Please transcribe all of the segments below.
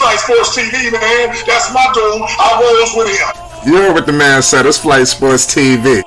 Flight Sports TV, man. That's my dude. I rolls with him. You heard what the man said. It's Flight Sports TV.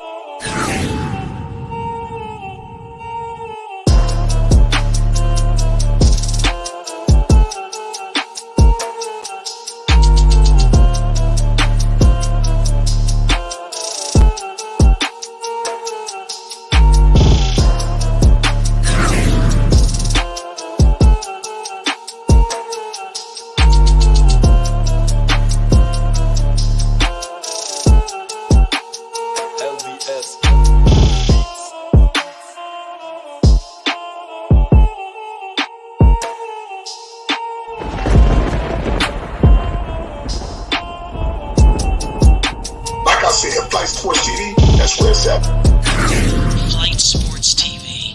Flight Sports TV, that's where it's at. Flight Sports TV.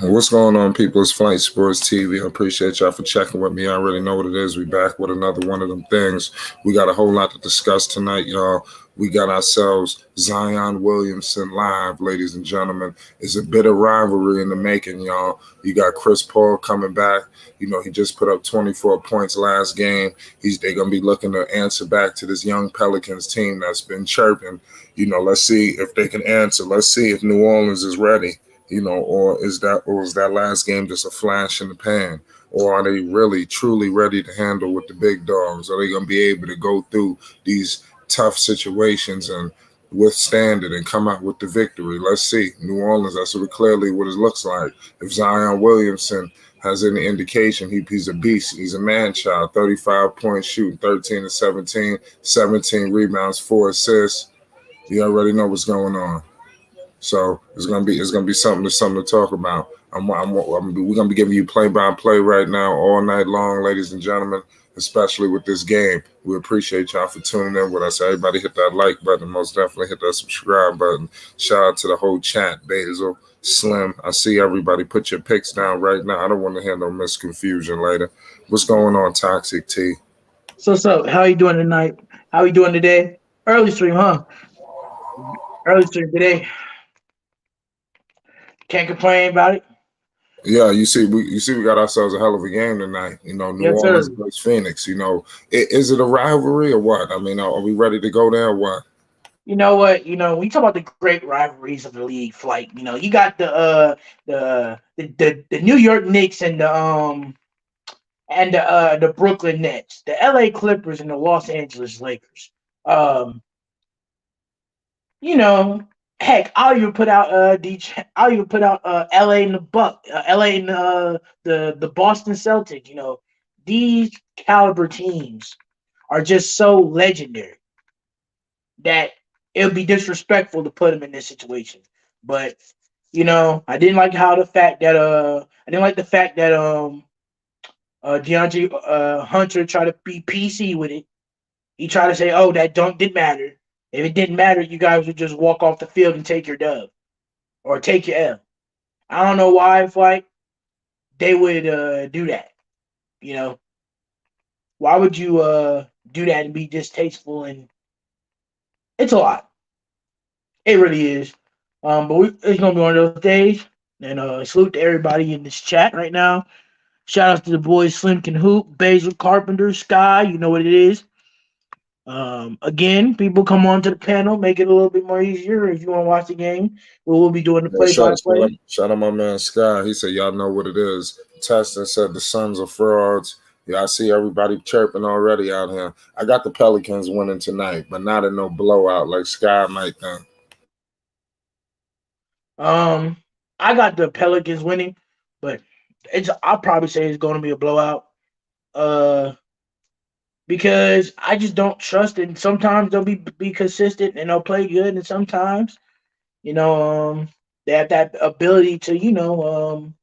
What's going on, people? It's Flight Sports TV. I appreciate y'all for checking with me. I already know what it is. We back with another one of them things. We got a whole lot to discuss tonight, y'all. We got ourselves Zion Williamson live, ladies and gentlemen. It's a bit of rivalry in the making, y'all. You got Chris Paul coming back. You know, he just put up 24 points last game. They're going to be looking to answer back to this young Pelicans team that's been chirping. You know, let's see if they can answer. Let's see if New Orleans is ready. You know, or was that last game just a flash in the pan? Or are they really, truly ready to handle with the big dogs? Are they going to be able to go through these tough situations and withstand it and come out with the victory? Let's see. New Orleans, that's clearly what it looks like. If Zion Williamson has any indication, he's a beast. He's a man-child, 35-point shooting, 13 to 17, 17 rebounds, 4 assists. You already know what's going on. So it's gonna be something to talk about. We're gonna be giving you play-by-play right now all night long, ladies and gentlemen, especially with this game. We appreciate y'all for tuning in with us. Everybody hit that like button. Most definitely hit that subscribe button. Shout out to the whole chat. Basil, Slim, I see everybody. Put your picks down right now. I don't want to hear no misconfusion later. What's going on, Toxic T? So, how you doing tonight? How you doing today? Early stream, huh? Early stream today. Can't complain about it. Yeah, you see, we got ourselves a hell of a game tonight. You know, New Orleans versus Phoenix. You know, is it a rivalry or what? I mean, are we ready to go there or what? You know what? You know, we talk about the great rivalries of the league. Flight. You know, you got the New York Knicks and the Brooklyn Nets, the LA Clippers and the Los Angeles Lakers. You know. Heck, I'll even put out LA and the Boston Celtics. You know, these caliber teams are just so legendary that it would be disrespectful to put them in this situation. But you know, I didn't like the fact that DeAndre Hunter tried to be PC with it. He tried to say, "Oh, that dunk didn't matter. If it didn't matter, you guys would just walk off the field and take your dub or take your L." I don't know why, they would do that. You know, why would you do that and be distasteful? And it's a lot. It really is. But it's gonna be one of those days. And salute to everybody in this chat right now. Shout out to the boys Slim Can Hoop, Basil Carpenter, Sky. You know what it is. Again, people come on to the panel, make it a little bit more easier. If you want to watch the game, we'll be doing the play-by-play. Shout out my man Sky. He said, y'all know what it is. Testing said the Suns are frauds. Yeah, I see everybody chirping already out here. I got the Pelicans winning tonight, but not in no blowout like Sky might think. I got the Pelicans winning, but I'll probably say it's going to be a blowout. Because I just don't trust it. And sometimes they'll be consistent and they'll play good, and sometimes, you know, they have that ability to, you know,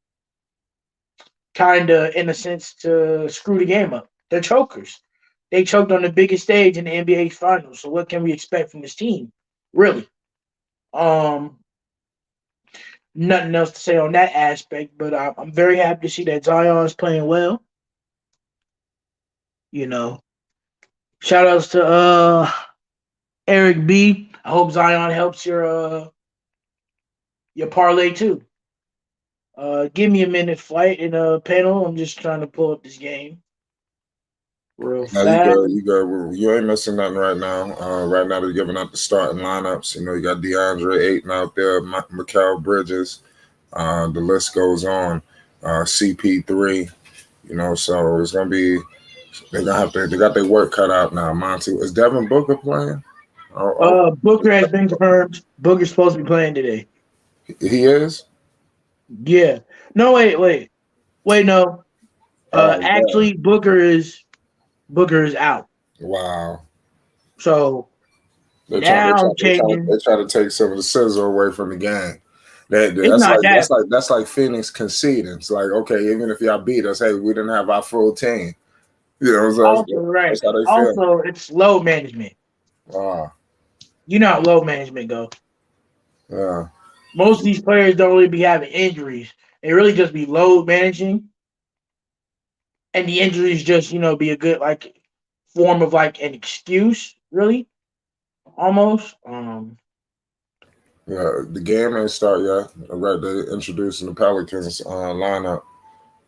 kind of, in a sense, to screw the game up. They're chokers. They choked on the biggest stage in the NBA Finals. So what can we expect from this team? Really? Nothing else to say on that aspect, but I'm very happy to see that Zion is playing well. You know. Shout outs to Eric B. I hope Zion helps your parlay too. Give me a minute, flight and panel. I'm just trying to pull up this game real Now you fast. good. You good. You ain't missing nothing right now. Right now they're giving out the starting lineups. You know, you got DeAndre Ayton out there, Mikal Bridges. The list goes on. CP3. You know, so it's gonna be. They're gonna have to. They got their work cut out now. Monty, is Devin Booker playing? Booker has been confirmed. Booker's supposed to be playing today. He is. Yeah. No, wait. No. Oh, God. Actually, Booker is out. Wow. So They try, they now try, I'm they try, changing. they try to take some of the scissor away from the game. It's That's not like that. that's like Phoenix conceding. It's like, okay, even if y'all beat us, hey, we didn't have our full team. You know, so Also, right. that's how they feel. Also, it's load management. Wow. You know how load management go. Yeah. Most of these players don't really be having injuries. They really just be load managing, and the injuries just be a good like form of like an excuse, really, almost. Yeah. The game ain't start yet. Right. They're introducing the Pelicans lineup.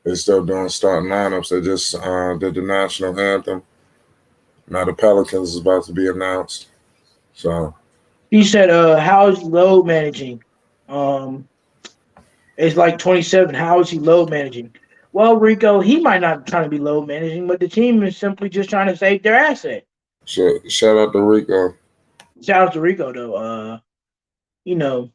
They're still doing starting lineups. They just did the national anthem. Now the Pelicans is about to be announced. So He said, "How is he load managing?" Um, it's like 27. How is he load managing? Well, Rico, he might not trying to be load managing, but the team is simply just trying to save their asset. shout out to Rico. Shout out to Rico though. You know,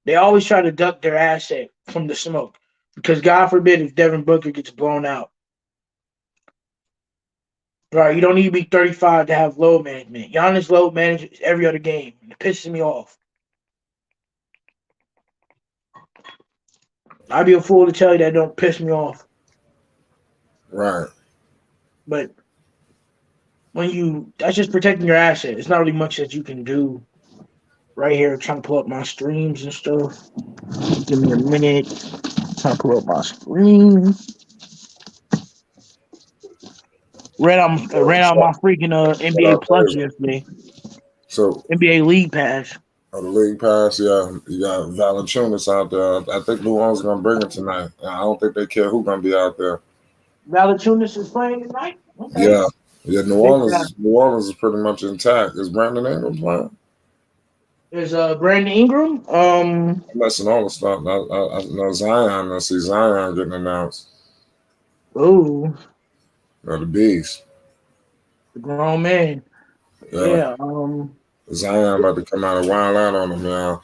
they always try to duck their asset from the smoke because God forbid if Devin Booker gets blown out. Right, you don't need to be 35 to have load management. Giannis load manages every other game. It pisses me off. I'd be a fool to tell you that don't piss me off. Right. But that's just protecting your asset. It's not really much that you can do right here. Trying to pull up my streams and stuff. Give me a minute. Trying to pull up my screen. Ran out my freaking Shout NBA out Plus Taylor. yesterday. So NBA League Pass. the league pass, yeah, you got Valanciunas out there. I think New Orleans is gonna bring it tonight. I don't think they care who's gonna be out there. Valanciunas is playing tonight. Okay. Yeah, yeah. New Big time. Orleans, New Orleans is pretty much intact. Is Brandon Ingram playing? There's Brandon Ingram. I'm messing all the stuff. I know Zion. I see Zion getting announced. Oh, The beast. the grown man. Yeah, Yeah. Zion about to come out and wild out on him, y'all.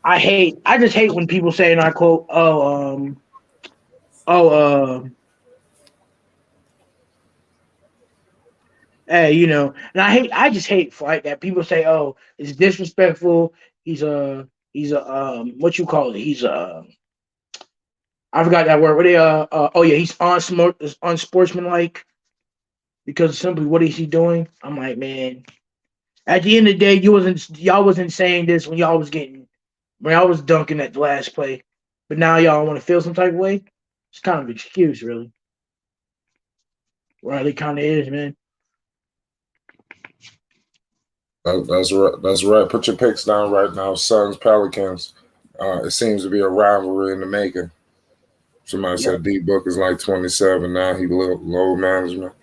I just hate when people say, and I quote, oh, hey, and I just hate like that. People say, oh, it's disrespectful. What you call it? I forgot that word. What oh yeah, he's unsportsmanlike because simply what is he doing? I'm like, man, at the end of the day, y'all wasn't saying this when y'all was dunking at the last play, but now y'all want to feel some type of way. It's kind of an excuse, really. Right, it kind of is, man. That's right. That's right. Put your picks down right now. Suns, Pelicans. It seems to be a rivalry in the making. Somebody Yep. said D Book is like 27 now. He low management.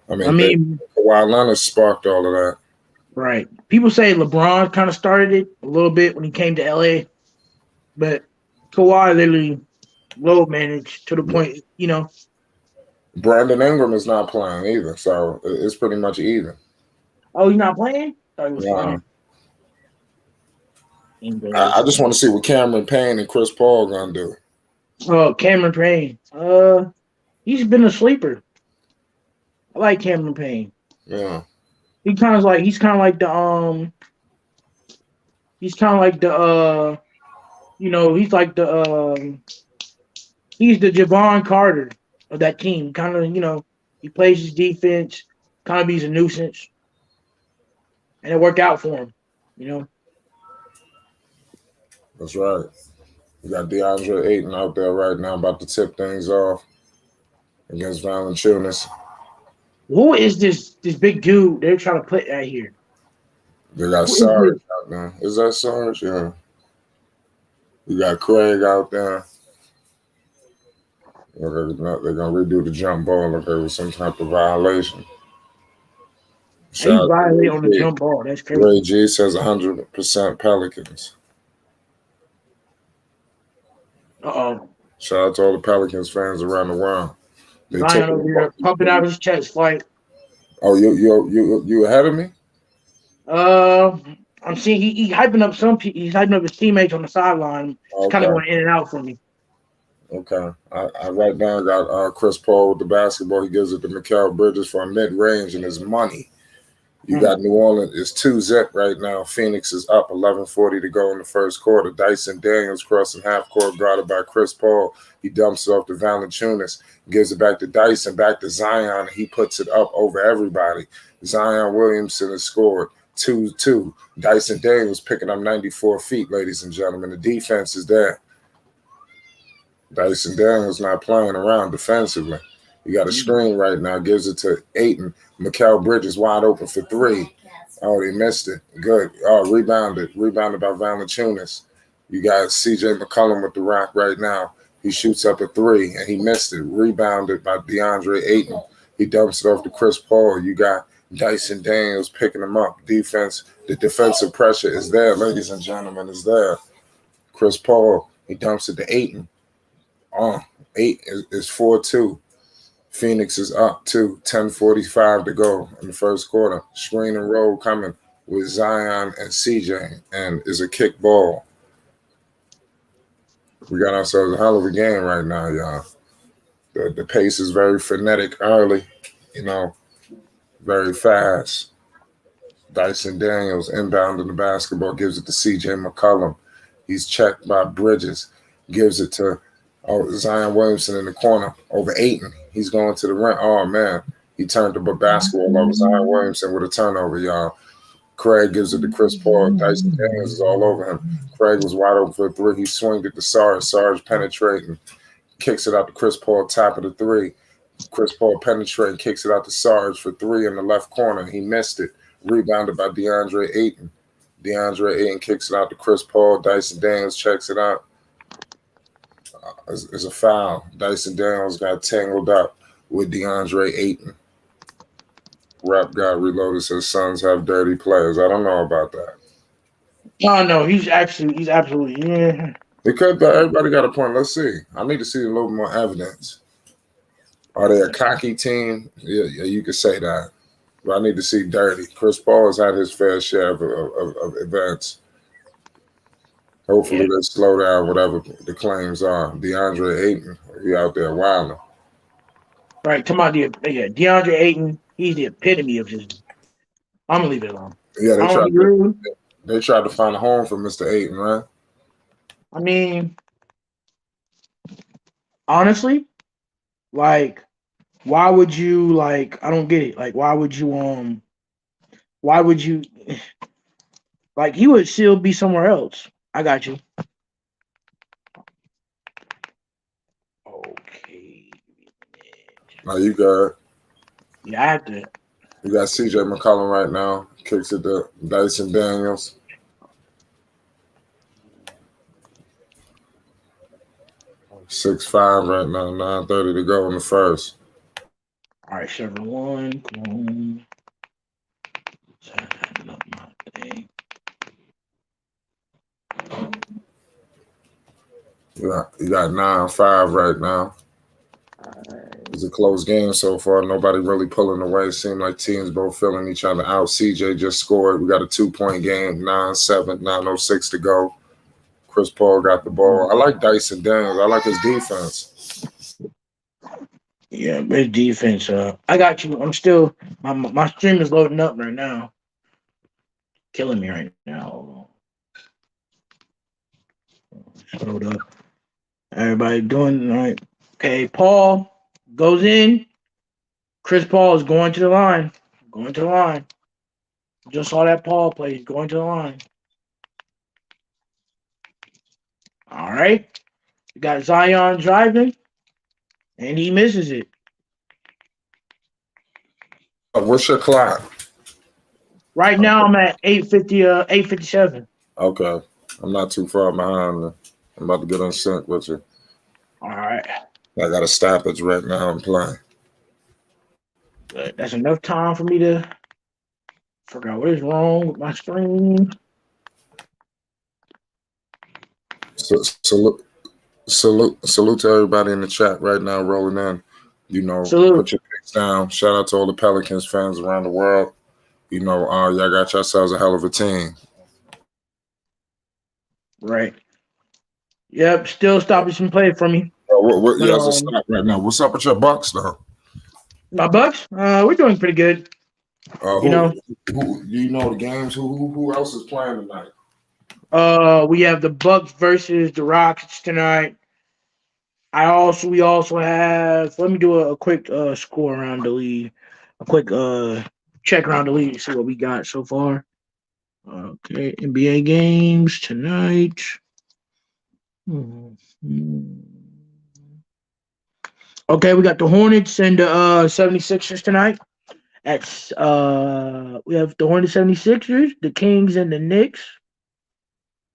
I I mean, mean, Kawhi Leonard sparked all of that. right. People say LeBron kind of started it a little bit when he came to LA, but Kawhi literally low managed to the point, Brandon Ingram is not playing either, so it's pretty much even. Oh, he's not playing? I thought he was Nah. playing. I just want to see what Cameron Payne and Chris Paul gonna do. Oh, Cameron Payne. He's been a sleeper. I like Cameron Payne. Yeah. He's kind of like the he's kind of like the he's the Javon Carter of that team. Kind of, he plays his defense, kind of he's a nuisance. And it worked out for him. That's right. You got DeAndre Ayton out there right now about to tip things off against Valanciunas. Who is this big dude they're trying to put right here? They got Who is Sarge this? out there. Is that Sarge? Yeah. You got Craig out there. They're gonna redo the jump ball if there was some type of violation. How you Shout out to violate Ray on the G. jump ball? That's crazy. Ray G says 100% Pelicans. Uh-oh. Shout out to all the Pelicans fans around the world. They took Zion over here pumping out his chest like, Oh, you ahead of me? uh, I'm seeing he hyping up some people. He's hyping up his teammates on the sideline. It's kind of Okay. going in and out for me. Okay. I right now got Chris Paul with the basketball. He gives it to Mikal Bridges for a mid-range and his money. You got New Orleans. It's 2-zip right now. Phoenix is up 11:40 to go in the first quarter. Dyson Daniels crossing half court, guarded by Chris Paul. He dumps it off to Valanciunas, gives it back to Dyson, back to Zion. He puts it up over everybody. Zion Williamson has scored 2-2. Dyson Daniels picking up 94 feet, ladies and gentlemen. The defense is there. Dyson Daniels not playing around defensively. You got a screen right now, gives it to Ayton. Mikal Bridges wide open for three. Oh, they missed it. Good. Oh, rebounded by Valanciunas. You got CJ McCollum with the rock right now. He shoots up a three, and he missed it. Rebounded by DeAndre Ayton. He dumps it off to Chris Paul. You got Dyson Daniels picking him up. Defense, the defensive pressure is there, ladies and gentlemen, is there. Chris Paul, he dumps it to Ayton. Oh, 8 is 4-2. Phoenix is up to 10:45 to go in the first quarter. Screen and roll coming with Zion and CJ, and is a kick ball. We got ourselves a hell of a game right now, y'all. The pace is very frenetic early, very fast. Dyson Daniels inbound in the basketball, gives it to CJ McCollum. He's checked by Bridges, gives it to Zion Williamson in the corner over Ayton. He's going to the rim. Oh, man. He turned the basketball over. Zion Williamson with a turnover, y'all. Craig gives it to Chris Paul. Dyson Daniels is all over him. Craig was wide open for a three. He swinged it to Sarge. Sarge penetrating. Kicks it out to Chris Paul, top of the three. Chris Paul penetrating, kicks it out to Sarge for three in the left corner. He missed it. Rebounded by DeAndre Ayton. DeAndre Ayton kicks it out to Chris Paul. Dyson Daniels checks it out. Is a foul. Dyson Daniels got tangled up with DeAndre Ayton. Rap got reloaded, says Suns have dirty players. I don't know about that. Oh no, he's absolutely yeah. Because everybody got a point. Let's see. I need to see a little more evidence. Are they a cocky team? Yeah, you could say that. But I need to see dirty. Chris Paul has had his fair share of events. Hopefully they slow down whatever the claims are. DeAndre Ayton, he out there wilding. Right, come on, DeAndre Ayton. He's the epitome of just. I'm gonna leave it alone. Yeah, they tried to find a home for Mr. Ayton, right? I mean, honestly, like, why would you like? I don't get it. Like, why would you like? He would still be somewhere else. I got you. Okay. Now you got. Yeah, I have to. You got CJ McCollum right now. Kicks it to Dyson Daniels. (6-5) right now. 9:30 to go in the first. All right, server one. Come on. Setting up my thing. You got 9-5 right now. It's a close game so far. Nobody really pulling away. Seemed like teams both filling each other out. CJ just scored. We got a 2-point game. 9-7, 9:06 to go. Chris Paul got the ball. I like Dyson Daniels. I like his defense. Yeah, his defense. I got you. I'm still my stream is loading up right now. Killing me right now. Hold up. Everybody doing all right. Okay, Paul goes in. Chris Paul is going to the line. Going to the line. Just saw that Paul play. He's going to the line. All right. We got Zion driving, and he misses it. What's your clock? Right now, I'm at 850, 857. Okay. I'm not too far behind. I'm about to get in sync with you. All right. I got a stoppage right now and playing. But that's enough time for me to figure out what is wrong with my screen. So, salute to everybody in the chat right now rolling in. You know, Salute. put your picks down. Shout out to all the Pelicans fans around the world. You know, y'all got yourselves a hell of a team. Right. Yep. Still stopping some play from me. What But, you guys stop right now? What's up with your Bucks though? my Bucks, we're doing pretty good. Who you know the games? Who else is playing tonight? We have the Bucks versus the Rockets tonight. We also have. Let me do a quick score around the league, a quick check around the league to see what we got so far. Okay, NBA games tonight. Okay, we got the Hornets and the 76ers tonight. We have the Hornets 76ers, the Kings and the Knicks,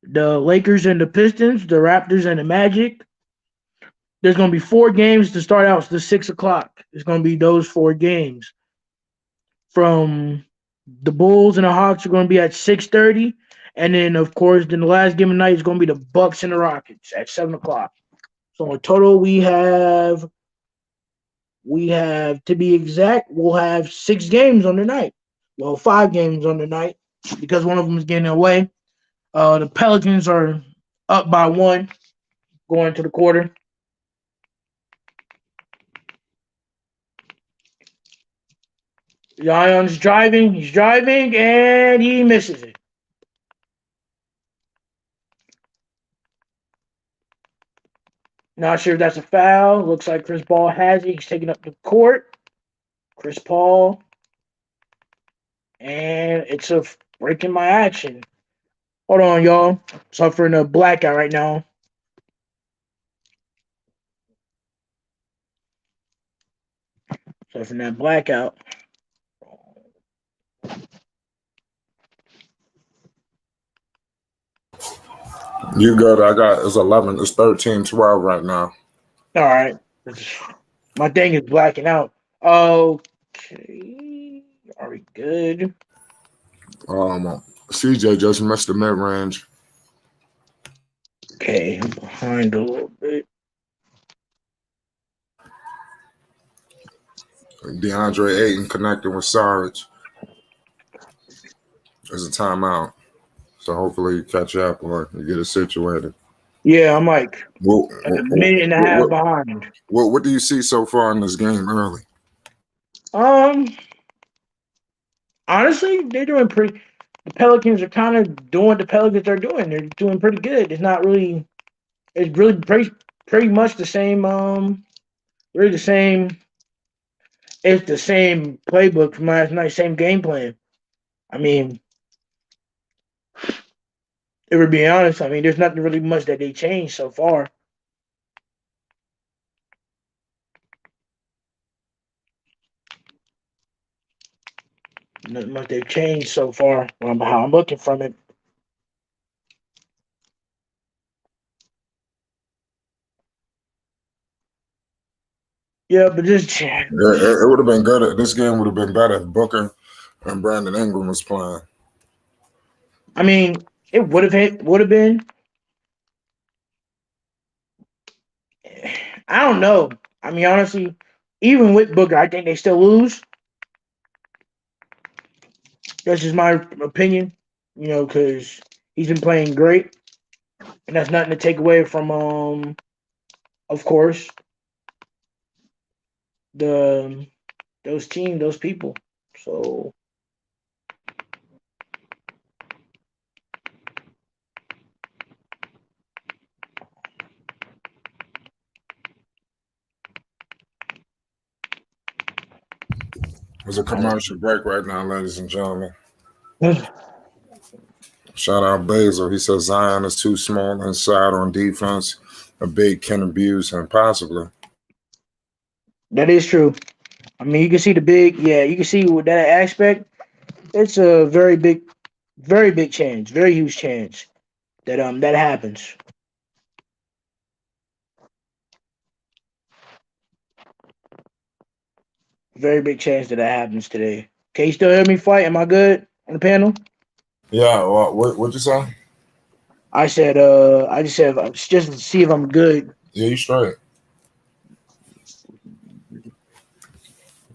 the Lakers and the Pistons, the Raptors and the Magic. There's going to be 4 games to start out. It's the 6 o'clock. It's going to be those 4 games. From the Bulls and the Hawks are going to be at 6:30. And then, of course, then the last game of the night is going to be the Bucks and the Rockets at 7 o'clock. So in total, we have, to be exact, we'll have 6 games on the night. Well, 5 games on the night because one of them is getting away. The Pelicans are up by 1 going to the quarter. Zion's driving. He's driving, and he misses it. Not sure if that's a foul. Looks like Chris Paul has it. He's taking up the court. Chris Paul. And it's a breaking my action. Hold on, y'all. Suffering a blackout right now. Suffering that blackout. You good? It's 11. It's 13-12 right now. All right. My thing is blacking out. Okay. Are we good? CJ just missed the mid range. Okay, I'm behind a little bit. DeAndre Ayton connecting with Sarge. There's a timeout. So hopefully you catch up or you get it situated. Yeah, I'm like a minute and a half behind. What do you see so far in this game early? Honestly, they're doing pretty. The Pelicans are kind of doing what the Pelicans are doing. They're doing pretty good. It's really pretty much the same. Really the same. It's the same playbook from last night. Same game plan. I mean, if we're being honest, I mean, there's nothing really much that they changed so far. Not much they've changed so far. How I'm looking from it. Yeah, but just it would have been good. This game would have been better if Booker and Brandon Ingram was playing. I mean, it would have been. I don't know. I mean, honestly, even with Booker, I think they still lose. That's just my opinion, because he's been playing great, and that's nothing to take away from, of course, those people. So There's a commercial break right now, ladies and gentlemen. Shout out Basil. He says Zion is too small inside on defense. A big can abuse him, possibly. That is true. I mean, you can see the big, you can see with that aspect. It's a very big chance, very huge chance that that happens. Very big chance that happens today. Can you still hear me fight? Am I good on the panel? Yeah, well, what'd you say? I said, I just said, just to see if I'm good. Yeah, you straight.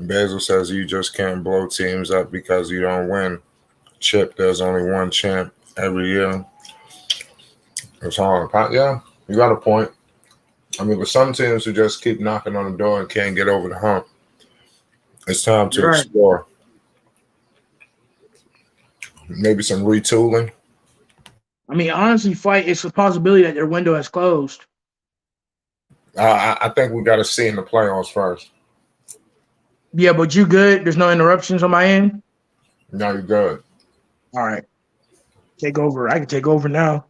Basil says you just can't blow teams up because you don't win. Chip, there's only one champ every year. It's hard. Yeah, you got a point. I mean, with some teams who just keep knocking on the door and can't get over the hump, it's time to You're right. explore. Maybe some retooling. I mean, honestly, fight. It's a possibility that their window has closed. I think we got to see in the playoffs first. Yeah, but you good? There's no interruptions on my end. Now you're good. All right, take over. I can take over now.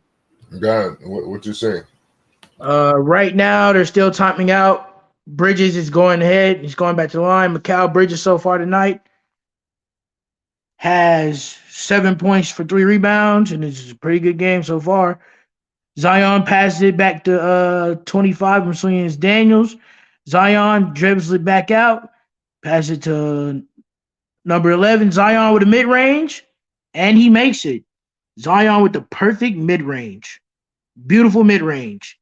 Good. What you see? Right now they're still timing out. Bridges is going ahead. He's going back to the line. Mikal Bridges so far tonight has 7 points for 3 rebounds, and it's a pretty good game so far. Zion passes it back to 25 from Swinging Daniels. Zion dribbles it back out, passes it to number 11. Zion with a mid range, and he makes it. Zion with the perfect mid range. Beautiful mid range.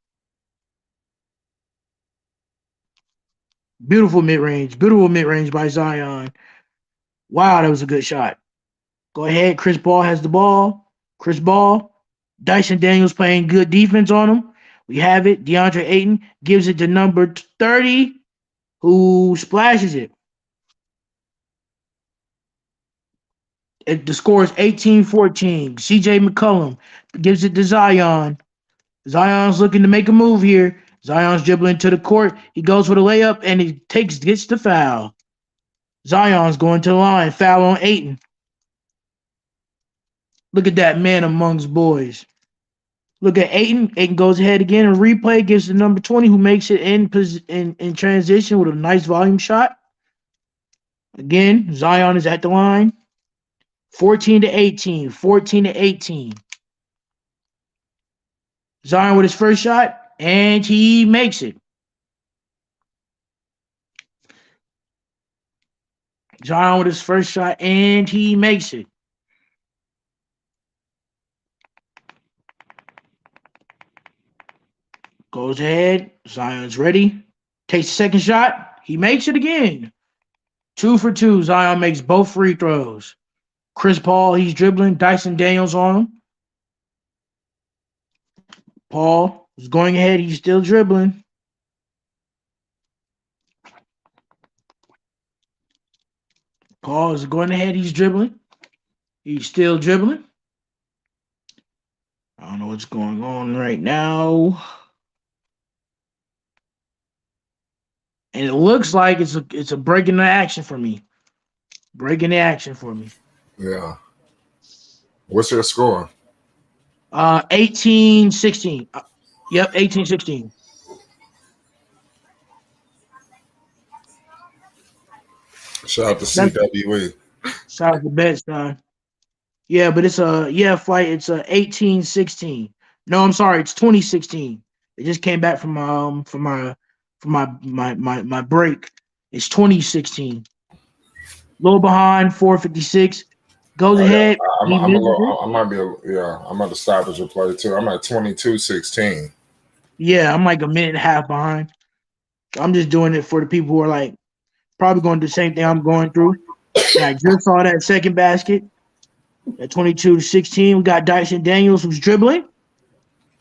Beautiful mid range. Beautiful mid range by Zion. Wow, that was a good shot. Go ahead. Chris Paul has the ball. Chris Paul. Dyson Daniels playing good defense on him. We have it. DeAndre Ayton gives it to number 30, who splashes it. The score is 18-14. CJ McCollum gives it to Zion. Zion's looking to make a move here. Zion's dribbling to the court. He goes for the layup and he gets the foul. Zion's going to the line. Foul on Ayton. Look at that man amongst boys. Look at Ayton. Ayton goes ahead again and replay gives the number 20 who makes it in transition with a nice volume shot. Again, Zion is at the line. 14-18. 14-18. Zion with his first shot, and he makes it. Zion with his first shot, and he makes it. Goes ahead. Zion's ready. Takes the second shot. He makes it again. 2 for 2. Zion makes both free throws. Chris Paul, he's dribbling. Dyson Daniels on him. Paul is going ahead. He's still dribbling. Paul is going ahead. He's dribbling. He's still dribbling. I don't know what's going on right now. And it looks like it's a break in the action for me. Breaking the action for me. Yeah. What's your score? 18-16. Yep, 18-16. Shout out to That's CWE. shout out to Bed-Stuy. Yeah, but it's flight. It's 18-16. No, I'm sorry, it's 2016. It just came back from my break. It's 2016. Little behind, 456. Goes Oh, yeah. ahead. He I'm a misses it. little, I might be, yeah, I'm at the stoppage play too. I'm at 22-16. Yeah, I'm like a minute and a half behind. I'm just doing it for the people who are like probably going to do the same thing I'm going through. And I just saw that second basket at 22-16. We got Dyson Daniels who's dribbling,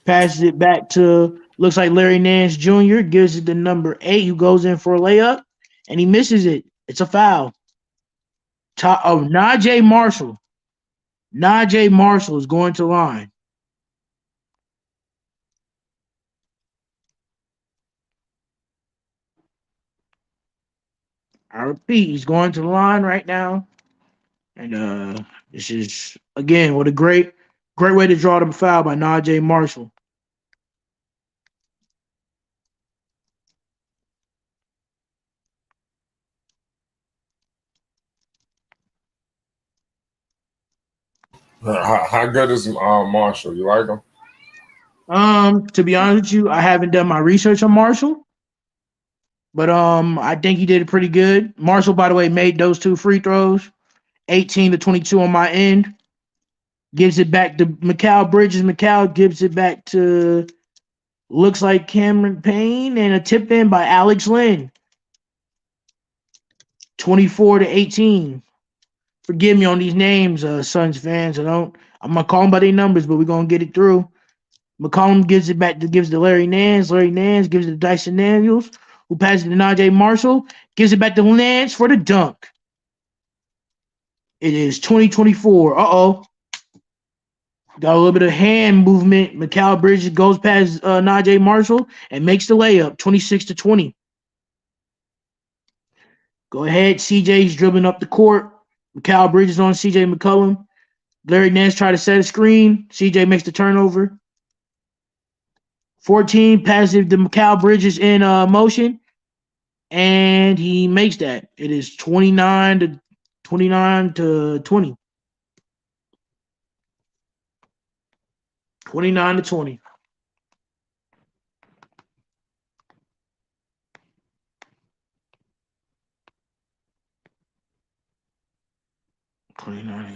passes it back to looks like Larry Nance Jr. gives it to number 8 who goes in for a layup and he misses it. It's a foul. Najee Marshall. Najee Marshall is going to line. I repeat, he's going to the line right now. And this is again what a great way to draw the foul by Najee Marshall. How good is Marshall? You like him? To be honest with you, I haven't done my research on Marshall, but I think he did it pretty good. Marshall, by the way, made those 2 free throws, 18-22 on my end. Gives it back to Mikal Bridges. Mikal gives it back to looks like Cameron Payne, and a tip in by Alex Lynn. 24-18. Forgive me on these names, Suns fans. I'm gonna call them by their numbers, but we're gonna get it through. McCollum gives it back gives it to Larry Nance. Larry Nance gives it to Dyson Daniels, who passes it to Najee Marshall, gives it back to Nance for the dunk. It is 2024. Got a little bit of hand movement. Mikal Bridges goes past Najee Marshall and makes the layup, 26-20. Go ahead. CJ's dribbling up the court. Mikal Bridges on CJ McCollum. Larry Nance try to set a screen. CJ makes the turnover. 14 passes to Mikal Bridges in motion, and he makes that. It is 29-20. 29-20.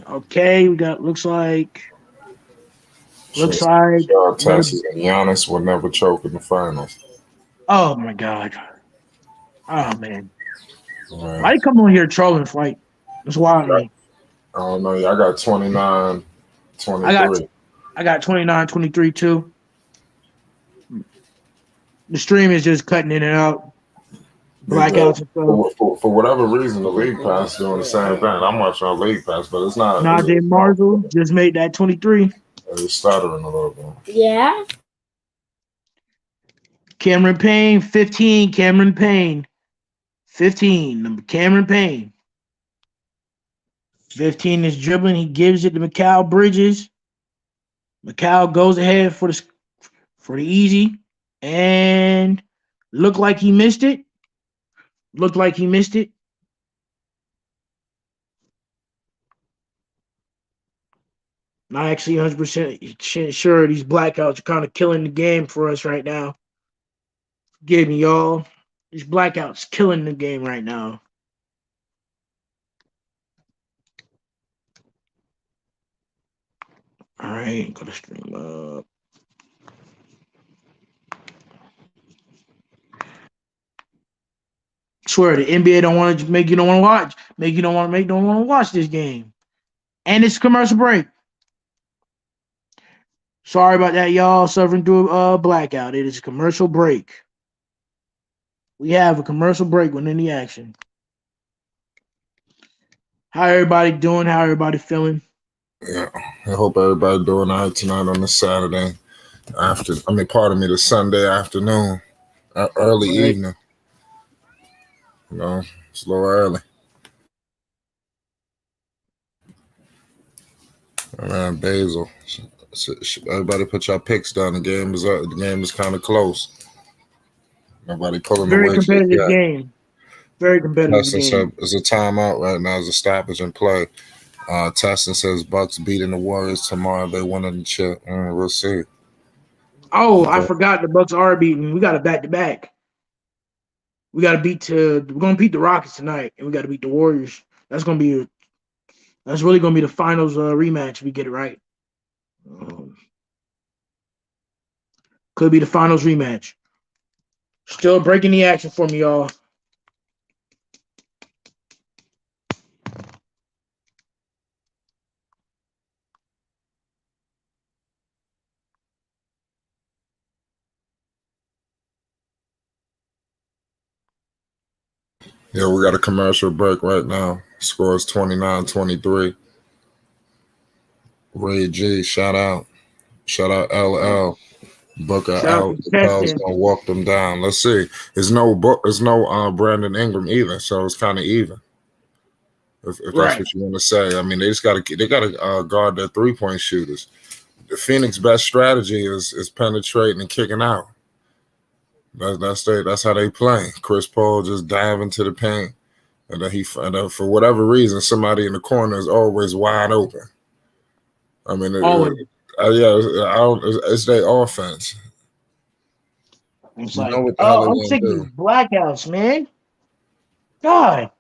Okay, we got looks like Texas and Giannis will never choke in the finals. Oh my god. Oh man. Right. Why you come on here trolling fight? That's wild to me. I don't know. I got 29-23. I got 29-23 too. The stream is just cutting in and out. Blackouts and stuff. For whatever reason, the League Pass doing the same thing. I'm watching on League Pass, but it's not. Najee Marshall just made that 23. It's stuttering a little bit. Yeah. Cameron Payne, 15. Cameron Payne, 15. Number Cameron Payne. 15 is dribbling. He gives it to Mikal Bridges. Mikal goes ahead for the easy, and looked like he missed it. Not actually 100% sure. These blackouts are kind of killing the game for us right now. Forgive me, y'all. These blackouts killing the game right now. All right, go to stream up. Swear the NBA don't want to make you don't want to watch. Don't want to watch this game. And it's commercial break. Sorry about that, y'all. Suffering through a blackout. It is a commercial break. We have a commercial break within the action. How everybody doing? How everybody feeling? Yeah, I hope everybody doing all right tonight on this Saturday the Sunday afternoon, early evening. You know, it's a little early. Man, Basil. Everybody put your picks down. The game is up. The game is kind of close. Nobody pulling Very away. Competitive game. Very competitive Testing game. It's a timeout right now. It's a stoppage in play. Testing says Bucks beating the Warriors tomorrow. They winning the chip. We'll see. Oh, I forgot the Bucks are beating. We got a back-to-back. We're gonna beat the Rockets tonight, and we got to beat the Warriors. That's really gonna be the finals rematch if we get it right. Could be the finals rematch. Still breaking the action for me, y'all. Yeah, we got a commercial break right now. Score is 29-23. Ray G, shout out. Shout out LL. Booker out. Bell's gonna walk them down. Let's see. There's no Brandon Ingram either, so it's kind of even. If that's what you want to say. I mean, they gotta guard their 3-point shooters. The Phoenix best strategy is penetrating and kicking out. That's how they play. Chris Paul just dive into the paint, and then for whatever reason, somebody in the corner is always wide open. I mean, Always. it's their offense. It's You like, know what the hell oh, they I'm want sick to of do. these blackouts, man. God.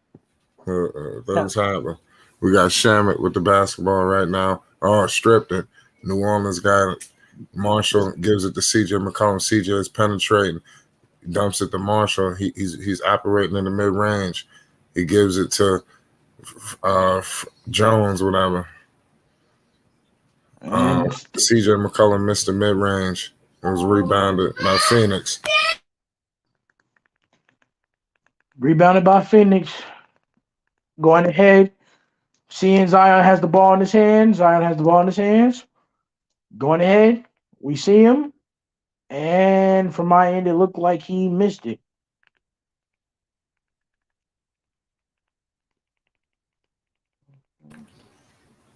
Things happen. We got Shamit with the basketball right now. Oh, stripped it. New Orleans got it. Marshall gives it to CJ McCollum. CJ is penetrating. Dumps it to Marshall. He's operating in the mid range. He gives it to Jones, whatever. CJ McCollum missed the mid range. It was rebounded by Phoenix. Rebounded by Phoenix. Going ahead. Seeing Zion has the ball in his hands. Going ahead. We see him. And from my end, it looked like he missed it.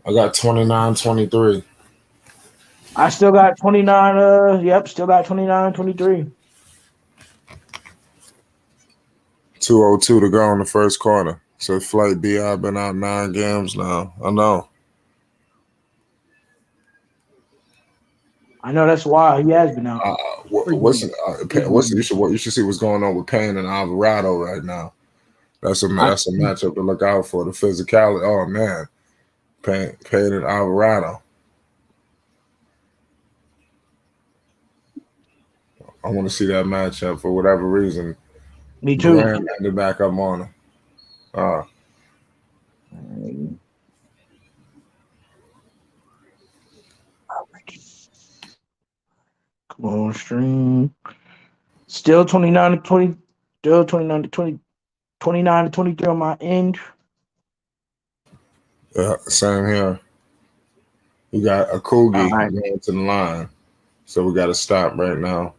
I got 29-23. I still got 29. Still got 29-23. 2:02 to go in the first quarter. So Flight B.I. been out 9 games now. I know. I know that's why he has been out. You should see what's going on with Payne and Alvarado right now. That's a matchup to look out for. The physicality. Oh man, Payne and Alvarado. I want to see that matchup for whatever reason. Me too. Graham had to back up on him. Come on, stream. Still 29-20. Still 29-20. 29-23 on my end. Yeah, same here. We got a Coogie going to the line. So we got to stop right now.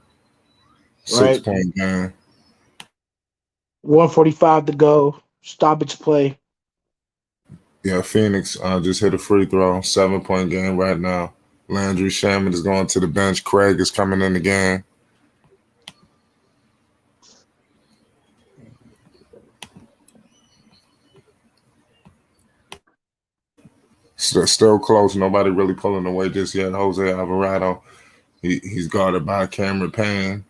6-point game. 1:45 to go. Stoppage play. Yeah, Phoenix just hit a free throw. 7-point game right now. Landry Shaman is going to the bench. Craig is coming in the game. Still close. Nobody really pulling away just yet. Jose Alvarado, he's guarded by Cameron Payne.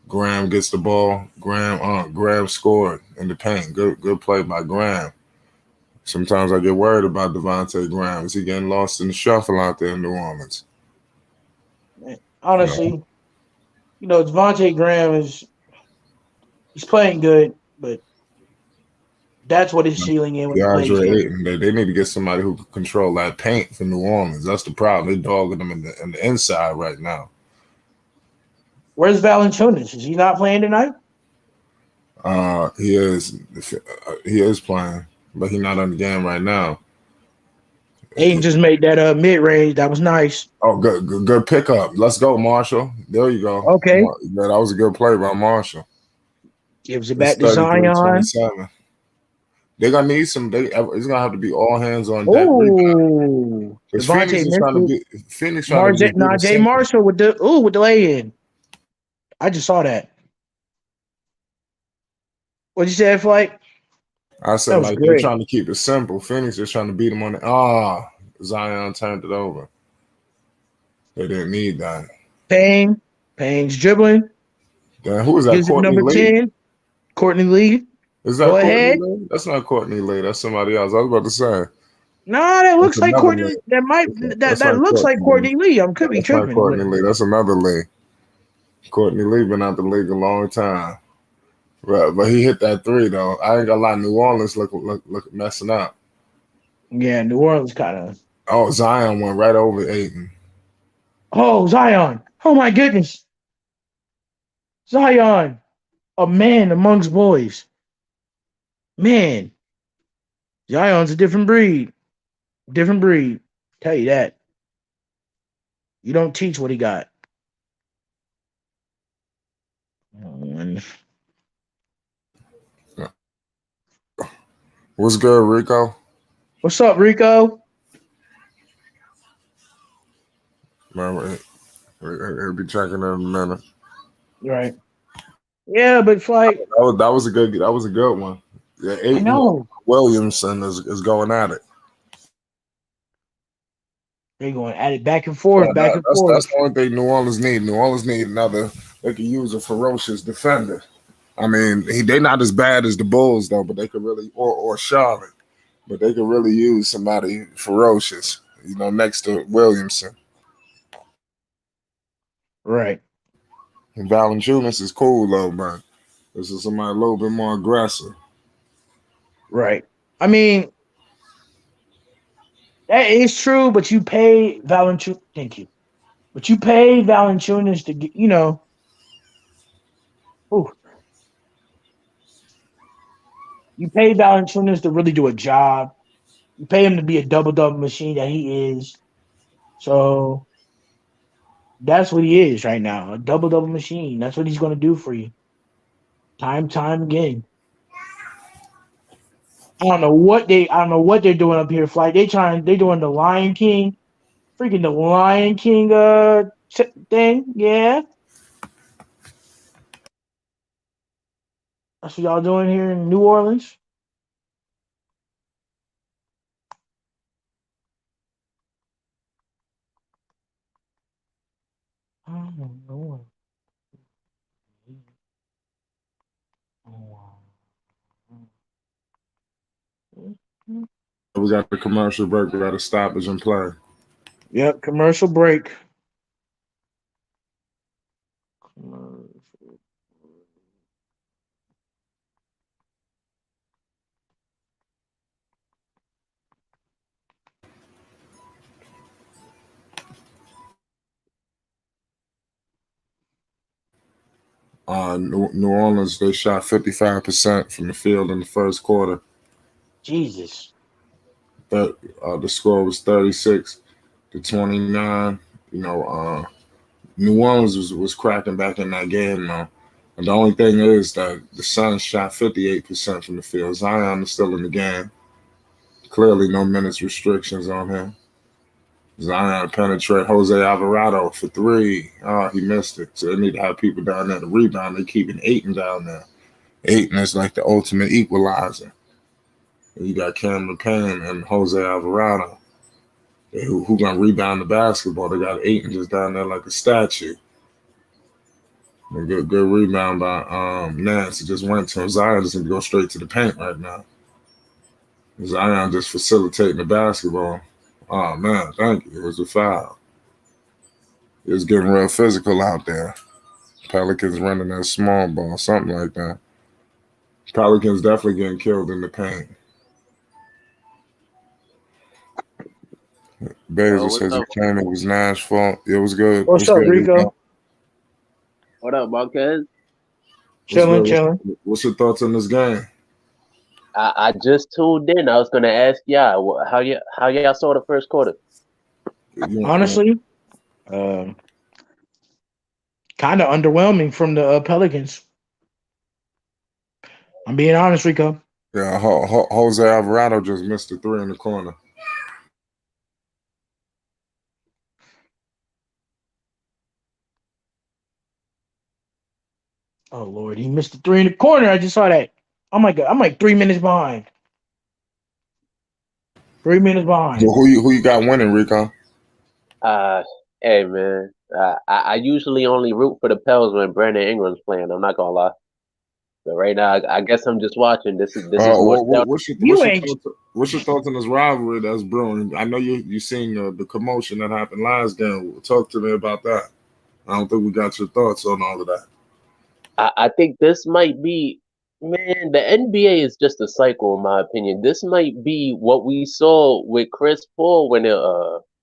Graham gets the ball. Graham scored in the paint. Good play by Graham. Sometimes I get worried about Devontae Graham. Is he getting lost in the shuffle out there in New Orleans? Honestly, Devontae Graham he's playing good, but that's what his ceiling is when he plays. They need to get somebody who can control that paint for New Orleans. That's the problem. They're dogging them in the inside right now. Where's Valanciunas? Is he not playing tonight? He is playing, but he's not on the game right now. Aiden just made that mid range. That was nice. Oh, good pickup. Let's go, Marshall. There you go. Okay, that was a good play by Marshall. Gives it back to Zion. They're gonna need some. It's gonna have to be all hands on deck. Oh, Phoenix trying to be Jay Marshall with the lay in. I just saw that. What'd you say, Flight? I said they're trying to keep it simple. Phoenix is trying to beat them on the Zion turned it over. They didn't need that. Payne's dribbling. Then who is that? Courtney number Lee? 10. Courtney Lee. Is that Go Courtney ahead. Lee? That's not Courtney Lee. That's somebody else. I was about to say. No, that looks like Courtney. Lee. That looks like Courtney Lee. I could be tripping. Courtney Lee. That's another Lee. Courtney Lee been out the league a long time. Right, but he hit that 3 though. I ain't gonna lie. New Orleans look messing up. Yeah, New Orleans kind of. Oh, Zion went right over Aiden. Oh, Zion. Oh my goodness. Zion, a man amongst boys. Man, Zion's a different breed. Different breed. Tell you that. You don't teach what he got. What's good, Rico? What's up, Rico? Man, he'll be checking in a minute. Right. Yeah, but Flight. That was a good one. Yeah, I know. Williamson is going at it. They're going at it back and Yeah, forth, back and that's forth. the only thing New Orleans need. New Orleans need another. They could use a ferocious defender. I mean, they're not as bad as the Bulls though, but they could really or Charlotte, but they could really use somebody ferocious. Next to Williamson. Right, And Valanciunas is cool though, man. This is somebody a little bit more aggressive. right. I mean, that is true, but you pay Valanciunas. Thank you. But you pay Valanciunas to get, ooh, you pay Valanciunas to really do a job. You pay him to be a double double machine that he is. So that's what he is right now, a double double machine. That's what he's going to do for you, time again. I don't know what they're doing up here, Flight. They're doing the Lion King, freaking the Lion King thing. Yeah, that's what y'all doing here in New Orleans. I don't know. We got the commercial break. We got to stoppage and play. Yep, commercial break. New Orleans, they shot 55% from the field in the first quarter. Jesus. The score was 36-29. New Orleans was cracking back in that game though. And the only thing is that the Suns shot 58% from the field. Zion is still in the game. Clearly, no minutes restrictions on him. Zion penetrate Jose Alvarado for three. Oh, he missed it. So they need to have people down there to rebound. They keeping Ayton down there. Ayton is like the ultimate equalizer. And you got Cameron Payne and Jose Alvarado. Who gonna rebound the basketball? They got Ayton just down there like a statue. A good rebound by Nance. It just went to him. Zion just need to go straight to the paint right now. Zion just facilitating the basketball. Oh man, thank you. It was a foul. It was getting real physical out there. Pelicans running that small ball, something like that. Pelicans definitely getting killed in the paint. Basil What's says he up? came. It was Nash's fault. It was good. What's What's up, good, Rico? Rico? What up, Marquez? What's Chilling, good? chilling. What's your thoughts on this game? I just tuned in. I was gonna ask y'all how y'all saw the first quarter. Honestly, kind of underwhelming from the Pelicans. I'm being honest, Rico. Yeah, Jose Alvarado just missed a three in the corner. Oh Lord, he missed the three in the corner. I just saw that. Oh my God, I'm like 3 minutes behind. 3 minutes So behind. who you got winning, Rico? Uh, hey man, I usually only root for the Pels when Brandon Ingram's playing. I'm not gonna lie. But right now, I guess I'm just watching. This is more You ain't. What's your thoughts on this rivalry that's brewing? I know you seen the commotion that happened last game. Talk to me about that. I don't think we got your thoughts on all of that. I think this might be, man, the NBA is just a cycle, in my opinion. This might be what we saw with Chris Paul when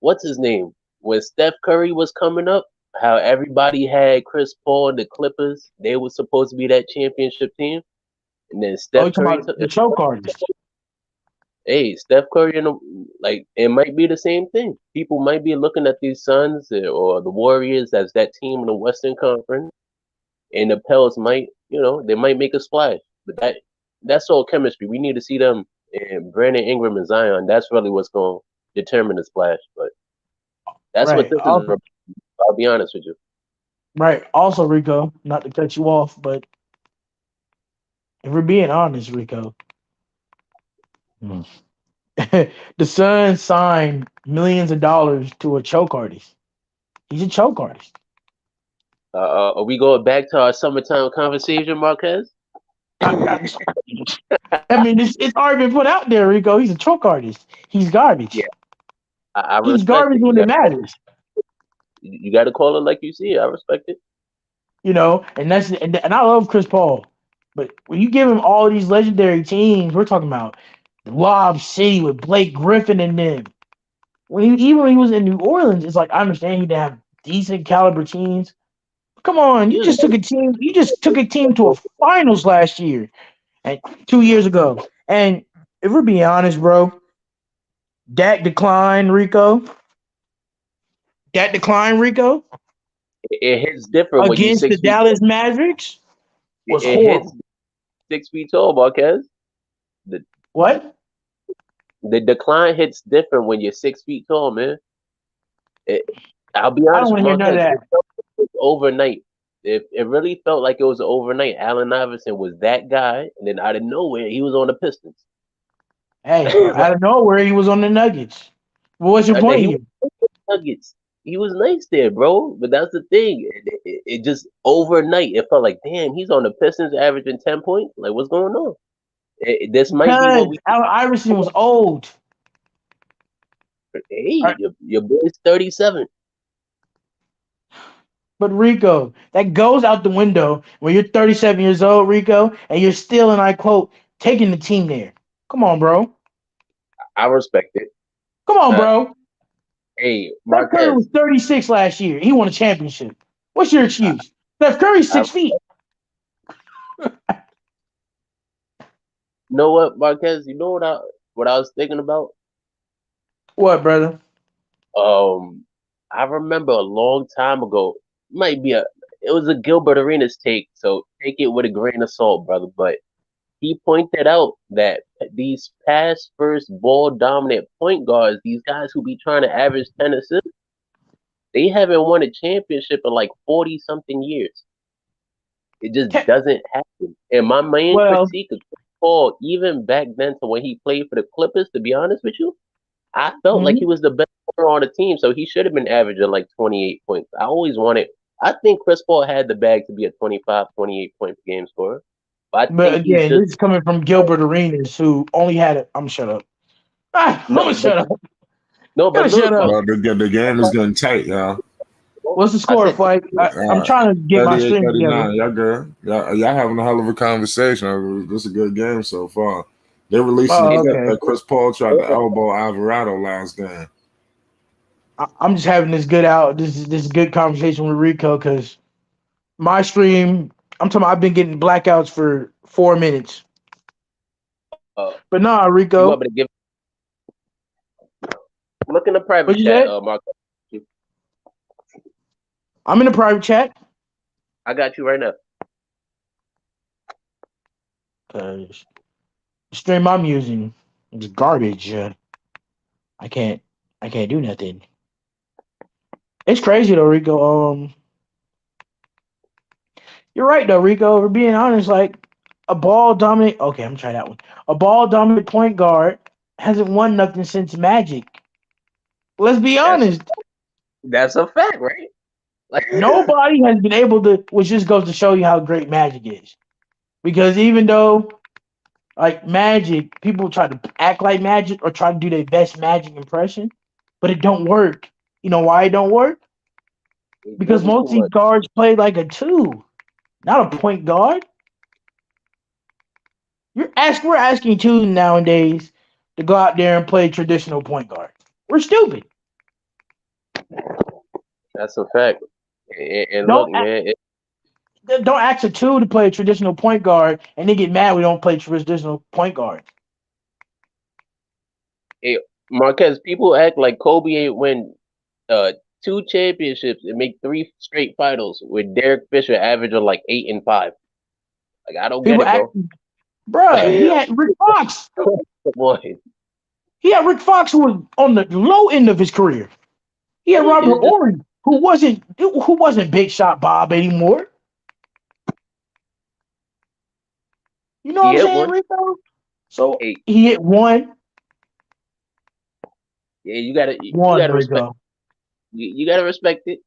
what's his name? When Steph Curry was coming up, how everybody had Chris Paul and the Clippers. They were supposed to be that championship team. And then Oh, Steph you talking Curry about took the choke artist? Hey, Steph Curry and like it might be the same thing. People might be looking at these Suns or the Warriors as that team in the Western Conference, and the Pels might, they might make a splash. But that's all chemistry. We need to see them and Brandon Ingram and Zion. That's really what's going to determine the splash. But that's what Right. this is. I'll be honest with you. Right. Also, Rico, not to cut you off, but if we're being honest, Rico, The son signed millions of dollars to a choke artist. He's a choke artist. Are we going back to our summertime conversation, Marquez? I mean, it's already been put out there, Rico. He's a choke artist. He's garbage. Yeah, I He's respect garbage it. when it matters. You got to call it like you see it. I respect it. And I love Chris Paul, but when you give him all these legendary teams, we're talking about Lob City with Blake Griffin and them. Even when he was in New Orleans, it's like I understand he didn't have decent caliber teams. Come on, Yeah, you just took a team to a finals last year and 2 years ago. And if we're being honest, bro, Dak declined, Rico. Dak declined, Rico, it hits different when you against the 6 feet. Dallas Mavericks was It hits horrible. 6 feet tall, Marquez. The What? the decline hits different when you're 6 feet tall, man. It, I'll be I don't honest want with to hear none of Marquez. that. It felt like it was overnight. It really felt like it was overnight. Allen Iverson was that guy, and then out of nowhere, he was on the Pistons. Hey, out of nowhere, he was on the Nuggets. Well, what's your And then point he here? was on the Nuggets. He was nice there, bro. But that's the thing. It just overnight, it felt like, damn, he's on the Pistons, averaging 10 points. Like, what's going on? This might be Because what we. Allen Iverson was old. All Hey, right, your boy's 37. but Rico, that goes out the window when you're 37 years old, Rico, and you're still, and I quote, taking the team there. Come on, bro. I respect it. Come on, Uh, bro. hey, Steph Curry was Marquez. 36 last year. He won a championship. What's your I, excuse? Steph Curry's I, 6 feet. you know what, Marquez? You know what I was thinking about? What, brother? Um, I remember a long time ago. Might be it was a Gilbert Arenas take, so take it with a grain of salt, brother. But he pointed out that these past first ball dominant point guards, these guys who be trying to average 10 assists, they haven't won a championship in like 40 something years. It just doesn't happen. And my main Well, critique of Chris Paul, even back then to when he played for the Clippers, to be honest with you, I felt like he mhm. was the best player on the team, so he should have been averaging like 28 points. I think Chris Paul had the bag to be a 25, 28 point per game scorer. But I But think he's again, just this is coming from Gilbert Arenas, who only had it. I'm shut up. I'm no, gonna but shut up. no, Gonna but shut look, up. Well, the game is getting tight, y'all. What's the I score, said Fight? I'm Uh, trying to get my 38, stream together. 39. Y'all good. Y'all having a hell of a conversation. This is a good game so far. They're releasing a Oh, it's clip okay. that Chris Paul tried to elbow Alvarado last game. I'm just having this good conversation with Rico because my stream. I'm talking. I've been getting blackouts for 4 minutes. But nah, you want Rico. me to give look in the private What'd you chat, say? Mark. I'm in a private chat. I got you right now. Cause the stream I'm using is garbage. I can't. I can't do nothing. It's crazy though, Rico. You're right though, Rico. We're being honest. Like a ball dominant. Okay, I'm gonna try that one. A ball dominant point guard hasn't won nothing since Magic. Let's be That's honest. that's a fact, right? Like Nobody has been able to, which just goes to show you how great Magic is. Because even though, like Magic, people try to act like Magic or try to do their best Magic impression, but it don't work. You know why it don't work? he Because dribbles most too of these much. guards play like a two, not a point guard. We're asking two nowadays to go out there and play traditional point guard. We're stupid. That's a fact. And Don't look, man, don't ask a two to play a traditional point guard and they get mad we don't play traditional point guard. Hey, Marquez, people act like Kobe ain't win uh 2 championships and make 3 straight finals with Derek Fisher averaging like 8 and 5. Like I don't get People it, act, bro. bruh, he Come had Rick Fox. on. He had Rick Fox who was on the low end of his career. He had Robert It's just Ory who wasn't Big Shot Bob anymore. You know he what I'm hit saying, one. Rico? So Hey, he hit one. Yeah, you gotta One, respect. Rico. You gotta respect it.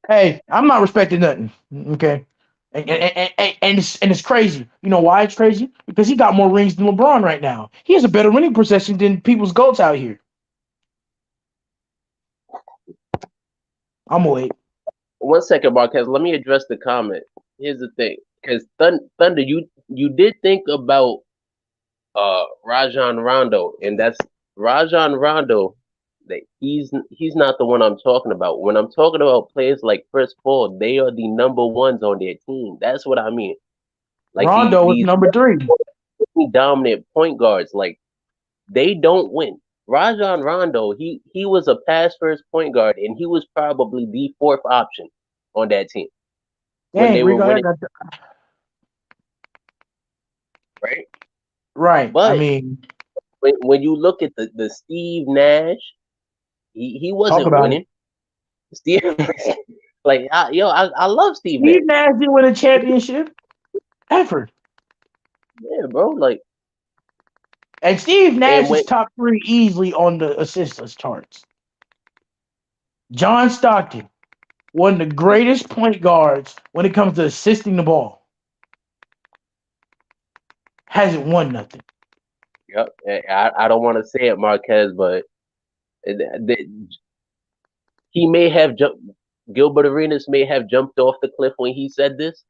Hey, I'm not respecting nothing. Okay. And it's crazy. You know why it's crazy? Because he got more rings than LeBron right now. He has a better winning possession than people's goats out here. I'm gonna wait. 1 second, Marquez. Let me address the comment. Here's the thing, because Thunder, you did think about Rajon Rondo, and that's Rajon Rondo. That he's not the one I'm talking about. When I'm talking about players like Chris Paul, they are the number ones on their team. That's what I mean. Like Rondo is these number 3. dominant point guards, like they don't win. Rajon Rondo, he was a pass first point guard, and he was probably the fourth option on that team when Dang, they were Rico, I winning, got the, right? right. I But mean, when you look at the Steve Nash, he talk wasn't about it. winning. Steve, like I love Steve Nash. Steve Nash didn't win a championship ever. Yeah, bro. Like, And Steve and Nash when is top 3 easily on the assistance charts. John Stockton, one of the greatest point guards when it comes to assisting the ball, hasn't won nothing. yep, I don't want to say it, Marquez, but the, he may have jumped. Gilbert Arenas may have jumped off the cliff when he said this,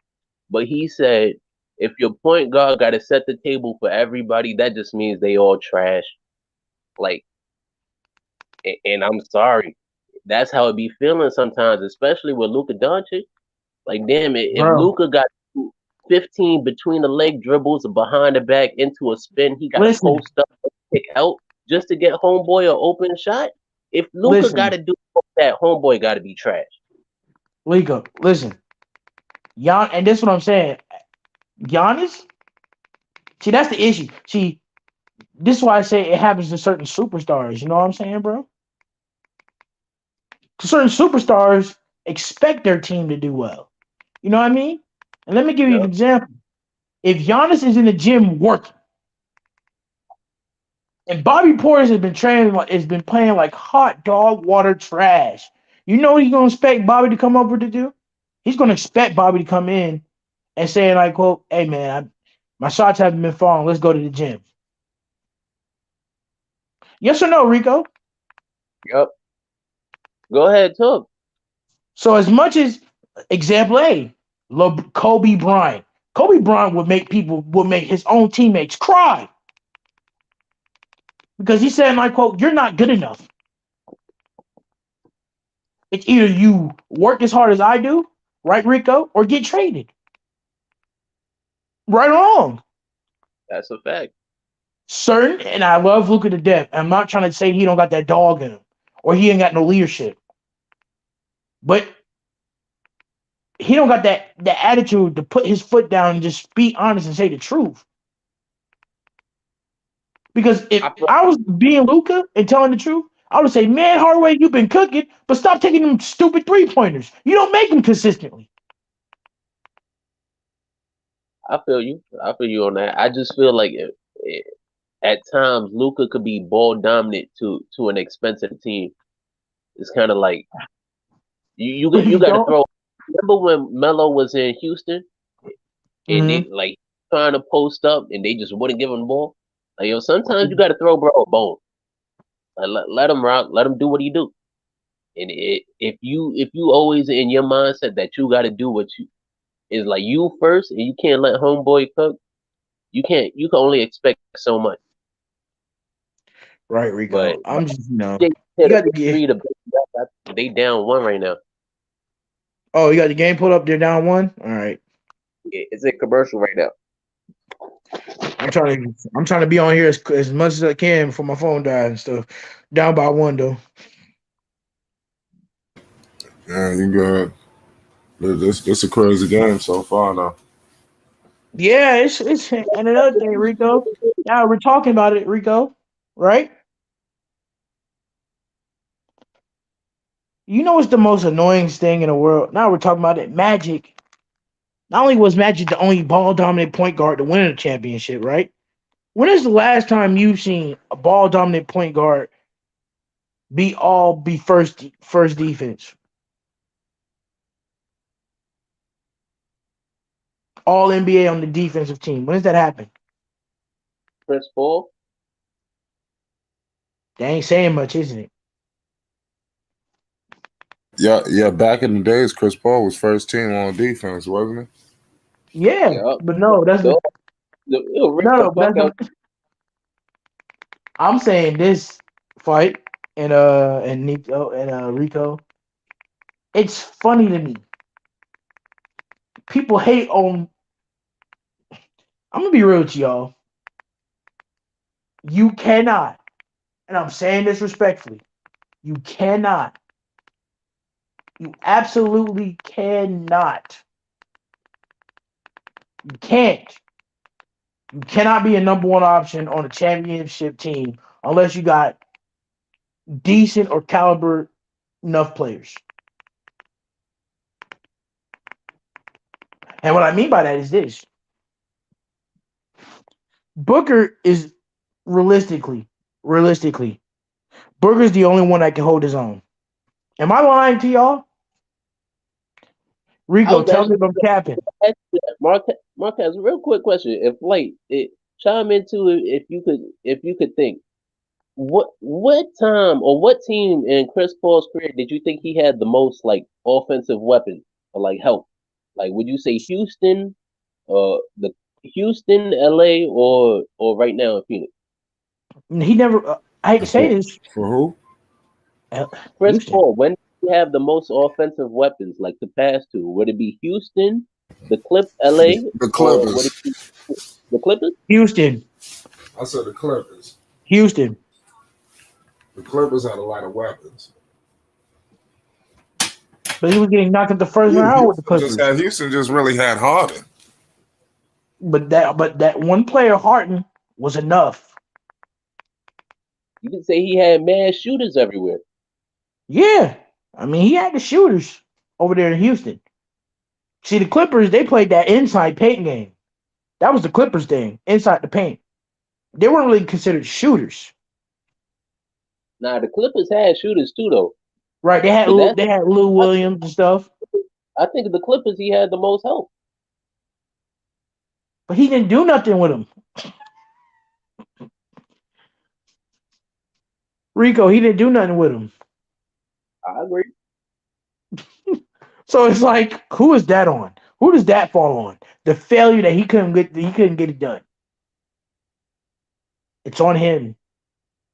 but he said if your point guard got to set the table for everybody, that just means they all trash. Like, and I'm sorry, that's how it be feeling sometimes, especially with Luka Doncic. Like, damn it, if Bro, Luka got 15 between the leg dribbles behind the back into a spin, he got to listen, post up, kick out just to get homeboy an open shot. If Luka got listen, to do that, homeboy got to be trash. Liga, listen. And this is what I'm saying. Giannis, see, that's the issue. See, this is why I say it happens to certain superstars. You know what I'm saying, bro? Certain superstars expect their team to do well. You know what I mean? And let me give you an Yep. example. If Giannis is in the gym working, and Bobby Portis has been playing like hot dog water trash, you know what he's gonna expect Bobby to come over to do? He's gonna expect Bobby to come in and say like, "Quote, hey man, my shots haven't been falling. Let's go to the gym." Yes or no, Rico? Yep. Go ahead, talk. So as much as example A, Kobe Bryant. Kobe Bryant would make his own teammates cry because he said, "My quote, you're not good enough. It's either you work as hard as I do, right, Rico, or get traded." Right or wrong. That's a fact. Certain, and I love Luka to death. I'm not trying to say he don't got that dog in him or he ain't got no leadership, but he don't got that attitude to put his foot down and just be honest and say the truth. Because if I feel, I was being Luka and telling the truth, I would say, "Man, Hardaway, you've been cooking, but stop taking them stupid 3-pointers. You don't make them consistently." I feel you. I feel you on that. I just feel like at times Luka could be ball dominant to an expensive team. It's kind of like But you he got to don't. throw. Remember when Melo was in Houston and Mm-hmm. they like trying to post up and they just wouldn't give him the ball? Like, yo, sometimes you got to throw bro a bone. Like, let him rock, let him do what he do. And if you always in your mindset that you got to do what you is like you first, and you can't let homeboy cook, you can only expect so much. Right, But Rico. I'm just, they you hit a got the big game. three to they down one right now. Oh, you got the game pulled up. They're down 1. All right. It's a commercial right now. I'm trying to be on here as much as I can before my phone dies and stuff. Down by 1 though. Yeah, you good. This a crazy game so far now. Yeah, it's and another thing, Rico. Now we're talking about it, Rico. Right? You know what's the most annoying thing in the world? Now we're talking about it. Magic. Not only was Magic the only ball dominant point guard to win a championship, right? When is the last time you've seen a ball dominant point guard be first defense. All NBA on the defensive team. When does that happen? Chris Paul. That ain't saying much, isn't it? Yeah. Back in the days, Chris Paul was first team on defense, wasn't Yeah, Yup. but no, that's Dog, It'll rip the no, fuck that's out. I'm saying this fight and Nico and Rico. It's funny to me. People hate on. I'm gonna be real with y'all. You cannot, and I'm saying this respectfully. You cannot. You absolutely cannot. You can't. You cannot be a number one option on a championship team unless you got decent or caliber enough players. And what I mean by that is this. Booker is realistically, Booker's the only one that can hold his own. Am I lying to y'all? I Rico, was tell me actually if I'm capping. gonna ask you that. Marquez, real quick question. If chime into it if you could think. What time or what team in Chris Paul's career did you think he had the most like offensive weapons or like help? Like would you say Houston, the Houston, LA, or right now in Phoenix? He never. I hate to it? say this. For who? Chris Houston. Paul, when did he have the most offensive weapons like to pass to? Would it be Houston, LA, The or would it Clippers. be the Clippers? Houston. I said the Clippers. Houston. The Clippers had a lot of weapons. But he was getting knocked out the first round with the Clippers. Houston just really had Harden. But that one player, Harden, was enough. You could say he had mad shooters everywhere. Yeah. I mean, he had the shooters over there in Houston. See, the Clippers, they played that inside paint game. That was the Clippers thing, inside the paint. They weren't really considered shooters. Now the Clippers had shooters too though. Right. They had But that's Lou I, Williams and stuff. I think the Clippers he had the most help. But he didn't do nothing with them. Rico, he didn't do nothing with them. I agree. So it's like, who is that on? Who does that fall on? The failure that he couldn't get it done. It's on him.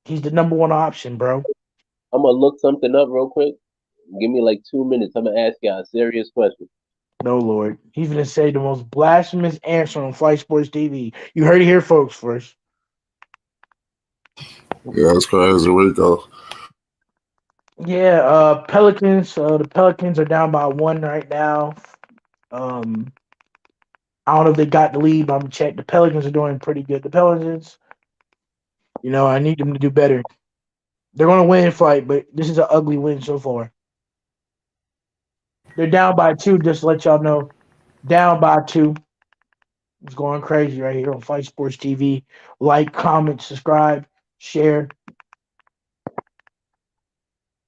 He's the number one option, bro. I'm gonna look something up real quick. Give me like 2 minutes. I'm gonna ask y'all a serious question. No, Lord. He's going to say the most blasphemous answer on Flight Sports TV. You heard it here, folks, first. Yeah, that's crazy, Rico. Yeah, Pelicans. The Pelicans are down by 1 right now. I don't know if they got the lead, but I'm going to check. The Pelicans are doing pretty good. The Pelicans, I need them to do better. They're going to win Flight, but this is an ugly win so far. They're down by 2, just to let y'all know. Down by 2. It's going crazy right here on Fight Sports TV. Like, comment, subscribe, share.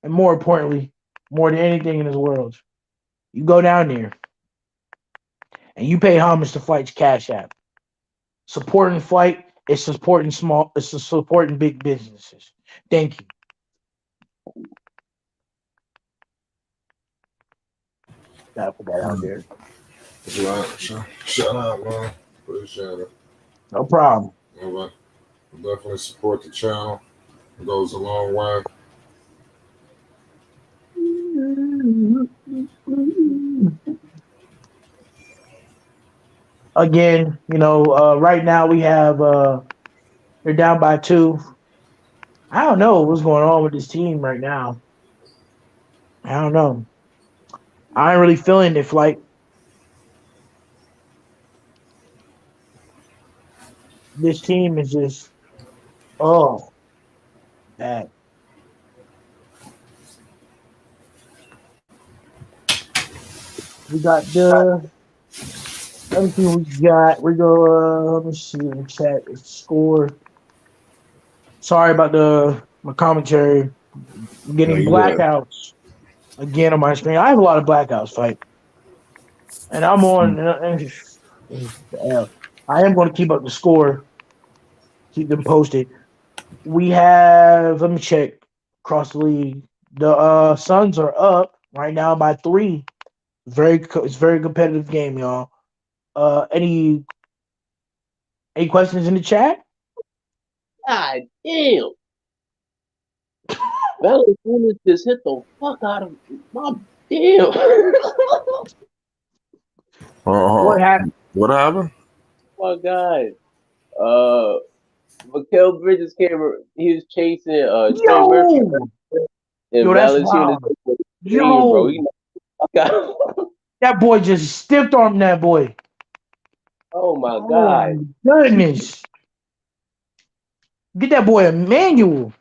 And more importantly, more than anything in this world, you go down there and you pay homage to Flight's Cash App. Supporting Flight is supporting big businesses. Thank you. Gotta put that out there. Right. Shout out, man. Appreciate it. No problem. All right. Definitely support the channel. It goes a long way. Again, right now we have they're down by 2. I don't know what's going on with this team right now. I don't know. I ain't really feeling it, Flight. This team is just bad. We got the other thing we got. We go. Let me see in chat. It's score. Sorry about my commentary. No, Getting you good. blackouts again on my screen. I have a lot of blackouts, fight, and I'm on. I am going to keep up the score, keep them posted. We have. Let me check across the league. The Suns are up right now by 3. It's a very competitive game, y'all. Any questions in the chat? God damn. Valanciunas just hit the fuck out of my damn. What happened? What happened? My God. Mikael Bridges came. He was chasing Trey Murphy, Yo, and yo, that's Valanciunas wild. hit the screen, bro. Yo, He knocked the fuck out. that boy just stiffed armed that boy. Oh my Oh God. my goodness. Get that boy a manual.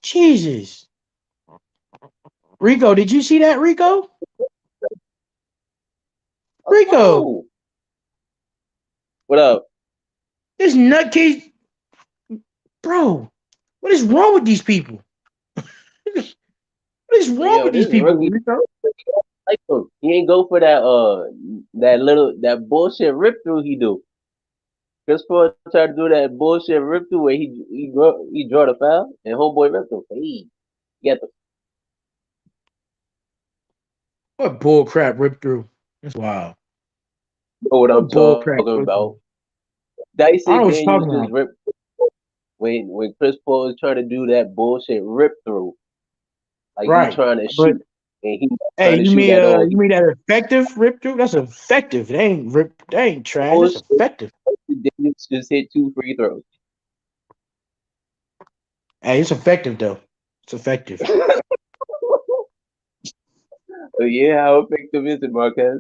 Jesus. Rico, did you see that, Rico? Rico, Oh. What up? this nutcase, bro. What is wrong with these people? What is wrong Yo, with these this people, rookie Rico? like him. He ain't go for that bullshit rip through he do. Chris Paul tried to do that bullshit rip through where he draw the foul and homeboy ripped him. Hey, get the What bull crap ripped through? That's wild. know what I'm What bull crap talking ripped about. through? I don't Dyson know what you're Daniels talking just about. ripped when Chris Paul was trying to do that bullshit rip through, like he Right. trying to But shoot and he not hey, trying to shoot at all. you He mean that effective rip through? That's effective. They ain't rip. They ain't trash. That's bullshit. effective. Daniels just hit 2 free throws. Hey, it's effective though. It's effective. So yeah, how effective is it, Marquez?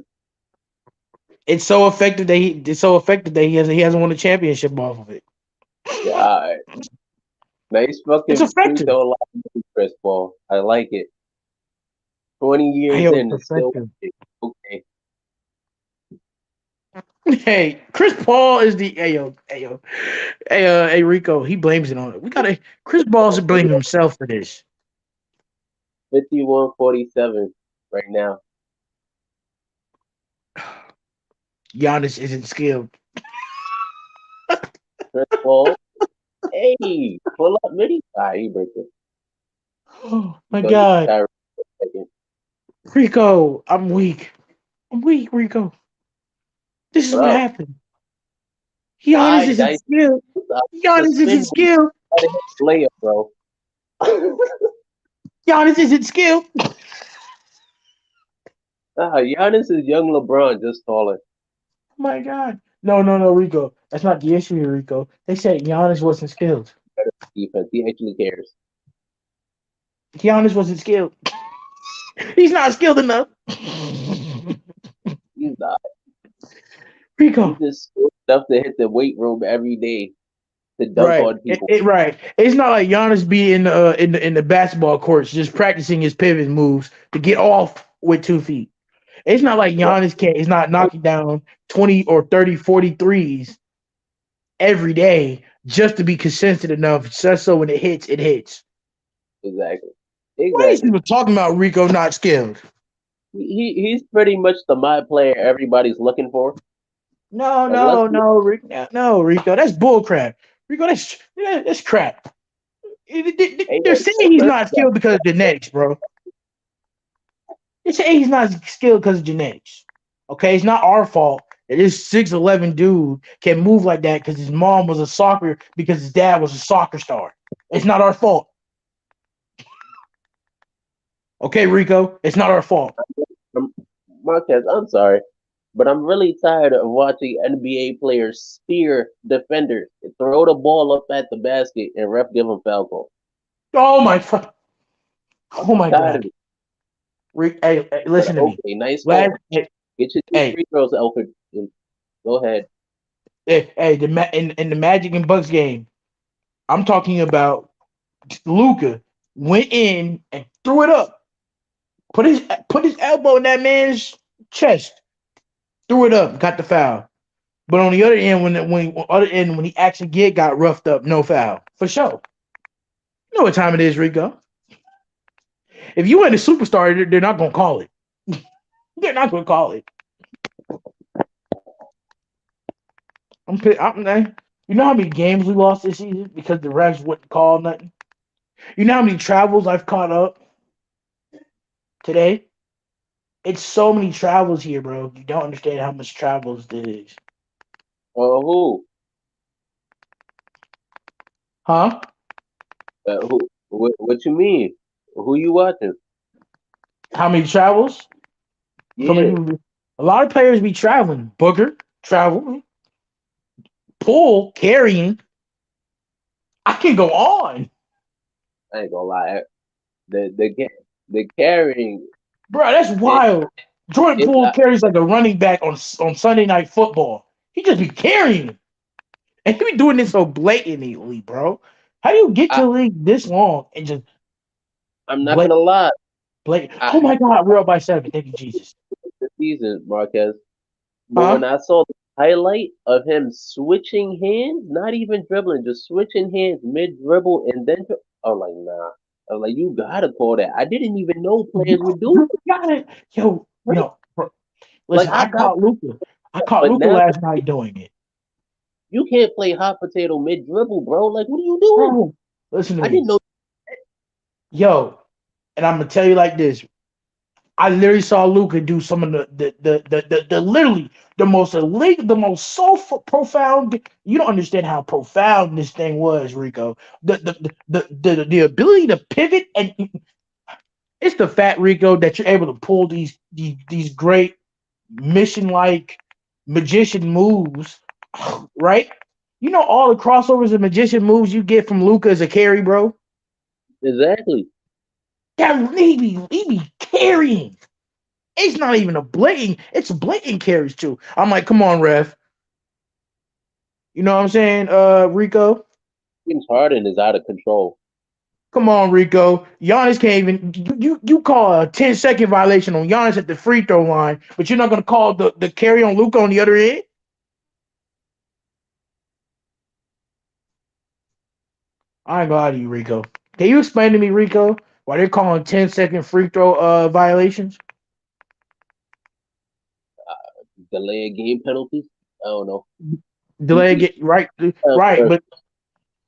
It's so effective that he hasn't won a championship off of it. God, nice It's fucking free effective. throw line, Chris Paul. I like it. 20 Hey, years yo, in, it's it's still effective. okay. Hey, Chris Paul is the hey Rico. He blames it on it. We gotta. Chris Paul should blame himself for this. 51-47 right now. Giannis isn't skilled. Chris Paul, hey, pull up, midi. He breaks it. Oh my Go get God, Kyrie for a second. Rico, I'm weak. I'm weak, Rico. This is What what up? happened. Giannis isn't Dice. skilled. The Giannis isn't spin move. skilled. Try to hit the layup, bro. Giannis isn't skilled. Giannis is young LeBron, just taller. Oh my God. No, Rico. That's not the issue here, Rico. They said Giannis wasn't skilled. Better defense. He actually cares. Giannis wasn't skilled. He's not skilled enough. He's not. He's Rico. just skilled enough to hit the weight room every day to dunk Right. on people. Right. It's not like Giannis be in the basketball courts just practicing his pivot moves to get off with 2 feet. It's not like Right. Giannis can't. He's not knocking down 20 or 30, 40 threes every day just to be consistent enough, just so when it hits, it hits. Exactly. What are these Exactly. people talking about? Rico not skilled. He's pretty much the my player everybody's looking for. No, Like let's no, be no, no, Rico. That's bull crap. Rico, that's crap. hey, They're saying he's not skilled because of genetics, bro. They say he's not skilled because of genetics. Okay, it's not our fault that this 6'11" dude can move like that because his mom was a soccer because his dad was a soccer star. It's not our fault. Okay, Rico, it's not our fault. Marquez, I'm sorry, but I'm really tired of watching NBA players spear defenders and throw the ball up at the basket and ref give them foul call. Oh my fuck. Oh my Tired God. of it. Hey, But listen to me. okay, nice Last, call. Get your two hey, free throws, Alfred. Go ahead. in the Magic and Bucks game, I'm talking about Luca went in and threw it up. Put his elbow in that man's chest. Threw it up, got the foul. But on the other end, when he actually got roughed up, no foul for sure. know what time it is, Rico. If you ain't a superstar, they're not gonna call it. They're not gonna call it. You know how many games we lost this season because the refs wouldn't call nothing. You know how many travels I've caught up today? It's so many travels here, bro. You don't understand how much travels this is. Who? Huh? Who? What you mean? Who you watching? How many travels? So many Yeah, people. A lot of players be traveling. Booker, travel. Poole, carrying. I can go on. I ain't gonna lie. The carrying Bro, that's it, wild. Jordan it's Poole carries like a running back on Sunday Night Football. He just be carrying. And he be doing this so blatantly, bro. How do you get to I the league this long and just I'm not blat gonna lie. blatant? I Oh my God, we're up by 7. Thank you, Jesus. the season, Marquez. But when Huh? I saw the highlight of him switching hands, not even dribbling, just switching hands mid dribble and then I'm like, nah. I'm like, you gotta call that. I didn't even know players would do You got it. it. Bro, Like listen, I I got, caught Luca. I caught but Luca now last night doing it. you can't play hot potato mid dribble, bro. Like, what are you doing? Bro, listen to I me. didn't know. Yo, and I'm gonna tell you like this. I literally saw Luca do some of the literally the most elite, the most profound. You don't understand how profound this thing was, Rico. The ability to pivot, and it's the fat Rico that you're able to pull these great mission like magician moves, right? You know all the crossovers and magician moves you get from Luca as a carry, bro. Exactly. That he be carrying. It's not even a blatant. It's blatant carries too. I'm like, come on, ref. You know what I'm saying, Rico? James Harden is out of control. Come on, Rico. Giannis can't even. You call a 10-second violation on Giannis at the free throw line, but you're not gonna call the carry on Luca on the other end. I ain't gonna lie to you, Rico. Can you explain to me, Rico, why they're calling 10-second free throw violations? Delay game penalties. I don't know. Delay TV, get right, right, but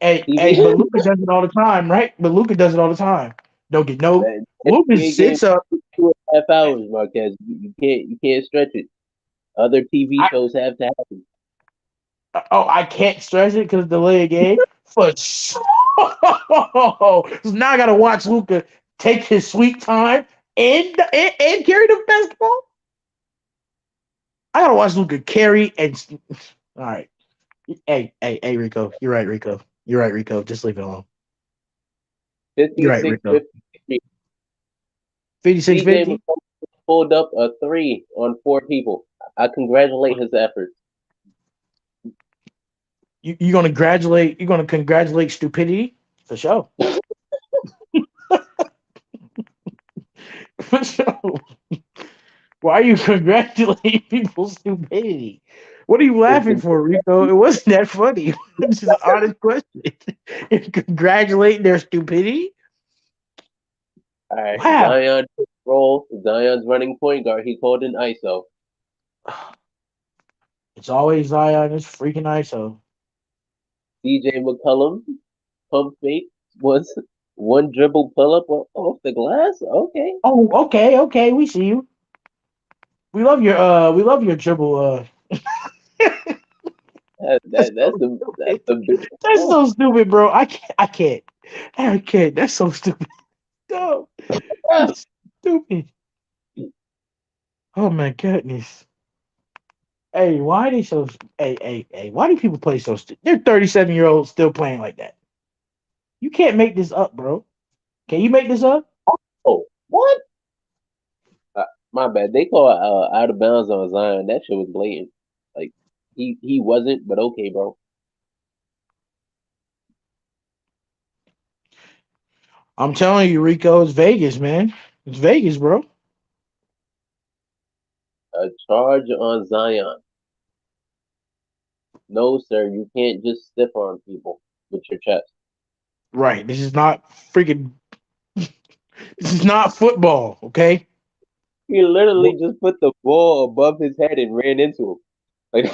TV, but Luca does it all the time, right? But Luca does it all the time. Don't get no. man. Luca NBA game sits up. 2.5 hours, Marquez. You can't stretch it. Other TV shows have to happen. Oh, I can't stress it because delay a game for sure. So now I gotta watch Luca take his sweet time and carry the basketball. I gotta watch Luca carry and all right. Hey, Rico. You're right, Rico. You're right, Rico. Just leave it alone. You're right, 56, Rico. 53. 56-50. CJ pulled up a three on four people. I congratulate his efforts. You're gonna congratulate. You're gonna congratulate stupidity for sure. For sure. Why are you congratulating people's stupidity? What are you laughing for, Rico? It wasn't that funny. It's just an honest question. You're congratulating their stupidity? All right, Wow. Zion roll. Zion's running point guard. He called an ISO. It's always Zion. It's freaking ISO. DJ McCollum pump fake was one dribble pull up off the glass. Okay, Oh, okay. We see you. We love your dribble. That's that's so that's stupid. the big That's oh, so stupid, bro. I can't. That's so stupid. No, that's stupid. Oh my goodness. Hey, why are they so? Hey. Why do people play so? They're 37-year-olds still playing like that. You can't make this up, bro. Can you make this up? oh what? My bad. They call out of bounds on Zion. That shit was blatant. Like he wasn't, but okay, bro. I'm telling you, Rico, it's Vegas, man. It's Vegas, bro. A charge on Zion. No, sir, you can't just stiff arm people with your chest. Right. This is not freaking. This is not football. Okay. He literally just put the ball above his head and ran into him. Like,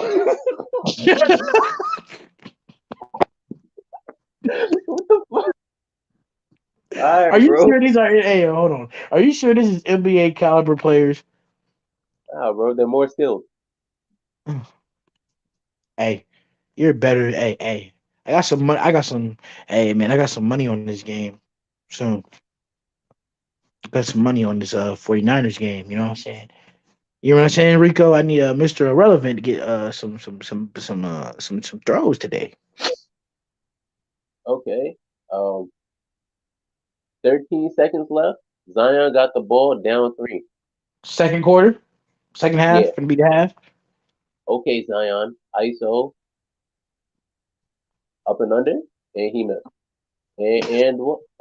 what the fuck? All Are right, you bro. sure these are? Hey, hold on. Are you sure this is NBA caliber players? Nah, bro, they're more skilled. Hey, you're better. Hey. I got some money. I got some. Hey, man, I got some money on this game. Soon. I got some money on this 49ers game. You know what I'm saying? You know what I'm saying, Rico? I need Mr. Irrelevant to get some throws today. Okay. 13 seconds left. Zion got the ball down three. Second quarter, second Yeah. half, gonna be the half. Okay, Zion. ISO up and under, and he missed.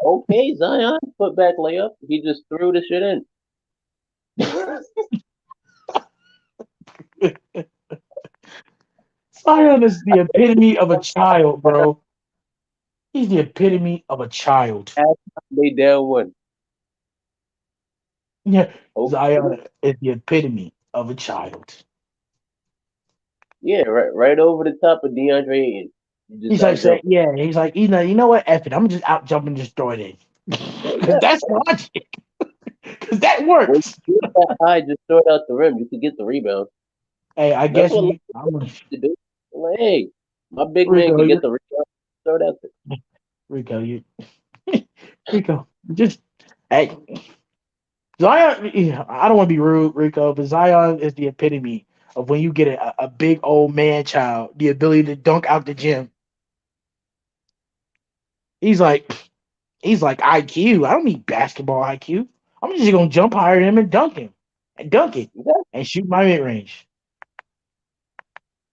Okay, Zion, put back layup. He just threw the shit in. Zion is the epitome of a child, bro. He's the epitome of a child. They down one. Yeah, Okay. Zion is the epitome of a child. Yeah, right over the top of DeAndre Ayton. You just He's like out saying, jumping. yeah, he's like, you know what? F it. I'm just out jumping, just throw it in. Because Yeah. that's logic. Because that When works. you get that high, just throw it out the rim. You could get the rebound. Hey, I That's guess what you, LeBron I'm gonna, used to do. Like, hey, my big man Rico, can you, get the rebound. Throw it out there. Rico, you, Rico, just, hey, Zion, yeah, I don't want to be rude, Rico, but Zion is the epitome of when you get a big old man child, the ability to dunk out the gym. He's like, he's like IQ. I don't need basketball IQ. I'm just gonna jump higher than him and dunk him, and dunk it, Exactly. and shoot my mid range.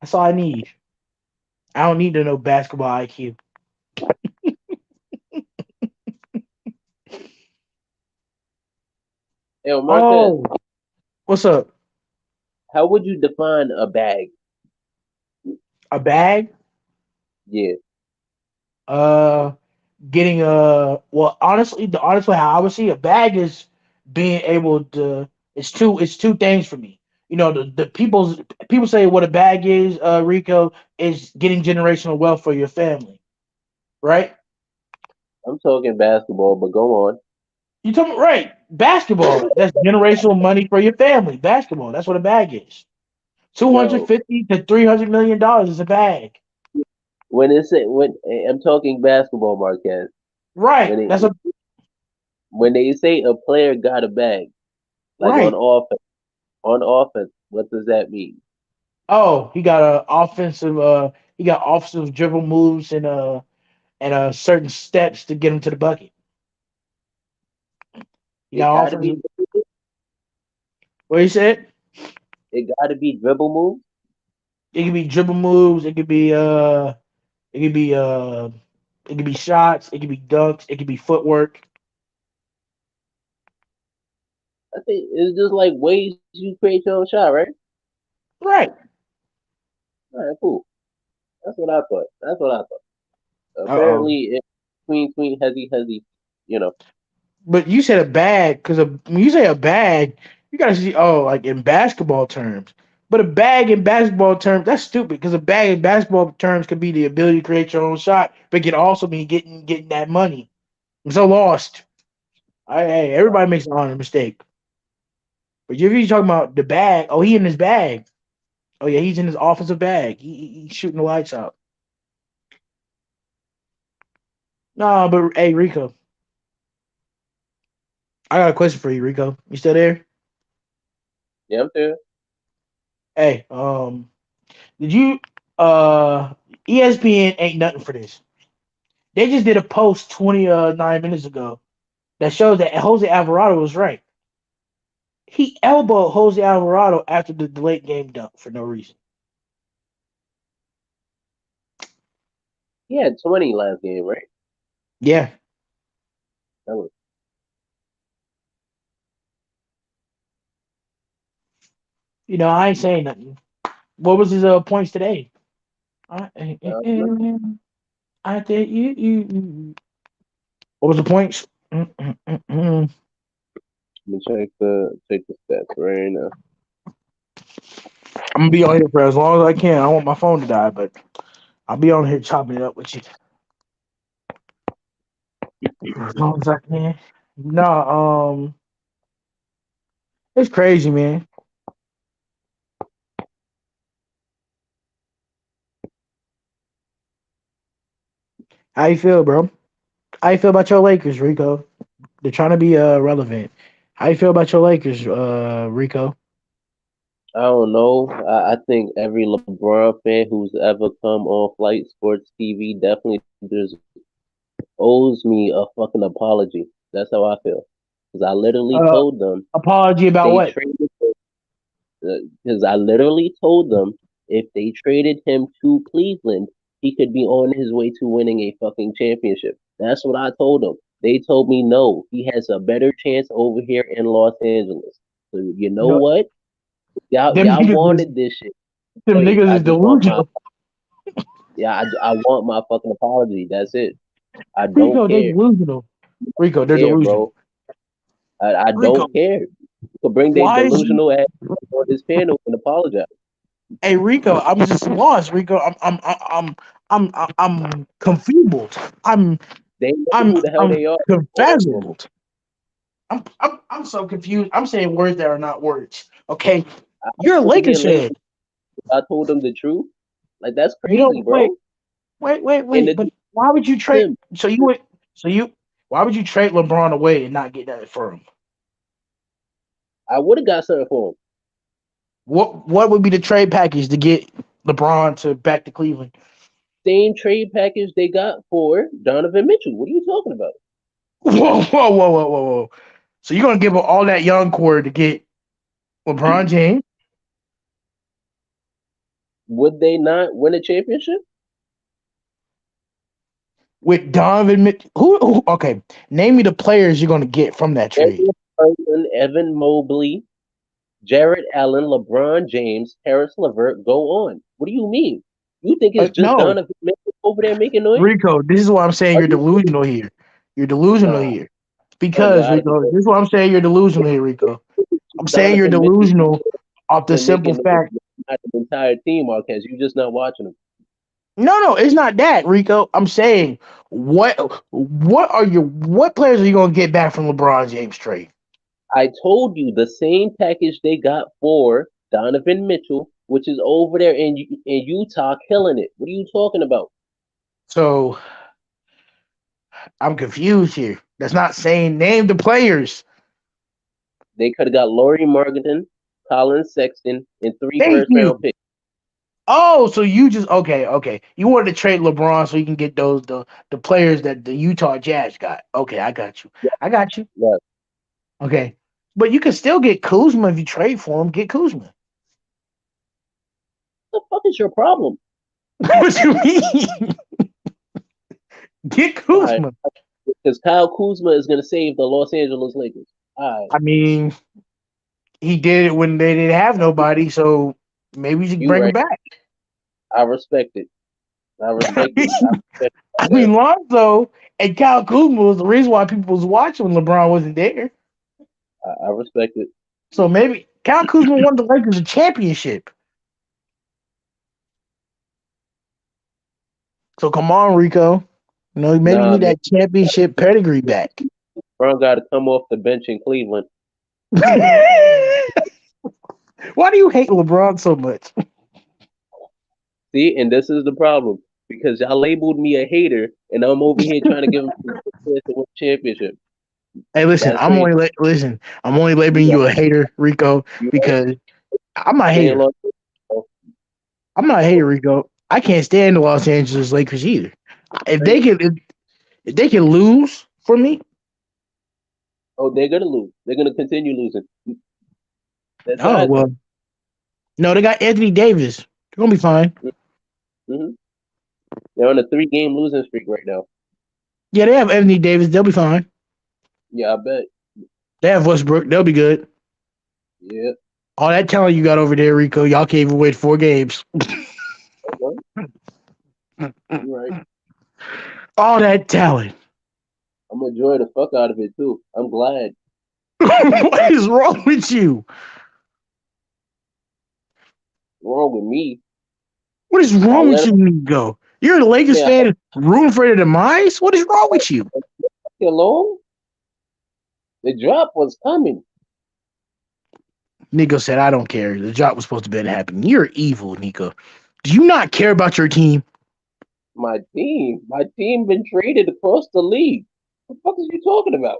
That's all I need. I don't need to know basketball IQ. Hey, Marquez, Oh, what's up? how would you define a bag? A bag? Yeah. Uh, getting well, honestly, the honest way how I would see a bag is being able to. It's two things for me. You know, the people say what a bag is, Rico, is getting generational wealth for your family, right? I'm talking basketball, but go on. You told me right. Basketball, that's generational money for your family. Basketball, that's what a bag is. Two hundred Yo, fifty to $300 million is a bag. when I'm talking basketball, Marquez, Right. when it, That's a when they say a player got a bag, like right. on offense, what does that mean? Oh, he got offensive dribble moves and certain steps to get him to the bucket. He It got got to be offensive. What you said? it got to be dribble moves. It could be dribble moves. It could be it could be shots. It could be dunks. It could be footwork. I think it's just like ways you create your own shot, right? Right. All right, cool. That's what I thought. That's what I thought. Uh oh. Apparently, it, tween, hezzy, you know. But you said a bag because when you say a bag, you gotta see like in basketball terms. But a bag in basketball terms, that's stupid because a bag in basketball terms could be the ability to create your own shot, but it could also mean getting that money. I'm so lost. Hey, everybody makes an honest mistake. But if you're talking about the bag, oh, he in his bag. Oh yeah, he's in his offensive bag. He's shooting the lights out. No, but hey, Rico, I got a question for you, Rico. You still there? Yeah, I'm there. Hey, did you ESPN ain't nothing for this. They just did a post 29 minutes ago that shows that Jose Alvarado was right. He elbowed Jose Alvarado after the late game dunk for no reason. He had 20 last game, right? Yeah. That was, You know, I ain't saying nothing. What was his points today? I, no. I think you. What was the points? Let me check the stats right now. I'm gonna be on here for as long as I can. I don't want my phone to die, but I'll be on here chopping it up with you as long as I can. No, it's crazy, man. How you feel, bro? How you feel about your Lakers, Rico? They're trying to be relevant. How you feel about your Lakers, Rico? I don't know. I think every LeBron fan who's ever come on Flight Sports TV definitely just owes me a fucking apology. That's how I feel. Because I literally Uh, told them apology if about they what? traded, because I literally told them if they traded him to Cleveland, he could be on his way to winning a fucking championship. That's what I told them. They told me no, he has a better chance over here in Los Angeles. So you know No, what? them Y'all niggas is wanted this shit. them Hey, niggas I is just want my delusional. I want my fucking apology. That's it. I don't Rico, they care. delusional. Rico, they're Care, delusional. bro. I Rico, don't care. You could bring their why is you? delusional ass on this panel and apologize. Hey, Rico, I'm just lost. Rico, I'm confused. I'm They know I'm who the hell I'm they are. confuzzled. I'm so confused. I'm saying words that are not words. Okay, I you're a over here Lakers fan. labeled. I told them the truth. Like that's You crazy, don't wait, bro. And wait. But why would you trade? them, So you would so you why would you trade LeBron away and not get that for him? I would have got something for him. What would be the trade package to get LeBron to back to Cleveland? Same trade package they got for Donovan Mitchell. What are you talking about? Whoa. So you're gonna give up all that young core to get LeBron James Would they not win a championship? with Donovan Mitchell? Okay, name me the players you're gonna get from that trade. Daniel Person, Evan Mobley, Jared Allen, LeBron James, Harris LeVert, go on. What do you mean? You think it's just No, Donovan Mitchell over there making noise? Rico. This is why I'm saying Are you're you delusional here. You're delusional nah? here Oh, you because out of Rico. control. This is why I'm saying you're delusional here, Rico. I'm saying you're Donovan Mitchell delusional off the and simple making noise, fact. not the entire team, Marquez. You just not watching them. No, it's not that, Rico. I'm saying what players are you gonna get back from LeBron James trade? I told you the same package they got for Donovan Mitchell, which is over there in Utah, killing it. What are you talking about? So I'm confused here. That's not saying name the players. They could have got Laurie Marketing, Colin Sexton, and three Thank first you. round picks. Oh, so you just okay. You wanted to trade LeBron so you can get the players that the Utah Jazz got. Okay, I got you. Yeah, I got you. yeah. Okay. But you can still get Kuzma if you trade for him. Get Kuzma. What the fuck is your problem? What you mean? Get All right, Kuzma. because Kyle Kuzma is going to save the Los Angeles Lakers. All right, I mean, he did it when they didn't have nobody, so maybe we should you bring him right. back. I respect it. I respect it. I mean, Lonzo and Kyle Kuzma was the reason why people was watching when LeBron wasn't there. I respect it. So maybe Kyle Kuzma won the Lakers a championship. So come on, Rico. You know, maybe you Nah, need man, that championship pedigree back. Brown got to come off the bench in Cleveland. Why do you hate LeBron so much? See, and this is the problem because y'all labeled me a hater, and I'm over here trying to give him a chance to win championship. Hey, listen, That's crazy. I'm only labeling You you right. a hater, Rico, You right. because I'm not a Stay in hater. Los Angeles. I'm not a hater, Rico. I can't stand the Los Angeles Lakers either. If they can if they can lose for me, Oh, they're gonna lose. They're gonna continue losing. That's oh how. well. No, they got Anthony Davis. They're gonna be fine. Mm-hmm. They're on a 3-game losing streak right now. Yeah, they have Anthony Davis. They'll be fine. Yeah, I bet. They have Westbrook. They'll be good. Yeah. All that talent you got over there, Rico, y'all can't even wait 4 games. Okay. You're right. All that talent. I'm gonna enjoy the fuck out of it too. I'm glad. What is wrong with you? Wrong with me. What is I wrong with let you, Nico? You're a Lakers him fan rooting for their demise? What is wrong with you? alone. The drop was coming. Nico said, I don't care. The job was supposed to be happening. You're evil, Nico. Do you not care about your team? My team been traded across the league. What the fuck is you talking about?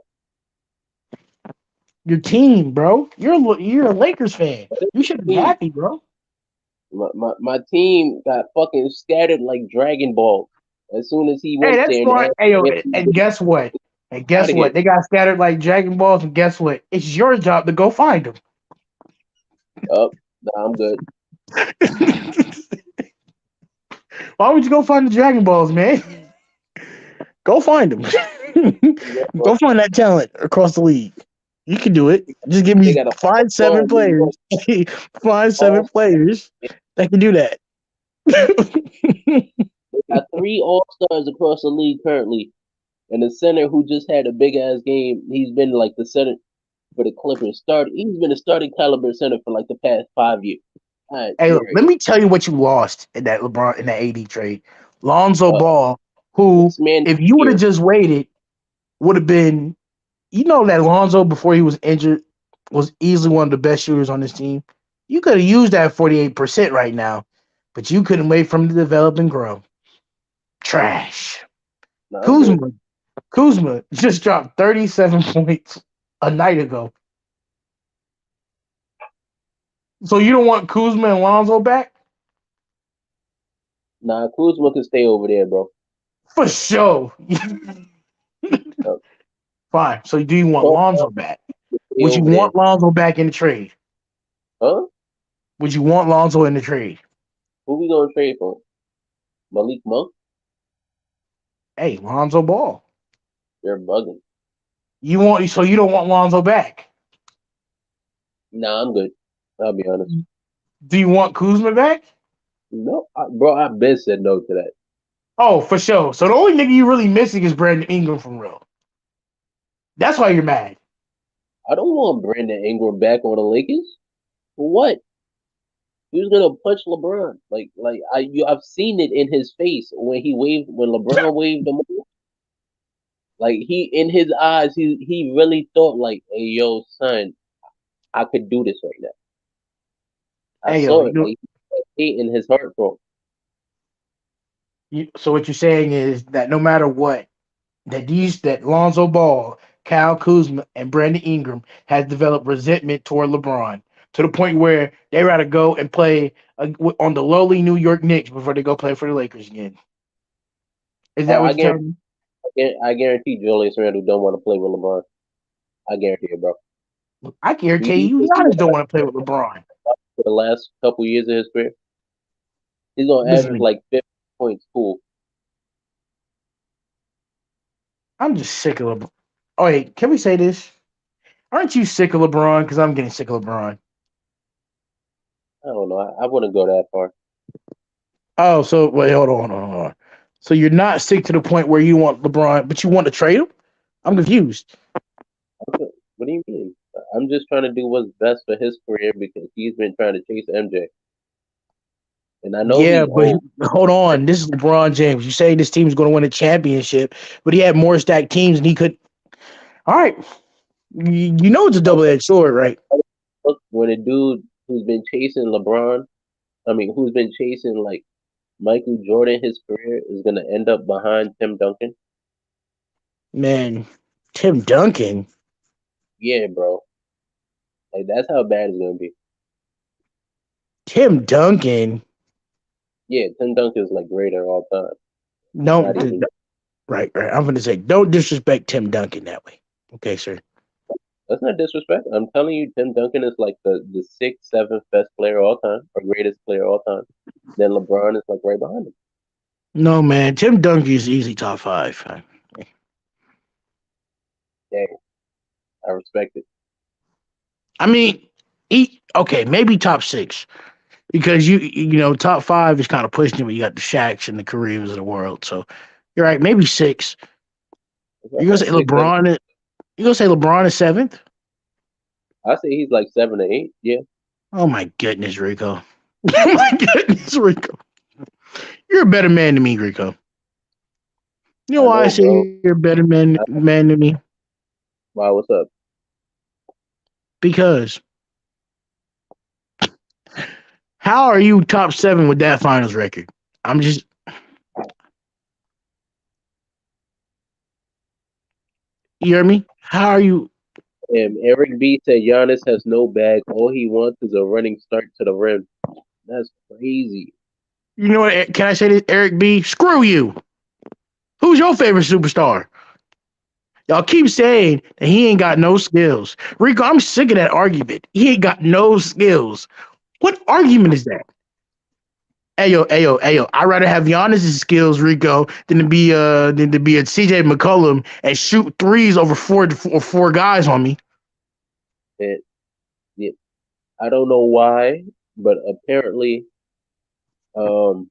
Your team, bro. You're a Lakers fan. You should be Team, happy, bro. my team got fucking scattered like Dragon Ball. As soon as he Hey, went that's there and fine. asked Hey, yo, Anthony and guess what? And out guess of here. what? They got scattered like Dragon Balls, and guess what? It's your job to go find them. Oh, nah, I'm good. Why would you go find the Dragon Balls, man? Go find them. Go find that talent across the league. You can do it. Just give They me got a five, seven all players. Five, seven all players that can do that. got 3 All-Stars across the league currently. And the center who just had a big ass game, he's been like the center for the Clippers. He's been a starting caliber center for like the past 5 years. All right, Hey, look, there let you me tell you what you lost in that LeBron in that AD trade. Lonzo go. Ball, who, This man if you would have here, just waited, would have been, you know, that Lonzo before he was injured was easily one of the best shooters on this team. You could have used that 48% right now, but you couldn't wait for him to develop and grow. Trash. nah, I'm good. Kuzma just dropped 37 points a night ago. So you don't want Kuzma and Lonzo back? Nah, Kuzma can stay over there, bro. For sure. Uh, Fine. So do you want Paul Lonzo back? can stay Would you over there. want Lonzo back in the trade? Huh? Would you want Lonzo in the trade? Who we gonna trade for? Malik Monk? Hey, Lonzo Ball. You're bugging. You don't want Lonzo back. Nah, I'm good. I'll be honest. Do you want Kuzma back? No, bro, I've been said no to that. Oh, for sure. So the only nigga you really missing is Brandon Ingram from real. That's why you're mad. I don't want Brandon Ingram back on the Lakers. For what? He was gonna punch LeBron. I've seen it in his face when LeBron waved him off. Like he in his eyes, he really thought like, hey yo, son, I could do this right now. I Hey, yo, saw it. Like hate in his heart, bro. so what you're saying is that no matter what, that Lonzo Ball, Kyle Kuzma, and Brandon Ingram has developed resentment toward LeBron to the point where they rather go and play on the lowly New York Knicks before they go play for the Lakers again. Is that Oh, what you're telling me? I guarantee Julius Randle don't want to play with LeBron. I guarantee it, bro. I guarantee He you, Giannis don't want to play with LeBron. for the last couple years of his career, he's gonna average Listen, like 50 points. Cool. I'm just sick of LeBron. Oh, wait, can we say this? Aren't you sick of LeBron? Because I'm getting sick of LeBron. I don't know. I wouldn't go that far. Oh, so wait, hold on. So you're not sick to the point where you want LeBron, but you want to trade him? I'm confused. What do you mean? I'm just trying to do what's best for his career because he's been trying to chase MJ, and I know Yeah, he's but old. hold on. This is LeBron James. You say this team's going to win a championship, but he had more stacked teams and he could. All right. You know it's a double edged sword, right? Look, when a dude who's been chasing LeBron, who's been chasing like Michael Jordan, his career is gonna end up behind Tim Duncan. Man, Tim Duncan. Yeah, bro. Like that's how bad it's gonna be. Tim Duncan. Yeah, Tim Duncan is like greater all time. Don't. Not even. Right. I'm going to say, don't disrespect Tim Duncan that way. Okay, sir. That's not disrespect. I'm telling you, Tim Duncan is like the sixth, seventh best player all time, or greatest player all time. Then LeBron is like right behind him. No, man. Tim Duncan is easy top five. Yeah, I respect it. I mean, okay, maybe top six. Because you know, top five is kind of pushing it when you got the Shaqs and the Kareems of the world. So you're right, maybe six. You gonna say 6'7". LeBron? You gonna say LeBron is seventh? I say he's like 7 or 8. Yeah. Oh my goodness, Rico! Oh my goodness, Rico! You're a better man than me, Rico. You know I why I know, say bro. you're a better man than me? Wow, what's up? Because how are you top 7 with that finals record? I'm just you hear me? How are you? Eric B said Giannis has no bag. All he wants is a running start to the rim. That's crazy. You know what? Can I say this, Eric B? Screw you. Who's your favorite superstar? Y'all keep saying that he ain't got no skills. Rico, I'm sick of that argument. He ain't got no skills. What argument is that? Ayo. I'd rather have Giannis' skills, Rico, than to be a CJ McCollum and shoot threes over four guys on me. And yeah, I don't know why, but apparently, um,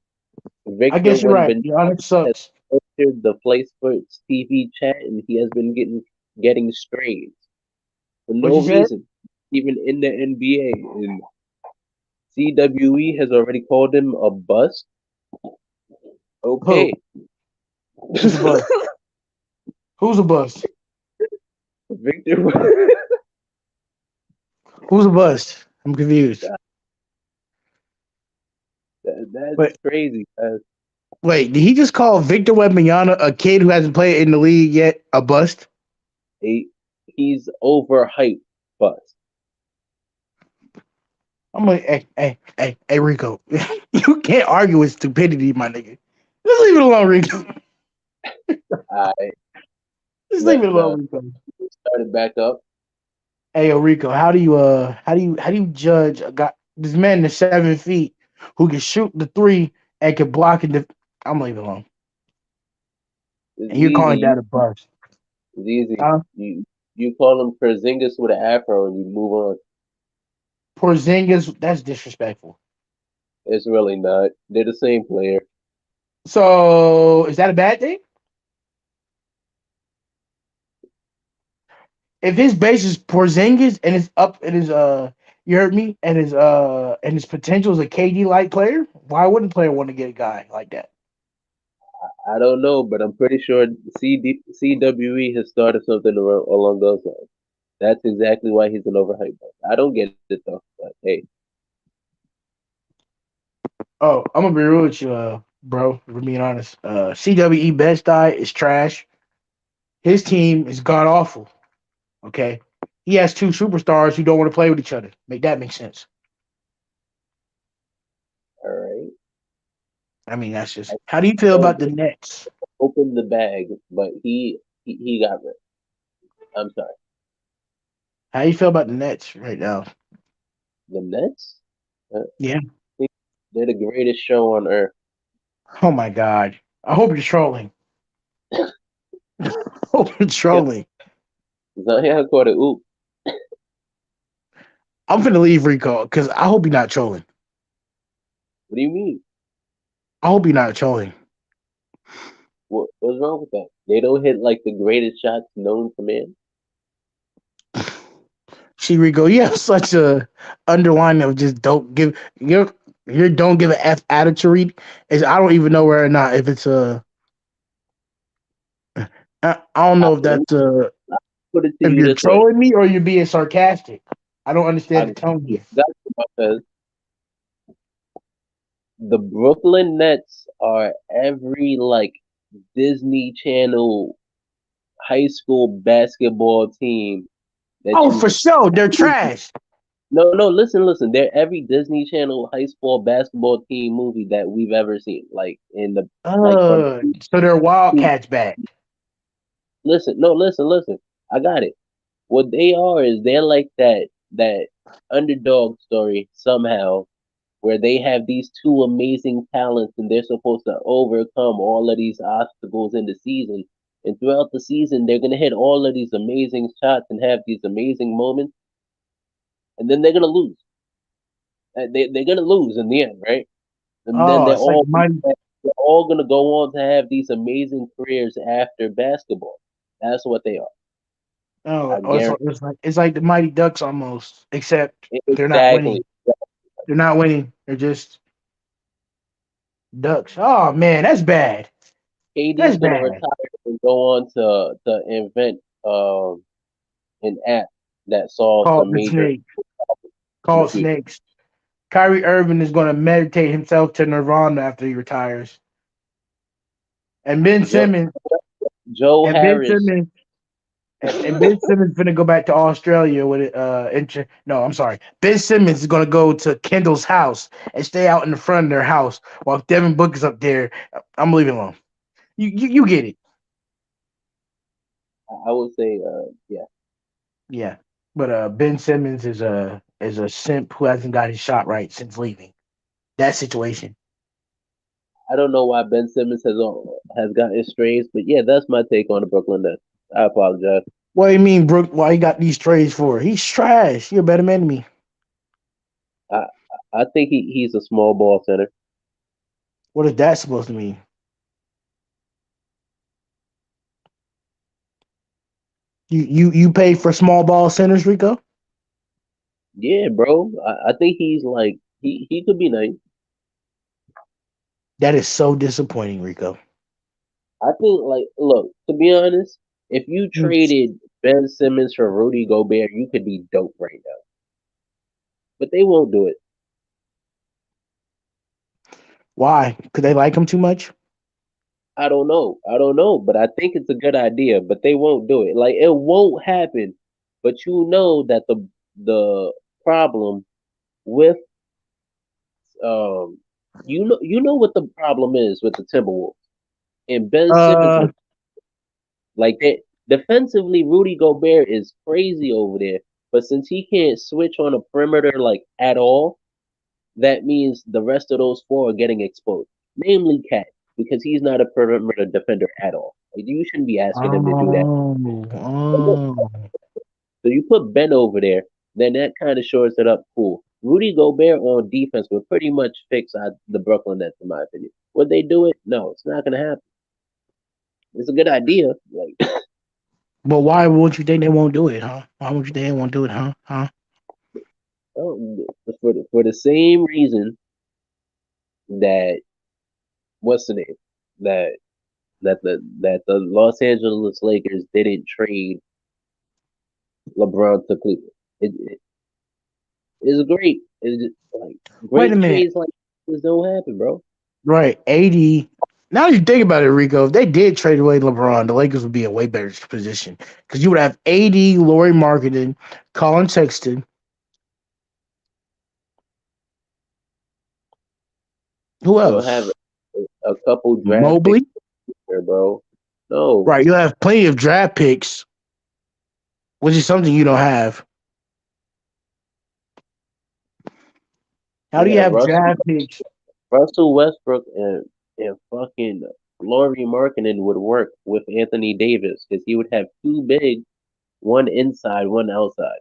I Victor guess you're right. Wembanyama Giannis has sucks. entered the Play Sports TV chat, and he has been getting strains for What no you said? reason, even in the NBA. And CWE has already called him a bust. Who? Okay. Who's a bust? Who's a bust? Victor, Who's a bust? I'm confused. that's Wait, crazy. wait. Did he just call Victor Wembanyama, a kid who hasn't played in the league yet, a bust? He's overhyped bust. I'm like, hey, Rico. You can't argue with stupidity, my nigga. Just leave it alone, Rico. I Just leave let it the alone, Rico. start it back up. Hey, yo, Rico, how do you judge a guy, this man that's 7 feet who can shoot the three and can block and I'm leaving it alone. It's And you're calling easy. that a bust? It's easy. Huh? You call him Porzingis with an afro and you move on. Porzingis, that's disrespectful. It's really not. They're the same player. So is that a bad thing? If his base is Porzingis and his up and his you heard me and his potential as a KD like player, why wouldn't a player want to get a guy like that? I don't know, but I'm pretty sure CWE has started something along those lines. That's exactly why he's an overhyped bust. I don't get it though. But hey, Oh, I'm gonna be real with you, bro. For being honest, CWE Best Eye is trash. His team is god awful. Okay, he has two superstars who don't want to play with each other. Make that make sense? all right. I mean, that's just. I How do you feel told about the him Nets? open the bag, but he got rid. I'm sorry. How do you feel about the Nets right now? The Nets? Yeah. They're the greatest show on earth. Oh my god. I hope you're trolling. I hope you're Yep. trolling. Zion caught it. Oop. I'm finna leave Rico because I hope you're not trolling. What do you mean? I hope you're not trolling. What's wrong with that? They don't hit like the greatest shots known to man. See, Rico, you have such a underline of just don't give your don't give a F attitude. Is I don't even know where or not if it's a. I don't know if Let me that's a put it to if you you're this way. trolling me or you're being sarcastic. I don't I understand the tone here. got you because the Brooklyn Nets are every like Disney Channel high school basketball team that Oh, you. for sure, they're trash. No, listen. They're every Disney Channel high school basketball team movie that we've ever seen. Like in the like from So they're Wildcats back. listen, no, listen. I got it. What they are is they're like that underdog story somehow where they have these two amazing talents and they're supposed to overcome all of these obstacles in the season. And throughout the season, they're gonna hit all of these amazing shots and have these amazing moments, and then they're gonna lose. They're gonna lose in the end, right? And then Oh, it's like my they're all gonna go on to have these amazing careers after basketball. That's what they are. Oh, I so guarantee. it's like the Mighty Ducks almost, except they're not Exactly. winning. They're not winning. They're just Ducks. Oh man, that's bad. KD's That's gonna bad. retire and go on to invent an app that solves Called some the major snake. in the Called future. snakes. Kyrie Irving is going to meditate himself to Nirvana after he retires. And Ben Joe, Simmons Joe and Ben Harris. Simmons and Ben Simmons finna go back to Australia with it. No, I'm sorry. Ben Simmons is gonna go to Kendall's house and stay out in the front of their house while Devin Book is up there. I'm leaving alone. You get it. I would say, yeah. Yeah. But Ben Simmons is a simp who hasn't got his shot right since leaving that situation. I don't know why Ben Simmons has gotten estranged, but yeah, that's my take on the Brooklyn Nets. I apologize. What do you mean, Brooke? Why you got these trades for? He's trash. You're a better man than me. I I think he's a small ball center. What is that supposed to mean? You pay for small ball centers, Rico? Yeah, bro. I think he's like he could be nice. That is so disappointing, Rico. I think like look, to be honest, if you traded Ben Simmons for Rudy Gobert, you could be dope right now. But they won't do it. Why? Could they like him too much? I don't know. I don't know, but I think it's a good idea, but they won't do it. Like it won't happen. But you know that the problem with um you know what the problem is with the Timberwolves. And Ben Simmons Uh, was like that defensively Rudy Gobert is crazy over there. But since he can't switch on a perimeter like at all, that means the rest of those four are getting exposed. Namely Cat, because he's not a perimeter defender at all. Like, you shouldn't be asking him to do that. oh, oh. So you put Ben over there, then that kind of shores it up. Cool. Rudy Gobert on defense would pretty much fix the Brooklyn Nets, in my opinion. Would they do it? No, it's not going to happen. It's a good idea. Like, But why won't you think they won't do it, huh? Why won't you think they won't do it, huh? Huh? for the same reason that what's the name that that the Los Angeles Lakers didn't trade LeBron to Cleveland. It is great. It's like Wait a great minute. trades like this don't happen, bro. Right, 80. Now that you think about it, Rico, if they did trade away LeBron, the Lakers would be in a way better position because you would have 80, Laurie Marketing, Colin Sexton. Who You'll have else? a couple draft picks Mobley. there, bro. No, Right, you'll have plenty of draft picks, which is something you don't have. How do you yeah, have draft picks? Russell Westbrook and fucking Laurie Markkinen would work with Anthony Davis because he would have two big, one inside, one outside.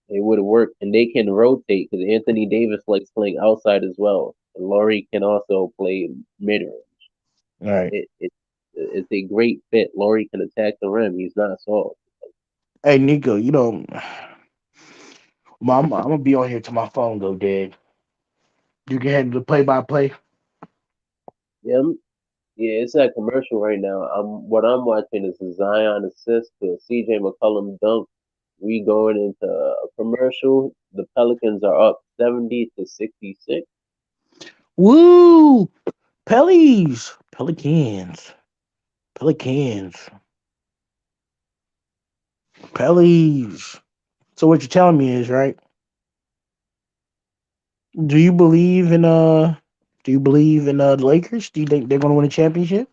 It would work, and they can rotate because Anthony Davis likes playing outside as well, and Laurie can also play mid range. All right. It's a great fit. Laurie can attack the rim. He's not soft. Hey, Nico, I'm gonna be on here till my phone go dead. You can handle the play by play. Yeah, yeah, it's that commercial right now. What I'm watching is a Zion assist to a CJ McCollum dunk. We going into a commercial. The Pelicans are up 70-66. Woo! Pelicans. Pellies. So what you're telling me is right. Do you believe in the Lakers? Do you think they're gonna win a championship?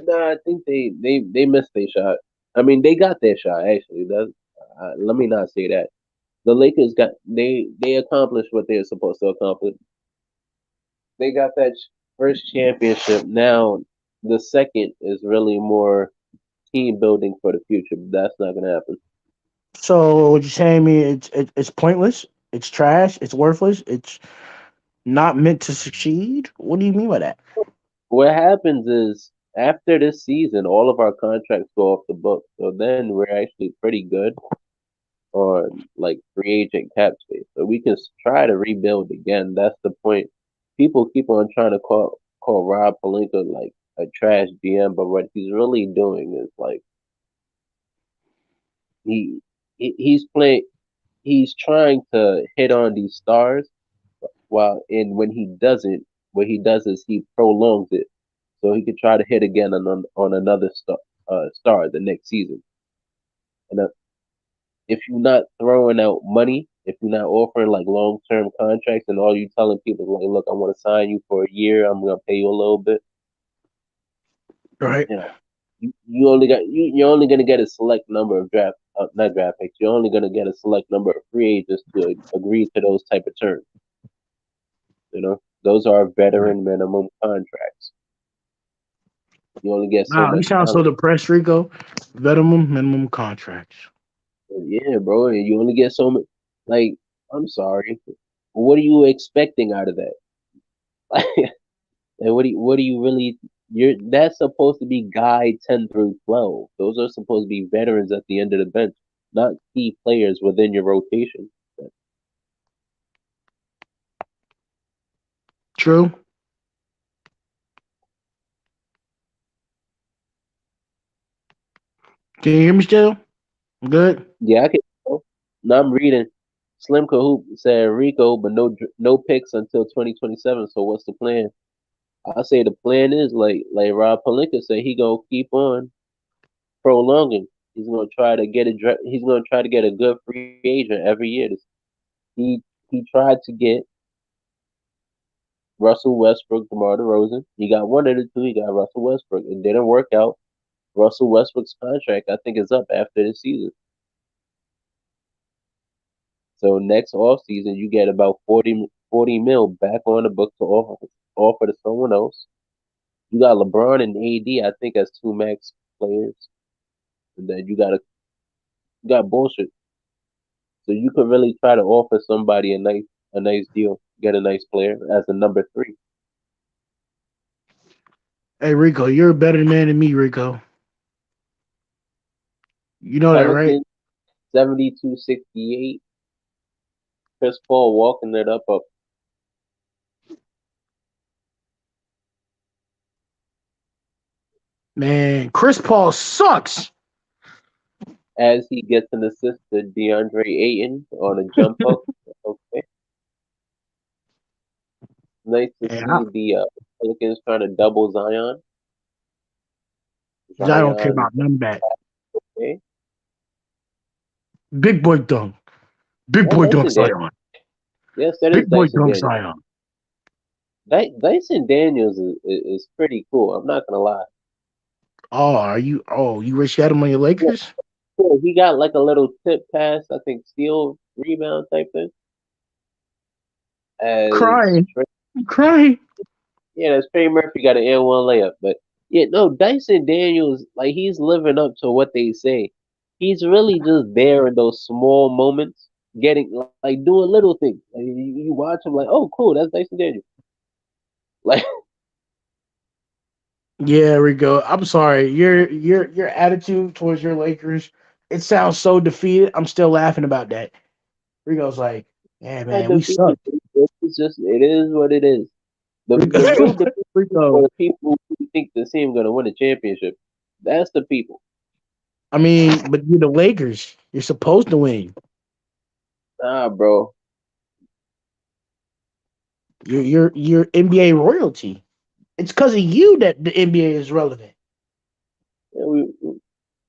Nah, I think they missed their shot. I mean, they got their shot actually. Let me not say that. The Lakers got they accomplished what they're supposed to accomplish. They got that first championship. Now the second is really more team building for the future. But that's not gonna happen. So what you're saying me it's pointless, it's trash, it's worthless, it's not meant to succeed. What do you mean by that? What happens is after this season, all of our contracts go off the book. So then we're actually pretty good on like free agent cap space. So we can try to rebuild again. That's the point. People keep on trying to call Rob Pelinka like a trash GM, but what he's really doing is like he he's playing. He's trying to hit on these stars, while and when he doesn't, what he does is he prolongs it, so he could try to hit again on another star the next season. And if you're not throwing out money, if you're not offering like long term contracts, and all you telling people is like, look, I want to sign you for a year, I'm gonna pay you a little bit, Right. you know, you're only gonna get a select number of not draft picks. You're only gonna get a select number of free agents to agree to those type of terms. You know, those are Right. veteran minimum contracts. You only get so Wow, you much sound so talent. depressed, Rico. Minimum contracts. Yeah, bro, and you only get so much. Like, I'm sorry, what are you expecting out of that? And what do you really? You're that's supposed to be guy 10 through 12. Those are supposed to be veterans at the end of the bench, not key players within your rotation. True. Can you hear me still? Good. Yeah, I can. Now I'm reading. Slim Cahoop said Rico, but no picks until 2027. So what's the plan? I say the plan is like Rob Pelinka said, he gonna keep on prolonging. He's gonna try to get he's gonna try to get a good free agent every year. He he tried to get Russell Westbrook, DeMar DeRozan. He got one of the two. He got Russell Westbrook. It didn't work out. Russell Westbrook's contract, I think, is up after this season. So next off season, you get about 40 mil back on the book to offer to someone else. You got LeBron and AD, I think, as two max players. And then you got bullshit. So you could really try to offer somebody a nice deal, get a nice player as a number three. Hey, Rico, you're a better man than me, Rico. You know that, right? Pelicans 72-68. Chris Paul walking it up Man, Chris Paul sucks. as he gets an assist to DeAndre Ayton on a jump hook. Okay, nice to And see the Pelicans trying to double Zion. I don't care Zion, about none of that. okay. Big boy dunk. Big That's boy dunk Dyson Daniels. Zion. Yes, that is Big boy Dyson dunk Daniels. Zion. Dyson Daniels is pretty cool. I'm not gonna lie. Oh, are you? Oh, you wish you had him on your Yeah, Lakers? cool. He got like a little tip pass, I think, steal rebound type thing. As Crying. I'm crying. Yeah, as Trey Murphy got an N1 layup, but yeah, no, Dyson Daniels, like he's living up to what they say. He's really just there in those small moments, getting like doing little things. Like you watch him, like, oh, cool, that's Dyson Daniels. Like, Yeah, Rico. I'm sorry. Your attitude towards your Lakers, it sounds so defeated. I'm still laughing about that. Rico's like, yeah, not man, we defeated. suck. It's just it is what it is. Rico, The real defeat are Rico. the people who think the team gonna win a championship. That's the people. I mean, but you're the Lakers. You're supposed to win. Nah, bro. You're NBA royalty. It's because of you that the NBA is relevant. Yeah, we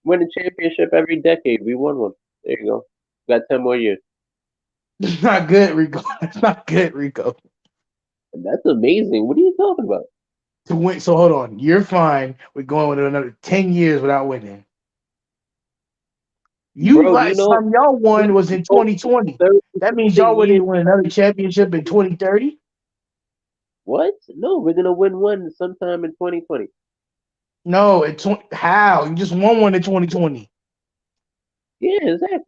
win a championship every decade. We won one. There you go. Got 10 more years. It's not good, Rico. It's not good, Rico. That's amazing. What are you talking about? To win. So hold on. You're fine with going with another 10 years without winning. You Bro, do you last know time y'all we won was in go 2020. 30 That means something y'all wouldn't years? even win another championship in 2030. What? No, we're gonna win one sometime in 2020. No, how? You just won one in 2020. Yeah, exactly.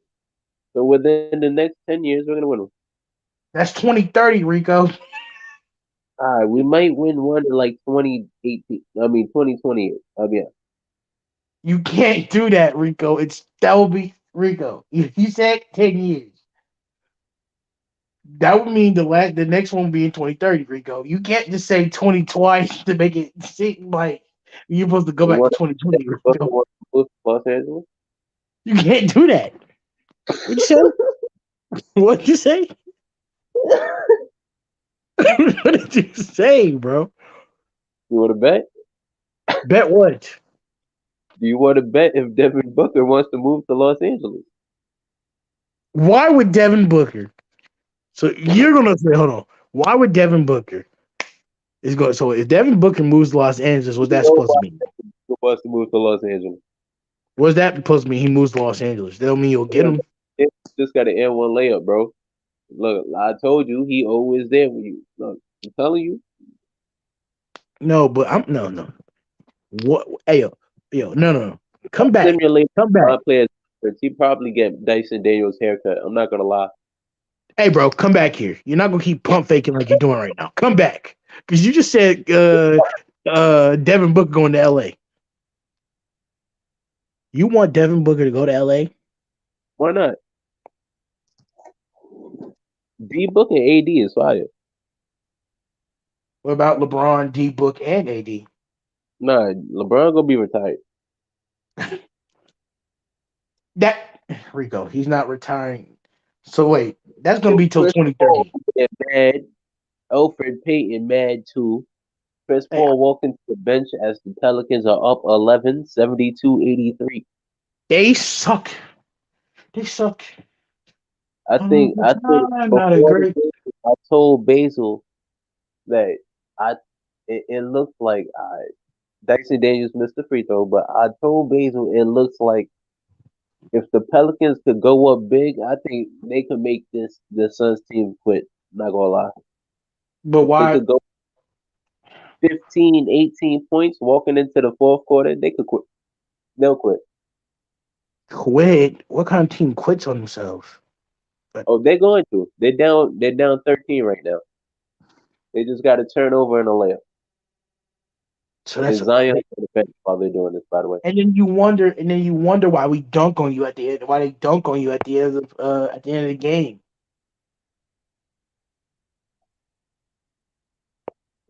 So within the next 10 years, we're gonna win one. That's 2030, Rico. All right, we might win one in like 2018. I mean 2028. Yeah. You can't do that, Rico. That would be Rico. If you said 10 years, that would mean the next one be in 2030, Rico. You can't just say 20 twice to make it seem like you're supposed to go You back to want 2020, Booker Rico. wants to move to Los Angeles? You can't do that. What'd you say? What'd you say? What did you say, bro? You want to bet? Bet what? Do you want to bet if Devin Booker wants to move to Los Angeles? Why would Devin Booker? So you're gonna say, hold on. Why would Devin Booker is going? So if Devin Booker moves to Los Angeles, what's You that know supposed why to mean? he wants to move to Los Angeles? What's that supposed to mean? He moves to Los Angeles. That don't mean you'll get Look, him. he just got an N1 layup, bro. Look, I told you he always there for you. Look, I'm telling you. No, but I'm no. What? Hey, no. Come back. Simulate Come back. my players. He probably get Dyson Daniels haircut. I'm not gonna lie. Hey, bro, come back here. You're not gonna keep pump faking like you're doing right now. Come back, because you just said Devin Booker going to L.A. You want Devin Booker to go to L.A.? Why not? D Book and AD is fire. What about LeBron, D Book, and AD? Nah, LeBron gonna be retired. That Rico, he's not retiring. So wait, that's gonna So be till Chris Paul 2030. get mad. Alfred Payton mad too. Chris Hey, Paul walking to the bench as the Pelicans are up 11, 72-83. they suck. They suck. I think Not a before the great. game, I told Basil that I it looks like Dyson Daniels missed the free throw, but I told Basil it looks like if the Pelicans could go up big, I think they could make the Suns team quit. Not gonna lie. But If they why could go 15, 18 points walking into the fourth quarter, they could quit. They'll quit. quit? What kind of team quits on themselves? But Oh, they're going to. They're down 13 right now. They just got a turnover and a layup. so that's And Zion on the bench while they're doing this, by the way. and then you wonder why we dunk on you at the end. Why they dunk on you at the end of the game?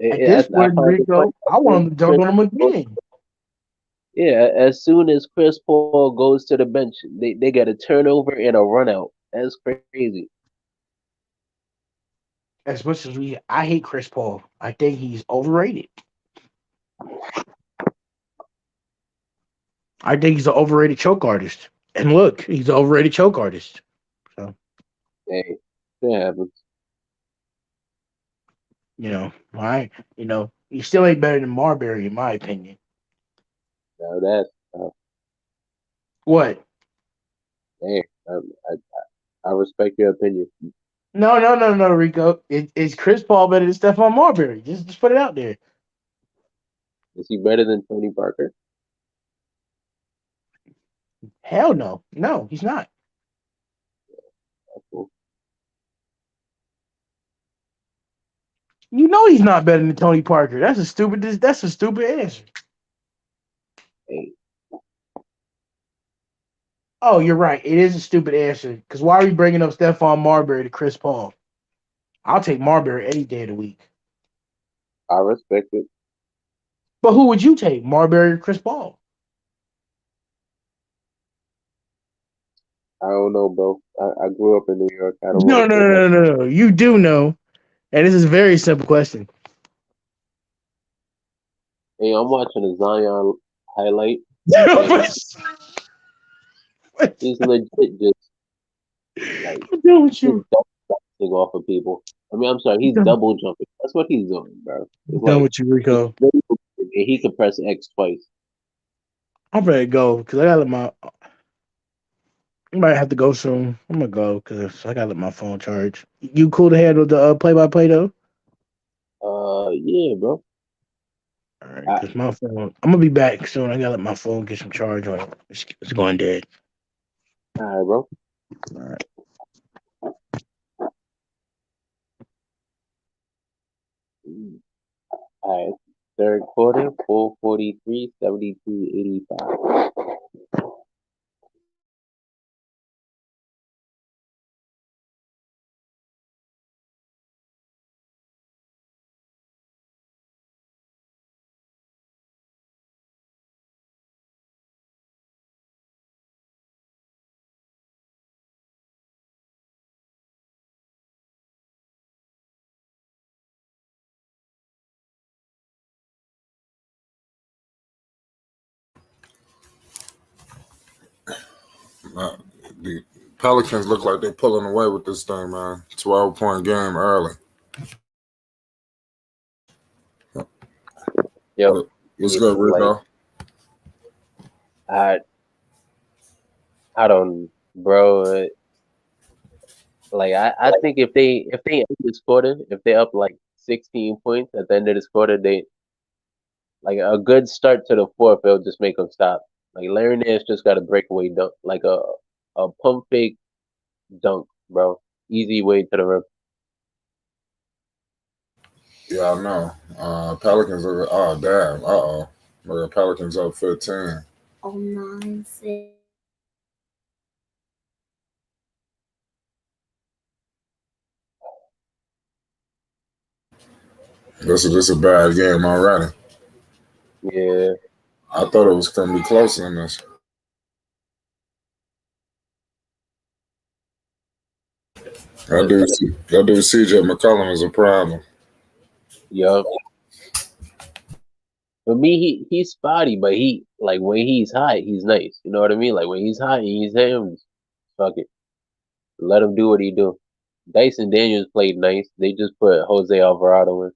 At this I point, find it funny. Rico, I want them to dunk on him again. Yeah, as soon as Chris Paul goes to the bench, they get a turnover and a run out. That's crazy. As much as I hate Chris Paul. I think he's overrated. I think he's an overrated choke artist. And look, he's an overrated choke artist. So, Hey, that happens. I, he still ain't better than Marbury, in my opinion. Now that's What? hey, I respect your opinion. No, Rico. Is Chris Paul better than Stephon Marbury? Just put it out there. Is he better than Tony Parker? Hell no. No, he's not. That's cool. You know he's not better than Tony Parker. That's a stupid answer. Hey, Oh, you're right. It is a stupid answer. Because why are we bringing up Stephon Marbury to Chris Paul? I'll take Marbury any day of the week. I respect it. But who would you take, Marbury or Chris Paul? I don't know, bro. I grew up in New York. I don't No, really no, pay no, much. no, no, no. You do know. And this is a very simple question. Hey, I'm watching a Zion highlight, and What's he's legit just like done with he's you? bouncing off of people. I mean, I'm sorry, he's Done, double jumping. That's what he's doing, bro. It's done like with you, Rico. he can press X twice. I'm ready to go because I gotta let my. I might have to go soon. I'm gonna go because I gotta let my phone charge. You cool to handle the play-by-play though? Yeah, bro. All right, I, because my phone. I'm gonna be back soon. I gotta let my phone get some charge on it. It's going dead. all right, bro. All right. All right. Third quarter, 4:43, 72-85. Uh, the Pelicans look like they're pulling away with this thing, man. 12-point game early. Yo, What's you good, know, like Rico? I I don't, bro. Like I think if they end this quarter, if they up like 16 points at the end of this quarter, they like a good start to the fourth. It'll just make them stop. Like Larry Nance just got a breakaway dunk, like a pump fake dunk, bro. Easy way to the rim. Yeah, I know. Pelicans are. Oh, damn. Uh-oh. The Pelicans up 15. Oh, 9-6. This is a bad game already. Yeah, I thought it was going to be closer than this. the That dude CJ McCollum is a problem. yup. For me, he's spotty, but he like when he's hot, he's nice. You know what I mean? Like when he's hot and he's him, fuck it, let him do what he do. Dyson Daniels played nice. They just put Jose Alvarado in.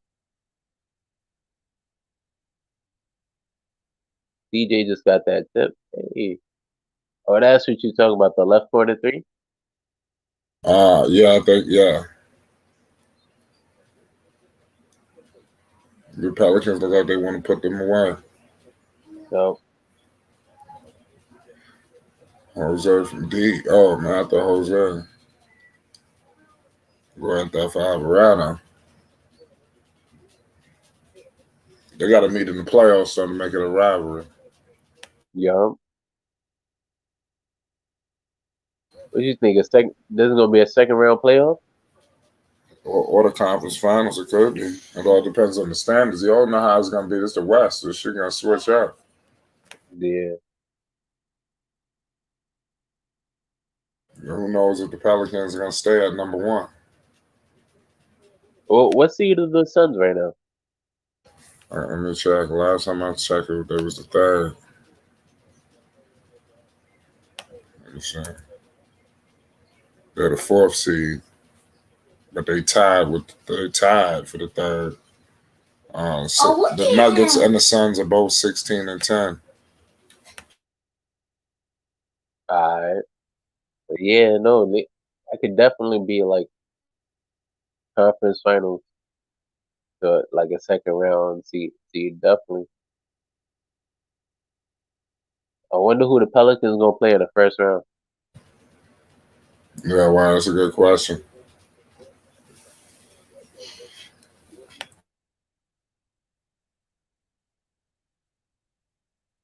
DJ just got that tip. Hey, oh, that's what you talking about, the left corner three? Yeah, I think, yeah. The Pelicans look like they want to put them away. So Jose from D. Oh, man, I thought Jose. Grand Theft Alvarado. They got to meet in the playoffs so to make it a rivalry. yeah. What you think? This is gonna be a second round playoff? Or the conference finals, it could be. It all depends on the standards. You all know how it's going to be. This the West. So shit going to switch up. Yeah. Who knows if the Pelicans are going to stay at number one? Well, what seed are the Suns right now? Let me check. Last time I checked it, they was the third. Let me see. They're the fourth seed, but they tied for the third. So the Nuggets and the Suns are both 16 and 10. Alright. But yeah, no, I could definitely be like conference finals to like a second round seed definitely. I wonder who the Pelicans gonna play in the first round. Yeah, wow, that's a good question.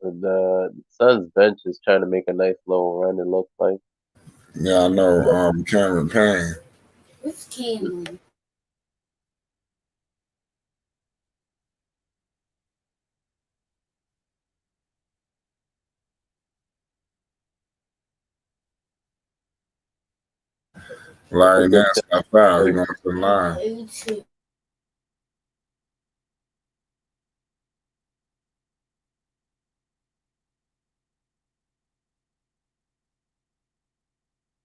The Suns bench is trying to make a nice little run, it looks like. Yeah, I know. Cameron Payne. Who's Cameron? Larry A good Nance got fouled. He went to the line.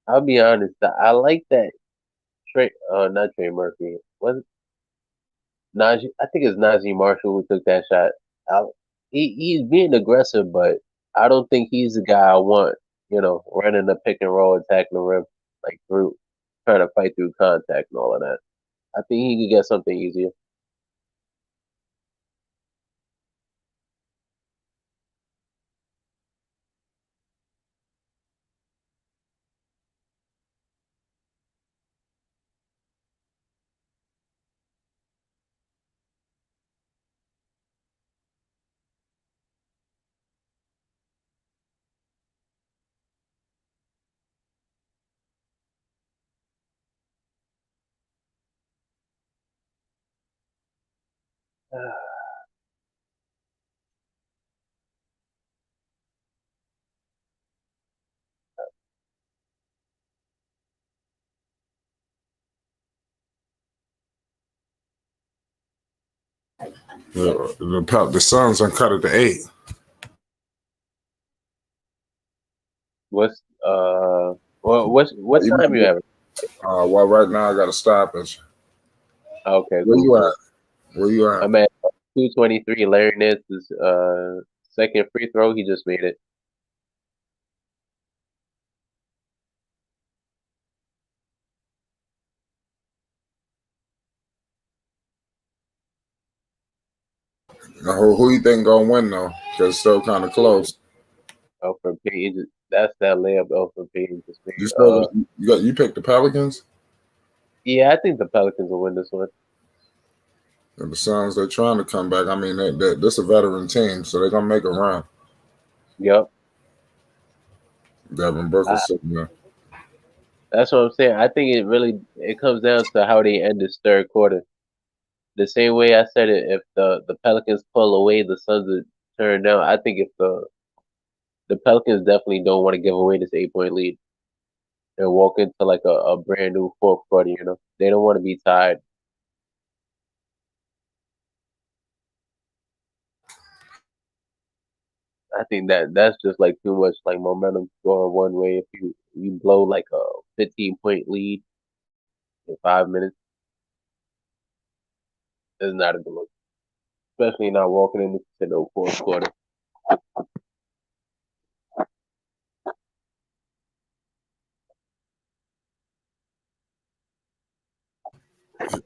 I'll be honest, I like that not Trey Murphy. Was it Najee? I think it's Najee Marshall who took that shot. I, he's being aggressive, but I don't think he's the guy I want. Running the pick and roll, attacking the rim, like through trying to fight through contact and all of that. I think he could get something easier. The Suns uncut it to 8. What's what time you having? Well, right now I got a stoppage. Okay, Where cool. you at? Where you at? I'm at 2:23. Larry Nance's second free throw. He just made it. Who you think gonna win though? Because it's still kind of close. Alfred Payton. That's that layup. Alfred Payton just made. You picked the Pelicans. Yeah, I think the Pelicans will win this one. And the Suns, they're trying to come back. I mean, this a veteran team, so they're gonna make a run. Yep. Devin Booker's sitting there. That's what I'm saying. I think it comes down to how they end this third quarter. The same way I said it, if the Pelicans pull away, the Suns would turn down. I think if the Pelicans definitely don't want to give away this 8-point lead and walk into like a brand new fourth quarter. They don't want to be tied. I think that's just like too much like momentum going one way. If you blow like a 15-point lead in 5 minutes, it's not a good look. Especially not walking into the fourth quarter.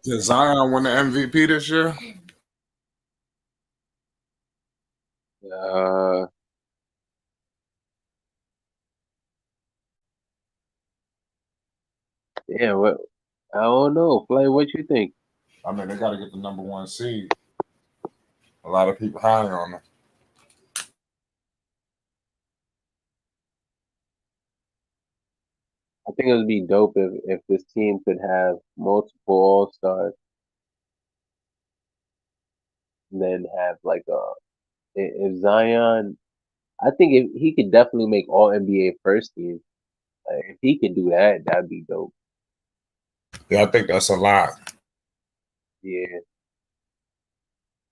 Did Zion win the MVP this year? Yeah, what I don't know. Play, what you think? I mean, they got to get the number 1 seed. A lot of people high on them. I think it would be dope if this team could have multiple All-Stars and then have like if Zion, I think if he could definitely make All NBA first team. Like, if he could do that, that'd be dope. Yeah, I think that's a lot. Yeah.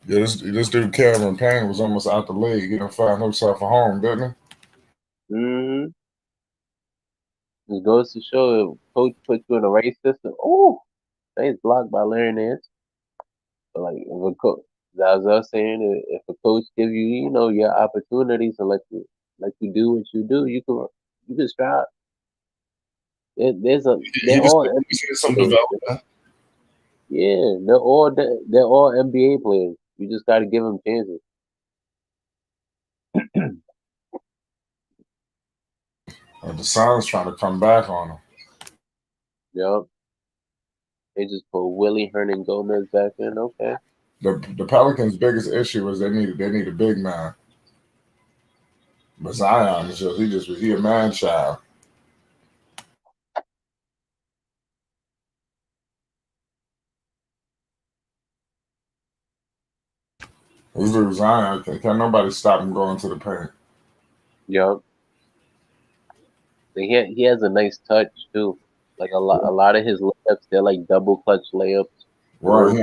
Yeah, this dude Cameron Payne was almost out the league. He done found himself a home, didn't he? Mm-hmm. It goes to show if coach puts you in the right system. Oh, nice block by Larry Nance. But like if a coach, as I was saying, if a coach gives you, your opportunities and let you do what you do, you can strive. They're all some development. Yeah, they're all NBA players. You just got to give them chances. The Suns trying to come back on them. Yep. They just put Willie Hernan Gomez back in. Okay. The Pelicans' biggest issue is they need a big man. But Zion is he a man child. This dude Zion, can nobody stop him going to the paint? Yep. He has a nice touch too. Like a lot of his layups, they're like double clutch layups. Right. He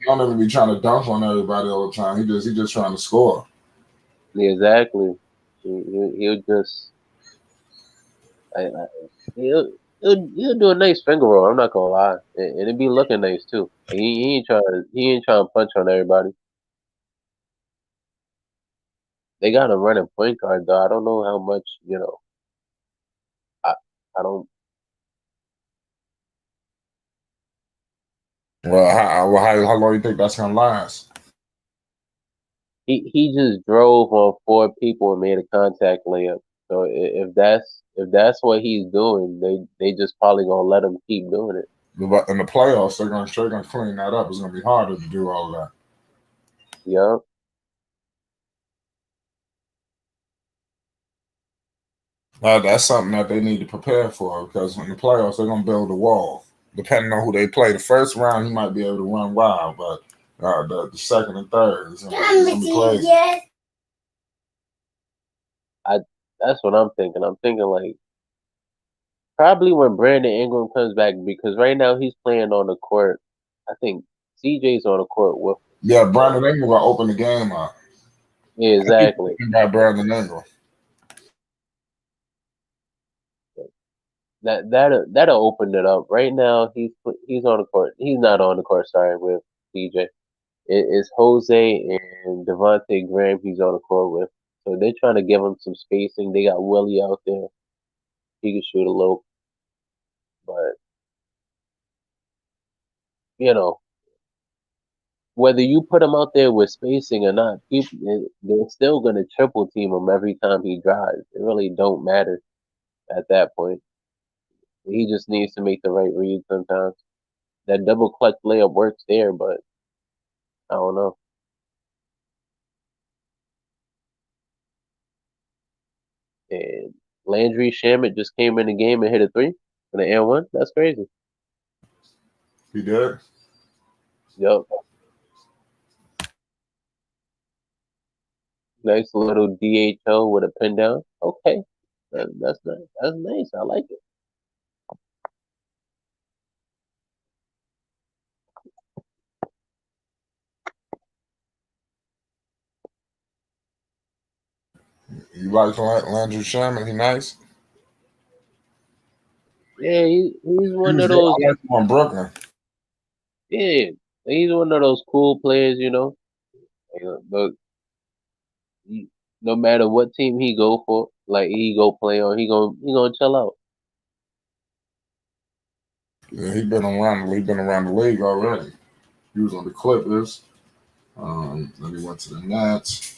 don't even be trying to dunk on everybody all the time. He just trying to score. Yeah, exactly. He'll just he'll do a nice finger roll. I'm not gonna lie, and it be looking nice too. He ain't trying to punch on everybody. They got a running point guard though. I don't know how much I don't. Well, how long do you think that's gonna last? He just drove on 4 people and made a contact layup. So if that's what he's doing, they just probably gonna let him keep doing it. But in the playoffs, they're gonna clean that up. It's gonna be harder to do all that. Yep. That's something that they need to prepare for, because in the playoffs they're gonna build a wall. Depending on who they play, the first round he might be able to run wild, but The second and third. It's gonna be crazy. That's what I'm thinking. I'm thinking like probably when Brandon Ingram comes back because right now he's playing on the court. I think CJ's on the court with. Yeah, Brandon Ingram will open the game up. Yeah, exactly. Got Brandon Ingram. That'll open it up. Right now he's on the court. He's not on the court. Sorry, with CJ. It's Jose and Devontae Graham he's on the court with. So they're trying to give him some spacing. They got Willie out there. He can shoot a little, but you know whether you put him out there with spacing or not, they're still gonna triple team him every time he drives. It really don't matter at that point. He just needs to make the right read sometimes. That double clutch layup works there, but I don't know. And Landry Shamet just came in the game and hit a three for the and one. That's crazy. He did. Yup. Nice little DHO with a pin down. Okay, that's nice. That's nice. I like it. You like Landry Shaman? He nice. Yeah, he's one of I those. like him on Brooklyn. Yeah, he's one of those cool players. But no matter what team he go for, like he go play on, he gonna chill out. Yeah, he been around the league already. He was on the Clippers. Then he went to the Nets.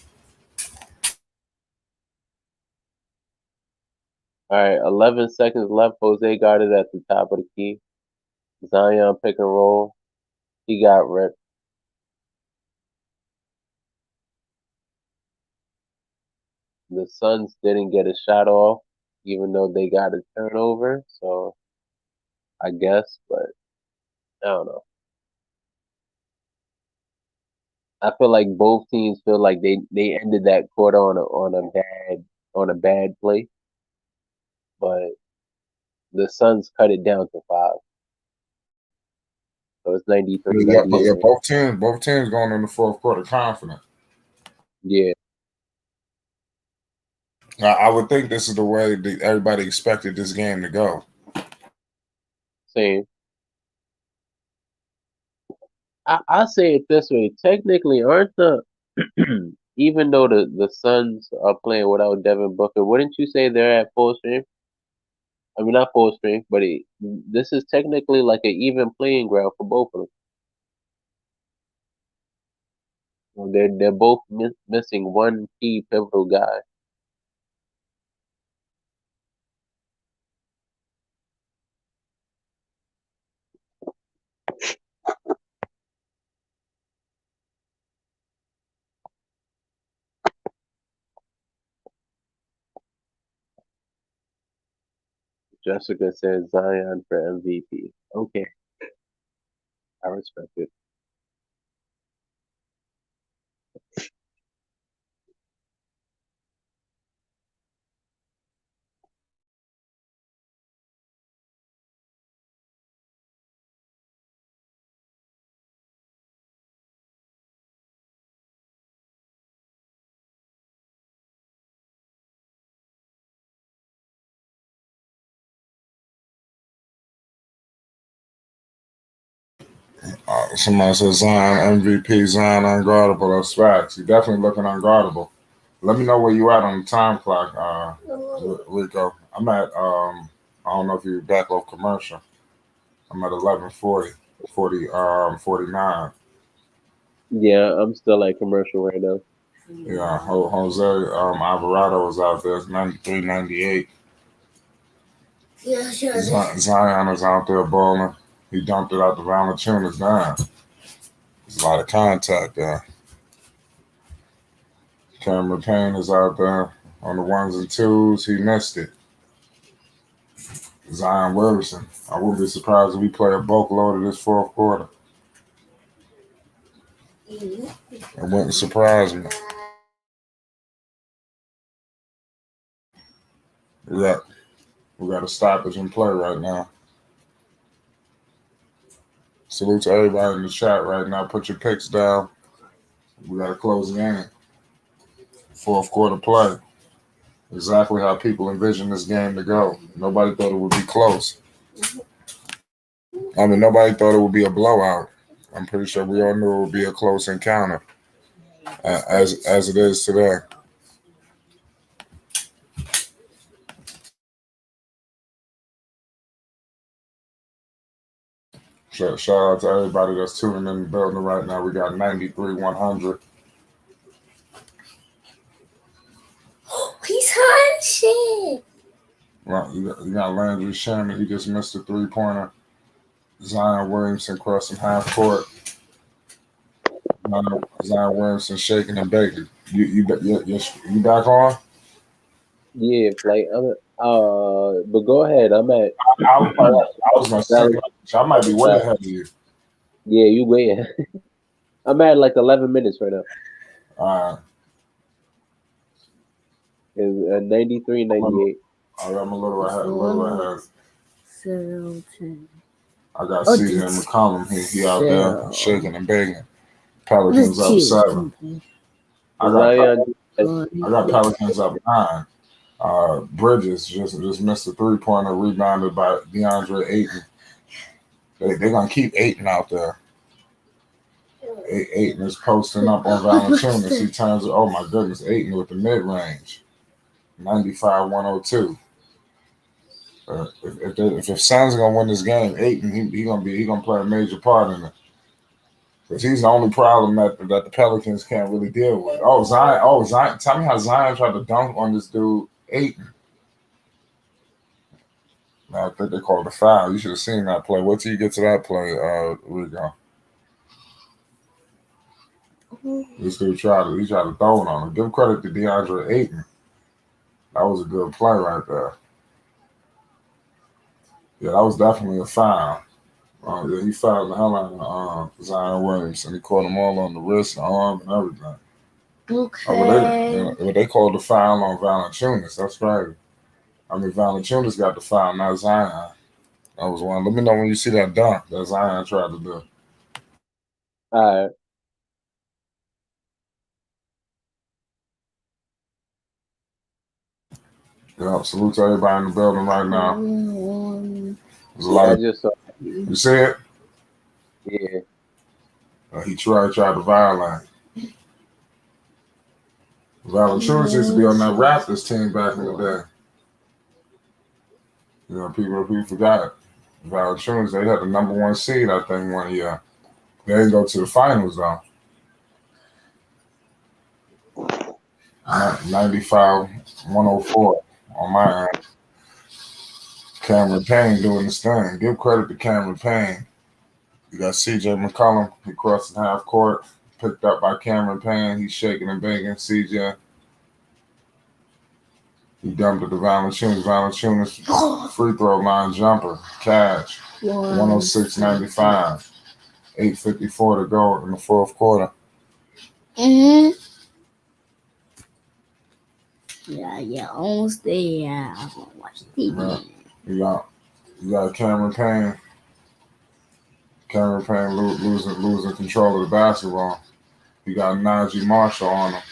All right, 11 seconds left. Jose got it at the top of the key. Zion pick and roll. He got ripped. The Suns didn't get a shot off, even though they got a turnover. So I guess, but I don't know. I feel like both teams feel like they ended that quarter on a bad play, but the Suns cut it down to 5. So it's 93. Yeah, but yeah, both teams going in the fourth quarter confident. Yeah. I would think this is the way that everybody expected this game to go. Same. I say it this way. Technically, aren't the even though the Suns are playing without Devin Booker, wouldn't you say they're at full strength? I mean, not full strength, but this is technically like an even playing ground for both of them. They're both missing one key pivotal guy. Jessica says Zion for MVP. Okay, I respect it. Somebody says Zion MVP, Zion unguardable. That's facts. He definitely looking unguardable. Let me know where you at on the time clock, Rico. I'm at I don't know if you're back off commercial. I'm at 11:40, 49. Yeah, I'm still at commercial right now. Yeah, Jose Alvarado was out there. It's 93, 98. Yeah, sure. Zion is out there balling. He dumped it out the Valanciunas down. There's a lot of contact there. Cameron Payne is out there on the ones and twos. He missed it. Zion Williamson. I wouldn't be surprised if we play a bulk load of this fourth quarter. It wouldn't surprise me. We got a stoppage in play right now. Salute to everybody in the chat right now. Put your picks down. We got to close the game. Fourth quarter play. Exactly how people envision this game to go. Nobody thought it would be close. I mean, nobody thought it would be a blowout. I'm pretty sure we all knew it would be a close encounter, as it is today. Shout out to everybody that's tuning in the building right now. We got 93-100. He's hot shit. Well, you got Landry Sherman. He just missed a 3-pointer. Zion Williamson crossing half court. Zion Williamson shaking and baking. You back on? Yeah, like but go ahead. I'm at. I was gonna say I might be way ahead of you. Yeah, you wait. I'm at like 11 minutes right now. All right. It's 93, 98. I'm a little ahead. 10. I got CJ McCollum. He out there shaking and baking. Pelicans up 7. I got Pelicans up 9. Bridges just missed a 3-pointer, rebounded by DeAndre Ayton. They're gonna keep Ayton out there. Ayton is posting up on Valanciunas. He turns it. Oh my goodness, Ayton with the mid range, 95-102. If the Suns are gonna win this game, Ayton he gonna play a major part in it. Because he's the only problem that the Pelicans can't really deal with. Zion. Tell me how Zion tried to dunk on this dude, Ayton. I think they called a foul. You should have seen that play. Wait till you get to that play, Rico. This dude tried to throw it on him. Give credit to DeAndre Ayton. That was a good play right there. Yeah, that was definitely a foul. Yeah, he fouled the hell out of Zion Williamson. He caught him all on the wrist, the arm, and everything. Okay. They called the foul on Valanciunas. That's right. I mean, Valanciunas got the foul, not Zion. That was one. Let me know when you see that dunk that Zion tried to do. All right. Yeah, salute to everybody in the building right now. There's a lot I of, just saw. you see it? Yeah. He tried to violate. Valanciunas used to be on that Raptors team back in the day. You know, people forgot. Valanciunas, they had the number 1 seed, I think, one year. They didn't go to the finals, though. 95-104 on my end. Cameron Payne doing his thing. Give credit to Cameron Payne. You got CJ McCollum. He crossed the half court. Picked up by Cameron Payne. He's shaking and banging. CJ. He dumped it to Valanciunas. Valanciunas free throw line jumper. Cash. 106.95. 8:54 to go in the fourth quarter. Yeah, almost there. I'm gonna watch TV. You got Cameron Payne. Cameron Payne losing control of the basketball. You got Najee Marshall on him.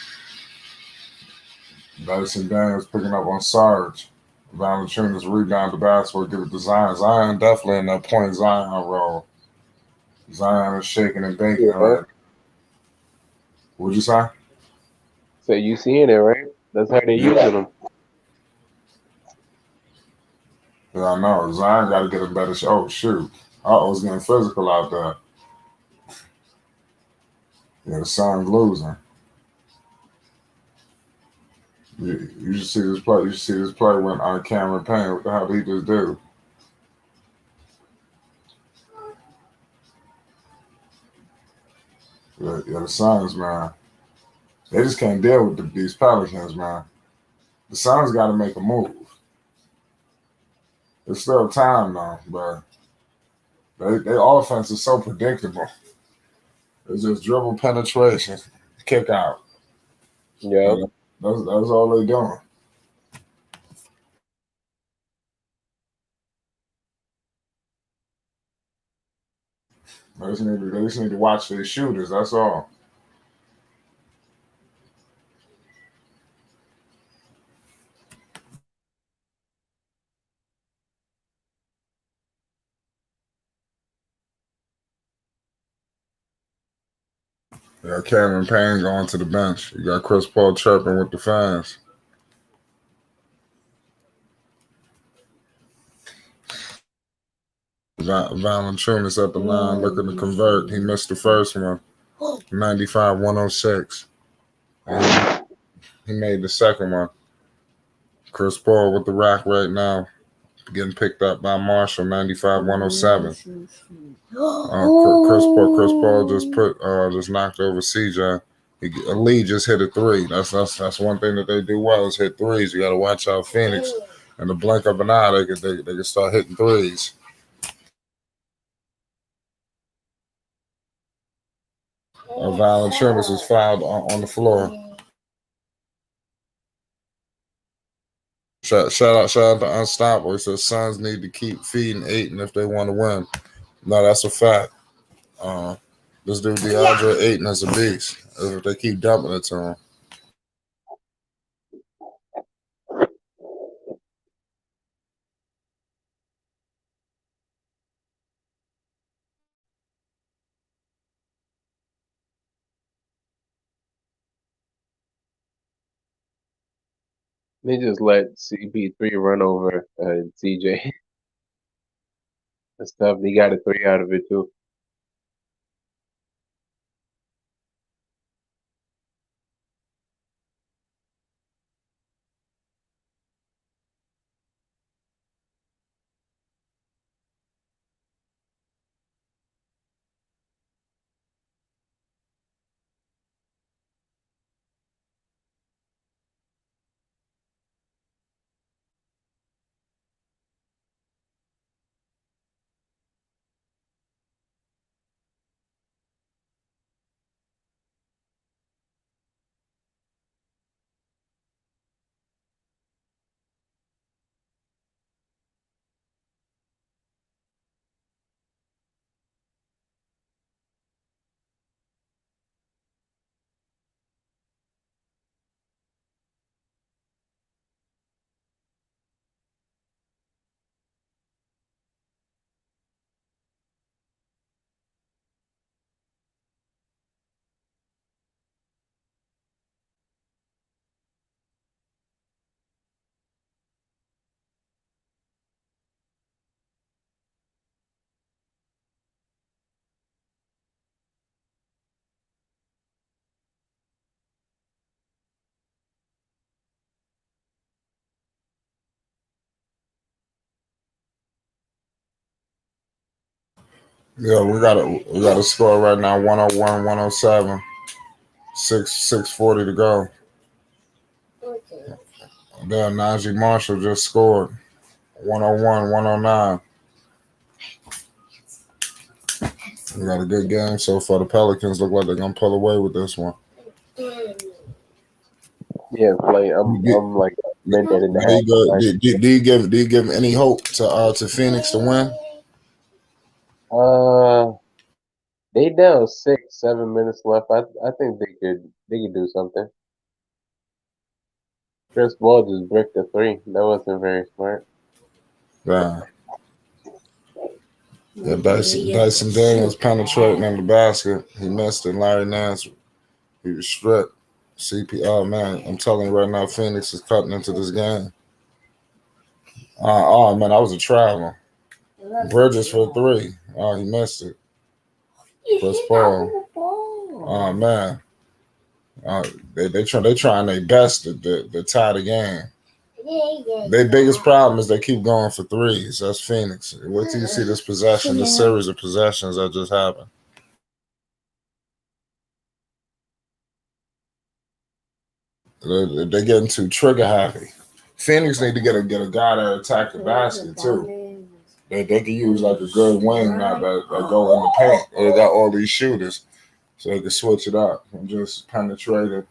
Madison Daniels picking up on Sarge. Valanciunas rebound the basketball, give it to Zion. Zion definitely in that point Zion role. Zion is shaking and baking. Yeah, right? What'd you say? So you seeing it, right? That's how they're using them. Yeah, I know. Zion got to get a better shot. Oh, shoot. It's getting physical out there. Yeah, the Suns losing. You should see this play. You should see this play when on Cameron Payne. What the hell did he just do? Yeah, the Suns, man. They just can't deal with these Pelicans, man. The Suns got to make a move. There's still time, though, but their offense is so predictable. It's just dribble penetration, kick out. Yeah. That's all they doing. They just need to watch their shooters. That's all. You got Cameron Payne going to the bench. You got Chris Paul chirping with the fans. Valanciunas at the line looking to convert. He missed the first one. 95-106. He made the second one. Chris Paul with the rock right now. Getting picked up by Marshall, 95-107. Chris Paul just knocked over CJ. Lee just hit a three. That's one thing that they do well is hit threes. You got to watch out Phoenix. In the blink of an eye, they can start hitting threes. Valanciunas was fouled on the floor. Shout out to Unstoppable. He says Suns need to keep feeding Ayton if they want to win. No, that's a fact. This dude DeAndre Ayton is a beast. If they keep dumping it to him. They just let CP3 run over CJ. That's tough. He got a 3 out of it too. Yeah, we got a score right now, 101-107. 6:40 to go. Then Najee Marshall just scored 101-109. We got a good game so far. The Pelicans look like they're gonna pull away with this one. Yeah, like I'm like a minute and a half. Do you give any hope to Phoenix to win? They down 6-7 minutes left. I think they could do something. Chris Paul just bricked a 3. That wasn't very smart. Yeah. Yeah, Dyson Daniels penetrating in the basket. He missed it. Larry Nance, he was stripped. Oh man, I'm telling you right now, Phoenix is cutting into this game. Oh man, that was a travel. Bridges for 3. Oh, he missed it. Chris Paul. Oh man. They trying their best to tie the game. Their biggest problem is they keep going for threes. That's Phoenix. Wait till you see this possession, this series of possessions that just happened. They're getting too trigger happy. Phoenix need to get a guy that attack the basket too. They can use like a good wing that go in the paint. They got all these shooters. so they could switch it up and just penetrate it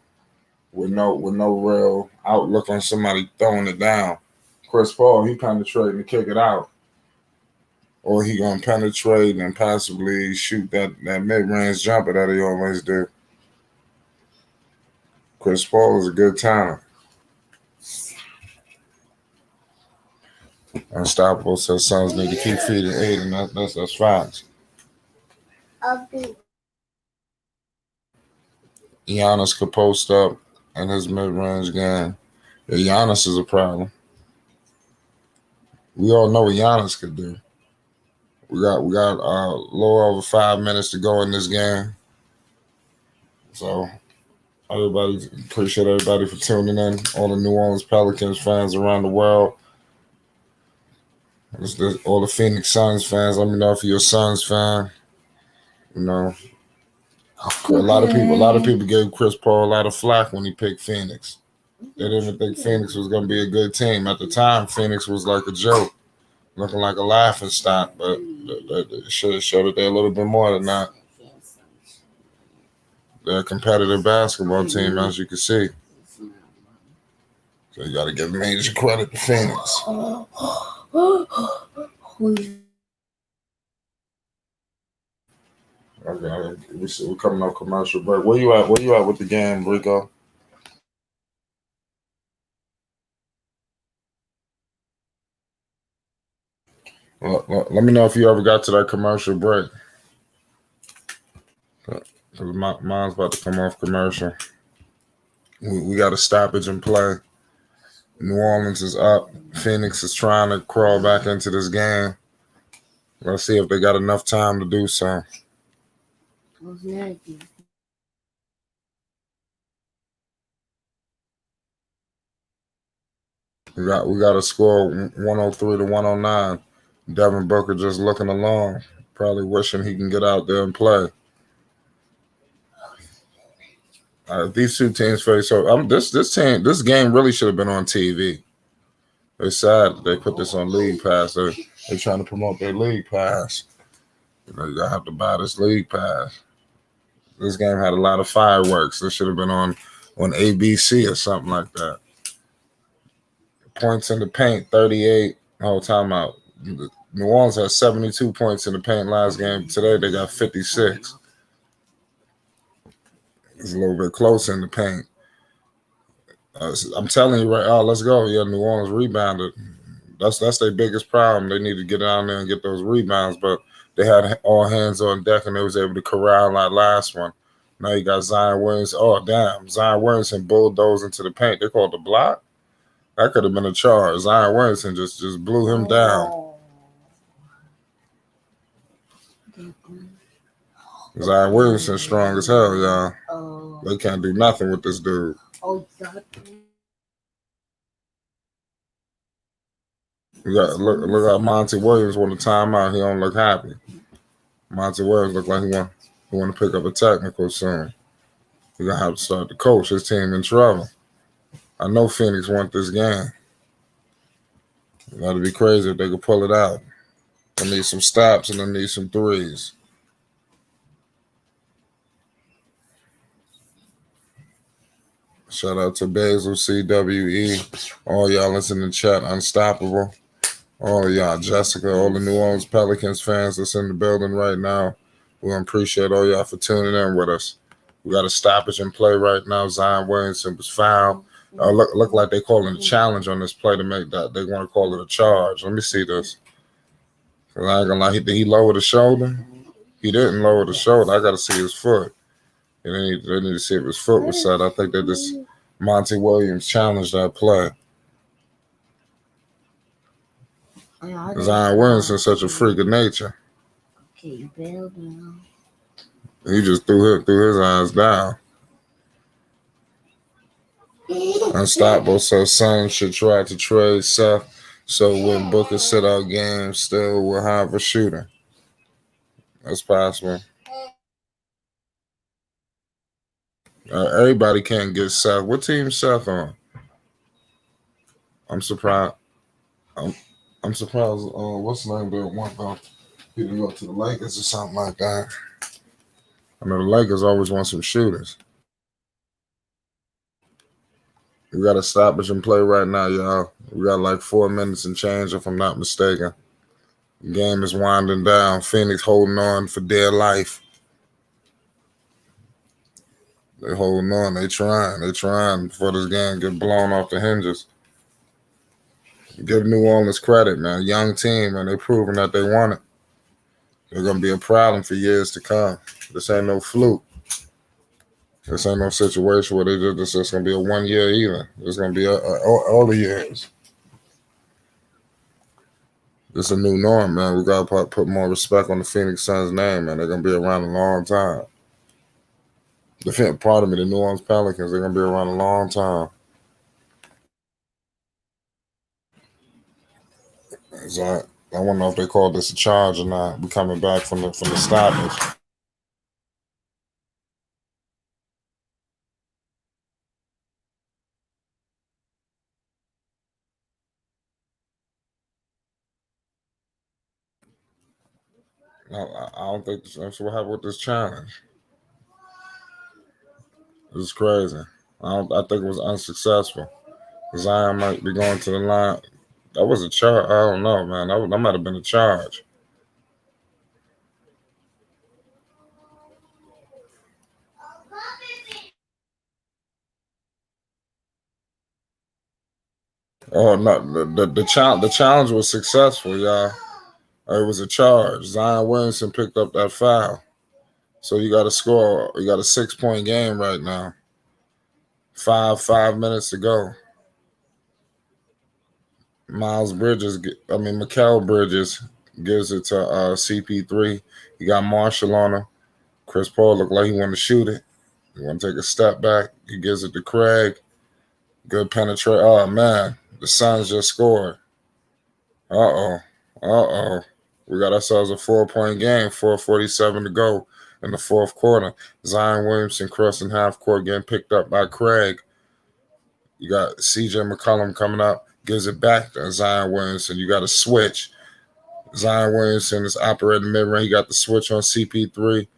with no real outlook on somebody throwing it down. Chris Paul, he penetrate and kick it out. Or he gonna penetrate and possibly shoot that mid-range jumper that he always do. Chris Paul is a good talent. Unstoppable, so Suns need to keep feeding Aiden. That's facts. Giannis could post up in his mid-range game. Yeah, Giannis is a problem. We all know what Giannis could do. We got a little over 5 minutes to go in this game. So appreciate everybody for tuning in. All the New Orleans Pelicans fans around the world. All the Phoenix Suns fans. Let me know if you're a Suns fan. You know, a lot of people gave Chris Paul a lot of flack when he picked Phoenix. They didn't think Phoenix was going to be a good team. At the time, Phoenix was like a joke, looking like a laughing stock, but they should have showed that they're a little bit more than that. They're a competitive basketball team, as you can see. So you got to give major credit to Phoenix. Okay, we're coming off commercial break. Where you at with the game, Rico? Well, let me know if you ever got to that commercial break. Because mine's about to come off commercial. We got a stoppage in play. New Orleans is up. Phoenix is trying to crawl back into this game. Let's see if they got enough time to do so. We got a score 103 to 109. Devin Booker just looking along, probably wishing he can get out there and play. These two teams face up. This game really should have been on TV. It's sad they put this on League Pass. They're trying to promote their League Pass. You gotta have to buy this League Pass. This game had a lot of fireworks. This should have been on ABC or something like that. Points in the paint, 38. Oh, timeout. New Orleans had 72 points in the paint last game. Today they got 56. It's a little bit closer in the paint. I'm telling you right now, let's go. Yeah, New Orleans rebounded. That's their biggest problem. They need to get down there and get those rebounds, but they had all hands on deck and they was able to corral that last one. Now you got Zion Williamson. Oh, damn. Zion Williamson bulldozed into the paint. They called the block? That could have been a charge. Zion Williamson just blew him down. Zion Williamson strong as hell, y'all. They can't do nothing with this dude. Look at Monty Williams want a timeout. He don't look happy. Monty Williams look like he want to pick up a technical soon. He's gonna have to start to coach his team in trouble. I know Phoenix want this game. That'd be crazy if they could pull it out. They need some stops and they need some threes. Shout out to Basil, CWE, all y'all that's in the chat, Unstoppable. All of y'all, Jessica, all the New Orleans Pelicans fans that's in the building right now. We appreciate all y'all for tuning in with us. We got a stoppage in play right now. Zion Williamson was fouled. Look like they calling a challenge on this play to make that. They want to call it a charge. Let me see this. I ain't gonna lie, did he lower the shoulder? He didn't lower the shoulder. I got to see his foot. They need to see if his foot was set. I think that this Monty Williams challenged that play. Zion Williamson's such a freak of nature. He just threw his eyes down. Unstoppable. So Suns should try to trade Seth. So when Booker sit out games, still will have a shooter. That's possible. Everybody can't get Seth. What team Seth on? I'm surprised. I'm surprised. What's the name? Didn't want though. He didn't go to the Lakers or something like that. I know the Lakers always want some shooters. We got to establish and play right now, y'all. We got like 4 minutes and change, if I'm not mistaken. The game is winding down. Phoenix holding on for dear life. They holding on. They trying before this game get blown off the hinges. Give New Orleans credit, man. Young team, and they proving that they want it. They're going to be a problem for years to come. This ain't no fluke. This ain't no situation where this is going to be a 1 year either. It's going to be all the years. This is a new norm, man. We got to put more respect on the Phoenix Suns' name, man. They're going to be around a long time. Pardon me, the New Orleans Pelicans, they're going to be around a long time. So I wonder if they call this a charge or not. We coming back from the stoppage. No, I don't think that's what happened with this challenge. This is crazy. I think it was unsuccessful. Zion might be going to the line. That was a charge. I don't know, man. That might have been a charge. Oh no, the challenge was successful, y'all. It was a charge. Zion Williamson picked up that foul. So you got to score. You got a 6-point game right now. 5 minutes to go. Mikal Bridges gives it to CP3. He got Marshall on him. Chris Paul looked like he wanted to shoot it. He want to take a step back. He gives it to Craig. Good penetration. Oh, man. The Suns just scored. Uh-oh. We got ourselves a 4-point game. 4:47 to go in the fourth quarter. Zion Williamson crossing half court, getting picked up by Craig. You got CJ McCollum coming up, gives it back to Zion Williamson. You got a switch. Zion Williamson is operating mid-range. He got the switch on CP3.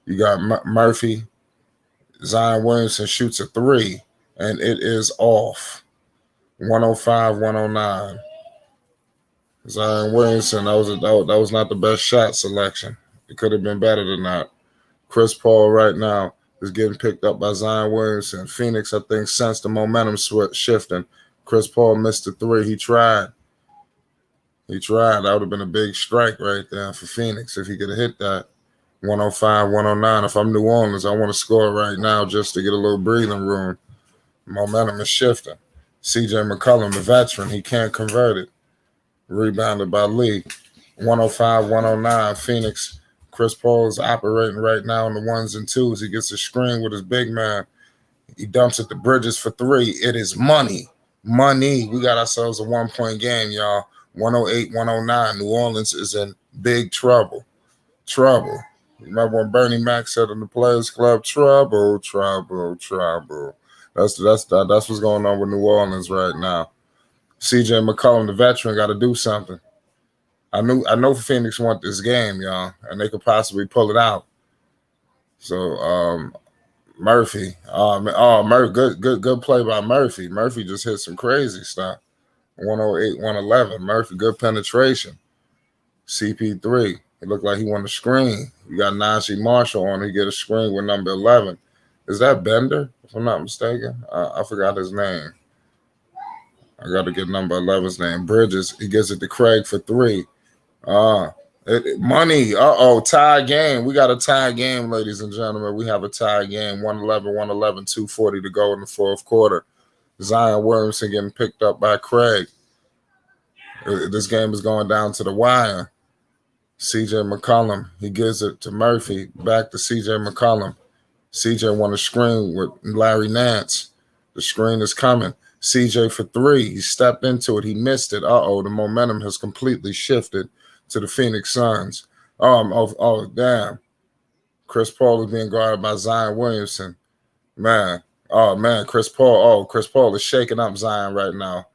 You got Murphy. Zion Williamson shoots a 3, and it is off. 105-109. Zion Williamson, that was not the best shot selection. It could have been better than that. Chris Paul right now is getting picked up by Zion Williamson. Phoenix, I think, sensed the momentum shifting. Chris Paul missed the 3. He tried. That would have been a big strike right there for Phoenix if he could have hit that. 105-109. If I'm New Orleans, I want to score right now just to get a little breathing room. Momentum is shifting. CJ McCollum, the veteran, he can't convert it. Rebounded by Lee. 105-109. Phoenix. Chris Paul is operating right now on the 1s and 2s. He gets a screen with his big man. He dumps it to Bridges for 3. It is money. We got ourselves a 1-point game, y'all. 108-109. New Orleans is in big trouble. Remember when Bernie Mac said in the Players Club, trouble. That's what's going on with New Orleans right now. CJ McCollum, the veteran, got to do something. I know Phoenix want this game, y'all, and they could possibly pull it out. So Murphy, good play by Murphy. Murphy just hit some crazy stuff. 108-111. Murphy, good penetration. CP3, it looked like he wanted a screen. You got Najee Marshall on. He get a screen with number 11. Is that Bender? If I'm not mistaken, I forgot his name. I got to get number 11's name. Bridges. He gives it to Craig for 3. Money. Tie game. We got a tie game, ladies and gentlemen. We have a tie game. 111, 2:40 to go in the fourth quarter. Zion Williamson getting picked up by Craig. This game is going down to the wire. CJ McCollum. He gives it to Murphy. Back to CJ McCollum. CJ won a screen with Larry Nance. The screen is coming. CJ for 3. He stepped into it. He missed it. The momentum has completely shifted to the Phoenix Suns. Damn. Chris Paul is being guarded by Zion Williamson. Man. Chris Paul. Chris Paul is shaking up Zion right now.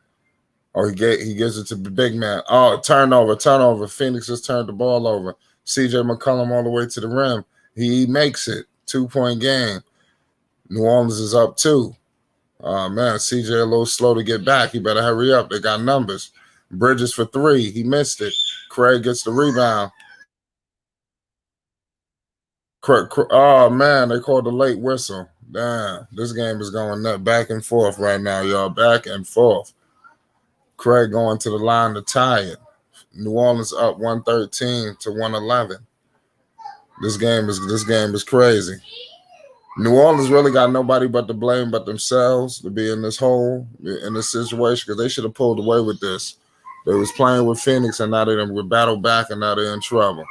He gives it to the big man. Turnover. Phoenix has turned the ball over. CJ McCollum all the way to the rim. He makes it. 2-point game. New Orleans is up 2. Man, CJ a little slow to get back. He better hurry up. They got numbers. Bridges for 3. He missed it. Craig gets the rebound. Oh, man, they called the late whistle. Damn, this game is going back and forth right now, y'all. Back and forth. Craig going to the line to tie it. New Orleans up 113 to 111. This game is crazy. New Orleans really got nobody but to blame but themselves to be in this hole, in this situation, because they should have pulled away with this. They was playing with Phoenix, and now they're battled back, and now they're in trouble.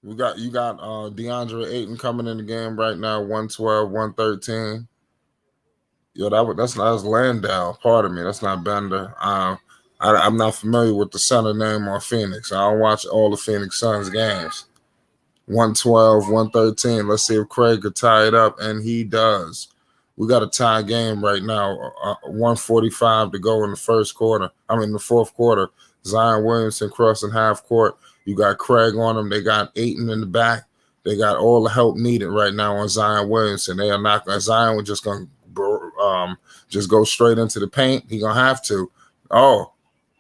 You got DeAndre Ayton coming in the game right now, 112, 113. Yo, that's Landau. Pardon me, that's not Bender. I'm not familiar with the center name on Phoenix. I don't watch all the Phoenix Suns games. 112, 113. Let's see if Craig could tie it up, and he does. We got a tie game right now. 145 to go in the the fourth quarter. Zion Williamson crossing half court. You got Craig on them. They got Ayton in the back. They got all the help needed right now on Zion Williamson. They are not going. Zion was just going to just go straight into the paint. He gonna have to. Oh,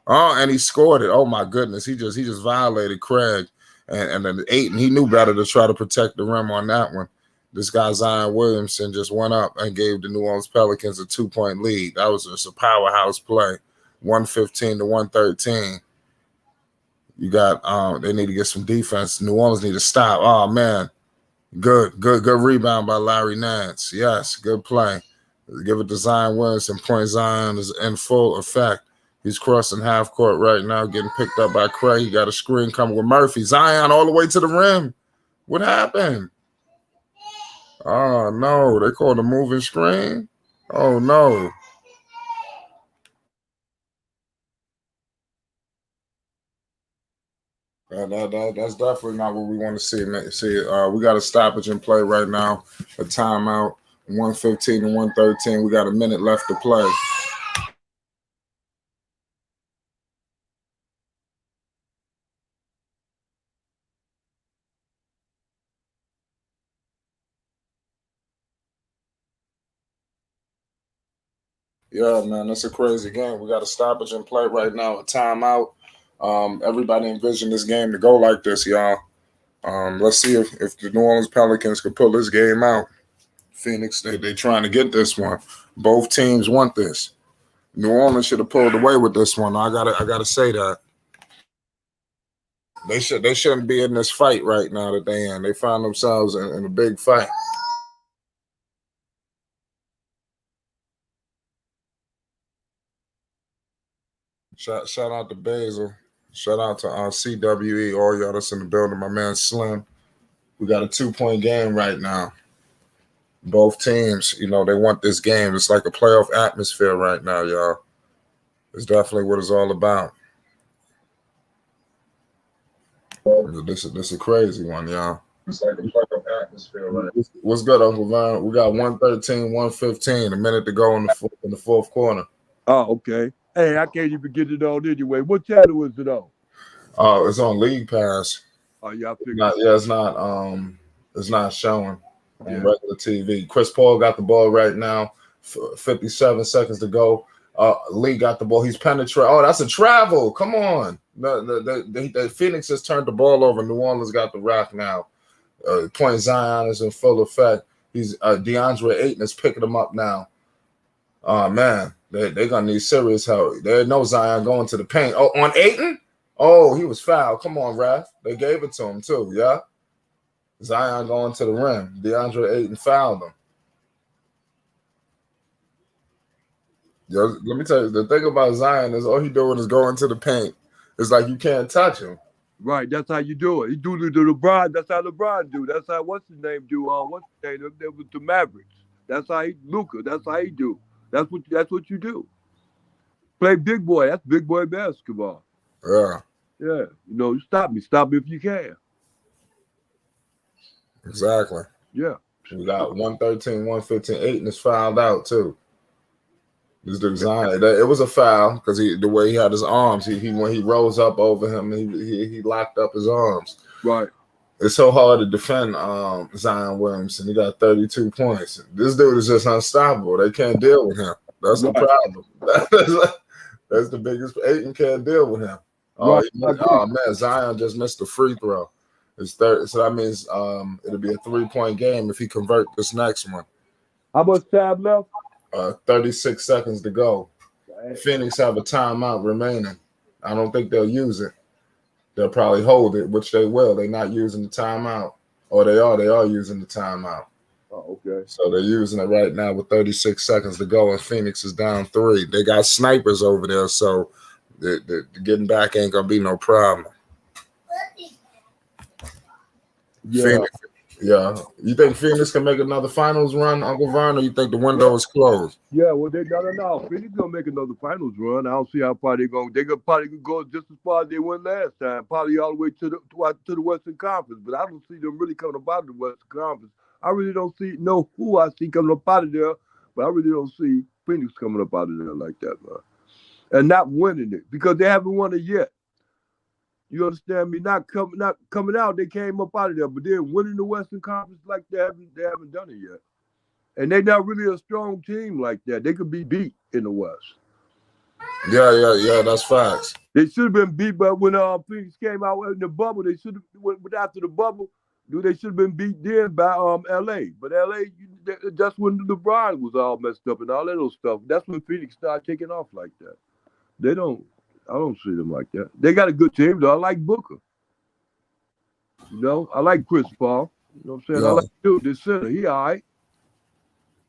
and he scored it. Oh my goodness, he just violated Craig, and then Ayton. He knew better to try to protect the rim on that one. This guy Zion Williamson just went up and gave the New Orleans Pelicans a 2-point lead. That was just a powerhouse play, 115 to 113. You got they need to get some defense. New Orleans need to stop. Oh man, good rebound by Larry Nance. Yes, good play. Give it to Zion Williamson. Point Zion is in full effect. He's crossing half court right now, getting picked up by Craig. He got a screen coming with Murphy. Zion all the way to the rim. What happened? Oh no, they called a moving screen. Oh no. That's definitely not what we want to see. We got a stoppage in play right now, a timeout, 115 and 113. We got a minute left to play. Yeah, man, that's a crazy game. We got a stoppage in play right now, a timeout. Everybody envisioned this game to go like this, y'all. Let's see if the New Orleans Pelicans could pull this game out. Phoenix, they trying to get this one. Both teams want this. New Orleans should have pulled away with this one. I gotta say that. They shouldn't be in this fight right now that they in. They find themselves in a big fight. Shout out to Basil. Shout out to CWE, all y'all that's in the building. My man Slim. We got a 2-point game right now. Both teams, they want this game. It's like a playoff atmosphere right now, y'all. It's definitely what it's all about. This is a crazy one, y'all. It's like a playoff atmosphere right now. What's good, Uncle Vaughn? We got 113, 115, a minute to go in the fourth quarter. Oh, okay. Hey, I can't even get it on anyway. What channel is it on? Oh, it's on League Pass. Oh, yeah, I figured. It's not showing on regular TV. Chris Paul got the ball right now. 57 seconds to go. Lee got the ball. He's penetrating. Oh, that's a travel. Come on. The Phoenix has turned the ball over. New Orleans got the rock now. Point Zion is in full effect. He's DeAndre Ayton is picking him up now. Oh man, they're gonna need serious help. There's no Zion going to the paint. Oh, on Ayton? Oh, he was fouled. Come on, ref. They gave it to him too. Yeah. Zion going to the rim. DeAndre Ayton fouled him. Yo, let me tell you, the thing about Zion is all he doing is going to the paint. It's like you can't touch him. Right, that's how you do it. He do the LeBron. That's how LeBron do. That's how what's his name do. What's his name? That was the Mavericks. That's how Luka. That's how he do. That's what you do. Play big boy. That's big boy basketball. Yeah. Yeah. You stop me. Stop me if you can. Exactly. Yeah. We got 113, 115. Ayton is fouled out too. This dude Zion. It was a foul because the way he had his arms, he when he rose up over him, he locked up his arms. Right. It's so hard to defend Zion Williamson. He got 32 points. This dude is just unstoppable. They can't deal with him. That's the problem. That's the biggest. Ayton can't deal with him. Oh, man, Zion just missed a free throw. It's third, so that means it'll be a 3-point game if he convert this next one. How much time left? 36 seconds to go. Phoenix have a timeout remaining. I don't think they'll use it. They'll probably hold it, which they will. They're not using the timeout. Or they are using the timeout. Oh, okay. So they're using it right now with 36 seconds to go, and Phoenix is down 3. They got snipers over there, so the getting back ain't going to be no problem. Yeah. Phoenix, yeah. You think Phoenix can make another finals run, Uncle Vern, or you think the window is closed? Yeah, well, no. Phoenix gonna make another finals run. I don't see how far they're going. They're probably gonna go just as far as they went last time, probably all the way to the Western Conference. But I don't see them really coming up out of the Western Conference. I really don't know who I see coming up out of there, but I really don't see Phoenix coming up out of there like that, man. And not winning it because they haven't won it yet. You understand me? Not coming out. They came up out of there, but they're winning the Western Conference like they haven't done it yet. And they're not really a strong team like that. They could be beat in the West. Yeah. That's facts. They should have been beat, but when Phoenix came out in the bubble, they should have. After the bubble, they should have been beat then by LA. But LA, that's when LeBron was all messed up and all that little stuff. That's when Phoenix started taking off like that. I don't see them like that. They got a good team, though. I like Booker. You know, I like Chris Paul. You know what I'm saying? Yeah. I like dude, this center. He all right.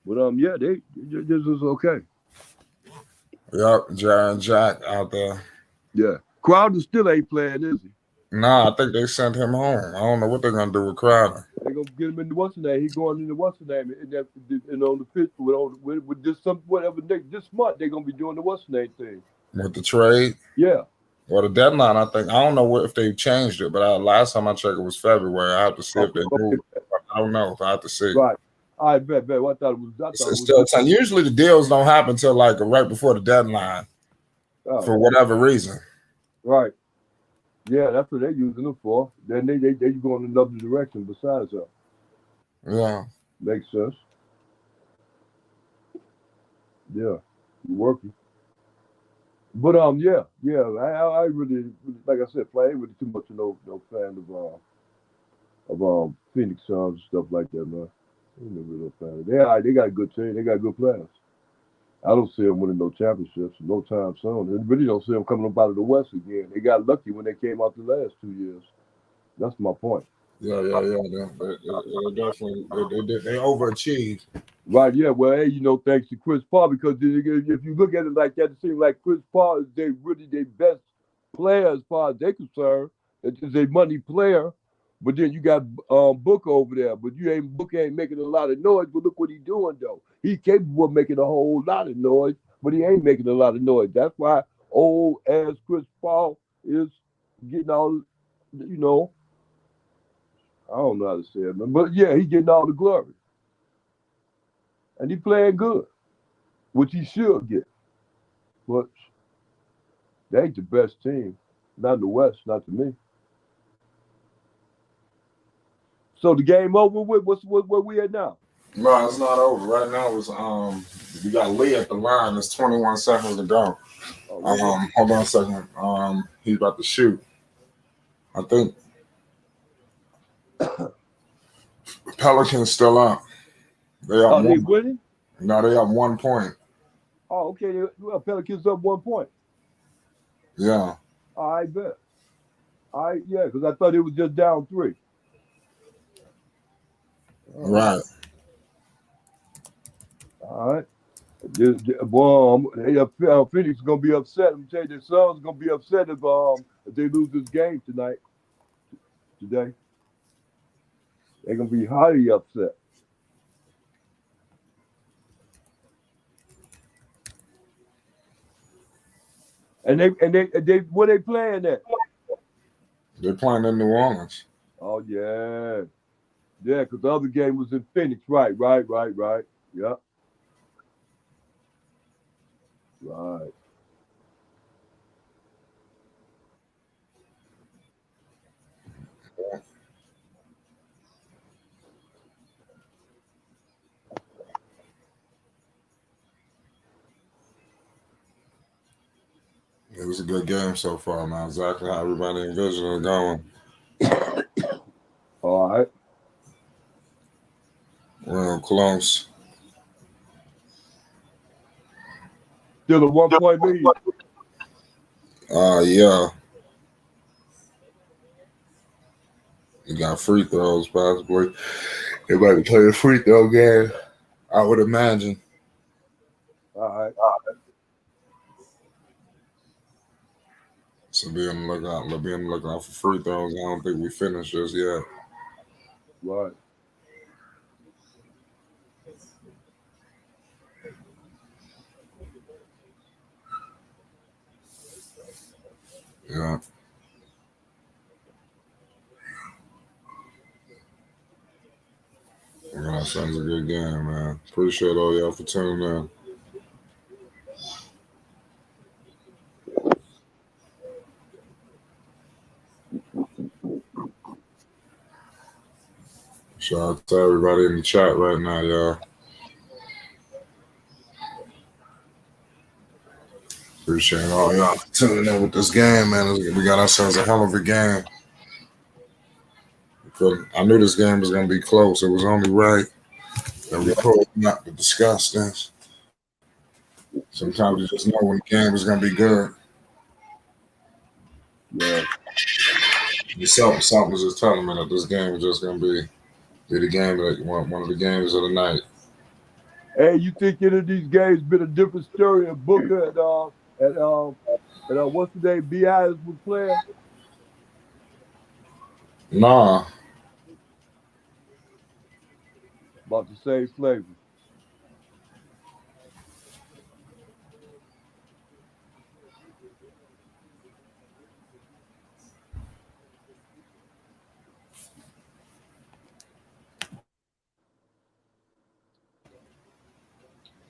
But yeah, this is okay. Yep, Jaron Jack out there. Yeah. Crowder still ain't playing, is he? Nah, I think they sent him home. I don't know what they're gonna do with Crowder. They're gonna get him in the what's the name? He going in the what's the name? And on the fifth with just whatever this month they're gonna be doing the what's the name thing. With the trade? Yeah. Well, the deadline, I think. I don't know if they've changed it, but last time I checked, it was February. I have to see if they moved. I don't know. I have to see. Right. I bet. I thought it was. It's still time. Usually the deals don't happen until like right before the deadline for whatever reason. Right. Yeah, that's what they're using them for. Then they go in another direction besides that. Yeah. Makes sense. Yeah. Working. But yeah. I really, like I said, I ain't really too much of no fan of Phoenix Suns and stuff like that, man. I ain't never no fan. They got a good team. They got good players. I don't see them winning no championships no time soon. I really don't see them coming up out of the West again. They got lucky when they came out the last 2 years. That's my point. Yeah. They definitely they overachieved. Right, yeah. Well, hey, thanks to Chris Paul, because if you look at it like that, it seems like Chris Paul is their best player as far as they're concerned. Is a money player. But then you got Booker over there, but Booker ain't making a lot of noise. But look what he's doing though. He's capable of making a whole lot of noise, but he ain't making a lot of noise. That's why old ass Chris Paul is getting all, I don't know how to say it, man. But yeah, he's getting all the glory, and he playing good, which he should get. But they ain't the best team, not in the West, not to me. So the game over with? Where we at now? No, it's not over. Right now it's you got Lee at the line. There's 21 seconds to go. Hold on a second. He's about to shoot. I think Pelicans still up. They winning? No, they have 1 point. Oh, okay. Well, Pelicans up 1 point. Yeah. I bet. Yeah, because I thought it was just down 3. Right. All right. Phoenix is gonna be upset. I'm telling you, the Suns are gonna be upset if they lose this game today. They're gonna be highly upset. And they where they playing at? They're playing in New Orleans. Oh yeah. Yeah, because the other game was in Phoenix. Right. Yep. Right. It was a good game so far, man. Exactly how everybody envisioned it going. All right. Real close. Still a 1-point lead. Yeah. You got free throws, possibly. They might be playing a free throw game, I would imagine. All right. So be on the lookout. Be on the lookout for free throws. I don't think we finished just yet. Right. Yeah. Yeah, that sounds a good game, man. Appreciate all y'all for tuning in. Shout out to everybody in the chat right now, y'all. Appreciate all y'all for tuning in with this game, man. We got ourselves a hell of a game. I knew this game was going to be close. It was only right that we pulled not to discuss this. Sometimes you just know when the game is going to be good. Yeah. Something was just telling me that this game was just going to be the game that one of the games of the night. Hey, you think any of these games been a different story of Booker and what's the name? B.I. was playing? Nah. About the same flavor.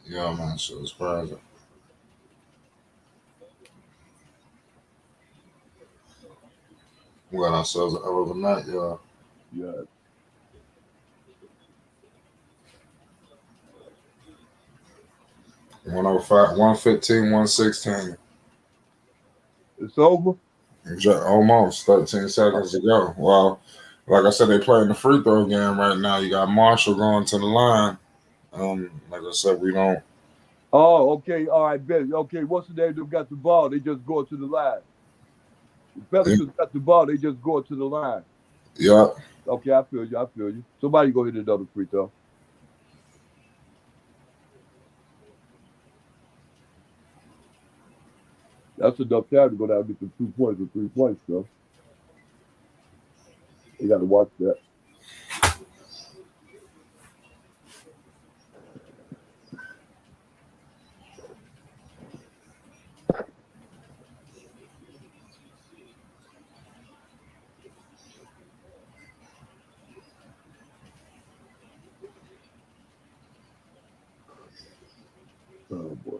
Yeah, man, shit was surprising. We got ourselves a hell of a night, y'all. Yeah. $105, $115, $116. It's over? Almost 13 seconds to go. Well, like I said, they playing the free throw game right now. You got Marshall going to the line. Like I said, we don't. Oh, okay. All right, bet. Okay, what's the name? They got the ball. They just go to the line. The Pelicans got the ball. They just go to the line. Yeah. Okay, I feel you. Somebody go hit another free throw. That's enough time to go down and get the 2 points or 3 points, though. You got to watch that. Oh, boy.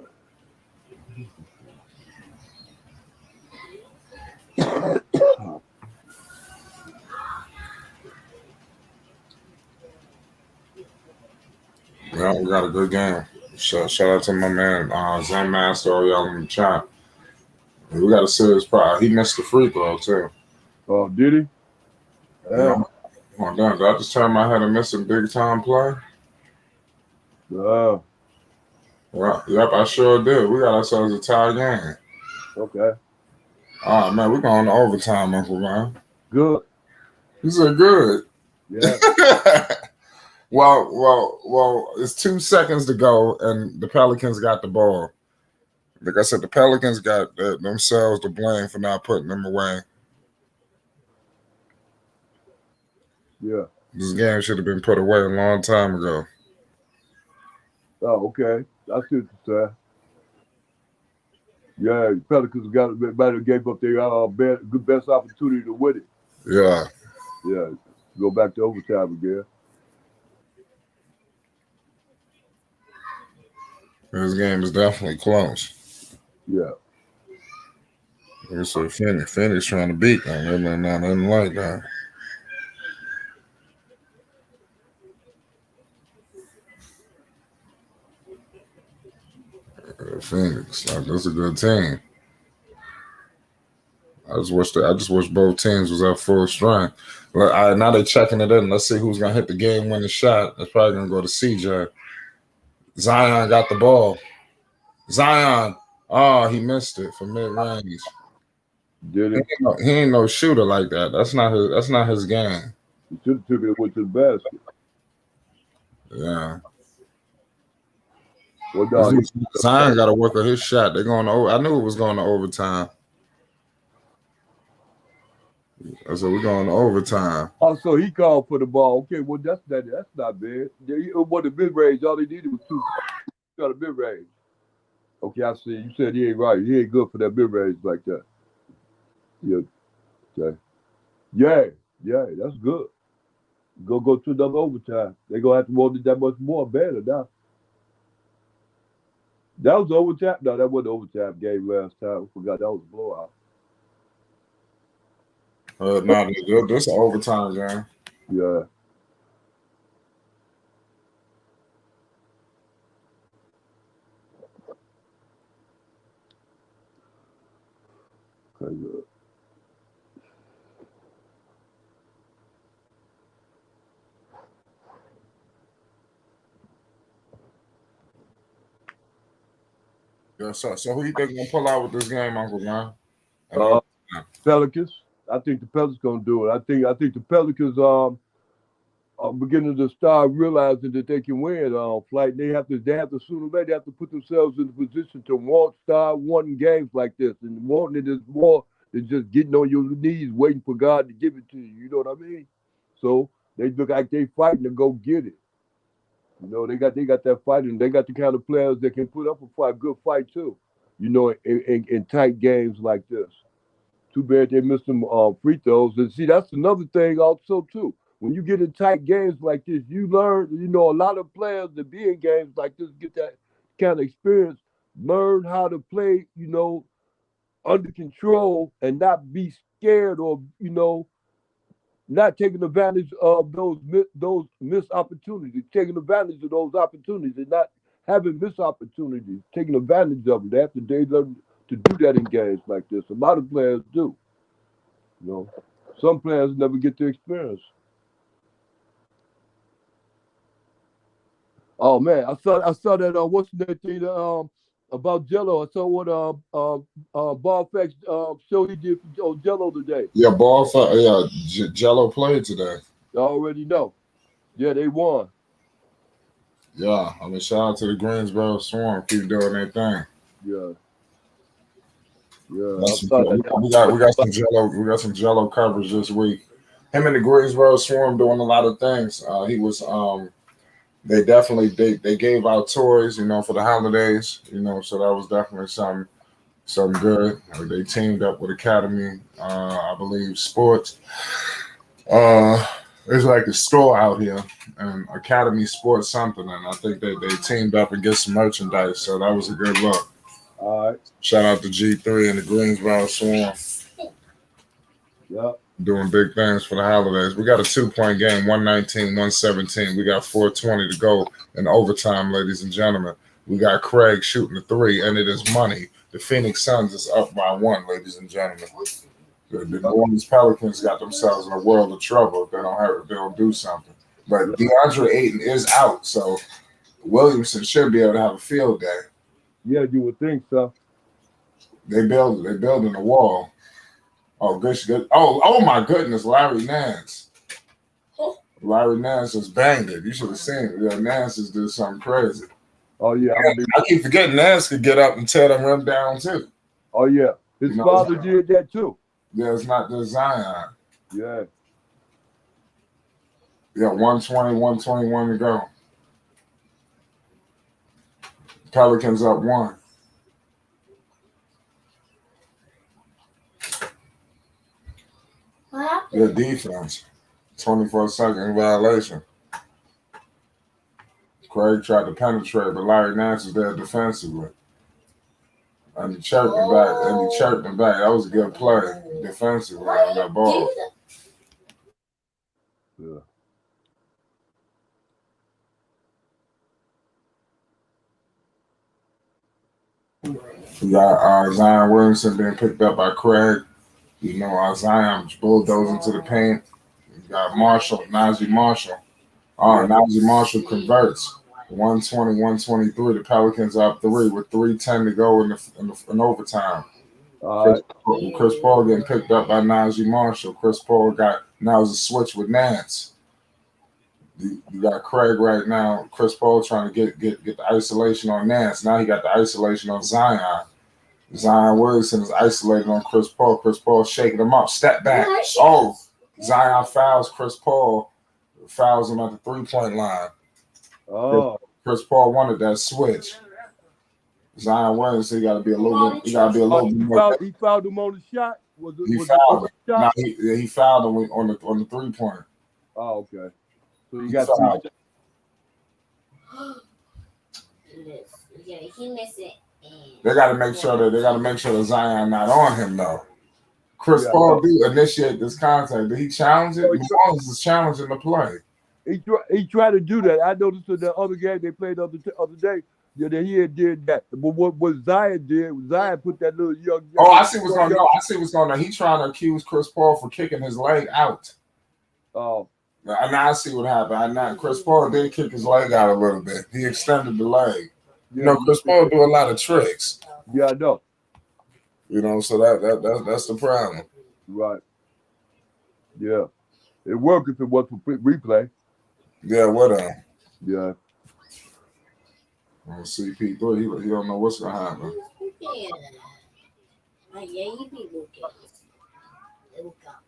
Yeah, we got a good game. Shout out to my man, Zen Master, all y'all in the chat. We got a serious problem. He missed the free throw, too. Oh, did he? Yeah. Oh, damn, did I just turn my head and miss a big time play? Well, Yep, I sure did. We got ourselves a tie game. okay. All right, man, we're going to overtime, Uncle man. Good. He said good. Yeah. Well, it's 2 seconds to go, and the Pelicans got the ball. Like I said, the Pelicans got themselves to blame for not putting them away. Yeah. This game should have been put away a long time ago. Oh, okay. I see what you're saying. Yeah, the Pelicans might have gave up their best opportunity to win it. Yeah. Yeah. Go back to overtime again. This game is definitely close. Yeah. So Phoenix trying to beat them. They're not nothing like that. Phoenix, like, that's a good team. I just wish both teams was at full strength. But now they're checking it in. Let's see who's gonna hit the game-winning shot. That's probably gonna go to CJ. Zion got the ball. Zion, oh, he missed it for mid-range. Did it? He ain't no shooter like that. That's not his game. He should have took it with the basket. Yeah. Well, dog, Zion got to work on his shot. They're going to. I knew it was going to overtime. I said we're going to overtime. oh, so he called for the ball. Okay, well that's not bad. What the mid range? All he needed was 2. Got a mid range. Okay, I see. You said he ain't right. He ain't good for that mid range like that. Yeah. Okay. Yeah, that's good. Go to another overtime. They're gonna have to want it that much more better now. That was overtime. No, that wasn't overtime game last time. I forgot that was a blowout. No, this is an overtime game. Yeah. Okay, good. Yeah, so who you think gonna pull out with this game, Uncle man? Pelicans. I think the Pelicans gonna do it. I think the Pelicans are beginning to start realizing that they can win. Flight. They have to sooner or later they have to put themselves in the position to start wanting games like this, and wanting it is more than just getting on your knees waiting for God to give it to you. You know what I mean? So they look like they fighting to go get it. You know, they got that fighting. They got the kind of players that can put up a good fight too. You know, in tight games like this. Too bad they missed some free throws. And see, that's another thing also too. When you get in tight games like this, you learn. You know, a lot of players that be in games like this get that kind of experience, learn how to play. You know, under control and not be scared or not taking advantage of those missed opportunities, taking advantage of those opportunities and not having missed opportunities, taking advantage of it after they learn to do that in games like this. A lot of players do. You know, some players never get the experience. Oh man, I saw that what's that thing about Jello. I saw what Ball Facts show he did for Jello today. Yeah, Jello played today. I already know. Yeah, they won. Yeah, I mean, shout out to the Greensboro Swarm. Keep doing their thing. Yeah. We got some Jello coverage this week. Him and the Greensboro Swarm doing a lot of things. He was they definitely they gave out toys, for the holidays, so that was definitely something good. They teamed up with Academy, I believe, Sports. There's like a store out here, and Academy Sports something, and I think they teamed up and get some merchandise, so that was a good look. All right. Shout out to G3 and the Greensboro Swarm. Yep. Doing big things for the holidays. We got a 2-point game, 119-117. We got 4:20 to go in overtime, ladies and gentlemen. We got Craig shooting a 3, and it is money. The Phoenix Suns is up by 1, ladies and gentlemen. The New Orleans Pelicans got themselves in a world of trouble if they don't do something. But DeAndre Ayton is out, so Williamson should be able to have a field day. Yeah, you would think so. They're building a wall. Oh, good. Oh my goodness, Larry Nance. Larry Nance just banged it. You should have seen it. Yeah, Nance just did something crazy. Oh yeah. I keep forgetting Nance could get up and tear them rim down too. Oh yeah. His father did that too. Yeah, it's not just Zion. Yeah. Yeah, 120-121 to go. Pelicans up 1. What happened? Their defense, 24-second violation. Craig tried to penetrate, but Larry Nance is there defensively. And he chirped him back. That was a good play defensively on that ball. Yeah. We got Zion Williamson being picked up by Craig. You know, Zion bulldozing to the paint. You got Najee Marshall. Najee Marshall converts 120-123. The Pelicans up 3 with 3:10 to go in overtime. Chris Paul getting picked up by Najee Marshall. Chris Paul now it's a switch with Nance. You got Craig right now. Chris Paul trying to get the isolation on Nance. Now he got the isolation on Zion. Zion Williamson is isolated on Chris Paul. Chris Paul shaking him up. Step back. Oh, Zion fouls Chris Paul. Fouls him at the 3-point line. Oh, Chris Paul wanted that switch. Zion Williamson, he got to be a little bit. He got to be a little bit more. He fouled him on the shot. He fouled him. No, he fouled him on the 3-point. Oh, okay. So you got fouled. Yeah, he missed it. They got to make sure that Zion not on him though. Chris Paul did initiate this contact. Did he challenge it? New Orleans is challenging the play. He tried to do that. I noticed in the other game they played the other day. Yeah, that he did that. But what Zion did, Zion put that little young. Oh, I see what's going on. I see what's going on. He trying to accuse Chris Paul for kicking his leg out. Oh. Now I see what happened. Chris Paul did kick his leg out a little bit. He extended the leg. Yeah, you know, Chris Paul do a lot of tricks. Yeah, I know. You know, so that's the problem. Right. Yeah. It worked if it was for replay. Yeah, what Yeah. CP3, he don't know what's gonna happen. Yeah. Yeah, you be looking. Look up.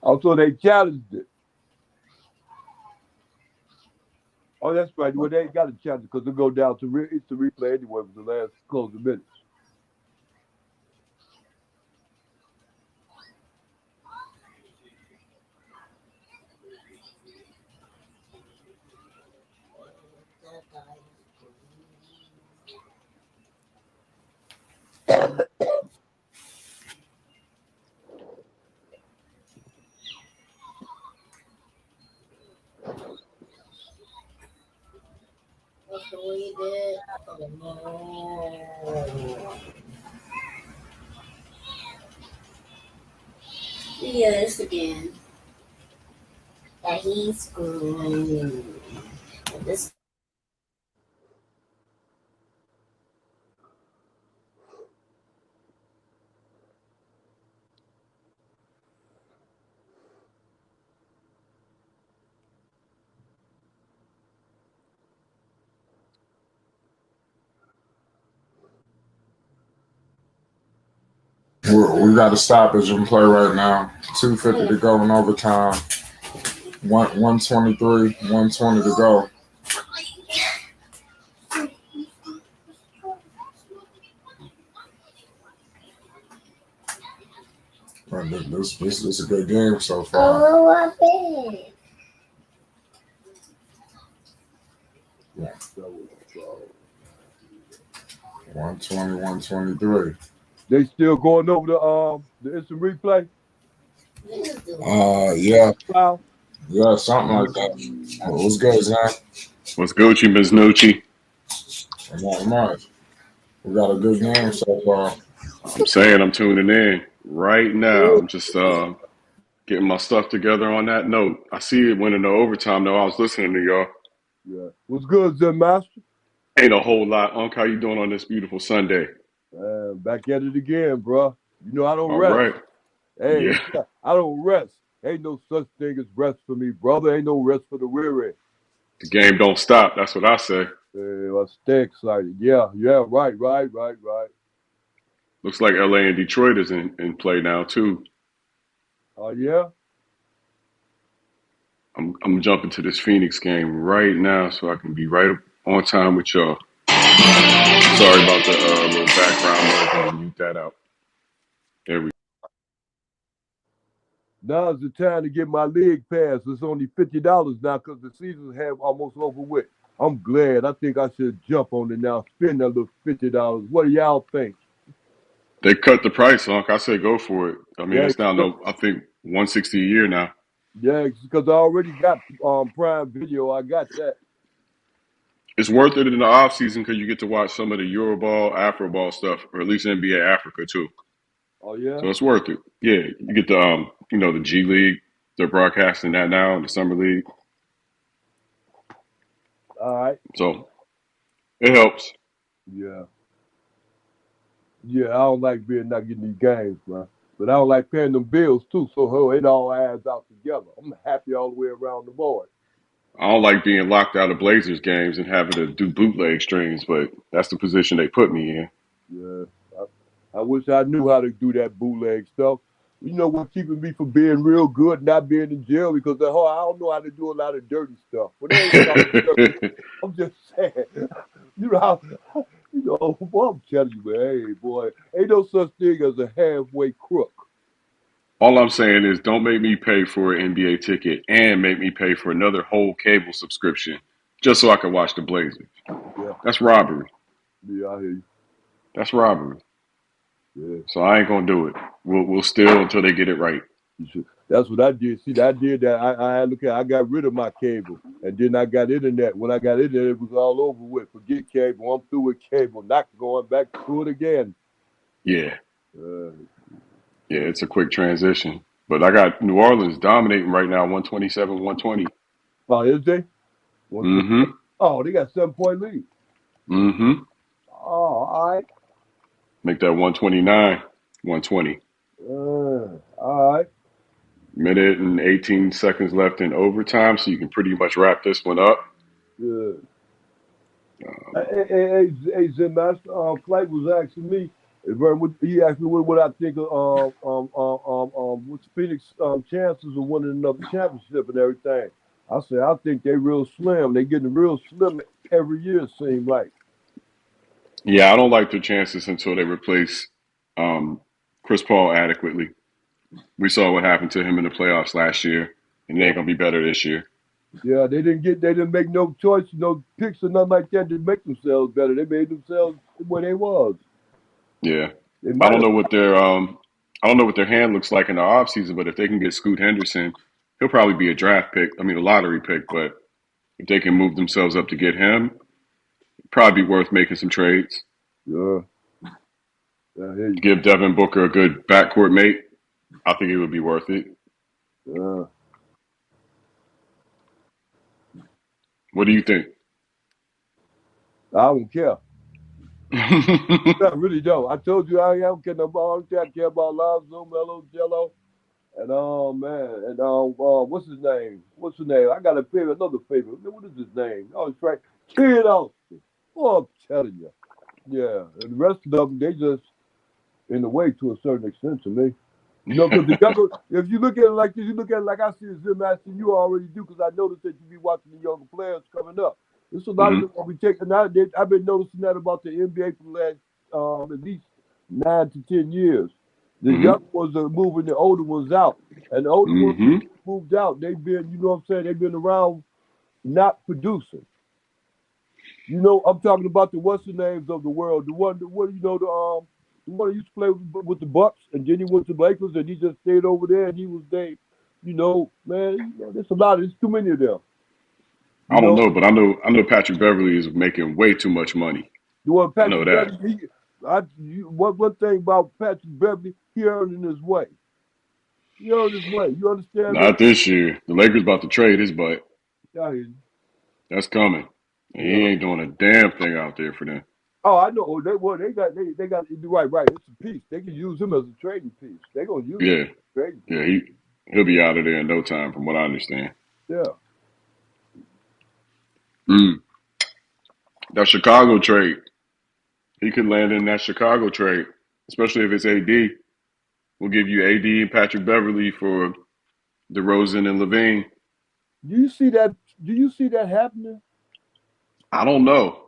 Also, they challenged it. Oh, that's right. Well, they ain't got to challenge it because they go down to it's the replay anyway for the last closing minutes. Yes, again. That he's screwing this. We got to stoppage and play right now. 2:50 to go in overtime. 123, 120 to go. This is a good game so far. Oh, I bet. Yeah. 120, 123. They still going over the instant replay? Yeah. Wow. Yeah, something like that. What's good, Zach? What's Gucci, Ms. Nucci? Not much. We got a good game so far. I'm saying I'm tuning in right now. I'm just getting my stuff together on that note. I see it went into overtime, though. I was listening to y'all. Yeah. What's good, Zen Master? Ain't a whole lot. Unc, how you doing on this beautiful Sunday? Back at it again, bro. You know I don't All rest. right. Hey, Yeah. I don't rest. Ain't no such thing as rest for me, brother. Ain't no rest for the weary. The game don't stop. That's what I say. I stay excited. Yeah, right. Looks like LA and Detroit is in play now, too. Oh, yeah? I'm jumping to this Phoenix game right now so I can be right on time with y'all. Sorry about the little background noise. I'm going to mute that out. There we go. Now's the time to get my league pass. It's only $50 now because the season have almost over with. I'm glad. I think I should jump on it now. Spend that little $50. What do y'all think? They cut the price, Unc. I said go for it. I mean, Yeah, it's now I think $160 a year now. yeah, because I already got Prime Video. I got that. It's worth it in the off season because you get to watch some of the Euroball, Afroball stuff, or at least NBA Africa too. Oh yeah. So it's worth it. Yeah, you get the the G League. They're broadcasting that now in the summer league. All right. So it helps. Yeah. Yeah, I don't like being not getting these games, man. But I don't like paying them bills too. So it all adds out together. I'm happy all the way around the board. I don't like being locked out of Blazers games and having to do bootleg streams, but that's the position they put me in. Yeah. I wish I knew how to do that bootleg stuff. You know what's keeping me from being real good, not being in jail, because I don't know how to do a lot of dirty stuff. But it ain't about dirty. I'm just saying. You know, boy, I'm telling you, man, hey, boy, ain't no such thing as a halfway crook. All I'm saying is don't make me pay for an NBA ticket and make me pay for another whole cable subscription just so I can watch the Blazers. Yeah, That's robbery. yeah, I hear you. That's robbery. Yeah. So I ain't gonna do it. We'll still until they get it right. That's what I did. See, I did that. I got rid of my cable, and then I got internet. When I got internet, it was all over with. Forget cable. I'm through with cable. Not going back to it again. Yeah. Yeah, it's a quick transition. But I got New Orleans dominating right now, 127, 120. Oh, is they? Mm-hmm. Oh, they got 7-point lead. Mm-hmm. Oh, all right. Make that 129, 120. All right. Minute and 18 seconds left in overtime, so you can pretty much wrap this one up. Good. Hey, Zim, Flight was asking me. He asked me what I think of what's Phoenix chances of winning another championship and everything. I said I think they're real slim. They're getting real slim every year. It seems like. Yeah, I don't like their chances until they replace Chris Paul adequately. We saw what happened to him in the playoffs last year, and they ain't gonna be better this year. Yeah, they didn't make no choice, no picks or nothing like that to make themselves better. They made themselves where they was. Yeah, I don't know what their hand looks like in the offseason, but if they can get Scoot Henderson, he'll probably be a draft pick. I mean, a lottery pick, but if they can move themselves up to get him, it'd probably be worth making some trades. Yeah. Give Devin Booker a good backcourt mate. I think it would be worth it. Yeah. What do you think? I don't care. I really don't. I told you I don't care about. I care about Lonzo, Melo, Jello, and man, and what's his name? I got another favorite. What is his name? Oh, it's right, Kid Austin. Oh, I'm telling you. Yeah, and the rest of them, they just in the way to a certain extent to me. You know, because the younger, if you look at it like this, you look at it like I see it, Zim Aston, you already do, because I noticed that you be watching the younger players coming up. There's a lot of them we taking nowadays. I've been noticing that about the NBA for the last at least 9 to 10 years. The young ones are moving the older ones out. And the older ones moved out, they've been, you know what I'm saying, they've been around not producing. You know, I'm talking about the what's the names of the world. The one who used to play with the Bucks, and then he went to Lakers, and he just stayed over there, and he was there. You know, man, there's too many of them. I don't know, but I know Patrick Beverly is making way too much money. I know that. One thing about Patrick Beverly, he earned his way. He earned his way. You understand? Not this year. The Lakers about to trade his butt. Yeah, he, That's coming. And he ain't doing a damn thing out there for them. Oh, I know. Oh, they got right. It's a piece. They can use him as a trading piece. They're gonna use him as a trading piece. Yeah, he'll be out of there in no time, from what I understand. Yeah. That Chicago trade. He could land in that Chicago trade, especially if it's AD. We'll give you AD and Patrick Beverly for DeRozan and Levine. Do you see that happening? I don't know.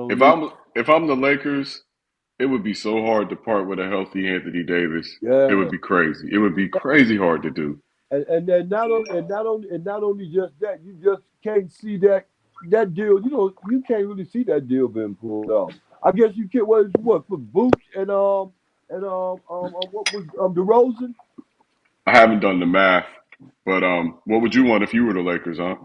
If I'm the Lakers it would be so hard to part with a healthy Anthony Davis. Yeah. It would be crazy. It would be crazy hard to do. And then not only just that, you just can't see that deal. You know, you can't really see that deal being pulled off. I guess you can. What for Booch and what was DeRozan? I haven't done the math, but what would you want if you were the Lakers, huh?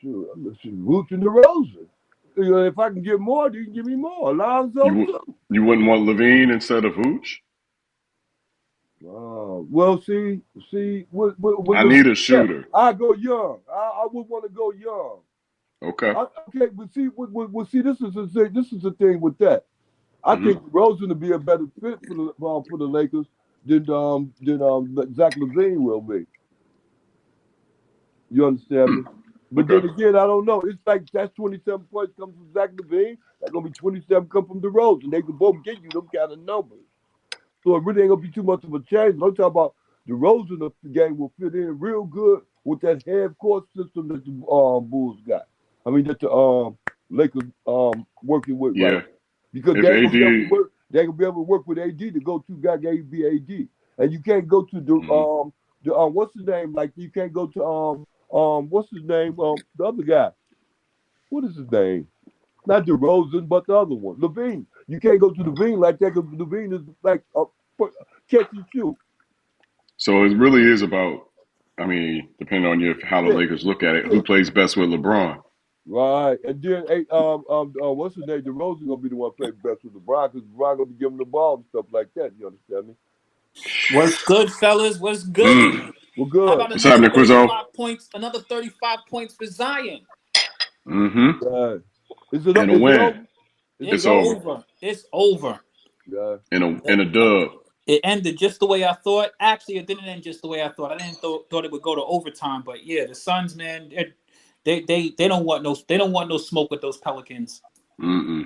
Sure, Booch and DeRozan. You know, if I can get more, you can give me more. Alonzo too. You wouldn't want Levine instead of Vooch? Well, see, I need a shooter. Yeah, I go young. I would want to go young. Okay. Okay, but see, see, this is the thing with that. I think Rosen would be a better fit for the Lakers than Zach LaVine will be. You understand me? But then again, I don't know. It's like that's 27 points come from Zach LaVine. That's gonna be 27 come from DeRozan. They can both get you them kind of numbers. So it really ain't gonna be too much of a change. I'm talking about DeRozan. The game will fit in real good with that half court system that the Bulls got. I mean that the Lakers working with right. Because they ain't gonna be able to work with AD to go to guy gave be AD. And you can't go to the what's his name? Like you can't go to what's his name? The other guy. What is his name? Not DeRozan, but the other one, LaVine. You can't go to LaVine like that because LaVine is like a catch and shoot. So it really is about, I mean, depending on how the Lakers look at it, who plays best with LeBron. Right, and then what's his name? DeRozan gonna be the one playing best with LeBron because LeBron gonna be giving the ball and stuff like that. You understand me? What's good, fellas? What's good? Well, good. How about What's happening, Quizzo? Another 35 points for Zion. Right. Is it and a win? It's over. It's over. Yeah. In a dub. It ended just the way I thought. Actually, it didn't end just the way I thought. I didn't thought it would go to overtime, but yeah, the Suns, man, they don't want no smoke with those Pelicans. Yeah.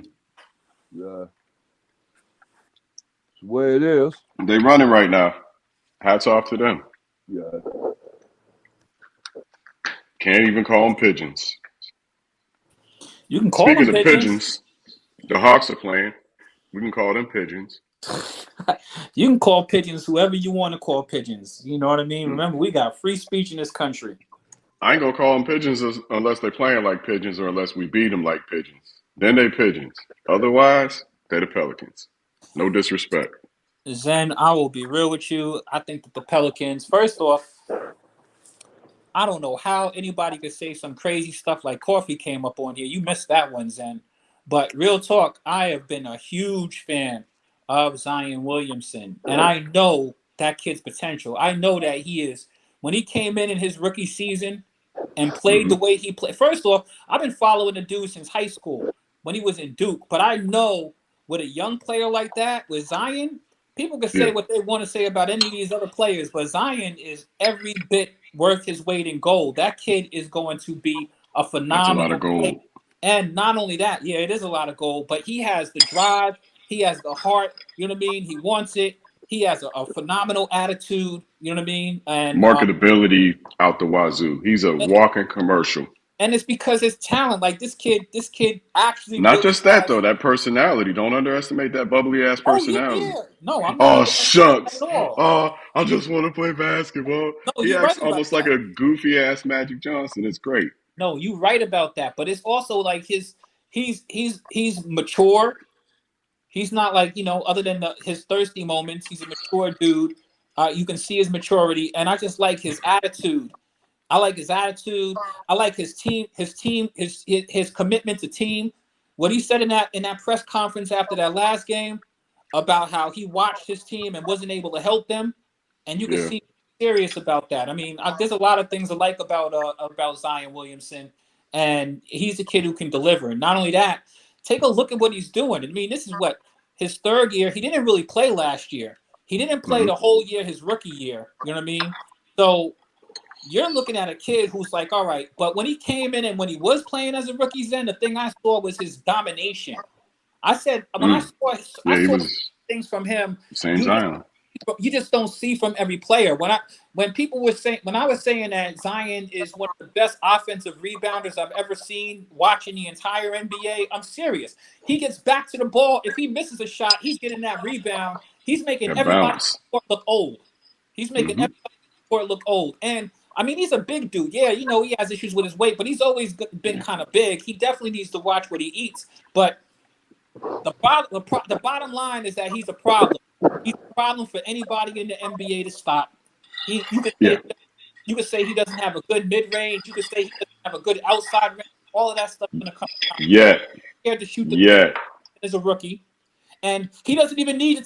It's the way it is. They running right now. Hats off to them. Yeah. Can't even call them pigeons. You can call Speaking them of pigeons, the Hawks are playing. We can call them pigeons. You can call pigeons whoever you want to call pigeons. You know what I mean? Remember, we got free speech in this country. I ain't gonna call them pigeons unless they're playing like pigeons or unless we beat them like pigeons. Then they pigeons. Otherwise, they're the Pelicans. No disrespect. Zen, I will be real with you. I think that the Pelicans, first off, I don't know how anybody could say some crazy stuff like Coffee came up on here. You missed that one, Zen. But real talk, I have been a huge fan of Zion Williamson. And I know that kid's potential. I know that he is. When he came in his rookie season and played the way he played. First off, I've been following the dude since high school when he was in Duke. But I know with a young player like that, with Zion, people can say what they want to say about any of these other players. But Zion is every bit worth his weight in gold. That kid is going to be a phenomenal. That's a lot of gold. Player. And not only that, yeah, it is a lot of gold, but he has the drive. He has the heart. You know what I mean? He wants it. He has a phenomenal attitude. You know what I mean? And marketability out the wazoo. He's a walking commercial. And it's because his talent. Like this kid actually. Not just that though. That personality. Don't underestimate that bubbly ass personality. Yeah. No, I'm not. Oh shucks. At all. Oh, I just want to play basketball. No, he acts almost right like a goofy ass Magic Johnson. It's great. No, you're right about that. But it's also like he's mature. He's not like, other than his thirsty moments, he's a mature dude. You can see his maturity, and I just like his attitude. I like his attitude. I like his commitment to team. What he said in that press conference after that last game about how he watched his team and wasn't able to help them, and you can see he's serious about that. I mean, there's a lot of things I like about Zion Williamson, and he's a kid who can deliver. Not only that, take a look at what he's doing. I mean, this is his third year. He didn't really play last year. He didn't play the whole year, his rookie year. You know what I mean? So you're looking at a kid who's like, all right. But when he came in and when he was playing as a rookie, Zen, the thing I saw was his domination. I said, when I saw things from him. Same Zion. you just don't see from every player. When I was saying that Zion is one of the best offensive rebounders I've ever seen watching the entire NBA, I'm serious. He gets back to the ball. If he misses a shot, he's getting that rebound. He's making That everybody bounce. look old. He's making Mm-hmm. everybody look old. And I mean, he's a big dude. Yeah, he has issues with his weight, but he's always been kind of big. He definitely needs to watch what he eats. But the bottom line is that he's a problem. He's a problem for anybody in the NBA to stop. You could say he doesn't have a good mid range. You could say he doesn't have a good outside range. All of that stuff is going to come out. Yet. Scared to shoot the three as a rookie, and he doesn't even need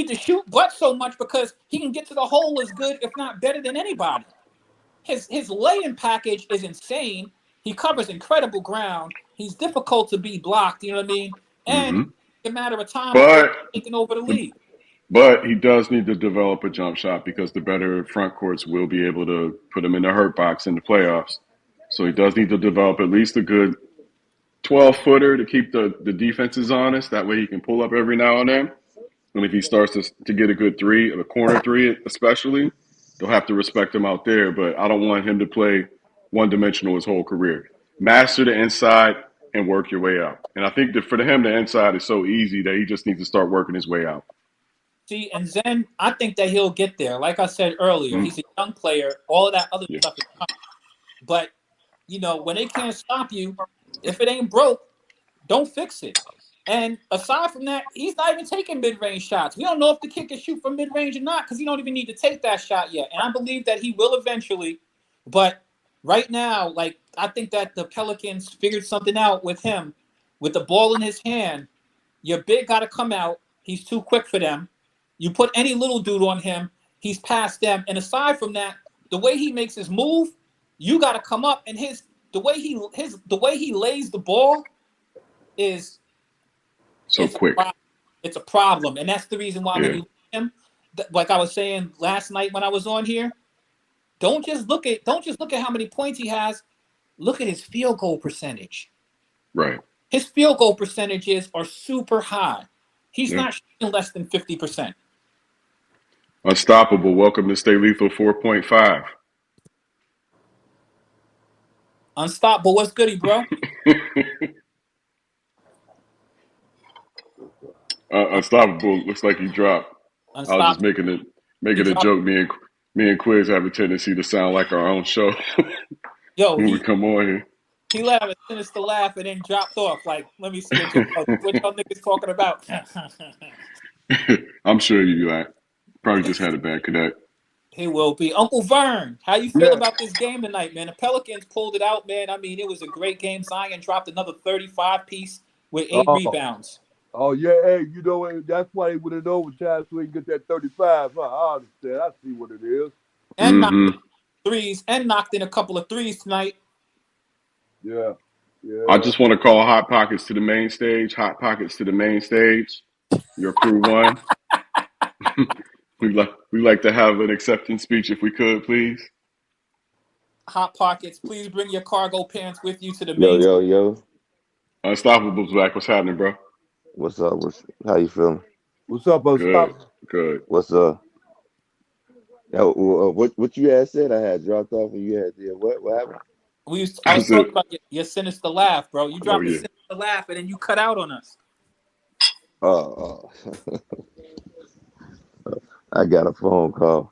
to shoot but so much because he can get to the hole as good, if not better than anybody. His laying package is insane. He covers incredible ground. He's difficult to be blocked. You know what I mean? And it's a matter of time taking over the league. But he does need to develop a jump shot because the better front courts will be able to put him in the hurt box in the playoffs. So he does need to develop at least a good 12-footer to keep the defenses honest. That way he can pull up every now and then. And if he starts to get a good three, a corner three especially, they'll have to respect him out there. But I don't want him to play one-dimensional his whole career. Master the inside and work your way out. And I think that for him, the inside is so easy that he just needs to start working his way out. See, and Zen, I think that he'll get there. Like I said earlier, he's a young player. All of that other stuff is coming. But, when they can't stop you, if it ain't broke, don't fix it. And aside from that, he's not even taking mid-range shots. We don't know if the kid can shoot from mid-range or not because he don't even need to take that shot yet. And I believe that he will eventually. But right now, I think that the Pelicans figured something out with him. With the ball in his hand, your big got to come out. He's too quick for them. You put any little dude on him, he's past them. And aside from that, the way he makes his move, you got to come up. And the way he lays the ball is so quick. It's a problem, and that's the reason why when you look at him, like I was saying last night when I was on here, don't just look at how many points he has. Look at his field goal percentage. Right. His field goal percentages are super high. He's not shooting less than 50%. Unstoppable. Welcome to Stay Lethal 4.5. Unstoppable. What's goody, bro? Unstoppable. Looks like you dropped. I was just making a joke. Me and Quiz have a tendency to sound like our own show when we come on here. He let him finish the laugh and then dropped off. Like, let me see what y'all niggas talking about. I'm sure you probably just had a bad connect. He will be. Uncle Vern, how you feel about this game tonight, man? The Pelicans pulled it out, man. I mean, it was a great game. Zion dropped another 35-piece with 8 rebounds. Oh, yeah. Hey, that's why they went in overtime so he can get that 35. I understand. I see what it is. And knocked in a couple of threes tonight. Yeah. I just want to call Hot Pockets to the main stage. Hot Pockets to the main stage. Your crew won. We like to have an acceptance speech if we could, please. Hot Pockets, please bring your cargo pants with you to the main stage. Yo. Unstoppable's back. What's happening, bro? What's up? How you feeling? What's up, Unstoppable? Good. What's up? What you had said? I had dropped off and you had what happened? I was talking about your sinister laugh, bro. You dropped a sinister laugh and then you cut out on us. Oh. I got a phone call.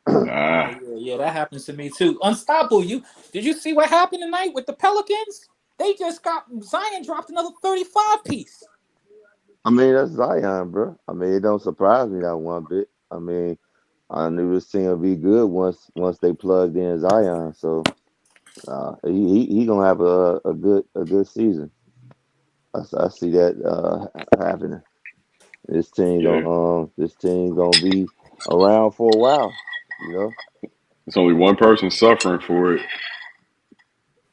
Yeah, that happens to me too. Unstoppable. Did you see what happened tonight with the Pelicans? They just Zion dropped another 35-piece. I mean, that's Zion, bro. I mean, it don't surprise me that one bit. I mean, I knew this team would be good once they plugged in Zion. So he gonna have a good season. I see that happening. This team gonna be around for a while. There's only one person suffering for it.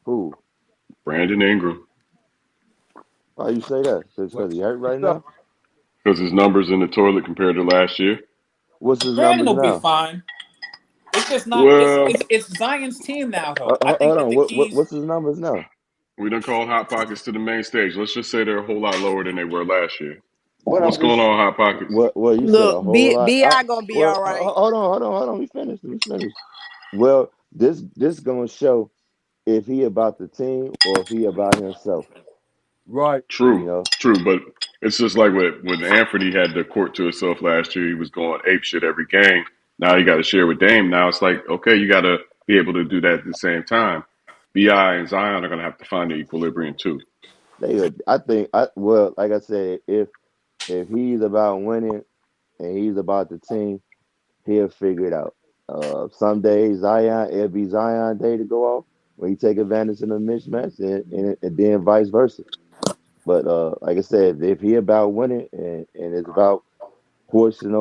Who? Brandon Ingram. Why you say that? Because he hurt right now? Because his numbers in the toilet compared to last year. What's his Brandon numbers now? will be fine. It's just not. It's Zion's team now, though. Hold on. What's his numbers now? We done called Hot Pockets to the main stage. Let's just say they're a whole lot lower than they were last year. What I'm What's going just on, Hot Pockets? what you said Look, a whole lot. Bi gonna be all right. Hold on. Let me finish. Well, this gonna show if he about the team or if he about himself. Right. You True, know, true, but it's just like when Anthony had the court to himself last year. He was going ape shit every game. Now you got to share with Dame. Now it's like, okay, you got to be able to do that at the same time. Bi and Zion are going to have to find the equilibrium too. I think well, like I said, if he's about winning and he's about the team, he'll figure it out. Some days it'll be Zion day to go off when he take advantage of the mismatch, and then vice versa. But like I said, if he about winning and it's about hoisting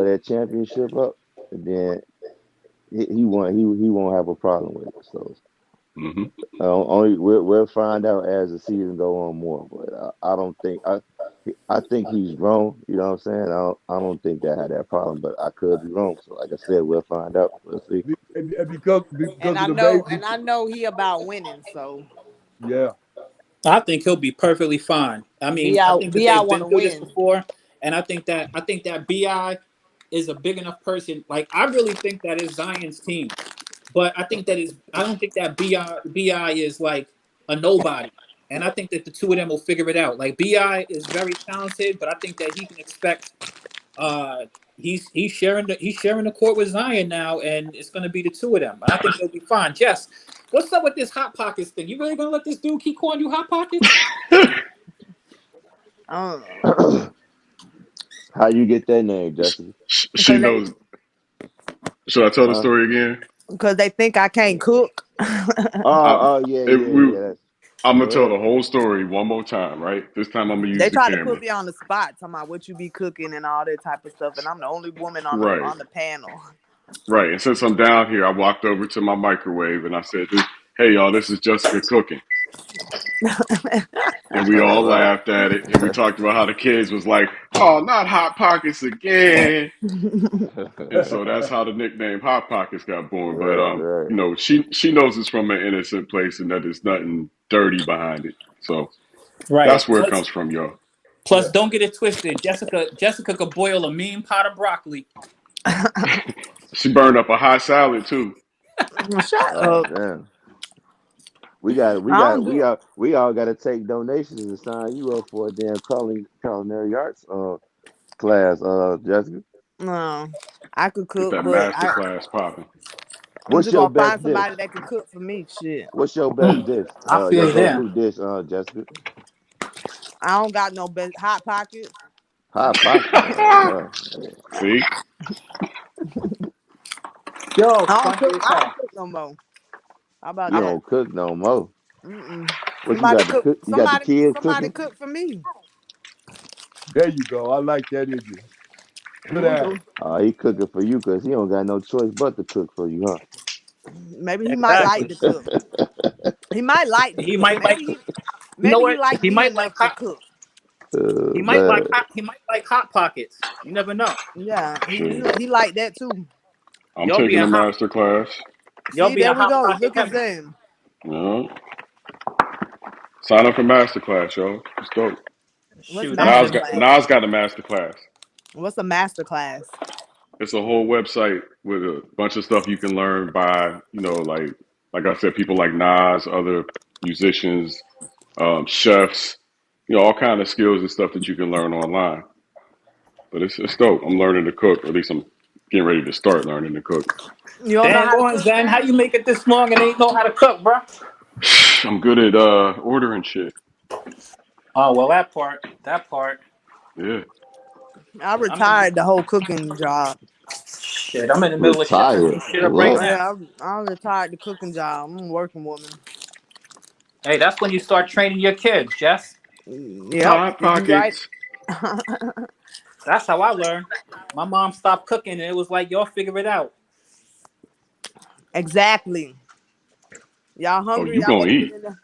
that championship up, then he won't have a problem with it. So Hmm. only we'll find out as the season go on more. But I don't think I think he's grown. You know what I'm saying? I don't think that had that problem, but I could be wrong. So like I said, we'll find out. We'll see. And because And of the baby, I know he about winning, so yeah. I think he'll be perfectly fine. I mean, I think that Bi they've want been to through this win. before, and I think that Bi is a big enough person. Like I really think that is Zion's team, but I don't think that Bi is like a nobody, and I think that the two of them will figure it out. Like Bi is very talented, but I think that he can expect. Uh, he's sharing the court with Zion now, and it's going to be the two of them. And I think they'll be fine. Jess, what's up with this hot pockets thing? You really gonna let this dude keep calling you hot pockets? How you get that name, Jessica? She Because knows. Should I tell the Huh? story again? they think I can't cook. Oh, I, yeah, it, yeah, we, yeah. That's, I'm gonna go tell ahead. the whole story one more time, right? This time I'm gonna use They the try to put camera. me on the spot, talking about what you be cooking and all that type of stuff, and I'm the only woman on Right, the panel. right. And since I'm down here, I walked over to my microwave and I said, "Hey, y'all, this is Jessica cooking." And we all Right. laughed at it, and we talked about how the kids was like, "Oh, not Hot Pockets again." And so that's how the nickname Hot Pockets got born. But Right. she knows it's from an innocent place and that there's nothing dirty behind it. So Right. that's where it comes from, y'all. Plus, don't get it twisted. Jessica could boil a mean pot of broccoli. She burned up a hot salad too. Shut Oh up. damn. I don't do. We all got to take donations and sign you up for a damn culinary arts class, Jessica. No, I could Get cook, that but master class popping. I'm What's just your gonna find best dish? somebody that can cook for me. Shit, What's your best dish? I feel Your you there. go-to dish, Jessica. I don't got no best hot pockets. Hot pocket. Oh no. See? Yo, I don't funny cook. as I don't hell. cook no more. How about You that? don't cook no more. Mm-mm. What you got to cook? You got the kids Somebody cooking? cook for me. There you go. I like that in you. Good Mm-mm. Adam. He cooking for you because he don't got no choice but to cook for you, huh? Maybe he might like Exactly. to cook. He might like to He cook. might like. You know Maybe he what? like He me might like enough to hot. cook. Man. He might like hot pockets. You never know. Yeah, Shit. he like that too. I'm Y'all be taking in a hot. master class. Y'all See, be in there we hot go. pocket Look at heaven. them. You know? Sign up for master class, y'all. It's dope. What's Shoot, I'm in master the middle of. class? Nas got a master class. What's a master class? It's a whole website with a bunch of stuff you can learn by, like I said, people like Nas, other musicians, chefs, all kind of skills and stuff that you can learn online. But it's dope. I'm learning to cook, or at least I'm getting ready to start learning to cook. You don't know Damn, how to going cook, Zen. How Zen? you make it this long and ain't know how to cook, bro? I'm good at ordering shit. Oh well, that part. That part. Yeah. I I'm in. retired the whole cooking job. Shit, I'm in the middle of chefing Retired. some shit up right What? now. Yeah, I retired the cooking job. I'm a working woman. Hey, that's when you start training your kids, Jess. Yep, Hot you right. pockets. That's how I learned. My mom stopped cooking, and it was like, y'all figure it out. Exactly. Y'all Oh, hungry? you Y'all gonna better get eat. in there.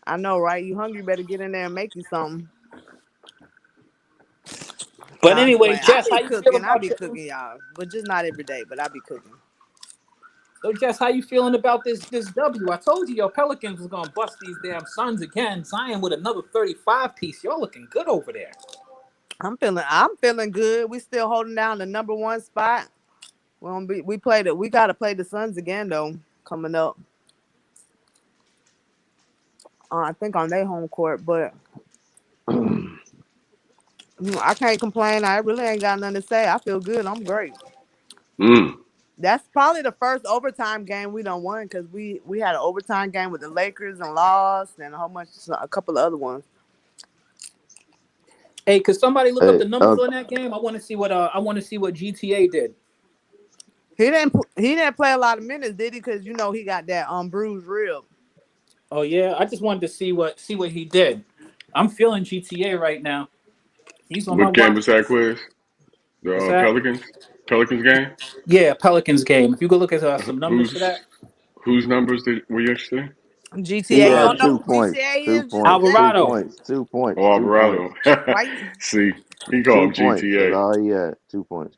I know, right? You hungry? Better get in there and make you something. But Nah, I'm just anyway, playing. I Jess, be how you feel cooking. I about be your? cooking, y'all, but just not every day. But I be cooking. So, Jess, how you feeling about this W? I told you your Pelicans was gonna bust these damn Suns again. Zion with another 35 piece. Y'all looking good over there. I'm feeling good. We still holding down the number one spot. We played it. We gotta play the Suns again though, coming up. I think on their home court, but I can't complain. I really ain't got nothing to say. I feel good. I'm great. Mm. That's probably the first overtime game we done won because we had an overtime game with the Lakers and lost and a couple of other ones. Hey, could somebody look up Hey, the numbers on that game? I want to see what GTA did. He didn't play a lot of minutes, did he? Because he got that bruised rib. Oh yeah, I just wanted to see what he did. I'm feeling GTA right now. He's on my What game watch was that, list. Quiz? What's The that? Pelicans game. Yeah, Pelicans game. If you go look at some numbers for Whose that, numbers were you interested in? he GTA. Oh had no, uh, 2 points. GTA Two is points. GTA. 2 Alvarado. points. 2 points. Oh, 2 points. Alvarado. Why you? See, you call 2 him points. That's GTA. all he had. 2 points.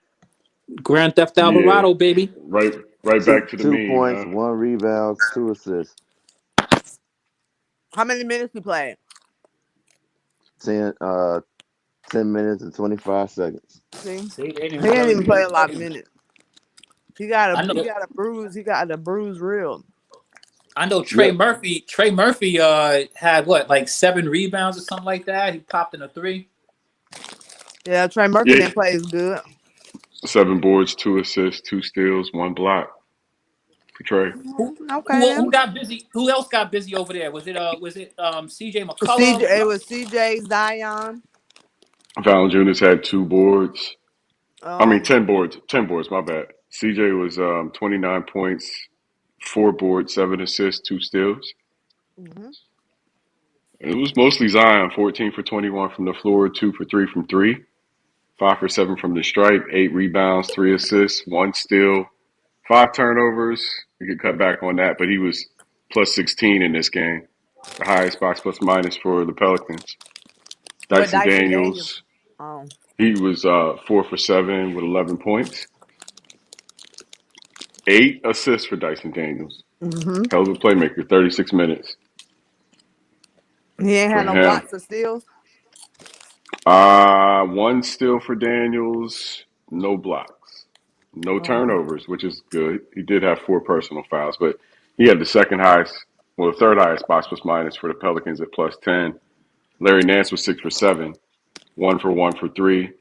Grand Theft Yeah, Alvarado, baby. right Two back to the two mean, points, huh? 1 rebound, 2 assists. How many minutes he played? 10 uh 10 minutes and 25 seconds. See, See, they he didn't didn't really even give play a a lot of second. minutes. He got I a know. he got a bruise. He got a bruised rib. I know Trey Yep. Murphy. Trey Murphy had what, like 7 rebounds or something like that. He popped in a 3. Yeah, Trey Murphy Yeah, didn't play as good. 7 boards, 2 assists, 2 steals, 1 block for Trey. Okay then. Who got busy? Who else got busy over there? Was it CJ CJ, McCullough? it was CJ Zion. Valanciunas had 2 boards. I mean, Um, 10 boards. 10 boards. My bad. CJ was 29 points, 4 boards, 7 assists, 2 steals. mhm. And it was mostly Zion, 14 for 21 from the floor, 2 for 3 from three, 5 for 7 from the stripe, 8 rebounds, 3 assists, 1 steal, 5 turnovers. You could cut back on that, but he was plus 16 in this game, the highest box plus minus for the Pelicans. What Dyson Dyson Daniels? Daniels, Oh, he was 4 for 7 with 11 points, 8 assists for Dyson Daniels. mhm. Hell of a playmaker, 36 minutes He ain't for had no him. blocks or steals. 1 steal for Daniels, no blocks, no Oh, turnovers, which is good. He did have 4 personal fouls, but he had the second highest, well, the third highest box plus minus for the Pelicans at plus 10. Larry Nance was 6 for 7, 1 for 1 for 3,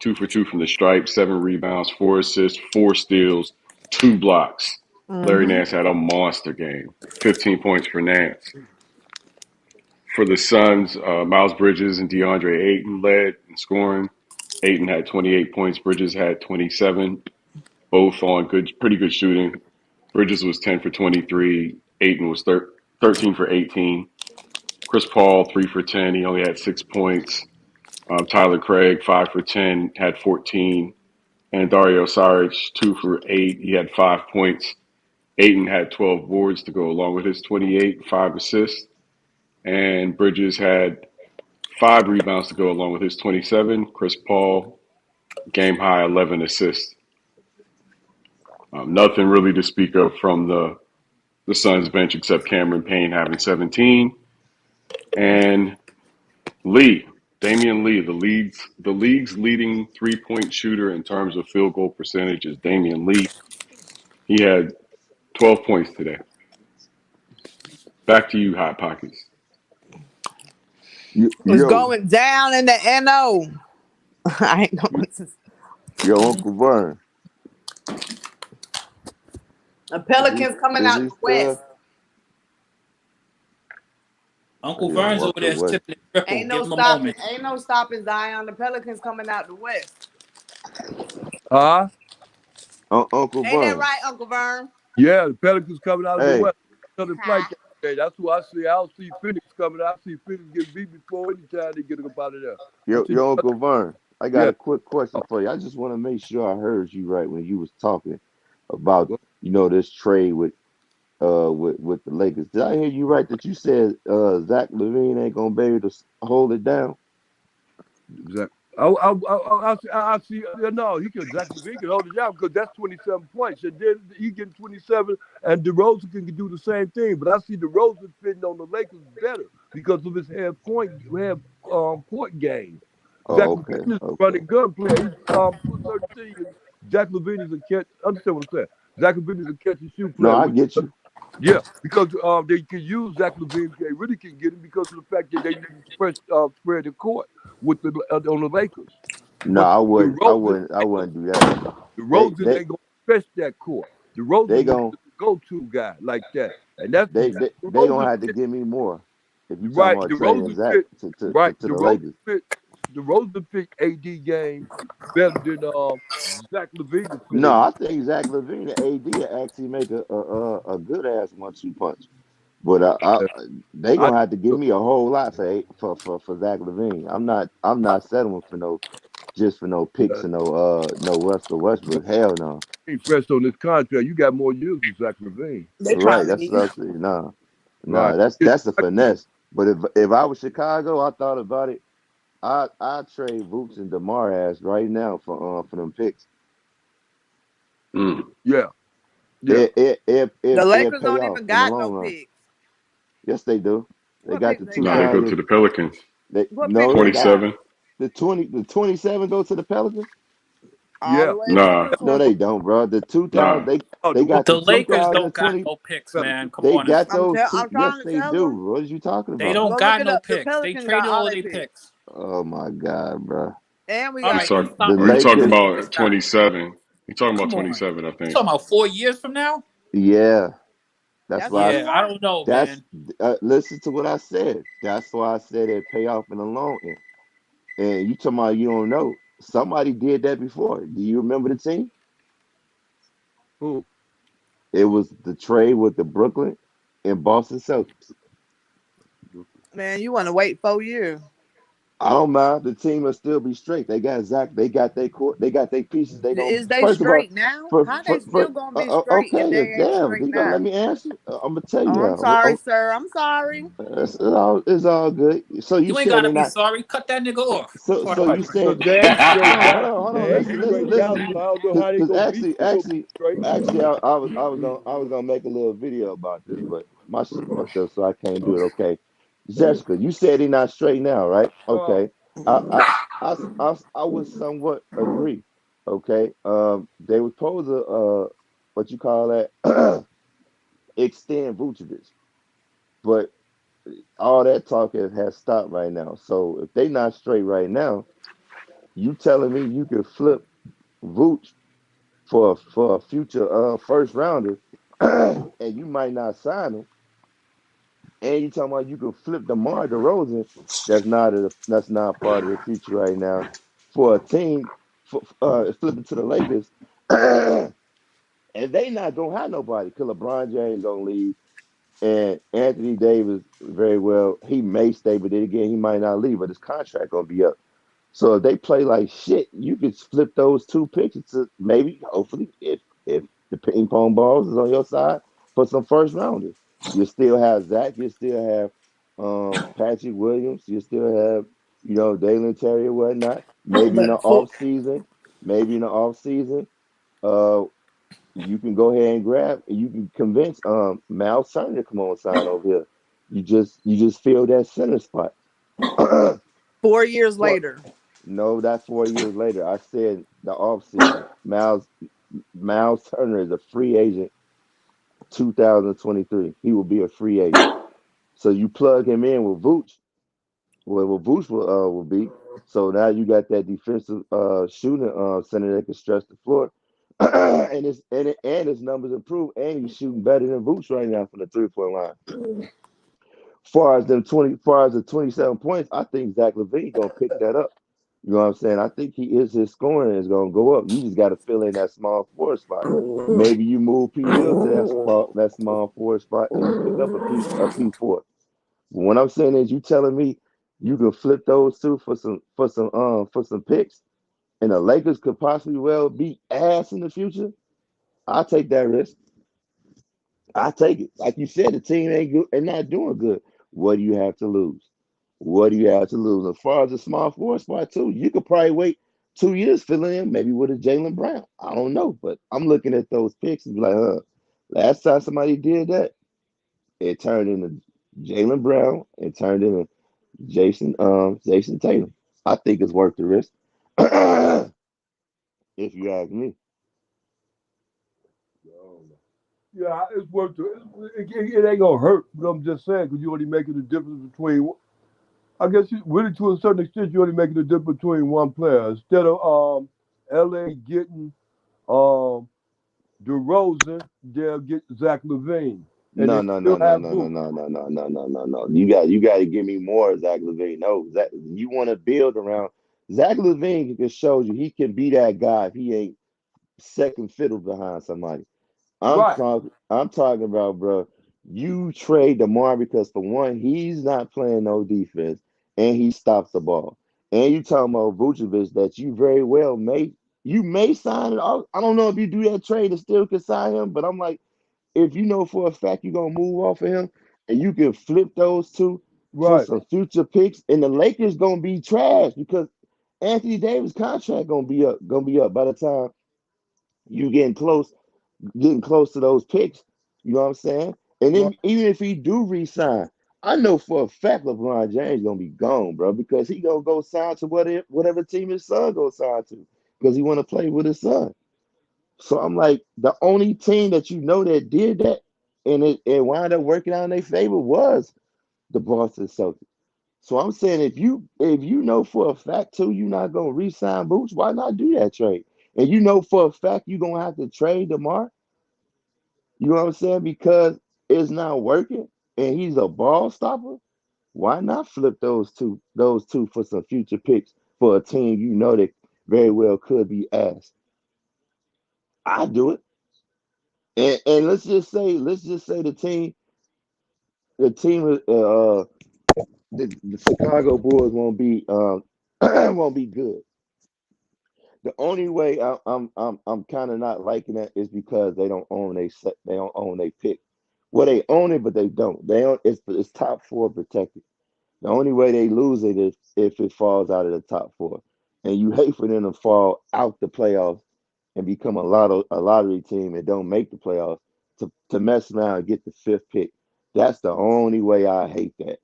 2 for 2 from the stripe, 7 rebounds, 4 assists, 4 steals, 2 blocks. Larry mhm. Nance had a monster game, 15 points for Nance. For the Suns, Miles Bridges and DeAndre Ayton led in scoring. Ayton had 28 points. Bridges had 27, both on pretty good shooting. Bridges was 10 for 23. Ayton was 13 for 18. Chris Paul, 3 for 10. He only had 6 points. Tyler Craig, 5 for 10, had 14. And Dario Saric, 2 for 8. He had 5 points. Ayton had 12 boards to go along with his 28, 5 assists. And Bridges had 5 rebounds to go along with his 27. Chris Paul, game high 11 assists. Nothing really to speak of from the Suns bench except Cameron Payne having 17. And Damian Lee, the league's leading 3-point shooter in terms of field goal percentage is Damian Lee. He had 12 points today. Back to you, Hot Pockets. It's Yo, going down in the NO. I ain't know what to say. yo, Uncle Vern, The is he Pelicans coming is out he the West. still? Uncle He on Vern's over West or there West? sipping a triple. Ain't no Give him a stopping. moment. Ain't no stopping Zion. The Pelicans coming out the West. Huh? Uncle Ain't that Vern. right, Uncle Vern? Yeah, the Pelicans coming out of the Hey, West. Southern flight yesterday. That's who I see. I don't see Phoenix coming. I see Phoenix get beat before any time they get up out of there. I see. yo, Uncle Vern. I got Yeah. a quick question for you. I just want to make sure I heard you right when you was talking about Well, this trade with the Lakers. Did I hear you right that you said Zach Levine ain't gonna be able to hold it down? exactly. I see. No, he can hold it down because that's 27 points, and then he getting 27, and DeRozan can do the same thing. But I see DeRozan fitting on the Lakers better because of his half court game. Zach Oh, LaVine okay, is a okay. running gun player. He's 213, and Zach LaVine is a catch. Understand what I'm saying? Zach LaVine is a catch and shoot No, player. I get you. Yeah, because they can use Zach LaVine. They really can get him because of the fact that they didn't spread the court with the on the Lakers. No, But I the wouldn't. I Roses, wouldn't. I wouldn't do that. the They Roses they ain't gonna stretch that court. The they Roses is gon' the go-to guy like that, and that's the they gonna Roses. have to give me more if you talking Right, about the trading Roses Zach fit. to The the Roses Lakers. fit. The Roses fit AD game better than Zach LaVine fit No, AD. I think Zach LaVine and AD will actually make a good ass 1-2 punch. But they I gonna have to give me a whole lot for Zach LaVine. I'm not settling for no picks and no Russell Westbrook. Hell no. ain't fresh on this contract. You got more years with Zach LaVine. They Right, trying to that's be. what I'm saying. Nah, Right. nah, that's Yeah, that's a finesse. But if I was Chicago, I thought about it. I trade Vooch and DeMar ass right now for them picks. Mm. yeah, yeah. The It Lakers pay don't off even in the got no long run. picks. Yes, they do. They What got picks the they two Nah, they got? go to thousand. the Pelicans. They What no, picks they they got got? 27. the 27 go to the Pelicans. All Yeah. the way to Nah, the No, 20. they don't, bro. The nah. 2000 Oh, they got the The Lakers don't got 2020. no picks, man. Pelicans. Come They on. got those two. I'm Yes, trying to they tell do. them. What are you talking They about? don't Go look got it no up. The picks. They Pelicans got traded all all their their picks. picks. Oh my God, bro. And we All got right, let's The stop. Are you talking Lakers. about Stop. 27? You're talking about Come on. 27, I You think. talking about 4 years from now? Yeah, that's that's why. where we Yeah, I are. don't know, That's man. listen to what I said. That's why I said it pay off in the long end. And you talking about you don't know? Somebody did that before. Do you remember the team? Who? It was the trade with the Brooklyn and Boston Celtics. Man, you want to wait 4 years. I don't mind. The team will still be straight. They got Zach. They got their court. They got their pieces. They don't. Is they First of all, straight now? for How they for still gonna be straight if okay, they ain't damn, straight you gonna now? let me answer? I'm gonna tell Oh, you I'm now. sorry, sir. I'm sorry. It's all good. So you You ain't said gotta they're be not. sorry. Cut that nigga off. So Fuck so you you. Because said they ain't straight now. hold on, They ain't listen, straight now, listen. so I don't know how they Because gonna be still be actually, straight. I was gonna make a little video about this, but my shit fucked up, so I can't do it. Okay, Jessica, you said he not straight now, right? Uh, Okay, I would somewhat agree. Okay, they were supposed to what you call that extend Vucevic, but all that talk has stopped right now. So if they not straight right now, you telling me you could flip Vooch for a future first rounder, and you might not sign him, and you talking about you can flip DeMar DeRozan, that's not part of the future right now for a team for flipping to the Lakers, and they not gonna have nobody because LeBron James gonna leave, and Anthony Davis very well he may stay, but then again he might not leave, but his contract gonna be up. So if they play like shit, you could flip those two picks to maybe, hopefully, if the ping pong balls is on your side, for some first rounders. You still have Zach, you still have Patrick Williams, you still have Dalen Terry and whatnot. Maybe in the But for, off season, maybe in the off season, uh, you can go ahead and grab, and you can convince Miles Turner to come on sign over here. You just fill that center spot. 4 years For later. No, that's 4 years later. I said the off season. Miles Turner is a free agent 2023. He will be a free agent. So you plug him in with Vooch, what Vooch will be. So now you got that defensive shooting center that can stretch the floor. And his numbers improve, and he's shooting better than Vooch right now from the 3-point line. Far as the 27 points, I think Zach LaVine gonna pick that up. You know what I'm saying? I think his scoring is gonna go up. You just got to fill in that small forward spot. Maybe you move P Will to that small forward spot, and you pick up a P4. But what I'm saying is, you telling me you can flip those two for some picks, and the Lakers could possibly well be ass in the future. I'll take that risk. I take it. Like you said, the team ain't good and not doing good. What do you have to lose? What do you have to lose? As far as the small forward spot too, you could probably wait 2 years filling in, maybe with a Jalen Brown. I don't know, but I'm looking at those picks and be like, last time somebody did that, it turned into Jalen Brown, it turned into Jason Tatum. I think it's worth the risk. If you ask me. Yeah, it's worth it. It ain't gonna hurt. But I'm just saying, because you're only making the difference between. I guess really to a certain extent, you're only making the difference between one player instead of LA getting DeRozan, they'll get Zach LaVine, and No, they no, still no, no, have no, no, Vooch. no, no, no, no, no, no, no. You got to give me more Zach LaVine. No, Zach, you want to build around Zach LaVine. Just shows you he can be that guy if he ain't second fiddle behind somebody. Right. I'm talking about, bro. You trade DeMar because for one, he's not playing no defense and he stops the ball. And you talking about Vucevic that you very well may sign it. I don't know if you do that trade and still can sign him, but I'm like, if you know for a fact you're gonna move off of him and you can flip those two for Right. some future picks, and the Lakers gonna be trash because Anthony Davis contract gonna be up by the time you getting close to those picks. You know what I'm saying? And Right. then even if he do resign, I know for a fact LeBron James gonna be gone, bro, because he gonna go sign to whatever team his son go sign to because he want to play with his son. So I'm like, the only team that you know that did that and it wound up working out in their favor was the Boston Celtics. So I'm saying if you know for a fact too you're not gonna re-sign Boots, why not do that trade? And you know for a fact you're gonna have to trade DeMar, you know what I'm saying? Because it's not working and he's a ball stopper. Why not flip those two for some future picks for a team you know that very well could be asked? I do it. And let's just say the team the Chicago Bulls won't be won't be good. The only way I'm kind of not liking that is because they don't own they pick. Well, they own it, but they don't. They own it's top four protected. The only way they lose it is if it falls out of the top four, and you hate for them to fall out the playoffs and become a lottery team and don't make the playoffs to mess around and get the fifth pick. That's the only way I hate that.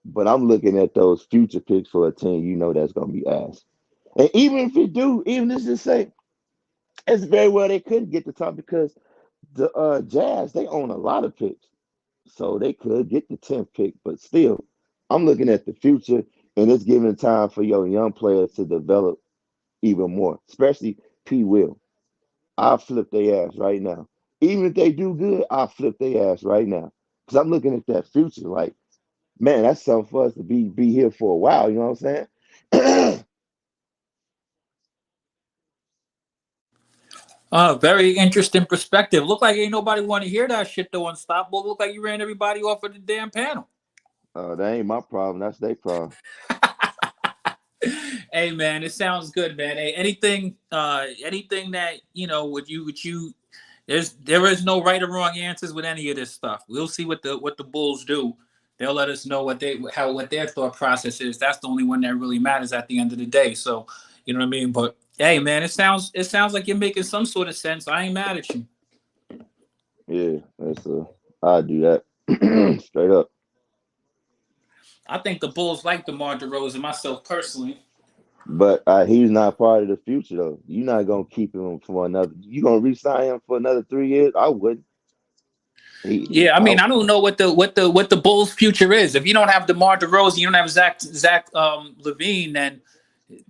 But I'm looking at those future picks for a team you know that's gonna be ass. And even if you do, even let's just say it's very well they could get the top because the Jazz they own a lot of picks, so they could get the 10th pick. But still, I'm looking at the future, and it's giving time for your young players to develop even more, especially P. Will. I'll flip their ass right now. Even if they do good, I'll flip their ass right now because I'm looking at that future like. Man, that's something for us to be here for a while. You know what I'm saying? Very interesting perspective. Look like ain't nobody want to hear that shit though. Unstoppable. Look like you ran everybody off of the damn panel. That ain't my problem. That's their problem. Hey man, it sounds good, man. Hey, anything that would you there is no right or wrong answers with any of this stuff. We'll see what the Bulls do. They'll let us know what their thought process is. That's the only one that really matters at the end of the day. So, you know what I mean? But hey man, it sounds like you're making some sort of sense. I ain't mad at you. Yeah, I do that straight up. I think the Bulls like DeMar DeRozan myself personally. But he's not part of the future though. You're not gonna keep him for another. You gonna re-sign him for another 3 years? I wouldn't. Yeah, I mean, I don't know what the Bulls' future is. If you don't have DeMar DeRozan, you don't have Zach Levine, then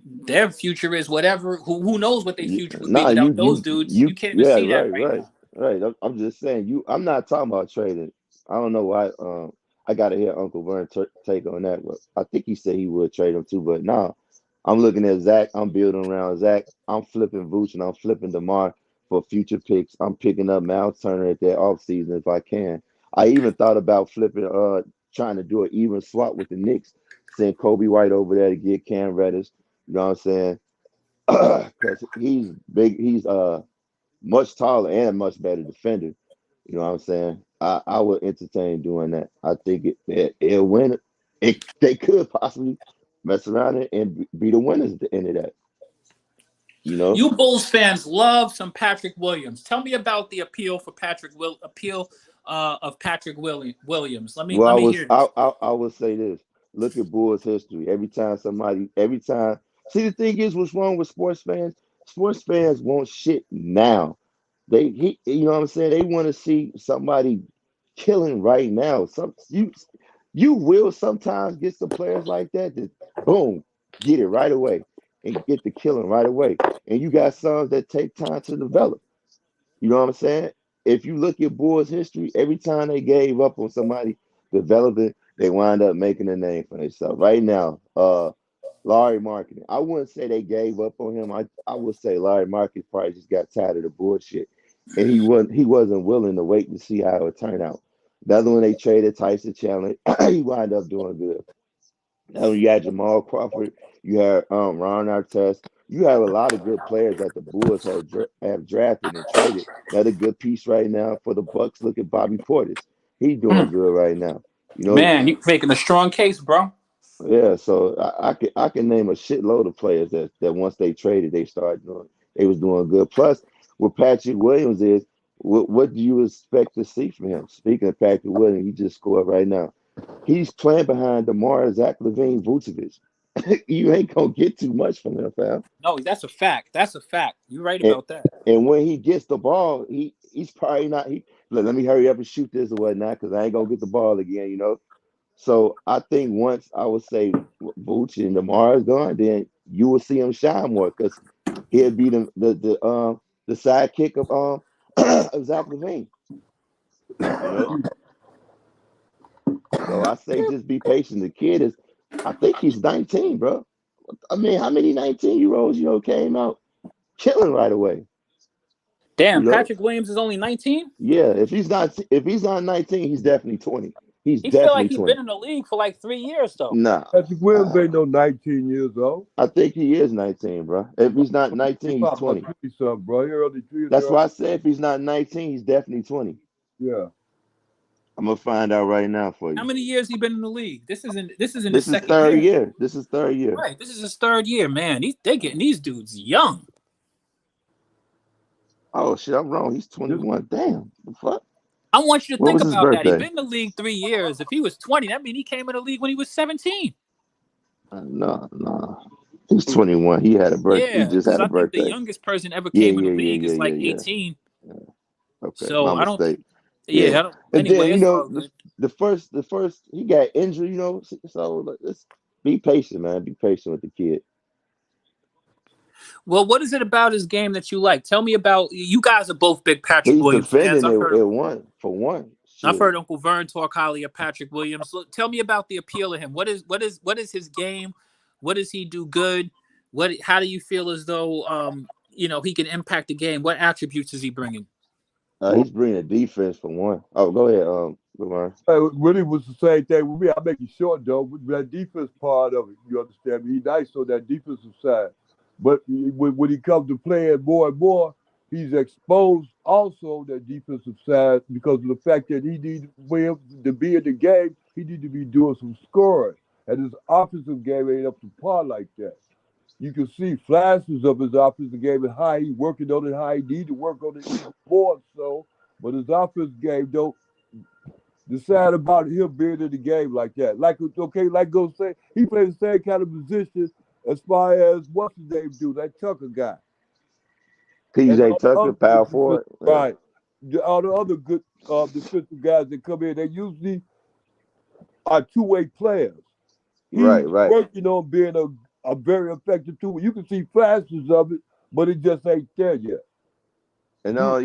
their future is whatever. Who knows what their future would be Nah, without those dudes? You can't even yeah, see that right, right right, now. right. I'm just saying I'm not talking about trading. I don't know why. I gotta hear Uncle Vern take on that, but I think he said he would trade him too. But nah, I'm looking at Zach. I'm building around Zach. I'm flipping Vooch and I'm flipping DeMar for future picks. I'm picking up Miles Turner at that offseason if I can. I even thought about flipping, trying to do an even swap with the Knicks, send Kobe White over there to get Cam Reddish. You know what I'm saying? Because he's big. He's much taller and a much better defender. You know what I'm saying? I would entertain doing that. I think it'll win. They could possibly mess around and be the winners at the end of that. You know. You Bulls fans love some Patrick Williams. Tell me about the appeal for of Patrick Williams. Let me Well, let me hear this. I would say this. Look at Bulls history. Every time. See, the thing is, what's wrong with sports fans? Sports fans want shit now. You know what I'm saying? They want to see somebody killing right now. You will sometimes get some players like that boom, get it right away and get the killing right away. And you got some that take time to develop. You know what I'm saying? If you look at Bulls history, every time they gave up on somebody developing, they wind up making a name for themselves. Right now, Larry Marketing. I wouldn't say they gave up on him. I would say Larry Marketing probably just got tired of the bullshit. And he wasn't willing to wait to see how it would turn out. The other one they traded Tyson Chandler, he wound up doing good. Now you had Jamal Crawford, you had Ron Artest, you have a lot of good players that the Bulls have drafted and traded. Another good piece right now for the Bucks. Look at Bobby Portis. He's doing good right now. You know, Man, you making a strong case, bro. yeah. So I can name a shitload of players that once they traded, they was doing good. Plus, with Patrick Williams what do you expect to see from him? Speaking of Patrick Williams, he just scored right now. He's playing behind DeMar, Zach LaVine, Vucevic. You ain't gonna get too much from him, fam. No, that's a fact. That's a fact. You're right And, about that. and when he gets the ball, he's probably not. Let me hurry up and shoot this or whatnot because I ain't gonna get the ball again, you know. So I think once I would say Vooch and DeMar is gone, then you will see him shine more because he'll be the sidekick of Zach LaVine, you know. So I say just be patient. The kid I think he's 19, bro. I mean, how many 19-year-olds, came out killing right away? You Damn, know? Patrick Williams is only 19? Yeah, if he's not 19, he's definitely 20. He's He feel like definitely he's 20. been in the league for like 3 years, though. Nah, Patrick Williams ain't no 19 years old. I think he is 19, bro. If he's not He 19, he's about 20. 20 something, bro. He early 20s. That's why I said if he's not 19, he's definitely 20. Yeah. I'm gonna find out right now for How you. many years he been in the league? This isn't his This is second third year. year. This is third year. Right. This is his third year, man. They getting these dudes young. Oh shit, I'm wrong. He's 21. Damn, the fuck. I want you to What think was his about that. He birthday? been in the league 3 years. If he was 20, that means he came in the league when he was 17. No. He's 21. He had a birthday. He Yeah, just because had a I think the birthday. youngest person ever Yeah, came in the yeah, yeah, league yeah, is yeah, like yeah. 18. Okay, So my I don't. mistake. Yeah. Yeah, I don't, and anyway, then it's all good. the first he got injured. So let's be patient, man. Be patient with the kid. Well, what is it about his game that you like? Tell me about. You guys are both big Patrick He's Williams fans. defending it for one. I've Shit. heard Uncle Vern talk highly of Patrick Williams. Look, tell me about the appeal of him. What is his game? What does he do good? How do you feel as though he can impact the game? What attributes is he bringing? He's bringing a defense for one. Oh, go ahead, Lamar. Really was the same thing with me. I make it short though. With that defense part of it, you understand me? He's nice on that defensive side, but when he comes to playing more and more, he's exposed also that defensive side because of the fact that he needs to be in the game. He needs to be doing some scoring, and his offensive game ain't up to par like that. You can see flashes of his offensive game and how he's working on it, how he needs to work on it even more so. But his offensive game don't decide about him being in the game like that. Like go say, he plays the same kind of position as far as what's his name do, that Tucker guy. PJ Tucker, power forward. Right. All the other good defensive guys that come in, they usually are two-way players. He's Right. working on being a very effective two-way. You can see flashes of it, but it just ain't there yet. And A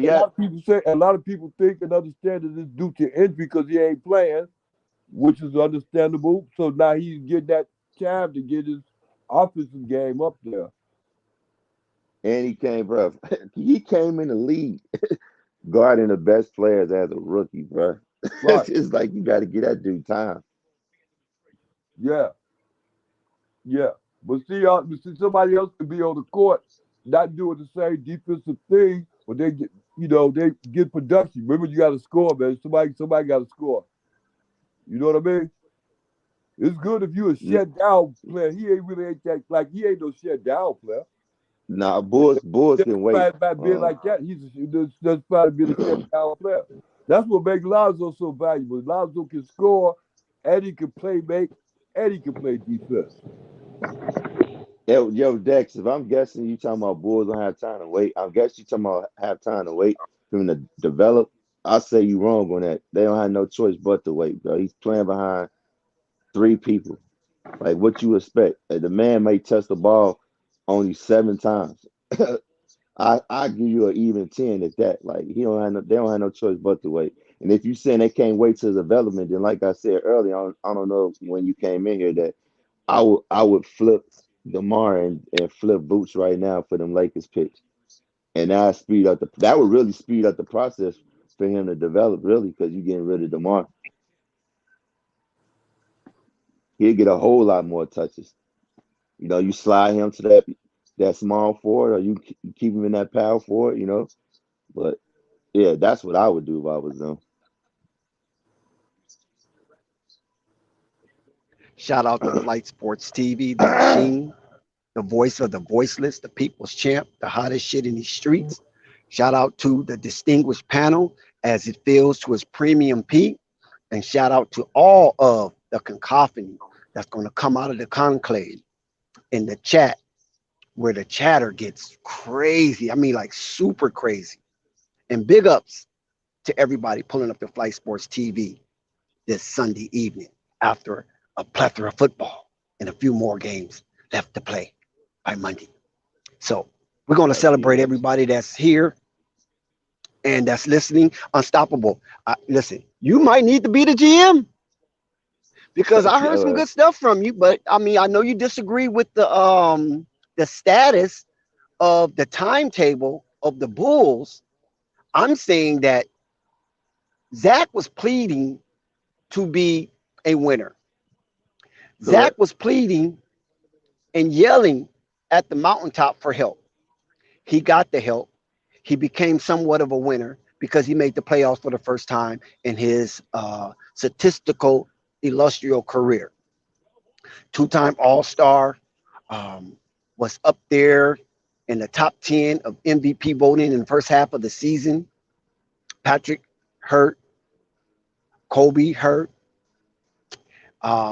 lot of people think and understand that it's due to injury because he ain't playing, which is understandable. So now he's getting that time to get his offensive game up there. And he came, bro. He came in the league guarding the best players as a rookie, bro. Right. It's like you got to get that dude time. Yeah. But see, somebody else could be on the court not doing the same defensive thing, but they get production. Remember, you got to score, man. Somebody got to score. You know what I mean? It's good if you a shut down player. He ain't no shut down player. Nah, Bulls can wait. By being like that, he's just trying to be the shut down player. That's what makes Lonzo so valuable. Lonzo can score and he can play make and he can play defense. Yo, Dex, if I'm guessing you talking about Bulls don't have time to wait, I guess you talking about have time to wait for him to develop. I say you wrong on that. They don't have no choice but to wait, bro. He's playing behind three people. Like what you expect? The man may touch the ball only 7 times. I give you an even 10 at that. Like they don't have no choice but to wait. And if you saying they can't wait to development, then like I said earlier, I don't know when you came in here that I would flip DeMar and flip Boots right now for them Lakers picks. And that would really speed up the process for him to develop, really, because you're getting rid of DeMar. He'll get a whole lot more touches. You slide him to that small forward, or you keep him in that power forward. But yeah, that's what I would do if I was them. Shout out to Flight Sports TV, the machine, the voice of the voiceless, the people's champ, the hottest shit in these streets. Shout out to the distinguished panel as it fills to its premium peak. And shout out to all of the cacophony that's going to come out of the conclave in the chat, where the chatter gets crazy. I mean, like super crazy. And big ups to everybody pulling up the Flight Sports TV this Sunday evening after a plethora of football and a few more games left to play by Monday. So we're going to celebrate everybody that's here and that's listening. Unstoppable. Listen, you might need to be the GM because I heard some good stuff from you, but I mean, I know you disagree with the status of the timetable of the Bulls. I'm saying that Zach was pleading to be a winner. Zach was pleading and yelling at the mountaintop for help. He got the help. He became somewhat of a winner because he made the playoffs for the first time in his statistical illustrious career. Two-time All-Star, was up there in the top 10 of MVP voting in the first half of the season. Patrick hurt. Kobe hurt.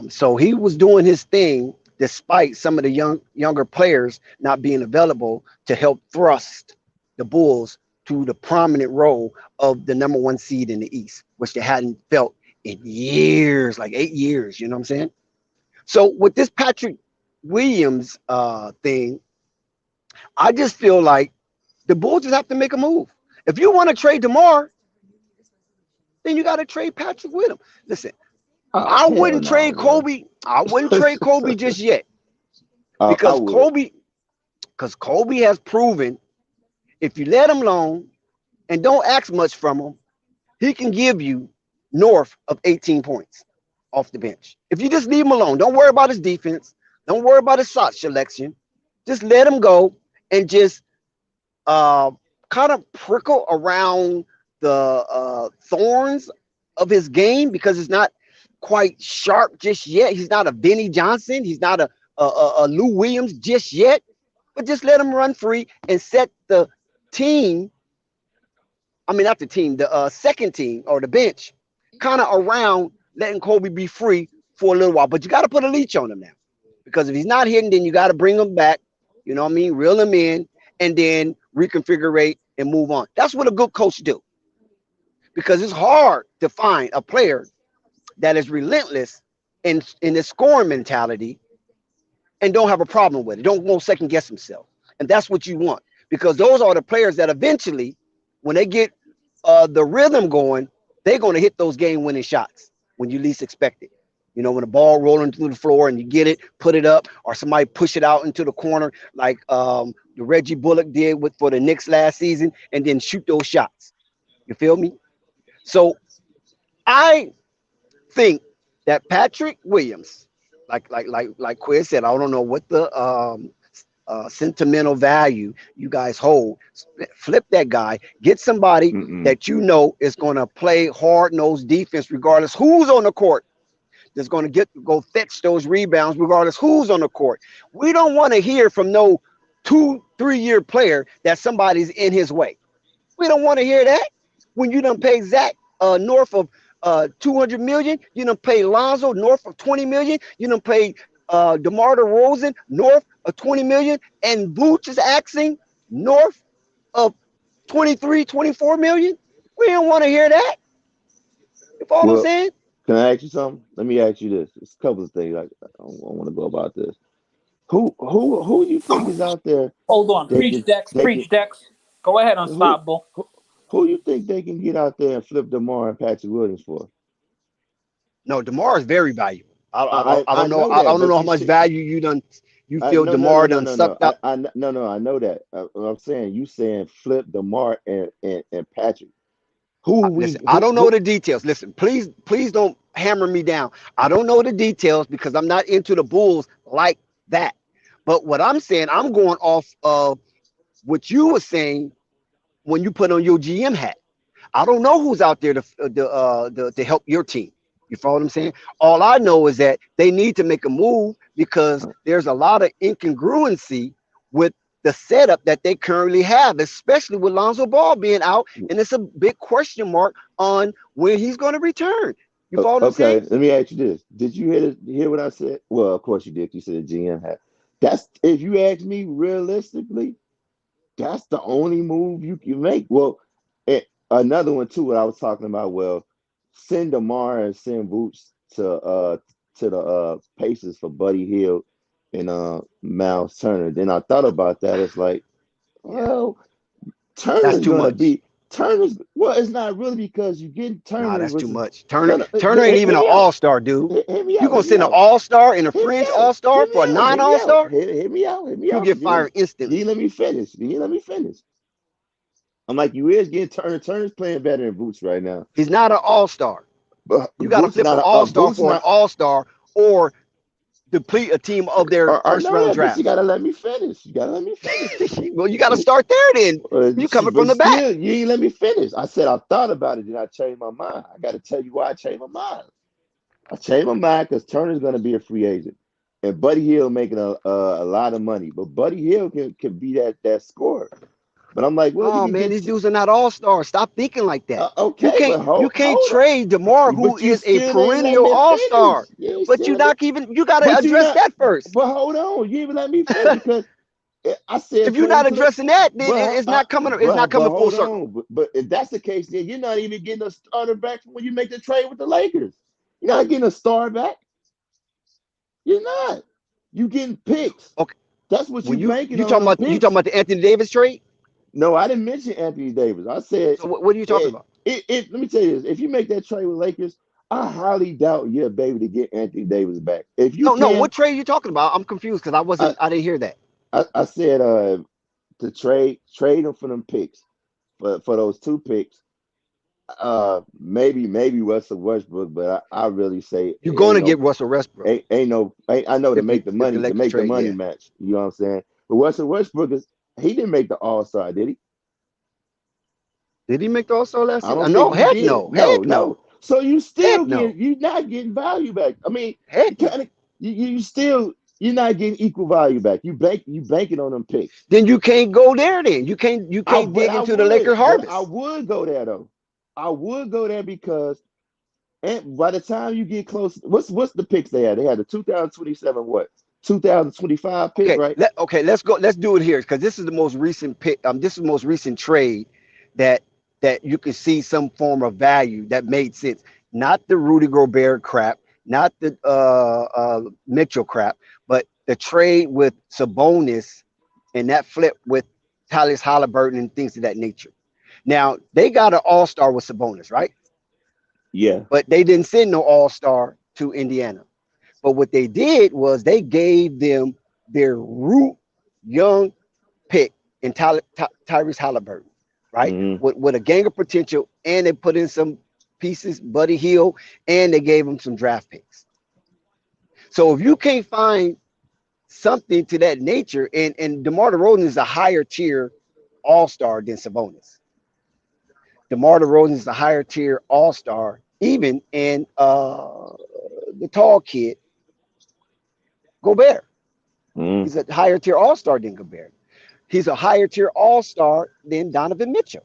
So he was doing his thing despite some of the younger players not being available to help thrust the Bulls to the prominent role of the number 1 seed in the East, which they hadn't felt in years, like 8 years, you know what I'm saying? So with this Patrick Williams thing, I just feel like the Bulls just have to make a move. If you want to trade DeMar, then you got to trade Patrick with him. Listen, I wouldn't trade Kobe. I wouldn't trade Kobe just yet. Because Kobe has proven if you let him alone and don't ask much from him, he can give you north of 18 points off the bench. If you just leave him alone, don't worry about his defense. Don't worry about his shot selection. Just let him go and just kind of prickle around the thorns of his game because it's not quite sharp just yet. He's not a Benny Johnson. He's not a Lou Williams just yet. But just let him run free and set the team. I mean, not the team, the second team or the bench kind of around letting Kobe be free for a little while. But you got to put a leash on him now because if he's not hitting, then you got to bring him back. You know what I mean? Reel him in and then reconfigure and move on. That's what a good coach do because it's hard to find a player that is relentless in the scoring mentality and don't have a problem with it. Don't want to second guess himself. And that's what you want because those are the players that eventually, when they get the rhythm going, they're going to hit those game-winning shots when you least expect it. You know, when the ball rolling through the floor and you get it, put it up, or somebody push it out into the corner like the Reggie Bullock did for the Knicks last season and then shoot those shots. You feel me? So I think that Patrick Williams, like Quiz said, I don't know what the sentimental value you guys hold. Flip that guy. Get somebody that you know is going to play hard-nosed defense regardless who's on the court. That's going to go fetch those rebounds regardless who's on the court. We don't want to hear from no 2-3 year player that somebody's in his way. We don't want to hear that when you done pay Zach north of 200 million. You done pay Lonzo north of 20 million. You done pay DeMar DeRozan north of 20 million, and Vooch is asking north of 23, 24 million. We don't want to hear that. You follow what I'm Well, saying? can I ask you something? Let me ask you this. It's a couple of things. I want to go about this. Who you think is out there? Hold on. They can Preach, Dex. Go ahead, who Unstoppable. who you think they can get out there and flip DeMar and Patrick Williams for? No, DeMar is very valuable. I I don't know. know I that, don't know but how you much see, value you feel DeMar done sucked up. No, I know that. I'm saying you saying flip DeMar and Patrick. Listen, I don't know the details. Listen, please don't hammer me down. I don't know the details because I'm not into the Bulls like that. But what I'm saying, I'm going off of what you were saying when you put on your GM hat. I don't know who's out there to help your team. You follow what I'm saying? All I know is that they need to make a move because there's a lot of incongruency with the setup that they currently have, especially with Lonzo Ball being out, and it's a big question mark on when he's going to return. You follow what I'm saying? Okay, let me ask you this. Did you hear what I said? Well, of course you did. You said the GM hat. That's, if you ask me realistically, that's the only move you can make. Well, another one too, what I was talking about. Well, send DeMar and send Boots to the Pacers for Buddy Hield and Miles Turner. Then I thought about that. It's like, well, That's Turner's too gonna much. be Turner's. Well, it's not really because you get Nah, Turner that's too versus much. no, Turner ain't even hear an me out. all-star, dude. Hear me You out. gonna Hear me send an out. all-star and a Hear me fringe out. all-star Hear me for a out. Hear me out. non-all-star? Hear me out. Hear me You'll out. get fired instantly. You let me finish. You let me finish. I'm like, you is getting Turner. Turner's playing better than Boots right now. He's not an all-star. But You got to Boots flip not an a all-star Boots for an not. all-star or deplete a team of their I know first-round that, but you drafts. gotta let me finish. You gotta let me finish. Well, you got to start there then. You coming But from the back. still, you ain't let me finish. I said I thought about it, then I changed my mind. I got to tell you why I changed my mind. I changed my mind because Turner's going to be a free agent, and Buddy Hield making a lot of money. But Buddy Hield can be that scorer. But I'm like, well, you Oh can man, get these dudes are not all-stars. Stop thinking like that. okay, but You can't hold trade DeMar, on. who But you is a still ain't let perennial me finish. all-star. You But still let me. you got to But you address not. that first. But hold on, you even let me finish because I said If you're trade him not to the. addressing that, then But it's not coming. It's not but coming full hold circle. on. But if that's the case, then you're not even getting a starter back when you make the trade with the Lakers. You're not getting a star back. You're not. You getting picks. Okay, That's what when you banking you on talking them about picks. the Anthony Davis trade. No, I didn't mention Anthony Davis. I said So what are you talking about? let me tell you this. If you make that trade with Lakers, I highly doubt you'll be able to get Anthony Davis back. If you No. can, What trade are you talking about? I'm confused because I, I didn't hear that. I said to trade them for them picks for those two picks. Maybe Russell Westbrook, but I really say You're it going ain't to no get Russell Westbrook I know to make if the to Lakers make the trade. money Yeah. match. You know what I'm saying? But Russell Westbrook he didn't make the All Star, did he? Did he make the All-Star last I season? don't think No. he Heck did. no. No, Heck no. no. So Heck no. you're not getting value back. I mean, you Heck no. kind of you still you're not getting equal value back. You banking on them picks. Then you can't go there. Then you can't dig into the Lakers But I harvest. would go there though. I would go there because and by the time you get close, what's the picks they had? They had the 2027 what? 2025 pick, right? Let's go. Let's do it here because this is the most recent pick. This is the most recent trade that you can see some form of value that made sense. Not the Rudy Gobert crap, not the Mitchell crap, but the trade with Sabonis and that flip with Tyrese Halliburton and things of that nature. Now they got an all-star with Sabonis, right? Yeah. But they didn't send no all-star to Indiana. But what they did was they gave them their root young pick in Tyrese Halliburton, right? Mm-hmm. With a gang of potential, and they put in some pieces, Buddy Hield, and they gave him some draft picks. So if you can't find something to that nature, and DeMar DeRozan is a higher tier all-star than Sabonis. DeMar DeRozan is a higher tier all-star, even in the tall kid, Gobert. Mm-hmm. He's a higher tier all-star than Gobert. He's a higher tier all-star than Donovan Mitchell.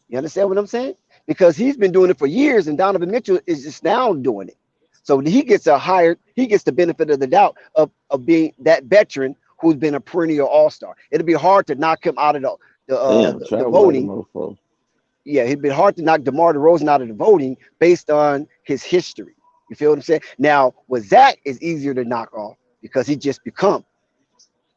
You understand what I'm saying? because he's been doing it for years, and Donovan Mitchell is just now doing it. So he gets the benefit of the doubt of being that veteran who's been a perennial all-star. It'll be hard to knock him out of Damn, the travel like a voting. mofo. Yeah, it'd be hard to knock DeMar DeRozan out of the voting based on his history. You feel what I'm saying? Now, with Zach, it's easier to knock off because he just become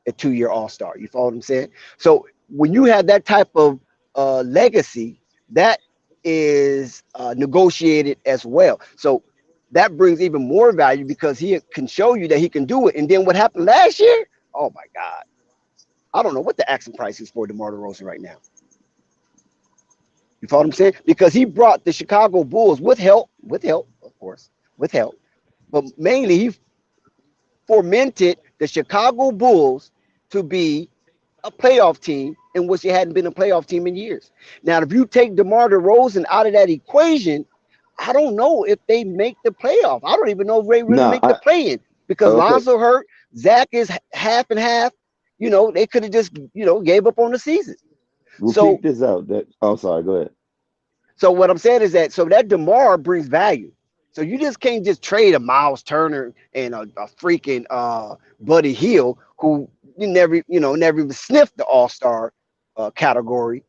a 2-year all-star. You follow what I'm saying? So when you have that type of legacy, that is negotiated as well. So that brings even more value because he can show you that he can do it. And then what happened last year? Oh my God. I don't know what the asking price is for DeMar DeRozan right now. You follow what I'm saying? Because he brought the Chicago Bulls with help, of course, with help. But mainly he fomented the Chicago Bulls to be a playoff team in which it hadn't been a playoff team in years. Now, if you take DeMar DeRozan out of that equation, I don't know if they make the playoff. I don't even know if they really make the play-in because Lonzo hurt. Zach is half and half. You know, they could have just, gave up on the season. Repeat this out. Sorry, go ahead. So what I'm saying is that that DeMar brings value. So you just can't just trade a Miles Turner and a freaking Buddy Hield who never even sniffed the All-Star category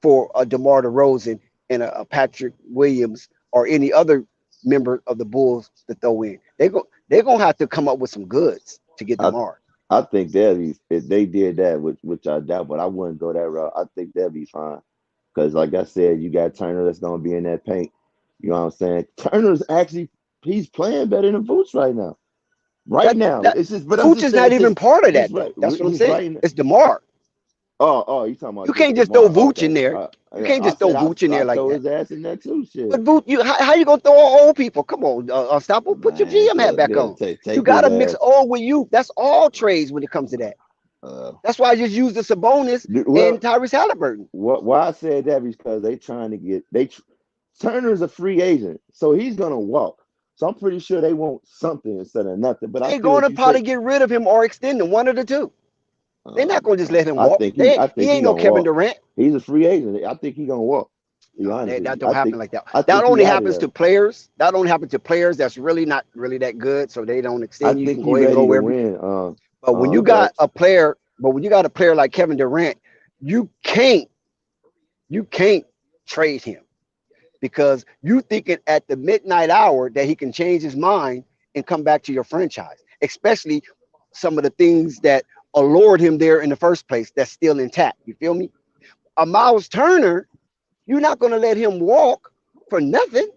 for a DeMar DeRozan and a Patrick Williams or any other member of the Bulls to throw in. They're gonna have to come up with some goods to get DeMar. I think if they did that, which I doubt, but I wouldn't go that route. I think that'd be fine. Because like I said, you got Turner that's gonna be in that paint. You know what I'm saying? Turner's he's playing better than Vooch right now. It's just, but Vooch is not even part of that. Right. That's what I'm saying. It's DeMar. Oh, you talking about? You can't just throw Vooch in there. You can't just throw Vooch in there like that. His ass in that too, shit. But Vooch, how you gonna throw old people? Come on, Unstoppable. Put your GM hat back on. You gotta mix old with youth. That's all trades when it comes to that. That's why I just used the Sabonis and Tyrese Halliburton. Why I said that is because they trying to get Turner's a free agent, so he's gonna walk. So I'm pretty sure they want something instead of nothing. But they're gonna probably get rid of him or extend him, one of the two. They're not gonna just let him walk. He ain't no Kevin Durant. He's a free agent. I think he's gonna walk. That don't happen like that. That only happens to players. That only happens to players that's really not really that good, so they don't extend. You can go ahead and go wherever. But when you got a player, like Kevin Durant, you can't trade him because you thinking at the midnight hour that he can change his mind and come back to your franchise, especially some of the things that allured him there in the first place that's still intact. You feel me? A Miles Turner, you're not going to let him walk for nothing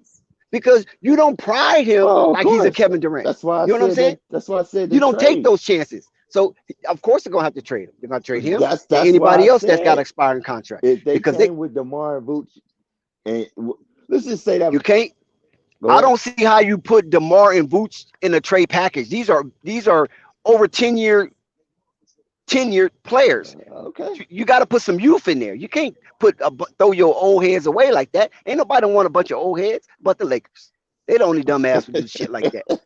because you don't pride him like he's a Kevin Durant. That's why you know what I'm saying? That's why I said you don't take those chances. So of course they're gonna have to trade him. They're gonna trade him and anybody else that's got an expiring contract. If they came with DeMar and Vooch, and let's just say that you can't. I don't see how you put DeMar and Vooch in a trade package. These are over 10-year players. Okay. You got to put some youth in there. You can't throw your old heads away like that. Ain't nobody want a bunch of old heads but the Lakers. They the only dumbass who do shit like that.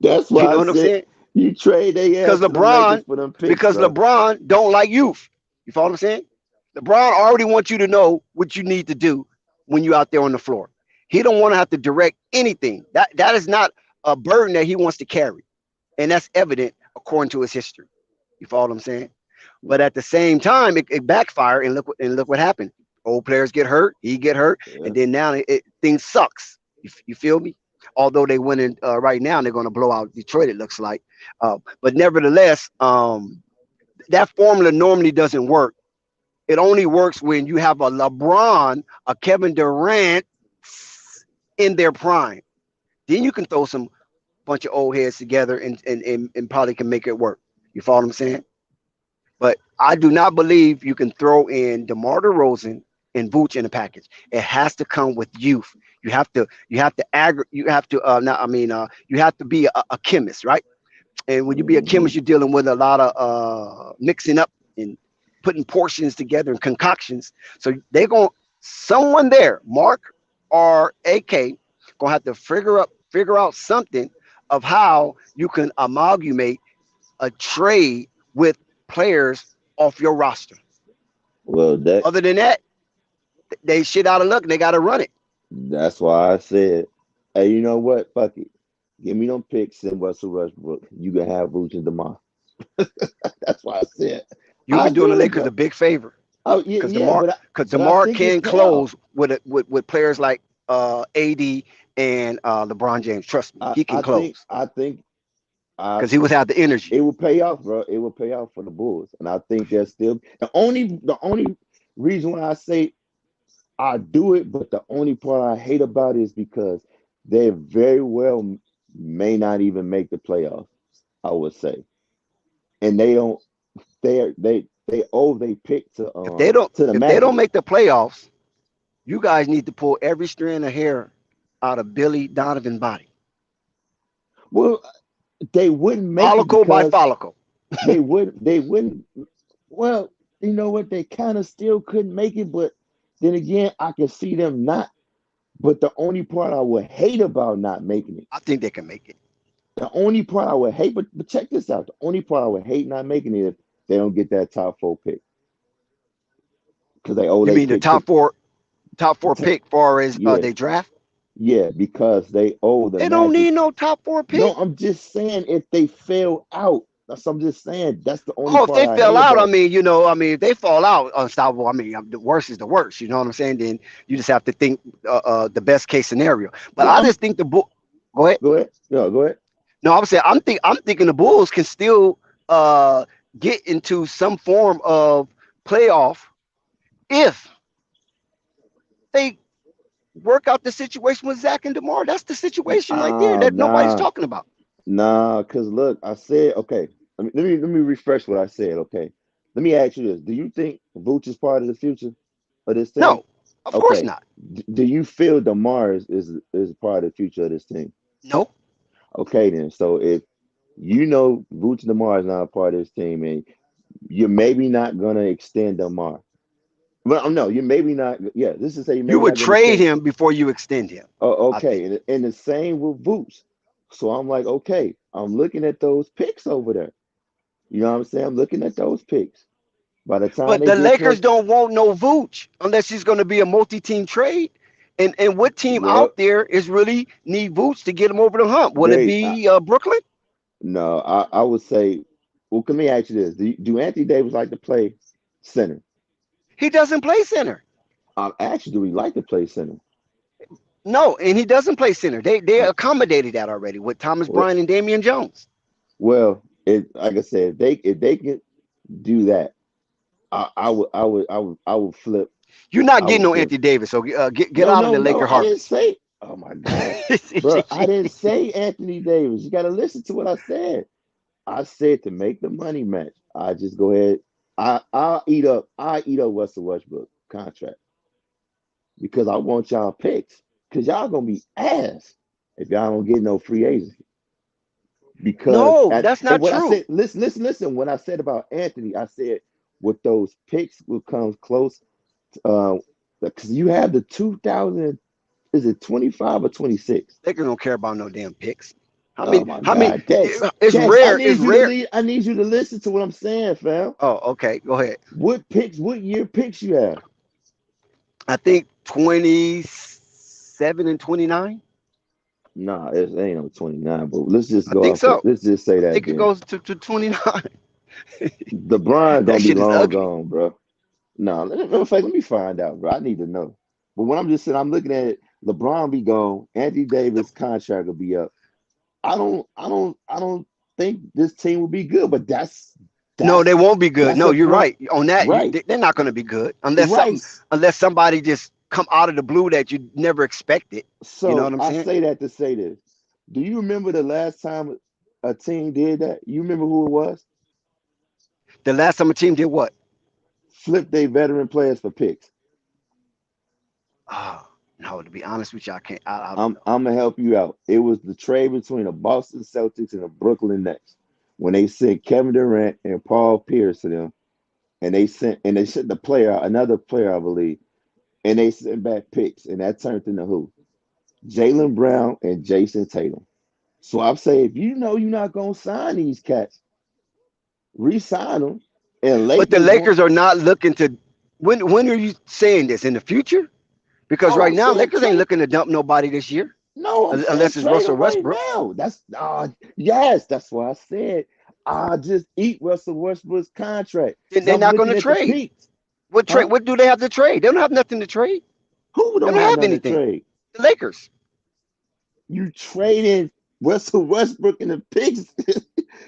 That's why you know what I'm saying. You trade because LeBron don't like youth. You follow what I'm saying? LeBron already wants you to know what you need to do when you're out there on the floor. He don't want to have to direct anything. That is not a burden that he wants to carry, and that's evident according to his history. You follow what I'm saying? But at the same time, it backfired, and look what happened. Old players get hurt, he get hurt, and then now things sucks. You feel me? Although they went in right now, and they're going to blow out Detroit, it looks like. But nevertheless, that formula normally doesn't work. It only works when you have a LeBron, a Kevin Durant in their prime. Then you can throw some bunch of old heads together and probably can make it work. You follow what I'm saying? But I do not believe you can throw in DeMar DeRozan and Vooch in a package. It has to come with youth. You have to be a chemist, right? And when you be a chemist, you're dealing with a lot of mixing up and putting portions together and concoctions. So someone there, Mark or AK, gonna have to figure out something of how you can amalgamate a trade with players off your roster. Well, other than that, they shit out of luck and they got to run it. That's why I said, hey, you know what? Fuck it. Give me them picks in Russell Westbrook. You can have Vooch and DeMar. That's why I said You'll I be doing the do it, Lakers bro. a big favor Oh yeah, because yeah, DeMar but I think it's can payoff. close with players like AD and LeBron James. Trust me, I he can I think close I think I because he would have the energy. it will pay off, bro. It will pay off for the Bulls, and I think that's still the only reason why I say I do it, but the only part I hate about it is because they very well may not even make the playoffs. I would say, and they don't. They owe they pick to the If they Magic. don't make the playoffs, you guys need to pull every strand of hair out of Billy Donovan's body, Well, they wouldn't make it follicle by because follicle. they wouldn't. Well, you know what? They kind of still couldn't make it, but then again, I can see them not. But the only part I would hate about not making it, I think they can make it. the only part I would hate, but check this out. The only part I would hate not making it if they don't get that top four pick because they owe You they mean the pick to top four t- pick far as yeah, they draft? yeah, because they owe the They don't Magic. need no top four No, pick. I'm just saying if they fail out, I'm just saying that's the only Oh, if part they I fell hate out, about. if they fall out, unstoppable. The worst is the worst. You know what I'm saying? Then you just have to think the best case scenario. But No, I just think the bull. Go ahead. go ahead. No, go ahead. No, I'm thinking the Bulls can still get into some form of playoff if they work out the situation with Zach and DeMar. That's the situation right there that nobody's Nah, talking about. nah. Cause look, I said okay. Let me refresh what I said. Okay, let me ask you this: do you think Vooch is part of the future of this team? No, of course Okay. not. Do you feel DeMar is part of the future of this team? No. Okay, then. So if you know Vooch and DeMar is not a part of this team, and you're maybe not gonna extend DeMar. Well, no, you maybe not. Yeah, this is say you You maybe would not gonna trade extend. him before you extend him, Oh, I okay, think. and the same with Vooch. So I'm like, okay, I'm looking at those picks over there. You know what I'm saying? I'm looking at those picks. By the time But they the get Lakers towards, don't want no Vooch unless he's going to be a multi-team trade. And what team well, out there is really need Vooch to get him over the hump? Will it they be Brooklyn? no, I would say, well, let me ask you this: do Anthony Davis like to play center? He doesn't play center. Actually, do we like to play center? No, and he doesn't play center. They Uh, accommodated that already with Thomas well, Bryant and Damian Jones. well, like I said, if they can do that, I would flip. You're not I getting would no flip. Anthony Davis, so get No, out of no, the no. Laker I didn't harvest. say. Oh my God, bro! I didn't say Anthony Davis. You got to listen to what I said. I said to make the money match. I just go ahead. I eat up Russell Westbrook contract because I want y'all picks because y'all gonna be ass if y'all don't get no free agents. Because No, and, that's and not what I true. said, listen. What I said about Anthony, I said with those picks will come close. Because you have the 2000. Is it 25 or 26? Lakers don't care about no damn picks. Oh my How many? God, Dex, It's Dex, I rare. It's need you to rare. lead. I need you to listen to what I'm saying, fam. Oh, okay. Go ahead. What picks? What year picks you have? I think 27 and 29. Nah, it ain't no 29. But let's just I go think off that. so. Let's just say I that think it then. goes to 29. LeBron That gonna be shit is long ugly. gone, bro. No, let me find out, bro. I need to know. But when I'm just saying, I'm looking at it. LeBron be gone. Anthony Davis contract will be up. I don't think this team will be good. But No, they that's won't be good. that's No, a you're point, right. On that, right? they're not going to be good Right. unless somebody just come out of the blue that you never expected. You know So what I'm I saying? say that to say this. Do you remember the last time a team did that? You remember who it was? The last time a team did what? Flip their veteran players for picks. Oh, no, to be honest with you, I can't. I don't I'm know. I'm gonna help you out. It was the trade between the Boston Celtics and the Brooklyn Nets when they sent Kevin Durant and Paul Pierce to them, and they sent the player, another player, I believe, and they sent back picks, and that turned into who? Jalen Brown and Jason Tatum. So I'm saying, if you know you're not gonna sign these cats, re-sign them, and But the Lakers want. Lakers are not looking to. When are you saying this? In the future? Because Oh, right I'm now, saying Lakers ain't trade. looking to dump nobody this year, No, I'm saying unless it's trade Russell him right Westbrook. now. That's yes, that's why I said I just eat Russell Westbrook's contract Then because they're I'm not going to looking at the trade. peaks. What trade? Huh? What do they have to trade? They don't have nothing to trade. Who They don't don't have have nothing to anything. trade? The Lakers. You traded Russell Westbrook in the picks.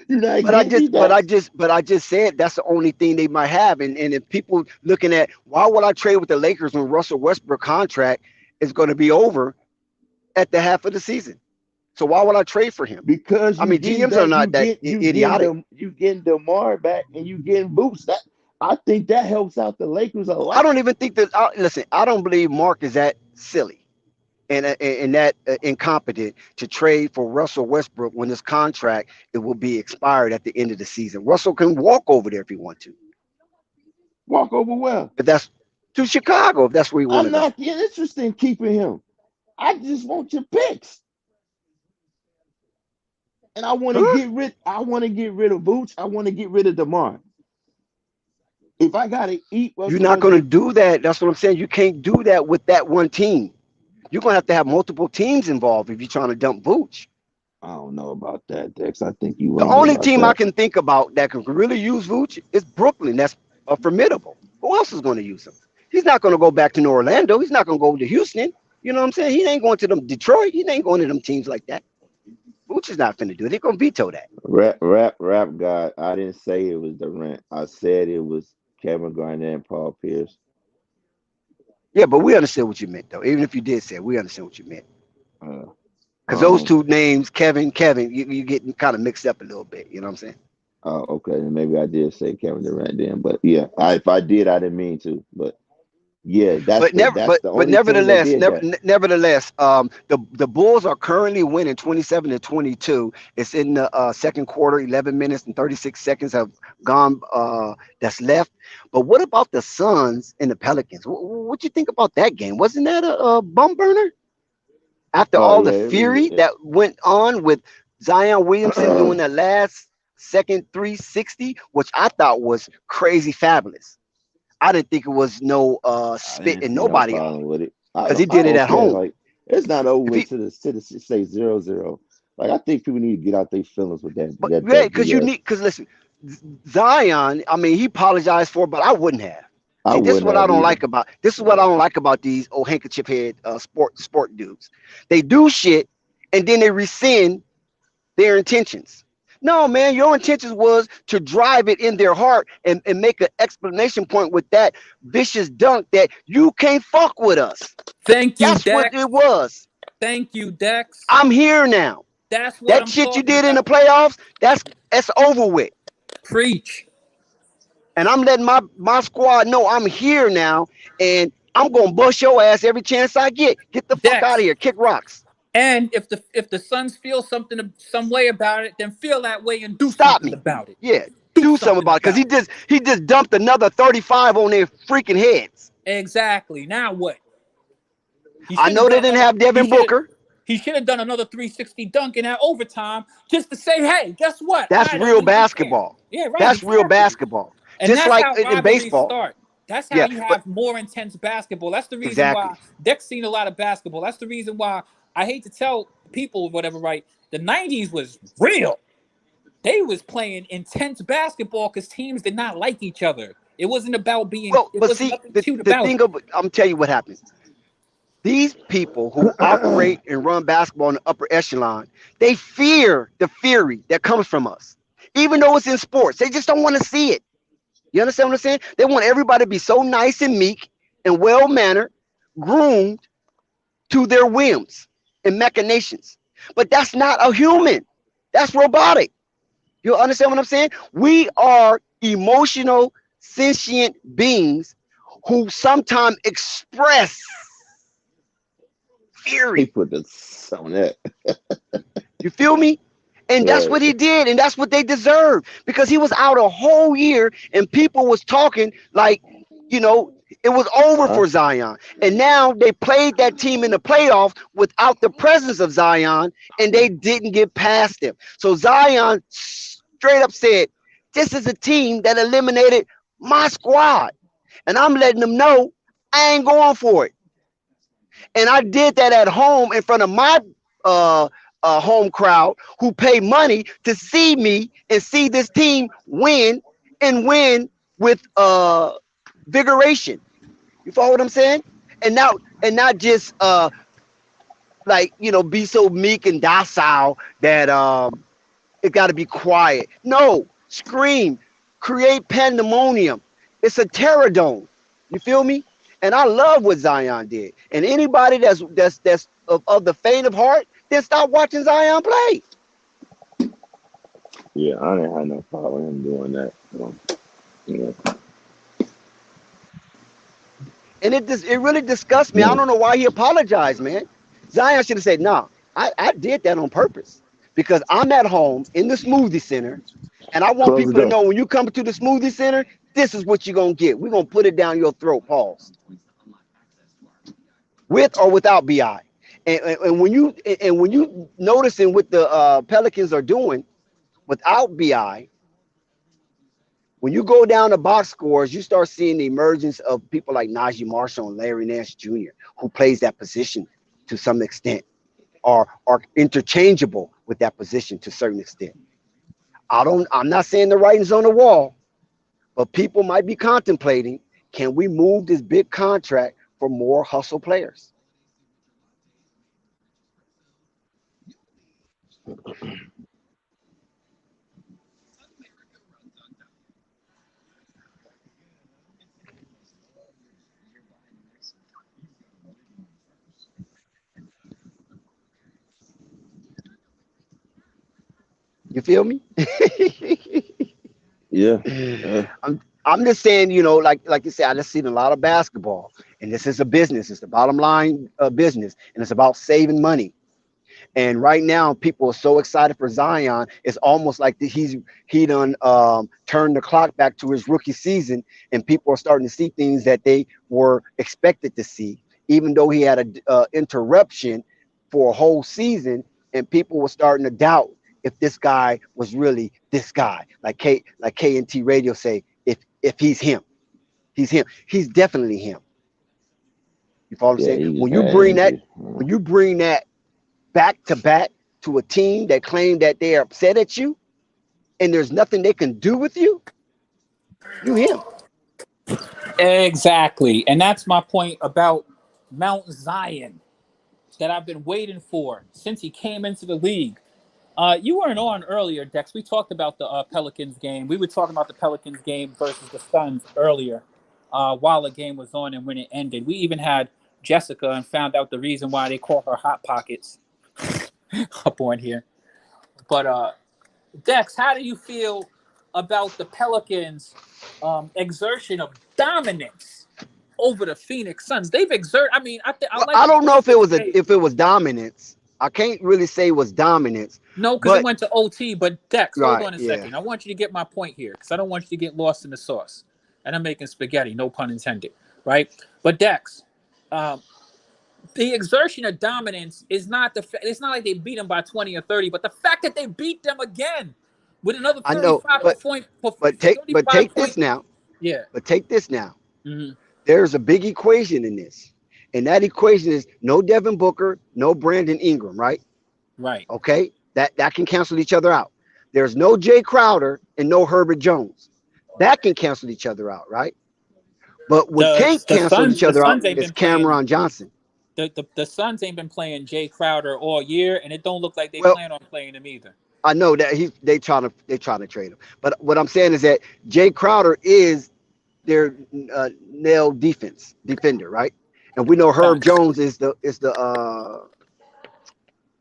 You're not But I getting me just, but that. I just, but I just said that's the only thing they might have. And if people looking at why would I trade with the Lakers when Russell Westbrook contract is going to be over at the half of the season? So why would I trade for him? Because I you mean, getting GMs are back, not that idiotic. you getting Demar back, and you getting Boots. That I think that helps out the Lakers a I lot. don't even think that. Listen, I don't believe Mark is that silly and that incompetent to trade for Russell Westbrook when his contract it will be expired at the end of the season. Russell can walk over there if he want to. Walk over well. If that's to Chicago, if that's where you want I'm to go. not getting interested in keeping him. I just want your picks, and I want to Huh? get rid. I want to get rid of Boots. I want to get rid of Demar. If I gotta eat You're Russell not going to Westbrook, do that. That's what I'm saying. You can't do that with that one team. You're going to have multiple teams involved if you're trying to dump Vooch. I don't know about that, Dex. I think you The wrong only about team I that. can think about that can really use Vooch is Brooklyn. That's formidable. Who else is going to use him? He's not going to go back to New Orlando. He's not going to go to Houston. You know what I'm saying? He ain't going to them Detroit. He ain't going to them teams like that. Vooch is not going to do it. They're going to veto that. Rap God. I didn't say it was Durant. I said it was Kevin Garnett and Paul Pierce. Yeah, but we understand what you meant, though. Even if you did say it, we understand what you meant. Uh, Because those um. two names, Kevin, you get kind of mixed up a little bit. You know what I'm saying? Oh, okay. Then maybe I did say Kevin Durant then, but yeah, if I did, I didn't mean to. But yeah, that's the But only team that nevertheless, did that. nevertheless, the Bulls are currently winning 27-22. It's in the second quarter. 11 minutes and 36 seconds have gone. That's left. But what about the Suns and the Pelicans? What you think about that game? Wasn't that a bum burner? After Oh all the yeah, it was. fury that went on with Zion Williamson doing that last second 360, which I thought was crazy fabulous. I didn't think it was no I didn't spitting see no nobody off problem with it. I because don't. he I did it don't at care. home. Like it's not over If with he, to the say 0-0. Like I think people need to get out their feelings with but yeah, that because you BS. need because listen, Zion. I mean, he apologized for, it, but I wouldn't have. I See, this is wouldn't what I have don't either. like about this is what I don't like about these old handkerchief head sport dudes. They do shit and then they rescind their intentions. No, man, your intentions was to drive it in their heart and make an explanation point with that vicious dunk that you can't fuck with us. Thank you, That's what Dex. it was. Thank you, Dex. I'm here now. That's what That I'm shit you talking did in the about. playoffs, that's over with. Preach. And I'm letting my squad know I'm here now, and I'm gonna bust your ass every chance I get. Get the fuck out of Dex. here. Kick rocks. And if the Suns feel some way about it, then feel that way and do Stop something me. about it. Yeah, Do do something something about it. Cause about it. he just dumped another 35 on their freaking heads. Exactly. Now what? He I should have know they done didn't another. have He Devin should have. Booker. He should have done another 360 dunk in that overtime just to say, "Hey, guess what? That's I don't real even care." basketball. Yeah, right. That's real Exactly. basketball. And Just that's like how in rivalries baseball. start. That's how Yeah, you but have more intense basketball. That's the reason exactly. why Deck's seen a lot of basketball. That's the reason why I hate to tell people whatever, right? The 90s was real. They was playing intense basketball because teams did not like each other. It wasn't about being, Well, it but wasn't see, nothing the, cute the about thing it. of I'm tell you what happens. These people who operate and run basketball in the upper echelon, they fear the fury that comes from us. Even though it's in sports, they just don't want to see it. You understand what I'm saying? They want everybody to be so nice and meek and well mannered, groomed to their whims and machinations. But that's not a human. That's robotic. You understand what I'm saying? We are emotional, sentient beings who sometimes express He fury. put this on that. You feel me? And that's Right. what he did, and that's what they deserve because he was out a whole year, and people was talking like, you know, it was over Huh? for Zion. And now they played that team in the playoffs without the presence of Zion, and they didn't get past him. So Zion straight up said, "This is a team that eliminated my squad." And I'm letting them know I ain't going for it. And I did that at home in front of my home crowd who pay money to see me and see this team win and win with vigoration. You follow what I'm saying? And not just like, be so meek and docile that it got to be quiet. No, scream, create pandemonium. It's a terror dome. You feel me? And I love what Zion did. And anybody that's of the faint of heart, then stop watching Zion play. Yeah, I didn't have no problem with him doing that. So, yeah. And it really disgusts me. I don't know why he apologized, man. Zion should have said, "Nah, I did that on purpose because I'm at home in the smoothie center, and I want Close people the to door. know when you come to the smoothie center, this is what you're gonna get. We're gonna put it down your throat." Pause. With or without Bi, and when you noticing what the Pelicans are doing without Bi, when you go down the box scores, you start seeing the emergence of people like Najee Marshall and Larry Nance Jr., who plays that position to some extent, or are interchangeable with that position to a certain extent. I'm not saying the writing's on the wall, but people might be contemplating, can we move this big contract for more hustle players? You feel me? Yeah. I'm just saying, like you said, I just seen a lot of basketball, and this is a business. It's the bottom line business, and it's about saving money. And right now, people are so excited for Zion. It's almost like he done turned the clock back to his rookie season, and people are starting to see things that they were expected to see, even though he had a interruption for a whole season, and people were starting to doubt if this guy was really this guy. Like KNT Radio say, if he's him, he's him. He's definitely him. You follow what I'm saying? He just When you had bring that back to back to a team that claim that they're upset at you and there's nothing they can do with you, you him. Exactly. And that's my point about Mount Zion that I've been waiting for since he came into the league. You weren't on earlier, Dex. We talked about the Pelicans game. We were talking about the Pelicans game versus the Suns earlier while the game was on and when it ended. We even had Jessica and found out the reason why they call her Hot Pockets up on here. But Dex, how do you feel about the Pelicans' exertion of dominance over the Phoenix Suns? They've exerted. I mean, I don't know if it was dominance. I can't really say it was dominance. No, because it went to OT. But Dex, hold on a yeah. second. I want you to get my point here because I don't want you to get lost in the sauce. And I'm making spaghetti, no pun intended, right? But Dex, the exertion of dominance is not it's not like they beat them by 20 or 30, but the fact that they beat them again with another 35 point. But take this now. Yeah. But take this now. Mm-hmm. There's a big equation in this. And that equation is no Devin Booker, no Brandon Ingram, right? Right. Okay. That can cancel each other out. There's no Jay Crowder and no Herbert Jones. That can cancel each other out, right? But what can't cancel each other out is Cameron Johnson. The Suns ain't been playing Jay Crowder all year, and it don't look like they plan on playing him either. I know that they trying to trade him. But what I'm saying is that Jay Crowder is their nail defender, right? And we know Herb Jones is the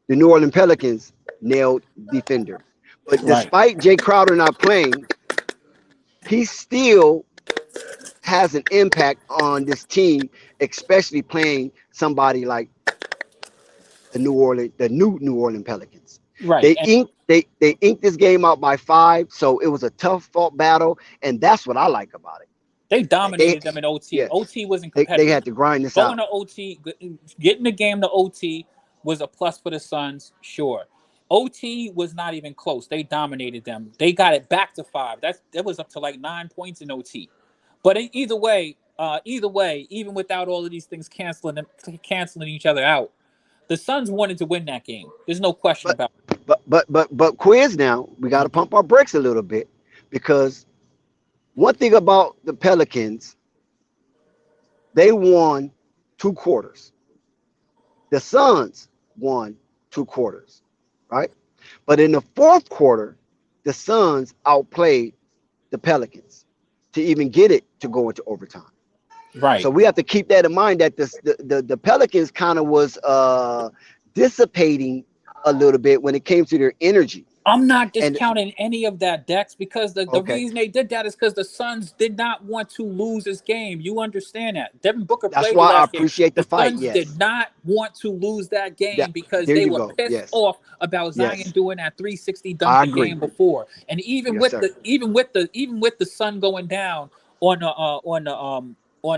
New Orleans Pelicans nailed defender. But despite Jay Crowder not playing, he still has an impact on this team, especially playing somebody like the new New Orleans Pelicans. Right. They inked this game out by 5, so it was a tough fought battle, and that's what I like about it. They dominated them in OT. Yeah, OT wasn't competitive. They had to grind this out. Going to OT, getting the game to OT was a plus for the Suns, sure. OT was not even close. They dominated them. They got it back to 5. That was up to like 9 points in OT. But either way, either way, even without all of these things canceling each other out, the Suns wanted to win that game. There's no question about it. But quiz now, we got to pump our brakes a little bit, because one thing about the Pelicans, they won 2 quarters. The Suns won 2 quarters, right? But in the fourth quarter, the Suns outplayed the Pelicans to even get it to go into overtime. Right. So we have to keep that in mind, that the Pelicans kind of was dissipating a little bit when it came to their energy. I'm not discounting any of that, Dex, because the Okay. reason they did that is because the Suns did not want to lose this game. You understand that. Devin Booker That's played why the I last game. appreciate the fight. Suns Yes. did not want to lose that game because There they you were go. pissed Yes. off about Zion Yes. doing that 360 I dunk the agree. game before. And even Yes, with sir. the Sun going down on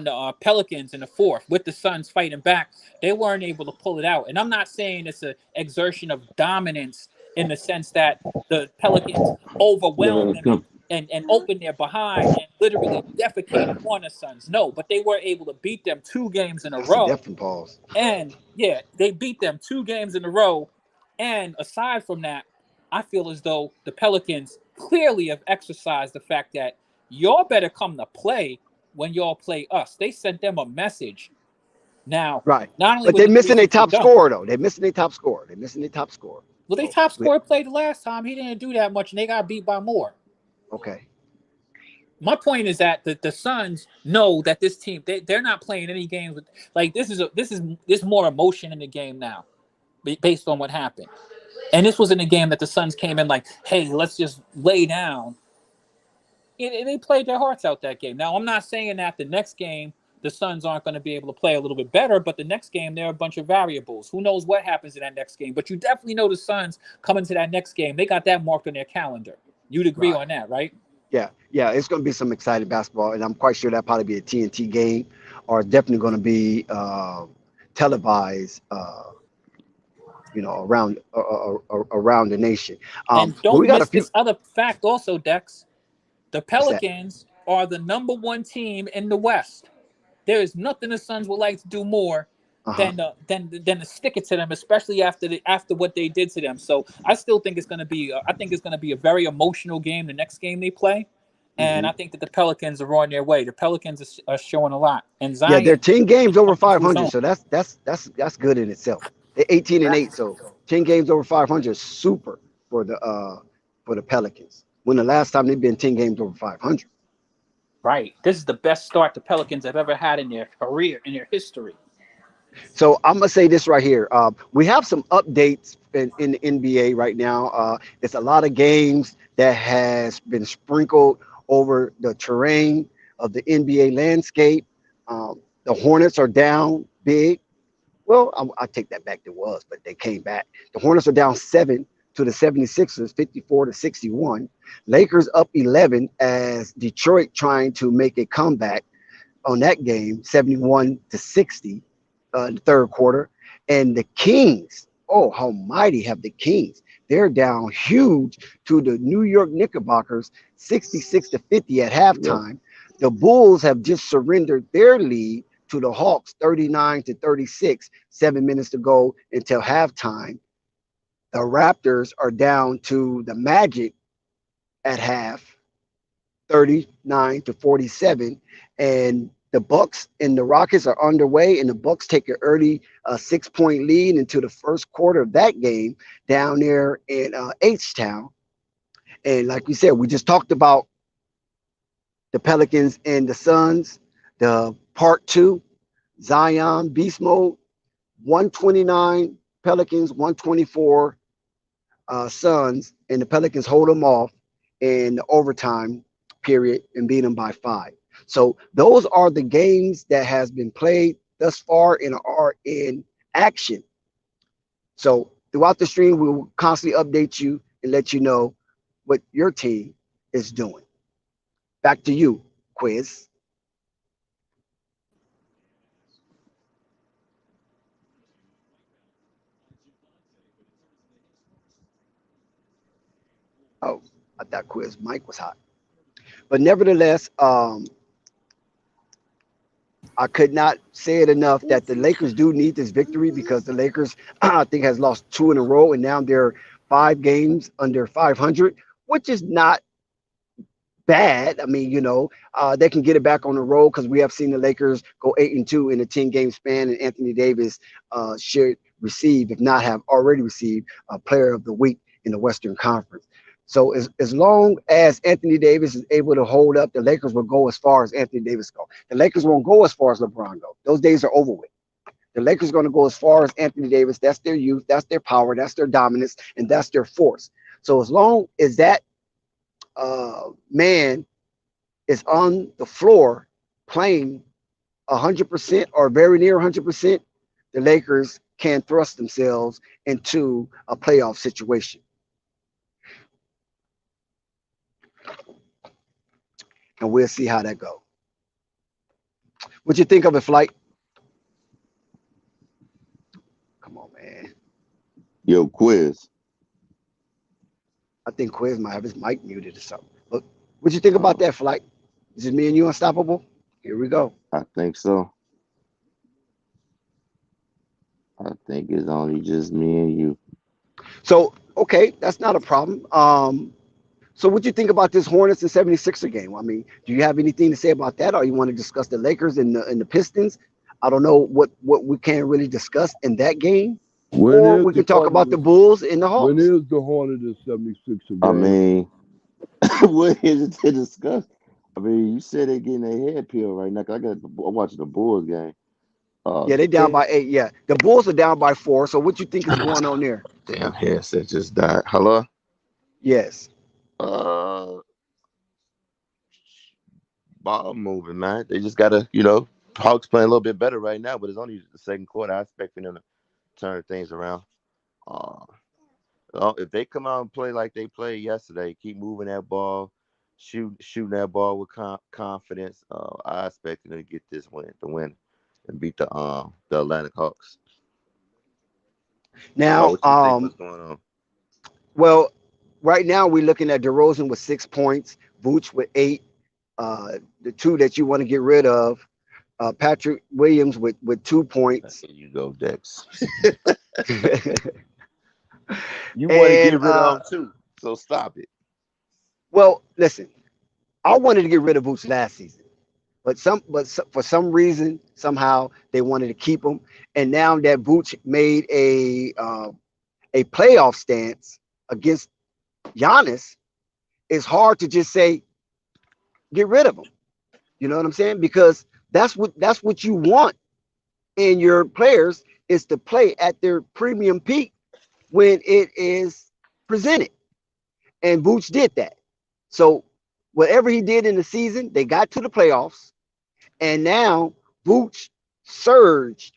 the Pelicans in the fourth, with the Suns fighting back, they weren't able to pull it out. And I'm not saying it's an exertion of dominance in the sense that the Pelicans overwhelmed them and opened their behind and literally defecated on the Suns. No, but they were able to beat them 2 games in a That's a row. different pause. And yeah, they beat them 2 games in a row. And aside from that, I feel as though the Pelicans clearly have exercised the fact that y'all better come to play when y'all play us. They sent them a message. Now, Right. not only But with they're the missing their 360 top dunk, scorer, though. They're missing their top scorer. well, they So, top scorer played the last time. He didn't do that much, and they got beat by more. okay. My point is that the Suns know that this team, they're not playing any games with, like, there's more emotion in the game now based on what happened. And this was in a game that the Suns came in like, hey, let's just lay down. And they played their hearts out that game. Now, I'm not saying that the next game the Suns aren't going to be able to play a little bit better, but the next game there are a bunch of variables. Who knows what happens in that next game? But you definitely know the Suns coming to that next game. They got that marked on their calendar. You'd agree on that, right? Yeah, it's going to be some exciting basketball, and I'm quite sure that'll probably be a TNT game, or definitely going to be televised, around the nation. And But we don't got a miss few. this other fact also, Dex. The What's that? Pelicans are the number 1 team in the West. There is nothing the Suns would like to do more than to stick it to them, especially after what they did to them. So I still think it's going to be a very emotional game. The next game they play, and I think that the Pelicans are on their way. The Pelicans are showing a lot, and Yeah, they're Zion 10 games over coming into his 500, own. so that's good in itself. They're 18-8, so 10 games over 500 is super for the Pelicans. When the last time they've been 10 games over 500? Right. This is the best start the Pelicans have ever had in their career, in their history. So I'm gonna say this right here. We have some updates in the NBA right now. It's a lot of games that has been sprinkled over the terrain of the NBA landscape. The Hornets are down big. Well, I take that back. There was, but they came back. The Hornets are down 7 to the 76ers, 54-61. Lakers up 11 as Detroit trying to make a comeback on that game, 71-60. The third quarter. And the Kings, oh, how mighty have the Kings. They're down huge to the New York Knickerbockers, 66-50 at halftime. The Bulls have just surrendered their lead to the Hawks, 39-36, 7 minutes to go until halftime. The Raptors are down to the Magic at half, 39-47, and the Bucks and the Rockets are underway, and the Bucks take an early 6-point lead into the first quarter of that game down there in H-Town. And like we said, we just talked about the Pelicans and the Suns. The part 2, Zion beast mode, 129 Pelicans, 124 Suns, and the Pelicans hold them off in the overtime period and beat them by 5. So those are the games that has been played thus far and are in action. So throughout the stream, we will constantly update you and let you know what your team is doing. Back to you, Quiz. Oh, I thought Quiz mic was hot. But nevertheless, I could not say it enough that the Lakers do need this victory because the Lakers, I think, has lost 2 in a row, and now they're 5 games under 500, which is not bad. I mean, they can get it back on the road because we have seen the Lakers go 8-2 in a 10-game span, and Anthony Davis should receive, if not have already received, a Player of the Week in the Western Conference. So as long as Anthony Davis is able to hold up, the Lakers will go as far as Anthony Davis go. The Lakers won't go as far as LeBron go. Those days are over with. The Lakers are going to go as far as Anthony Davis. That's their youth. That's their power. That's their dominance. And that's their force. So as long as that man is on the floor playing 100% or very near 100%, the Lakers can thrust themselves into a playoff situation. And we'll see how that goes. What you think of it, Flight? Come on, man. Yo, Quiz. I think Quiz might have his mic muted or something. Look, what you think about that, Flight? Is it me and you unstoppable? Here we go. I think so. I think it's only just me and you. So, okay, that's not a problem. So what do you think about this Hornets and 76er game? I mean, do you have anything to say about that, or you want to discuss the Lakers and the Pistons? I don't know what we can really discuss in that game. Or we can talk about the Bulls and the Hawks. When is the Hornets and 76er game? I mean, what is it to discuss? I mean, you said they're getting their head peeled right now. I'm watching the Bulls game. Yeah, they're down by 8. Yeah, the Bulls are down by 4. So what you think is going on there? Damn, headset just died. Hello? Yes. Ball moving, man. They just gotta, Hawks playing a little bit better right now, but it's only the second quarter. I expect them to turn things around. If they come out and play like they played yesterday, keep moving that ball, shooting that ball with confidence, I expect them to get the win, and beat the Atlantic Hawks. Now, what you think, what's going on? Well, right now we're looking at DeRozan with 6 points, Vooch with 8. The 2 that you want to get rid of, Patrick Williams with 2 points. Here you go, Dex. You want to get rid of them too, so stop it. Well, listen, I wanted to get rid of Vooch last season, but for some reason, somehow they wanted to keep him, and now that Vooch made a playoff stance against Giannis, it's hard to just say get rid of him. You know what I'm saying? Because that's what you want in your players, is to play at their premium peak when it is presented. And Vooch did that. So whatever he did in the season, they got to the playoffs, and now Vooch surged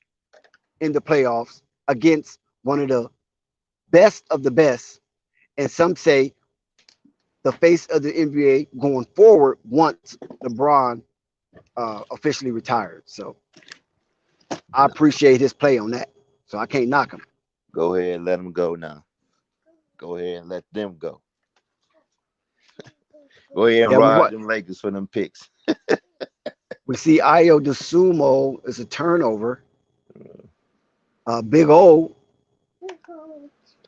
in the playoffs against one of the best, and some say the face of the NBA going forward once LeBron officially retired. So I appreciate his play on that. So I can't knock him. Go ahead and let him go now. Go ahead and let them go. Go ahead and ride them Lakers for them picks. We see Ayo DeSumo is a turnover. Big O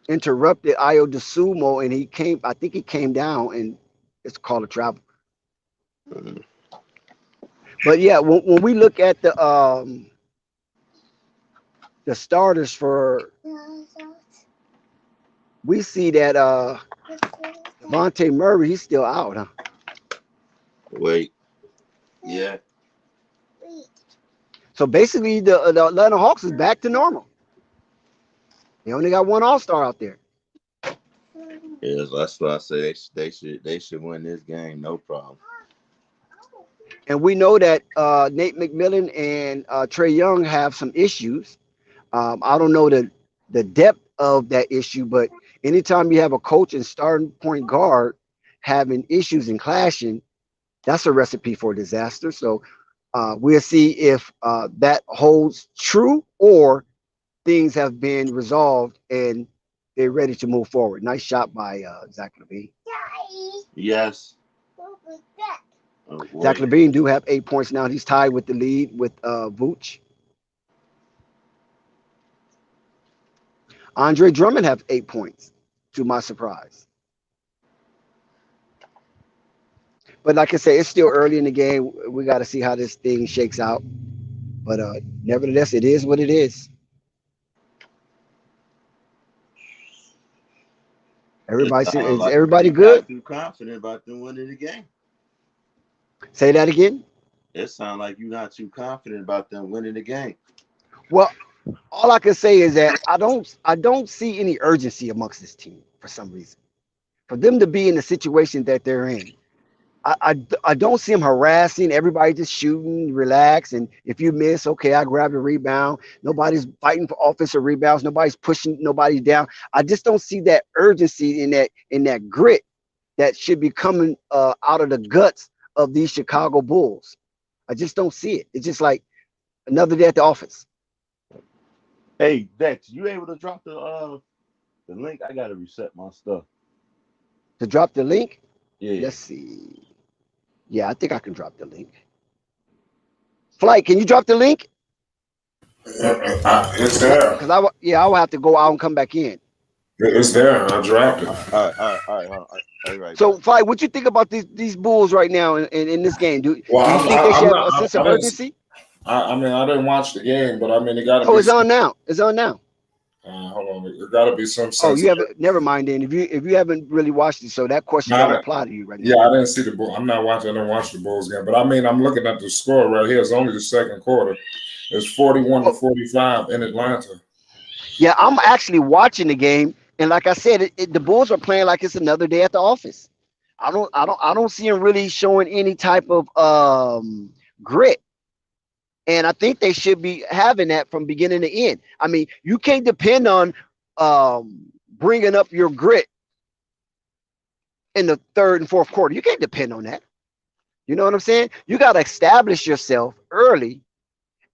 interrupted Ayo DeSumo, and I think he came down, and it's called a travel. But yeah, when we look at the starters for, we see that Devontae Murray, he's still out, huh? Wait. Yeah. So basically, the Atlanta Hawks is back to normal. They only got one All-Star out there. Yeah, that's why I say they should win this game, no problem. And we know that Nate McMillan and Trae Young have some issues. I don't know the depth of that issue, but anytime you have a coach and starting point guard having issues and clashing, that's a recipe for disaster. So we'll see if that holds true, or things have been resolved and they're ready to move forward. Nice shot by Zach LaVine. Yes. Oh Zach boy. LaVine do have 8 points now. He's tied with the lead with Vooch. Andre Drummond have 8 points, to my surprise. But like I said, it's still early in the game. We got to see how this thing shakes out. But nevertheless, it is what it is. It sounds Is like everybody you're good? not too confident about them winning the game. Say that again. It sounds like you're not too confident about them winning the game. Well, all I can say is that I don't see any urgency amongst this team for some reason. For them to be in the situation that they're in, I don't see them harassing everybody, just shooting, relax. And if you miss, okay, I grab the rebound. Nobody's fighting for offensive rebounds. Nobody's pushing nobody down. I just don't see that urgency in that grit that should be coming out of the guts of these Chicago Bulls. I just don't see it. It's just like another day at the office. Hey, Dex, you able to drop the link? I gotta reset my stuff. To drop the link, Yeah. let's see. Yeah, I think I can drop the link. Flight, can you drop the link? It's there. Because I will have to go out and come back in. It's there. I dropped it. All right. Hold on. All right. So, Flight, what you think about these Bulls right now in this game? Do you Well, think they should have not. a sense of urgency? I mean, I didn't watch the game, but I mean, it got to be. Oh, it's on now. It's on now. Hold on, it got to be some sense. Oh, you haven't. Never mind then. If you haven't really watched it, so that question doesn't apply to you right now. Yeah, I didn't see the Bulls. I'm not watching. I didn't watch the Bulls game, but I mean, I'm looking at the score right here. It's only the second quarter. It's 41-45 in Atlanta. Yeah, I'm actually watching the game, and like I said, the Bulls are playing like it's another day at the office. I don't see them really showing any type of grit. And I think they should be having that from beginning to end. I mean, you can't depend on bringing up your grit in the third and fourth quarter. You can't depend on that. You know what I'm saying? You got to establish yourself early,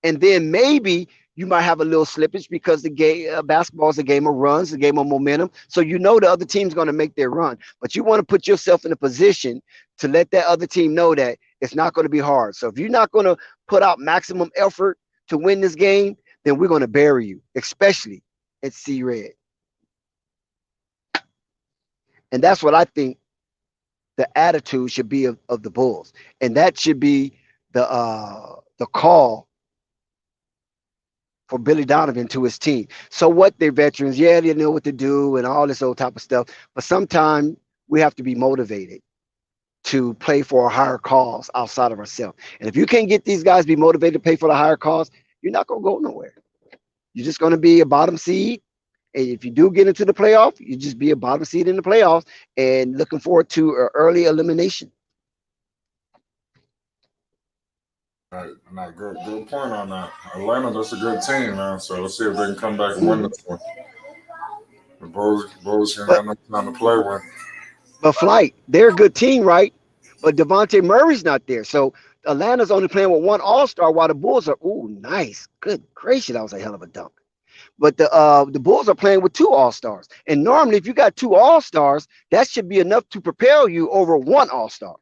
and then maybe you might have a little slippage because the game basketball is a game of runs, a game of momentum. So you know the other team's going to make their run, but you want to put yourself in a position to let that other team know that it's not going to be hard. So if you're not going to put out maximum effort to win this game, then we're going to bury you, especially at C-Red. And that's what I think the attitude should be of the Bulls. And that should be the call for Billy Donovan to his team. So what, they're veterans. Yeah, they know what to do and all this old type of stuff. But sometimes we have to be motivated to play for a higher cause outside of ourselves. And if you can't get these guys to be motivated to pay for the higher cause, you're not going to go nowhere. You're just going to be a bottom seed. And if you do get into the playoff, you just be a bottom seed in the playoffs and looking forward to an early elimination. Good point on that. Atlanta, that's a good team, man. So let's see if they can come back and win this one. The Bulls can have no time to play with. But Flight, they're a good team, right? But Devontae Murray's not there. So Atlanta's only playing with one All-Star while the Bulls are, nice. Good gracious, that was a hell of a dunk. But the Bulls are playing with two All-Stars. And normally if you got two All-Stars, that should be enough to propel you over one All-Star.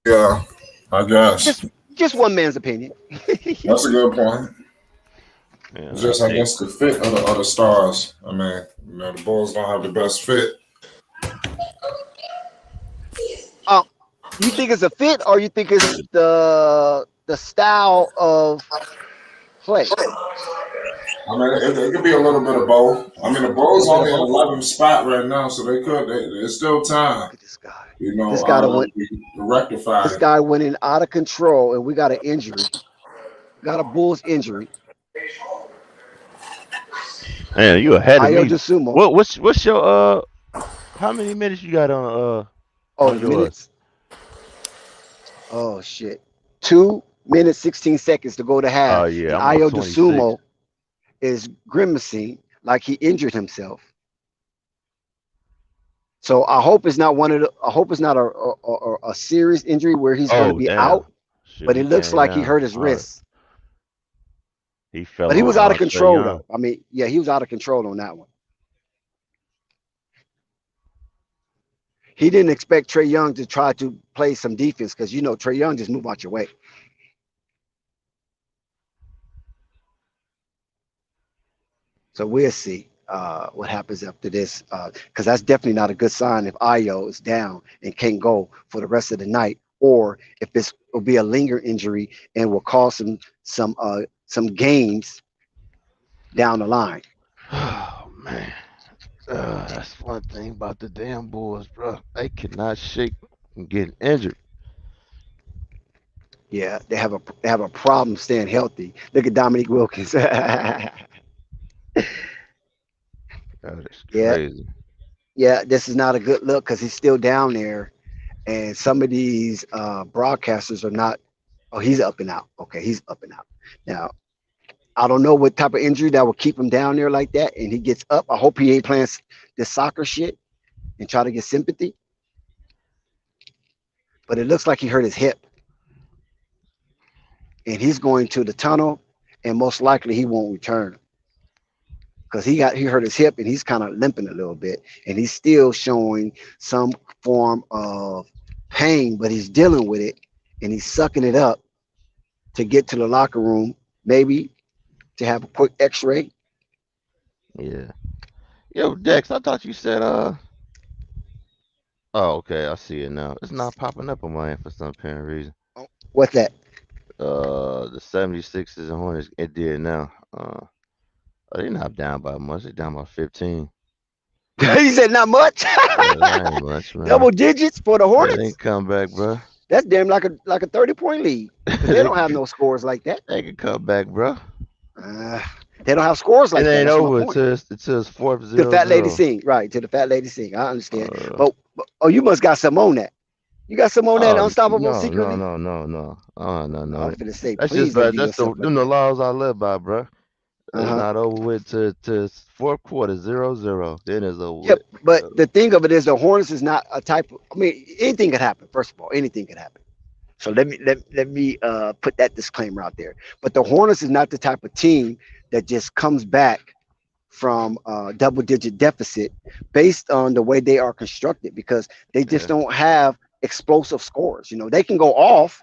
Yeah, I guess. Just one man's opinion. That's a good point. Yeah, Just I guess the fit of the stars. I mean, the Bulls don't have the best fit. You think it's a fit, or you think it's the style of play? I mean, it could be a little bit of both. I mean, the Bulls only in 11th spot right now, so there's still time. Look at this guy. You know, This guy rectify. This guy went in out of control, and we got an injury. Got a Bulls injury. Man, you ahead of me. Dosumo. What's your how many minutes you got on minutes? Oh shit. 2 minutes 16 seconds to go to half. Oh yeah. Ayo Dosumo is grimacing like he injured himself. So I hope it's not a serious injury where he's going to be out. But it looks like he hurt his wrist. He fell. But he was out of control though. I mean, yeah, he was out of control on that one. he didn't expect Trey Young to try to play some defense because Trey Young just move out your way. So we'll see what happens after this, because that's definitely not a good sign if Ayo is down and can't go for the rest of the night, or if this will be a lingering injury and will cause some games down the line. Oh man, that's one thing about the damn Bulls, bro. They cannot shake from getting injured. Yeah, they have a problem staying healthy. Look at Dominique Wilkins. That is Yeah, crazy. yeah, this is not a good look because he's still down there, and some of these broadcasters are not. Oh, he's up and out. Okay, he's up and out. Now, I don't know what type of injury that will keep him down there like that, and he gets up. I hope he ain't playing this soccer shit and try to get sympathy. But it looks like he hurt his hip, and he's going to the tunnel, and most likely he won't return because he hurt his hip and he's kind of limping a little bit, and he's still showing some form of pain, but he's dealing with it and he's sucking it up to get to the locker room, maybe to have a quick X-ray. Yeah. Yo, Dex, I thought you said Oh, okay, I see it now. It's not popping up on my end for some apparent reason. What's that? The 76ers and Hornets, it did now. They're not down by much. They're down by 15. He said not much. Yeah, that ain't much, man. Double digits for the Yeah, Hornets. they can come back, bro. That's damn like a 30-point lead. They don't have no scores like that. They can come back, bro. They don't have scores like it that. ain't That's my over point. until it's fourth To 0. the fat lady sing, right? To the fat lady sing. I understand. But oh, you must got some on that. You got some on that unstoppable secretly. No. No. I was gonna say, That's please just don't bad. do That's yourself them the laws I live by, bro. It's Uh-huh. not over with to fourth quarter 0-0. Then it's over Yep. with. But the thing of it is, the Hornets is not a type of. I mean, anything could happen. First of all, anything could happen. So let me put that disclaimer out there. But the Hornets is not the type of team that just comes back from double-digit deficit based on the way they are constructed, because they just don't have explosive scores. They can go off.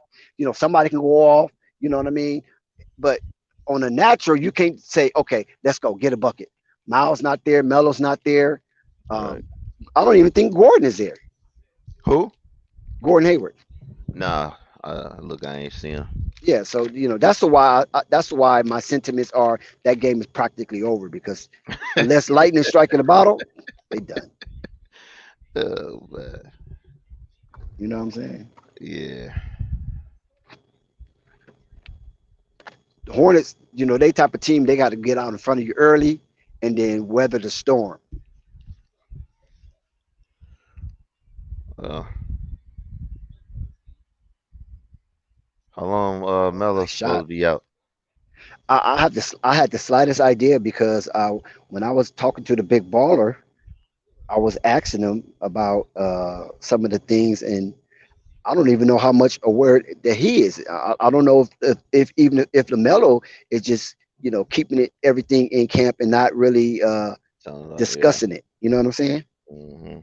Somebody can go off. You know what I mean? But on a natural, you can't say, okay, let's go get a bucket. Miles not there. Melo's not there. Right. I don't even think Gordon is there. Who? Gordon Hayward. Nah. Look, I ain't seen him. Yeah, so that's why my sentiments are that game is practically over, because unless lightning striking the bottle, they done. Oh man. You know what I'm saying? Yeah. The Hornets, they type of team, they got to get out in front of you early and then weather the storm. How long Melo's supposed to be out? I had the slightest idea, because when I was talking to the big baller, I was asking him about some of the things, and I don't even know how much aware that he is. I don't know if LaMelo is just keeping everything in camp and not really discussing it. You know what I'm saying? Mm-hmm.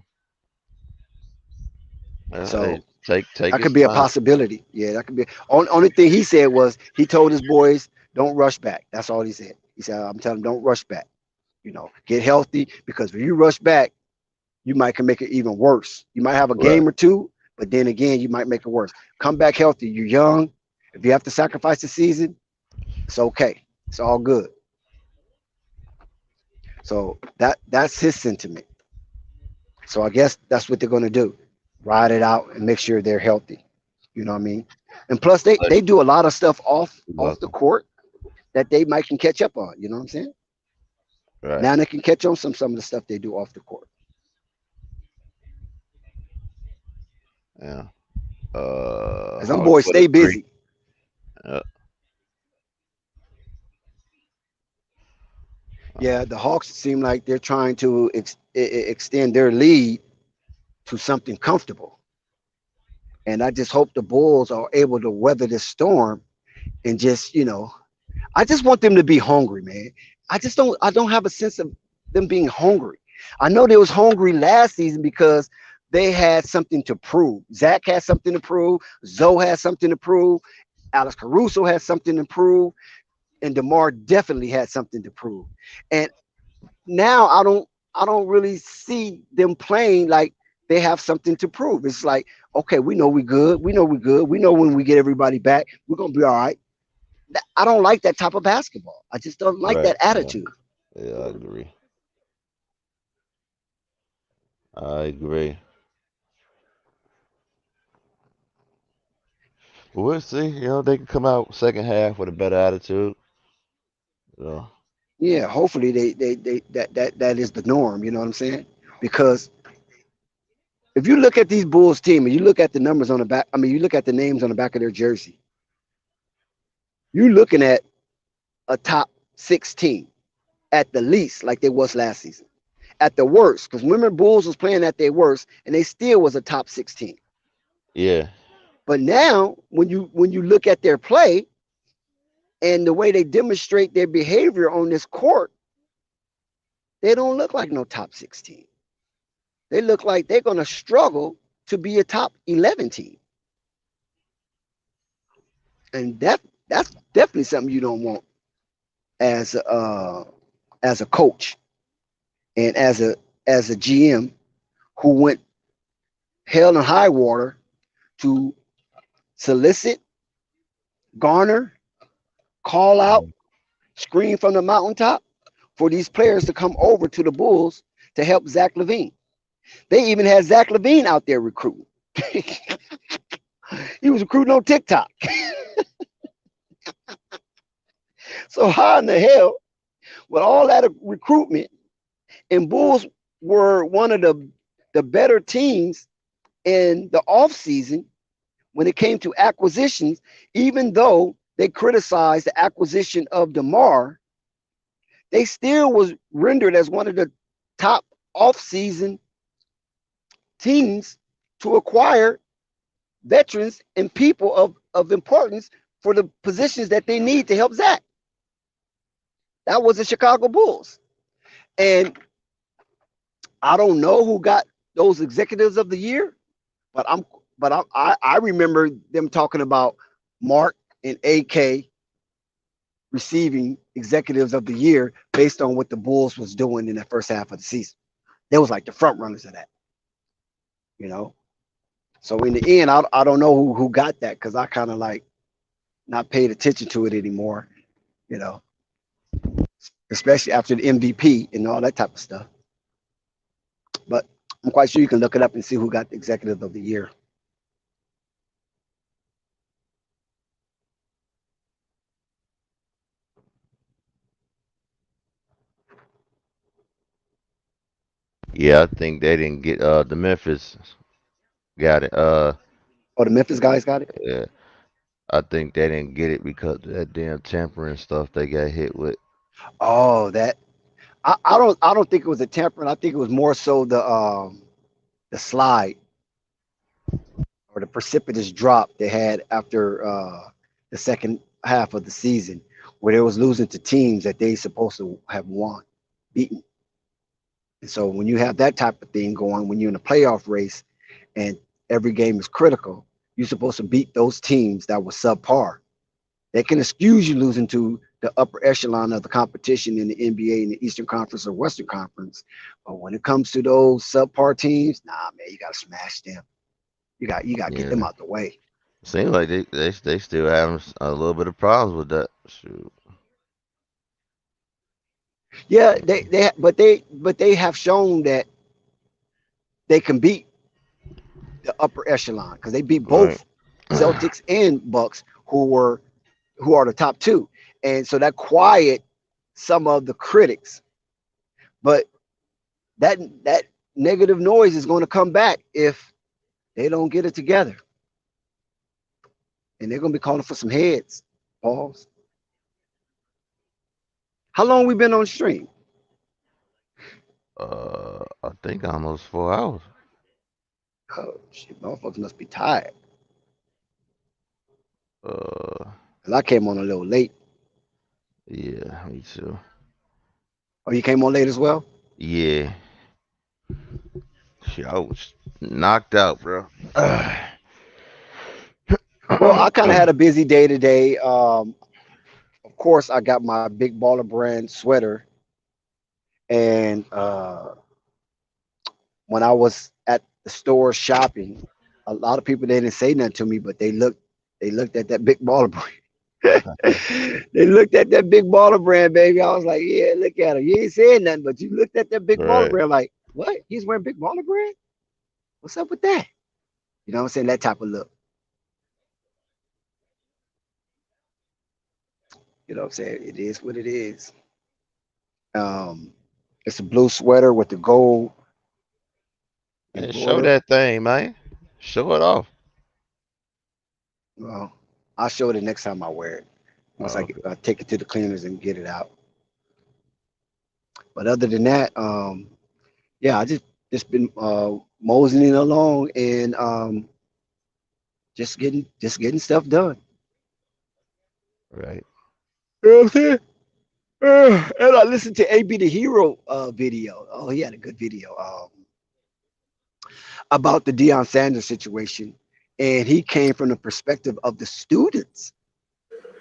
So take that could be a possibility. Yeah, that could be. Only thing he said was he told his boys, don't rush back. That's all he said. He said, I'm telling them, don't rush back. Get healthy, because if you rush back, you might can make it even worse. You might have a game or two, but then again, you might make it worse. Come back healthy. You're young. If you have to sacrifice the season, it's okay. It's all good. So that's his sentiment. So I guess that's what they're going to do. Ride it out and make sure they're healthy. You know what I mean? And plus, they do a lot of stuff off the court that they might can catch up on. You know what I'm saying? Right. Now they can catch on some of the stuff they do off the court. Yeah. Because them boys stay busy. Yeah, the Hawks seem like they're trying to extend their lead to something comfortable. And I just hope the Bulls are able to weather this storm and just, I just want them to be hungry, man. I don't have a sense of them being hungry. I know they was hungry last season because they had something to prove. Zach has something to prove. Zoe has something to prove. Alex Caruso has something to prove. And DeMar definitely had something to prove. And now I don't really see them playing like they have something to prove. It's like, okay, we know we good. We know we good. We know when we get everybody back, we're gonna be all right. I don't like that type of basketball. I just don't like Right. that Yeah. attitude. Yeah, I agree. I agree. But we'll see. They can come out second half with a better attitude. So, Yeah, hopefully they that is the norm. You know what I'm saying? Because if you look at these Bulls team and you look at the numbers on the back, I mean, you look at the names on the back of their jersey, you're looking at a top 16 at the least, like they was last season. At the worst, because remember Bulls was playing at their worst, and they still was a top 16. yeah. But now, when you look at their play and the way they demonstrate their behavior on this court, they don't look like no top 16. They look like they're gonna struggle to be a top 11 team, and that's definitely something you don't want as a coach and as a GM who went hell and high water to solicit, garner, call out, scream from the mountaintop for these players to come over to the Bulls to help Zach LaVine. They even had Zach LaVine out there recruiting. He was recruiting on TikTok. So how in the hell, with all that recruitment, and Bulls were one of the better teams in the offseason when it came to acquisitions, even though they criticized the acquisition of DeMar, they still was rendered as one of the top offseason teams to acquire veterans and people of importance for the positions that they need to help Zach. That was the Chicago Bulls. And I don't know who got those executives of the year, but I remember them talking about Mark and AK receiving executives of the year based on what the Bulls was doing in the first half of the season. They was like the front runners of that, you know. So in the end, I don't know who got that because I kind of like not paid attention to it anymore, you know, especially after the MVP and all that type of stuff. But I'm quite sure you can look it up and see who got the executive of the year. Yeah, I think they didn't get the Memphis got it. Oh, the Memphis guys got it. Yeah, I think they didn't get it because of that damn tampering stuff they got hit with. Oh, that I don't think it was a temperament. I think it was more so the slide or the precipitous drop they had after the second half of the season, where they was losing to teams that they supposed to have beaten. And so when you have that type of thing going, when you're in a playoff race and every game is critical, you're supposed to beat those teams that were subpar. They can excuse you losing to the upper echelon of the competition in the NBA in the Eastern Conference or Western Conference. But when it comes to those subpar teams, nah, man, you gotta smash them. You got to get them Yeah, out the way. seems like they still having a little bit of problems with that. Shoot. Yeah, they have shown that they can beat the upper echelon because they beat Right. both Celtics and Bucks, who are the top two, and so that quiet some of the critics. But that negative noise is going to come back if they don't get it together, and they're going to be calling for some heads. Pause. How long we been on stream? I think almost 4 hours. Oh shit, motherfuckers must be tired. Uh, 'Cause I came on a little late. yeah, me too. Oh, you came on late as well? Yeah. I was knocked out, bro. Well, I kind of had a busy day today. Of course, I got my Big Baller Brand sweater, and when I was at the store shopping, a lot of people they didn't say nothing to me, but they looked at that Big Baller Brand. They looked at that Big Baller Brand, baby. I was like, yeah, look at him. You ain't saying nothing, but you looked at that Big Baller Right. Brand like, what? He's wearing Big Baller Brand? What's up with that? You know what I'm saying? That type of look. You know what I'm saying? It is what it is. Um, it's a blue sweater with the gold Man, show embroidered. that thing, man. Show it off. Well, I'll show it the next time I wear it. Once Oh, I take it to the cleaners and get it out. But other than that, yeah, I just been moseying along and just getting stuff done. right. You know what I'm saying? And I listened to AB the Hero video. Oh, he had a good video about the Deion Sanders situation, and he came from the perspective of the students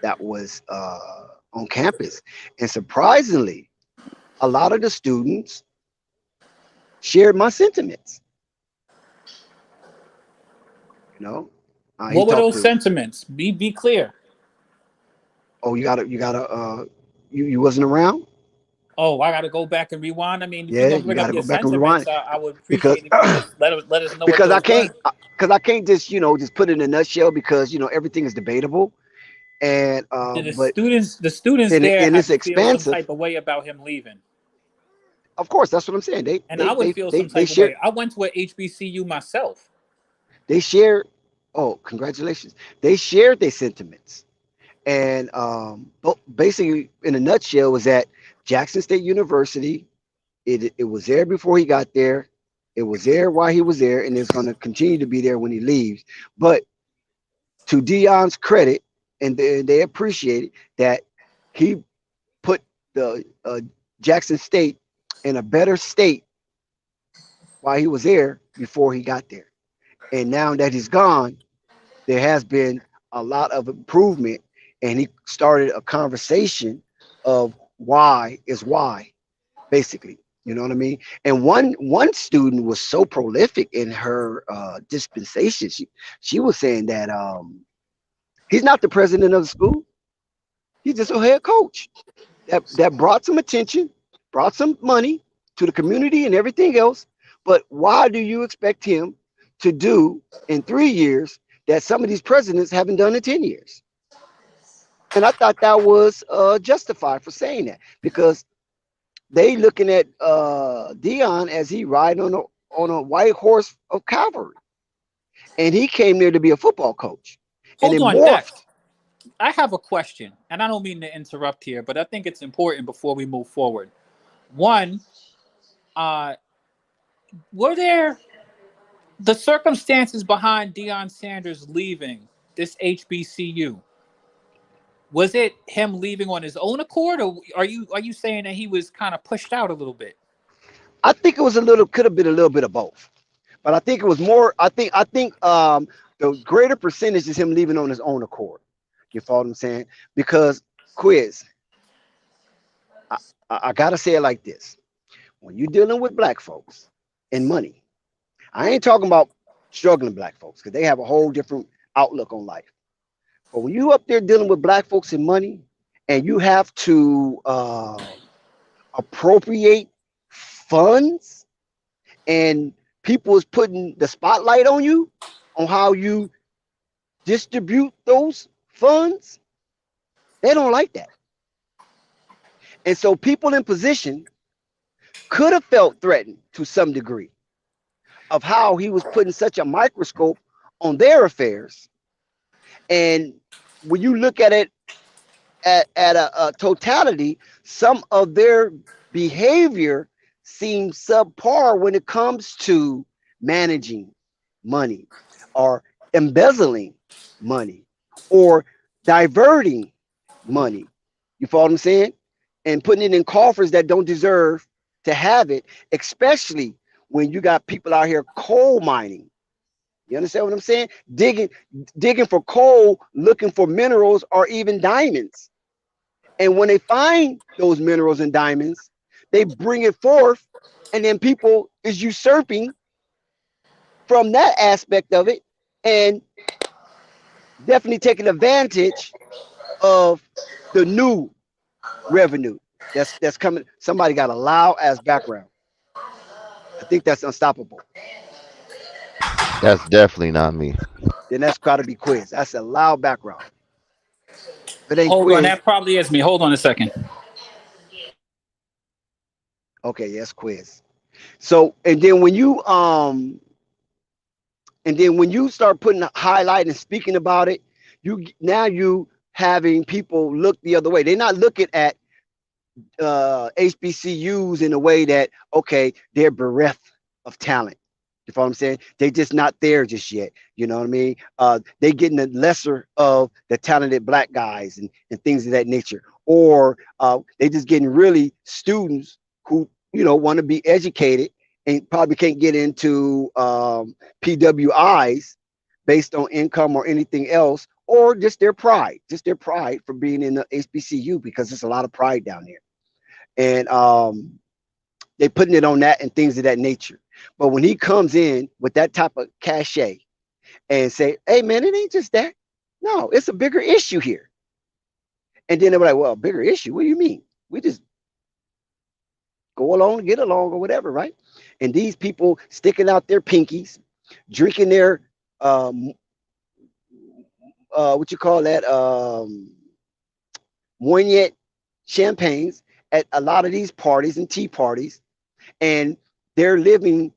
that was on campus, and surprisingly, a lot of the students shared my sentiments. You know, he What were talked those to. sentiments? Be clear. Oh, you wasn't around. Oh, I got to go back and rewind. I mean, if you're Yeah, gonna you bring got up to your go back and rewind sentiments, I would because appreciate if you just let us know what because those were. I can't just just put it in a nutshell because everything is debatable and Did but the students there and have it's to feel some expansive. type of way about him leaving? Of course, that's what I'm saying. And I would feel some They type of share way. I went to a HBCU myself. they share. Oh, congratulations! They shared their sentiments, and basically, in a nutshell, was that Jackson State University. It was there before he got there. It was there while he was there, and it's going to continue to be there when he leaves. But to Deion's credit, and they appreciate it, that he put the Jackson State in a better state while he was there before he got there. And now that he's gone, there has been a lot of improvement, and he started a conversation of why is why, basically. You know what I mean? And one student was so prolific in her dispensation. She was saying that he's not the president of the school. He's just a head coach that brought some attention, brought some money to the community and everything else. But why do you expect him to do in 3 years that some of these presidents haven't done in 10 years? And I thought that was justified for saying that because they looking at Deion as he riding on a white horse of cavalry, and he came there to be a football coach, and it Hold on, Dex. morphed. I have a question, and I don't mean to interrupt here, but I think it's important before we move forward. One, were there the circumstances behind Deion Sanders leaving this HBCU? Was it him leaving on his own accord, or are you saying that he was kind of pushed out a little bit? I think it was could have been a little bit of both, but I think it was more. I think the greater percentage is him leaving on his own accord. You follow what I'm saying? Because quiz, I gotta say it like this: when you're dealing with black folks and money, I ain't talking about struggling black folks because they have a whole different outlook on life. But when you up there dealing with black folks and money, and you have to appropriate funds, and people is putting the spotlight on you on how you distribute those funds, they don't like that. And so people in position could have felt threatened to some degree of how he was putting such a microscope on their affairs. And when you look at it at a totality, some of their behavior seems subpar when it comes to managing money or embezzling money or diverting money. You follow what I'm saying? And putting it in coffers that don't deserve to have it, especially when you got people out here coal mining. You understand what I'm saying? Digging for coal, looking for minerals or even diamonds. And when they find those minerals and diamonds, they bring it forth, and then people is usurping from that aspect of it, and definitely taking advantage of the new revenue that's coming. Somebody got a loud ass background. I think that's unstoppable. That's definitely not me. Then that's got to be Quiz. That's a loud background. If it ain't Hold on, Quiz, that probably is me. Hold on a second. okay, yes, Quiz. So and then when you start putting a highlight and speaking about it, you having people look the other way. They're not looking at HBCUs in a way that, okay, they're bereft of talent. You follow what I'm saying? They just not there just yet. You know what I mean? They getting the lesser of the talented black guys and things of that nature. Or they just getting really students who, want to be educated and probably can't get into PWIs based on income or anything else, or just their pride for being in the HBCU, because there's a lot of pride down there. And they putting it on that and things of that nature. But when he comes in with that type of cachet and say, hey man, it ain't just that. No, it's a bigger issue here. And then they're like, well, bigger issue? What do you mean? We just go along, get along, or whatever, right? And these people sticking out their pinkies, drinking their what you call that, Moynier champagnes at a lot of these parties and tea parties, and they're living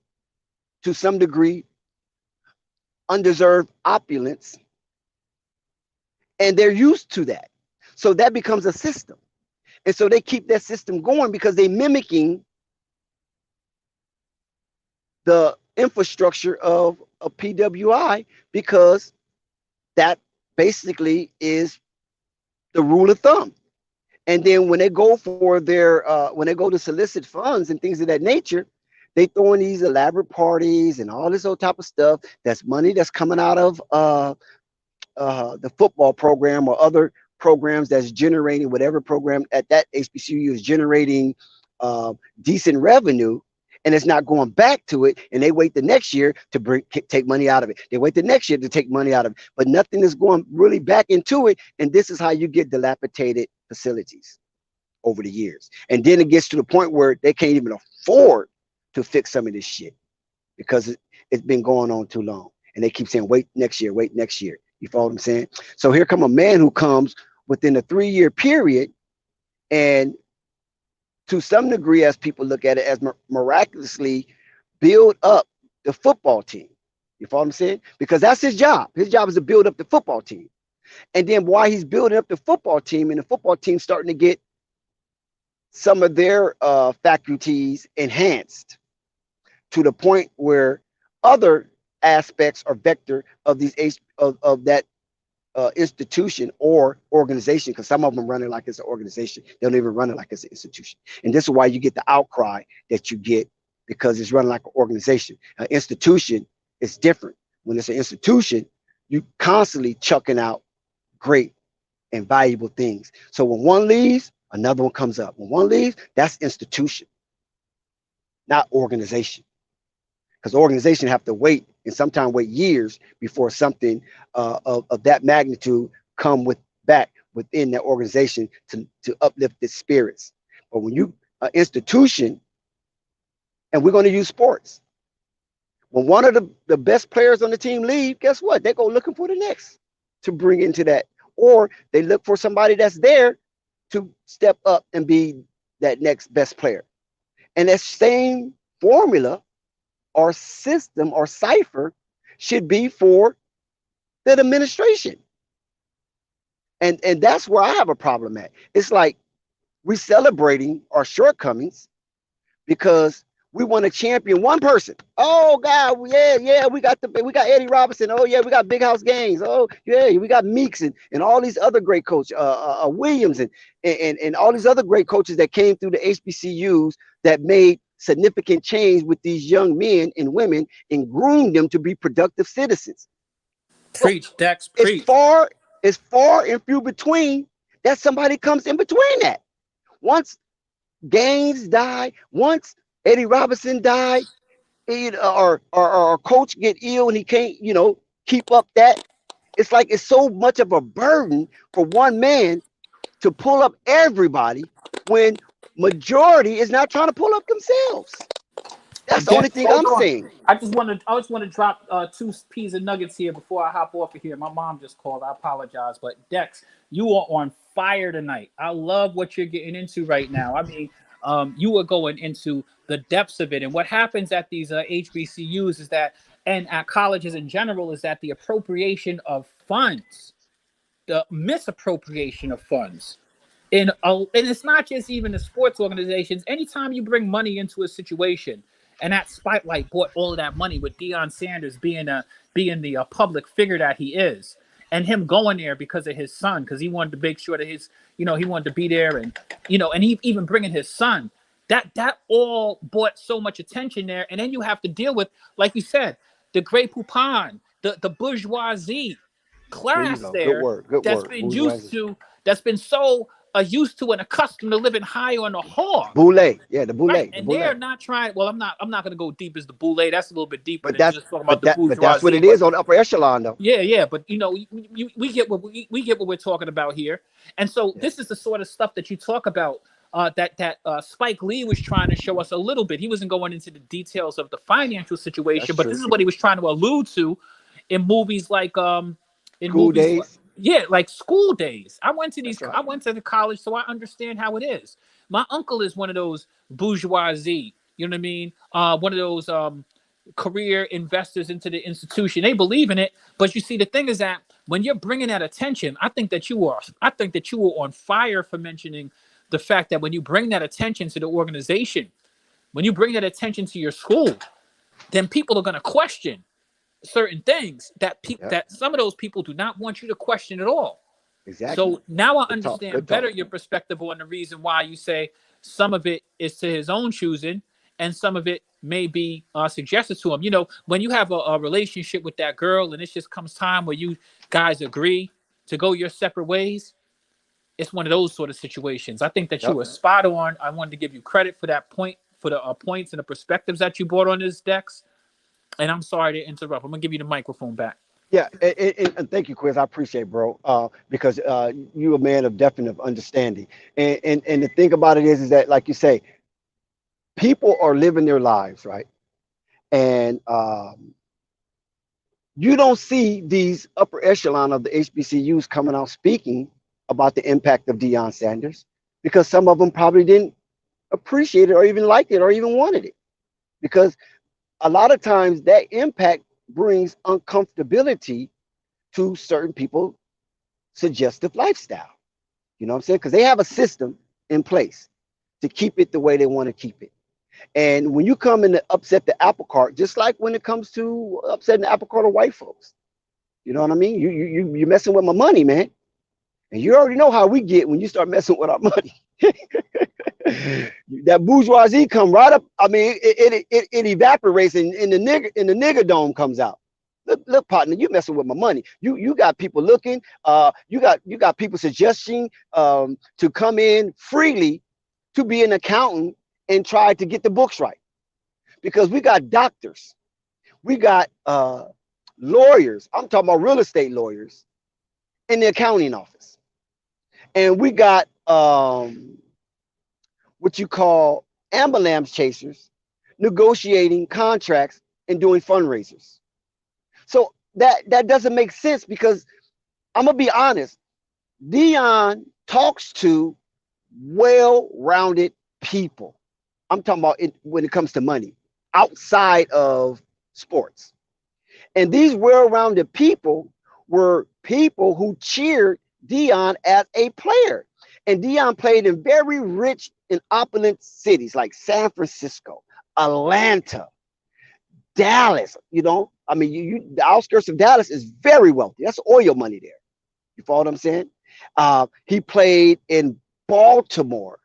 to some degree undeserved opulence, and they're used to that. So that becomes a system. And so they keep that system going because they're mimicking the infrastructure of a PWI, because that basically is the rule of thumb. And then when they go for their, when they go to solicit funds and things of that nature, they throw in these elaborate parties and all this old type of stuff. That's money that's coming out of the football program or other programs that's generating whatever program at that HBCU is generating decent revenue, and it's not going back to it. And they wait the next year to take money out of it. They wait the next year to take money out of it, but nothing is going really back into it. And this is how you get dilapidated facilities over the years. And then it gets to the point where they can't even afford to fix some of this shit because it's been going on too long. And they keep saying, wait next year, wait next year. You follow what I'm saying? So here come a man who comes within a 3-year period, and to some degree, as people look at it, as miraculously build up the football team. You follow what I'm saying? Because that's his job. His job is to build up the football team. And then while he's building up the football team, and the football team starting to get some of their faculties enhanced to the point where other aspects or vector of these of that institution or organization, because some of them run it like it's an organization. They don't even run it like it's an institution. And this is why you get the outcry that you get, because it's run like an organization. An institution is different. When it's an institution, you constantly chucking out great and valuable things. So when one leaves, another one comes up. When one leaves, that's institution, not organization. Because organization have to wait, and sometimes wait years before something of that magnitude come back within that organization to uplift its spirits. But when you institution, and we're going to use sports, when one of the best players on the team leave, guess what? They go looking for the next to bring into that, or they look for somebody that's there to step up and be that next best player. And that same formula or system or cipher should be for the administration. And that's where I have a problem at. It's like we're celebrating our shortcomings because we want to champion one person. Oh God, yeah, we got Eddie Robinson. Oh yeah, we got Big House Gaines. Oh yeah, we got Meeks and all these other great coaches, Williamson and all these other great coaches that came through the HBCUs that made significant change with these young men and women and groom them to be productive citizens. Preach, Dex, It's preach. far and few between that somebody comes in between that. Once Gaines died, once Eddie Robinson died, or coach get ill and he can't, keep up that. It's like it's so much of a burden for one man to pull up everybody when majority is not trying to pull up themselves. That's the only Dex, thing hold I'm on. saying. I just want to drop two peas and nuggets here before I hop off of here. My mom just called. I apologize, but Dex, you are on fire tonight. I love what you're getting into right now. I mean, you are going into the depths of it, and what happens at these HBCUs is that, and at colleges in general, is that the appropriation of funds, the misappropriation of funds. And it's not just even the sports organizations. Anytime you bring money into a situation, and that spotlight brought all of that money with Deion Sanders being the public figure that he is, and him going there because of his son, because he wanted to make sure that he wanted to be there, and and he even bringing his son. That all brought so much attention there, and then you have to deal with, like you said, the Grey Poupon, the bourgeoisie There you class go. Good there word. Good that's word. been Bourgeoisie. that's been so used to and accustomed to living high on the hog. Boule. Yeah, the boule. Right. The And they're boule. not trying. Well, I'm not going to go deep as the boule. That's a little bit deeper But than that's just talking but about the that's what bourgeoisie. it But is on the upper echelon though. yeah. But we get what we get what we're talking about here. And so Yeah. this is the sort of stuff that you talk about. That Spike Lee was trying to show us a little bit. He wasn't going into the details of the financial That's situation, but this true. is what he was trying to allude to in movies like School days. like School Days. I went to That's right. I went to the college, so I understand how it is. My uncle is one of those bourgeoisie, you know what I mean? One of those career investors into the institution. They believe in it, but you see, the thing is that when you're bringing that attention, I think that you are on fire for mentioning the fact that when you bring that attention to the organization, when you bring that attention to your school, then people are going to question certain things Yep. that some of those people do not want you to question at all. Exactly. So now I Good talk. understand Good better talk. your perspective on the reason why you say some of it is to his own choosing and some of it may be suggested to him. When you have a relationship with that girl and it just comes time where you guys agree to go your separate ways, it's one of those sort of situations. I think that you Yep. were spot on. I wanted to give you credit for that point, for the points and the perspectives that you brought on this, Dex. And I'm sorry to interrupt. I'm gonna give you the microphone back. Yeah, and thank you, Quiz. I appreciate it, bro. Because you a man of definite understanding. And the thing about it is that, like you say, people are living their lives, right? And you don't see these upper echelon of the HBCUs coming out speaking about the impact of Deion Sanders because some of them probably didn't appreciate it or even like it or even wanted it. Because a lot of times that impact brings uncomfortability to certain people suggestive lifestyle. You know what I'm saying? Because they have a system in place to keep it the way they want to keep it. And when you come in to upset the apple cart, just like when it comes to upsetting the apple cart of white folks, you know what I mean? You're messing with my money, man. And you already know how we get when you start messing with our money. That bourgeoisie come right up. I mean, it evaporates and the nigger dome comes out. Look, partner, you messing with my money. You got people looking. You got people suggesting to come in freely to be an accountant and try to get the books right. Because we got doctors, we got lawyers. I'm talking about real estate lawyers in the accounting office, and we got what you call ambulance chasers negotiating contracts and doing fundraisers. So that doesn't make sense because I'm gonna be honest. Deion talks to well-rounded people. I'm talking about it when it comes to money outside of sports. And these well-rounded people were people who cheered Deion as a player. And Deion played in very rich and opulent cities like San Francisco, Atlanta, Dallas. I mean, the outskirts of Dallas is very wealthy. That's oil money there. You follow what I'm saying? He played in Baltimore.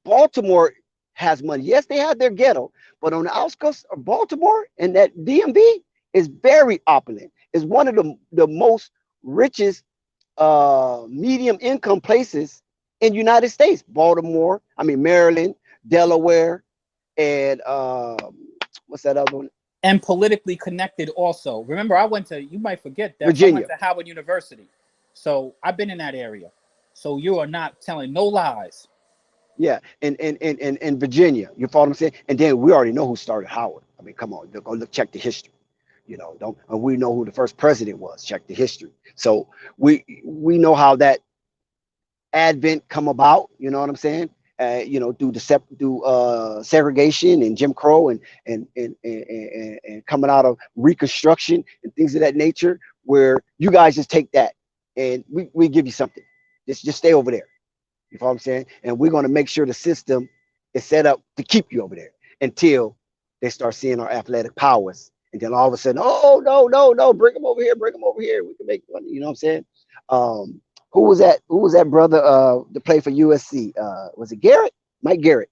Baltimore has money. Yes, they have their ghetto, but on the outskirts of Baltimore and that DMV is very opulent. It's one of the most richest medium income places in the United States. Baltimore, I mean Maryland, Delaware, and what's that other one? And politically connected also. Remember, you might forget that I went Virginia. to Howard University. So I've been in that area. So you are not telling no lies. Yeah, in Virginia. You follow what I'm saying? And then we already know who started Howard. I mean, come on, go look, check the history. You know, don't and we know who the first president was. Check the history. So we know how that advent come about. You know what I'm saying? You know, through segregation and Jim Crow and coming out of Reconstruction and things of that nature, where you guys just take that and we give you something. Just stay over there. You follow what I'm saying? And we're going to make sure the system is set up to keep you over there until they start seeing our athletic powers. And then all of a sudden, oh, no, bring them over here, We can make money. You know what I'm saying? Who was that brother that played for USC? Was it Garrett? Mike Garrett.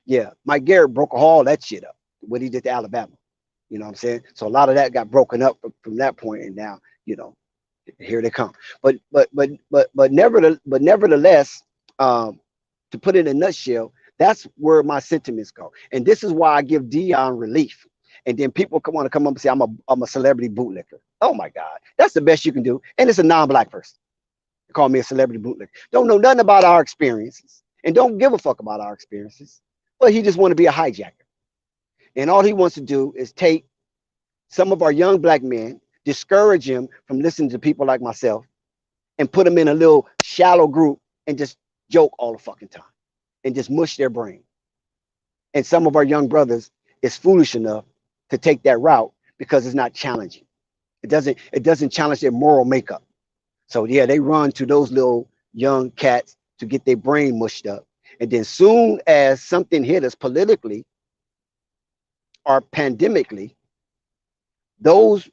Yeah, Mike Garrett broke all that shit up, what he did to Alabama. You know what I'm saying? So a lot of that got broken up from that point, and now, you know, here they come. But nevertheless, to put it in a nutshell, that's where my sentiments go. And this is why I give Deion relief. And then people want to come up and say, I'm a celebrity bootlicker. Oh my God, that's the best you can do. And it's a non-black person. They call me a celebrity bootlicker. Don't know nothing about our experiences and don't give a fuck about our experiences. But he just want to be a hijacker. And all he wants to do is take some of our young black men, discourage him from listening to people like myself, and put them in a little shallow group and just joke all the fucking time and just mush their brain. And some of our young brothers is foolish enough to take that route because it's not challenging. It doesn't challenge their moral makeup. So yeah, they run to those little young cats to get their brain mushed up. And then soon as something hit us politically or pandemically, those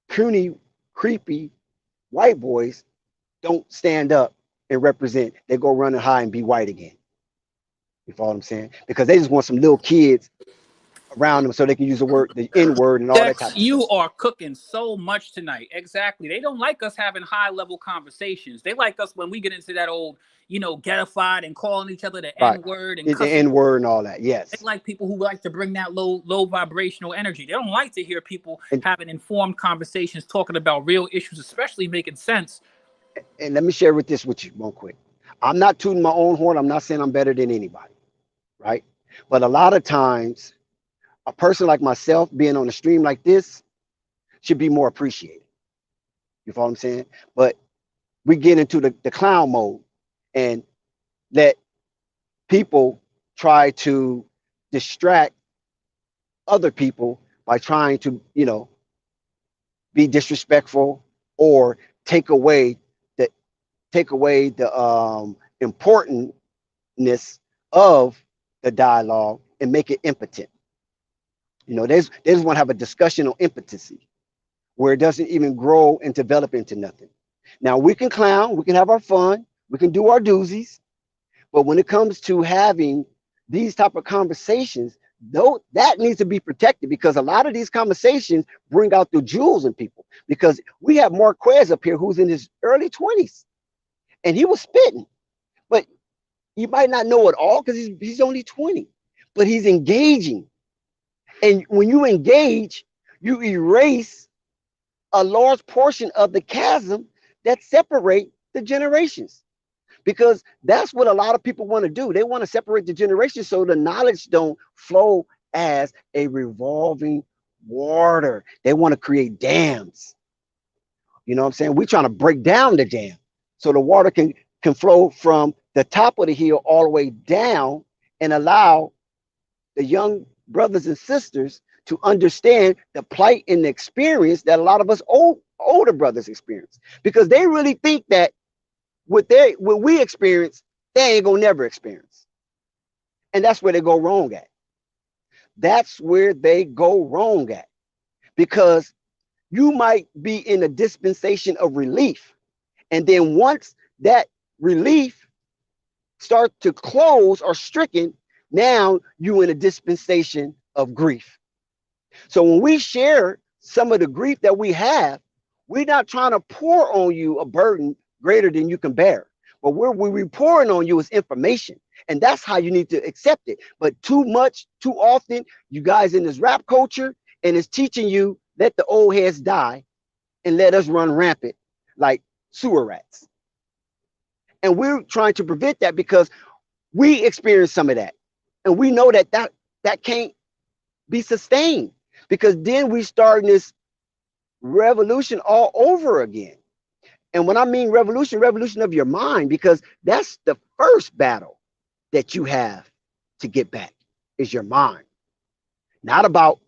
puny, creepy white boys don't stand up and represent. They go run and hide and be white again. You follow what I'm saying? Because they just want some little kids around them so they can use the N word and all that type of You stuff. are cooking so much tonight. Exactly. They don't like us having high level conversations. They like us when we get into that old, ghettofied and calling each other the N word and The cussing. N word and all that. Yes. They like people who like to bring that low vibrational energy. They don't like to hear people having informed conversations, talking about real issues, especially making sense. And let me share this with you real quick. I'm not tooting my own horn. I'm not saying I'm better than anybody, right? But a lot of times, a person like myself being on a stream like this should be more appreciated. You follow what I'm saying? But we get into the clown mode and let people try to distract other people by trying to, be disrespectful or take away the importantness of the dialogue and make it impotent. They just want to have a discussion on impotency where it doesn't even grow and develop into nothing. Now we can clown, we can have our fun, we can do our doozies, but when it comes to having these type of conversations, though, that needs to be protected because a lot of these conversations bring out the jewels in people. Because we have Marquez up here who's in his early 20s and he was spitting, but you might not know it all because he's only 20, but he's engaging. And when you engage, you erase a large portion of the chasm that separate the generations. Because that's what a lot of people want to do. They want to separate the generations so the knowledge don't flow as a revolving water. They want to create dams. You know what I'm saying? We're trying to break down the dam so the water can flow from the top of the hill all the way down and allow the young brothers and sisters to understand the plight and the experience that a lot of us older brothers experience, because they really think that what we experience, they ain't gonna never experience. And that's where they go wrong at. That's where they go wrong at, because you might be in a dispensation of relief, and then once that relief starts to close or stricken, Now you in a dispensation of grief. So when we share some of the grief that we have, we're not trying to pour on you a burden greater than you can bear. But we're pouring on you is information. And that's how you need to accept it. But too much, too often, you guys in this rap culture, and it's teaching you, let the old heads die and let us run rampant like sewer rats. And we're trying to prevent that because we experience some of that. And we know that can't be sustained, because then we start this revolution all over again. And when I mean revolution of your mind, because that's the first battle that you have to get back, is your mind. Not about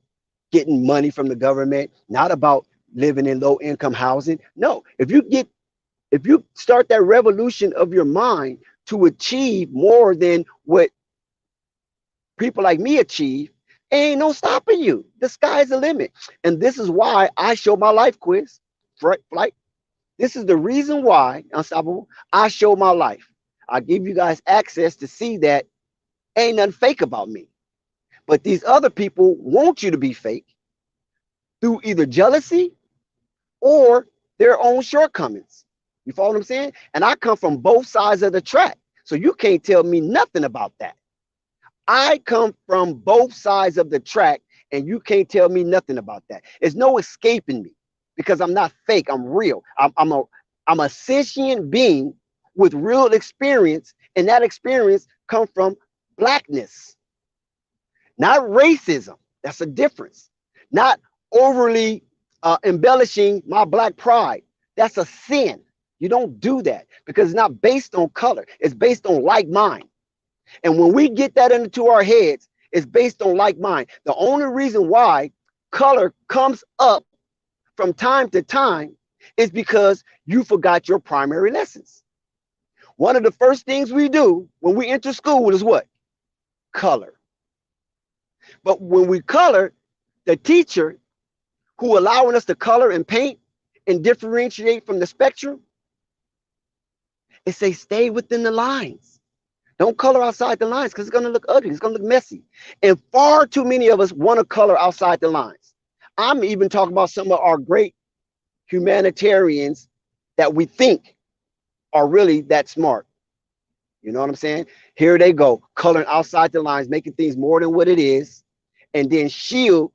getting money from the government, not about living in low income housing. No, if you start that revolution of your mind to achieve more than what people like me achieve, ain't no stopping you. The sky's the limit. And this is why I show my life quiz, flight. This is the reason why, Unstoppable, I show my life. I give you guys access to see that ain't nothing fake about me. But these other people want you to be fake through either jealousy or their own shortcomings. You follow what I'm saying? And I come from both sides of the track. So you can't tell me nothing about that. I come from both sides of the track, and you can't tell me nothing about that. There's no escaping me, because I'm not fake. I'm real. I'm a sentient being with real experience, and that experience comes from blackness, not racism. That's a difference. Not overly embellishing my black pride. That's a sin. You don't do that, because it's not based on color. It's based on like mind. And when we get that into our heads, it's based on like mind. The only reason why color comes up from time to time is because you forgot your primary lessons. One of the first things we do when we enter school is what? Color. But when we color, the teacher who allowing us to color and paint and differentiate from the spectrum, it say stay within the lines. Don't color outside the lines, because it's going to look ugly. It's going to look messy. And far too many of us want to color outside the lines. I'm even talking about some of our great humanitarians that we think are really that smart. You know what I'm saying? Here they go, coloring outside the lines, making things more than what it is, and then shield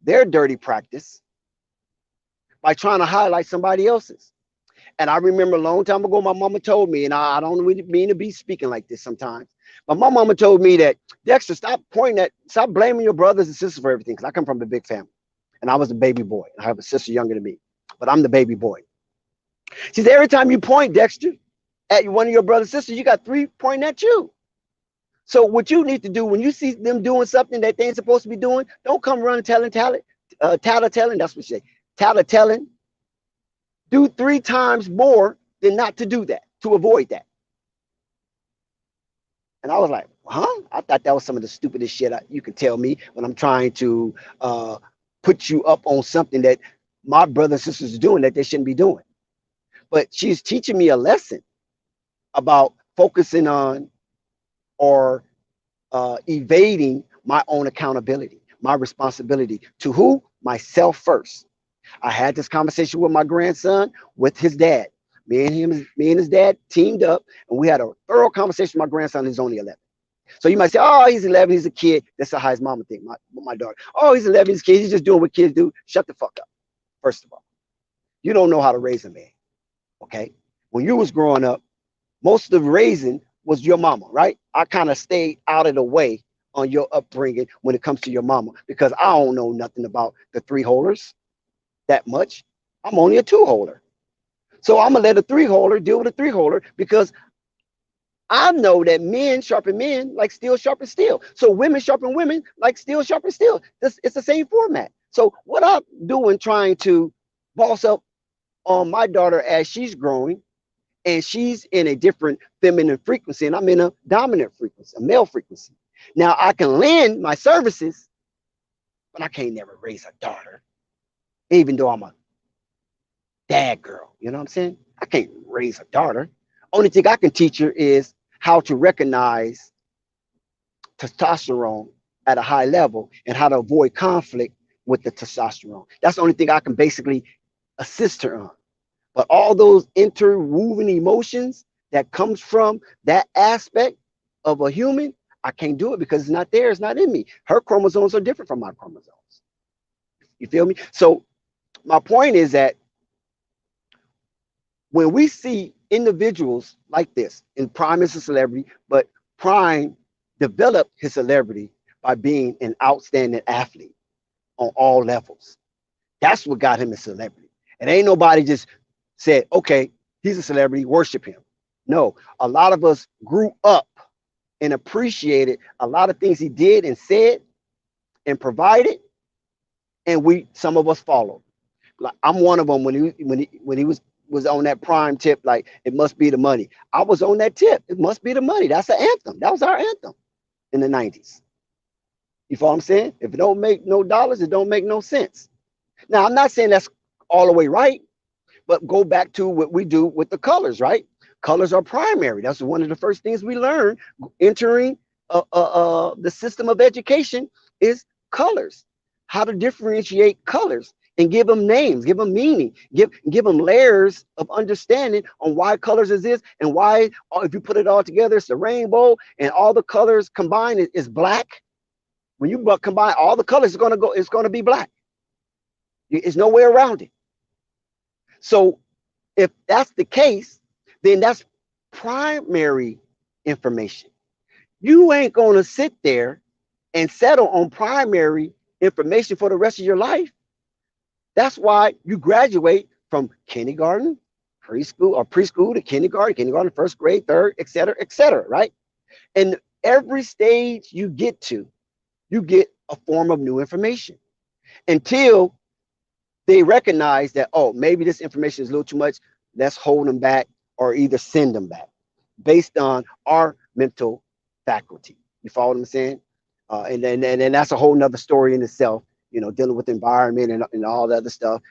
their dirty practice by trying to highlight somebody else's. And I remember a long time ago, my mama told me, and I don't really mean to be speaking like this sometimes, but my mama told me that, Dexter, stop blaming your brothers and sisters for everything, because I come from a big family, and I was the baby boy. I have a sister younger than me, but I'm the baby boy. She said, every time you point, Dexter, at one of your brothers and sisters, you got three pointing at you. So what you need to do when you see them doing something that they ain't supposed to be doing, don't come running telling, that's what she said, telling. Do 3 times more than not to do that, to avoid that. And I was like, huh? I thought that was some of the stupidest shit you could tell me when I'm trying to put you up on something that my brothers and sisters are doing that they shouldn't be doing. But she's teaching me a lesson about focusing on or evading my own accountability, my responsibility to who? Myself first. I had this conversation with my grandson, with his dad. Me and his dad teamed up, and we had a thorough conversation with my grandson who's only 11. So you might say, oh, he's 11, he's a kid. That's how his mama think, my daughter. Oh, he's 11, he's a kid, he's just doing what kids do. Shut the fuck up, first of all. You don't know how to raise a man, okay? When you was growing up, most of the raising was your mama, right? I kind of stayed out of the way on your upbringing when it comes to your mama, because I don't know nothing about the 3-holers that much. I'm only a 2-holder. So I'm gonna let a 3-holder deal with a 3-holder, because I know that men sharpen men like steel sharpen steel. So women sharpen women like steel sharpen steel. It's the same format. So what I'm doing, trying to boss up on my daughter as she's growing, and she's in a different feminine frequency, and I'm in a dominant frequency, a male frequency. Now I can lend my services, but I can't never raise a daughter, even though I'm a dad girl. You know what I'm saying? I can't raise a daughter. Only thing I can teach her is how to recognize testosterone at a high level and how to avoid conflict with the testosterone. That's the only thing I can basically assist her on. But all those interwoven emotions that comes from that aspect of a human, I can't do it because it's not there. It's not in me. Her chromosomes are different from my chromosomes. You feel me? So my point is that when we see individuals like this, and Prime is a celebrity, but Prime developed his celebrity by being an outstanding athlete on all levels. That's what got him a celebrity. And ain't nobody just said, okay, he's a celebrity, worship him. No, a lot of us grew up and appreciated a lot of things he did and said and provided, and some of us followed. Like I'm one of them when he was on that Prime tip, like it must be the money. I was on that tip. It must be the money. That's the anthem. That was our anthem in the 90s. You follow what I'm saying? If it don't make no dollars, it don't make no sense. Now, I'm not saying that's all the way right, but go back to what we do with the colors, right? Colors are primary. That's one of the first things we learn entering the system of education is colors, how to differentiate colors and give them names, give them meaning, give them layers of understanding on why colors is this and why, if you put it all together, it's the rainbow and all the colors combined is black. When you combine all the colors, it's going to be black. There's no way around it. So if that's the case, then that's primary information. You ain't going to sit there and settle on primary information for the rest of your life. That's why you graduate from kindergarten, preschool to kindergarten, first grade, third, et cetera, right? And every stage you get to, you get a form of new information until they recognize that, oh, maybe this information is a little too much. Let's hold them back or either send them back based on our mental faculty. You follow what I'm saying? And then that's a whole nother story in itself, you know, dealing with environment and all the other stuff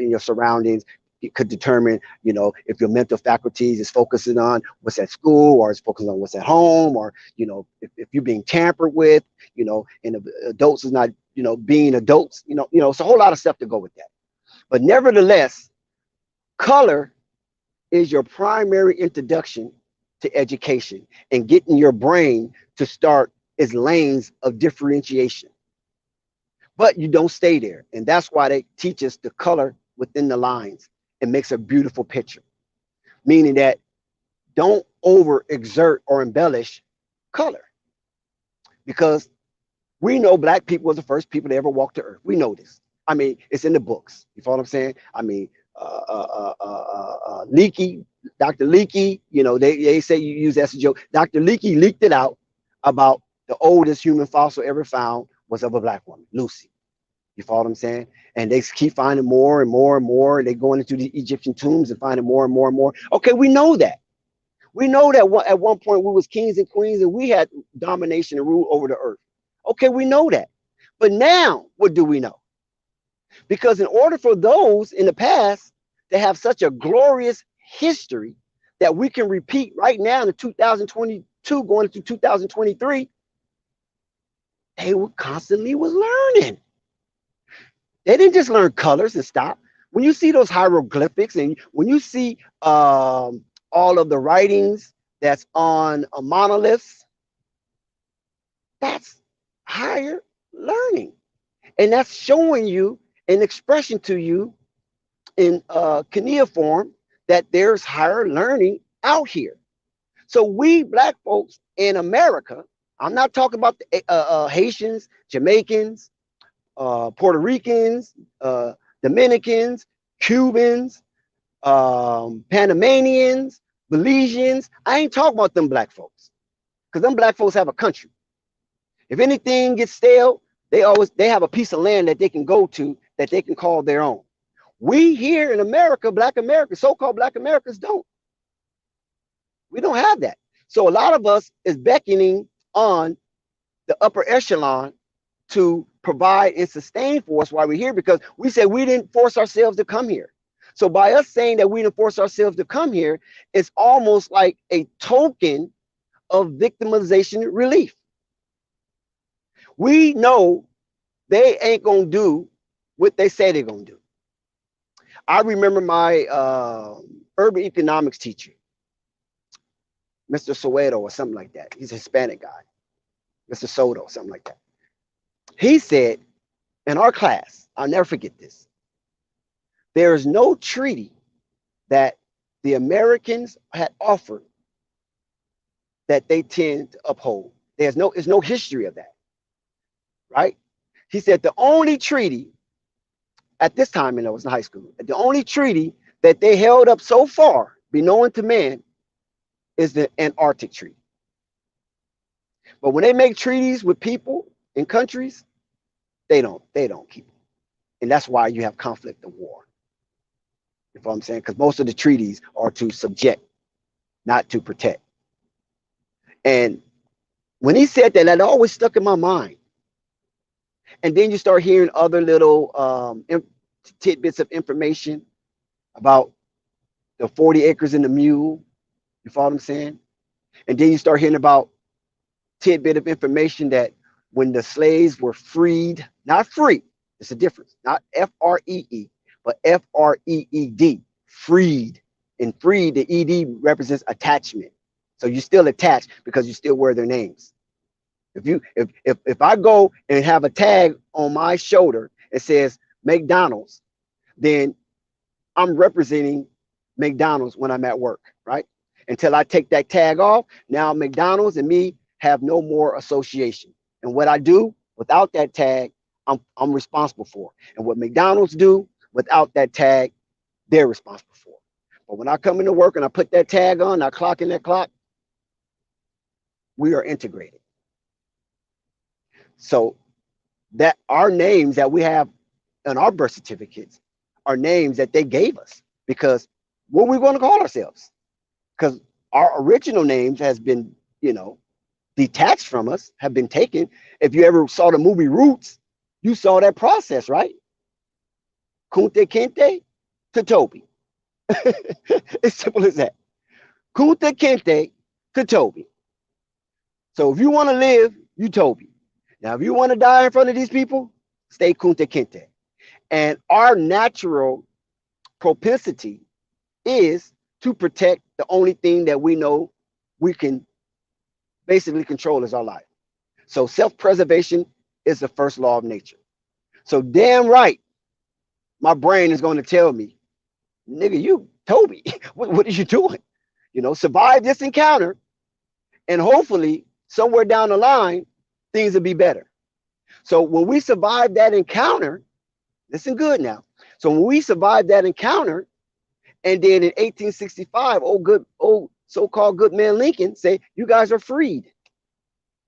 in your surroundings. It could determine, you know, if your mental faculties is focusing on what's at school or is focusing on what's at home, or, you know, if you're being tampered with, you know, and adults is not, you know, being adults, you know, it's a whole lot of stuff to go with that. But nevertheless, color is your primary introduction to education and getting your brain to start its lanes of differentiation. But you don't stay there. And that's why they teach us the color within the lines. It makes a beautiful picture, meaning that don't overexert or embellish color, because we know black people were the first people to ever walk the earth. We know this. I mean, it's in the books. You follow what I'm saying? I mean, Leakey, Dr. Leakey, you know, they say you use that as a joke. Dr. Leakey leaked it out about the oldest human fossil ever found was of a black woman, Lucy. You follow what I'm saying? And they keep finding more and more and more. They go into the Egyptian tombs and finding more and more and more. Okay, we know that. We know that at one point we was kings and queens and we had domination and rule over the earth. Okay, we know that. But now, what do we know? Because in order for those in the past to have such a glorious history that we can repeat right now in 2022 going into 2023, they were constantly was learning. They didn't just learn colors and stop. When you see those hieroglyphics and when you see all of the writings that's on monoliths, that's higher learning. And that's showing you an expression to you in cuneiform that there's higher learning out here. So we black folks in America, I'm not talking about the Haitians, Jamaicans, Puerto Ricans, Dominicans, Cubans, Panamanians, Belizeans. I ain't talking about them black folks, because them black folks have a country. If anything gets stale, they have a piece of land that they can go to that they can call their own. We here in America, black America, so-called black Americans don't. We don't have that. So a lot of us is beckoning on the upper echelon to provide and sustain for us while we're here, because we said we didn't force ourselves to come here. So by us saying that we didn't force ourselves to come here, it's almost like a token of victimization relief. We know they ain't gonna do what they say they're gonna do. I remember my urban economics teacher, Mr. Soweto or something like that. He's a Hispanic guy, Mr. Soto, something like that. He said in our class, I'll never forget this. There is no treaty that the Americans had offered that they tend to uphold. There's no history of that, right? He said the only treaty at this time, and I was in high school, the only treaty that they held up so far, be known to man, is the Antarctic Treaty. But when they make treaties with people and countries, they don't keep them. And that's why you have conflict and war. You know what I'm saying? Because most of the treaties are to subject, not to protect. And when he said that, that always stuck in my mind. And then you start hearing other little tidbits of information about the 40 acres and the mule. You follow what I'm saying? And then you start hearing about tidbit of information that when the slaves were freed, not free, it's a difference, not F-R-E-E, but F-R-E-E-D, freed. And freed, the E-D represents attachment. So you're still attached because you still wear their names. If I go and have a tag on my shoulder that says McDonald's, then I'm representing McDonald's when I'm at work, right? Until I take that tag off, now McDonald's and me have no more association. And what I do without that tag, I'm responsible for. And what McDonald's do without that tag, they're responsible for. But when I come into work and I put that tag on, I clock in that clock, we are integrated. So that our names that we have on our birth certificates are names that they gave us, because what we're going to call ourselves, because our original names has been, detached from us, have been taken. If you ever saw the movie Roots, you saw that process, right? Kunte Kinte to Toby. It's simple as that. Kunte Kinte to Toby. So if you want to live, you Toby. Now, if you want to die in front of these people, stay Kunte Kinte. And our natural propensity is to protect the only thing that we know we can basically control is our life. So self-preservation is the first law of nature. So damn right, my brain is going to tell me, nigga, you, Toby, what are you doing? Survive this encounter, and hopefully somewhere down the line, things will be better. So when we survive that encounter, listen good now. So when we survive that encounter, and then in 1865, old so-called good man Lincoln say, you guys are freed.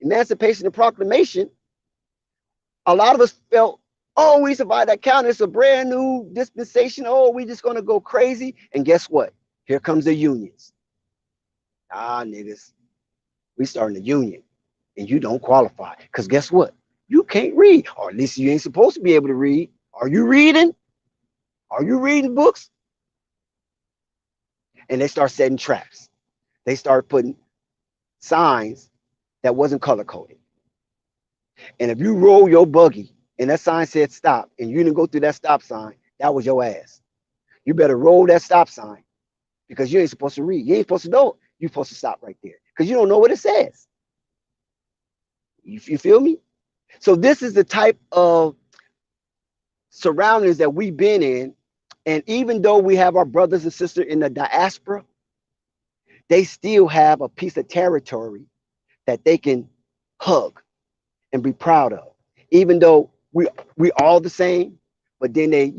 Emancipation and Proclamation, a lot of us felt, oh, we survived that encounter. It's a brand new dispensation. Oh, we just going to go crazy. And guess what? Here comes the unions. Niggas, we starting a union and you don't qualify. Because guess what? You can't read, or at least you ain't supposed to be able to read. Are you reading? Are you reading books? And they start setting traps. They start putting signs that wasn't color coded. And if you roll your buggy and that sign said stop and you didn't go through that stop sign, that was your ass. You better roll that stop sign, because you ain't supposed to read. You ain't supposed to know. You're supposed to stop right there because you don't know what it says. You feel me? So this is the type of surroundings that we've been in. And even though we have our brothers and sisters in the diaspora, they still have a piece of territory that they can hug and be proud of. Even though we all the same, but then they,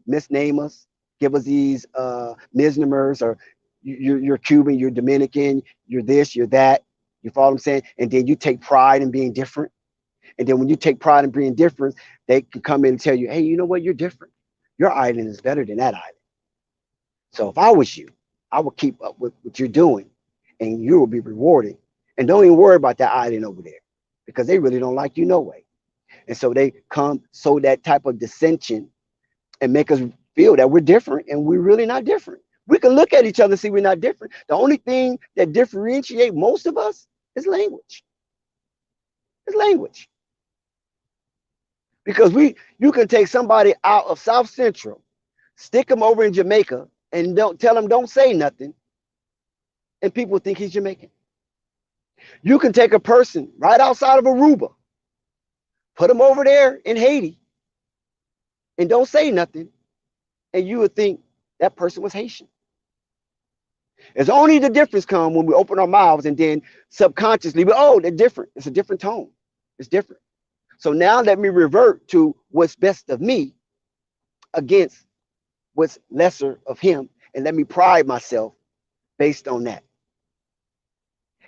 misname us, give us these misnomers, or you're Cuban, you're Dominican, you're this, you're that. You follow what I'm saying? And then you take pride in being different. And then when you take pride in being different, they can come in and tell you, hey, you know what? You're different. Your island is better than that island. So if I was you, I would keep up with what you're doing, and you will be rewarded. And don't even worry about that island over there, because they really don't like you no way. And so they come sow that type of dissension and make us feel that we're different, and we're really not different. We can look at each other and see we're not different. The only thing that differentiates most of us is language. It's language. Because you can take somebody out of South Central, stick him over in Jamaica, and don't say nothing, and people think he's Jamaican. You can take a person right outside of Aruba, put him over there in Haiti, and don't say nothing, and you would think that person was Haitian. It's only the difference come when we open our mouths and then subconsciously, they're different. It's a different tone. It's different. So now let me revert to what's best of me against what's lesser of him, and let me pride myself based on that.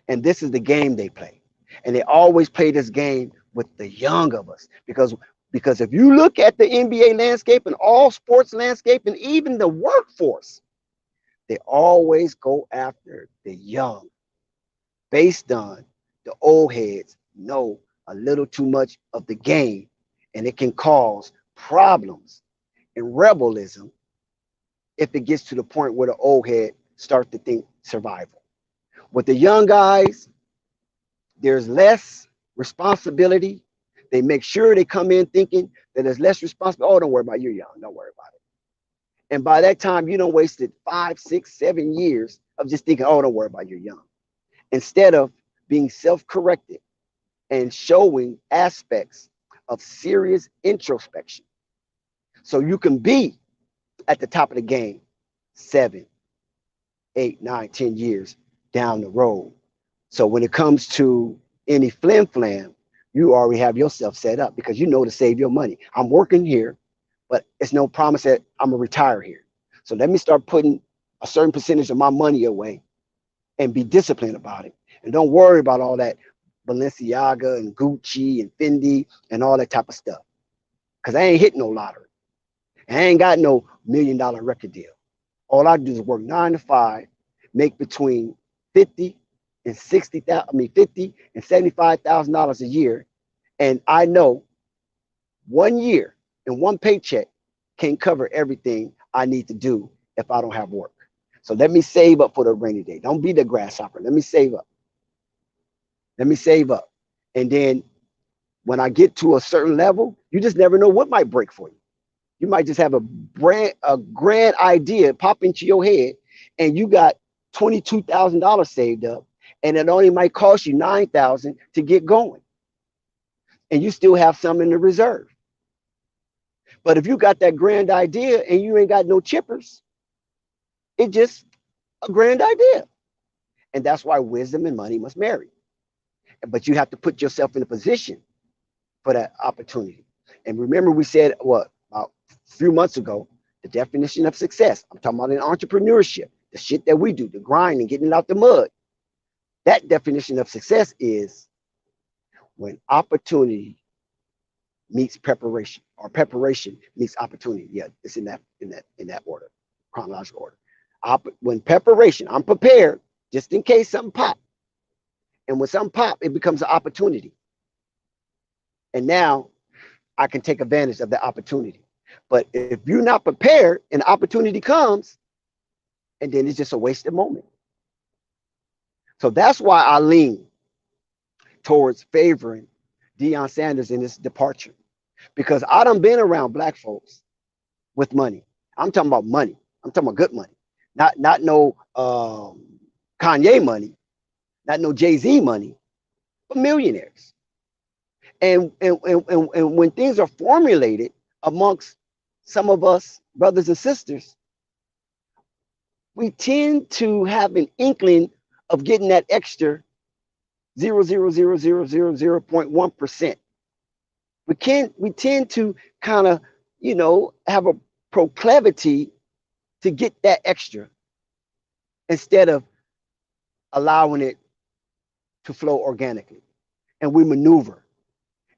And this is the game they play. And they always play this game with the young of us. Because if you look at the NBA landscape and all sports landscape and even the workforce, they always go after the young based on the old heads know a little too much of the game, and it can cause problems and rebelism if it gets to the point where the old head start to think survival. With the young guys, there's less responsibility. They make sure they come in thinking that there's less responsibility. Oh, don't worry about it. You're young. Don't worry about it. And by that time, you don't wasted 5, 6, 7 years of just thinking, oh, don't worry about it. You're young. Instead of being self-corrected and showing aspects of serious introspection. So you can be at the top of the game 7, 8, 9, 10 years down the road. So when it comes to any flim-flam, you already have yourself set up because you know to save your money. I'm working here, but it's no promise that I'm going to retire here. So let me start putting a certain percentage of my money away and be disciplined about it. And don't worry about all that Balenciaga and Gucci and Fendi and all that type of stuff. Because I ain't hitting no lottery. And I ain't got no $1 million record deal. All I do is work 9 to 5, make between $50 and $75,000 a year. And I know 1 year and one paycheck can't cover everything I need to do if I don't have work. So let me save up for the rainy day. Don't be the grasshopper. Let me save up. Let me save up. And then when I get to a certain level, you just never know what might break for you. You might just have a grand idea pop into your head, and you got $22,000 saved up, and it only might cost you $9,000 to get going. And you still have some in the reserve. But if you got that grand idea and you ain't got no chippers, it's just a grand idea. And that's why wisdom and money must marry. But you have to put yourself in a position for that opportunity. And remember, we said about a few months ago, the definition of success. I'm talking about in entrepreneurship, the shit that we do, the grind and getting out the mud. That definition of success is when opportunity meets preparation, or preparation meets opportunity. Yeah, it's in that order, chronological order. When preparation, I'm prepared just in case something pop. And when something pop, it becomes an opportunity. And now I can take advantage of the opportunity. But if you're not prepared and the opportunity comes, and then it's just a wasted moment. So that's why I lean towards favoring Deion Sanders in his departure. Because I done been around black folks with money. I'm talking about money. I'm talking about good money. Not no Kanye money, not no Jay-Z money, but millionaires. And when things are formulated amongst some of us brothers and sisters, we tend to have an inkling of getting that extra 0.1%. We tend to kind of, have a proclivity to get that extra instead of allowing it to flow organically. And we maneuver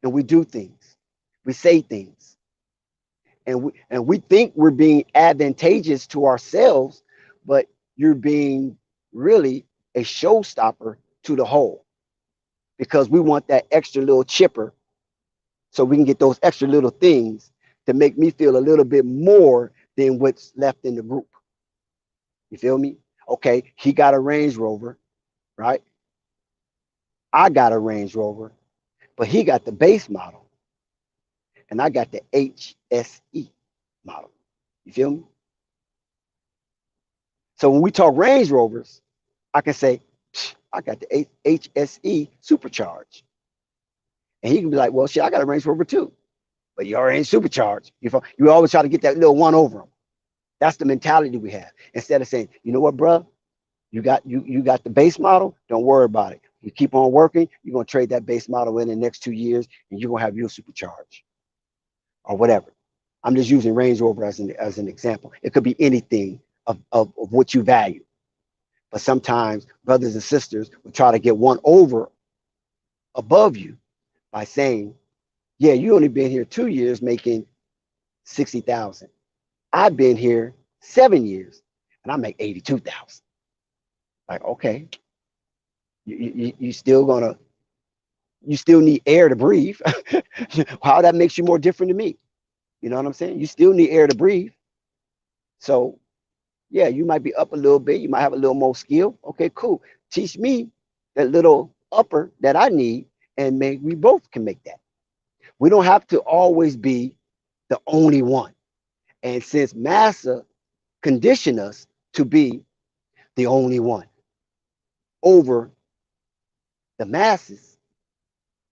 and we do things, we say things, and we think we're being advantageous to ourselves, but you're being really a showstopper to the whole, because we want that extra little chipper so we can get those extra little things to make me feel a little bit more than what's left in the group. You feel me? Okay, he got a Range Rover, right? I got a Range Rover, but he got the base model. and I got the HSE model. You feel me? So when we talk Range Rovers, I can say, I got the HSE supercharged. And he can be like, well, shit, I got a Range Rover too. But you already ain't supercharged. You always try to get that little one over them. That's the mentality we have. Instead of saying, you know what, bro? You got the base model. Don't worry about it. You keep on working. You're gonna trade that base model in the next 2 years, and you're gonna have your supercharge or whatever. I'm just using Range Rover as an example. It could be anything of what you value. But sometimes brothers and sisters will try to get one over above you by saying, yeah, you only been here 2 years making 60,000. I've been here 7 years and I make 82,000. Like, okay, you still need air to breathe. How that makes you more different to me? You know what I'm saying? You still need air to breathe. So yeah, you might be up a little bit. You might have a little more skill. Okay, cool. Teach me that little upper that I need, and we both can make that. We don't have to always be the only one. And since massa conditioned us to be the only one over the masses,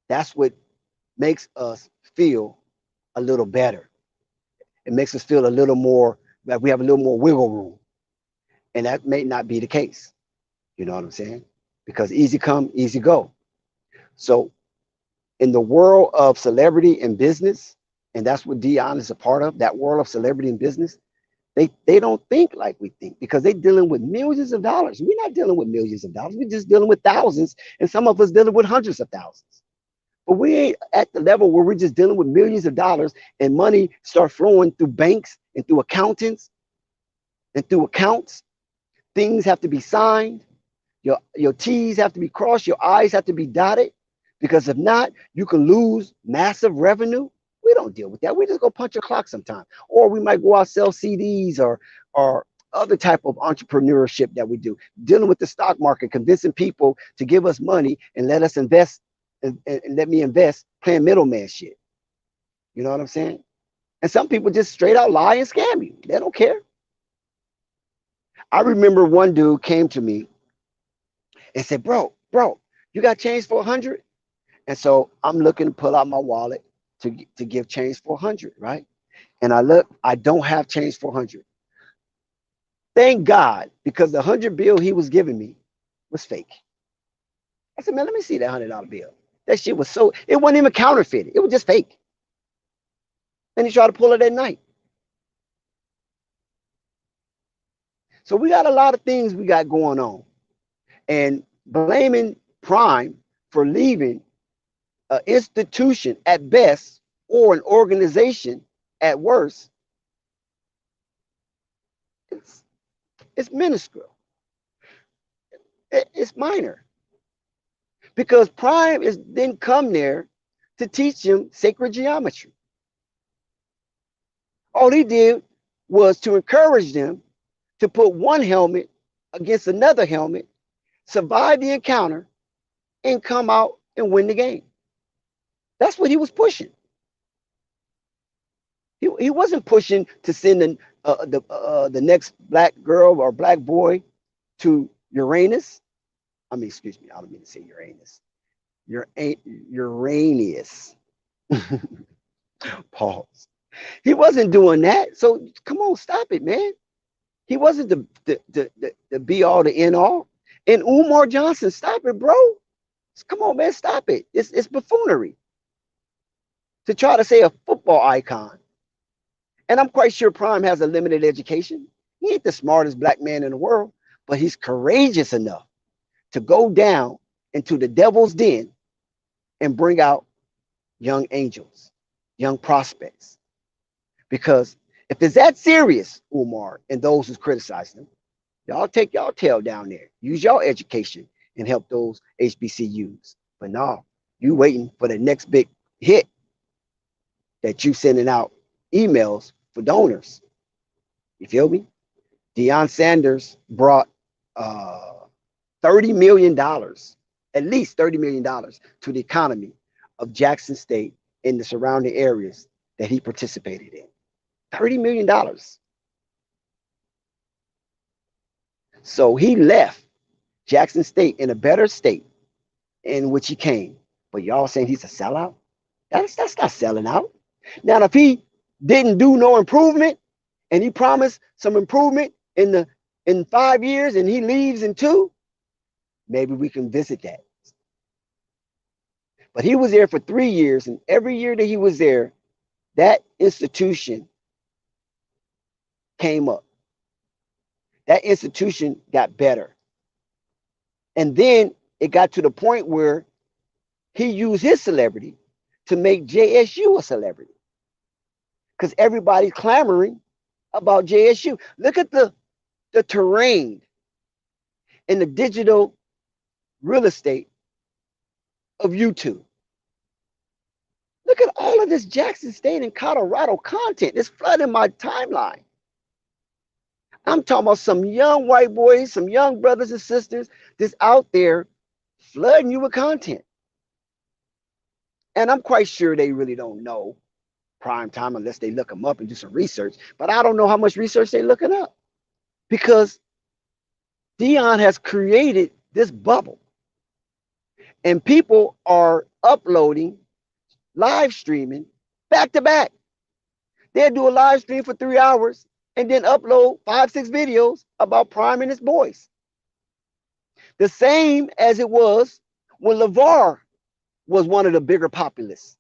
that's what makes us feel a little better. It makes us feel a little more like we have a little more wiggle room. And that may not be the case. You know what I'm saying? Because easy come, easy go. So in the world of celebrity and business, and that's what Deion is a part of, that world of celebrity and business, they don't think like we think because they're dealing with millions of dollars. We're not dealing with millions of dollars. We're just dealing with thousands, and some of us dealing with hundreds of thousands. But we ain't at the level where we're just dealing with millions of dollars and money start flowing through banks and through accountants and through accounts. Things have to be signed. Your T's have to be crossed. Your I's have to be dotted. Because if not, you can lose massive revenue. We don't deal with that. We just go punch a clock sometime. Or we might go out sell CDs or other type of entrepreneurship that we do. Dealing with the stock market, convincing people to give us money and let us invest and let me invest, playing middleman shit. You know what I'm saying? And some people just straight out lie and scam you. They don't care. I remember one dude came to me and said, bro, you got change for 100? And so I'm looking to pull out my wallet to give change for 100, right? And I look, I don't have change for 100. Thank God, because the 100 bill he was giving me was fake. I said, man, let me see that $100 bill. That shit was it wasn't even counterfeited. It was just fake. And he tried to pull it at night. So we got a lot of things we got going on. And blaming Prime for leaving an institution at best or an organization at worst, it's minuscule. It's minor. Because Prime didn't come there to teach him sacred geometry. All he did was to encourage them to put one helmet against another helmet, survive the encounter, and come out and win the game. That's what he was pushing. He wasn't pushing to send the next black girl or black boy to Uranus. I mean, excuse me, I don't mean to say Uranus. Uranus. Pause. He wasn't doing that. So come on, stop it, man. He wasn't the be all, the end all. And Umar Johnson, stop it, bro. Come on, man, stop it. It's buffoonery to try to say a football icon. And I'm quite sure Prime has a limited education. He ain't the smartest black man in the world, but he's courageous enough to go down into the devil's den and bring out young angels, young prospects. Because if it's that serious, Umar and those who criticize him, y'all take y'all tail down there. Use y'all education and help those HBCUs. But no, you waiting for the next big hit that you sending out emails for donors. You feel me? Deion Sanders brought $30 million, at least $30 million to the economy of Jackson State and the surrounding areas that he participated in. $30 million. So he left Jackson State in a better state in which he came. But y'all saying he's a sellout? That's not selling out. Now, if he didn't do no improvement and he promised some improvement in 5 years and he leaves in 2, maybe we can visit that. But he was there for 3 years, and every year that he was there, that institution came up. That institution got better. And then it got to the point where he used his celebrity to make JSU a celebrity. Because everybody's clamoring about JSU. Look at the terrain in the digital real estate of YouTube. Look at all of this Jackson State and Colorado content. It's flooding my timeline. I'm talking about some young white boys, some young brothers and sisters that's out there flooding you with content. And I'm quite sure they really don't know prime time unless they look them up and do some research. But I don't know how much research they're looking up because Deion has created this bubble. And people are uploading, live streaming back to back. They'll do a live stream for 3 hours and then upload 5, 6 videos about Prime and his boys. The same as it was when LeVar was one of the bigger populists.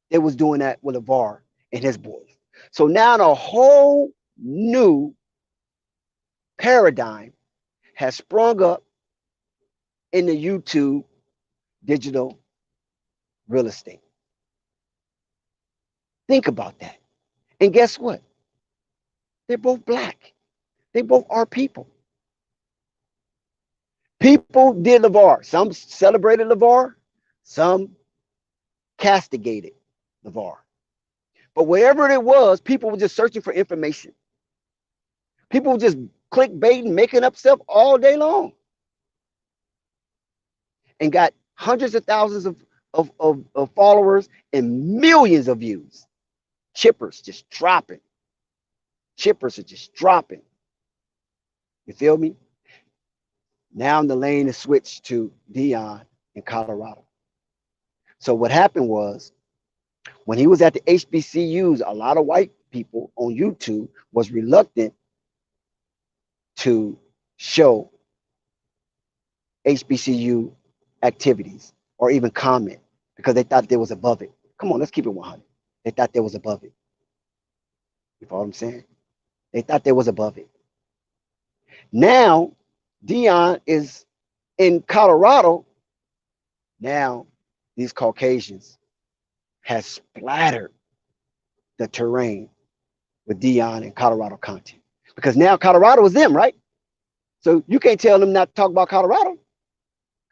It was doing that with LeVar and his boys. So now a whole new paradigm has sprung up in the YouTube digital real estate. Think about that. And guess what? They're both black. They both are people. People did LeVar. Some celebrated LeVar. Some castigated LeVar. But wherever it was, people were just searching for information. People were just clickbaiting, making up stuff all day long. And got hundreds of thousands of followers and millions of views. Chippers just dropping. Chippers are just dropping. You feel me? Now the lane is switched to Deion in Colorado. So what happened was, when he was at the HBCUs, a lot of white people on YouTube was reluctant to show HBCU activities or even comment because they thought they was above it. Come on, let's keep it 100. They thought they was above it. You follow what I'm saying? They thought they was above it. Now, Deion is in Colorado. Now, these Caucasians has splattered the terrain with Deion and Colorado content. Because now Colorado is them, right? So you can't tell them not to talk about Colorado.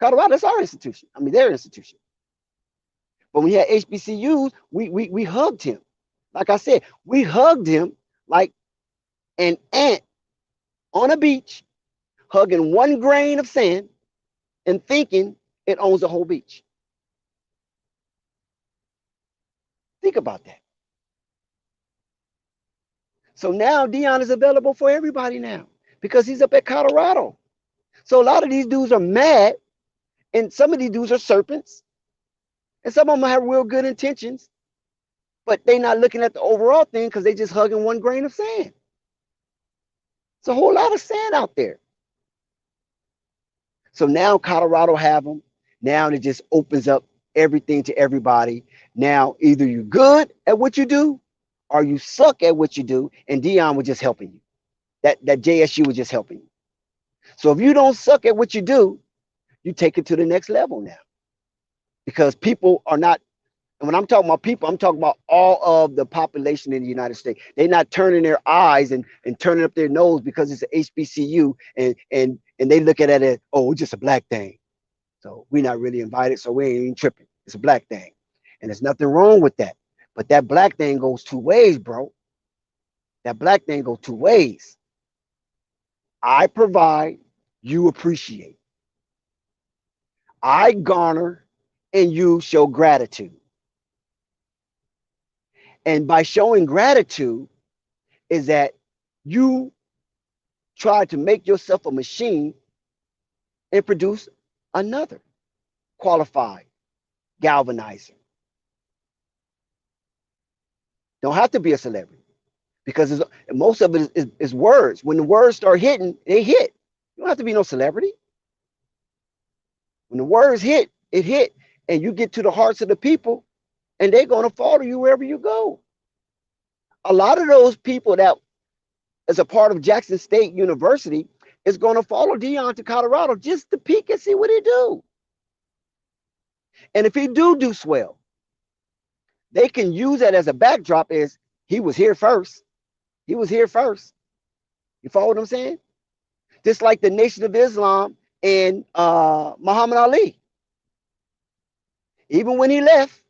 Colorado is our institution. I mean, their institution. But when he had HBCUs, we hugged him. Like I said, we hugged him like an ant on a beach, hugging one grain of sand and thinking it owns the whole beach. Think about that. So now Deion is available for everybody now because he's up at Colorado. So a lot of these dudes are mad, and some of these dudes are serpents, and some of them have real good intentions, but they're not looking at the overall thing because they just hugging one grain of sand. It's a whole lot of sand out there. So now Colorado have them. Now it just opens up everything to everybody. Now either you're good at what you do or you suck at what you do, and Deion was just helping you. That JSU was just helping you. So if you don't suck at what you do, you take it to the next level now. Because people are not, and when I'm talking about people, I'm talking about all of the population in the United States. They're not turning their eyes and turning up their nose because it's an HBCU and they look at it as, oh, it's just a black thing. So we're not really invited, so we ain't even tripping. It's a black thing. And there's nothing wrong with that. But that black thing goes 2 ways, bro. That black thing goes 2 ways. I provide, you appreciate. I garner, and you show gratitude. And by showing gratitude is that you try to make yourself a machine and produce another qualified galvanizer. Don't have to be a celebrity because most of it is words. When the words start hitting, they hit. You don't have to be no celebrity. When the words hit, it hit, and you get to the hearts of the people, and they're going to follow you wherever you go. A lot of those people that as a part of Jackson State University is going to follow Deion to Colorado just to peek and see what he do. And if he do swell, they can use that as a backdrop as he was here first. He was here first. You follow what I'm saying? Just like the Nation of Islam and Muhammad Ali. Even when he left,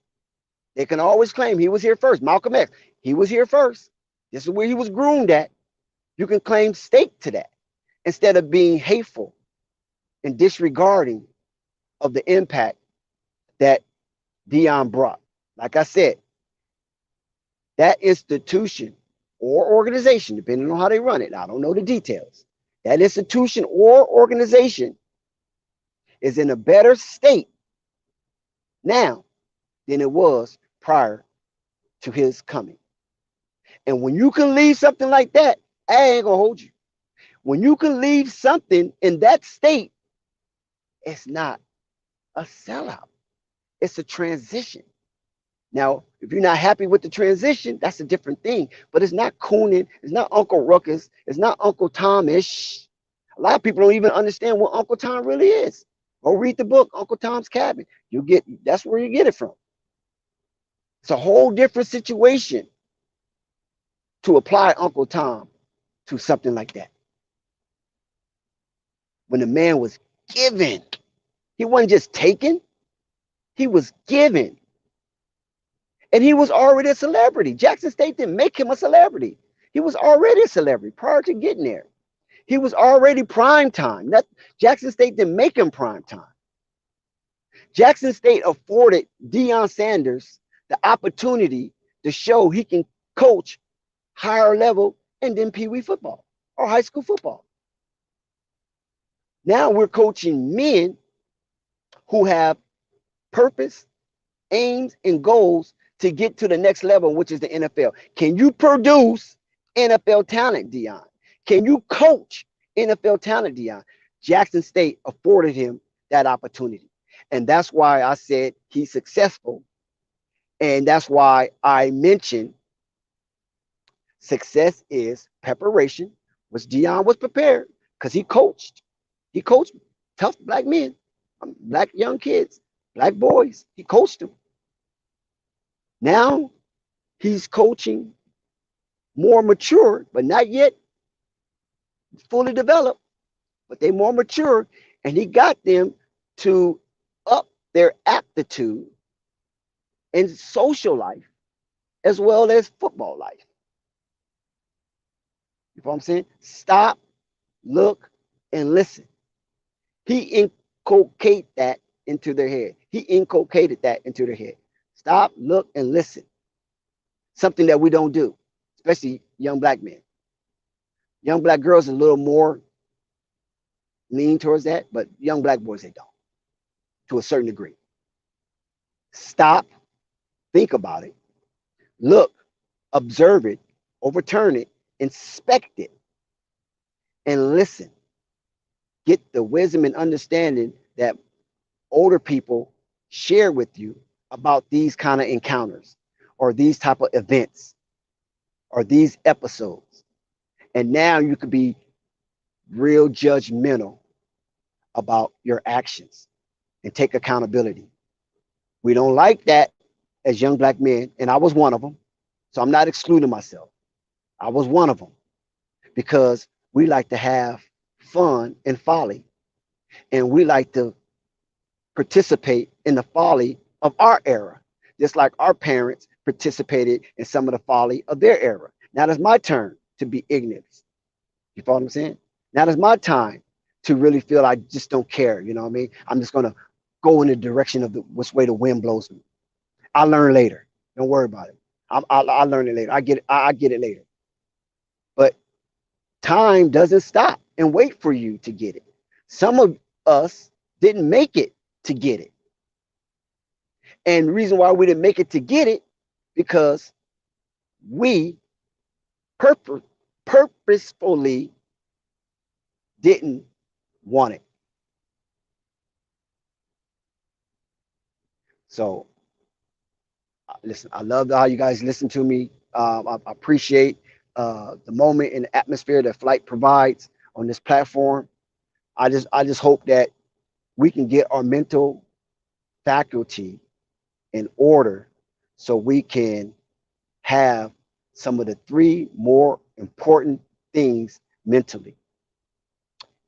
they can always claim he was here first. Malcolm X, he was here first. This is where he was groomed at. You can claim stake to that instead of being hateful and disregarding of the impact that Deion brought. Like I said, that institution or organization, depending on how they run it, I don't know the details, that institution or organization is in a better state now than it was prior to his coming. And when you can leave something like that, I ain't gonna hold you. When you can leave something in that state, it's not a sellout. It's a transition. Now, if you're not happy with the transition, that's a different thing. But it's not Coonan, it's not Uncle Ruckus, it's not Uncle Tom-ish. A lot of people don't even understand what Uncle Tom really is. Go read the book, Uncle Tom's Cabin. That's where you get it from. It's a whole different situation to apply Uncle Tom to something like that. When the man was given, he wasn't just taken, he was given. And he was already a celebrity. Jackson State didn't make him a celebrity. He was already a celebrity prior to getting there. He was already prime time. Jackson State didn't make him prime time. Jackson State afforded Deion Sanders the opportunity to show he can coach higher level and then Pee Wee football or high school football. Now we're coaching men who have purpose, aims, and goals to get to the next level, which is the NFL. Can you produce NFL talent, Deion? Can you coach NFL talent, Deion? Jackson State afforded him that opportunity. And that's why I said he's successful. And that's why I mentioned success is preparation, which Deion was prepared because he coached. He coached tough black men, black young kids, black boys. He coached them. Now he's coaching more mature, but not yet fully developed, but they more mature, and he got them to up their aptitude in social life as well as football life. You know what I'm saying? Stop, look, and listen. He inculcated that into their head. Stop, look, and listen. Something that we don't do, especially young black men. Young black girls are a little more lean towards that, but young black boys, they don't, to a certain degree. Stop, think about it, look, observe it, overturn it, inspect it, and listen. Get the wisdom and understanding that older people share with you about these kind of encounters or these type of events or these episodes. And now you could be real judgmental about your actions and take accountability. We don't like that as young black men, and I was one of them. So I'm not excluding myself. I was one of them because we like to have fun and folly, and we like to participate in the folly of our era, just like our parents participated in some of the folly of their era. Now it's my turn to be ignorant. You follow what I'm saying? Now it's my time to really feel I just don't care. You know what I mean? I'm just going to go in the direction of which way the wind blows me. I'll learn later. Don't worry about it. I learn it later. I get it. I get it later. But time doesn't stop and wait for you to get it. Some of us didn't make it to get it. And the reason why we didn't make it to get it, because we purposefully didn't want it. So listen, I love how you guys listen to me. I appreciate the moment and the atmosphere that Flight provides on this platform. I just hope that we can get our mental faculty in order so we can have some of the three more important things mentally: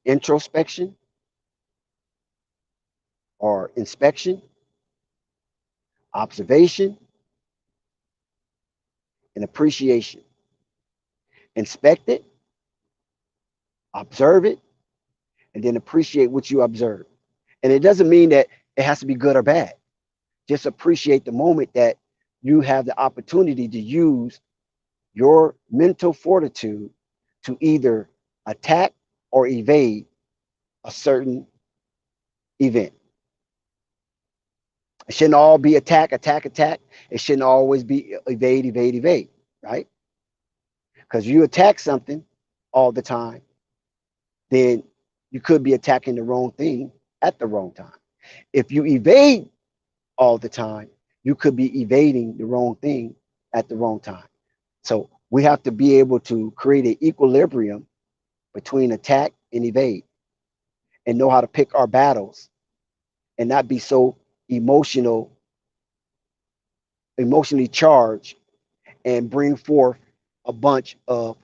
introspection or inspection, observation, and appreciation. Inspect it, observe it, and then appreciate what you observe. And it doesn't mean that it has to be good or bad. Just appreciate the moment that you have the opportunity to use your mental fortitude to either attack or evade a certain event. It shouldn't all be attack, attack, attack. It shouldn't always be evade, evade, evade, right? Because you attack something all the time, then you could be attacking the wrong thing at the wrong time. If you evade all the time, you could be evading the wrong thing at the wrong time. So we have to be able to create an equilibrium between attack and evade, and know how to pick our battles and not be so emotionally charged and bring forth a bunch of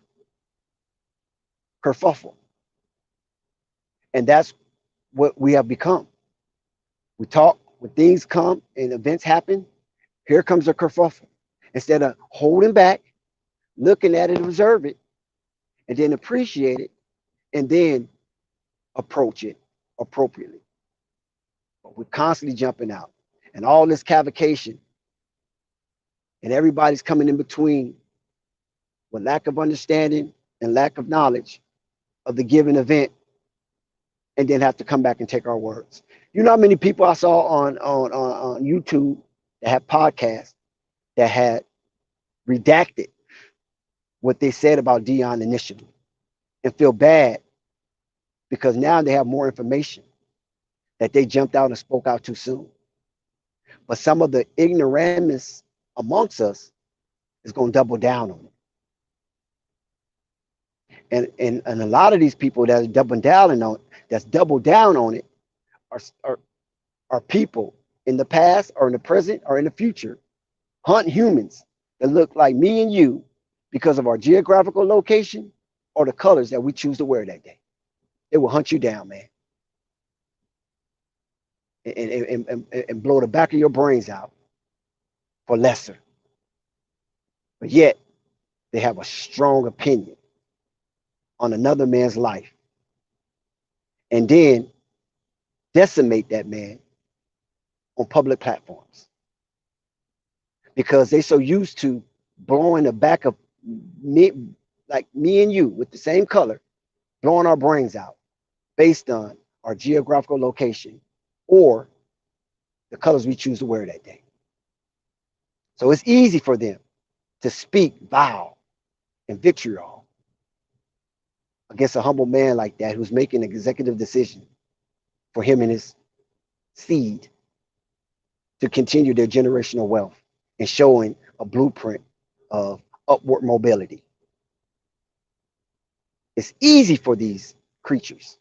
kerfuffle. And that's what we have become. We talk when things come and events happen. Here comes a kerfuffle. Instead of holding back, looking at it, observe it, and then appreciate it, and then approach it appropriately. But we're constantly jumping out, and all this cavalcation, and everybody's coming in between with lack of understanding and lack of knowledge of the given event, and then have to come back and take our words. You know how many people I saw on YouTube that had podcasts that had redacted what they said about Deion initially and feel bad because now they have more information that they jumped out and spoke out too soon. But some of the ignoramus amongst us is going to double down on it. And a lot of these people that are doubled down on it are people in the past or in the present or in the future hunt humans that look like me and you because of our geographical location or the colors that we choose to wear that day. They will hunt you down, man, and blow the back of your brains out for lesser. But yet they have a strong opinion on another man's life and then decimate that man on public platforms because they're so used to blowing the back of me, like me and you with the same color, blowing our brains out based on our geographical location or the colors we choose to wear that day. So it's easy for them to speak vile and vitriol against a humble man like that who's making an executive decision for him and his seed to continue their generational wealth and showing a blueprint of upward mobility. It's easy for these creatures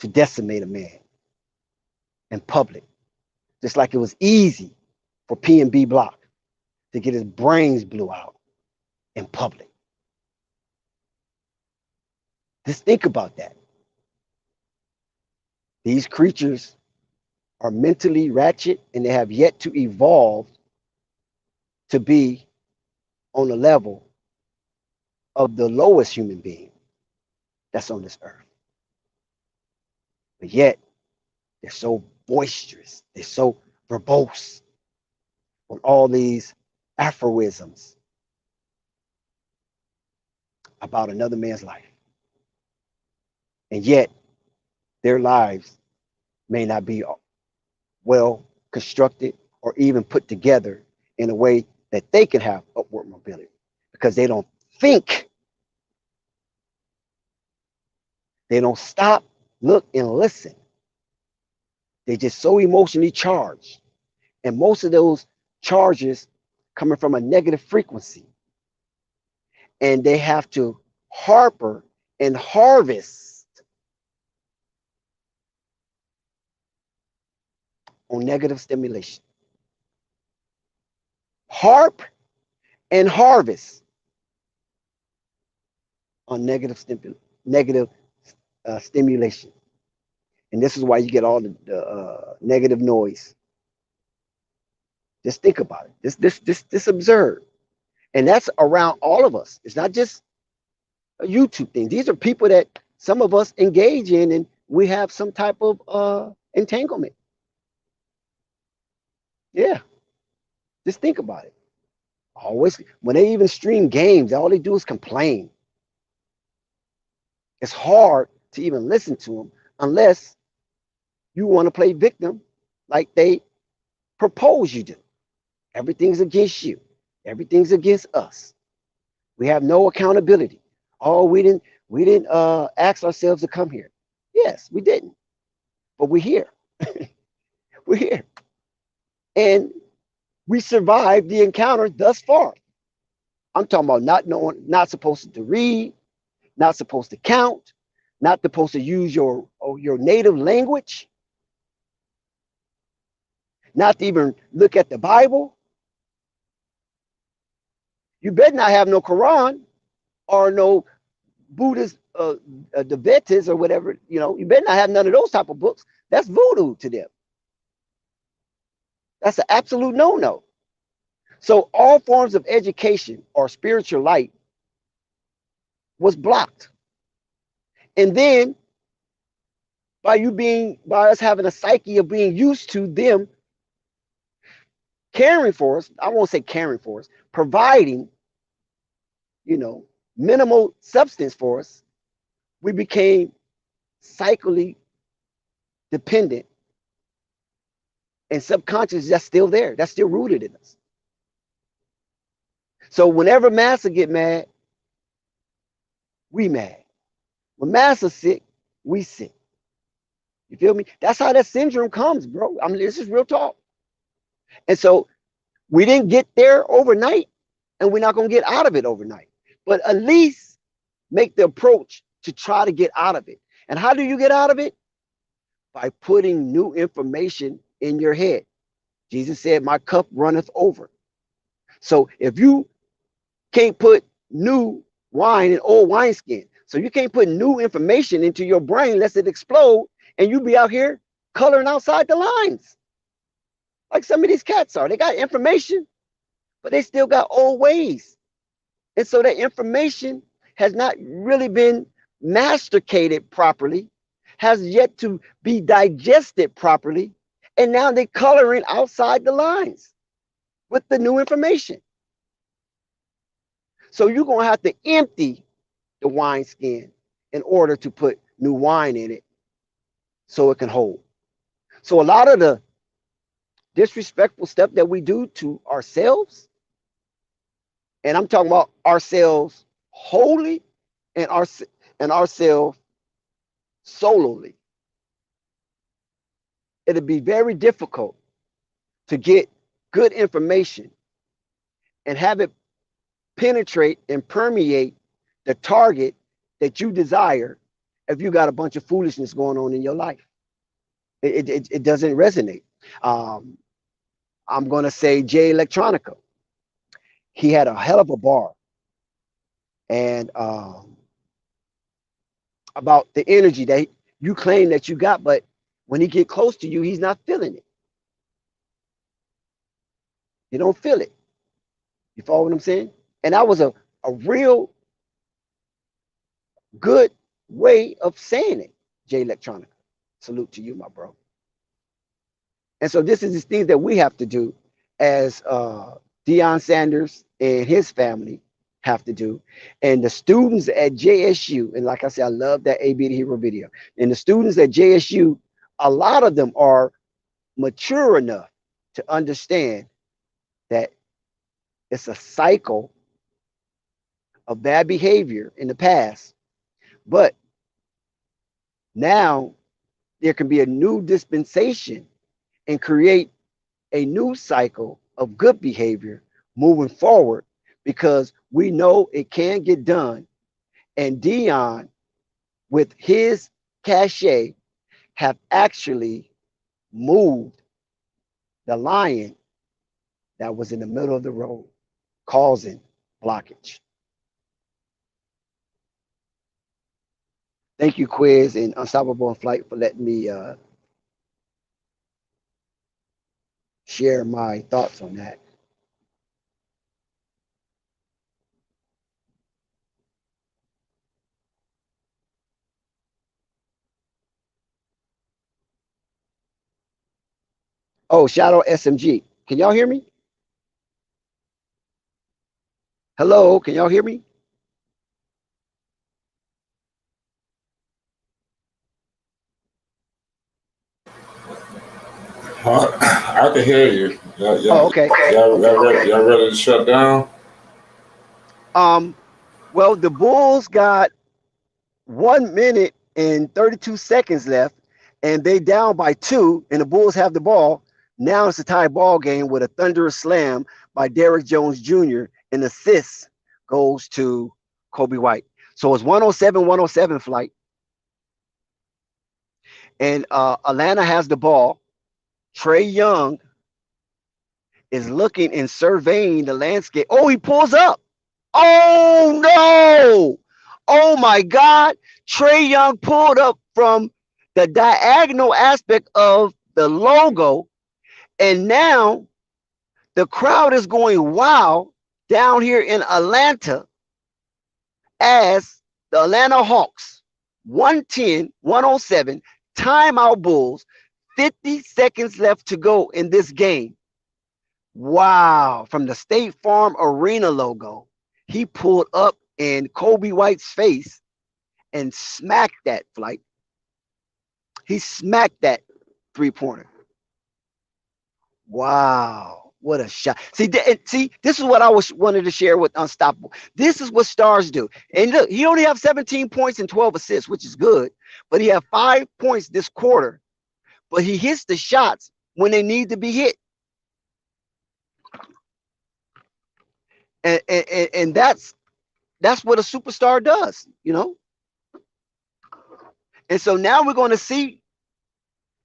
to decimate a man in public, just like it was easy for P&B Block to get his brains blew out in public. Just think about that. These creatures are mentally ratchet and they have yet to evolve to be on the level of the lowest human being that's on this earth. But yet, they're so boisterous, they're so verbose on all these aphorisms about another man's life. And yet their lives may not be well constructed or even put together in a way that they can have upward mobility because they don't think, they don't stop, look, and listen. They're just so emotionally charged. And most of those charges coming from a negative frequency. And they have to harbor and harvest on negative stimulation. Harp and harvest on negative stimulation. And this is why you get all the negative noise. Just think about it. This absurd. And that's around all of us. It's not just a YouTube thing. These are people that some of us engage in, and we have some type of entanglement. Yeah. Just think about it. Always, when they even stream games, all they do is complain. It's hard to even listen to them unless you want to play victim like they propose you do. Everything's against you. Everything's against us. We have no accountability. Oh, we didn't ask ourselves to come here. Yes, we didn't. But we're here. We're here. And we survived the encounter thus far. I'm talking about not knowing, not supposed to read, not supposed to count, not supposed to use your native language, not to even look at the Bible. You better not have no Quran or no Buddhist, the Vedas or whatever. You better not have none of those type of books. That's voodoo to them. That's an absolute no-no. So all forms of education or spiritual light was blocked. And then by us having a psyche of being used to them caring for us, I won't say caring for us, providing, minimal substance for us, we became psychically dependent. And subconscious, that's still there. That's still rooted in us. So whenever Massa get mad, we mad. When Massa's sick, we sick. You feel me? That's how that syndrome comes, bro. I mean, this is real talk. And so we didn't get there overnight, and we're not going to get out of it overnight. But at least make the approach to try to get out of it. And how do you get out of it? By putting new information in your head. Jesus said, my cup runneth over. So if you can't put new wine in old wineskin, so you can't put new information into your brain lest it explode, and you be out here coloring outside the lines. Like some of these cats are. They got information, but they still got old ways. And so that information has not really been masticated properly, has yet to be digested properly. And now they're coloring outside the lines with the new information. So you're going to have to empty the wineskin in order to put new wine in it so it can hold. So a lot of the disrespectful stuff that we do to ourselves, and I'm talking about ourselves wholly and ourselves solely, it'll be very difficult to get good information and have it penetrate and permeate the target that you desire if you got a bunch of foolishness going on in your life. It doesn't resonate. I'm going to say Jay Electronica. He had a hell of a bar. And about the energy that you claim that you got, but when he get close to you, he's not feeling it. You don't feel it. You follow what I'm saying? And that was a real good way of saying it, Jay Electronica. Salute to you, my bro. And so this is the things that we have to do as Deion Sanders and his family have to do. And the students at JSU, and like I said, I love that AB the Hero video. And the students at JSU, a lot of them are mature enough to understand that it's a cycle of bad behavior in the past. But now there can be a new dispensation and create a new cycle of good behavior moving forward because we know it can get done. And Deion, with his cachet, have actually moved the lion that was in the middle of the road, causing blockage. Thank you, Quiz and Unstoppable in Flight, for letting me share my thoughts on that. Oh, Shadow SMG. Can y'all hear me? Hello, can y'all hear me? I can hear you. Oh, okay. Y'all ready to shut down? Well, the Bulls got 1 minute and 32 seconds left, and they down by 2, and the Bulls have the ball. Now it's a tie ball game with a thunderous slam by Derrick Jones Jr. and assist goes to Kobe White. So it's 107 Flight. And Atlanta has the ball. Trae Young is looking and surveying the landscape. Oh, he pulls up. Oh, no. Oh, my God. Trae Young pulled up from the diagonal aspect of the logo. And now the crowd is going wild down here in Atlanta as the Atlanta Hawks, 110-107, timeout Bulls, 50 seconds left to go in this game. Wow. From the State Farm Arena logo, he pulled up in Kobe White's face and smacked that Flight. He smacked that three-pointer. Wow. What a shot. See, this is what I wanted to share with Unstoppable. This is what stars do. And look, he only have 17 points and 12 assists, which is good. But he have 5 points this quarter. But he hits the shots when they need to be hit. And that's what a superstar does, you know. And so now we're going to see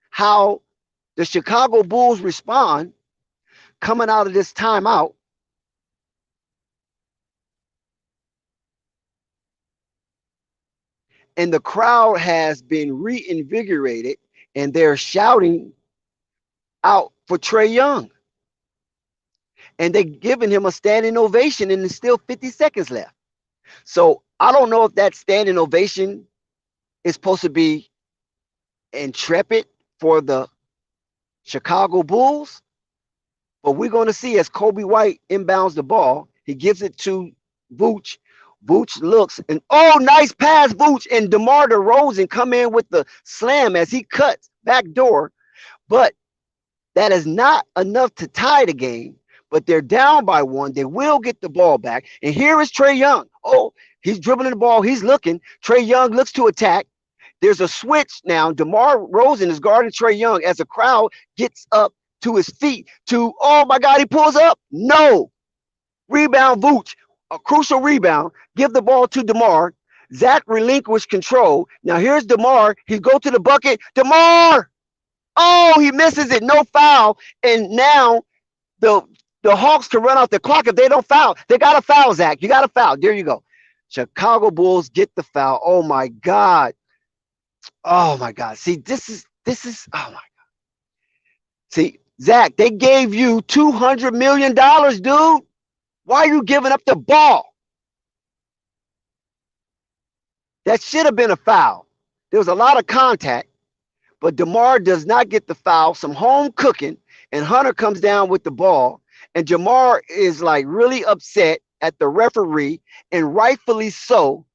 how the Chicago Bulls respond coming out of this timeout. And the crowd has been reinvigorated and they're shouting out for Trae Young. And they're giving him a standing ovation and there's still 50 seconds left. So I don't know if that standing ovation is supposed to be intrepid for the Chicago Bulls, but we're going to see as Kobe White inbounds the ball. He gives it to Vooch. Vooch looks and nice pass, Vooch, and DeMar DeRozan come in with the slam as he cuts back door, but that is not enough to tie the game. But they're down by 1. They will get the ball back. And here is Trae Young. Oh, he's dribbling the ball. He's looking. Trae Young looks to attack. There's a switch now. DeMar DeRozan is guarding Trae Young as the crowd gets up to his feet to, oh my God, he pulls up. No. Rebound, Vooch. A crucial rebound. Give the ball to DeMar. Zach relinquished control. Now here's DeMar. He go to the bucket. DeMar. Oh, he misses it. No foul. And now the Hawks can run out the clock if they don't foul. They got to foul, Zach. You got to foul. There you go. Chicago Bulls get the foul. Oh my God. Oh my God. See, this is, oh my God. See, Zach, they gave you $200 million, dude. Why are you giving up the ball? That should have been a foul. There was a lot of contact, but DeMar does not get the foul. Some home cooking, and Hunter comes down with the ball. And Jamar is like really upset at the referee, and rightfully so,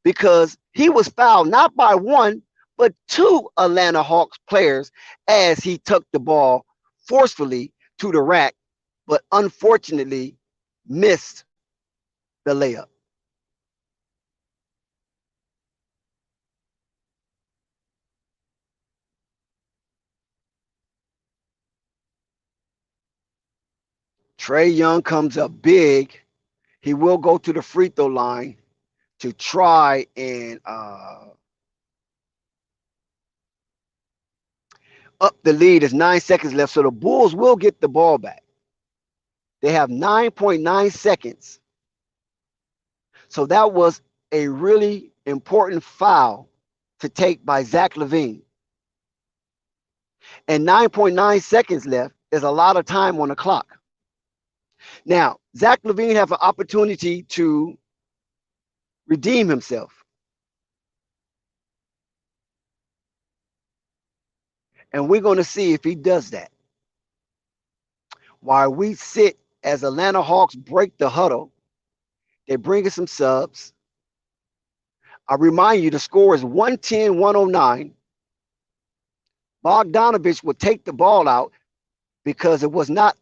because he was fouled not by one, but two Atlanta Hawks players as he took the ball forcefully to the rack, but unfortunately missed the layup. Trae Young comes up big. He will go to the free throw line to try and up the lead. There's 9 seconds left, so the Bulls will get the ball back. They have 9.9 seconds. So that was a really important foul to take by Zach LaVine. And 9.9 seconds left is a lot of time on the clock. Now, Zach LaVine have an opportunity to redeem himself. And we're going to see if he does that. While we sit as Atlanta Hawks break the huddle, they bring in some subs. I remind you, the score is 110-109. Bogdanovich will take the ball out because it was not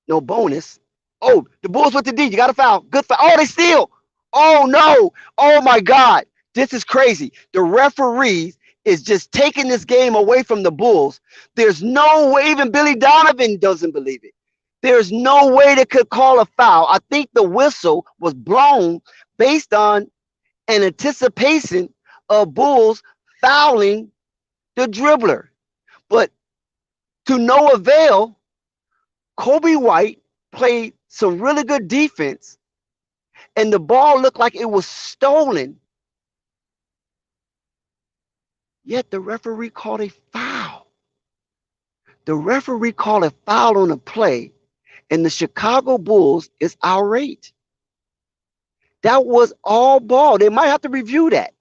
no bonus. Oh, the Bulls with the D. You got a foul. Good foul. Oh, they steal. Oh, no. Oh, my God. This is crazy. The referees is just taking this game away from the Bulls. There's no way, even Billy Donovan doesn't believe it. There's no way they could call a foul. I think the whistle was blown based on an anticipation of Bulls fouling the dribbler. But to no avail, Kobe White played some really good defense, and the ball looked like it was stolen. Yet the referee called a foul. The referee called a foul on a play, and the Chicago Bulls is outraged. That was all ball. They might have to review that.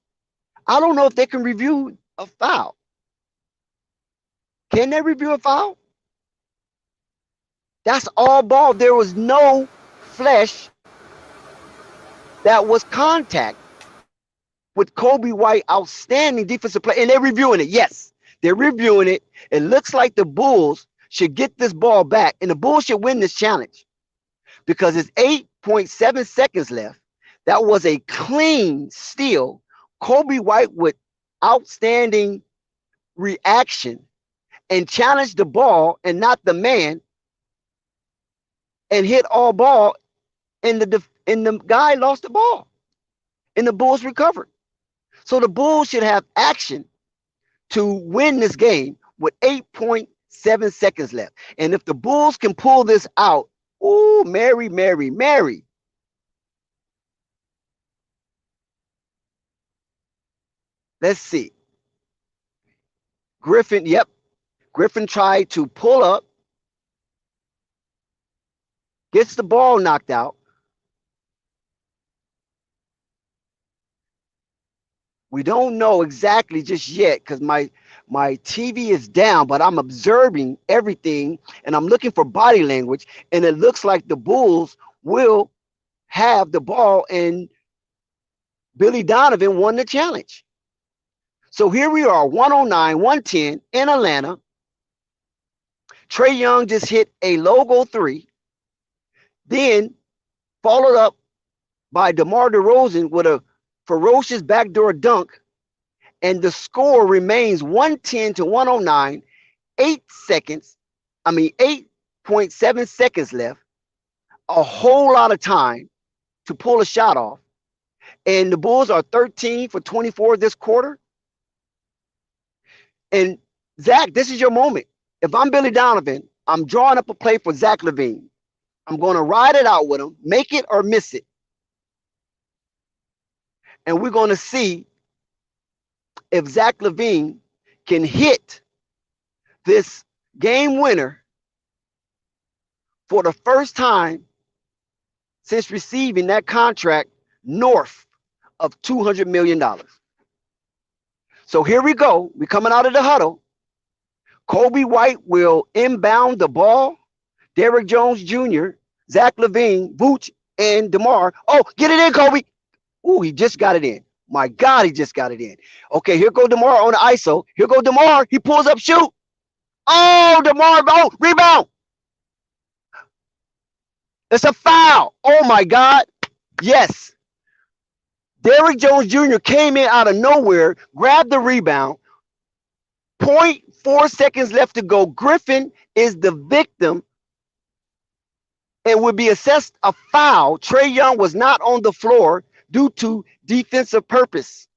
I don't know if they can review a foul. Can they review a foul? That's all ball. There was no flesh that was contact with Kobe White, outstanding defensive play. And they're reviewing it. Yes, they're reviewing it. It looks like the Bulls should get this ball back, and the Bulls should win this challenge because it's 8.7 seconds left. That was a clean steal. Kobe White with outstanding reaction and challenged the ball and not the man, and hit all ball, and the guy lost the ball, and the Bulls recovered. So the Bulls should have action to win this game with 8.7 seconds left. And if the Bulls can pull this out, ooh, Mary, Mary, Mary. Let's see. Griffin, yep. Griffin tried to pull up, gets the ball knocked out. We don't know exactly just yet because my TV is down, but I'm observing everything and I'm looking for body language, and it looks like the Bulls will have the ball, and Billy Donovan won the challenge. So here we are, 109-110 in Atlanta. Trae Young just hit a logo three, then followed up by DeMar DeRozan with a ferocious backdoor dunk, and the score remains 110-109, 8.7 seconds left, a whole lot of time to pull a shot off. And the Bulls are 13 for 24 this quarter. And Zach, this is your moment. If I'm Billy Donovan, I'm drawing up a play for Zach LaVine. I'm going to ride it out with him, make it or miss it. And we're going to see if Zach LaVine can hit this game winner for the first time since receiving that contract north of $200 million. So here we go. We're coming out of the huddle. Kobe White will inbound the ball Derrick Jones Jr., Zach LaVine, Vooch, and DeMar. Oh, get it in, Kobe. Ooh, he just got it in. My God, he just got it in. Okay, here go DeMar on the ISO. Here go DeMar. He pulls up, shoot. Oh, DeMar, oh, rebound. It's a foul. Oh, my God. Yes. Derrick Jones Jr. came in out of nowhere, grabbed the rebound. 0.4 seconds left to go. Griffin is the victim and would be assessed a foul. Trae Young was not on the floor due to defensive purpose.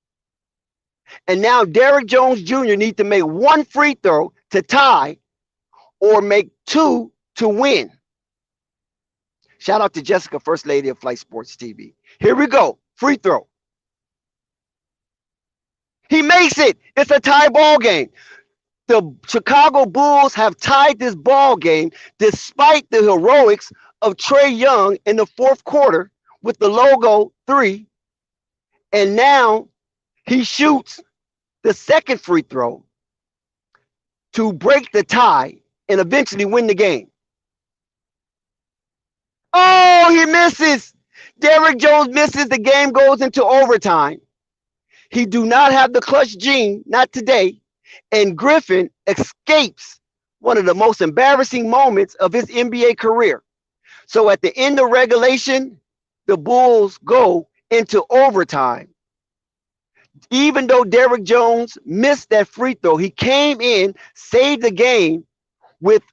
And now Derrick Jones Jr. needs to make one free throw to tie or make two to win. Shout out to Jessica, First Lady of Flight Sports TV. Here we go. Free throw. He makes it. It's a tie ball game. The Chicago Bulls have tied this ball game despite the heroics of Trae Young in the fourth quarter with the logo 3. And now he shoots the second free throw to break the tie and eventually win the game. Oh, he misses. Derrick Jones misses. The game goes into overtime. He do not have the clutch gene, not today. And Griffin escapes one of the most embarrassing moments of his NBA career. So at the end of regulation, the Bulls go into overtime. Even though Derrick Jones missed that free throw, he came in, saved the game with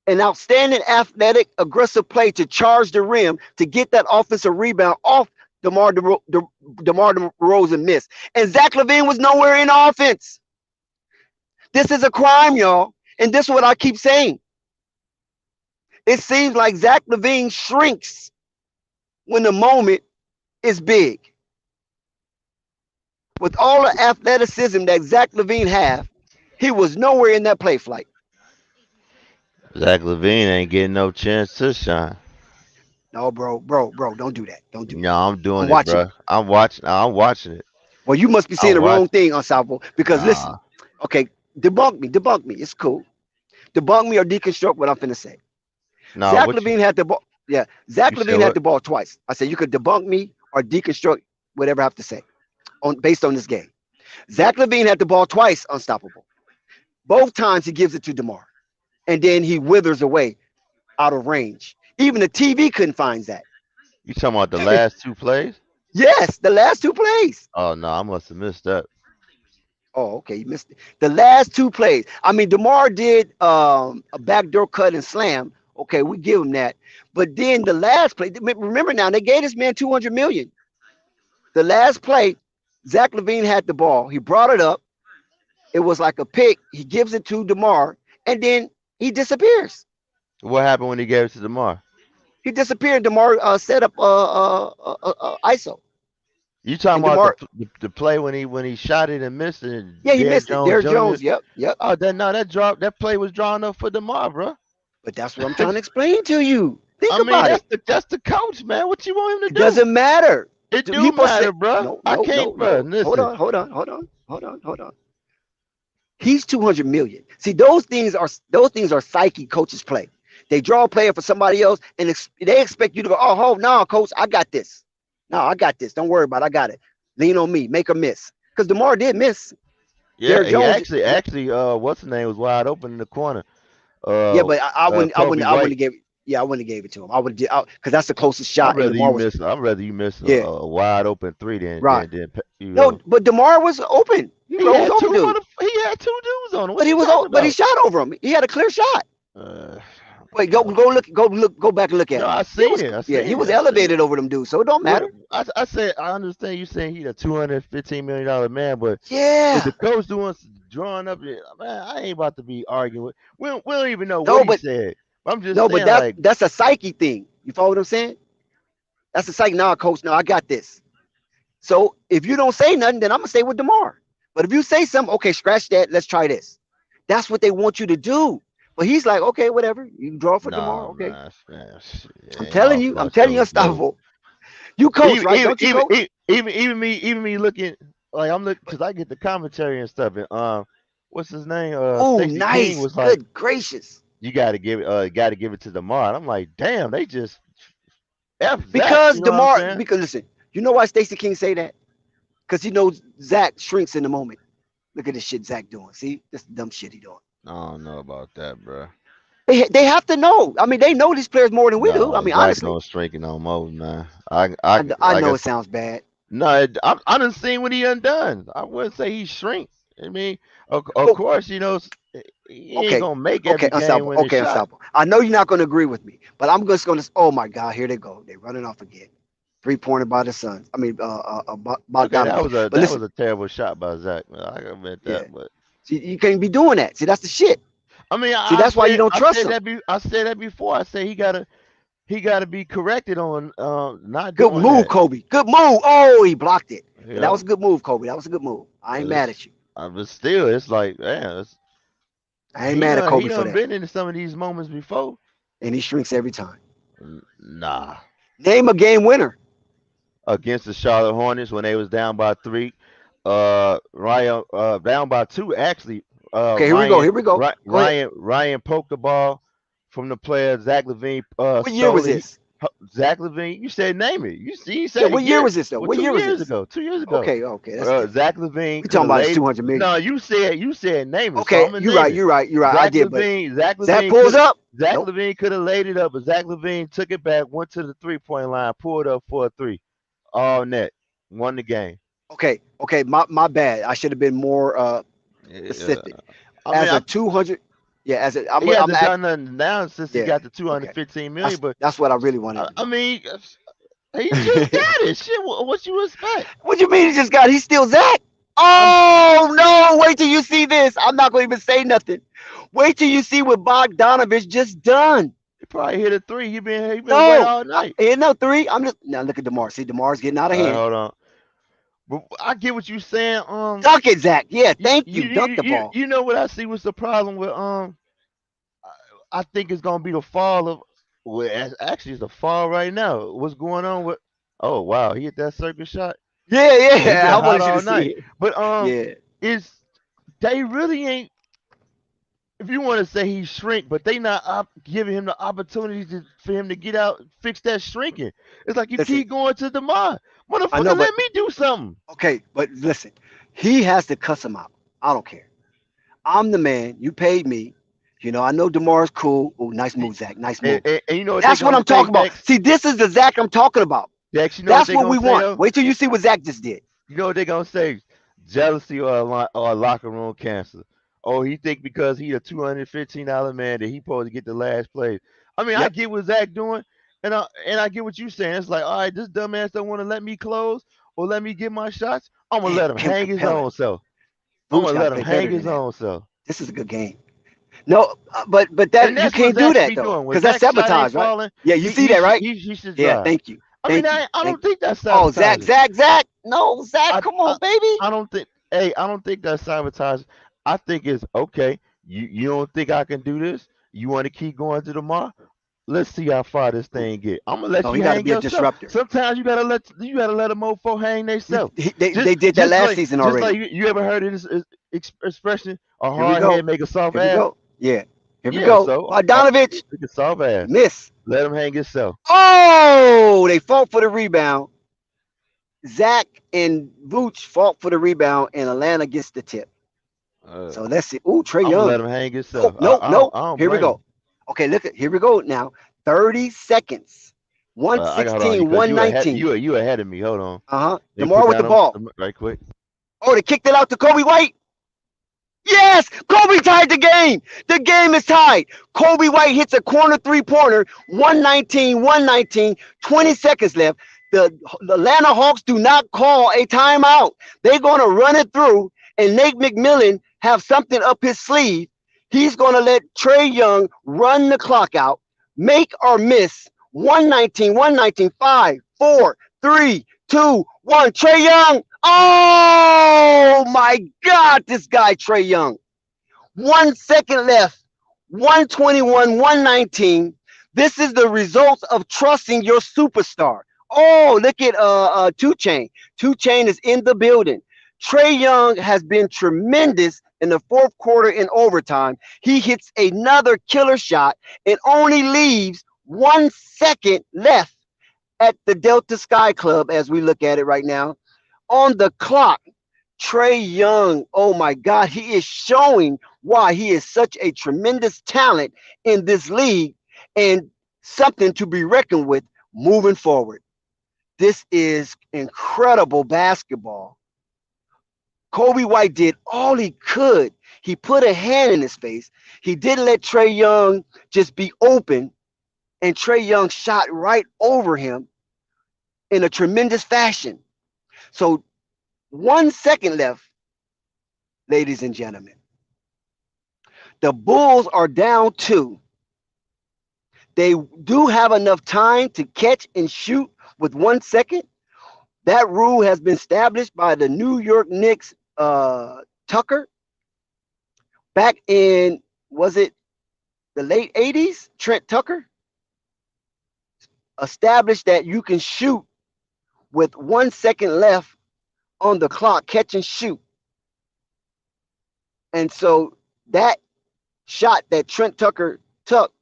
an outstanding athletic, aggressive play to charge the rim to get that offensive rebound off DeMar DeRozan missed. And Zach LaVine was nowhere in offense. This is a crime, y'all. And this is what I keep saying. It seems like Zach LaVine shrinks when the moment is big. With all the athleticism that Zach LaVine have, he was nowhere in that play flight. Zach LaVine ain't getting no chance to shine. No, bro, don't do that. Don't do that. No, I'm doing I'm it, watching bro. it. I'm watching it. Well, you must be saying I'm the wrong watching. thing, Unstoppable. Because listen, Nah, okay, debunk me. It's cool. Debunk me or deconstruct what I'm finna say. nah. Zach What you LaVine had the ball. Yeah, Zach you said? LaVine had What? the ball twice. I said you could debunk me or deconstruct whatever I have to say based on this game. Zach LaVine had the ball twice, Unstoppable. Both times he gives it to DeMar, and then he withers away out of range. Even the TV couldn't find that. You talking about the last two plays? Yes, the last two plays. Oh no, I must have missed that. Oh, okay, you missed it. The last two plays. I mean, DeMar did a backdoor cut and slam. Okay, we give him that. But then the last play, remember now, they gave this man $200 million. The last play, Zach LaVine had the ball. He brought it up. It was like a pick. He gives it to DeMar, and then he disappears. What happened when he gave it to DeMar? He disappeared. DeMar set up ISO. You talking And about DeMar, the play when he shot it and missed it? And yeah, he Derrick missed it. Jones Derrick Jr. Jones. Yep. Oh, that play was drawn up for DeMar, bro. But that's what I'm trying to explain to you. Think I mean, about it. that's the coach, man. What you want him to It do? doesn't matter. It He do must say, matter, bro. no, I no, can't, no, bro. no. Listen, Hold on. He's $200 million. See, those things are psyche coaches play. They draw a player for somebody else, and they expect you to go, oh, no, coach, I got this. No, I got this. Don't worry about it. I got it. Lean on me. Make a miss. Because DeMar did miss. yeah, Derrick he Jones. actually, what's the name was wide open in the corner. Yeah, but I wouldn't Kobe have White. gave it. Yeah, I wouldn't have gave it to him. I would because that's the closest I'd shot. And rather you DeMar was miss. I'd rather you miss yeah, a wide open three than right. you No, know. but DeMar was open. He He rose had over two. dude. He had two dudes on him. But What you talking but he about? shot over him. He had a clear shot. Uh, Wait, go back and look at no, it. I He was seen it. I yeah, seen he was it. I seen elevated it. over them dudes, so it don't matter. Well, I said I understand you saying he's a $215 million man, but if Yeah. the coach doing drawing up, man, I ain't about to be arguing with. We don't even know No, what he but said. I'm just no, but saying, like, that's a psyche thing. You follow what I'm saying? That's a psyche. Nah, coach, no, I got this. So if you don't say nothing, then I'm gonna stay with DeMar. But if you say something, okay, scratch that, let's try this. That's what they want you to do. But he's like, okay, whatever. You can draw for DeMar, no, okay. man, it I'm ain't all telling you, so Unstoppable. You coach, right? Don't you coach? even me looking like I'm looking because I get the commentary and stuff. And what's his name? Oh, Stacey King nice. was like, Good gracious. you got to give it to DeMar. And I'm like, damn, they just F Zach. Because You know what I'm DeMar, saying? because listen, you know why Stacey King say that? Because he knows Zach shrinks in the moment. Look at this shit Zach doing. See, this dumb shit he doing. I don't know about that, bro. They have to know. I mean, they know these players more than we do. I No, mean, Zach honestly, don't strike no more, man. I I like I know it said, sounds bad. no, I done seen what he undone. I wouldn't say he shrinks. I mean, of Well, course, you know, he ain't okay, gonna make okay, every game unstoppable. winning Okay, shot. unstoppable. I know you're not going to agree with me, but I'm just going to. Oh my God, here they go. They running off again. 3-pointer by the Suns. I mean, Okay, that Bogdanovich. was a But listen, terrible shot by Zach. Man. I can admit yeah. that, but See, you can't be doing that. See, that's the shit. I mean, See, that's why you don't trust him. I said that before. I said he gotta be corrected on not Good doing move, that. Kobe. Good move. Oh, he blocked it. You Yeah, that was know, a good move, Kobe. That was a good move. I ain't but mad at you. still, it's like, man, I ain't mad at he Kobe for done that. been in some of these moments before. And he shrinks every time. Nah, Name a game winner. against the Charlotte Hornets when they was down by 3, Ryan down by 2 actually. Okay, here we go. Here we go. Go ahead. Ryan poked the ball from the player Zach Levine What year was stole it. this? Zach Levine, you said name it. You Yeah, said what a year year. was this though? Well, What year was this? 2 years ago. Okay, that's different. Zach Levine We could talking have about his laid. 200 million. No, you said name it, so Okay, I'm gonna you're name right. it. You're right. You're right. I did, but Zach Zach Levine pulls could up. Zach Nope. Levine could have laid it up, but Zach Levine took it back, went to the 3-point line, pulled up for a 3, all net, won the game. Okay. My bad. I should have been more Yeah. specific. I As mean, a 200, yeah. As a, he I'm hasn't at, done nothing now since he yeah. got the Okay, 215 million, but that's what I really wanted to I know. mean, he just got it. Shit, what you expect? What you mean he just got? He's still Zach? I'm Oh no! Wait till you see this. I'm not going to even say nothing. Wait till you see what Bogdanovich just done. He probably hit a 3. He been wet No, all night. ain't no 3. I'm just now look at DeMar. See, DeMar's getting out of All right, hand. hold on. But I get what you saying. Dunk it, Zach. Yeah, thank you. Dunk the ball. You know what I see was the problem with I think it's gonna be the fall of actually it's the fall right now. What's going on with oh wow, he hit that circus shot. Yeah. He been I hot wanted you all to see night. it. But Yeah. it's they really ain't if you want to say he shrink, but they not giving him the opportunity for him to get out, fix that shrinking. It's like you Listen, keep going to DeMar. I know, Motherfucker, but let me do something. okay, but listen, he has to cuss him out. I don't care. I'm the man. You paid me. You know, I know DeMar's cool. Oh, nice move, Zach. Nice move. And you know what That's they what gonna I'm talking say, about. See, this is the Zach I'm talking about. Dex, you know That's they what gonna we say want. though? Wait till you see what Zach just did. You know what they gonna say? Jealousy or a locker room cancer. Oh, he think because he a $215 man that he supposed to get the last play. I mean, I Yep. get what Zach doing, and I get what you saying. It's like, all right, this dumbass don't want to let me close or let me get my shots. I'm gonna let him Damn hang his compelling. own self. I'm Vooch gonna got to let him play hang better than his that. own self. This is a good game. No, but And that you that's what can't do Zach should that be though, doing. When because that's Zach's shot ain't sabotage, right? falling, Yeah, you see that, right? he should Yeah, drive. thank you. I mean, Thank you. I don't Thank you. think that's Oh, Zach. sabotaging. No, Zach, I, come I on, baby. I don't think. Hey, I don't think that's sabotage. I think it's okay. You don't think I can do this? You want to keep going to the mark? Let's see how far this thing get. I'm gonna let No, you he got to hang be a yourself. disruptor. Sometimes you gotta let a mofo hang themselves. They did that last season Just already. like you ever heard of this expression? A Here we hard go. head make a soft Here we ass. go. Yeah. Here we Yeah, go. so Bogdanovich make a soft ass. miss. Let him hang himself. Oh, they fought for the rebound. Zach and Vooch fought for the rebound, and Atlanta gets the tip. So let's see. Ooh, Trey I'm gonna let Young. him hang Oh, himself. no. I don't Here we blame him. go. Okay, look at here we go now. 30 seconds. I got hold on 116, because 119. you ahead of me. Hold on. Uh-huh. Let me DeMar put with the down ball. right quick. Oh, they kicked it out to Kobe White. Yes, Kobe tied the game. The game is tied. Kobe White hits a corner 3-pointer, 119, 119, 20 seconds left. The Atlanta Hawks do not call a timeout. They're going to run it through, and Nate McMillan have something up his sleeve. He's going to let Trey Young run the clock out, make or miss. 119, 119, 5, 4, 3, 2, 1. Trey Young. Oh my God, this guy, Trey Young. 1 second left. 121, 119. This is the result of trusting your superstar. Oh, look at 2 Chain. 2 Chain is in the building. Trey Young has been tremendous in the fourth quarter in overtime, he hits another killer shot and only leaves 1 second left at the Delta Sky Club as we look at it right now. On the clock, Trae Young, oh my God, he is showing why he is such a tremendous talent in this league and something to be reckoned with moving forward. This is incredible basketball. Kobe White did all he could. He put a hand in his face. He didn't let Trae Young just be open, and Trae Young shot right over him in a tremendous fashion. So 1 second left, ladies and gentlemen. The Bulls are down 2. They do have enough time to catch and shoot with 1 second. That rule has been established by the New York Knicks, Tucker, back in, was it the late 80s? Trent Tucker established that you can shoot with 1 second left on the clock, catch and shoot. And so that shot that Trent Tucker took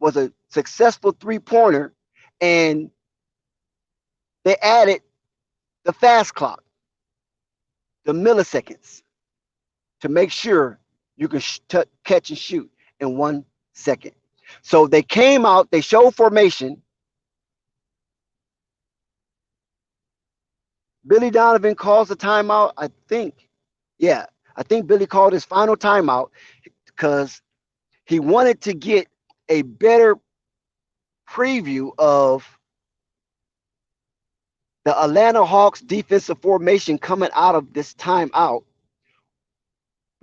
was a successful three-pointer, and they added the fast clock, the milliseconds, to make sure you can catch and shoot in 1 second. So they came out, they showed formation. Billy Donovan calls a timeout, I think. Yeah, I think Billy called his final timeout because he wanted to get a better preview of the Atlanta Hawks defensive formation coming out of this timeout.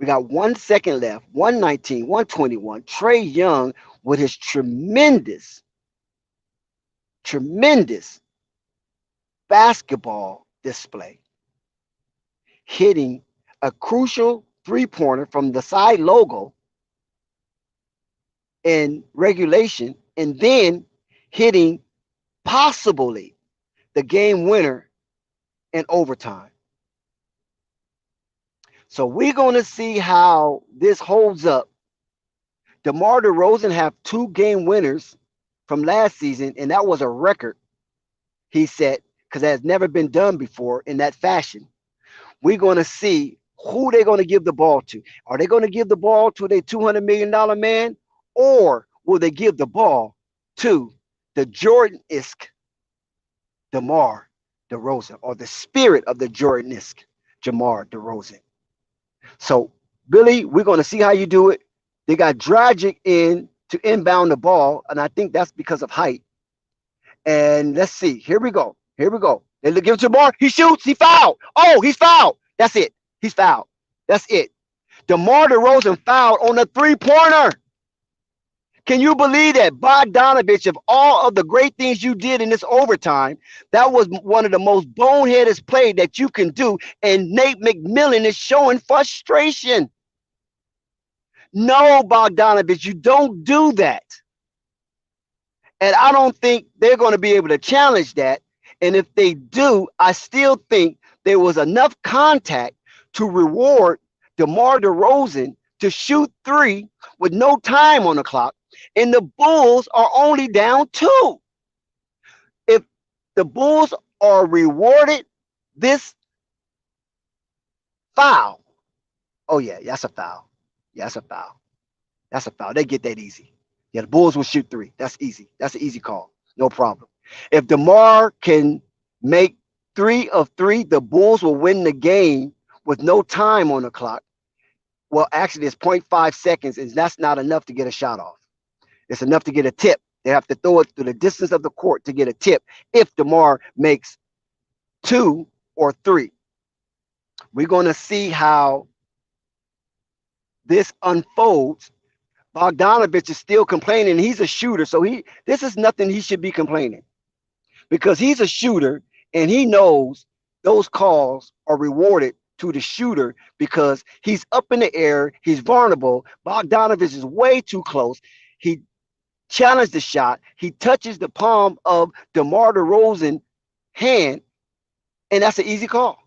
We got 1 second left, 119, 121. Trae Young with his tremendous basketball display, hitting a crucial three-pointer from the side logo in regulation, and then hitting possibly the game winner in overtime. So we're going to see how this holds up. DeMar DeRozan have 2 game winners from last season, and that was a record he set because that has never been done before in that fashion. We're going to see who they're going to give the ball to. Are they going to give the ball to their $200 million man, or will they give the ball to the Jordan-esque DeMar DeRozan, or the spirit of the Jordan-esque DeMar DeRozan? So, Billy, we're going to see how you do it. They got Dragic in to inbound the ball, and I think that's because of height. And let's see. Here we go. They give it to DeMar. He shoots. He fouled. Oh, he's fouled. That's it. He's fouled. That's it. DeMar DeRozan fouled on a three-pointer. Can you believe that? Bogdanovich, of all of the great things you did in this overtime, that was one of the most boneheaded plays that you can do. And Nate McMillan is showing frustration. No, Bogdanovich, you don't do that. And I don't think they're going to be able to challenge that. And if they do, I still think there was enough contact to reward DeMar DeRozan to shoot 3 with no time on the clock. And the Bulls are only down 2. If the Bulls are rewarded this foul, oh yeah, that's a foul. Yeah, that's a foul. That's a foul. They get that easy. Yeah, the Bulls will shoot 3. That's easy. That's an easy call. No problem. If DeMar can make 3 of 3, the Bulls will win the game with no time on the clock. Well, actually, it's 0.5 seconds, and that's not enough to get a shot off. It's enough to get a tip. They have to throw it through the distance of the court to get a tip if DeMar makes 2 or 3. We're going to see how this unfolds. Bogdanovich is still complaining. He's a shooter, so this is nothing he should be complaining, because he's a shooter and he knows those calls are rewarded to the shooter because he's up in the air, he's vulnerable. Bogdanovich is way too close. He challenged the shot. He touches the palm of DeMar DeRozan's hand, and that's an easy call.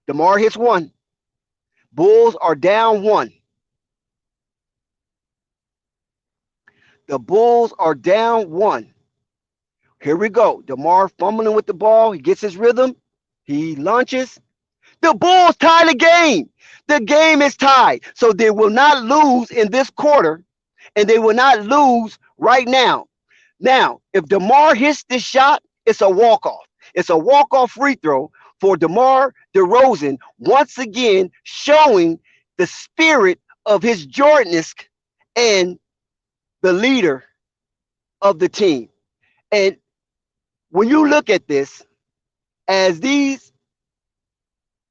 DeMar hits 1. Bulls are down 1. The Bulls are down 1. Here we go. DeMar fumbling with the ball. He gets his rhythm. He launches. The Bulls tie the game. The game is tied. So they will not lose in this quarter, and they will not lose right now. Now, if DeMar hits this shot, it's a walk-off. It's a walk-off free throw for DeMar DeRozan, once again showing the spirit of his Jordanesque and the leader of the team. And when you look at this, as these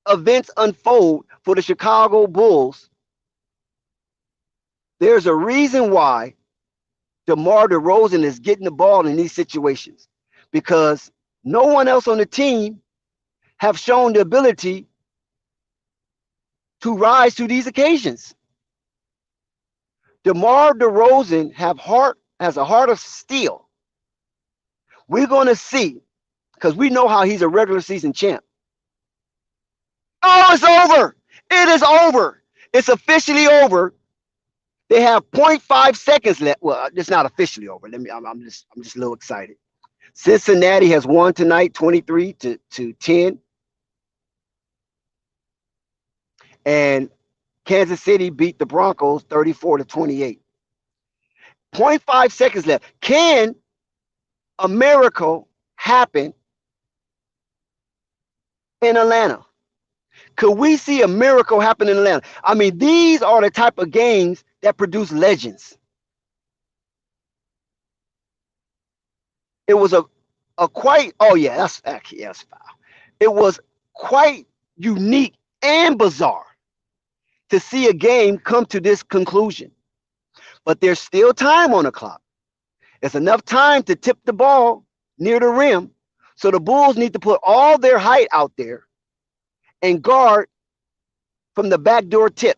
events unfold for the Chicago Bulls, there's a reason why DeMar DeRozan is getting the ball in these situations, because no one else on the team have shown the ability to rise to these occasions. DeMar DeRozan has a heart of steel. We're going to see, because we know how he's a regular season champ. Oh, it's over. It is over. It's officially over. They have 0.5 seconds left. Well, it's not officially over. I'm just a little excited. Cincinnati has won tonight, 23-10. And Kansas City beat the Broncos 34-28. 0.5 seconds left. Can a miracle happen in Atlanta? Could we see a miracle happen in Atlanta? I mean, these are the type of games that produce legends. It was a quite, oh yeah, that's foul. It was quite unique and bizarre to see a game come to this conclusion. But there's still time on the clock. It's enough time to tip the ball near the rim. So the Bulls need to put all their height out there and guard from the backdoor tip.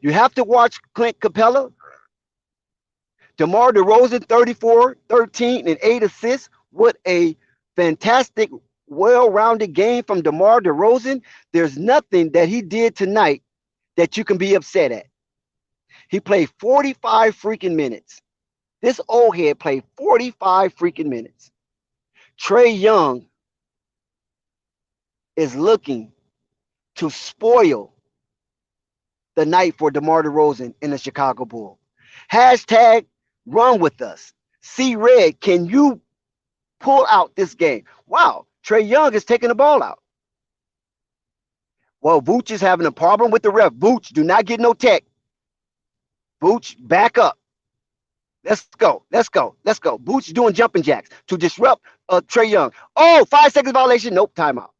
You have to watch Clint Capella. DeMar DeRozan, 34, 13, and 8 assists. What a fantastic, well-rounded game from DeMar DeRozan. There's nothing that he did tonight that you can be upset at. He played 45 freaking minutes. This old head played 45 freaking minutes. Trae Young is looking to spoil the night for DeMar DeRozan in the Chicago Bulls. Hashtag run with us. See Red, can you pull out this game? Wow, Trae Young is taking the ball out. Well, Vooch is having a problem with the ref. Vooch, do not get no tech. Vooch, back up. Let's go. Vooch doing jumping jacks to disrupt Trae Young. Oh, 5 seconds violation. Nope, timeout.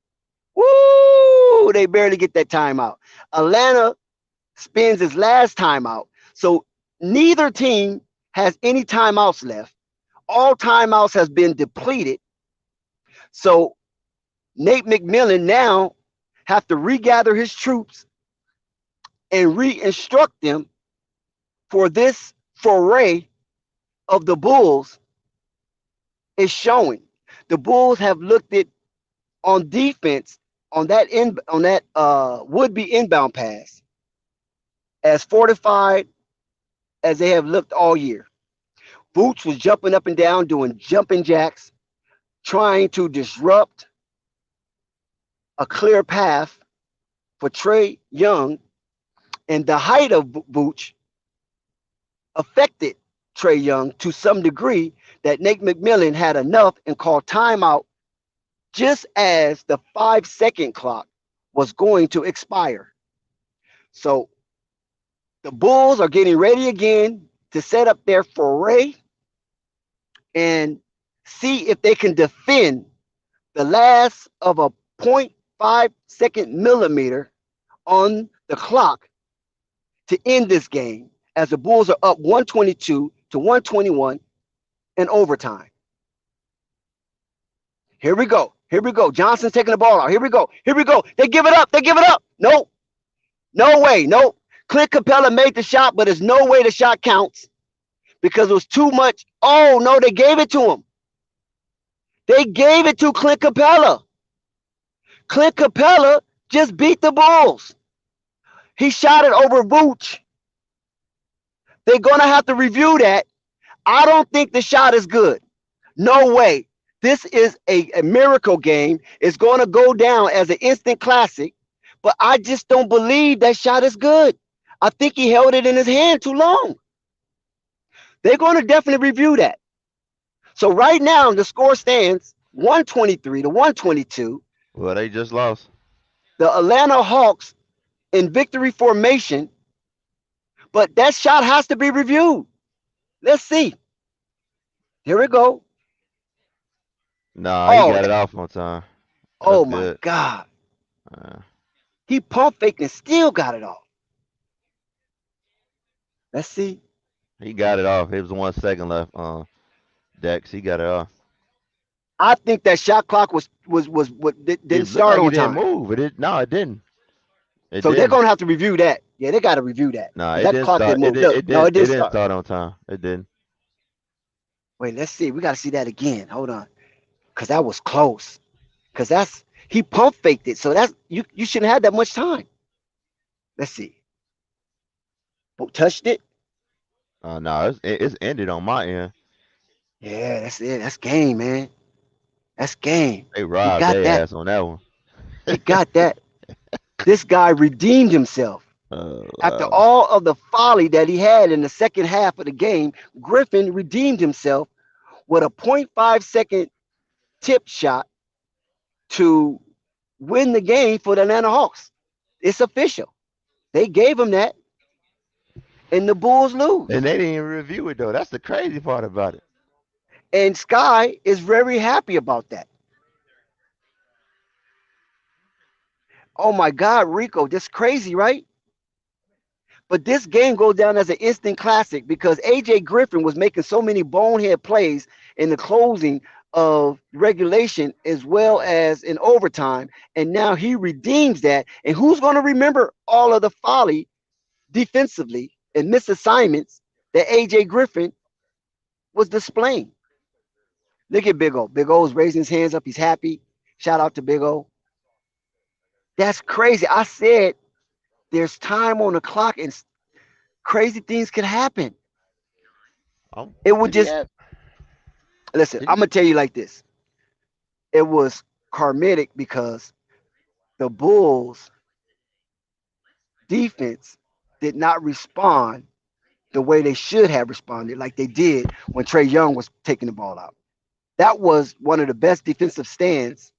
Woo! They barely get that timeout. Atlanta spends his last timeout. So neither team has any timeouts left. All timeouts has been depleted. So Nate McMillan now have to regather his troops and re-instruct them for this foray of the Bulls is showing. The Bulls have looked at on defense on that would-be inbound pass as fortified as they have looked all year. Vooch was jumping up and down, doing jumping jacks, trying to disrupt a clear path for Trae Young, and the height of Vooch affected Trae Young to some degree that Nate McMillan had enough and called timeout just as the 5-second clock was going to expire. So the Bulls are getting ready again to set up their foray and see if they can defend the last of a 0.5 millimeter on the clock to end this game, as the Bulls are up 122-121 in overtime. Here we go. Johnson's taking the ball out. Here we go. They give it up. No way. No. Clint Capella made the shot, but there's no way the shot counts because it was too much. Oh, no, they gave it to him. They gave it to Clint Capella. Clint Capella just beat the Bulls. He shot it over Vooch. They're gonna have to review that. I don't think the shot is good. No way. This is a miracle game. It's going to go down as an instant classic, but I just don't believe that shot is good. I think he held it in his hand too long. They're going to definitely review that. So right now, the score stands 123 to 122. Well, they just lost. The Atlanta Hawks in victory formation, but that shot has to be reviewed. Let's see. Here we go. Nah, he Oh, got it off on time. That's oh my good. God. Uh, He pump faked and still got it off. Let's see. he got it off. It was 1 second left. Dex, he got it off. I think that shot clock was didn't It looked start like it on didn't time. move. No, it didn't. It So they're didn't. gonna have to review that. Yeah, they gotta review that. Nah, 'Cause it that didn't clock start. didn't move. Look, no, it It didn't didn't start. start on time. It didn't. Wait, let's see. We gotta see that again. Hold on. Cause that was close. Cause that's he pump faked it. So that's you shouldn't have that much time. Let's see. Touched it. No, it's ended on my end. Yeah, that's it. That's game, man. That's game. They He robbed got their that. ass on that one. He got that. This guy redeemed himself. After Wow. all of the folly that he had in the second half of the game, Griffin redeemed himself with a 0.5 second tip shot to win the game for the Atlanta Hawks. It's official. They gave him that, and the Bulls lose. And they didn't even review it though. That's the crazy part about it. And Sky is very happy about that. Oh my God, Rico, that's crazy, right? But this game goes down as an instant classic because AJ Griffin was making so many bonehead plays in the closing of regulation as well as in overtime. And now he redeems that. And who's going to remember all of the folly defensively and misassignments that AJ Griffin was displaying? Look at Big O. Big O is raising his hands up. He's happy. Shout out to Big O. That's crazy. I said there's time on the clock and crazy things can happen. It would just listen. I'm gonna tell you like this. It was karmic because the Bulls defense did not respond the way they should have responded, like they did when Trae Young was taking the ball out. That was one of the best defensive stands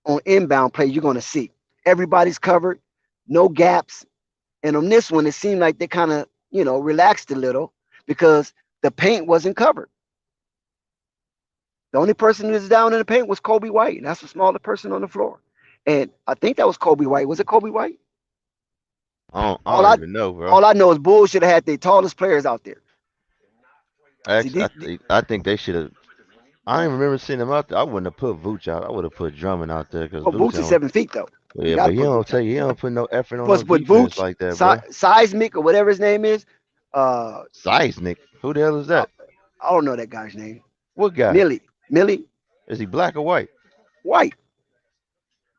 on inbound play you're gonna see. Everybody's covered, no gaps. And on this one, it seemed like they kind of, relaxed a little because the paint wasn't covered. The only person who was down in the paint was Kobe White, and that's the smaller person on the floor. And I think that was Kobe White. Was it Kobe White? I don't even know, bro. All I know is Bulls should have had their tallest players out there. Actually, I think they should have. I don't even remember seeing them out there. I wouldn't have put Vooch out. I would have put Drummond out there because Vooch is 7 feet though. Yeah, but he don't put no effort on no Plus, with defense Vooch, like that, bro. Seismic or whatever his name is. Seismic. Who the hell is that? I don't know that guy's name. What guy? Millie. Is he black or white? White.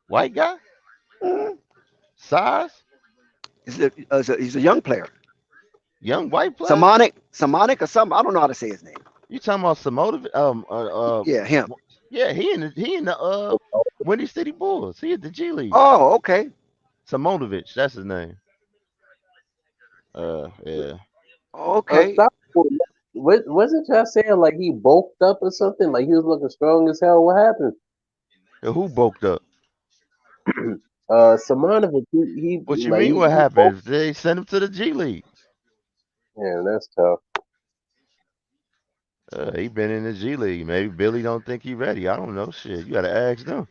White guy? Mm-hmm. Size? He's a young player. Young white player? Samonic or something. I don't know how to say his name. You talking about Samotovic? Yeah, him. Yeah, he in the Windy City Bulls. He at the G League. Oh, okay. Samotovic, that's his name. Yeah. Okay. Wasn't y'all saying like he bulked up or something? Like he was looking strong as hell. What happened? Who bulked up? Simonovic. He What you like, mean? What happened? They sent him to the G League. Yeah, that's tough. He been in the G League. Maybe Billy don't think he ready. I don't know. Shit, you gotta ask them.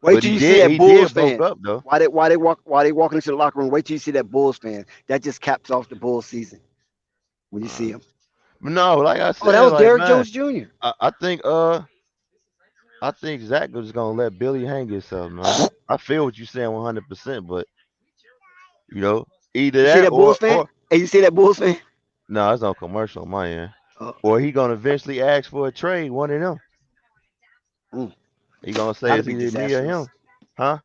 Wait till you see that Bulls fan. Up, though. Why they walking into the locker room? Wait till you see that Bulls fan. That just caps off the Bulls season. When you see him. No, like I said, that was like, Derrick man, Jones Jr. I think Zach was gonna let Billy hang himself, man. I feel what you're saying 100%, but either You see that Bulls fan? Hey, you see that Bulls fan? No, it's on commercial on my end. Or he gonna eventually ask for a trade, one of them. He gonna say it's either me or him. Huh?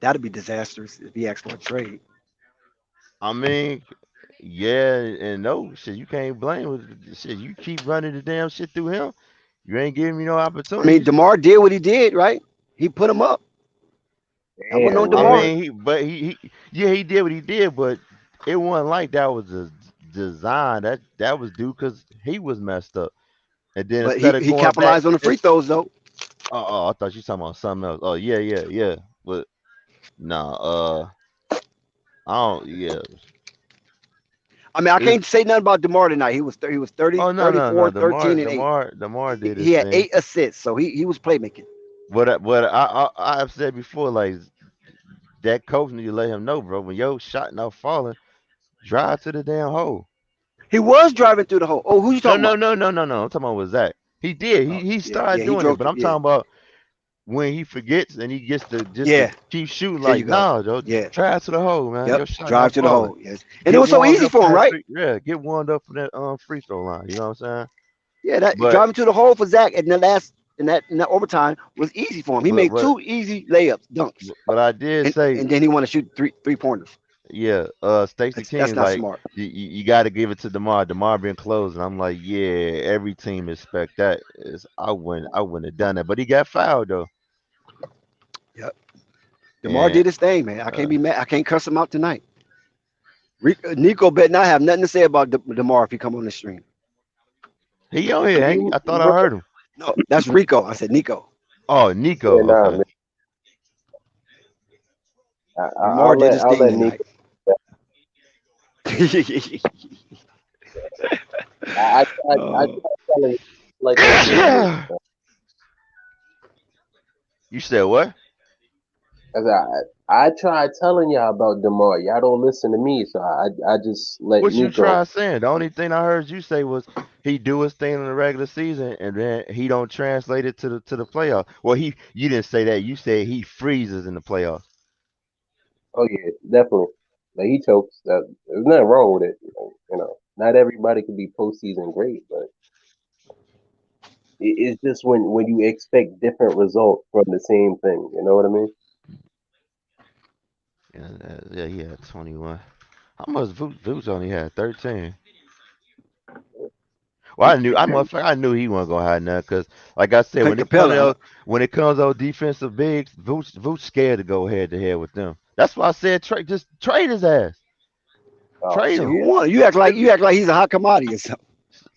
That'd be disastrous if he asked for a trade. I mean, yeah, and no shit. You can't blame with shit. You keep running the damn shit through him. You ain't giving me no I mean, opportunities. DeMar did what he did, right? He put him up. That wasn't on Damn, I DeMar. man. mean, he did what he did, but it wasn't like that was a design. That was due because he was messed up. And then But instead of he going back, capitalized on the free throws though. I thought you were talking about something else. Oh yeah. But nah, I don't. Yeah, I mean, I it's can't say nothing about DeMar tonight. He was 30, oh no 34, Demar 13, and 8. Demar did He his had thing. 8 assists, so he was playmaking. I've said before, like that coach need to let him know, bro. When your shot not falling, drive to the damn hole. He was driving through the hole. Oh, who you talking about? No. I'm talking about was Zach. He did. Oh, He yeah, started he doing it, drove but through. I'm Yeah, talking about when he forgets and he gets to just to yeah. keep shooting. There you Like, go. nah, Joe, Yeah, drive to the hole, man. yep. Your shot Drive not to the falling. hole. Yes, and it Get was so warmed easy up for for him, that right? free. Yeah, get warmed up for that free throw line. You know what I'm saying? Yeah, that But driving to the hole for Zach in that overtime was easy for him. He but made but 2 easy layups, dunks, but I did and say, and then he want to shoot three pointers. yeah, Stacey That's King, not like smart. you got to give it to Demar. Demar been closing. I'm like, yeah, every team expect that. I wouldn't have done that, but he got fouled though. Yep. DeMar And did his thing, man. I can't uh, be mad. I can't cuss him out tonight. Nico bet not have nothing to say about DeMar if he come on the stream. he on here, ain't he? I thought I Bro, heard him. No, that's Rico. I said Nico. Oh, yeah, Nico. nah, Okay. man. DeMar did his I'll thing let Nico. tonight. I Oh. tried telling you like that yesterday. You said what? I, said, I tried telling y'all about Demar. Y'all don't listen to me, so I just let What you Nico. try saying? The only thing I heard you say was he do his thing in the regular season and then he don't translate it to the playoffs. Well, you didn't say that. You said he freezes in the playoffs. Oh yeah, definitely. Like he chokes. There's nothing wrong with it. You know, not everybody can be postseason great, but it's just when you expect different results from the same thing. You know what I mean? Yeah, he had 21. How much Vooch only had? 13. Well, I knew he wasn't gonna have none because, like I said, Click Capella, huh? when it comes to defensive bigs, Vooch scared to go head to head with them. That's why I said just trade his ass, Oh trade So him. who won? You act like he's a hot commodity or something.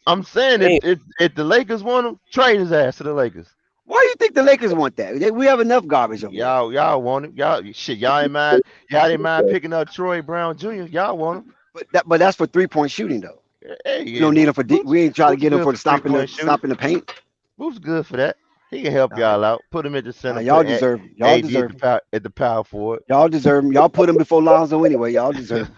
I'm saying man, if the Lakers want him, trade his ass to the Lakers. Why do you think the Lakers want that? We have enough garbage over there. Y'all want him. Y'all ain't mind picking up Troy Brown Jr. Y'all want him. But that's for 3-point shooting though. Hey, We yeah, don't need him for we ain't trying to Vooch get him good for for three stopping point shooting. the paint. Vooch good for that. He can help Nah, y'all out. Put him at the nah, center. y'all Put deserve him. Y'all AD deserve him. at the power forward. Y'all deserve him. Y'all put him before Lonzo anyway. Y'all deserve him.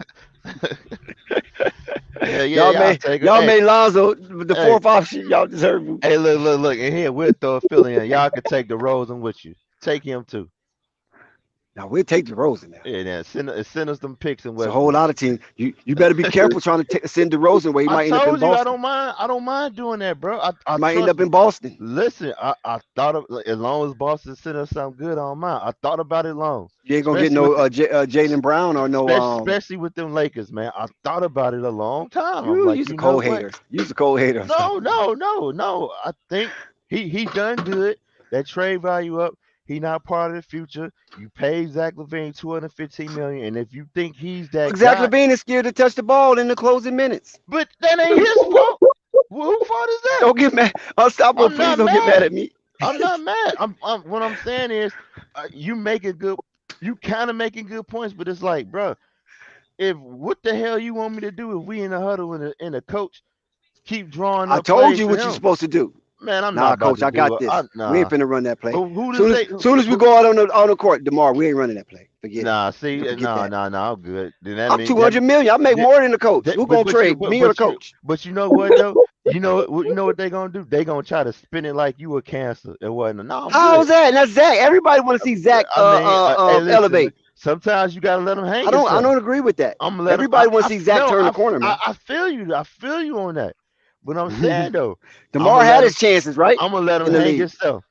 Yeah, Y'all y'all made take it. y'all Hey, made Lonzo the hey, 4th option. Y'all deserve him. hey, look, and here we'll throw a Philly in. Y'all can take the Rosen with you. Take him too. Now we'll take DeRozan now. Yeah, now send us them picks in It's a whole Westbrook. lot of teams. You better be careful trying to send DeRozan where he I might end up in told you I Boston. don't mind. I don't mind doing that, bro. I He might end trust. up in Boston. Listen, I thought of, like, as long as Boston sent us something good on mine. I thought about it long, You ain't gonna get especially no with the Jalen Brown or no especially with them Lakers, man. I thought about it a long time. I'm you. like, You's a you know cold what? hater. You's a cold hater or No, something. no, no, no. I think he done good. That trade value up. He not part of the future. You pay Zach LaVine 215 million, and if you think he's that Zach guy, LaVine is scared to touch the ball in the closing minutes. but that ain't his fault. Who fault is that? Don't get mad. I'm Please not don't get mad mad. at me. I'm not mad. What I'm saying is, you making good. You kind of making good points, but it's like, bro, if what the hell you want me to do if we in a huddle and the coach keep drawing I up told plays you for what you're him? supposed to do. Man, I'm not Nah, about coach, to I got do it. this. We ain't Nah. finna run that play. Who to Soon as say? soon as we go out on the court tomorrow, we ain't running that play. Forget it. Nah, see, Forget that. I'm good. Then that I'm mean that, 200 million. I make that, more than the coach. that Who gonna trade me or the coach? but you know what though? You know what they gonna do? They gonna try to spin it like you a cancer and whatnot. No, I'm good. How's that? And that's Zach. Everybody want to see Zach I mean, hey, listen. elevate. Sometimes you gotta let them hang I yourself. don't agree with that. I'm gonna let them. Everybody want to see Zach No, turn the corner, man. I feel you. I feel you on that. But I'm saying though, I'm DeMar gonna had let his him. chances, right? I'm gonna let him In the hang league. himself.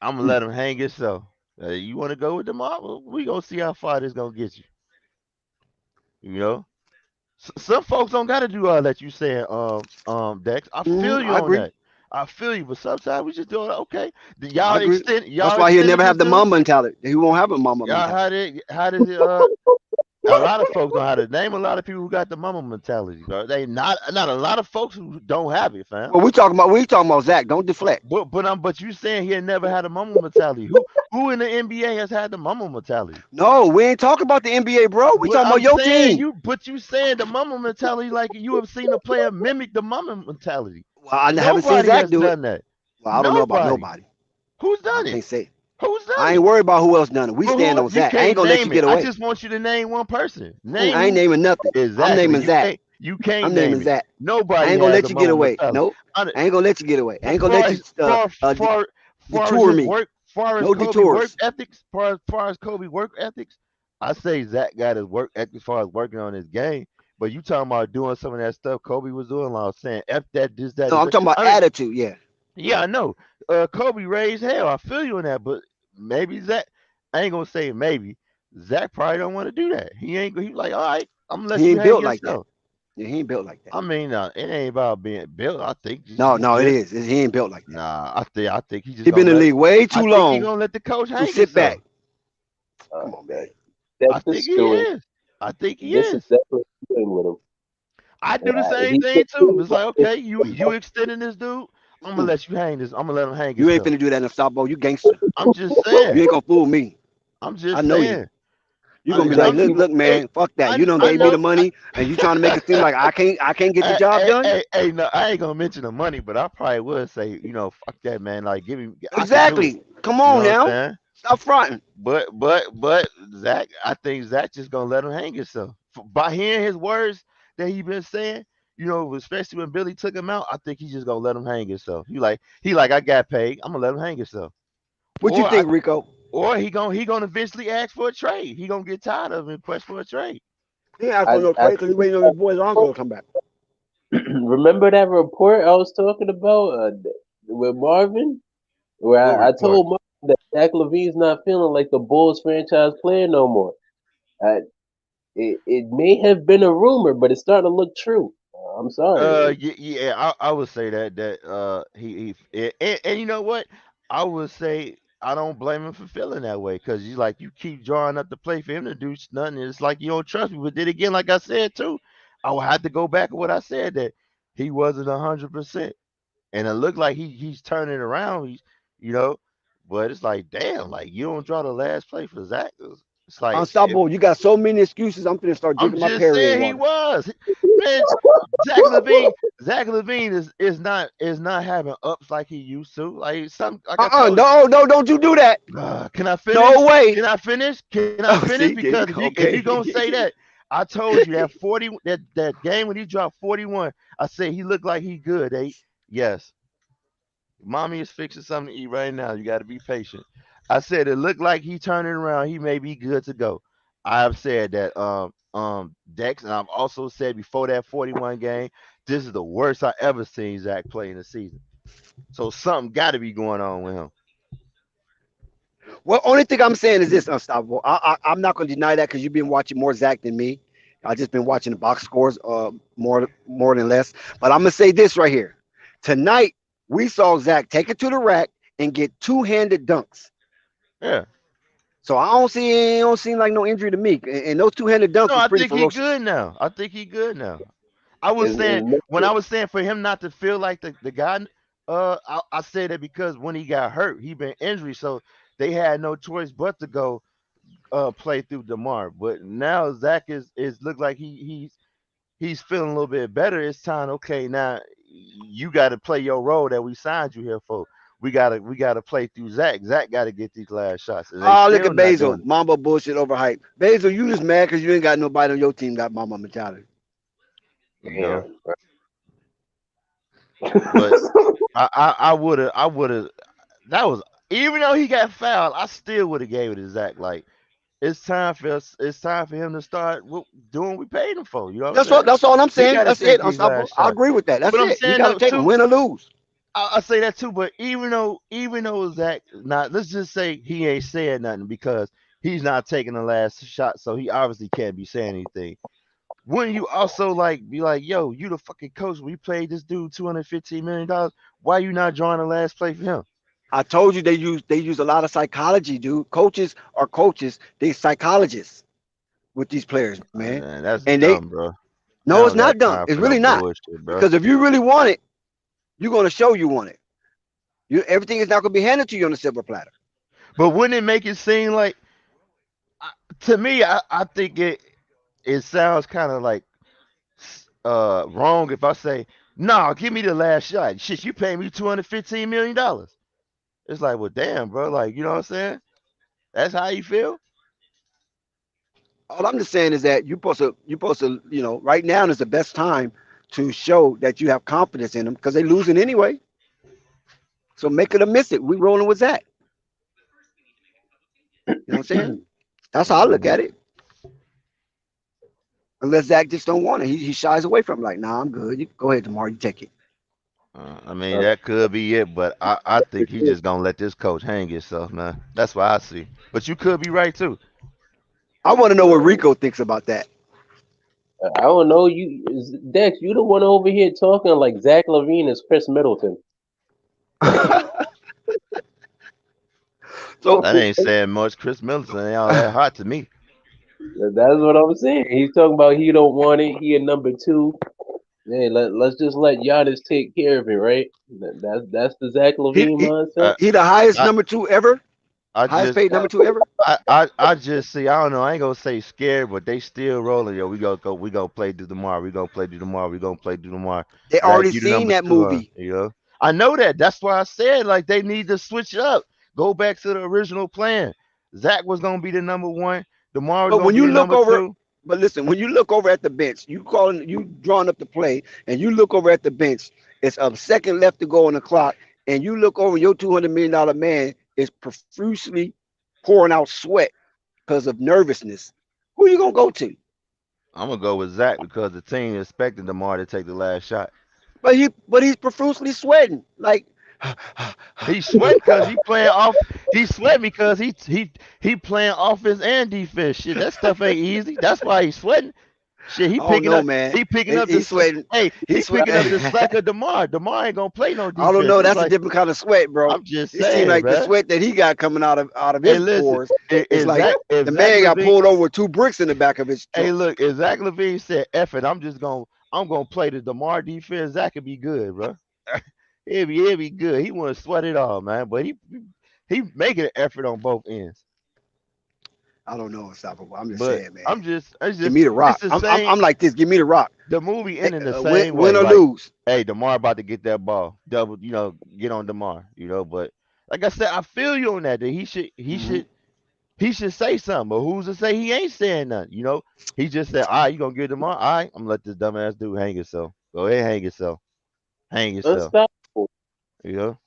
I'm gonna let him hang himself. You want to go with the mob? We gonna see how far this gonna get you. You know, some folks don't got to do all that. You saying, Dex. I feel you I on agree. that. I feel you, but sometimes we just do it. Okay, I agree. That's y'all why he'll extended never this have the dude. mama mentality. He won't have a mama Y'all mentality. how did it a lot of folks know how to name a lot of people who got the mama mentality, bro. They not a lot of folks who don't have it, fam. Well, we talking about Zach. Don't deflect. But you saying he had never had a mama mentality. Who in the NBA has had the mama mentality? No, we ain't talking about the NBA, bro. We But talking about I'm your saying team. you saying the mama mentality like you have seen a player mimic the mama mentality. Well, I haven't seen Nobody Zach has do it. done that. Well, I don't know about Nobody. nobody. Who's I done it? can't say. Who's done I ain't it? worried about who else done it. We But stand who on you Zach. I ain't can't gonna let you name it. get I away. just want you to name one person. Name I ain't who naming nothing. I'm exactly. naming Zach. You can't I'm naming name it. Zach. I Nobody ain't gonna has let a you get mama away. mentality. Nope. I ain't gonna let you get away. I ain't gonna Far let you as far as detour his me. work, far as No Kobe work detours. ethics, far as Kobe work ethics, I say Zach got his work ethics as far as working on his game. But you talking about doing some of that stuff Kobe was doing, like I was saying, F that, this, that, No, the I'm third. talking about I mean, attitude. Yeah. yeah, I know. Kobe raised hell. I feel you on that, but maybe Zach. I ain't gonna say maybe. Zach probably don't want to do that. He ain't. He like, all right, I'm gonna let He you ain't hang built like that. yourself. Yeah, he ain't built like that. I mean, it ain't about being built. I think No, he no, it just is. He ain't built like that. nah. I think he just He been gonna in the let. league way I too think he long gonna let the coach to hang sit himself. back. Come on, man. That, that's I the think he stewing. is. I think he This is is. definitely stewing with him. I do the same He thing put too. too It's like, much okay, you extending this dude. I'm gonna let you hang this. I'm gonna let him hang You ain't himself. finna do that in Stop You gangster. I'm just You saying. ain't gonna fool me. I'm I just know you. saying. You gonna be like, Zach look, keep look, Hey, man, fuck that. You done I gave me know. the money, and you trying to make it seem like I can't get the job done. Hey, no, I ain't gonna mention the money, but I probably would say, fuck that, man. Like, give me, I could do it. Exactly. Come You on know what I'm now. saying? Stop fronting. But Zach, I think Zach just gonna let him hang himself. By hearing his words that he been saying, especially when Billy took him out, I think he's just gonna let him hang himself. He like, I got paid. I'm gonna let him hang himself. What you Or I think, Rico? or he gonna eventually ask for a trade. He gonna get tired of it and push for a trade. He ain't asked I, for no I trade because he waiting on his boy's uncle to come back. remember that report I was talking about with Marvin, where What I report? told Marvin that Zach LaVine's not feeling like the Bulls franchise player no more. Uh, it may have been a rumor, but it's starting to look true. I'm sorry. Yeah, I would say that and you know what? I would say I don't blame him for feeling that way because you keep drawing up the play for him to do nothing. It's like you don't trust me. But then again, like I said too, I would have to go back to what I said that he wasn't 100%, and it looked like he's turning around. You know, but it's like damn, like you don't draw the last play for Zach. It's like if Unstoppable. You got so many excuses. I'm finna start I'm drinking my just Perrier saying he water. was. Man, Zach Levine, Zach Levine is not having ups like he used to. Like I told you. No, no, don't you do that. Can I No finish? way. Can I finish? Can I Oh, finish? see, there you Because go. if you Okay. gonna say that, I told you that 40 that game when he dropped 41, I said he looked like he good. Yes. Mommy is fixing something to eat right now. You got to be patient. I said it looked like he turning around. He may be good to go. I've said that Dex, and I've also said before that 41 game, this is the worst I ever seen Zach play in the season. So something got to be going on with him. Well, only thing I'm saying is this, Unstoppable. I'm not gonna deny that because you've been watching more Zach than me. I just been watching the box scores more than less. But I'm gonna say this right here. Tonight we saw Zach take it to the rack and get two-handed dunks. Yeah. So I don't see it don't seem like no injury to me. And those two-handed dunks No, was I pretty think he ferocious. good now. I think he good now. I was saying Is when I was saying for him not to feel like the guy, I said that because when he got hurt, he been injured, so they had no choice but to go play through Demar. But now Zach is look like he's feeling a little bit better. It's time. Okay, now you got to play your role that we signed you here for. We gotta play through Zach. Zach got to get these last shots, and they Oh, look still at not Basil. doing it. Mamba bullshit overhyped. Basil, you just mad because you ain't got nobody on your team got Mamba mentality. You know, damn. but I would have. That was even though he got fouled, I still would have gave it to Zach. Like it's time for him to start doing what we paid him for. You know what I'm saying? That's all I'm He saying. got to That's take it. these Unstoppable. last I shots. agree with that. That's But I'm it. He saying got to though take them, too, win or lose. I say that too, but even though Zach not, let's just say he ain't saying nothing because he's not taking the last shot, so he obviously can't be saying anything. Wouldn't you also like be like, yo, you the fucking coach? We paid this dude $215 million. Why you not drawing the last play for him? I told you they use a lot of psychology, dude. Coaches are coaches. They psychologists with these players, man. Man, that's And they dumb, bro. I no, it's don't got not dumb. time It's for no really not. bullshit, bro. Because if you really want it, you're gonna show you want it. Everything is not gonna be handed to you on a silver platter. But wouldn't it make it seem like, to me, I think it sounds kind of like wrong if I say, nah, give me the last shot. Shit, you pay me $215 million. It's like, well, damn, bro. Like, you know what I'm saying? That's how you feel. All I'm just saying is that you're supposed to, right now is the best time to show that you have confidence in them because they're losing anyway. So make it or miss it. We rolling with that. You know what I'm saying? That's how I look Mhm. at it. Unless Zach just don't want it, he shies away from it. Like, nah, I'm good. You go ahead tomorrow. You take it. I mean, that could be it, but I think he just gonna let this coach hang himself, man. That's what I see. But you could be right too. I want to know what Rico thinks about that. I don't know. Dex, you the one over here talking like Zach LaVine is Chris Middleton. So That ain't saying much. Chris Milton ain't all that hot to me. That's what I'm saying. He's talking about he don't want it. He a number two. Hey, let's just let Giannis take care of it, right? That's the Zach he LaVine he mindset. I he the highest I, number two ever, I highest just paid number two ever. I just see. I don't know. I ain't gonna say scared, but they still rolling. Yo, we gonna play through tomorrow. We gonna play through tomorrow. We gonna play through tomorrow. They Zach, already you the seen number that two. movie. You know. I know that. That's why I said like they need to switch it up. Go back to the original plan. Zach was gonna be the number one. Tomorrow's But gonna when be you the look number over, two. but listen, when you look over at the bench, you drawing up the play, and you look over at the bench. It's a second left to go on the clock, and you look over your $200 million man is profusely pouring out sweat because of nervousness. Who you gonna go to? I'm gonna go with Zach because the team expected Demar to take the last shot. But he's profusely sweating like. He's sweating because he playing off. He's sweating because he playing offense and defense. Shit, that stuff ain't easy. That's why he's sweating. Shit, I don't know, man. He picking up He's the sweating. hey, he He's picking up the sweating. slack of Demar. Demar ain't gonna play no I don't defense. know. It's That's a like, different kind of sweat, bro. I'm just It seemed saying, like the man. sweat that he got coming out of Hey, his listen, pores. It's like if the Zach man got Levine, pulled over with two bricks in the back of his hey, trunk. look, if Zach Levine said, "F it, I'm gonna play the Demar defense," Zach could be good, bro. He'll be good. He wouldn't sweat it all, man. But he making an effort on both ends. I don't know, unstoppable. I'm just But saying, man. Give me the it's rock. the I'm same. I'm like this. Give me the rock. The movie Hey, ending the win, same win way. or Like, lose. hey, Demar about to get that ball, double, get on Demar, But like I said, I feel you on that. That Hmm. he should say something. But who's to say he ain't saying nothing? He just said, all right, you gonna get Demar? All right, I'm gonna let this dumbass dude hang himself. Go ahead, hang yourself. Unstoppable. You know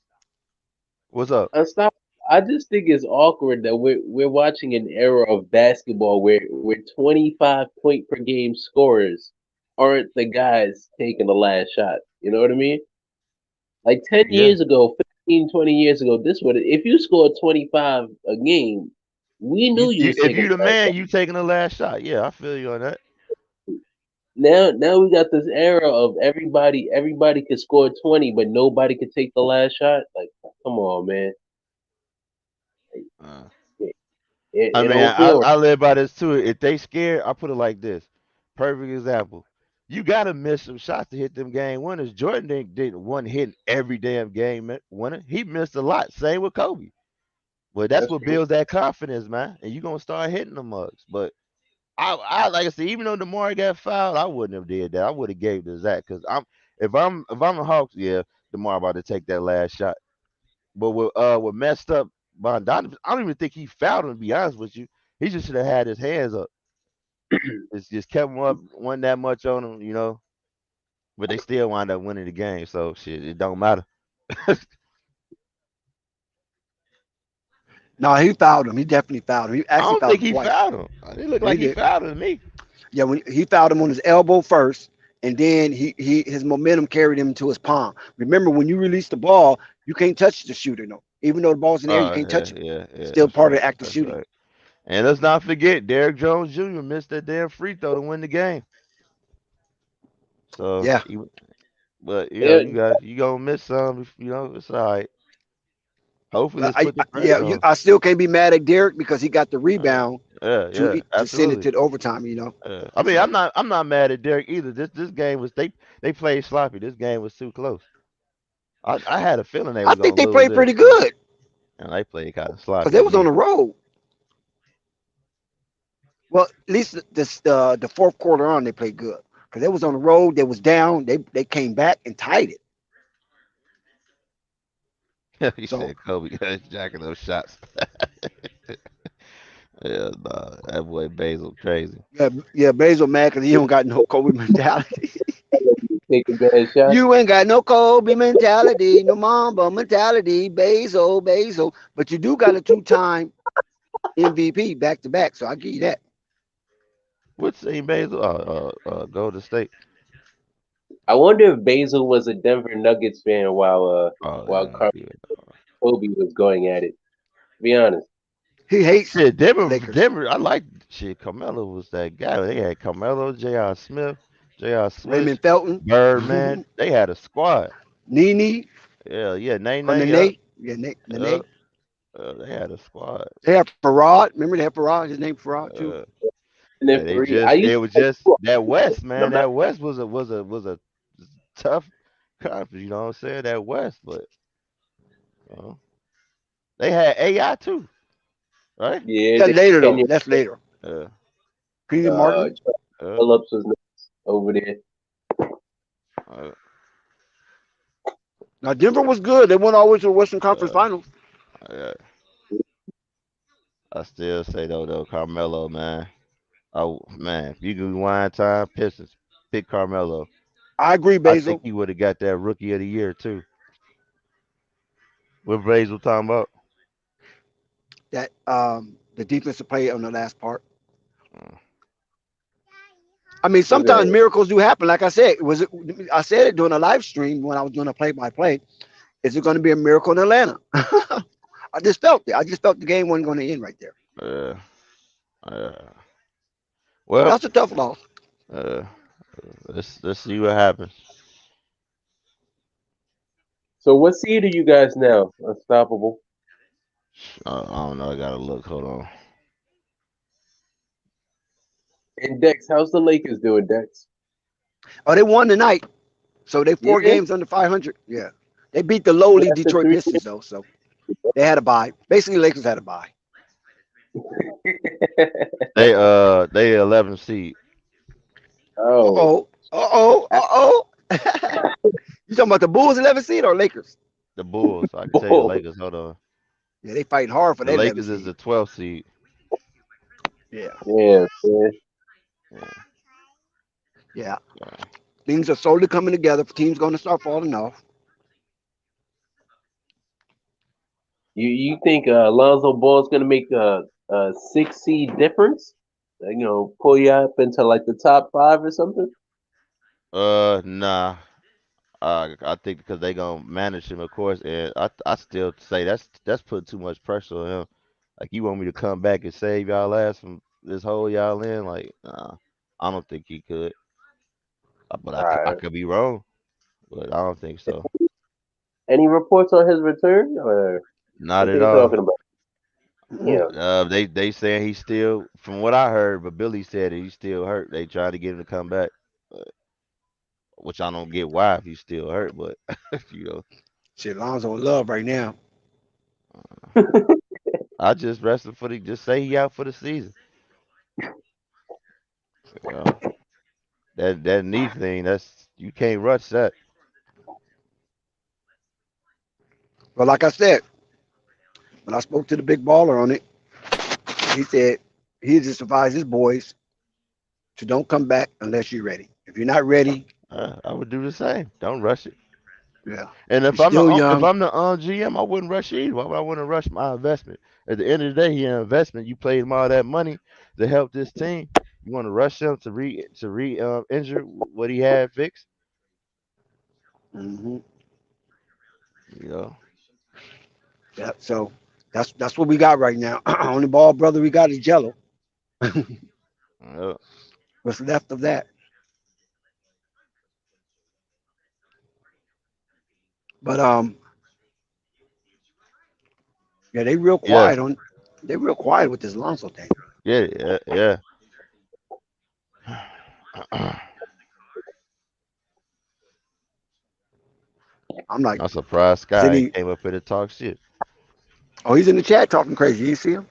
what's up? Unstoppable. I just think it's awkward that we're watching an era of basketball where 25 point per game scorers aren't the guys taking the last shot. You know what I mean? Like 10 Yeah. years ago, 15, 20 years ago, this would if you scored 25 a game, we knew you was If taking you the the last man, shot. you taking the last shot. Yeah, I feel you on that. Now we got this era of everybody could score 20, but nobody could take the last shot. Like, come on, man. Uh, It, I it mean, don't feel right. I live by this too. If they scared, I put it like this. Perfect example. You gotta miss some shots to hit them game winners. Jordan didn't one hitting every damn game winner. He missed a lot. Same with Kobe. But that's That's what true. builds that confidence, man. And you gonna start hitting them mugs. But I like I said, even though Demar got fouled, I wouldn't have did that. I would have gave to Zach because if I'm a Hawks, yeah, Demar about to take that last shot. But what messed up Bondanovic, I don't even think he fouled him. To be honest with you, he just should have had his hands up. It's just kept him up, wasn't that much on him. But they still wind up winning the game. So shit, it don't matter. No, he fouled him. He definitely fouled him. He I actually don't fouled think him he twice. fouled him. It looked Yeah, he like he did. fouled him to me. Yeah, when he fouled him on his elbow first, and then his momentum carried him to his palm. Remember, when you release the ball, you can't touch the shooter, no. Even though the ball's in the air, you can't Yeah, touch it. yeah, yeah. Still That's part of right. the act of That's shooting. right. And let's not forget, Derrick Jones Jr. missed that damn free throw to win the game. So, Yeah. but Yeah, you guys, you gonna miss some. It's all right. Hopefully, But it's put the yeah, pressure on. I still can't be mad at Derek because he got the Uh, rebound yeah, yeah, to send it absolutely. to the overtime. I mean, So I'm not mad at Derrick either. This game was they played sloppy. This game was too close. I had a feeling they I were think gonna they lose played this, pretty good and they played kind of because sloppy they to was on me. the road. Well, at least the fourth quarter on they played good because they was on the road. They was down. They came back and tied it. He So said Kobe got jacking those shots. Yeah, nah, that boy Basil crazy. yeah, Basil mad because he don't got no Kobe mentality. taking bad shots. You ain't got no Kobe mentality, no Mamba mentality, Basil. But you do got a two-time MVP back to back. So I give you that. What's St. Basil? Golden State. I wonder if Basil was a Denver Nuggets fan Oh while yeah, yeah. Kobe was going at it. To be honest. He hates Shit, Denver, Lakers. Denver. I like shit. Carmelo was that guy. They had Carmelo, J.R. Smith, J.R. Switch, Raymond Felton, Birdman. They had a squad. Nene Yeah, yeah, from the Nene, Nate. Yeah, uh, Nate. they had a squad. They have Farad. Remember they have Farad? His name Farad too. Uh, And then and three. I used it to was like just that West, man. no matter. That West was a tough conference. You know what I'm saying? That West, but uh, they had AI too, right? Yeah, Yeah, they later though. Kenya That's later. Uh, P. Martin. uh, Phillips was next over there. uh, Now Denver was good. They went all the way to the Western Conference uh, Finals. uh, I still say though, Carmelo, man. Oh man, if you can rewind time, Pistons pick Carmelo. I agree, I think Basil. he would have got that Rookie of the Year too. What Basil talking about? That the defensive play on the last part. Uh, I mean, Look at sometimes it. miracles do happen. Like I said, I said it during a live stream when I was doing a play-by-play. Is it going to be a miracle in Atlanta? I just felt it. I just felt the game wasn't going to end right there. uh, uh, well, That's a tough loss. uh, let's see what happens. So what seed are you guys now? Unstoppable. I don't know. I gotta look. Hold on. And Dex, how's the Lakers doing, Dex? Oh, they won tonight, so they 4 games Yeah, under 500. Yeah, they beat the lowly after Detroit three. Pistons though, so they had a bye. Basically, Lakers had a bye. They 11 seed. Uh Oh, oh. You talking about the Bulls 11 seed or Lakers? The Bulls. I can tell you the bull. Lakers. Hold on. Yeah, they fighting hard for The that 11 Lakers is seed. the 12th seed. Yeah, Yeah, man. Yeah, yeah. yeah. Things are slowly coming together. Teams going to start falling off. You think Alonzo Ball's gonna make a 6 seed difference? Pull you up into like the top five or something? Nah. I think because they gonna manage him, of course, and I still say that's putting too much pressure on him. Like you want me to come back and save y'all ass from this hole y'all in? Like, nah, I don't think he could. But All I right. could be wrong, but I don't think so. Any reports on his return, or Not what at they all. talking about? Mm-mm. Yeah. They saying he's still, from what I heard, but Billy said that he's still hurt. They tried to get him to come back, uh, which I don't get why if he's still hurt, but you know, Shit, Lonzo in love right now. I just rested for the just say he out for the season. You know, that knee thing, that's you can't rush that. But like I said, when I spoke to the big baller on it, he said he just advised his boys to don't come back unless you're ready. If you're not ready, I would do the same. Don't rush it. yeah, And you're still if young. I'm the GM, I wouldn't rush either. Why would I want to rush my investment? At the end of the day, your investment, you paid him all that money to help this team. You want to rush him to re injure what he had fixed? Mm-hmm. You know. Yeah. So that's what we got right now. Only ball brother we got is Jello. Yeah. What's left of that? But yeah, Yes. they real quiet with this Lonzo thing. Yeah. Yeah. Yeah. I'm like, I'm surprised is Sky any? ain't came up here to talk shit. Oh, he's in the chat talking crazy. You see him?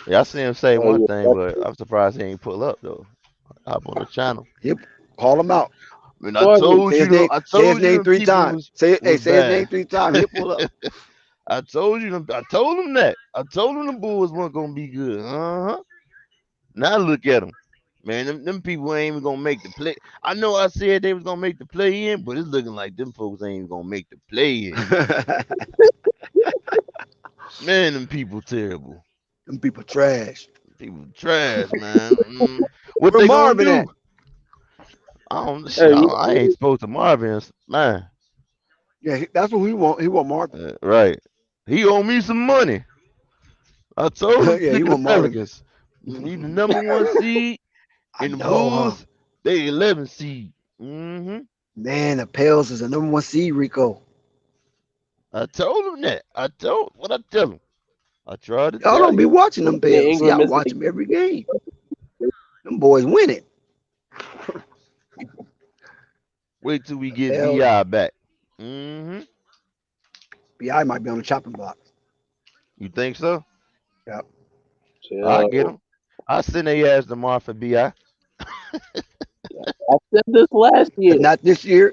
Yeah, I seen him say Oh one yeah, thing, but I'm surprised he ain't pull up though. Hop on the channel. Yep. Call him out. I mean, I Marvin. told Say you his them. name. I Say his told you name them three people times. Hey, was say his name bad. 3 times. He'll pull up. I told you them. I told them that. I told them the Bulls weren't gonna be good. Uh huh. Now look at them. Man, them people ain't even gonna make the play. I know I said they was gonna make the play in, but it's looking like them folks ain't even gonna make the play in. Man, them people terrible. Them people trash. People trash, man. What Where they gonna Marvin do? at? I don't. Shit, Hey, I ain't supposed to Marvin, man. Yeah, that's what we want. He want Marvin. Right. He owe me some money. I told him Yeah, he pick the want Marvin. Pelicans. He the number one seed, I and the know, huh? Bulls they 11 seed. Mm-hmm. Man, the Pels is the #1 seed, Rico. I told him that. I told what I tell him. I tried to Y'all tell don't be you. watching them Brandon Pels. See, I Ingram is watch like them every game. Them boys winning. Wait till we The get Pels, Bi back. Mm-hmm. BI might be on the chopping block. You think so? Yeah. I get chill. him. I send their ass tomorrow for Bi. I said this last year. If not this year,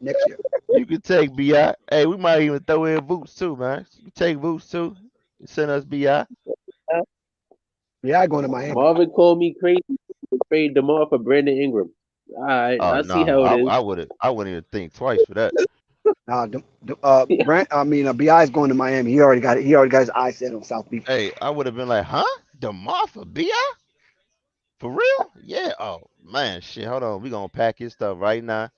next year. You can take Bi. Hey, we might even throw in Boots too, man. You can take Boots too. Send us Bi. BI going to Miami. Marvin called me crazy to trade Demar for Brandon Ingram. All right, Oh I see no, how it is. I wouldn't even think twice for that. Nah, BI is going to Miami. He already got it. He already got his eyes set on South Beach. Hey, I would have been like, huh? DeMar for Bi? For real? Yeah. Oh man, shit. Hold on. We gonna pack his stuff right now.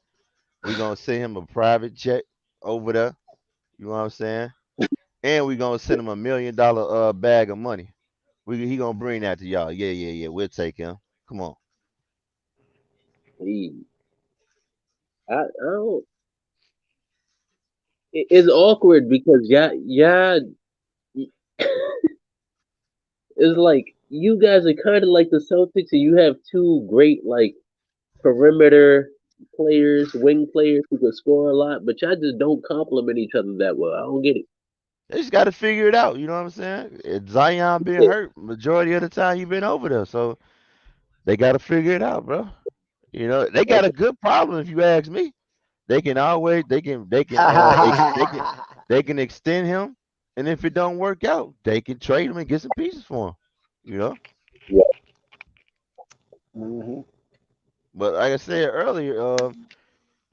We gonna send him a private jet over there. You know what I'm saying? And we gonna send him $1 million bag of money. He gonna bring that to y'all. Yeah, yeah, yeah. We'll take him. Come on. Hey, I don't. It's awkward because it's like you guys are kind of like the Celtics, and you have two great like perimeter players, wing players who can score a lot, but y'all just don't complement each other that well. I don't get it. They just gotta figure it out. You know what I'm saying? Zion been hurt majority of the time he been over there, so they gotta figure it out, bro. You know they got a good problem if you ask me. They can always they can extend him, and if it don't work out, they can trade him and get some pieces for him. You know. Yeah, Mm-hmm. But like I said earlier,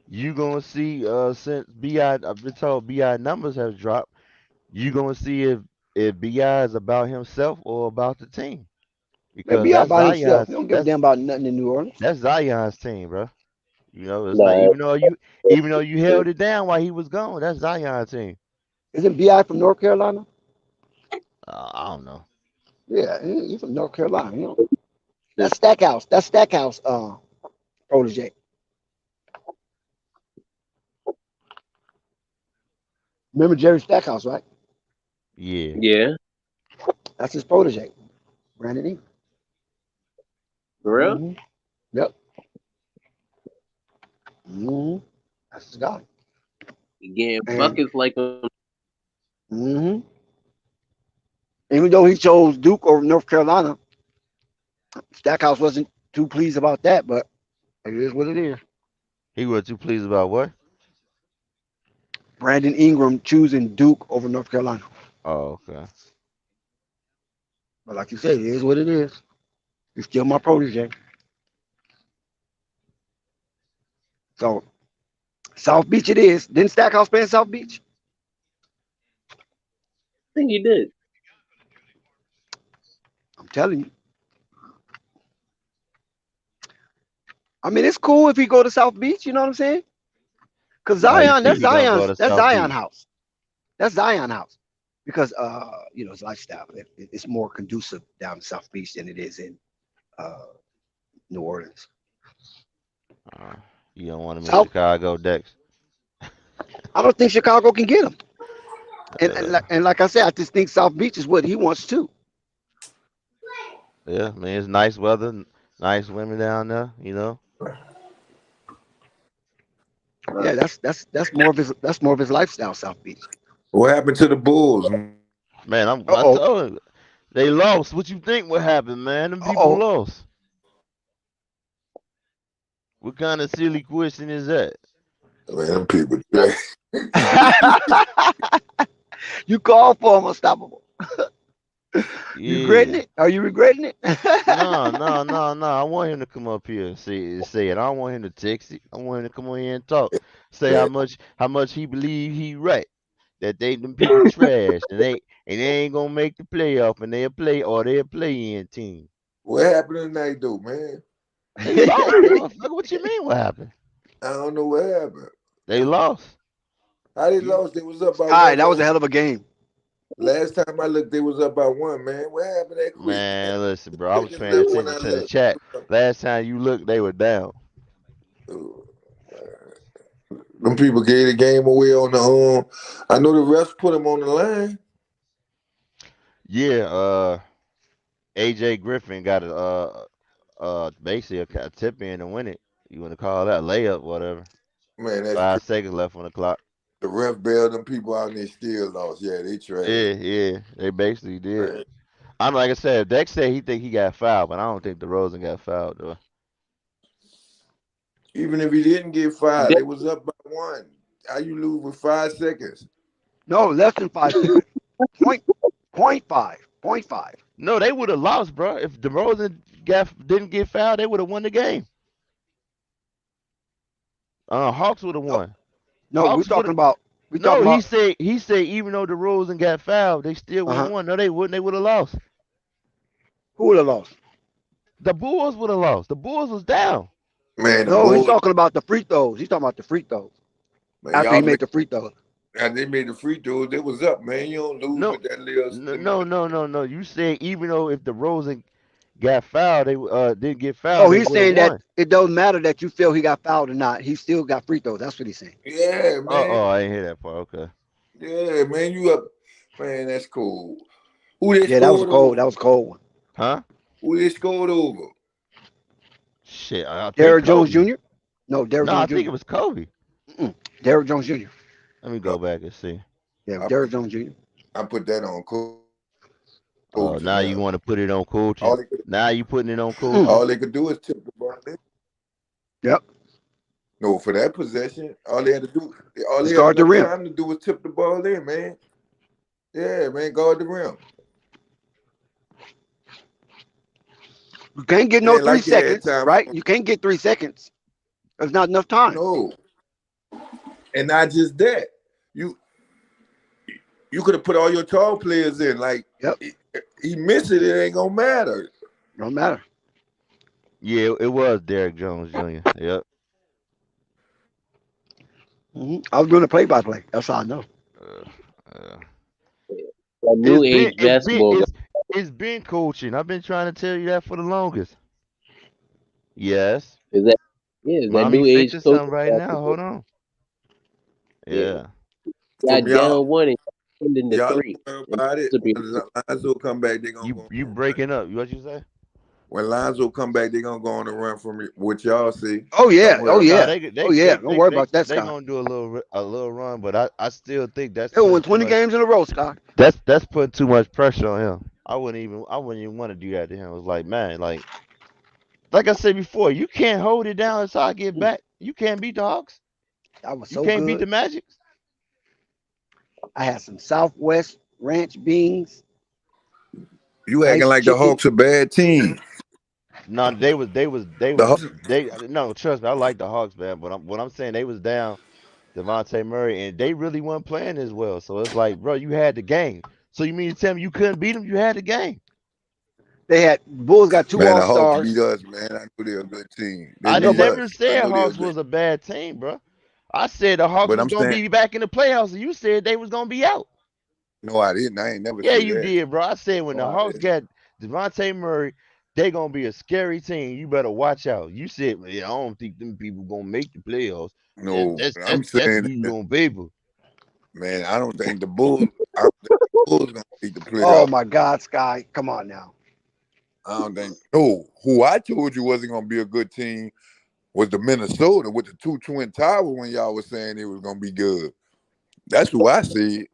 you gonna see since Bi, I've been told Bi numbers have dropped. You gonna see if Bi is about himself or about the team Man, because BI by himself. He don't give a damn about nothing in New Orleans. that's Zion's team, bro. You know, it's not nah, even though you held it down while he was gone. That's Zion's team. Isn't BI from North Carolina? I don't know. Yeah, he's from North Carolina. You know, that's Stackhouse. That's Stackhouse. Protege. Remember Jerry Stackhouse, right? Yeah, yeah, That's his protege, Brandon Ingram. for real. Mm-hmm. Yep. Mm-hmm. That's his guy. You getting And buckets like mm-hmm. Even though he chose Duke over North Carolina, Stackhouse wasn't too pleased about that, but it is what it is. he was too pleased about what? Brandon Ingram choosing Duke over North Carolina. Oh, okay. But like you said, it is what it is. He's still my protege. So South Beach it is. Didn't Stackhouse play in South Beach? I think he did. I'm telling you. I mean, it's cool if he go to South Beach. You know what I'm saying? Because Why you Zion, think he gonna go to That's South Zion Beach? house. That's Zion house. Because his lifestyle, it's more conducive down in South Beach than it is in uh, New Orleans. Uh, you don't want him in South, Chicago, Dex. I don't think Chicago can get him. Uh, And like I said, I just think South Beach is what he wants too. yeah, I mean it's nice weather, nice women down there. You know. Yeah, that's more of his lifestyle, South Beach. What happened to the Bulls? Man, Uh I oh. told you they lost. What you think? What happened, man? Them Uh people oh. lost. What kind of silly question is that? Man, them people. You called for him unstoppable. You regretting Yeah. it? Are you regretting it? No, no, no, no. I want him to come up here and say it. I don't want him to text it. I want him to come on here and talk. Say how much he believe he right. That they them people trash and they ain't gonna make the playoff and they'll play in team. What happened tonight, though, man? They lost, motherfucker. What you mean? What happened? I don't know what happened. They lost. How they You lost? They was up by Sky, one that was though. a hell of a game. Last time I looked, they was up by one. Man, what happened that quick? man, listen, bro. I was Seconds paying left when attention I to the left. chat. Last time you looked, they were down. Them people gave the game away on the I know the refs put them on the line. Yeah, AJ Griffin got basically a tip in to win it. You want to call that layup, whatever. Man, that's 5 seconds left on the clock. the ref bailed them people out and they still lost. Yeah, they trash. Yeah, yeah, they basically did. Man. I'm like I said, Dex said he think he got fouled, but I don't think DeRozan got fouled though. Even if he didn't get fired, That- they was up by one. How you lose with 5 seconds? No, less than 5 seconds. Point five. Point five. No, they would have lost, bro. If DeRozan didn't get fouled, they would have won the game. Hawks would have No, won. no, Hawks would. we talking No, about he said even though DeRozan got fouled, they still would have uh-huh. won. No, they wouldn't. They would have lost. Who would have lost? The Bulls would have lost. The Bulls was down. Man, the No, he's Bulls, talking about the free throws. He's talking about the free throws. man, After he y'all made the free throws. and they made the free throws. They was up, man. You don't lose No, with that little. no. You said even though if DeRozan got fouled, they didn't get Oh, fouled, they he's would have saying that won. it doesn't matter that you feel he got fouled or not. He still got free throws. That's what he's saying. Yeah, man. I didn't hear that part. Okay. Yeah, man. You up, man? That's cool. Who they Yeah, that was scored over? cold. That was a cold one. Huh? Who they scored over? Shit, I think Derrick Jones Kobe. Jr. No, Derrick No, I Jones think Jr. it was Kobe. Derrick Jones Jr. Let me go back and see. Yeah, I Derrick Jones Jr. I put that on Oh, coaching now you now. want to put it on coaching. All they could, Now you putting it on coaching. all they could do is tip the ball in. Yep. No, for that possession, all they had to do, all Let's they had guard the enough rim. time to do was tip the ball in, man. Yeah, man, guard the rim. You can't get It no ain't 3 like you had seconds, time. right? You can't get 3 seconds. There's not enough time. No, and not just that. You could have put all your tall players in. Like Yep. he missed it, it ain't gonna matter. Don't matter. Yeah, it was Derrick Jones Jr. Yep. I was doing the play-by-play. That's how I know. Uh, That new age it's been basketball. it's been coaching. I've been trying to tell you that for the longest. Yes. Is that that Mommy new age fixing coach something right now. Hold on. Yeah. got From y'all, down one and sending the y'all three. learn And about it. to be When Lonzo come back, they gonna go. You breaking up. What you say? When Lonzo come back, they gonna go on the run from it. What y'all see? Oh yeah. Don't worry Oh about yeah. it. Oh yeah. Don't worry about that, They Scott. gonna do a little run, but I still think that's He'll putting win too 20 much. games in a row, Scott. That's putting too much pressure on him. I wouldn't even want to do that to him. It was like, man, like I said before, you can't hold it down until I get back. You can't beat the Hawks. That was You so can't beat good. the Magic. I had some Southwest ranch beans. You Nice acting like the chicken. Hawks a bad team. No, The Hawks, no, trust me, I like the Hawks, man. But what I'm saying, they was down Devontae Murray, and they really weren't playing as well. So it's like, bro, you had the game. So you mean to tell me you couldn't beat them? You had the game. They had Bulls got two Man, All the Hawks beat Stars. us, man. I knew they were a good team. They I No, didn't beat but never us. I say know they were Hawks good. was a bad team, bro. I said the Hawks But was I'm gonna saying, be back in the playoffs, and you said they was gonna be out. no, I didn't. I ain't never Yeah, said you that. did, bro. I said when No, the I Hawks didn't. got Devontae Murray, they gonna be a scary team. You better watch out. You said, well, yeah, I don't think them people gonna make the playoffs. That, No, that's I'm that's that's saying, you on paper. man, I don't think the Bulls. I don't think the Bulls gonna beat the oh playoffs. my God, Sky, come on now. I don't think. No, who I told you wasn't gonna be a good team was the Minnesota with the two twin towers when y'all was saying it was gonna be good. That's who I said.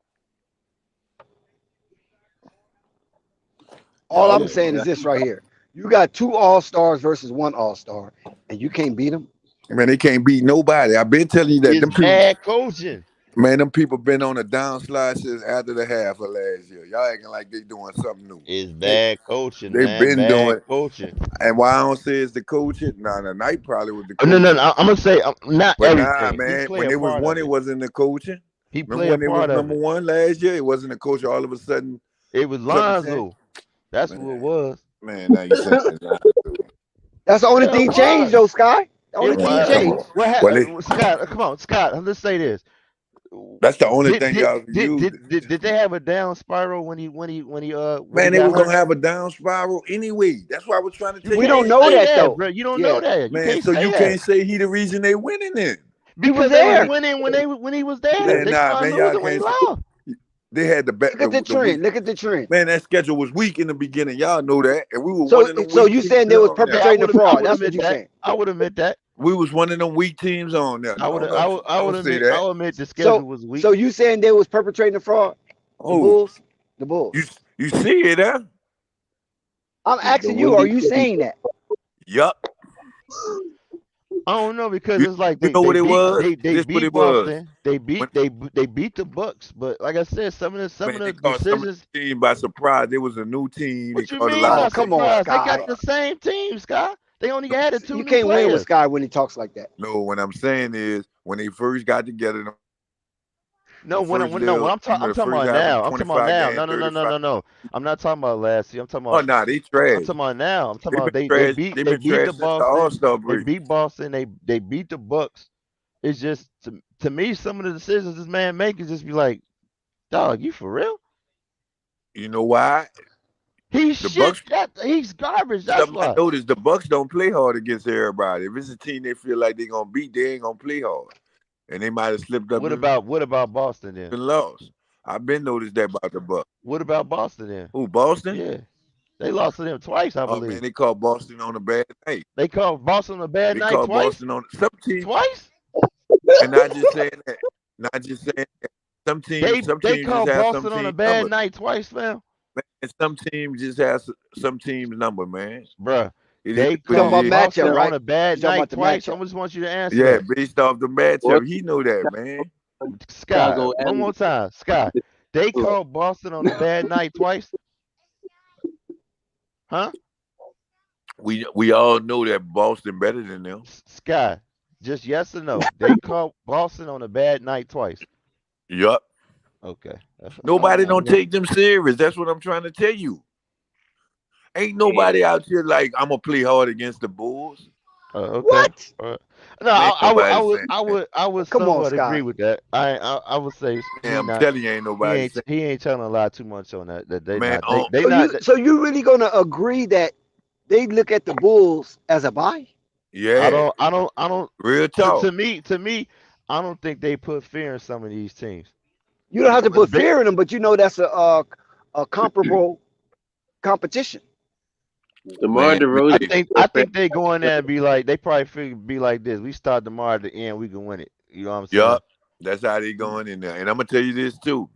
All Y'all I'm look, saying is this right here: you got two All Stars versus one All Star, and you can't beat them. man, they can't beat nobody. I've been telling you that. It's Them people, bad coaching. man, them people been on a downslide since after the half of last year. Y'all acting like they doing something new. It's They bad coaching, they've man. been Bad doing. coaching. And why I don't say it's the coaching, nah, the night probably was the No, no, coaching. no. I'm gonna say not But nah, everything. He man, play when a they was part one, of it it. wasn't the coaching. He Remember play a when they was part of number it. one last year? It wasn't the coach. All of a sudden, It was something changed. Lonzo. That's who it Man, was. man, now you saying it's not. That's the only Yeah, it thing changed, was. though, Sky. The only It thing Man, was. come on. changed. What Well, happened, Scott? Come on, Scott. Let's say this. that's the only Did thing did y'all can did use. did did, did they have a down spiral when he Man, they got was gonna hurt? have a down spiral anyway. That's why I was trying to You tell We you don't can't that. know say that that, though. bro. You don't know Yeah, that. You Man, can't so say you that can't say he the reason they winning then. because was they was there. winning when he was there. Man, They nah, started man, y'all losing when he can't say lost. they had Look at the the week. trend. Look at the trend. Man, that schedule was weak in the beginning. Y'all know that, and we were one So, of them so weak you teams saying they was on there. Yeah, perpetrating a I fraud? would That's what admit you that. saying. I would admit that. We was one of them weak teams on there. No, don't I would don't say admit that. the So, schedule was weak. so you saying they was perpetrating a fraud? The Oh, Bulls. The you Bulls. you see it, huh? I'm The asking you. Are Windy you City. saying that? Yup. I don't know because You it's like you know what it was? they This what beat it was. Boston. They When beat the Bucks. But like I said, some man, of they the caught some of decisions. the team by surprise. It was a new team. They What you caught a mean lot Oh, of by teams come on, by surprise? They got Sky. the surprise. same team, Scott. They only No, added two You new can't win with players. Sky when he talks like that. no, what I'm saying is when they first got together, No, the I'm the talking first about half of now. I'm talking about 25 now. games, No, no, no, no, 35. no, no. I'm not talking about last year. Oh, nah, they trash. I'm talking about now. I'm talking They've about been trash. They've they been beat trash the since the All Boston. Star They break. beat Boston. They beat the Bucks. It's just to me, some of the decisions this man making just be like, dog, you for real? You know why? He's The shit. Bucks. He's garbage. That's Something I why. noticed: the Bucks don't play hard against everybody. If it's a team they feel like they're gonna beat, they ain't gonna play hard, and they might have slipped up What about Boston then? and lost. I've been noticed that about the Bucks. What about Boston then? Who, Boston? Yeah, they lost to them twice, I Oh man, believe. they called Boston on a bad night. They called Boston a bad They night called twice. Boston on some teams, Twice. and not just saying that. Not just saying that. Some They teams just called have some Boston on a team bad number. night twice, man. Man, and some teams just have some teams number, man. Bruh. It is They You what talking it about called is. matchup, Boston on right? a bad You talking night about the twice. I matchup? just want you to answer Yeah, that. based off the matchup, he know that, man. Scott, Chicago one and more time. Scott, they called Boston on a bad night twice? Huh? We all know that Boston better than them. Scott, just yes or no. They called Boston on a bad night twice. Yup. Okay. Nobody don't take them serious. That's what I'm trying to tell you. Ain't nobody out here like I'm gonna play hard against the Bulls. Okay. What? No, Ain't nobody saying that. I would Come on, somewhat agree Sky. with that. I would say Man, he I'm not telling you, ain't nobody saying. he ain't telling a lie too much on that. That Man, they So not. so you really gonna agree that they look at the Bulls as a buy? yeah, I don't real talk. to me, I don't think they put fear in some of these teams. You don't have to But put fear in them, but you know that's a comparable competition. DeMar Man, I DeRozan. think they go in there and be like they probably figure be like this. We start tomorrow at the end, we can win it. You know what I'm saying? yup. That's how they going in there. And I'm gonna tell you this too.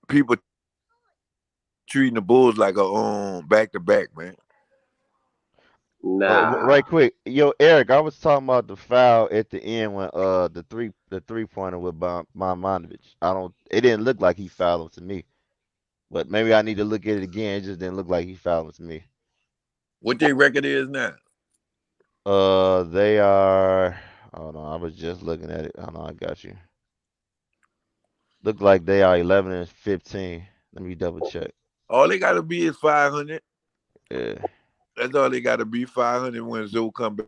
People treating the Bulls like a back to back, man. Nah. Right quick, yo, Eric, I was talking about the foul at the end when the 3-pointer with Monovich. It didn't look like he fouled him to me, but maybe I need to look at it again. It just didn't look like he fouled him to me. What their record is now? They are. Hold on, I was just looking at it. Hold on, I got you. Look like they are 11 and 15. Let me double check. All they gotta be is 500. Yeah. That's all they gotta be. 500 when Zoe come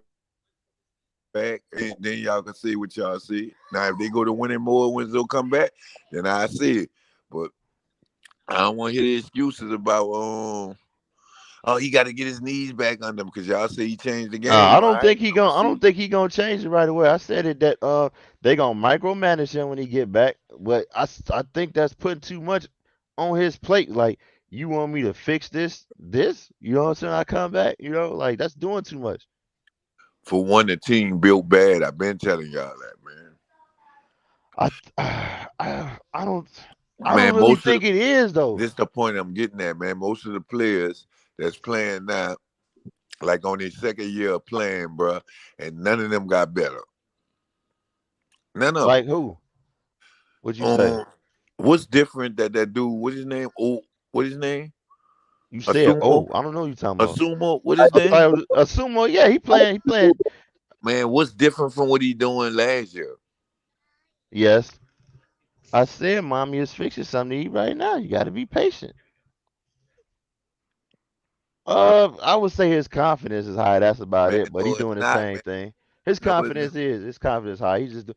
back, and then y'all can see what y'all see. Now, if they go to winning more when Zoe come back, then I see it. But I don't want to hear the excuses about he got to get his knees back under him because y'all say he changed the Nah, game. All right, I don't think he gonna change it right away. I said it that they gonna micromanage him when he get back, but I think that's putting too much on his plate. Like, you want me to fix this, you know what I'm saying? I come back, like that's doing too much. For one, the team built bad. I've been telling y'all that, man. I don't Man, really think it is though. This is the point I'm getting at, man. Most of the players that's playing now, like on their second year of playing, bro, and none of them got better. None of Like them. who? What'd you say? What's different that dude? What's his name? Oh, what his name? You said, Asumo? I don't know what you're talking about. Asumo? What his name? Asumo, yeah, he playing. Man, what's different from what he doing last year? Yes. I said mommy is fixing something to eat right now. You gotta be patient. I would say his confidence is high. That's about Man, it. But he no, it's doing the not, same man. thing. His No, it's not. confidence high. He's just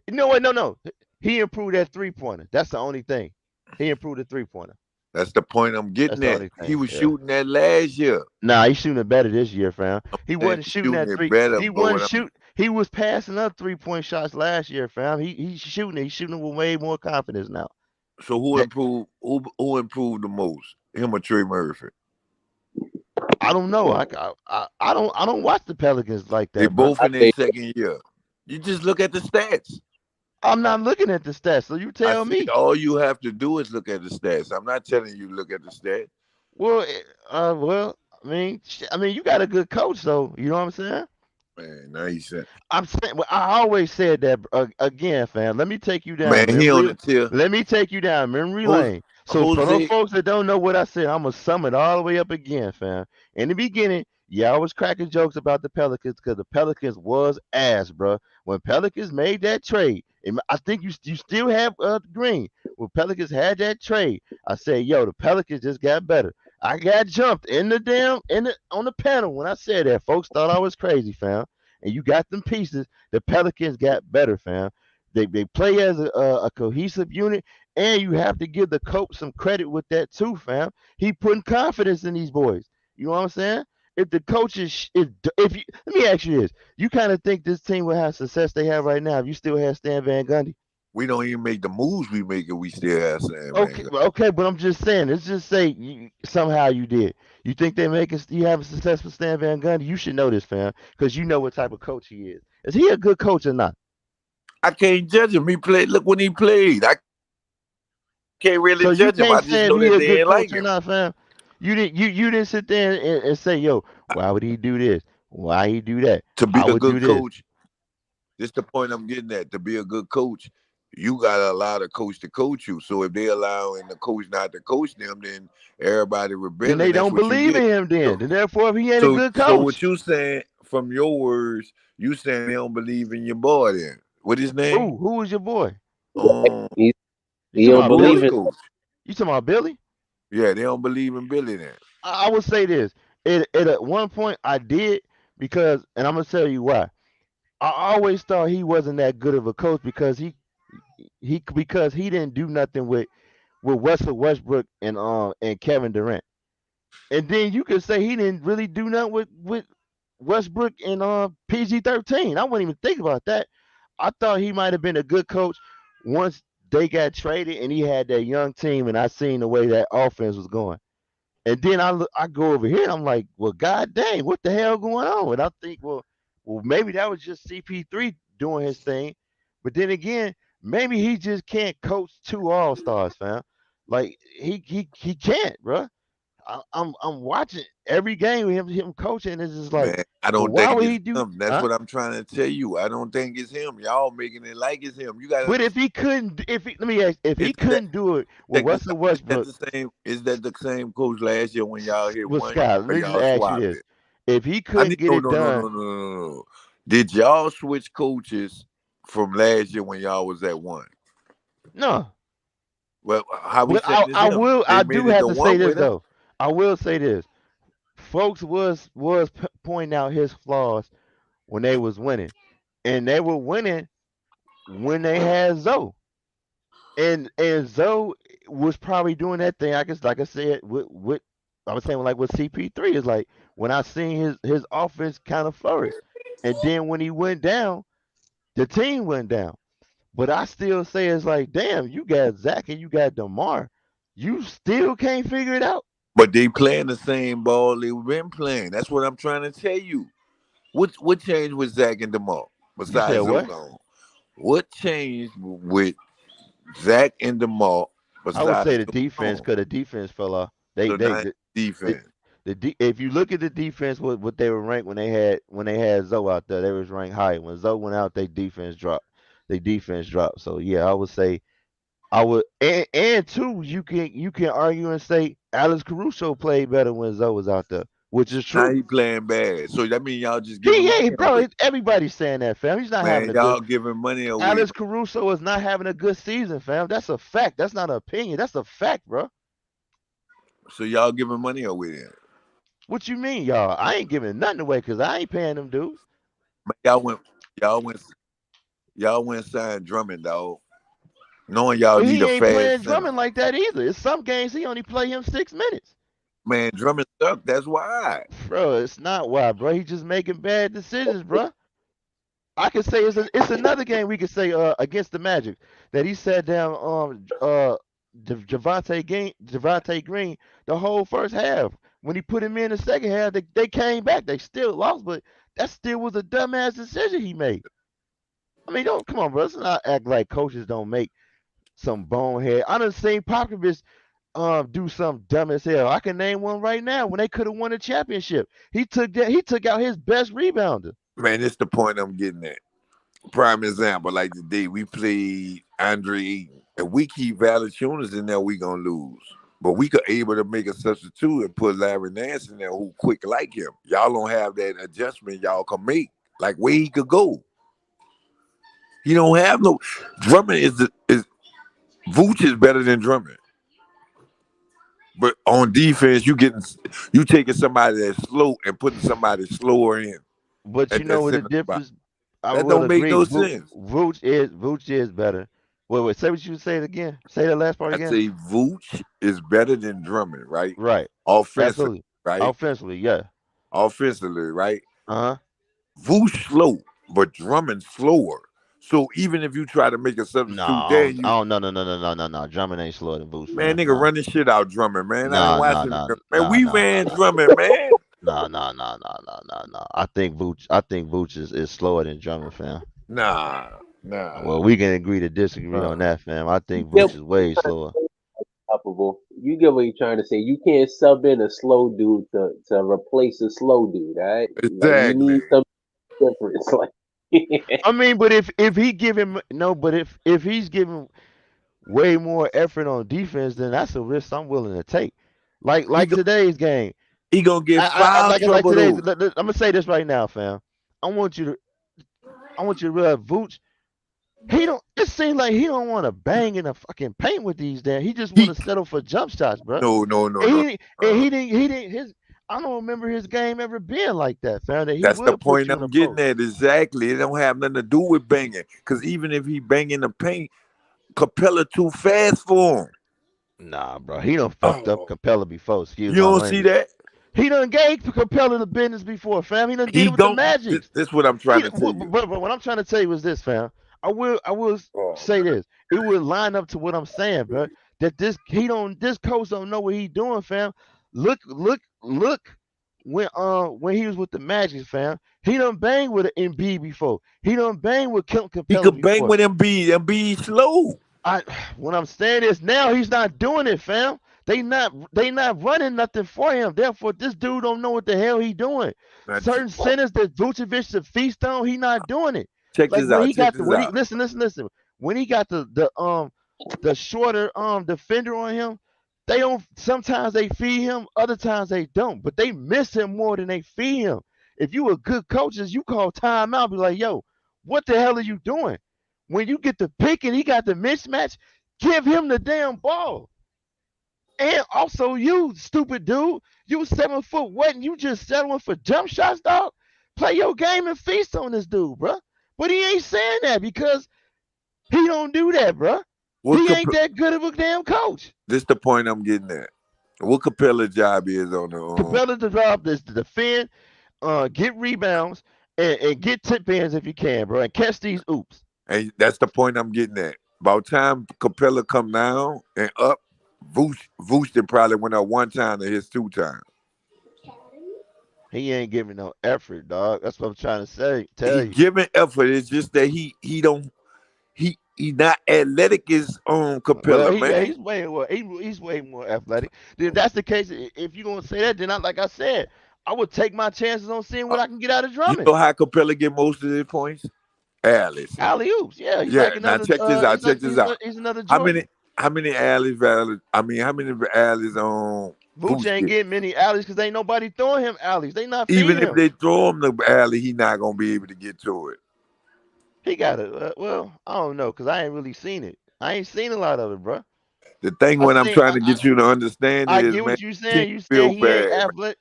you know what? No. He improved that 3-pointer. That's the only thing. He improved the 3-pointer. That's the point I'm getting That's the at. only He thing. was Yeah. shooting that last year. Nah, he's shooting it better this year, fam. He wasn't shooting that it three. better, He but wasn't shoot. He was passing up 3-point shots last year, fam. He's shooting it. He's shooting it with way more confidence now. So who improved? Who improved the most? Him or Trey Murphy? I don't know. I don't watch the Pelicans like that. They both Bro. in their second year. You just look at the stats. I'm not looking at the stats, so you tell me. All you have to do is look at the stats. I'm not telling you to look at the stats. Well, I mean, you got a good coach, though. You know what I'm saying? Man, now he said. I'm saying. Well, I always said that again, fam. Let me take you down. Man, he on the tier. Let me take you down memory lane. So for those folks that don't know what I said, I'm gonna sum it all the way up again, fam. In the beginning, yeah, I was cracking jokes about the Pelicans because the Pelicans was ass, bro. When Pelicans made that trade, and I think you still have Green. When Pelicans had that trade, I said, yo, the Pelicans just got better. I got jumped on the panel when I said that. Folks thought I was crazy, fam. And you got them pieces. The Pelicans got better, fam. They play as a cohesive unit, and you have to give the coach some credit with that too, fam. He putting confidence in these boys. You know what I'm saying? If the coach is, let me ask you this: you kind of think this team will have success they have right now if you still have Stan Van Gundy? We don't even make the moves we make if we still have Stan Van Gundy. Okay, but I'm just saying. Let's just say somehow you did. You think you have a successful Stan Van Gundy? You should know this, fam, because you know what type of coach he is. Is he a good coach or not? I can't judge him. He played. Look when he played. I can't really judge him. I just know that they ain't like him. Not, fam. You didn't sit there and say, yo, why would he do this? Why he do that? To be a good coach, this is the point I'm getting at. To be a good coach, you gotta allow the coach to coach you. So if they allowing the coach not to coach them, then everybody rebelling. Then they don't believe in him. Then therefore, if he ain't a good coach. So what you saying from your words? You saying they don't believe in your boy? Then what his name? Who is your boy? He don't believe in. You talking about Billy? Yeah, they don't believe in Billy. Then I would say this. At one point I did because, and I'm gonna tell you why. I always thought he wasn't that good of a coach because he didn't do nothing with Russell Westbrook and Kevin Durant. And then you could say he didn't really do nothing with Westbrook and PG-13. I wouldn't even think about that. I thought he might have been a good coach once they got traded and he had that young team and I seen the way that offense was going. And then I go over here and I'm like, well, god dang, what the hell going on? And I think, well, maybe that was just CP3 doing his thing. But then again, maybe he just can't coach two all-stars, fam. Like he can't, bro. I'm watching every game with him coaching. It's just like, man, I don't why think would it's he do? him. That's what I'm trying to tell you. I don't think it's him. Y'all making it like it's him. You got. But if he couldn't, let me ask, if he couldn't do it with Russell Westbrook, is that the same coach last year when y'all hit one? Scott, let me just ask you this: if he couldn't get it done, no. Did y'all switch coaches from last year when y'all was at one? No. Well, how we But setting this up? They I made do it have to to say one this with him. though. I will say this. Folks was pointing out his flaws when they was winning, and they were winning when they had Zoe, and Zoe was probably doing that thing. I guess, like I said, with I was saying, like with CP3 is like when I seen his offense kind of flourish, and then when he went down, the team went down. But I still say it's like, damn, you got Zach and you got DeMar, you still can't figure it out. But they playing the same ball they've been playing. That's what I'm trying to tell you. What changed with Zach and DeMar You said besides what? Zogon? What changed with Zach and DeMar I would besides say the defense, Zogon? because the defense fell off. They So they now the, the, defense. if you look at the defense, what they were ranked when they had Zoe out there, they was ranked high. When Zoe went out, they defense dropped. They defense dropped. So yeah, I would say I would, and two, you can argue and say Alex Caruso played better when Zoe was out there, which is Now true. he playing bad. So that means y'all just giving He money ain't, bro. away. Everybody's saying that, fam. He's not having Man, a good. y'all giving money away. Alex Caruso is not having a good season, fam. That's a fact. That's not an opinion. That's a fact, bro. So y'all giving money away then. What you mean, y'all? I ain't giving nothing away because I ain't paying them dudes. Man, y'all went y'all went sign Drummond, dog. Knowing y'all But need he a ain't playing fast center. Drummond like that either. It's some games he only play him 6 minutes. Man, Drummond suck. That's why. Bro, it's not why, bro. He just making bad decisions, bro. I could say it's another game we could say against the Magic that he sat down Javante Green the whole first half. When he put him in the second half, they came back. They still lost, but that still was a dumbass decision he made. I mean, don't come on, bro. Let's not act like coaches don't make some bonehead. I done seen Popovich do something dumb as hell. I can name one right now when they could have won a championship. He took out his best rebounder. Man, it's the point I'm getting at. Prime example, like today we played Andre Ayton. If we keep Valanciunas in there, we gonna lose. But we could able to make a substitute and put Larry Nance in there who quick like him. Y'all don't have that adjustment y'all can make. Like where he could go. He don't have no Drummond is Vooch is better than Drummond. But on defense, you taking somebody that's slow and putting somebody slower in But you at that know what the center spot. difference? I That will don't make agree. no sense. Vooch is better. Wait. Say what you say it again. Say that last part I again. say Vooch is better than Drummond, right? Right. Offensively, Absolutely. right? Offensively, yeah. Offensively, right? Uh huh. Vooch slow, but Drummond slower. So even if you try to make a substitute there, I you don't. No. Drummond ain't slower than Vooch, man, fam. nigga No. running shit out Drummond, man. I ain't No. No. watching No. it. Man, No. we No. ran Drummond, man. No. I think Vooch is slower than Drummond, fam. Nah. Well, we can agree to disagree on that, fam. I You think get Vooch is way slower. unstoppable. You get what you're trying to say. You can't sub in a slow dude to replace a slow dude, all right? Like you Exactly. need some difference. Like I mean, but if he give him no, but if he's giving way more effort on defense, then that's a risk I'm willing to take. He Like go, today's game. he gonna get foul Like trouble today's. though. I'm gonna say this right now, fam. I want you to realize Vooch. He don't. It seems like he don't want to bang in the fucking paint with these damn. He just want He to settle for jump shots, bro. And no. he didn't. He didn't. His. I don't remember his game ever being like that, fam. That he That's the will put point you in a I'm getting post. at. Exactly. It don't have nothing to do with banging. Because even if he banging the paint, Capella too fast for him. Nah, bro. He done fucked up Oh. Capella before. Excuse You my don't see language. that? He done gave Capella the business before, fam. He done did He it with the don't. Magics. This what I'm trying to tell you. But what I'm trying to tell you is this, fam. I will Oh, say this. It will line up to what I'm saying, bro. That this coach don't know what he doing, fam. Look when he was with the Magic, fam. He done bang with an MB before. He done bang with Kemp he Capella could bang before. with Embiid. Embiid slow. What I'm saying is now he's not doing it, fam. They not running nothing for him. Therefore, this dude don't know what the hell he doing. Now, Certain centers that Vucevic should feast on, he not doing it. check Like this when out. he Check got this out. listen. When he got the shorter defender on him, they don't sometimes they feed him, other times they don't. But they miss him more than they feed him. If you a good coaches, you call timeout, be like, yo, what the hell are you doing? When you get the pick and he got the mismatch, Give him the damn ball. And also, you stupid dude, you 7 foot what, and you just settling for jump shots, dog. Play your game and feast on this dude, bro. But he ain't saying that because he don't do that, bro. What He Cap- ain't that good of a damn coach. this the point I'm getting at. What Capella's job is on the Capella's job is to defend, get rebounds, and get tip ins if you can, bro, and catch these oops. and that's the point I'm getting at. About time Capella come down and up, Vooch then probably went up one time to his 2 times. He ain't giving no effort, dog. That's what I'm trying to say. Tell He you. giving effort. It's just that he not athletic as Capella, Well, man. he's way more athletic. Then if that's the case, if you're gonna say that, then like I said, I would take my chances on seeing what I can get out of You Drummond. know how Capella get most of his points? Alleys. Alley oops, yeah, he's Yeah. like Now another. check this out. Check this out. He's another How many Jordan. alleys? How many alleys on Vooch Vooch ain't get? getting many alleys because ain't nobody throwing him alleys. They not Even feeding if him. they throw him the alley, he not gonna be able to get to it. He got it. Well, I don't know because I ain't really seen it. I ain't seen a lot of it, bro. The thing I what I'm seen. trying to get you to understand I is, get man, what you the team saying. You saying built he ain't bad, athletic.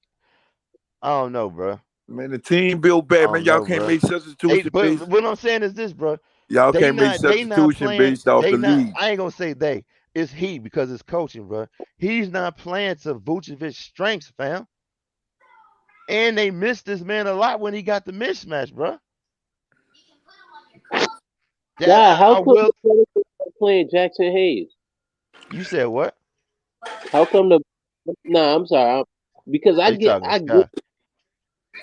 I don't know, bro. man. The team built I bad, man. don't Y'all know, can't bro. make substitution But based. what I'm saying is this, bro. Y'all They can't make not they not substitution playing. based off They the not. league. I ain't gonna say they. It's he because it's coaching, bro. He's not playing to Vucevic's strengths, fam. And they missed this man a lot when he got the mismatch, bro. Yeah, how I come will. the Pelicans are playing Jackson Hayes? You said what? How come the? Nah, I'm sorry. Because Are you talking I get, Sky?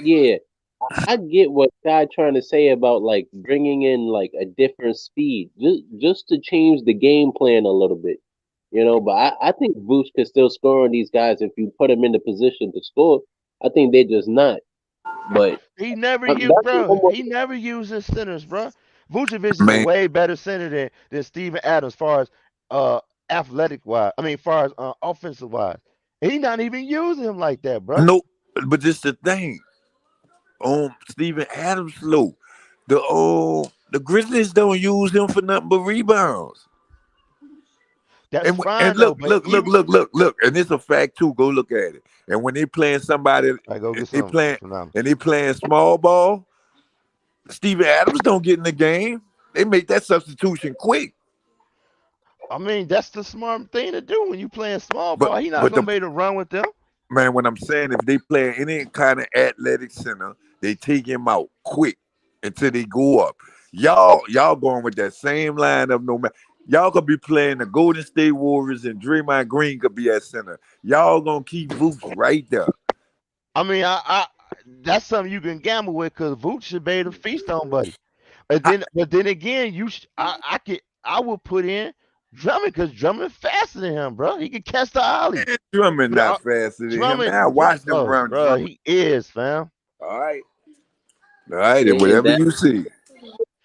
yeah, I get what Sky trying to say about like bringing in like a different speed, just to change the game plan a little bit, you know. But I think Vooch could still score on these guys if you put them in the position to score. I think they're just not. But He never used, that's bro. almost, He never uses centers, bro. Vucevic is a Man, way better center than Steven Adams, as far as uh athletic wise. I mean, as far as offensive wise. He not even using him like that, bro. no, but this the thing. Steven Adams slow. The Grizzlies don't use him for nothing but rebounds. That's And fine though. But even look, and it's a fact too. Go look at it. And when they playing somebody, I go and get some phenomenal. they playing small ball, Steven Adams don't get in the game. They make that substitution quick. I mean, that's the smart thing to do when you playing small But ball. He not but gonna the be able to run with them. man, when I'm saying if they play any kind of athletic center, they take him out quick until they go up. Y'all going with that same lineup no matter. Y'all could be playing the Golden State Warriors and Draymond Green could be at center. Y'all gonna keep Vooch right there. I mean, I that's something you can gamble with because Vooch should be able to feast on, buddy. But then again, I would put in Drummond because Drummond faster than him, bro. He can catch the ollie. Drummond But not faster than him. Drummond, Now watch them oh, run bro, Drummond. he is, fam. All right. All right, and and whatever that you see.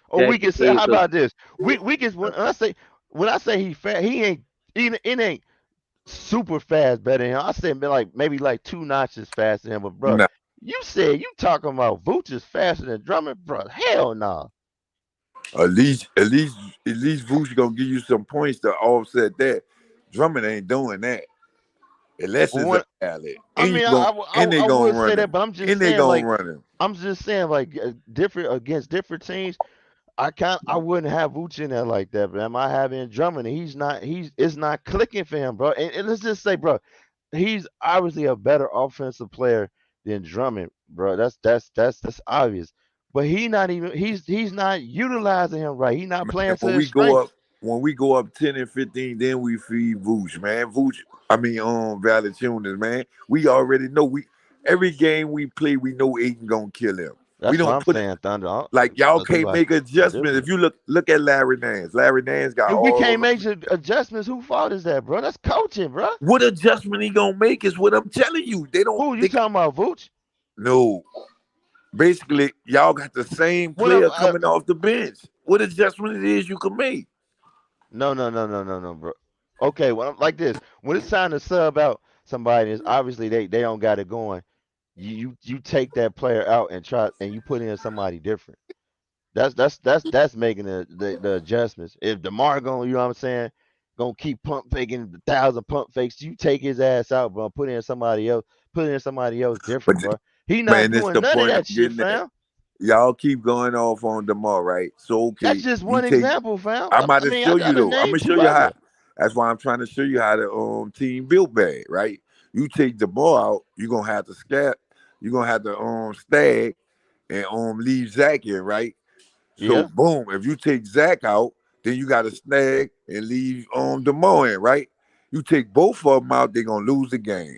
Or we Jackson can say, Hayes how will about this? We can when I say he fast, he ain't even it ain't super fast better than him. I say maybe like 2 notches faster than him. But bro, Nah, you said you talking about Vooch is faster than Drummond, bro? Hell no. at least Vooch gonna give you some points to offset that. Drummond ain't doing that unless But it's an when alley. I mean, And they I gonna would run say that, him. but I'm just And they saying gonna like run him. different against different teams. I wouldn't have Vooch in there like that, but am I having Drummond? And it's not clicking for him, bro. And let's just say, bro, he's obviously a better offensive player than Drummond, bro. That's obvious. But he's not utilizing him right. He's not Man, playing to his strengths. when we go up 10 and 15, then we feed Vooch, man. Valanciunas, man. We already know every game we play, we know Aiden gonna kill him. We That's what don't I'm put it saying, Thunder. like y'all Let's see can't why make it's adjustments. If different. you look at Larry Nance. Larry Nance got If we all can't the make adjustments, who fault is that, bro? That's coaching, bro. what adjustment he gonna make is what I'm telling you. Who you talking about, Vooch? No. Basically, y'all got the same What up? player coming off the bench. What adjustment it is you can make? No, bro. Okay, well, like this. When it's time to sub out somebody, is obviously they don't got it going. You take that player out and you put in somebody different. That's making the adjustments. If DeMar going, you know what I'm saying? gonna keep pump faking 1,000 pump fakes. You take his ass out, bro. Put in somebody else. Put in somebody else But different, bro. He not man, this doing the none of point I'm that shit, getting at. fam. Y'all keep going off on DeMar, right? So That's okay, just you one take. example, fam. I'm about I to mean, show I you done though. I'm gonna named show two you how. other. That's why I'm trying to show you how the team built bad, right? You take DeMar out, you're gonna have to scat. You're gonna have to stag and leave Zach in, right? So Yeah. boom, if you take Zach out, then you got to snag and leave DeMar in, right? You take both of them out, they're gonna lose the game.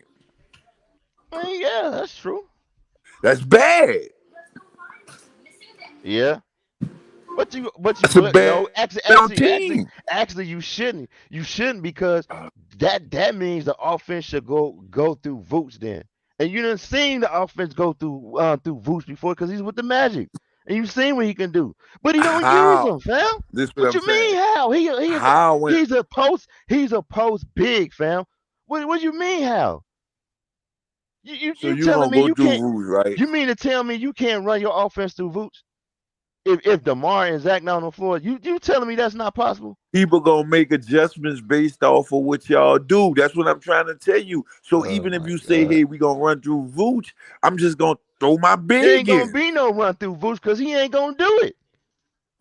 I mean, yeah, that's true. That's bad. Yeah. That's a But bad no, team. actually, you shouldn't because that means the offense should go through Vooch then, and you done seen the offense go through Vooch before because he's with the Magic, and you seen what he can do, but he don't use How? them, fam. This is what What I'm you mean saying. how? How when He's a post big, fam. What you mean how? so You you telling gonna me go you through can't? rules, right? You mean to tell me you can't run your offense through Vooch? If DeMar and Zach not on the floor, you telling me that's not possible? People gonna make adjustments based off of what y'all do. That's what I'm trying to tell you. So Oh even if my you say, God. hey, we gonna run through Vooch, I'm just gonna throw my There ain't big gonna in. be no run through Vooch because he ain't gonna do it.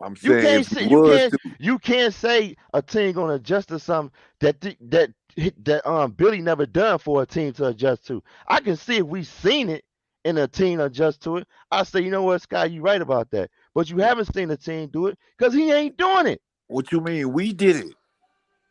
I'm You saying can't if he say was to, you can't say a team gonna adjust to something that Billy never done for a team to adjust to. I can see if we seen it and a team adjust to it. I say, you know what, Sky, you right about that. But you haven't seen a team do it because he ain't doing it. what you mean? We did it.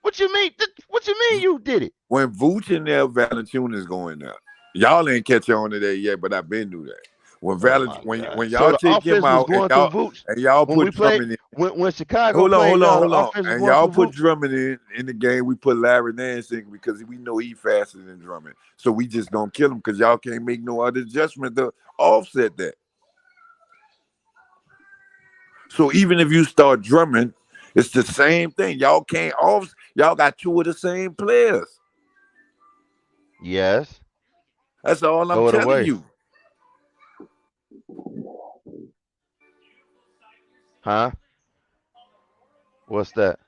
What you mean? What you mean you did it? When Vooch and there, Valanciunas going there. Y'all ain't catch on to that yet, but I've been through that. When Oh my God! when So y'all the take him offense was out going through Vooch and y'all when we put played Drummond in. when Chicago Hold on, played hold on, y'all. hold The on. offense was And going y'all through put Vooch. Drummond in the game. We put Larry Nance in because we know he faster than Drummond. So we just gonna kill him because y'all can't make no other adjustment to offset that. So even if you start Drummond, it's the same thing. Y'all can't off. Y'all got two of the same players. Yes. That's all I'm Throw it telling away. you. Huh? What's that?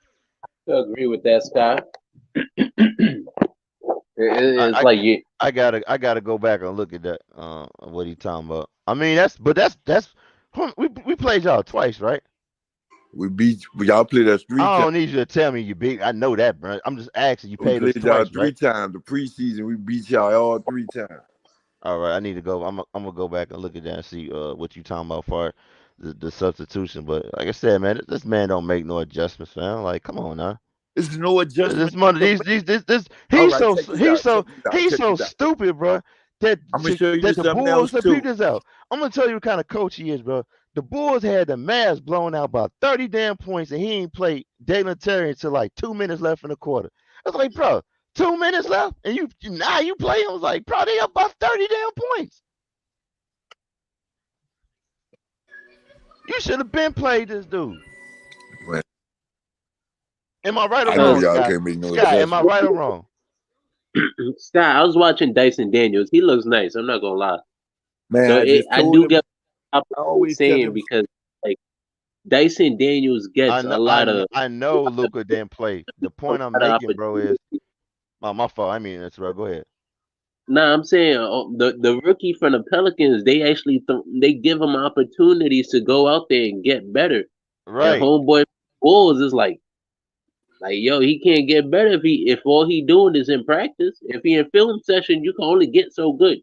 I agree with that, Scott. I, It's I like you. I gotta go back and look at that. What he talking about? I mean, that's we played y'all twice, right? We beat y'all played us 3 times. I don't need you to tell me you beat. I know that, bro. I'm just asking. You We paid us played y'all twice, right? 3 times. The preseason, we beat y'all all 3 times. All right. I need to go. I'm gonna go back and look at that and see what you talking about for the substitution. But like I said, man, this man don't make no adjustments, man. Like, come on now. There's no This adjustment money, to make. this All right, check this out. Check this out. he's Check so this out. stupid, bro. That I'm gonna show you that the something Bulls else to peep too. this out. I'm gonna tell you what kind of coach he is, bro. The Bulls had the Mavs blown out by 30 damn points, and he ain't played Dalen Terry until like 2 minutes left in the quarter. I was like, bro, 2 minutes left, and you play him. I was like, bro, they up by 30 damn points. You should have been played this dude. Man, Am I right or I know wrong, Um, y'all Sky? can't make no Sky, am I adjustment. right or wrong? Scott, I was watching Dyson Daniels. He looks nice. I'm not gonna lie. Man, So I just I told do him. get what I I'm always tell saying him. because like Dyson Daniels gets a lot of I know Luca didn't play. The point I'm making, bro, is opportunities. my fault. I mean, that's right. Go ahead. Nah, I'm saying the rookie from the Pelicans, they actually they give him opportunities to go out there and get better. And Right. homeboy Bulls is like yo, he can't get better if all he doing is in practice. If he in film session, you can only get so good.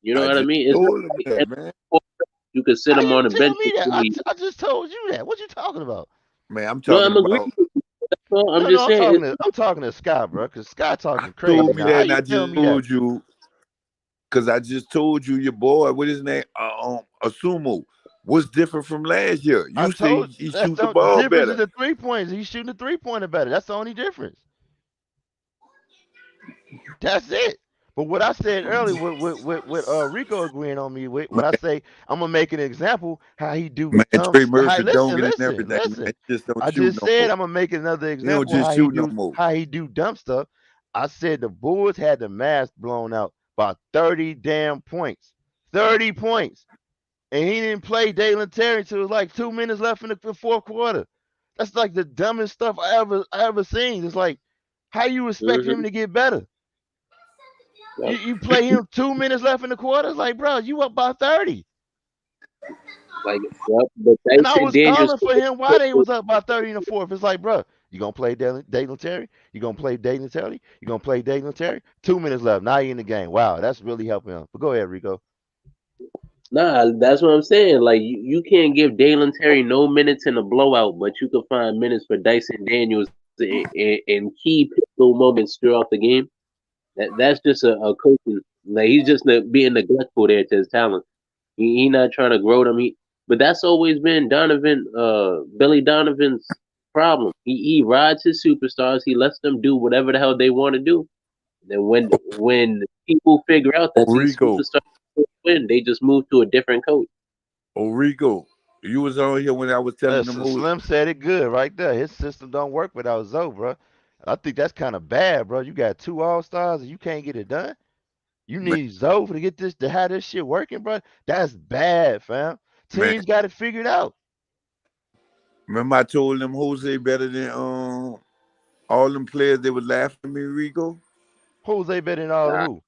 You know I what I just mean? It's not told him like that, every man. quarter you can sit How him you on the tell bench me for that? 20. I just told you that. What you talking about? Man, I'm No, talking I'm agreeing about. with you. That's all. I'm No, just no, saying I'm talking to Scott, bro, because Scott I talking told crazy me now. that, How and you I tell just me that? told you because I just told you your boy. What his name? Asumo. What's different from last year? I You say told he that's shoot the the ball difference is better. the 3 points. He's shooting the 3-pointer better. That's the only difference. That's it. But what I said earlier with Rico agreeing on me with when I say I'm gonna make an example how he do Man, Trey how Murphy dunking and listen. everything, man. He just don't I shoot just no said more. I'm gonna make another He don't example just shoot no more. how he do dumb stuff. I said the Bulls had the mask blown out by 30 damn points. 30 points. And he didn't play Dalen Terry until it was like 2 minutes left in the fourth quarter. That's like the dumbest stuff I ever seen. It's like How you expect Mm-hmm. him to get better? Yep. You play him 2 minutes left in the quarter. It's like, bro, you up by 30. Like, yep. But And I Dyson was Daniels. calling for him why they was up by 30 in the fourth. It's like, bro, you gonna play Dalen Terry? You gonna play Dalen Terry? You gonna play Dalen Terry? 2 minutes left. Now you in the game. Wow, that's really helping him. But go ahead, Rico. Nah, that's what I'm saying. Like, you can't give Dalen Terry no minutes in a blowout, but you can find minutes for Dyson Daniels in key pivotal moments throughout the game. That's just a coaching. Like, he's just being neglectful there to his talent. He not trying to grow them. But that's always been Billy Donovan's problem. He rides his superstars. He lets them do whatever the hell they want to do. Then when people figure out that these Rico. superstars win, they just move to a different coach. Rico, you was on here when I was telling them who. Slim said it good right there. His system don't work without Zoe, bro. I think that's kind of bad, bro. You got 2 All-Stars and you can't get it done. You Man, need Zoe to get this to have this shit working, bro. That's bad, fam. man, Teams got it figured out. remember I told them Jose better than all them players. They was laughing at me, Rico. Jose better than all of Nah, who?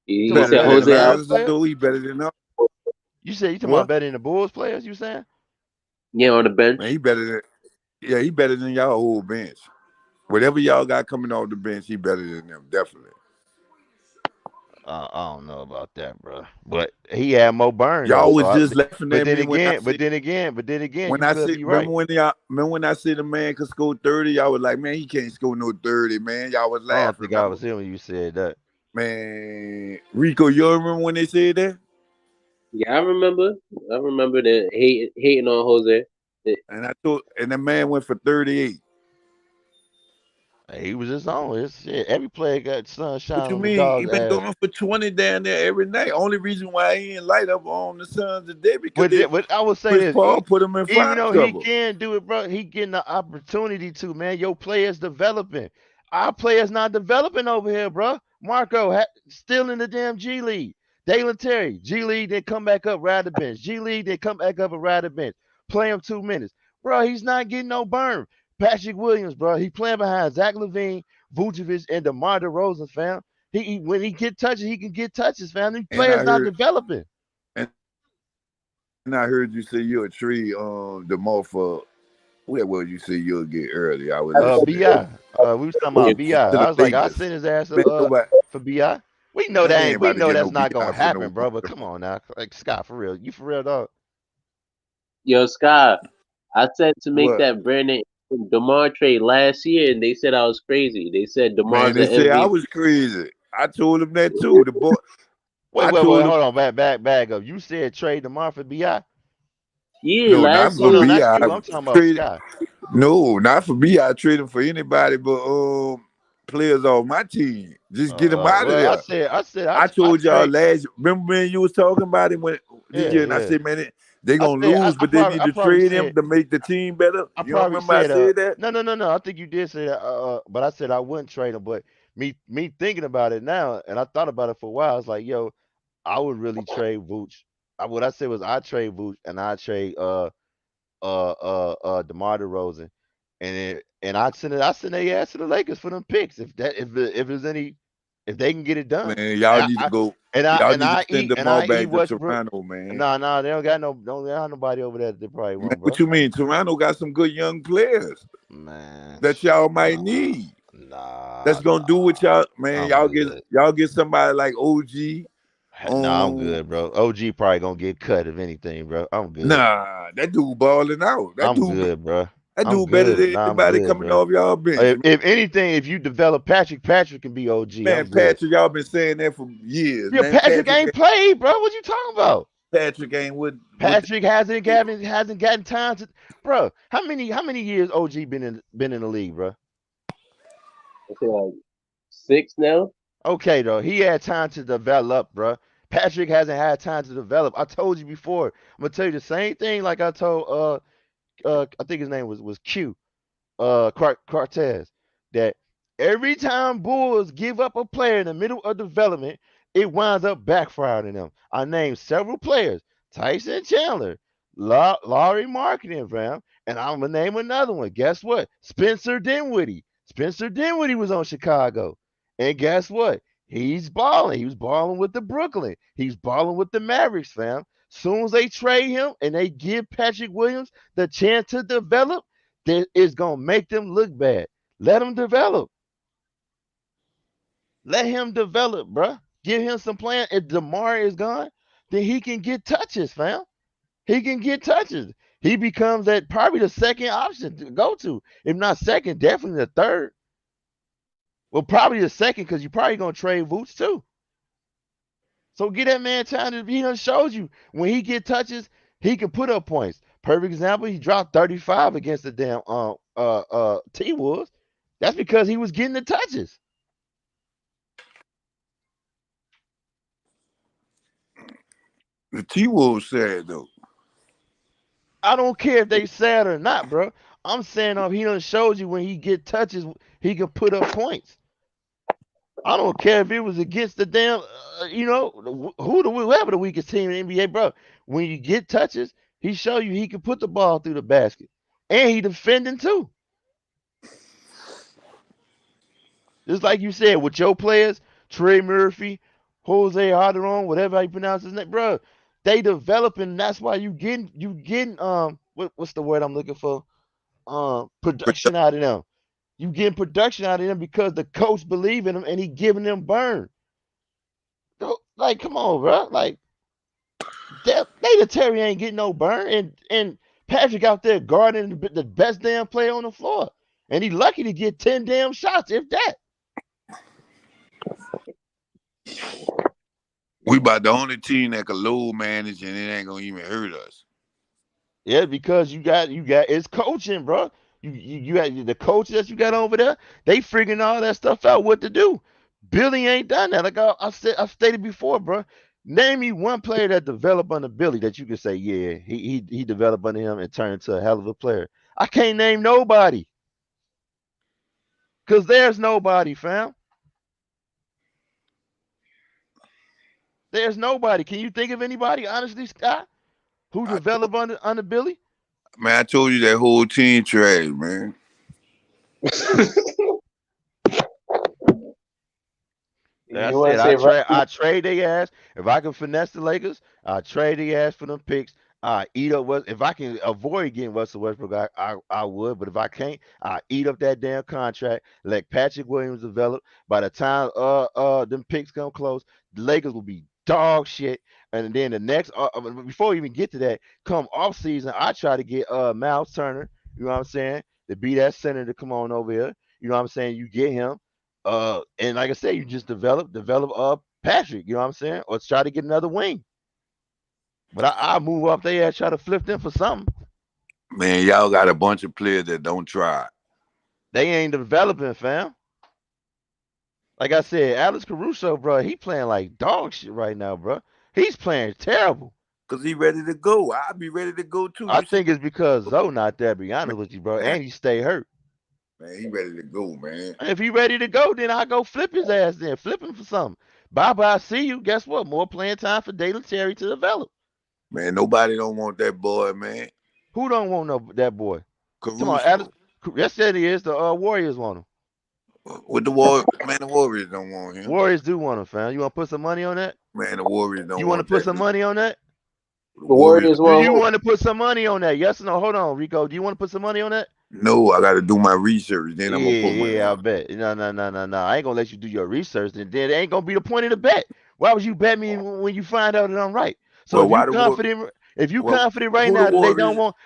he You talking Better about said better than than the Jose Bulls out. Lonzo, players? he better than all. You said you talking about What? better than the Bulls players? You saying? Yeah, on the bench. Man, he better than he better than y'all whole bench. Whatever y'all got coming off the bench, he better than them, definitely. I don't know about that, bro. But he had more burn though. Y'all So, was just laughing but at then me again, when you I could said be right. remember when I said a man could score 30, y'all was like, man, he can't score no 30, man. Y'all was I don't laughing, think I remember? was here when you said that. Man, Rico, you remember when they said that? Yeah, I remember. I remember the hating on Jose. And the man went for 38. He was just on his shit. Every player got What sunshine you on the mean? He dog's been ass. going for 20 down there every night. Only reason why he ain't light up on the Suns today because But I would say Chris this, Paul put him in even foul though he trouble. can do it, bro, he getting the opportunity to, man. Your players developing. Our players not developing over here, bro. Marco still in the damn G League. Dalen Terry, G League, then come back up, ride the bench. G League, then come back up and ride the bench. Play him 2 minutes. Bro, he's not getting no burn. Patrick Williams, bro, he playing behind Zach LaVine, Vucevic, and DeMar DeRozan, fam. When he get touches, he can get touches, fam. These And players I not heard developing. and I heard you say you're a tree the more for where was you say you'll get early. I was listening. Bi. We was talking Oh, about Bi. to the I was like, I Lakers. send his ass Man, nobody for Bi. We know man, that he ain't ain't. We about to know get that's no not gonna BI for no happen, bro. But come on now, like Scott, for real. You for real, dog? Yo, Sky, I said to make what? that Brandon DeMar trade last year, and they said I was crazy. They said Man, DeMar's they an say I MVP. was crazy. I told him that too. The boy Wait, I wait, wait. told him Hold on. Back up. You said trade tomorrow for Bi. Yeah, no, not last for No, no, year. not BI. you. I'm talking about Trade Scott. no, not for me. I trade him for anybody but players off my team. Just get him out of Well, there. I I told y'all trade. last. Remember when you was talking about it when this Yeah, year, and I yeah. said, man, they gonna lose, but they need I to probably trade him said. to make the team better. I You don't probably remember I said. said that? No. I think you did say that. But I said I wouldn't trade him. But me thinking about it now, and I thought about it for a while. I was like, yo, I would really trade Vooch. What I said was I trade Vooch and I trade DeMar DeRozan, and I send their ass to the Lakers for them picks if there's any if they can get it done. Man, y'all need to go. Y'all need to send them all I eat back to Westbrook. Toronto, man. No, they don't have nobody over there that they probably Man, want, what bro. you mean? Toronto got some good young players Man, that y'all might need. nah, That's gonna do what y'all, man. I'm good. Y'all get somebody like OG. Nah, I'm good, bro. OG probably gonna get cut if anything, bro. I'm good. Nah, that dude balling out. I'm good, bro. That I'm dude better good. than Nah, I'm anybody good, coming bro. off y'all bench. If anything, if you develop Patrick can be OG. Man, I'm good. Patrick, y'all been saying that for years, Yeah, man. Patrick ain't played, bro. What you talking about? Patrick ain't with Patrick hasn't gotten time to, bro. How many years OG been in the league, bro? I feel like 6 now. Okay, though he had time to develop, bro. Patrick hasn't had time to develop. I told you before. I'm gonna tell you the same thing like I told I think his name was Q Cortez, that every time Bulls give up a player in the middle of development, it winds up backfiring them. I named several players: Tyson Chandler, Laurie Marketing, fam. And I'm gonna name another one. Guess what? Spencer Dinwiddie. Spencer Dinwiddie was on Chicago. And guess what? He's balling. He was balling with the Brooklyn. He's balling with the Mavericks, fam. Soon as they trade him and they give Patrick Williams the chance to develop, that is gonna make them look bad. Let him develop. Let him develop, bruh. Give him some playing. If DeMar is gone, then he can get touches, fam. He can get touches. He becomes that probably the second option to go to. If not second, definitely the third. Well, probably the second because you're probably gonna trade Vooch too. So get that man time to. He done showed you when he get touches, he can put up points. Perfect example, he dropped 35 against the damn T-Wolves. That's because he was getting the touches. The T-Wolves sad though. I don't care if they sad or not, bro. I'm saying he done showed you when he get touches, he can put up points. I don't care if it was against the damn, whoever the weakest team in the NBA, bro. When you get touches, he show you he can put the ball through the basket, and he defending too. Just like you said with your players, Trey Murphy, Jose Alderón, whatever you pronounce his name, bro. They developing. That's why you getting what's the word I'm looking for? Production out of them. You getting production out of them because the coach believe in them and he giving them burn. Like, come on, bro. Like, Nate Terry ain't getting no burn, and Patrick out there guarding the best damn player on the floor, and he lucky to get 10 damn shots, if that. We about the only team that can load manage and it ain't gonna even hurt us. Yeah, because you got it's coaching, bro. You got the coaches that you got over there. They figuring all that stuff out, what to do. Billy ain't done that. Like I've stated before, bro. Name me one player that developed under Billy that you can say, yeah, he developed under him and turned into a hell of a player. I can't name nobody. Cause there's nobody, fam. There's nobody. Can you think of anybody, honestly, Scott, who developed under Billy? Man, I told you that whole team trash, man. That's it. I trade their ass. If I can finesse the Lakers, I trade their ass for them picks. I eat up if I can avoid getting Russell Westbrook, I would. But if I can't, I eat up that damn contract. Let Patrick Williams develop. By the time them picks come close, the Lakers will be dog shit. And then the next before we even get to that, come off season, I try to get Miles Turner. You know what I'm saying? To be that center to come on over here. You know what I'm saying? You get him. And like I said, you just develop Patrick, you know what I'm saying? Or try to get another wing. But I move up there, try to flip them for something. Man, y'all got a bunch of players that don't try. They ain't developing, fam. Like I said, Alex Caruso, bro, he playing like dog shit right now, bro. He's playing terrible. Because he ready to go. I'll be ready to go too. I think it's because Zoe not there, be honest with you, bro. And he stay hurt. Man, he ready to go, man. If he ready to go, then I go flip his ass then. Flip him for something. Bye-bye, see you. Guess what? More playing time for Deion Terry to develop. Man, nobody don't want that boy, man. Who don't want that boy? Caruso. Come on, Alex. Yes, it is. The Warriors want him. With the Warriors, man, the Warriors don't want him. Warriors do want him, fam. You want to put some money on that? Man, the Warriors don't. You want to put some money on that? The Warriors want. Do you want to put some money on that? Yes or no? Hold on, Rico. Do you want to put some money on that? No, I got to do my research. Then I'm gonna put money. Yeah, I bet. No. I ain't gonna let you do your research. Then it ain't gonna be the point of the bet. Why would you bet me when you find out that I'm right? So if you confident right now that they don't want,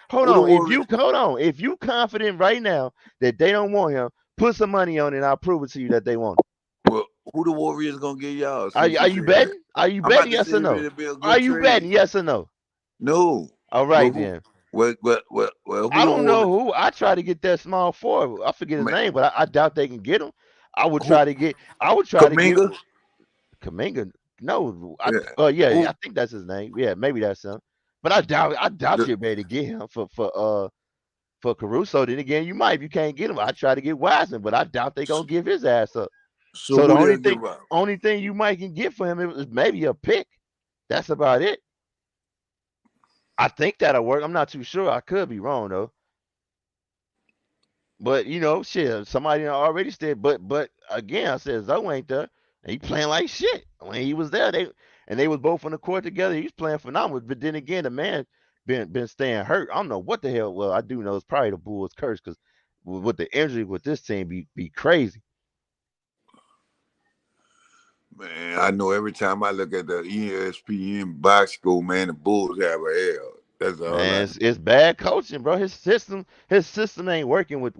if you confident right now that they don't want him, put some money on it and I'll prove it to you that they want him. Well, who the Warriors gonna get y'all? Are you betting? Are you betting yes or no? Are you betting yes or no? No. All right then. Well, I don't know who. I try to get that small forward. I forget his name, but I doubt they can get him. I would try to get Kuminga. No, I think that's his name. Yeah, maybe that's him. But I doubt you're ready to get him for Caruso. Then again, you might if you can't get him. I try to get Wiseman, but I doubt they gonna give his ass up. So the only thing you might can get for him is maybe a pick. That's about it. I think that'll work. I'm not too sure. I could be wrong though. But shit, somebody already said. But again, I said Zoe ain't there. And he playing like shit. When he was there, they was both on the court together. He was playing phenomenal. But then again, the man been staying hurt. I don't know what the hell. Well, I do know it's probably the Bulls' curse because with the injury with this team be crazy. Man, I know every time I look at the ESPN box score, man, the Bulls have a L. That's all I Man, know. it's bad coaching, bro. His system ain't working with.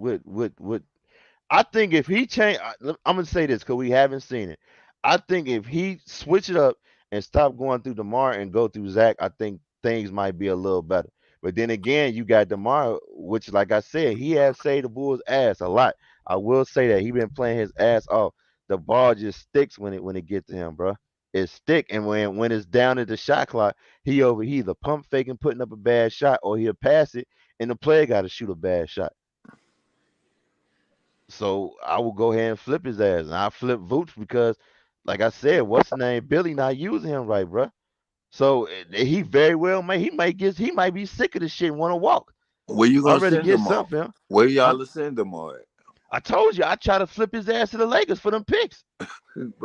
I think if he change, I'm gonna say this because we haven't seen it. I think if he switch it up and stop going through Demar and go through Zach, I think things might be a little better. But then again, you got Demar, which, like I said, he has saved the Bulls' ass a lot. I will say that he been playing his ass off. The ball just sticks when it get to him, bro. It stick, and when it's down at the shot clock, he either pump faking, putting up a bad shot, or he'll pass it, and the player got to shoot a bad shot. So I will go ahead and flip his ass, and I flip Vooch because, like I said, what's the name? Billy not using him right, bro. So he very well he might be sick of this shit and want to walk. Where you gonna Already send get them off? something. Where Huh? y'all send them on? I told you I try to flip his ass to the Lakers for them picks.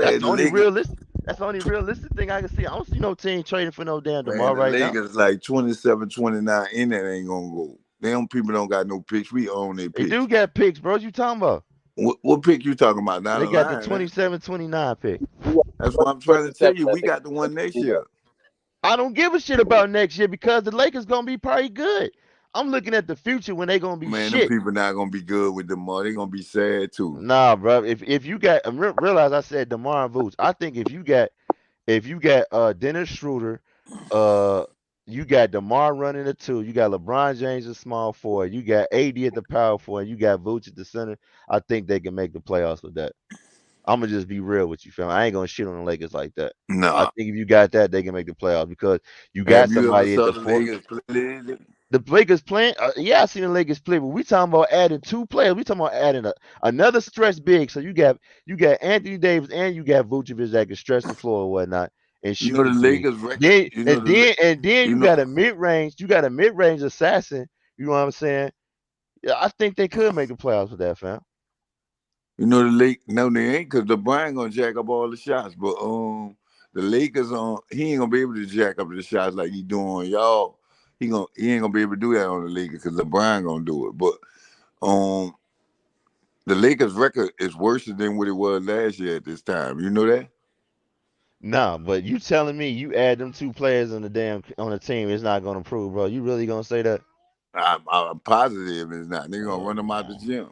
That's Man, the the only Lakers, realistic. That's the only realistic thing I can see. I don't see no team trading for no damn man, DeMar the right now. Lakers like 27, 29 in that ain't gonna go. Them people don't got no picks. We own their They do picks. got picks, bro. What you talking about? What pick you talking about? Down They the got the line, man. 27-29 pick. That's what I'm trying to tell 27, you. I We think. got the one next year. I don't give a shit about next year because the Lakers gonna be probably good. I'm looking at the future when they gonna be Man, them shit. people not gonna be good with the money. They gonna be sad too. Nah, bro. If you got realize I said DeMar and Vooch. I think if you got Dennis Schroeder, uh you got DeMar running the two, you got LeBron James at small forward, you got AD at the power forward, and you got Vooch at the center. I think they can make the playoffs with that. I'm gonna just be real with you, fam. I ain't gonna shit on the Lakers like that. I Nah. think if you got that, they can make the playoffs because you got Have you ever somebody at saw the the four. Lakers play lately? The Lakers playing, yeah, I seen the Lakers play, but we talking about adding two players. We talking about adding another stretch big. So you got Anthony Davis and you got Vucevic that can stretch the floor or whatnot and You shoot know the the three. Lakers record. Then You know and the then and then you you know got a mid range. You got a mid range assassin. You know what I'm saying? Yeah, I think they could make the playoffs with that, fam. you know the Lake. No, they ain't because LeBron gonna jack up all the shots. But the Lakers he ain't gonna be able to jack up the shots like he doing on y'all. He ain't gonna be able to do that on the Lakers because LeBron gonna do it. But um the Lakers record is worse than what it was last year at this time. You know that? Nah, but you telling me you add them two players on the team, it's not gonna improve, bro? You really gonna say that? I'm positive it's not. They're gonna run them out the No. gym.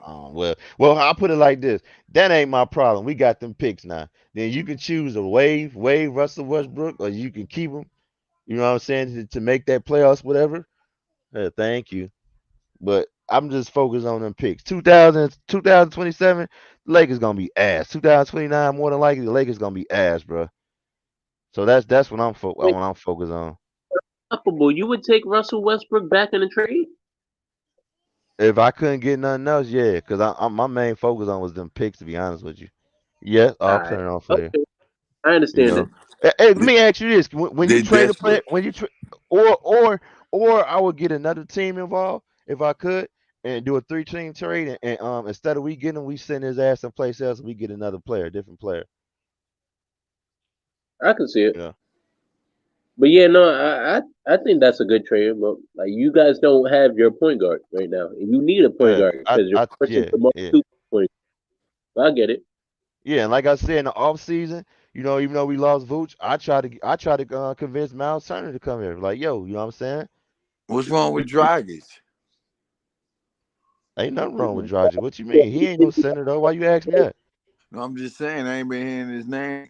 Well, I'll put it like this. That ain't my problem. We got them picks now. Then you can choose to waive Russell Westbrook, or you can keep him. You know what I'm saying to make that playoffs, whatever. Thank you, but I'm just focused on them picks. 2027, Lakers gonna be ass. 2029, more than likely, the Lakers gonna be ass, bro. So that's what Wait, I'm focused on. unstoppable. You would take Russell Westbrook back in the trade? If I couldn't get nothing else, yeah, because my main focus on was them picks. To be honest with you, yeah, All I'll right. turn it on for you. Okay. I You understand know, that. hey, let They, me ask you this: when you they trade a player, desperate. or I would get another team involved if I could, and do a three-team trade, and instead of we getting him, we send his ass someplace else, and we get another player, different player. I can see it. Yeah, But yeah, no, I think that's a good trade. But like, you guys don't have your point guard right now, and you need a point yeah, guard because you're pushing yeah, the most yeah, two point. I get it. yeah. And like I said in the off season, even though we lost Vooch, I try to convince Miles Turner to come here. Like, yo, you know what I'm saying? What's wrong with Dragic? Ain't nothing wrong with Dragic. What you mean? He ain't no center though. Why you ask me that? No, I'm just saying I ain't been hearing his name.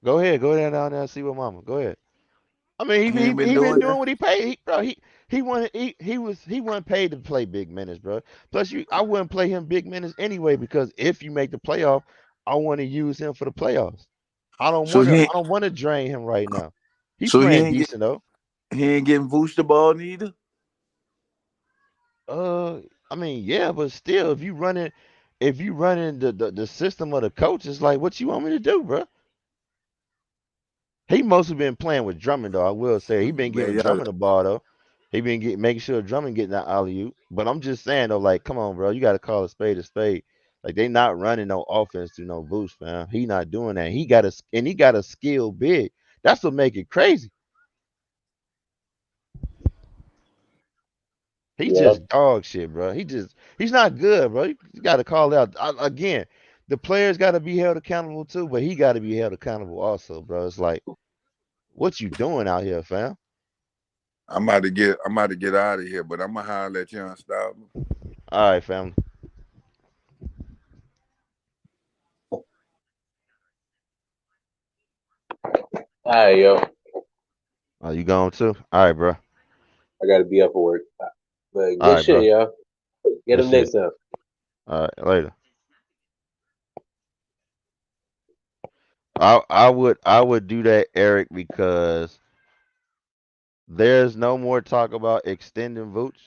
Go ahead down there and see what mama. Go ahead. I mean, He he ain't he, been he been doing that. doing what he paid. He wasn't paid to play big minutes, bro. Plus, I wouldn't play him big minutes anyway because if you make the playoff, I want to use him for the playoffs. I don't So want to. he I ain't, don't want to drain him right now. He so he playing ain't get decent though. he ain't getting Vooch the ball neither. Uh, I mean, yeah, but still, if you running the system of the coach, it's like, what you want me to do, bro? He mostly been playing with Drummond though. I will say he been Man, giving Drummond the ball though. He been making sure Drummond getting that alley oop. But I'm just saying though, like, come on, bro, you got to call a spade a spade. Like they not running no offense through no boost, man. He not doing that. He got a skill big. That's what make it crazy. He Yeah. just dog shit, bro. He's not good, bro. You got to call out again. The players got to be held accountable too, but he got to be held accountable also, bro. It's like, what you doing out here, fam? I'm about to get out of here, but I'm gonna holler at you and stop. All right, fam. All right, yo. Oh, you going too? All right, bro. I gotta be up for work. But All good right, shit, bro. yo. Get Good him shit. next time. All right, later. I would do that, Eric, because there's no more talk about extending Vooch.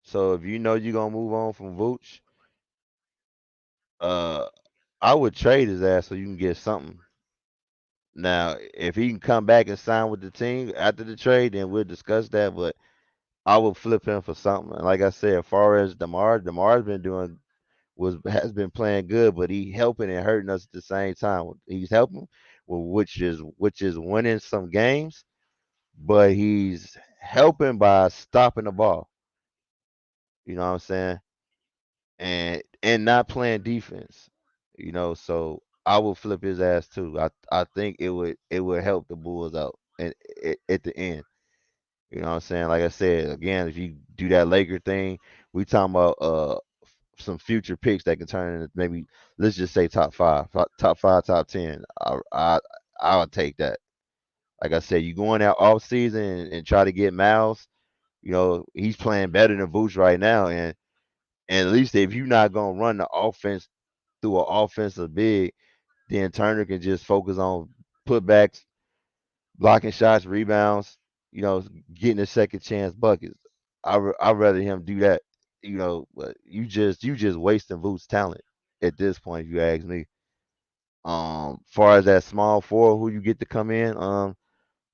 So if you know you're gonna move on from Vooch, uh, I would trade his ass so you can get something. Now, if he can come back and sign with the team after the trade, then we'll discuss that. But I would flip him for something. And like I said, as far as Demar's been doing has been playing good, but he helping and hurting us at the same time. He's helping, well, which is winning some games, but he's helping by stopping the ball. You know what I'm saying? And not playing defense. So I would flip his ass too. I think it would help the Bulls out and at the end. You know what I'm saying? Like I said, again, if you do that Laker thing, we talking about some future picks that can turn into maybe, let's just say top five, top 10. I would take that. Like I said, you go in that off season and try to get Miles. He's playing better than Vooch right now, and at least if you're not gonna run the offense through an offensive big, then Turner can just focus on putbacks, blocking shots, rebounds, getting a second chance buckets. I'd rather him do that, but you just wasting Vooch's talent at this point, if you ask me. Far as that small four who you get to come in,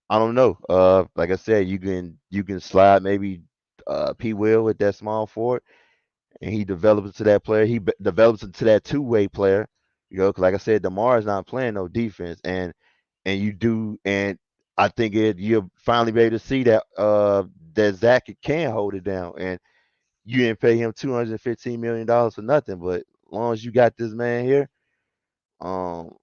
I don't know. Like I said, you can slide maybe P Will with that small forward, and he develops into that player. He develops into that two-way player. 'Cause like I said, Demar is not playing no defense, and I think you'll finally be able to see that Zach can hold it down, and you didn't pay him $215 million for nothing. But as long as you got this man here, um,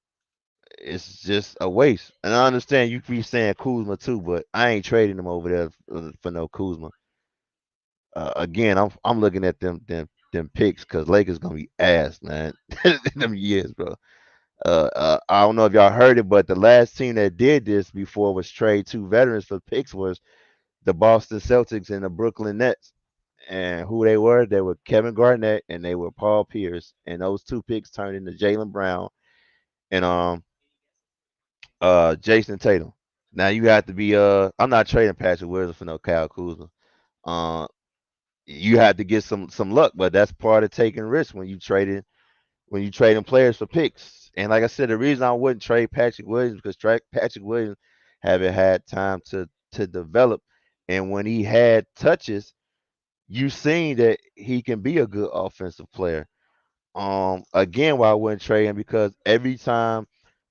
it's just a waste. And I understand you keep saying Kuzma too, but I ain't trading him over there for no Kuzma. Again, I'm looking at them picks because Lakers gonna be ass, man. Them years, bro. I don't know if y'all heard it, but the last team that did this before was trade two veterans for picks was the Boston Celtics and the Brooklyn Nets. And who they were Kevin Garnett and they were Paul Pierce. And those two picks turned into Jaylen Brown and Jason Tatum. Now you have to be I'm not trading Patrick Williams for no Kyle Kuzma. Uh, you had to get some luck, but that's part of taking risks when you trading players for picks. And like I said, the reason I wouldn't trade Patrick Williams because Patrick Williams haven't had time to develop, and when he had touches, you seen that he can be a good offensive player. Again, why I wouldn't trade him because every time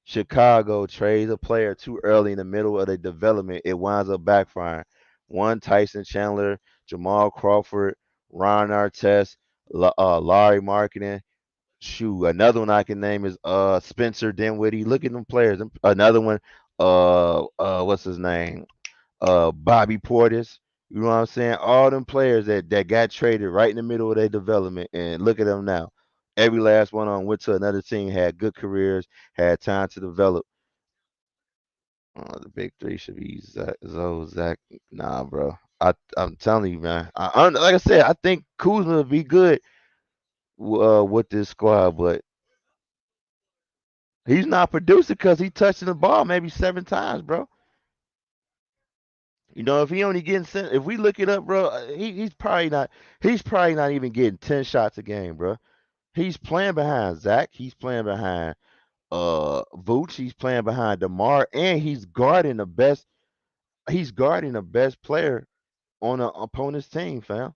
Chicago trades a player too early in the middle of the development, it winds up backfiring. One Tyson Chandler, Jamal Crawford, Ron Artest, Larry Marketing. Shoot, another one I can name is Spencer Dinwiddie. Look at them players. Another one, what's his name? Bobby Portis. You know what I'm saying? All them players that got traded right in the middle of their development, and look at them now. Every last one of them went to another team, had good careers, had time to develop. The big three should be Zach. Nah, bro. I'm telling you, man. Like I said, I think Kuzma would be good with this squad, but he's not producing because he touching the ball maybe 7 times, bro. If he only getting sent, if we look it up, bro, he's probably not. He's probably not even getting 10 shots a game, bro. He's playing behind Zach. He's playing behind Vooch. He's playing behind DeMar, and he's guarding the best. He's guarding the best player on an opponent's team, fam.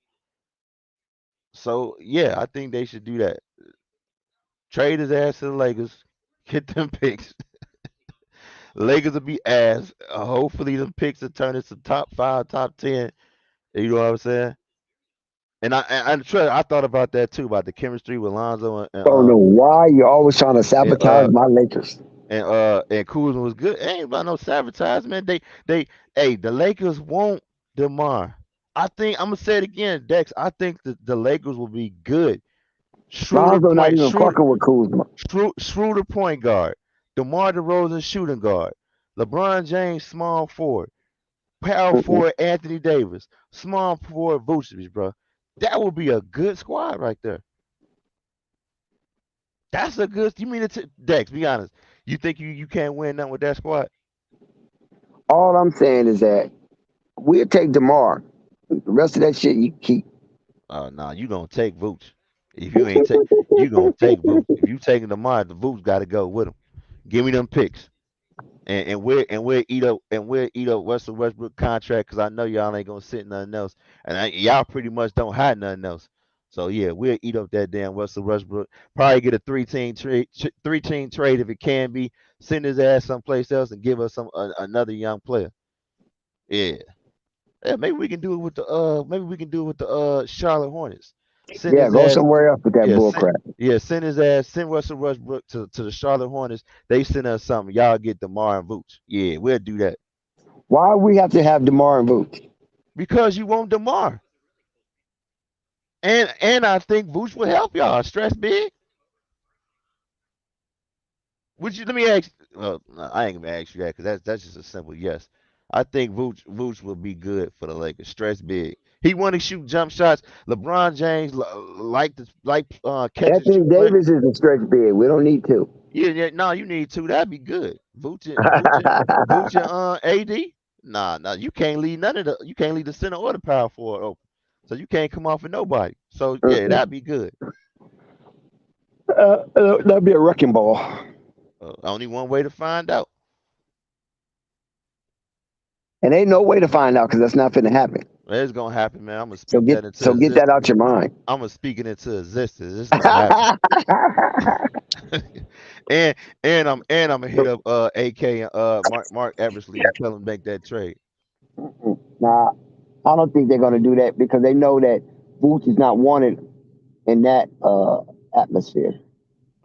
So yeah, I think they should do that. Trade his ass to the Lakers, get them picks. Lakers will be ass. Hopefully, them picks will turn into top 5, top 10. You know what I'm saying? And I thought about that too, about the chemistry with Lonzo Don't know why you're always trying to sabotage my Lakers. and Kuzma was good. Ain't about no sabotage, man. The Lakers won't DeMar. I think I'm gonna say it again, Dex. I think the Lakers will be good. Lonzo not even fucking with Kuzma. Schroeder point guard, DeMar DeRozan shooting guard, LeBron James small forward, power forward Anthony Davis, small forward Vucevic, bro. That would be a good squad right there. That's a good. You mean it, Dex? Be honest. You think you can't win nothing with that squad? All I'm saying is that we'll take DeMar. The rest of that shit you keep. Oh no, you gonna take Vooch. If you ain't take, you gonna take Vooch. If you taking DeMar, the Vooch got to go with him. Give me them picks, and we'll eat up Russell Westbrook contract because I know y'all ain't gonna sit nothing else, and y'all pretty much don't have nothing else. So yeah, we'll eat up that damn Russell Westbrook. Probably get a 3-team trade if it can be. Send his ass someplace else and give us another young player. Yeah. Yeah, maybe we can do it with the Charlotte Hornets. Go somewhere else with that bull crap. Send Russell Westbrook to the Charlotte Hornets. They send us something. Y'all get DeMar and Vooch. Yeah, we'll do that. Why we have to have DeMar and Vooch? Because you want DeMar. And I think Vooch will help y'all. Stress big. Let me ask. Well, no, I ain't gonna ask you that because that's just a simple yes. I think Vooch will be good for the Lakers. Stress big. He want to shoot jump shots. LeBron James catch. Anthony Davis is a stretch big. We don't need to. Yeah. No, you need to. That'd be good. Vooch and AD. Nah. You can't leave You can't leave the center or the power forward open. So you can't come off of nobody. So yeah, that'd be good. That'd be a wrecking ball. Only one way to find out. And ain't no way to find out because that's not going to happen. It's gonna happen, man. I'm gonna speak that into existence. Get that out your mind. I'm gonna speak it into existence. It's gonna happen. and I'm gonna hit up AK and Mark Eversley and tell him to make that trade. Nah, I don't think they're gonna do that because they know that Vooch is not wanted in that atmosphere.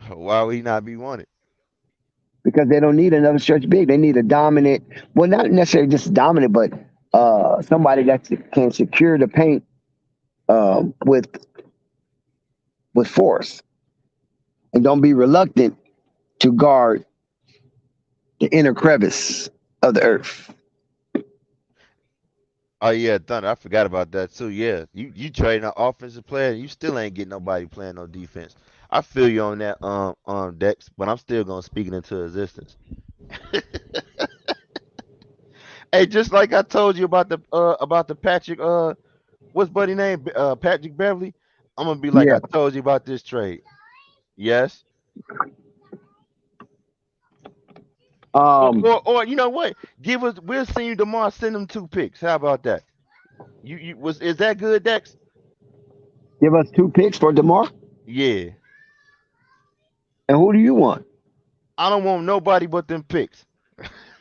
Why would he not be wanted? Because they don't need another stretch big. They need a dominant. Well, not necessarily just dominant, but somebody that can secure the paint with force, and don't be reluctant to guard the inner crevice of the earth. Oh yeah, Thunder. I forgot about that too. Yeah, you trading an offensive player, you still ain't getting nobody playing no defense. I feel you on that, Dex, but I'm still gonna speak it into existence. Hey, just like I told you about the Patrick, what's buddy name? Patrick Beverly. I'm gonna be like I told you about this trade. Yes. Or you know what? We'll send you tomorrow. Send them 2 picks. How about that? Is that good, Dex? Give us 2 picks for DeMar? Yeah. And who do you want? I don't want nobody but them picks.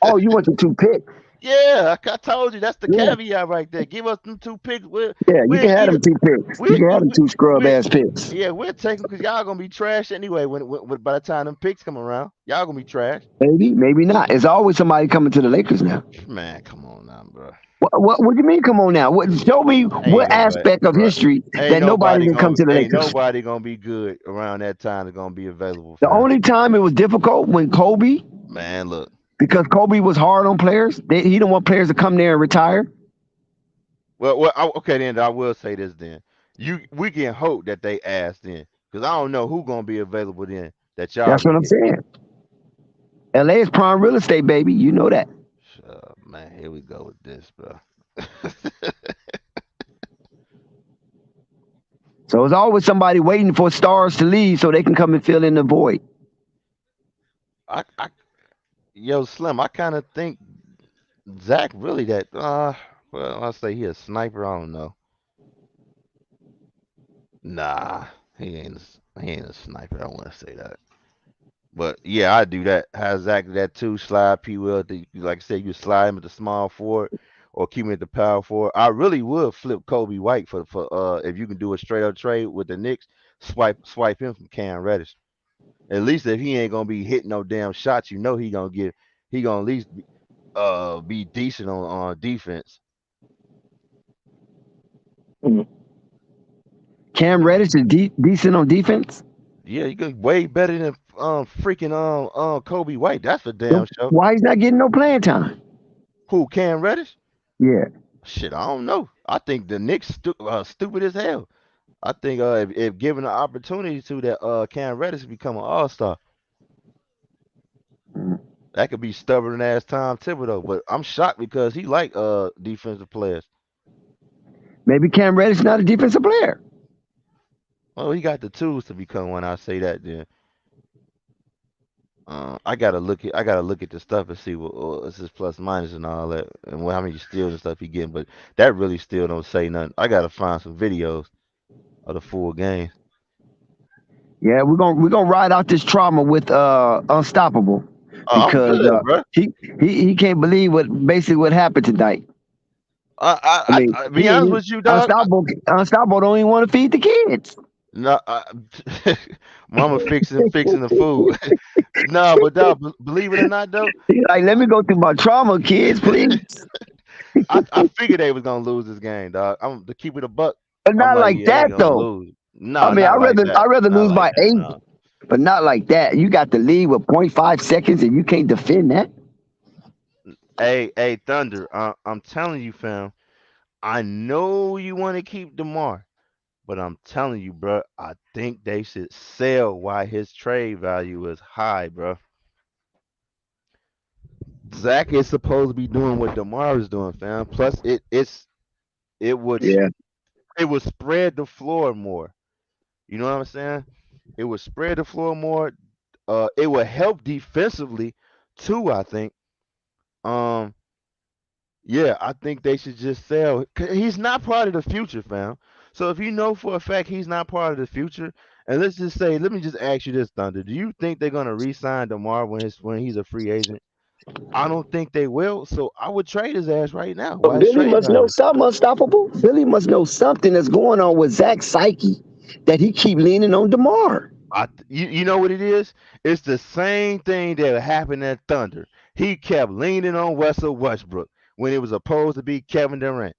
Oh, you want the 2 picks? Yeah, I told you that's the caveat right there. Give us them 2 picks. You can have them 2 picks. You can have them 2 scrub ass picks. Yeah, we'll take them because y'all gonna be trash anyway. When by the time them picks come around, y'all gonna be trash. Maybe not. There's always somebody coming to the Lakers now. Man, come on now, bro. What do you mean? Come on now. Show me what aspect of history that nobody can come to the Lakers. Nobody gonna be good around that time. They're gonna be available. The only time it was difficult when Kobe. Man, look. Because Kobe was hard on players. He didn't want players to come there and retire. Well, okay, then I will say this then. We can hope that they ask then. Because I don't know who's going to be available then. That's what I'm saying. LA is prime real estate, baby. You know that. Man, here we go with this, bro. So there's always somebody waiting for stars to leave so they can come and fill in the void. Yo, Slim, I kind of think Zach really that Well, I say he a sniper. I don't know. Nah, he ain't a sniper. I want to say that. But yeah, I do that. Have exactly that too. Slide P will like I said, you slide him at the small forward or keep him at the power forward. I really would flip Kobe White for if you can do a straight up trade with the Knicks, swipe him from Cam Reddish. At least if he ain't gonna be hitting no damn shots, you know he gonna at least be decent on defense. Mm. Cam Yeah. Reddish is decent on defense. Yeah, you could way better than freaking Kobe White. That's for So damn sure. why he's not getting no playing time? Who Cam Reddish? Yeah. Shit, I don't know. I think the Knicks stupid as hell. I think if given the opportunity to that Cam Reddish become an all star, Mm. that could be stubborn ass Tom Thibodeau. But I'm shocked because he like defensive players. Maybe Cam Reddish not a defensive player. Well, he got the tools to become one. I say that then. I gotta look at the stuff and see what's his plus minus and all that, and how many steals and stuff he getting. But that really still don't say nothing. I gotta find some videos of the full game. Yeah, we're gonna ride out this trauma with Unstoppable Oh, I'm because good, bro. he can't believe what happened tonight. I mean, Be honest with you, dog. Unstoppable don't even want to feed the kids. No, Mama fixing the food. No, but dog, believe it or not, though, He's like, let me go through my trauma, kids, please. I figured they was gonna lose this game, dog. I'm to keep it a buck. But I'm not like, like yeah, they that gonna though. lose. I No, mean, not like that. I rather Not lose like by that. 8, No. but not like that. You got the lead with 0.5 seconds and you can't defend that. Hey, Thunder. I'm telling you, fam. I know you want to keep Demar, but I'm telling you, bro. I think they should sell while his trade value is high, bro. Zach is supposed to be doing what Demar is doing, fam. Plus, it would Yeah. it would spread the floor more. You know what I'm saying? It would spread the floor more. It would help defensively too. I think. Um, yeah, I think they should just sell. 'Cause he's not part of the future, fam. So if you know for a fact he's not part of the future, and let's just say, let me just ask you this, Thunder: do you think they're gonna re-sign Demar when he's a free agent? I don't think they will. So I would trade his ass right now. But Why his Billy trade must know value? something unstoppable. Billy must know something that's going on with Zach's psyche that he keep leaning on DeMar. You know what it is? It's the same thing that happened at Thunder. He kept leaning on Russell Westbrook when it was supposed to be Kevin Durant.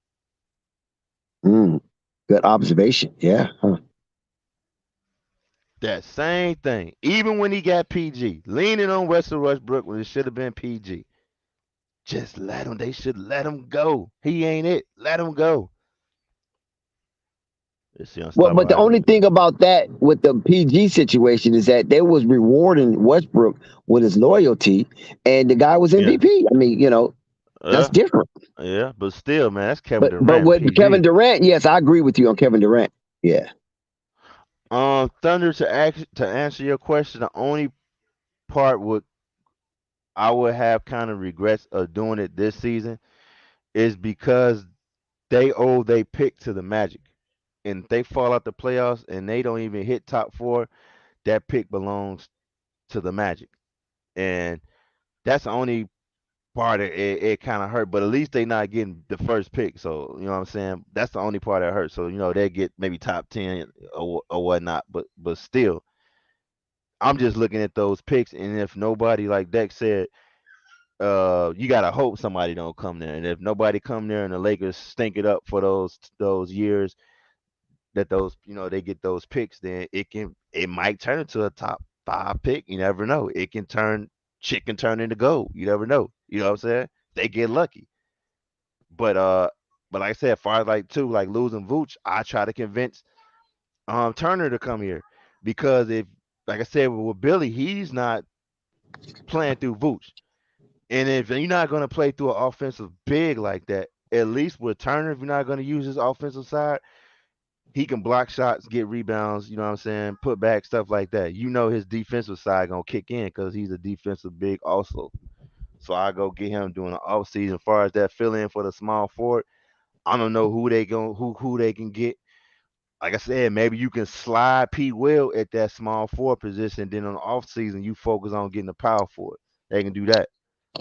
Mm, good observation. Yeah. Huh. That same thing. Even when he got PG, leaning on Russell Westbrook when it should have been PG. Just let him. They should let him go. He ain't it. Let him go. It's the Well, but unstoppable the only idea. thing about that with the PG situation is that they was rewarding Westbrook with his loyalty, and the guy was Yeah. MVP. I mean, that's Yeah. different. Yeah. But still, man, that's Kevin But Durant, with Kevin PG. Durant, yes, I agree with you on Kevin Durant. Yeah. Thunder, to answer your question, the only part would I would have kind of regrets of doing it this season is because they owe they pick to the Magic. And if they fall out the playoffs and they don't even hit top four, that pick belongs to the Magic. And that's the only part it kind of hurt. But at least they not getting the first pick. So, you know what I'm saying? That's the only part that hurt. So, they get maybe top 10 or whatnot. But still, I'm just looking at those picks. And if nobody, like Dex said, you gotta hope somebody don't come there. And if nobody come there and the Lakers stink it up for those years that they get those picks, then it might turn into a top 5 pick. You never know. It can turn chicken turn into gold. You never know. You know what I'm saying? They get lucky. But but like I said, far as like too, like losing Vooch, I try to convince Turner to come here because if like I said with Billy, he's not playing through Vooch. And if you're not going to play through an offensive big like that, at least with Turner, if you're not going to use his offensive side, he can block shots, get rebounds, you know what I'm saying, put back, stuff like that. His defensive side going to kick in because he's a defensive big also. So I go get him during the offseason. As far as that fill in for the small forward, I don't know who they can get. Like I said, maybe you can slide Pete Will at that small forward position. Then on the off season, you focus on getting the power forward. They can do that.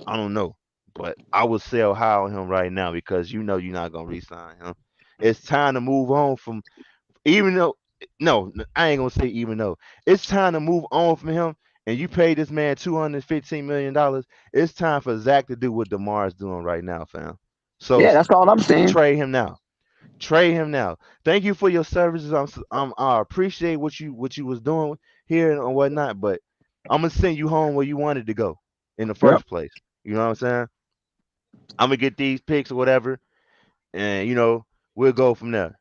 I don't know, but I would sell high on him right now because you know you're not gonna re-sign him. It's time to move on from. Even though, no, I ain't gonna say even though. It's time to move on from him. And you paid this man $215 million. It's time for Zach to do what DeMar is doing right now, fam. So Yeah, that's all I'm saying. trade him now. Trade him now. Thank you for your services. I appreciate what you was doing here and whatnot, but I'm gonna send you home where you wanted to go in the Yep. first place. You know what I'm saying? I'm gonna get these picks or whatever, and we'll go from there.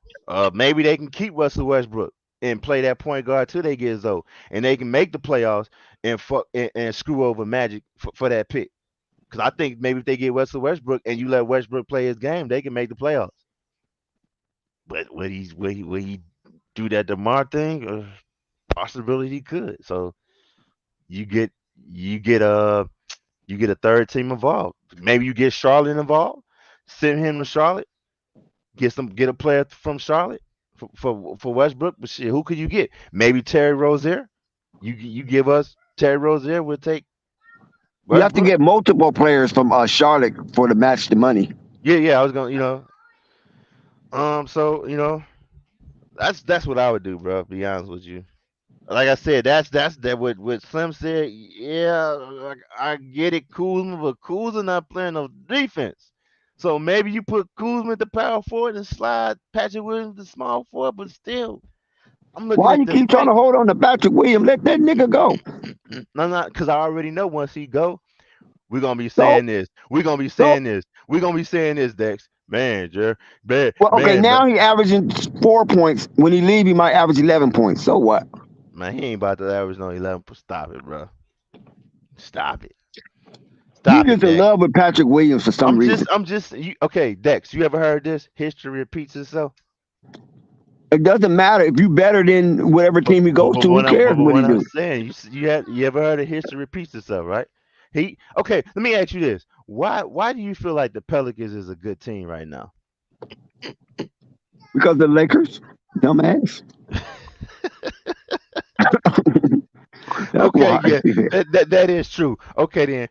Maybe they can keep Russell Westbrook and play that point guard till they get Zoe, and they can make the playoffs and and screw over Magic for that pick. Because I think maybe if they get Russell Westbrook and you let Westbrook play his game, they can make the playoffs. But would he do that DeMar thing? Possibility he could. So you get you get a you get a third team involved. Maybe you get Charlotte involved. Send him to Charlotte. Get a player from Charlotte for Westbrook. But shit, who could you get? Maybe Terry Rozier. You give us Terry Rozier. We'll take You have to Westbrook. get multiple players from Charlotte for to match the money. Yeah. I was gonna. So that's what I would do, bro. To be honest with you. Like I said, that's that what Slim said. Yeah, like, I get it, Kuzma, but Kuzma not playing no defense. So maybe you put Kuzma at the power forward and slide Patrick Williams the small forward, but still, I'm looking Why at you the keep trying to picks. hold on to Patrick Williams? Let that nigga go. No, not because I already know once he go, we're gonna be So, saying this. We're gonna be so saying this. We're gonna be saying this, Dex. Man, Jer, well, okay. man, Now he averaging 4 points. When he leave, he might average 11 points. So what? man, he ain't about to average no 11. Stop it, bro. Stop it. You Stop it, just in Dex. love with Patrick Williams for some reason. Okay, Dex, you ever heard this? History repeats itself. It doesn't matter if you better than whatever But team he but, goes but to. Who what I'm cares but what he what I'm do? saying, you ever heard of history repeats itself, right? Okay, let me ask you this. Why do you feel like the Pelicans is a good team right now? Because the Lakers, dumbass. That's Okay, why. yeah, that is true. Okay, then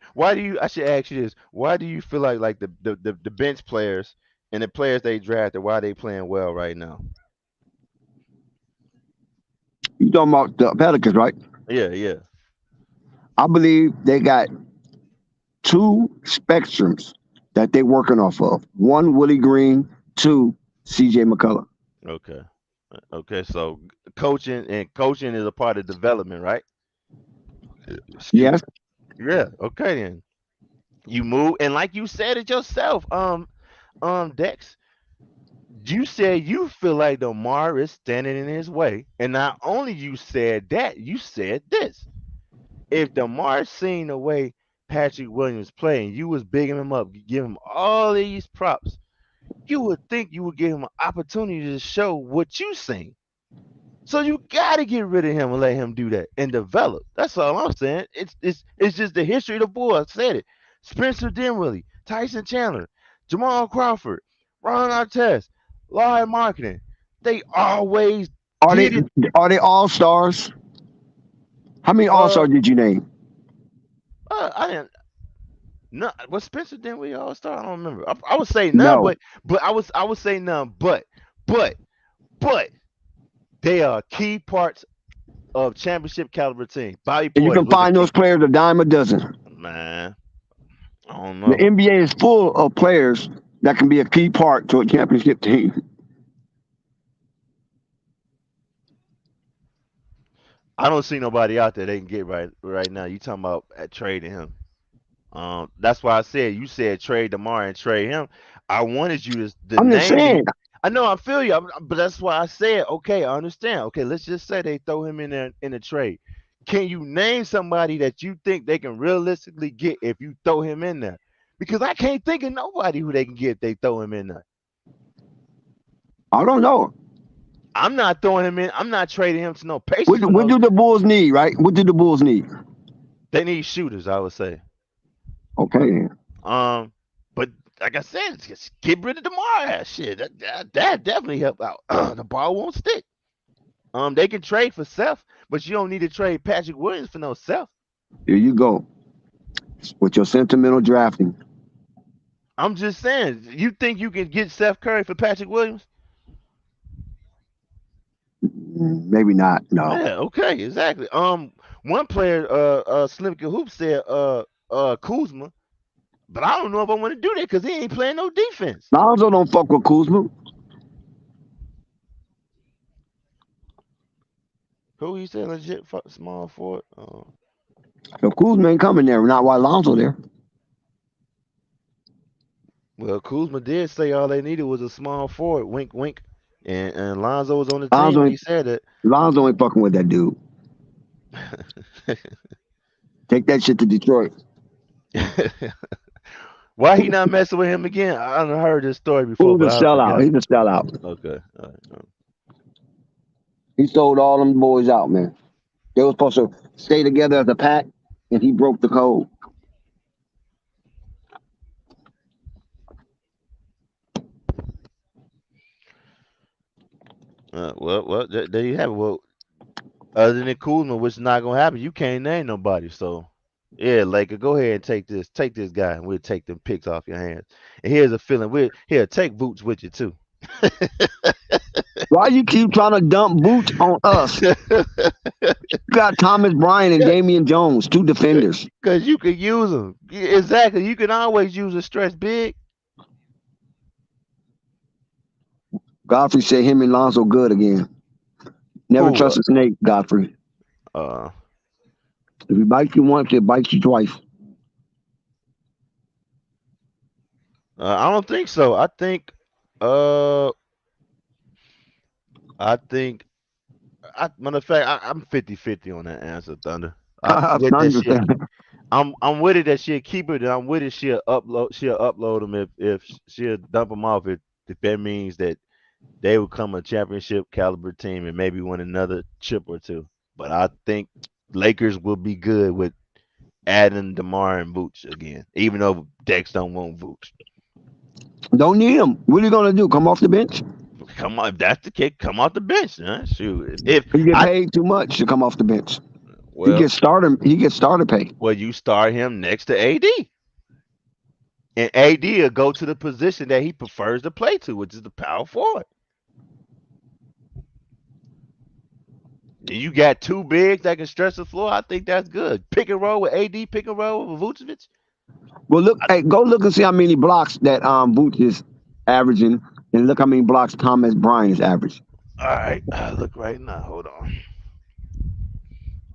I should ask you this. Why do you feel like the bench players and the players they drafted, why they playing well right now? You talking about the Pelicans, right? Yeah. I believe they got two spectrums that they working off of. One, Willie Green. Two, CJ McCullough. Okay. Okay, so coaching is a part of development, right? Excuse Yes. me. Yeah. Okay then. You move, and like you said it yourself, Dex, you said you feel like DeMar is standing in his way, and not only you said that, you said this. If DeMar seen the way Patrick Williams playing, you was bigging him up, give him all these props, you would think you would give him an opportunity to show what you seen. So you gotta get rid of him and let him do that and develop. That's all I'm saying. It's just the history of the boy. I said it. Spencer Dinwiddie, Tyson Chandler, Jamal Crawford, Ron Artest, Larry Marketing. They always Are they did it. are they all stars? How many all Uh, stars did you name? I didn't. No, was Spencer Dinwiddie All Star? I don't remember. I would say none, No. but I would say none. But but they are key parts of championship caliber team. Bobby And you Portis can was a find key. those players a dime a dozen. Man, I don't The know. NBA is full of players that can be a key part to a championship team. I don't see nobody out there they can get right now. You talking about trading him? That's why I said you said trade Demar and trade him. I wanted you to I'm just name me. saying. I know I feel you, but that's why I said okay. I understand. Okay, let's just say they throw him in there in a trade. Can you name somebody that you think they can realistically get if you throw him in there? Because I can't think of nobody who they can get if they throw him in there. I don't know. I'm not throwing him in. I'm not trading him to no What, Pacers for what no. do the Bulls need, right? What do the Bulls need? They need shooters, I would say. Okay. Um, but like I said, just get rid of DeMar. Shit, that definitely help out. The ball won't stick. They can trade for Seth, but you don't need to trade Patrick Williams for no Seth. Here you go with your sentimental drafting. I'm just saying, you think you can get Seth Curry for Patrick Williams? Maybe not. No. Yeah, okay, exactly. One player, Slim Hoop said, Kuzma, but I don't know if I want to do that because he ain't playing no defense. Lonzo don't fuck with Kuzma. Who he said legit small forward? So Kuzma ain't coming there. Not while Lonzo there. Well, Kuzma did say all they needed was a small forward. Wink, wink. And Lonzo was on the Lonzo team when he ain't, said that. Lonzo ain't fucking with that dude. Take that shit to Detroit. Why he not messing with him again? I done heard this story before. He's a sellout. He's a sellout. Okay. All right. He sold all them boys out, man. They were supposed to stay together as a pack, and he broke the code. Well, there you have it. Well, other than Kuzma, which is not gonna happen, you can't name nobody. So, yeah, Laker, go ahead and take this guy, and we'll take them picks off your hands. And here's a feeling: take Boots with you too. Why you keep trying to dump Boots on us? You got Thomas Bryant and Damian Jones, two defenders. Because you could use them. Exactly. You can always use a stretch big. Godfrey said him and Lonzo good again. Never trust a snake, Godfrey. If he bites you once, it bites you twice. I don't think so. I think matter of fact, I'm 50-50 on that answer, Thunder. I'm with it that she'll keep it, and I'm with it she'll upload them if she'll dump them off if that means that they will become a championship caliber team and maybe win another chip or two. But I think Lakers will be good with adding DeMar and Vooch again, even though Dex don't want Vooch. Don't need him. What are you gonna do? Come off the bench? Come on, if that's the kick, come off the bench. Huh? Shoot, if you get paid too much to come off the bench, well, he gets starter pay. Well, you start him next to AD, and AD will go to the position that he prefers to play to, which is the power forward. You got two bigs that can stretch the floor. I think that's good. Pick and roll with AD, pick and roll with Vucevic. Well, look, go look and see how many blocks that Vooch is averaging, and look how many blocks Thomas Bryant is averaging. All right, look right now. Hold on.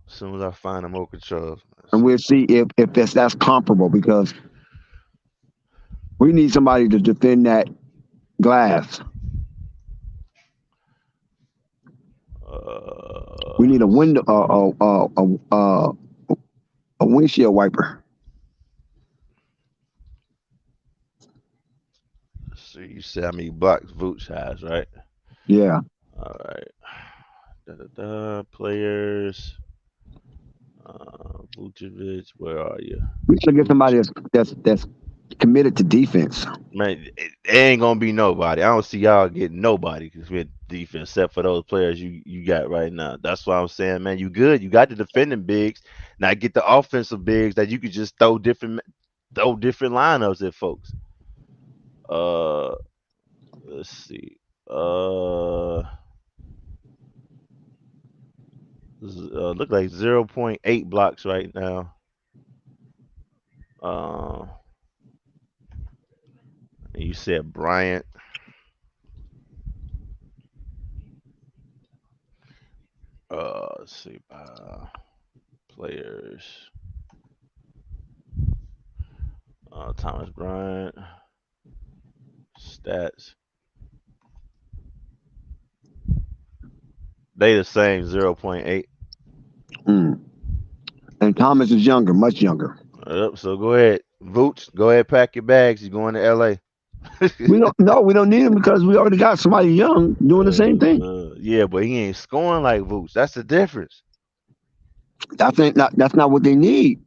As soon as I find them controls, and we'll see if that's comparable, because we need somebody to defend that glass. We need a window, a windshield wiper. So you said how many blocks Vooch has, right? Yeah. All right. Players. Vucevic, where are you? We should get somebody that's committed to defense. Man, it ain't gonna be nobody. I don't see y'all getting nobody with defense except for those players you got right now. That's why I'm saying, man, you good. You got the defending bigs. Now get the offensive bigs that you could just throw different lineups at folks. Let's see. Look like 0.8 blocks right now. You said Bryant. Let's see. Players. Thomas Bryant. Stats. They the same, 0.8. And Thomas is younger, much younger. Yep. So go ahead, Vooch. Go ahead, pack your bags. You're going to LA. We don't need him because we already got somebody young doing the same thing. Yeah, but he ain't scoring like Vooch. That's the difference. That's not what they need.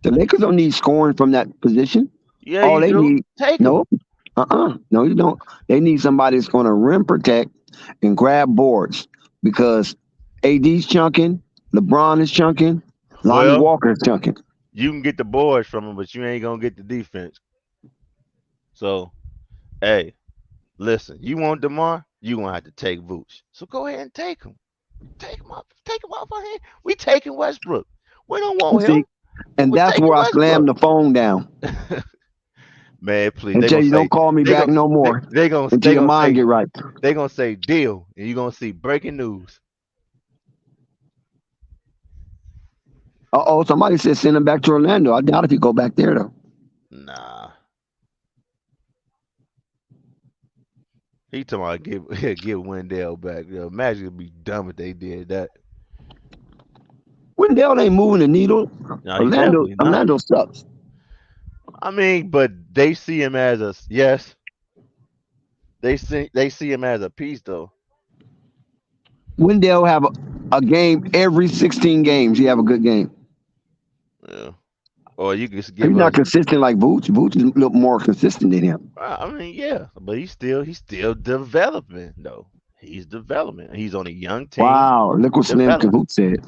The Lakers don't need scoring from that position. Yeah, All you they do. need, Take him. no, no, you don't. They need somebody that's going to rim protect and grab boards because AD's chunking, LeBron is chunking, Lonnie Well, Walker is chunking. you can get the boards from him, but you ain't gonna get the defense. So, hey, listen, you want DeMar, you gonna have to take Vooch. So go ahead and take him. Take him up. Take him off our hand. We taking Westbrook. We don't want him. See, and We're that's taking where I slammed Westbrook. the phone down Man, please. and They tell gonna you say don't call me they back gonna no they, more they gonna until they your gonna mind say get right. they gonna say deal, and you gonna see breaking news. Oh, somebody said send him back to Orlando. I doubt if he go back there though. Nah. He talking about give Wendell back. Yo, imagine it'd be dumb if they did that. Wendell ain't moving the needle. No, he Orlando, definitely not. Orlando sucks. I mean, but they see him as a yes. They see him as a piece though. Wendell have a game every 16 games. He have a good game. Yeah. Or you can just He's give not us. consistent like Vooch. Vooch is a little more consistent than him. I mean, yeah, but he's still developing though. He's developing. He's on a young team Wow, look what Slim developing. Cahoot said.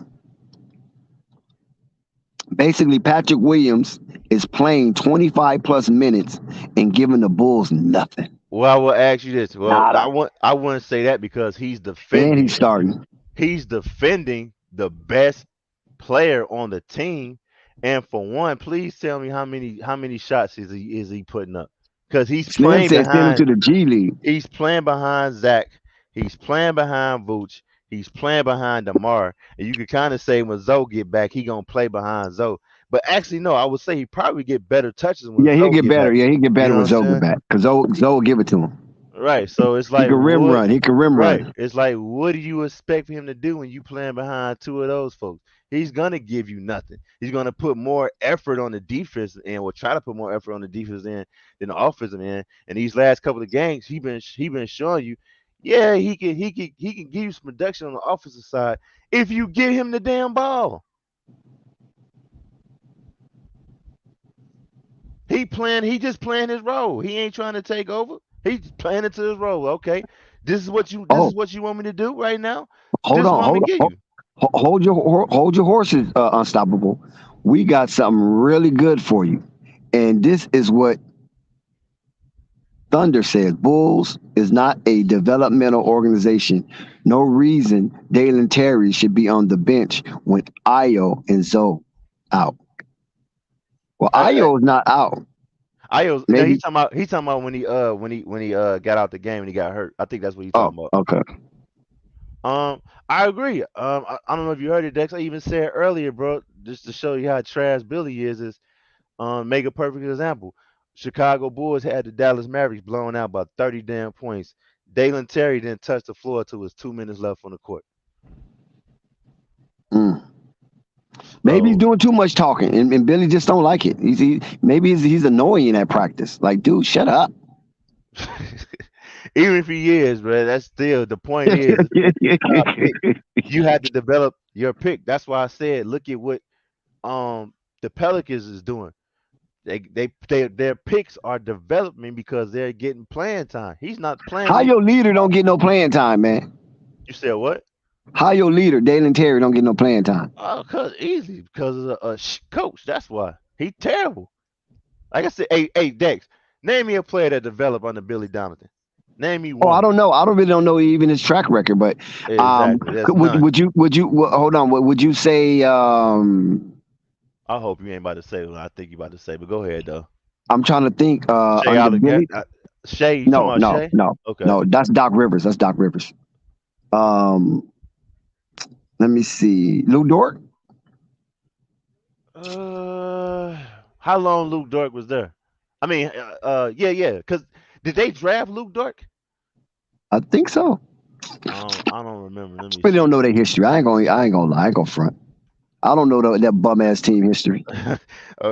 Basically, Patrick Williams is playing 25 plus minutes and giving the Bulls nothing. Well, I will ask you this. Well, Nada. I wouldn't say that because And he's starting. he's defending the best player on the team. And for one, please tell me how many shots is he putting up? Because Slim said send him to the G League. he's playing behind Zach, he's playing behind Vooch, he's playing behind Demar, and you could kind of say when Zoe get back, he gonna play behind Zoe. But actually, no, I would say he probably get better touches when Yeah, he'll Zoe get get better. back. Yeah, he'll get You better know when what I'm Zoe get saying? back. Because Zoe will give it to him. Right. So it's He like can rim what run. He can rim right. run. It's like what do you expect for him to do when you playing behind two of those folks? He's gonna give you nothing. He's gonna put more effort on the defense and will try to put more effort on the defense end than the offensive end. And these last couple of games, he been showing you, yeah, he can give you some production on the offensive side if you give him the damn ball. He just playing his role. He ain't trying to take over. He's playing into his role. Okay. This Oh, is what you want me to do right now? hold This is on, what I'm gonna hold give on. you. Hold your horses, Unstoppable. We got something really good for you. And this is what Thunder says. Bulls is not a developmental organization. No reason Dalen Terry should be on the bench when Io and Zoe out. Well, Io is not out. No, Maybe. he's talking about when he got out the game and he got hurt. I think that's what he's Oh, talking about. okay. I agree. I don't know if you heard it, Dex. I even said earlier, bro, just to show you how trash Billy is make a perfect example. Chicago Bulls had the Dallas Mavericks blown out by 30 damn points. Dalen Terry didn't touch the floor till it was 2 minutes left on the court. Mm. Maybe he's So doing too much talking, and Billy just don't like it. Maybe he's annoying at practice. Like, dude, shut up. even if he is, bro, that's still the point is top pick. You had to develop your pick. That's why I said look at what the Pelicans is doing. Their picks are developing because they're getting playing time. He's not playing How with your leader don't get no playing time, man? you said what? How your leader, Dalen Terry, don't get no playing time? Oh, cause easy because of a coach. That's why he terrible. Like I said, hey Dex, name me a player that developed under Billy Donovan. Name me Oh, I one. don't know. I don't really don't know even his track record. But Exactly. That's none. hold on? Would you say I hope you ain't about to say what I think you about to say, but go ahead though. I'm trying to think Shay under Alligator. Billy? Shay, you talking No, about no, Shay? no, Okay. no. That's Doc Rivers. That's Doc Rivers. Um, let me see. Lou Dort. How long Luke Dort was there? I mean, yeah. Cause did they draft Luke Dort? I think so. I don't remember. Let me Really don't see. know their history. I ain't gonna lie. I ain't gonna front. I don't know that bum ass team history.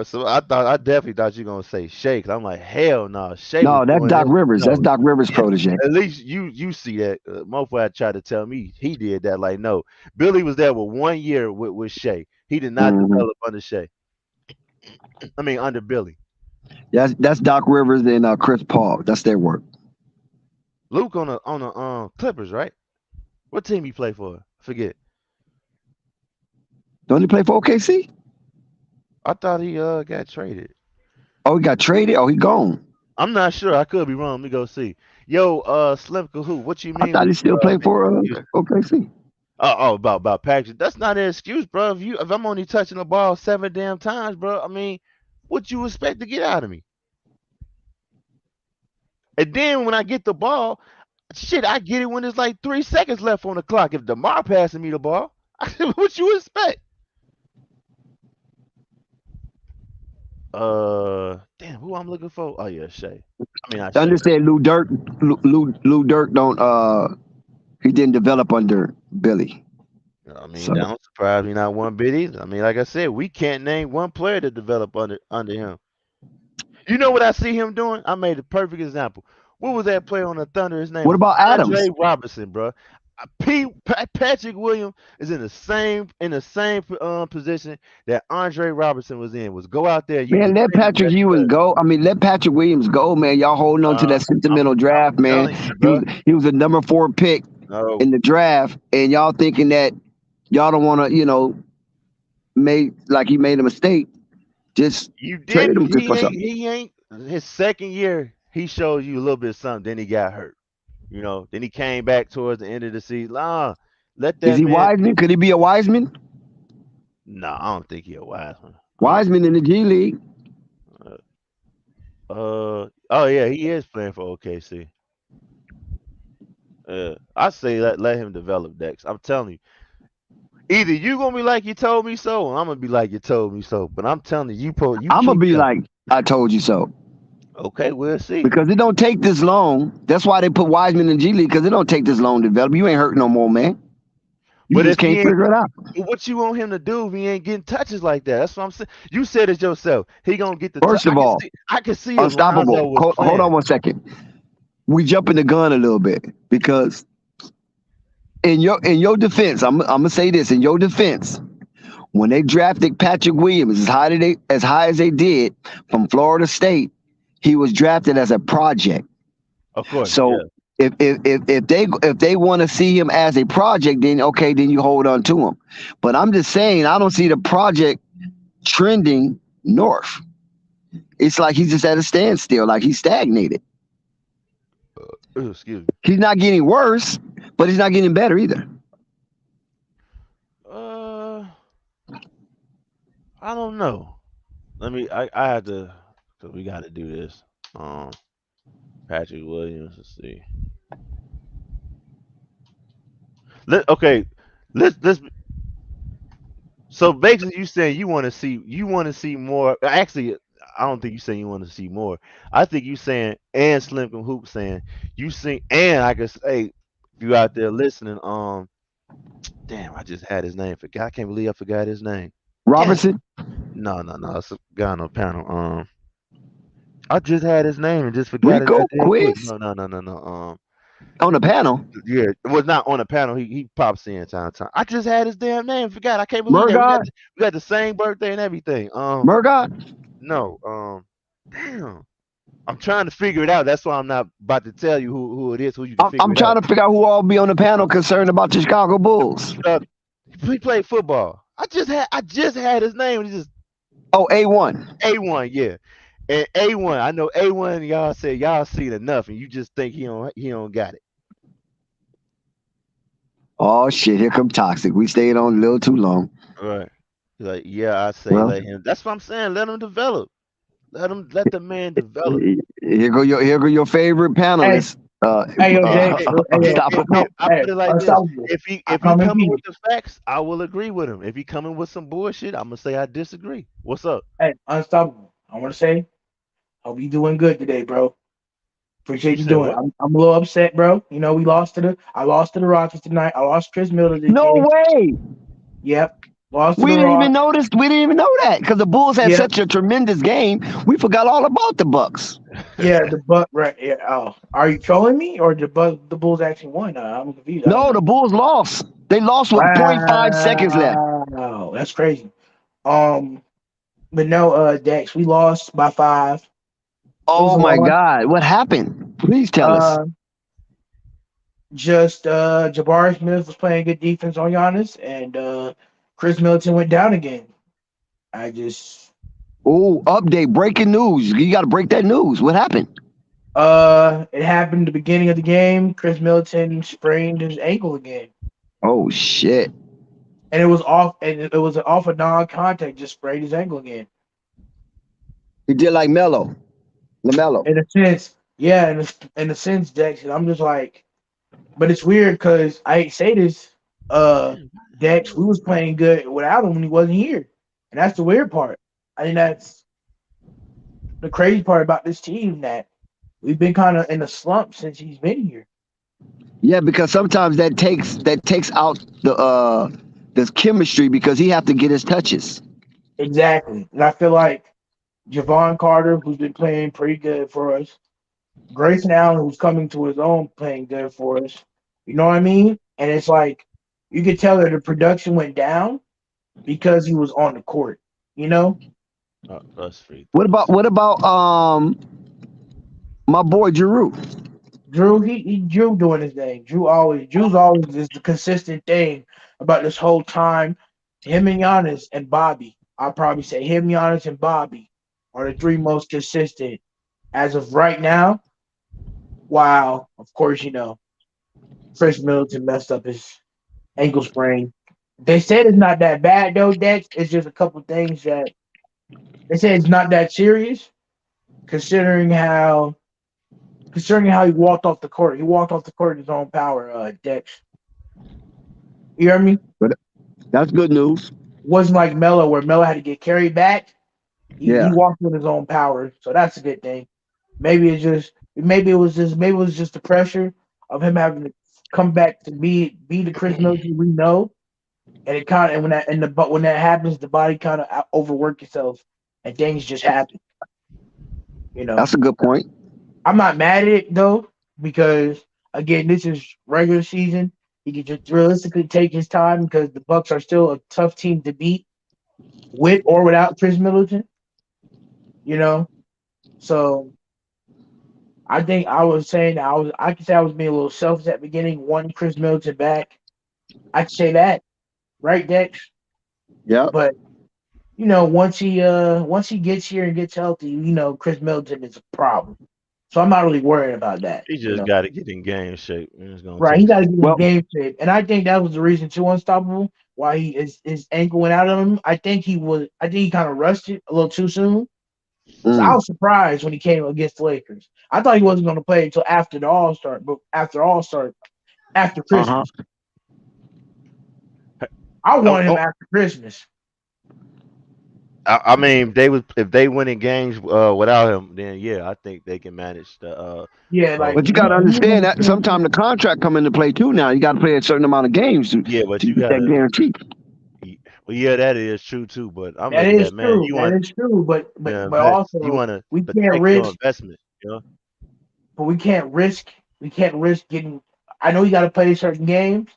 So I definitely thought you were gonna say Shay. Cause I'm like, hell no, Shay was No, that's doing Doc this. Rivers. That's No, Doc Rivers' protege. at least you see that. Mofo had tried to tell me he did that. Like, no, Billy was there with 1 year with Shay. He did not Hmm. develop under Shay. I mean, under Billy. That's Doc Rivers and Chris Paul. That's their work. Luke on the Clippers, right? What team he play for? Forget. Don't he play for OKC? I thought he got traded. Oh, he got traded. Oh, he gone. I'm not sure. I could be wrong. Let me go see. Yo, Slim Cahoot, what you I mean thought when he still played for OKC. about Patrick? That's not an excuse, bro. If I'm only touching the ball 7 damn times, bro, I mean, what you expect to get out of me? And then when I get the ball, shit, I get it when there's like 3 seconds left on the clock. If DeMar passing me the ball, what you expect? Damn, who I'm looking for? Oh yeah, Shay. I mean, I I understand Lou Dirk. Lou Dirk don't. He didn't develop under Billy. I mean, that don't surprise me not one bit either. I mean, like I said, we can't name one player to develop under him. You know what I see him doing? I made a perfect example. What was that player on the Thunder? His name What was about Adams? Andre Robertson, bro. Patrick Williams is in the same position that Andre Robertson was in. Was go out there, Man, let Patrick Ewing go. I mean, let Patrick Williams go, man. Y'all holding on to that sentimental draft, man. He was a number 4 pick in the draft, and y'all thinking that y'all don't want to, he made a mistake. Just trade him for something. He ain't his second year. He showed you a little bit of something. Then he got hurt. Then he came back towards the end of the season. Let that. Is he Wiseman? Could he be a Wiseman? No, I don't think he's a Wiseman. Wiseman in the G League. Oh yeah, he is playing for OKC. I say let him develop Dex. I'm telling you. Either you gonna be like you told me so, or I'm gonna be like you told me so. But I'm telling you, I'm gonna be like I told you so. Okay, we'll see. Because it don't take this long. That's why they put Wiseman in G League, because it don't take this long to develop. You ain't hurt no more, man. You just can't figure it out. What you want him to do if he ain't getting touches like that? That's what I'm saying. You said it yourself. He gonna get the First of all, I can see unstoppable. Hold on 1 second. We jumping the gun a little bit because in your defense, I'm gonna say this in your defense. When they drafted Patrick Williams as high as they did from Florida State, he was drafted as a project. Of course. So yeah. if they want to see him as a project, then okay, then you hold on to him. But I'm just saying, I don't see the project trending north. It's like he's just at a standstill, like he's stagnated. Excuse me. He's not getting worse, but he's not getting better either. I don't know. I have to, because we got to do this. Patrick Williams, let's see. Let's. So basically, you saying you want to see more. Actually, I don't think you saying you want to see more. I think you saying, and Slim and Hoop saying you see, and I can say, if you out there listening, damn, I just had his name. I can't believe I forgot his name. Robertson? No. It's a guy on the panel. I just had his name and just forgot Rico it. Quiz? No. On the panel? Yeah, it was not on the panel. He pops in time to time. I just had his damn name. Forgot. I can't believe that. We got the same birthday and everything. Murgot? No. Damn. I'm trying to figure it out. That's why I'm not about to tell you who it is. Who you can figure I'm trying to figure out who all be on the panel concerned about the Chicago Bulls. He played football. I just had his name. And he just A1. A1, yeah. And A1, I know A1. Y'all say y'all seen enough, and you just think he don't got it. Oh shit! Here come Toxic. We stayed on a little too long. Right. Like, yeah, I say let him. That's what I'm saying. Let him develop. Let the man develop. Here go your favorite panelist. Hey, I put it like this: if he coming with the facts, I will agree with him. If he coming with some bullshit, I'm gonna say I disagree. What's up? Hey, Unstoppable. I want to say, hope you doing good today, bro. Appreciate you doing. I'm a little upset, bro. You know, I lost to the Rockets tonight. I lost Chris Middleton. No way. Yep. We didn't even notice. We didn't even know that because the Bulls had such a tremendous game. We forgot all about the Bucks. Yeah, the Bucks. Right. Yeah. Oh, are you trolling me, or the Bulls actually won? I'm confused. No, the Bulls lost. They lost with 0.5 seconds left. Wow, that's crazy. But no, Dex, we lost by 5. It was Oh a my loss. God. What happened? Please tell us. Just Jabari Smith was playing good defense on Giannis, and Chris Middleton went down again. I just Oh, update, breaking news. You got to break that news. What happened? it happened at the beginning of the game. Chris Middleton sprained his ankle again, Oh, shit. and it was off. And it was off a non-contact. Just sprained his ankle again. He did like LaMelo. In a sense, yeah. In a sense, Dex. And I'm just like, but it's weird because I hate to say this. Dex, we was playing good without him when he wasn't here, and that's the weird part. I think that's the crazy part about this team that we've been kind of in a slump since he's been here. Yeah, because sometimes that takes out the chemistry because he have to get his touches. Exactly. And I feel like Javon Carter, who's been playing pretty good for us, Grayson Allen, who's coming to his own, playing good for us. You know what I mean? And it's like you could tell that the production went down because he was on the court. You know, Us free What throws. about my boy Giroux? Drew, Drew doing his thing. Drew's always is the consistent thing about this whole time. Him and Giannis and Bobby. I'll probably say him, Giannis, and Bobby are the three most consistent as of right now. While, of course, Chris Middleton messed up his ankle sprain. They said it's not that bad though, Dex. It's just a couple things that they say it's not that serious, considering how he walked off the court. He walked off the court in his own power, Dex. You hear me? But that's good news. Wasn't like Melo where Melo had to get carried back. He Yeah. walked with his own power, so that's a good thing. Maybe it was just the pressure of him having to come back to be the Chris Middleton we know, and it kind of but when that happens, the body kind of overwork itself, and things just happen. You know, That's a good point. I'm not mad at it though because again, this is regular season. He could just realistically take his time because the Bucks are still a tough team to beat with or without Chris Middleton. You know, so I think I was saying that I could say I was being a little selfish at the beginning, wanting Chris Middleton back. I could say that, right, Dex? Yeah. But once he gets here and gets healthy, Chris Middleton is a problem. So I'm not really worried about that. He just got to get in game shape, and it's gonna Right, he take got to some. get his Well, game fit, and I think that was the reason too. Unstoppable, why his ankle went out on him. I think he kind of rushed it a little too soon. So I mm, was surprised when he came against the Lakers. I thought he wasn't going to play until after the All Star, but after uh-huh. Christmas, I Oh, wanted him oh, after Christmas. I mean, if they winning games without him, then yeah, I think they can manage the Yeah, road. like But you he, got to he was understand in that the sometimes the contract come into play too. Now you got to play a certain amount of games Yeah, but to you get that gotta. guarantee. Well, yeah, that is true too. But I'm That looking is at, man, true. That is true. But you but but invest. You also want to we can't protect your risk. investment. You know. But we can't risk. We can't risk getting. I know you got to play certain games,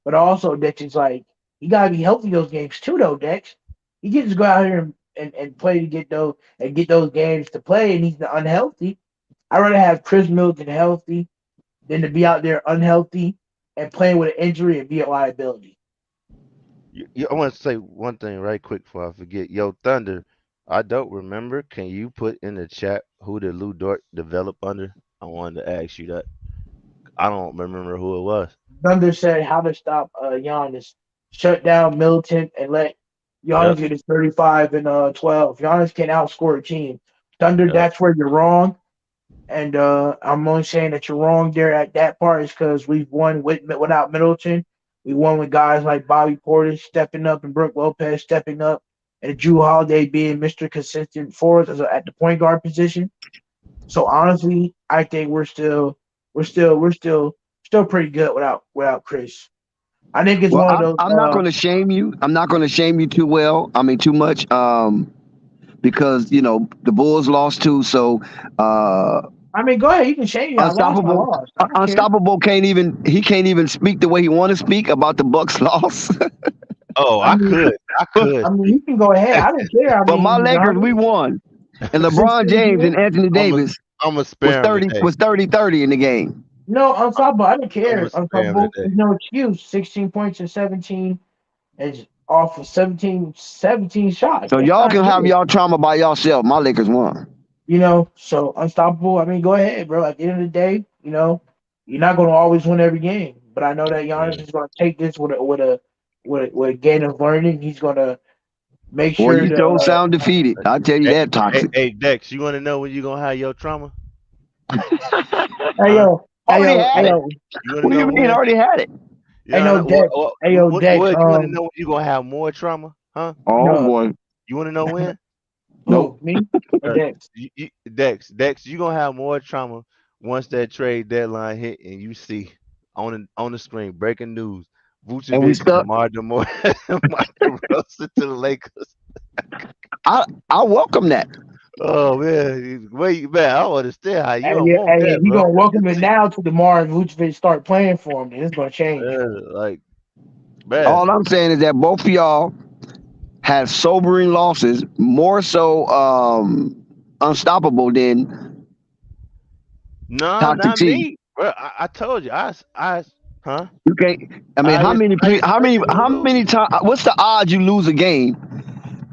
but also Dex is like you got to be healthy those games too, though. Dex, you can't just go out here and play to get those games to play, and he's unhealthy. I'd rather have Chris Middleton healthy than to be out there unhealthy and playing with an injury and be a liability. I want to say one thing right quick before I forget. Yo, Thunder, I don't remember. Can you put in the chat who did Lou Dort develop under? I wanted to ask you that. I don't remember who it was. Thunder said how to stop Giannis. Shut down Middleton and let Giannis Yep, get his 35 and 12. Giannis can outscore a team. Thunder, yep. that's where you're wrong. And I'm only saying that you're wrong there at that part is because we've won without Middleton. We won with guys like Bobby Portis stepping up and Brooke Lopez stepping up, and Drew Holiday being Mr. Consistent for us at the point guard position. So honestly, I think we're still pretty good without Chris. I think it's Well, one of I'm those. I'm not going to shame you. I'm not going to shame you too well. I mean too much. Because the Bulls lost too. So I mean, go ahead. You can shame me. I lost. I unstoppable. lost. I don't care. Unstoppable can't even speak the way he want to speak about the Bucks loss. Oh, I mean, I could I mean, speak. you can go ahead. I don't care. I But my mean, Lakers, we won. And LeBron James and Anthony I'm a, Davis I'm a was spare him today. 30 in the game. No, Unstoppable. I don't I'm care. a spare him Unstoppable. today. There's no excuse. 16 points and 17 is off of 17 shots. So That's y'all not can have good. y'all trauma by yourself. My Lakers won. So Unstoppable. I mean, go ahead, bro. At the end of the day, you're not going to always win every game. But I know that Giannis Yeah. is going to take this with a gain of learning. He's going to make Boy, sure you to. so sound defeated. I tell you Hey, that, Toxic. hey, Dex, you want to know when you gonna have your trauma? Hey Huh? yo, hey Already yo, hey had it. Dex, yo, you want to What do know you mean? when? Already had it. You hey know no Dex, hey yo Dex. what? You want to know when you gonna have more trauma? Huh? Oh No, boy. You want to know when? Nope. who me or Uh, Dex? Dex, you gonna have more trauma once that trade deadline hit and you see on the screen breaking news: And we Vucevic and stuck. DeMar DeRozan to the Lakers. I welcome that. Oh man, wait, man, I don't understand how you Hey, don't yeah, want hey, that, if you bro. gonna welcome it now to tomorrow and Vucevic start playing for him, then it's gonna change. Like, man, All I'm saying is that both of y'all had sobering losses, more so unstoppable than no, Toxic not T. me, bro. I told you, huh? You can't. I mean, I how many? How expect many? him to How lose. many times? What's the odds you lose a game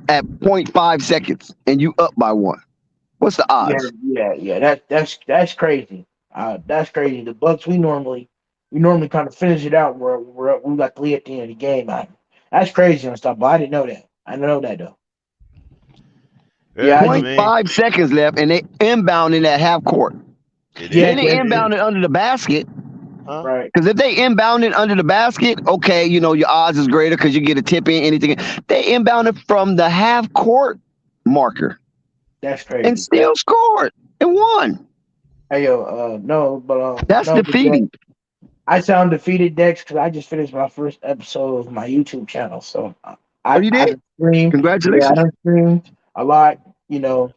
at .5 seconds and you up by one? What's the Yeah, odds? yeah. That's crazy. That's crazy. The Bucks we normally kind of finish it out where we got the lead at the end of the game. That's crazy and stuff. But I didn't know that. I didn't know that though. Yeah, Yeah, I I did. Point mean, 5 seconds left, and they inbound in that half court. it Yeah, Then is they what Dex. it is, inbound it under the basket. huh? Right. Because if they inbound it under the basket, okay, your odds is greater because you get a tip in, anything. They inbound it from the half court marker That's and crazy. still scored and won. Hey yo, no, but That's Dex, defeating. I sound defeated, Dex, because I just finished my first episode of my YouTube channel. So Oh, I you I did? done streamed. Yeah, I Congratulations. done streamed a lot. You know,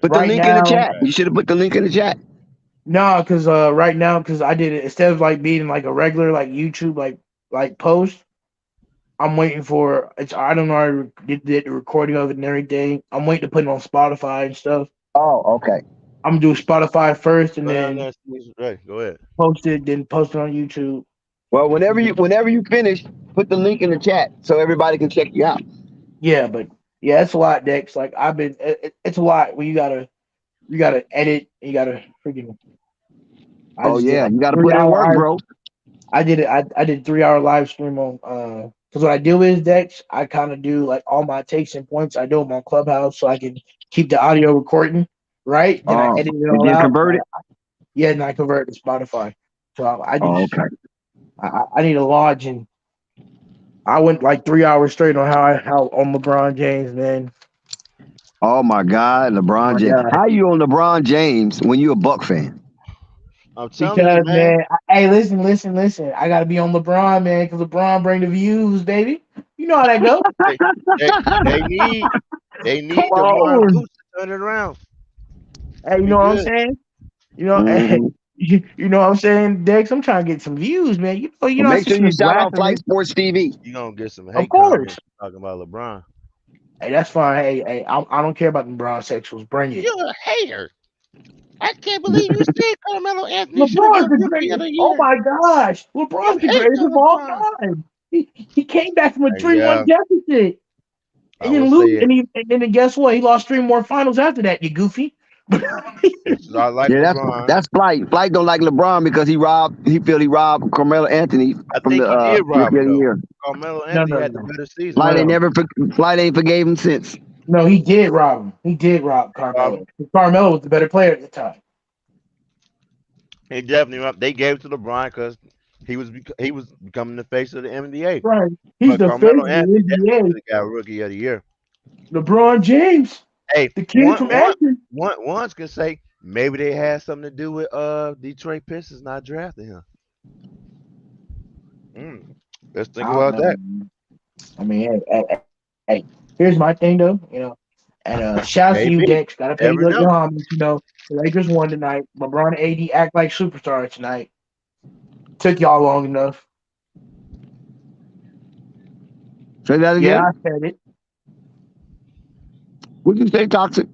Put the right link in the now, chat. You should have put the link in the chat. no, because right now, because I did it instead of like being like a regular like YouTube like post. I'm waiting for it's. I don't know. Did the recording of it and everything. I'm waiting to put it on Spotify and stuff. Oh, okay. I'm gonna do Spotify first and Go down then there, right? Go ahead. post it on YouTube. Well, whenever you finish, put the link in the chat so everybody can check you out. Yeah, but yeah, it's a lot, Dex. Like it's a lot when you gotta edit. You gotta freaking. I Oh just did yeah, like you got to three put in hour. work, bro. I did it. I did 3 hour live stream on. Because what I do is Dex. I kind of do like all my takes and points. I do them on Clubhouse so I can keep the audio recording. Right. Then I Oh, edit it and all then out. convert it. Yeah, and I convert it to Spotify. So I Oh, just okay. I need a lodge and I went like 3 hours straight on how on LeBron James, man. Oh my God, Oh LeBron my James. God. How you on LeBron James when you a Buck fan? I'm telling you, Because man. man, hey, listen. I gotta be on LeBron, man, because LeBron bring the views, baby. You know how that go. They, they need Come DeMar and on. Boots to turn it around Hey, to you be know what I'm good. saying? You know, hmm you know what I'm saying, Dex. I'm trying to get some views, man. You Well, know, I make see sure some you niggas shout out laughing, Flight man. Sports TV. You gonna get some Of hate course. comments talking about LeBron. Hey, that's fine. Hey, I don't care about the LeBron sexuals. Bring it. You're a hater. I can't believe you said Carmelo Anthony should have LeBron's got the Rookie of greatest. the Oh Year. my gosh, You LeBron's the hate greatest of on all LeBron. time. He came back from a Hey, 3-1 yeah, deficit I and will then say lose. it. And then guess what? He lost 3 more finals after that. You goofy. It's not like Yeah, LeBron. that's Flight. Flight don't like LeBron because he robbed Carmelo Anthony I from think the he did rob Rookie him of the though. Year. Carmelo No, Anthony no, had the no, better season. Flight no, ain't no. never Flight ain't forgave him since. No, he did rob him. He did rob He robbed Carmelo. him. Carmelo was the better player at the time. He definitely robbed. They gave it to LeBron because he was becoming the face of the NBA. Right. He's But the face Carmelo of the Anthony definitely NBA. should have got Rookie of the Year. LeBron James, Hey, the kid from Akron. ones can say maybe they had something to do with Detroit Pistons not drafting him. Mm, let's think I don't about know, that. man. I mean, hey, here's my thing though, and shouts to you, Maybe. Dex. Gotta pay Never your know. homage. The Lakers won tonight. LeBron and AD act like superstars tonight. Took y'all long enough. Say that Yeah, again. I said it. What you say, Toxic?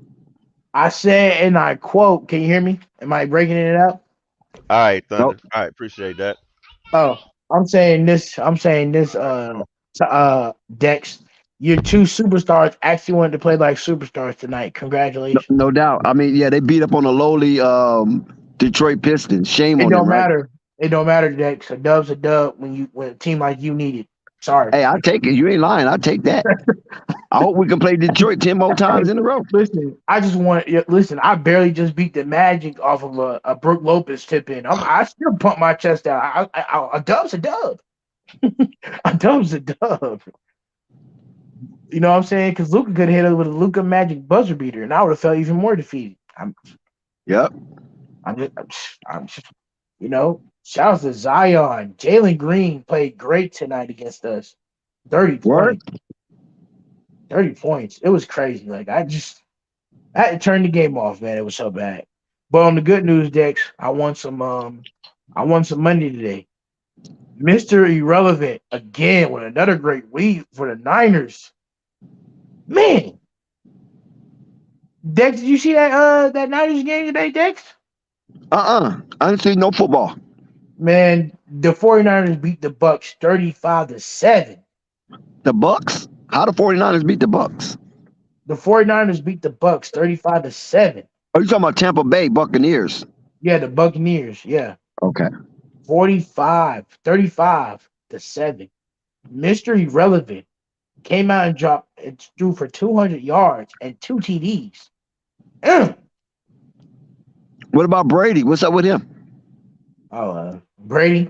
I said, and I quote, can you hear me? Am I breaking it up? All right, Nope. Thunder. All right, appreciate that. Oh, I'm saying this, Dex, your two superstars actually wanted to play like superstars tonight. No, Congratulations. no doubt. I mean, yeah, they beat up on a lowly Detroit Pistons. Shame It on them, don't right? matter. It don't matter, Dex. A dub's a dub when a team like you need it. Sorry. Hey, I take it. You ain't lying. I take that. I hope we can play Detroit 10 more times Hey, in a row. listen, I just want listen. I barely just beat the Magic off of a Brooke Lopez tip in. I still pump my chest out. A dub's a dub. A dub's a dub. You know what I'm saying? Because Luca could hit it with a Luca Magic buzzer beater, and I would have felt even more defeated. Yep. I'm just, you know. Shout out to Zion. Jalen Green played great tonight against us. 30 Word. points. 30 points. It was crazy. Like I had to turn the game off, man. It was so bad. But on the good news, Dex, I won some money today. Mr. Irrelevant again with another great week for the Niners. Man, Dex, did you see that Niners game today, Dex? I didn't see no football. Man, the 49ers beat the Bucks 35-7. The Bucks? How the 49ers beat the Bucks? The 49ers beat the Bucks 35-7. Oh, you talking about Tampa Bay Buccaneers? Yeah, the Buccaneers. Yeah. Okay. 35-7. Mr. Irrelevant came out and threw for 200 yards and 2 TDs. What about Brady? What's up with him? Brady.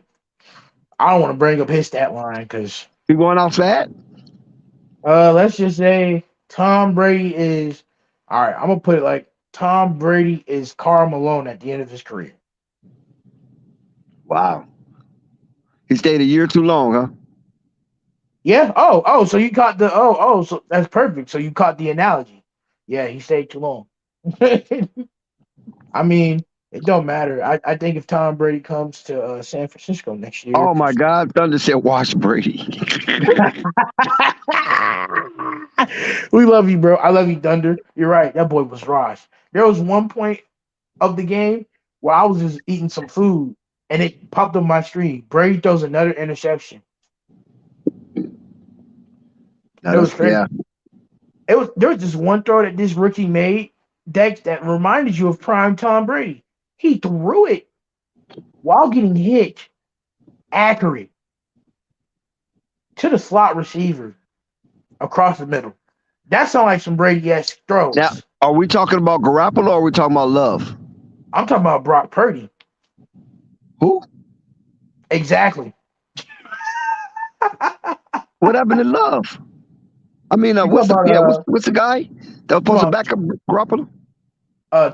I don't want to bring up his stat line because He going out flat? let's just say Tom Brady is all right. I'm gonna put it like Tom Brady is Karl Malone at the end of his career. Wow. He stayed a year too long, huh? Yeah. So you caught the so that's perfect. So you caught the analogy. Yeah, he stayed too long. I mean, it don't matter. I think if Tom Brady comes to San Francisco next year, Oh my God. Thunder said watch Brady. we love you, bro. I love you, Thunder. You're right. That boy was Raj. There was one point of the game where I was just eating some food and it popped up my screen. Brady throws another interception. It was crazy. Yeah. There was this one throw that this rookie made, Dex, that reminded you of prime Tom Brady. He threw it while getting hit, accurate, to the slot receiver across the middle. That sounds like some Brady-esque throws. Now, are we talking about Garoppolo or are we talking about Love? I'm talking about Brock Purdy. Who? Exactly. What happened to Love? I mean, You what's talking the about what's the guy that was supposed to back up Garoppolo?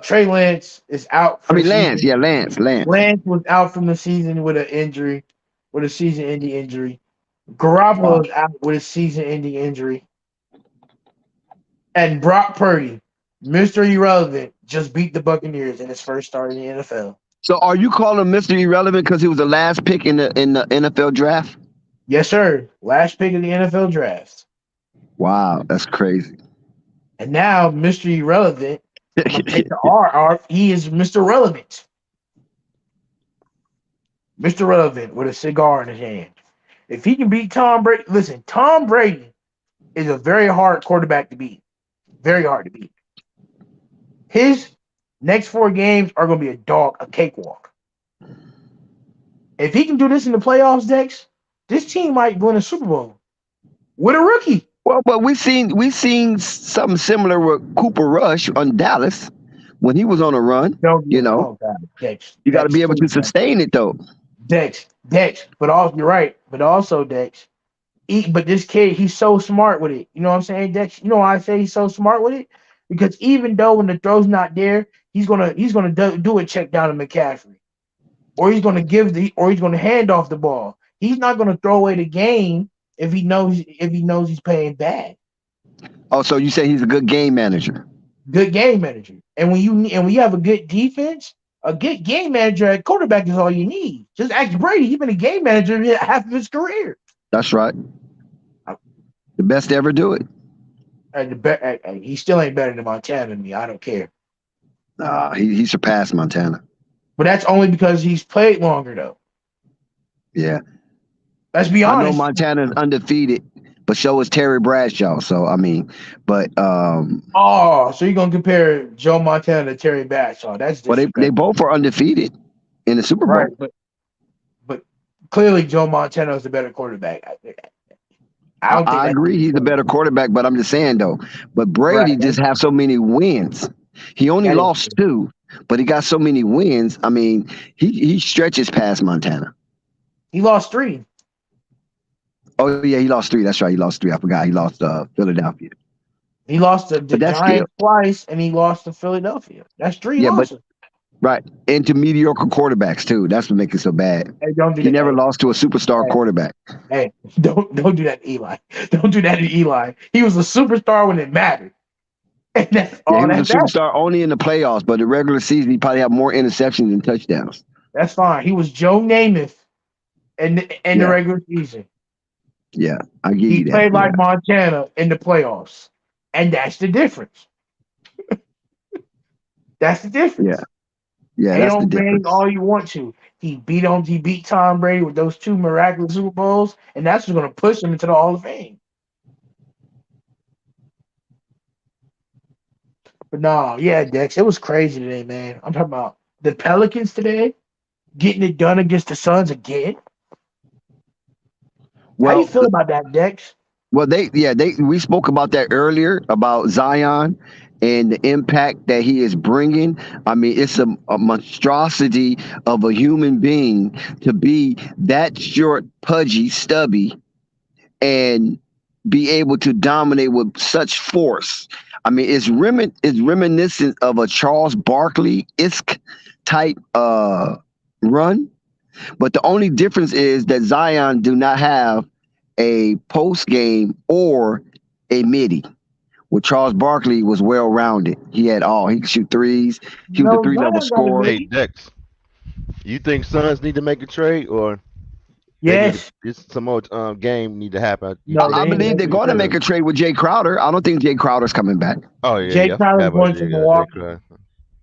Trey Lance is out for the Lance. season. Yeah, Lance. Lance was out from the season with an injury, with a season-ending injury. Garoppolo is out with a season-ending injury. And Brock Purdy, Mr. Irrelevant, just beat the Buccaneers in his first start in the NFL. So are you calling him Mr. Irrelevant because he was the last pick in the NFL draft? Yes, sir. Last pick of the NFL draft. Wow, that's crazy. And now Mr. Irrelevant, I'm gonna take the R. He is Mr. Relevant. Mr. Relevant with a cigar in his hand. If he can beat Tom Brady, listen, Tom Brady is a very hard quarterback to beat. Very hard to beat. His next 4 games are going to be a cakewalk. If he can do this in the playoffs, Dex, this team might win a Super Bowl with a rookie. Well, but we've seen something similar with Cooper Rush on Dallas when he was on a run. Dex, you got to be able to sustain it though. Dex. But you're right. But also, Dex. But this kid, he's so smart with it. You know what I'm saying, Dex? You know why I say he's so smart with it? Because even though when the throw's not there, he's gonna do a check down to McCaffrey, or he's gonna hand off the ball. He's not gonna throw away the game if he knows he's playing bad. Oh, so you say he's a good game manager? Good game manager. And when you have a good defense, a good game manager at quarterback is all you need. Just ask Brady. He's been a game manager half of his career. That's right. The best to ever do it. He still ain't better than Montana to me. I don't care. He surpassed Montana. But that's only because he's played longer, though. Yeah. Let's be I know honest. Montana's undefeated, but so is Terry Bradshaw. So I mean, but Oh, so you're gonna compare Joe Montana to Terry Bradshaw? That's well, they disrespectful. both are undefeated in the Super Right, Bowl. but clearly Joe Montana is the better quarterback. I don't think I that's agree he's a better quarterback, but I'm just saying though. But Brady right. just have so many wins. He only That is lost 2, but he got so many wins. I mean, he stretches past Montana. He lost 3. Oh yeah, he lost 3. That's right, he lost 3. I forgot he lost Philadelphia. He lost to the But that's still Giants twice, and he lost to Philadelphia. That's 3 yeah, but losses. right into mediocre quarterbacks too. That's what makes it so bad. Hey, don't do He that. never lost to a superstar quarterback. Hey, don't do that, Eli. Don't do that to Eli. He was a superstar when it mattered, and that's Yeah, all he was that a matters. superstar only in the playoffs, but the regular season he probably had more interceptions than touchdowns. That's fine. He was Joe Namath in the Yeah. regular season. Yeah, I give He you that. played like Yeah. Montana in the playoffs, and that's the difference. That's the difference. Yeah, Hate that's the on Brady difference. all you want to. He beat Tom Brady with those 2 miraculous Super Bowls, and that's what's going to push him into the Hall of Fame. But no, yeah, Dex, it was crazy today, man. I'm talking about the Pelicans today getting it done against the Suns again. How you Well, feel about that, Dex? well, we spoke about that earlier about Zion and the impact that he is bringing. I mean, it's a monstrosity of a human being to be that short, pudgy, stubby, and be able to dominate with such force. I mean, it's reminiscent of a Charles Barkley-esque type run, but the only difference is that Zion do not have a post game or a midi. With Charles Barkley was well rounded. He had all. He could shoot threes. He was a No, 3-level Zion got a scorer. Hey midi. Dex, you think Suns need to make a trade, or they need Yes. to, some more game need to happen? You No, think I they they ain't need believe to they're making a going to trade. make a trade with Jay Crowder. I don't think Jay Crowder's coming back. Oh yeah, Jay yeah, I Crowder's forgot about going to Jay Milwaukee. Crowder.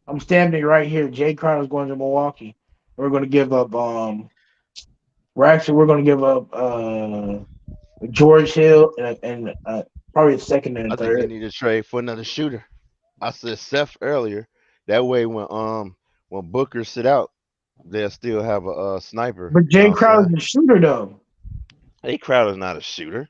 I'm stamping it right here. Jay Crowder's going to Milwaukee. We're going to give up. We're going to give up George Hill and probably a second and a I think they third. need to trade for another shooter. I said Seth earlier. That way, when Booker sit out, they'll still have a sniper. But You know Jay what I'm Crowder's saying? a shooter, though. Hey, Crowder's not a shooter.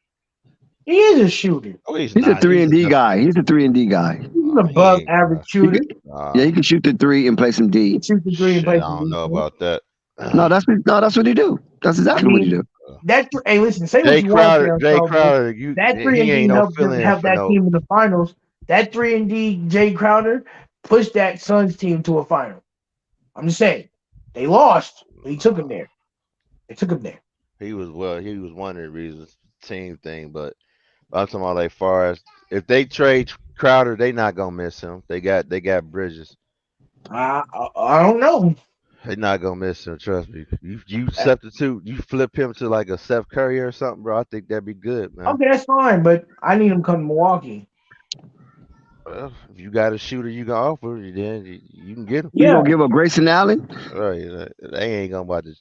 He is a shooter. Oh, he's He's a not. 3-and-D guy. He's a 3-and-D guy. He's an He above ain't. average He shooter. could, yeah, he can shoot the 3 and play some He D. can shoot the 3 and Shit, play I some don't know defense. about that. No, that's what he do. That's I exactly what he mean, do. hey, listen, say what you want there, Jay Cowboys. Crowder, That 3 he and D ain't no helped fill in help for that no. team in the finals. That 3 and D Jay Crowder pushed that Suns team to a final. I'm just saying, they lost, but he took them there. They took him there. He was one of the reasons team thing, but I'm talking about like far as if they trade Crowder, they not gonna miss him. They got Bridges. I don't know. They not gonna miss him. Trust me. You substitute, you flip him to like a Seth Curry or something, bro. I think that'd be good, man. Okay, that's fine, but I need him to come to Milwaukee. Well, if you got a shooter you can offer, then you can get him. You Yeah, gonna give up Grayson Allen? Right? They ain't gonna about to.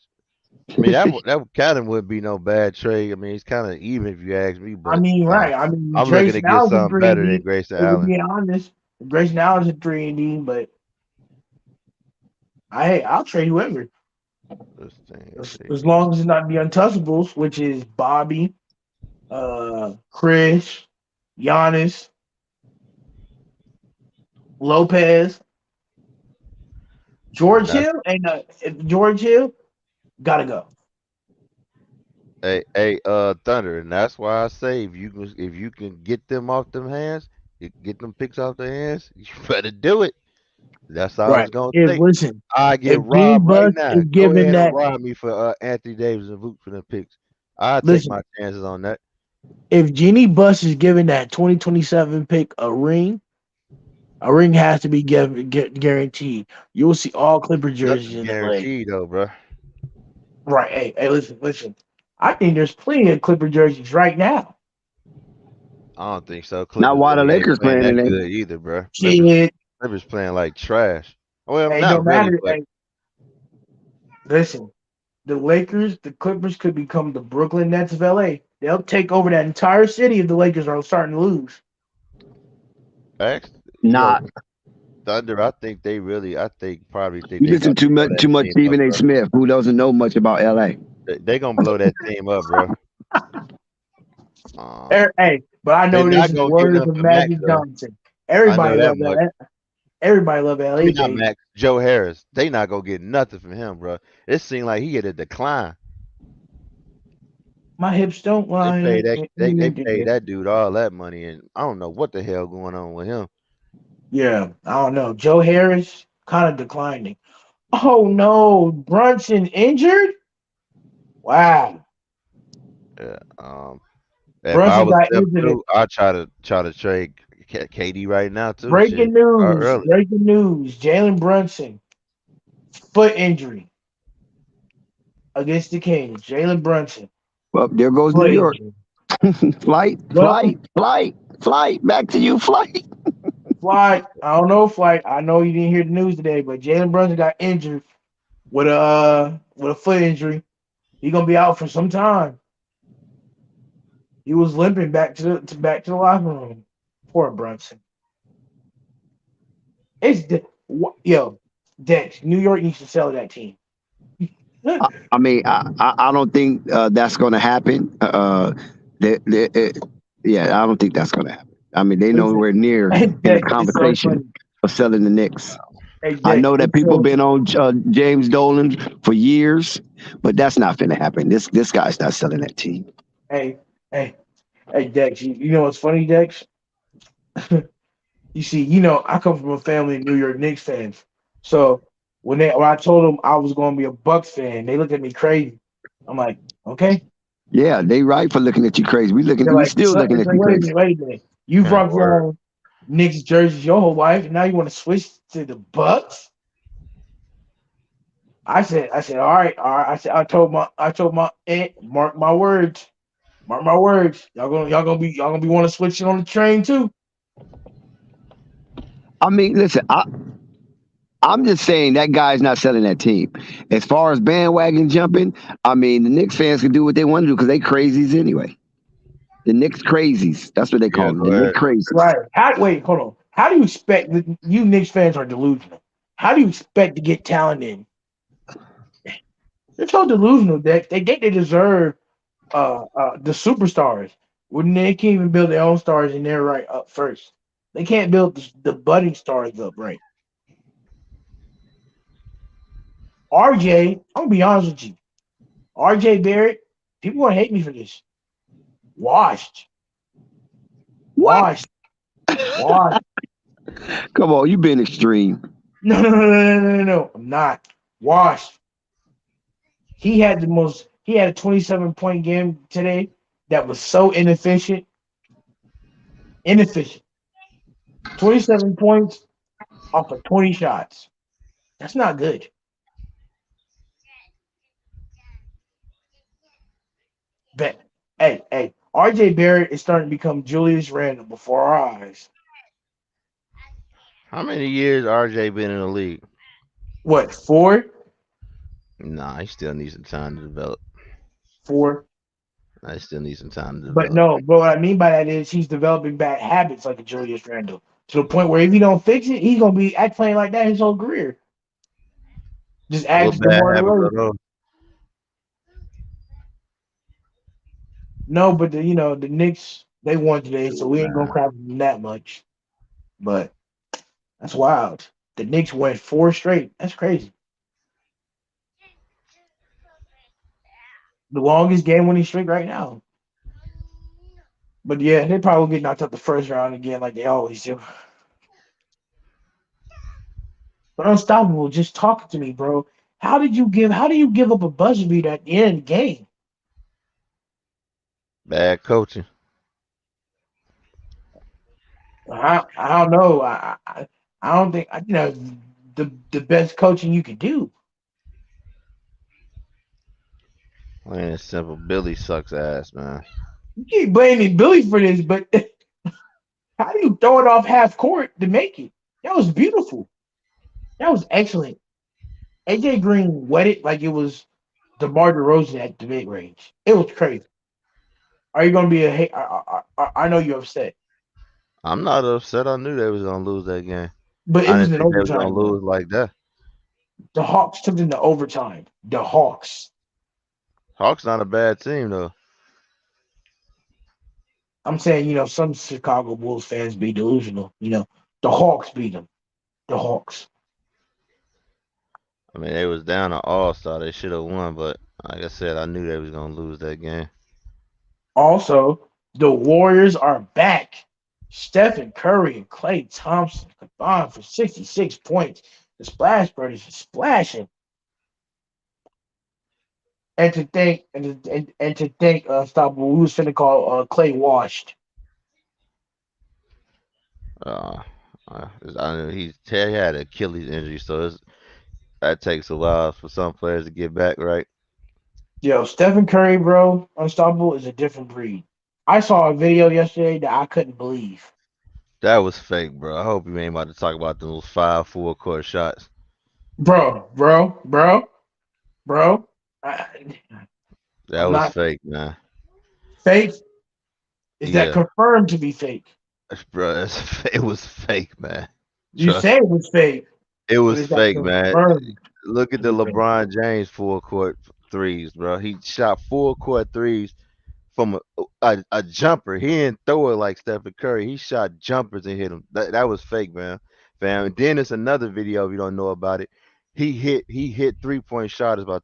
I mean, that kind of would be no bad trade. I mean, it's kind of even if you ask me, I but mean, right. I mean, I'm looking to Grayson get Allen's a something 3 and better than D. Grayson To Allen. be honest, Grayson Allen's a 3 and D, but I'll trade whoever This thing, as long as it's not the Untouchables, which is Bobby, Chris, Giannis, Lopez, George That's, Hill, and George Hill gotta go. hey, Thunder, and that's why I say if you can get them off them hands, get them picks off their hands, you better do it. That's all Right. it's gonna If take. listen, I get if Jeannie robbed right Buss now. is Go giving ahead and that, rob me for Anthony Davis and Vooch for them picks. I take listen, my chances on that. if Jeannie Buss is giving that 2027 pick a ring has to be guaranteed. You'll see all Clipper jerseys Nothing's in LA. guaranteed though, bro. Right. Hey, listen. I think there's plenty of Clipper jerseys right now. I don't think so. Not Clippers while the really ain't Lakers playing playing that today. good either, bro. Shit. Clippers playing like trash. Well, Hey, not no really, matter. but Hey, listen, the Lakers, the Clippers could become the Brooklyn Nets of LA. They'll take over that entire city if the Lakers are starting to lose. actually, Nah, Thunder. I think they really. Probably think you they listen about to blow that too much team up, Stephen A. bro. Smith, who doesn't know much about LA. They gonna blow that team up, bro. Hey, but I They know this not is gonna get words nothing of for Max Magic though. Johnson. I know Everybody that love much. LA. Everybody love I LA, mean, not baby. Max. Joe Harris. They not gonna get nothing from him, bro. It seemed like he had a decline. My hips don't They lie. paid that. They paid that dude all that money, and I don't know what the hell going on with him. Yeah, I don't know. Joe Harris kind of declining. Oh no, Brunson injured? Wow. Yeah. If I Brunson was got them injured. too, I'd try to trade KD right now too. Shit, Breaking news. early. Breaking news. Jalen Brunson, foot injury against the Kings. Jalen Brunson, Well, there goes New foot York. injury. Flight, Well, flight, flight, flight. Back to you, flight. Flight. I don't know, Flight. I know you didn't hear the news today, but Jalen Brunson got injured with a foot injury. He's gonna be out for some time. He was limping back to the locker room. Poor Brunson. Yo, Dex. New York needs to sell that team. I mean, I don't think that's going to happen. Yeah, I don't think that's going to happen. I mean, they Listen, nowhere near hey in the Dex, it's so conversation funny. of selling the Knicks. Hey I Dex, know that it's people so been on James Dolan for years, but that's not going to happen. This guy's not selling that team. hey hey hey Dex. You know what's funny, Dex? You see, I come from a family of New York Knicks fans. So when I told them I was going to be a Bucks fan, they looked at me crazy. I'm like, okay. Yeah, they right for looking at you crazy. They're We like, still so, looking it's at like, you wait a crazy. minute, wait a minute. You've Man, rocked word. your Knicks jerseys your whole life, and now you want to switch to the Bucks? I said, all right. I told my aunt, mark my words. Y'all gonna be want to switch it on the train too. I mean, listen, I'm just saying that guy's not selling that team. As far as bandwagon jumping, I mean, the Knicks fans can do what they want to do because they crazies anyway. The Knicks crazies. That's what they Yeah, call them. go The Knicks ahead. crazies. Right? Wait, hold on. How do you expect you Knicks fans are delusional? How do you expect to get talent in? They're so delusional that they think they deserve the superstars when they can't even build their own stars and they're right up first. They can't build the budding stars up right. RJ, I'm gonna be honest with you. RJ Barrett, people gonna hate me for this. Washed, What? washed, washed. Come on, you been extreme. No. I'm not. Washed. He had a 27-point game today that was so inefficient. Inefficient. 27 points off of 20 shots. That's not good. But hey, RJ Barrett is starting to become Julius Randle before our eyes. How many years RJ been in the league? What, four? Nah, he still needs some time to develop. Four. I still need some time to But develop. no, but what I mean by that is he's developing bad habits like a Julius Randle to the point where if he don't fix it, he's gonna be playing like that his whole career. Just What ask bad DeMar habits are DeRozan. those? No, but the Knicks they won today, so we ain't gonna Man, crap them that much. But that's wild. The Knicks went four straight. That's crazy. The longest game winning streak right now. But yeah, they probably will get knocked out the first round again, like they always do. But unstoppable, just talking to me, bro. How do you give up a buzzer beater at the end of the game? bad coaching. I don't know. I don't think the best coaching you could do. Plain and simple. Billy sucks ass, man. You keep blaming Billy for this, but how do you throw it off half court to make it? That was beautiful. That was excellent. AJ Green wet it like it was DeMar DeRozan at the mid range. It was crazy. Are you gonna be a hate? I know you're upset, I'm not upset. I knew they was gonna lose that game. but it I was didn't in think they was gonna overtime though. lose like that. The Hawks took them to overtime. The Hawks. Hawks not a bad team though. I'm saying, some Chicago Bulls fans be delusional. The Hawks beat them. The Hawks. I mean, they was down an All Star. They should have won, but like I said, I knew they was gonna lose that game. Also, the Warriors are back. Stephen Curry and Klay Thompson combined for 66 points. The Splash Brothers are splashing. And to think, Unstoppable, we was finna call Clay washed. Uh, I know he had an Achilles injury, so that takes a while for some players to get back right. Yo, Stephen Curry, bro, Unstoppable is a different breed. I saw a video yesterday that I couldn't believe. That was fake, bro. I hope you ain't about to talk about those 5 full court shots. Bro. That I'm was not fake, man. fake. Is that Yeah, confirmed to be fake? bro, it was fake, man. You Trust say it was fake, it but was is that fake, man. confirmed Look at to the be fake? LeBron James full court threes, bro. He shot full court threes from a jumper. He didn't throw it like Stephen Curry. He shot jumpers and hit them. That was fake, man. Fam. And then it's another video if you don't know about it. He hit 3 point shots about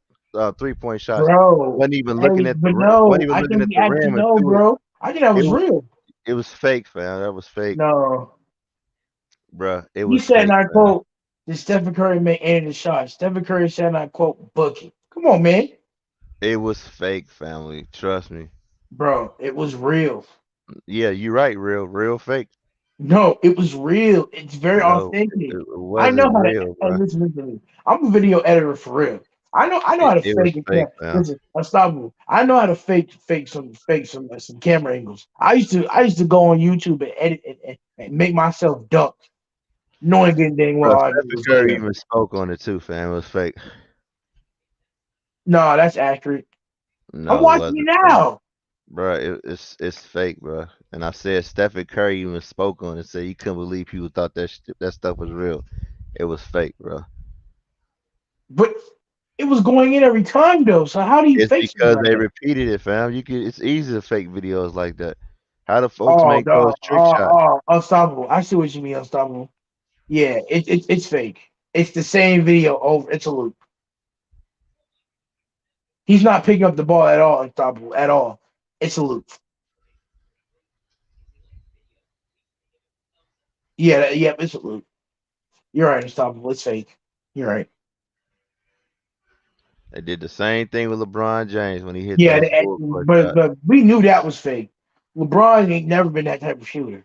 3 point shots. Bro, Wasn't even looking hey, at the but wasn't no, even I looking think at he the actually rim and no, threw it. bro. I think that It was was real. it was fake, fam. That was fake, No, bruh. It he was said, and fake, I man. quote, "Did Stephen Curry make any of the shots?" Stephen Curry said, and I quote, "Book it." Come on, man, It was fake, family. Trust me. bro. It was real. Yeah, you're right. Real fake. No, it was real. It's very No, authentic. it I know wasn't how to. real, Hey, bruh. listen to me. I'm a video editor for real. I know how to It was fake a fake, camera. man. Listen, unstoppable. I know how to fake some camera angles. I used to go on YouTube and edit and make myself duck, knowing good dang well Bro, all I did Stephen was Curry real. even spoke on it too, fam. It was fake. No, that's accurate. I'm No, it watching it wasn't, fam. now. Bro, it's fake, bro. And I said Stephen Curry even spoke on it. Said he couldn't believe people thought that stuff was real. It was fake, bro. But it was going in every time though. So how do you It's fake something because like they that? repeated it, fam. It's easy to fake videos like that. How the folks Oh make those no, trick shots? unstoppable. I see what you mean, unstoppable. Yeah, it's fake. It's the same video over. It's a loop. He's not picking up the ball at all, unstoppable at all. It's a loop. Yeah, it's a loop. You're right, unstoppable. It's fake. You're right. They did the same thing with LeBron James when he hit Yeah, those full court shots. but we knew that was fake. LeBron ain't never been that type of shooter.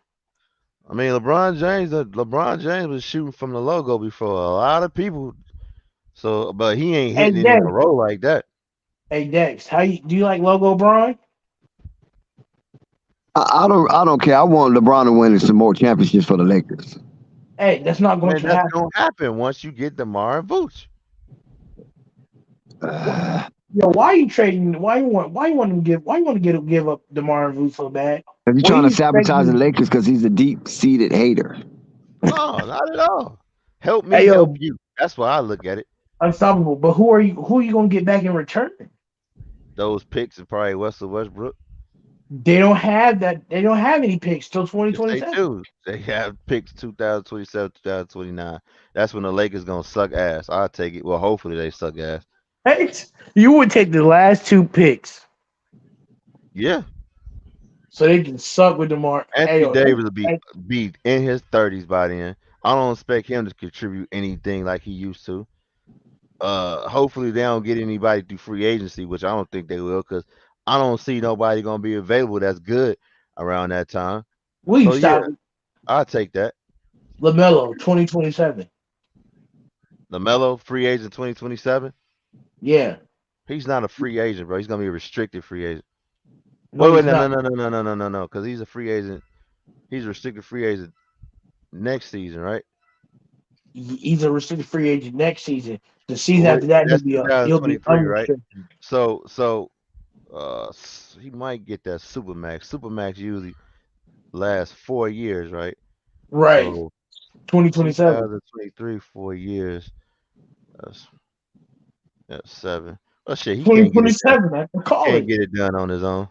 I mean, LeBron James was shooting from the logo before a lot of people. So, but he ain't Hey hitting it in Dex, a row like that. how do you like logo Bron? I don't care. I want LeBron to win some more championships for the Lakers. Hey, that's not going Man, to that's happen. gonna happen once you get DeMar and Vooch. Yo, why are you trading? Why you want to give up DeMar Root so bad? If you're What do trying to you expect sabotage the me? Lakers because he's a deep-seated hater. No, not at all. Help Hey me, help yo, you. That's why I look at it. unstoppable. But who are you gonna get back in return? Those picks are probably Russell Westbrook. They don't have that. They don't have any picks till Yes, they 2027. do. They have picks 2027, 2029. That's when the Lakers gonna suck ass. I'll take it. Well, hopefully they suck ass. Hey, you would take the last two picks Yeah. so they can suck with DeMar. Hey Anthony yo, Davis will hey, be in his 30s by then. I don't expect him to contribute anything like he used to. Hopefully they don't get anybody through free agency, which I don't think they will, because I don't see nobody gonna be available that's good around that time. will you So yeah, stop I'll take that. Lamelo 2027? LaMelo free agent 2027. Yeah, He's not a free agent, bro. He's gonna be a restricted free agent. no, Wait, he's no, no, not. no, no, no, no, no, no, no, because he's a free agent. He's a restricted free agent next season, right? He's a restricted free agent next season. The season Wait, after that, that's he'll be 2023, right? unrestricted. So he might get that supermax. Supermax usually lasts 4 years, right? Right. So 2027. 2023, 4 years. That's, that's 7. Oh shit, he can't get it done. 2027. I He call can't it. get it done on his own.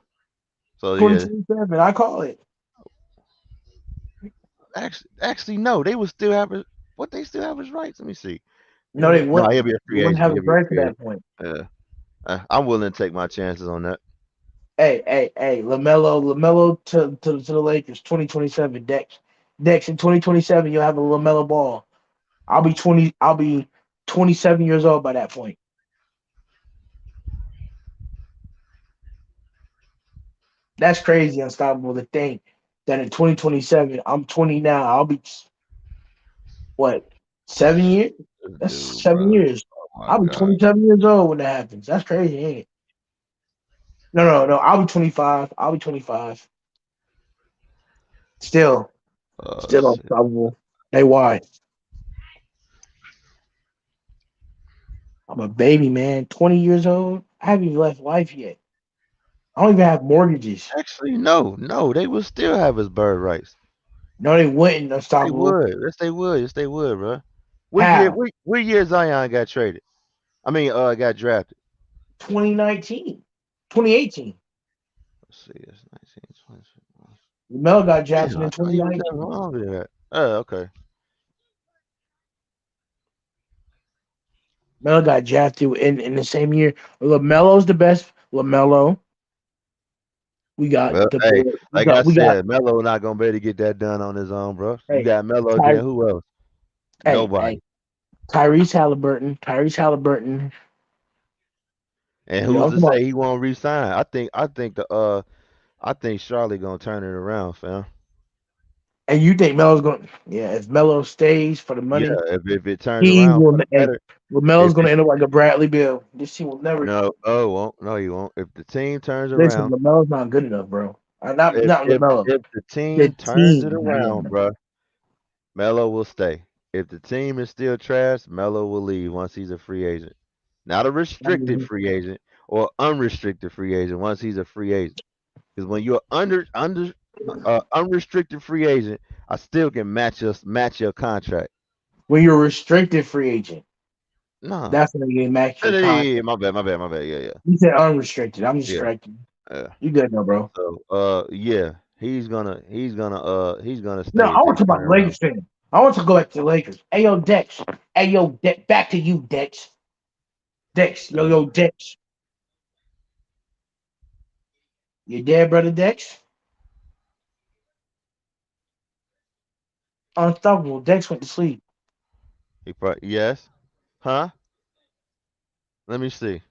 So yeah, 2027. I call it. actually no, they would still have his. What they still have his rights? Let me see. No, they No, wouldn't. he'll be a They free wouldn't agent. have a He'll be a break at free agent. that point. I'm willing to take my chances on that. Hey, Lamelo to the Lakers, 2027. Dex in 2027, you'll have a Lamelo ball. I'll be 20. I'll be 27 years old by that point. That's crazy, unstoppable. To think that in 2027, I'm 20 now. I'll be what 7 years? That's Dude, 7 bro. years. Oh my I'll be god. 27 years old when that happens. That's crazy, ain't it? No. I'll be 25. I'll be 25. Still, still Shit. unstoppable. Hey, why? I'm a baby, man. 20 years old. I haven't even left life yet. I don't even have mortgages. Actually, no, they would still have his bird rights. No, they wouldn't. They Unstoppable. would. Yes, they would. Yes, they would, bro. What year? How? What year Zion got traded? I mean, got drafted. 2019, 2018. Let's see. It's 19, 20. Mel got Damn, drafted I in thought he was that 2019. long than that. Oh, okay. Melo got drafted in the same year. Lamelo's the best. Lamelo. We got Well, the hey, boy. We like I got we got said, Melo not gonna be able to get that done on his own, bro. You hey got Melo Ty, again. Who else? hey Nobody. Tyrese Halliburton. Tyrese Halliburton. And We who's also to about say he won't resign? I think Charlotte gonna turn it around, fam. and you think Melo's going? Yeah, if Melo stays for the Yeah, money, if it turns he around will. for the Hey, better, Lamelo's if going to it end up like a Bradley Bill. This team will never. no, oh, won't no, he won't. If the team turns Listen, around, Lamelo's not good enough, bro. Not Lamelo. if the The team turns it team is not good around, enough. bro, Melo will stay. If the team is still trash, Melo will leave once he's a free agent. Not a I restricted mean, free agent or unrestricted free agent once he's a free agent. Because when you're unrestricted free agent, I still can match your contract. when you're a restricted free agent, No. that's when you get max Yeah, your yeah, contract. yeah, yeah, my bad. You said unrestricted. I'm just Yeah, correcting. yeah. You good though, bro? So, yeah, he's gonna No, stay I if they want to talk turn about the around. Lakers fan. I want to go back to the Lakers. Hey yo, Dex. Hey yo, back to you, Dex. Dex. Yo, Dex. You there, brother Dex? Unstoppable. Dex went to sleep. He probably yes, huh? Let me see.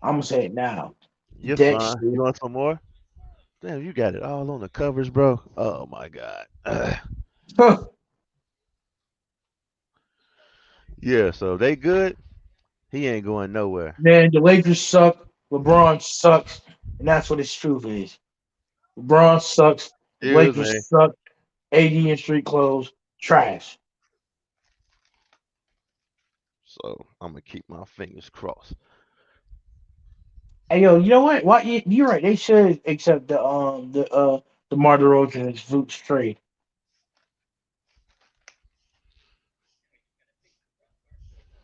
I'm gonna say it now. You're Dex. fine. You want some more? Damn, you got it all on the covers, bro. Oh my god. Yeah, so they good. He ain't going nowhere. Man, the Lakers suck. LeBron sucks, and that's what his truth is. LeBron sucks. The Excuse Lakers me. suck. AD in street clothes, trash. So I'm gonna keep my fingers crossed. Hey yo, you know what? Why you're right. They should accept the Mar DeRozan and Vooch trade.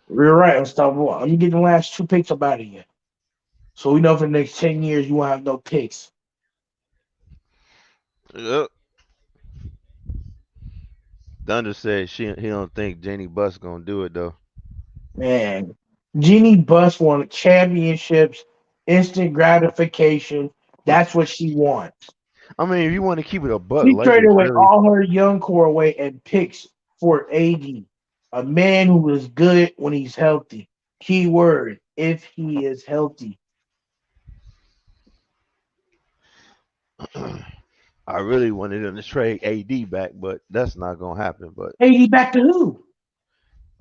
You're right, Unstoppable. Let me get the last two picks up out of you. So we know for the next 10 years you won't have no picks. Yep. Thunder said he don't think Jenny Buss gonna do it though. Man. Jeannie Buss wanted championships, instant gratification. That's what she wants. I mean, if you want to keep it a buck, She traded Lakers away really. all her young core away and picks for AD, a man who is good when he's healthy. Key word, if he is healthy. I really wanted them to trade AD back, but that's not gonna happen. But AD back to who?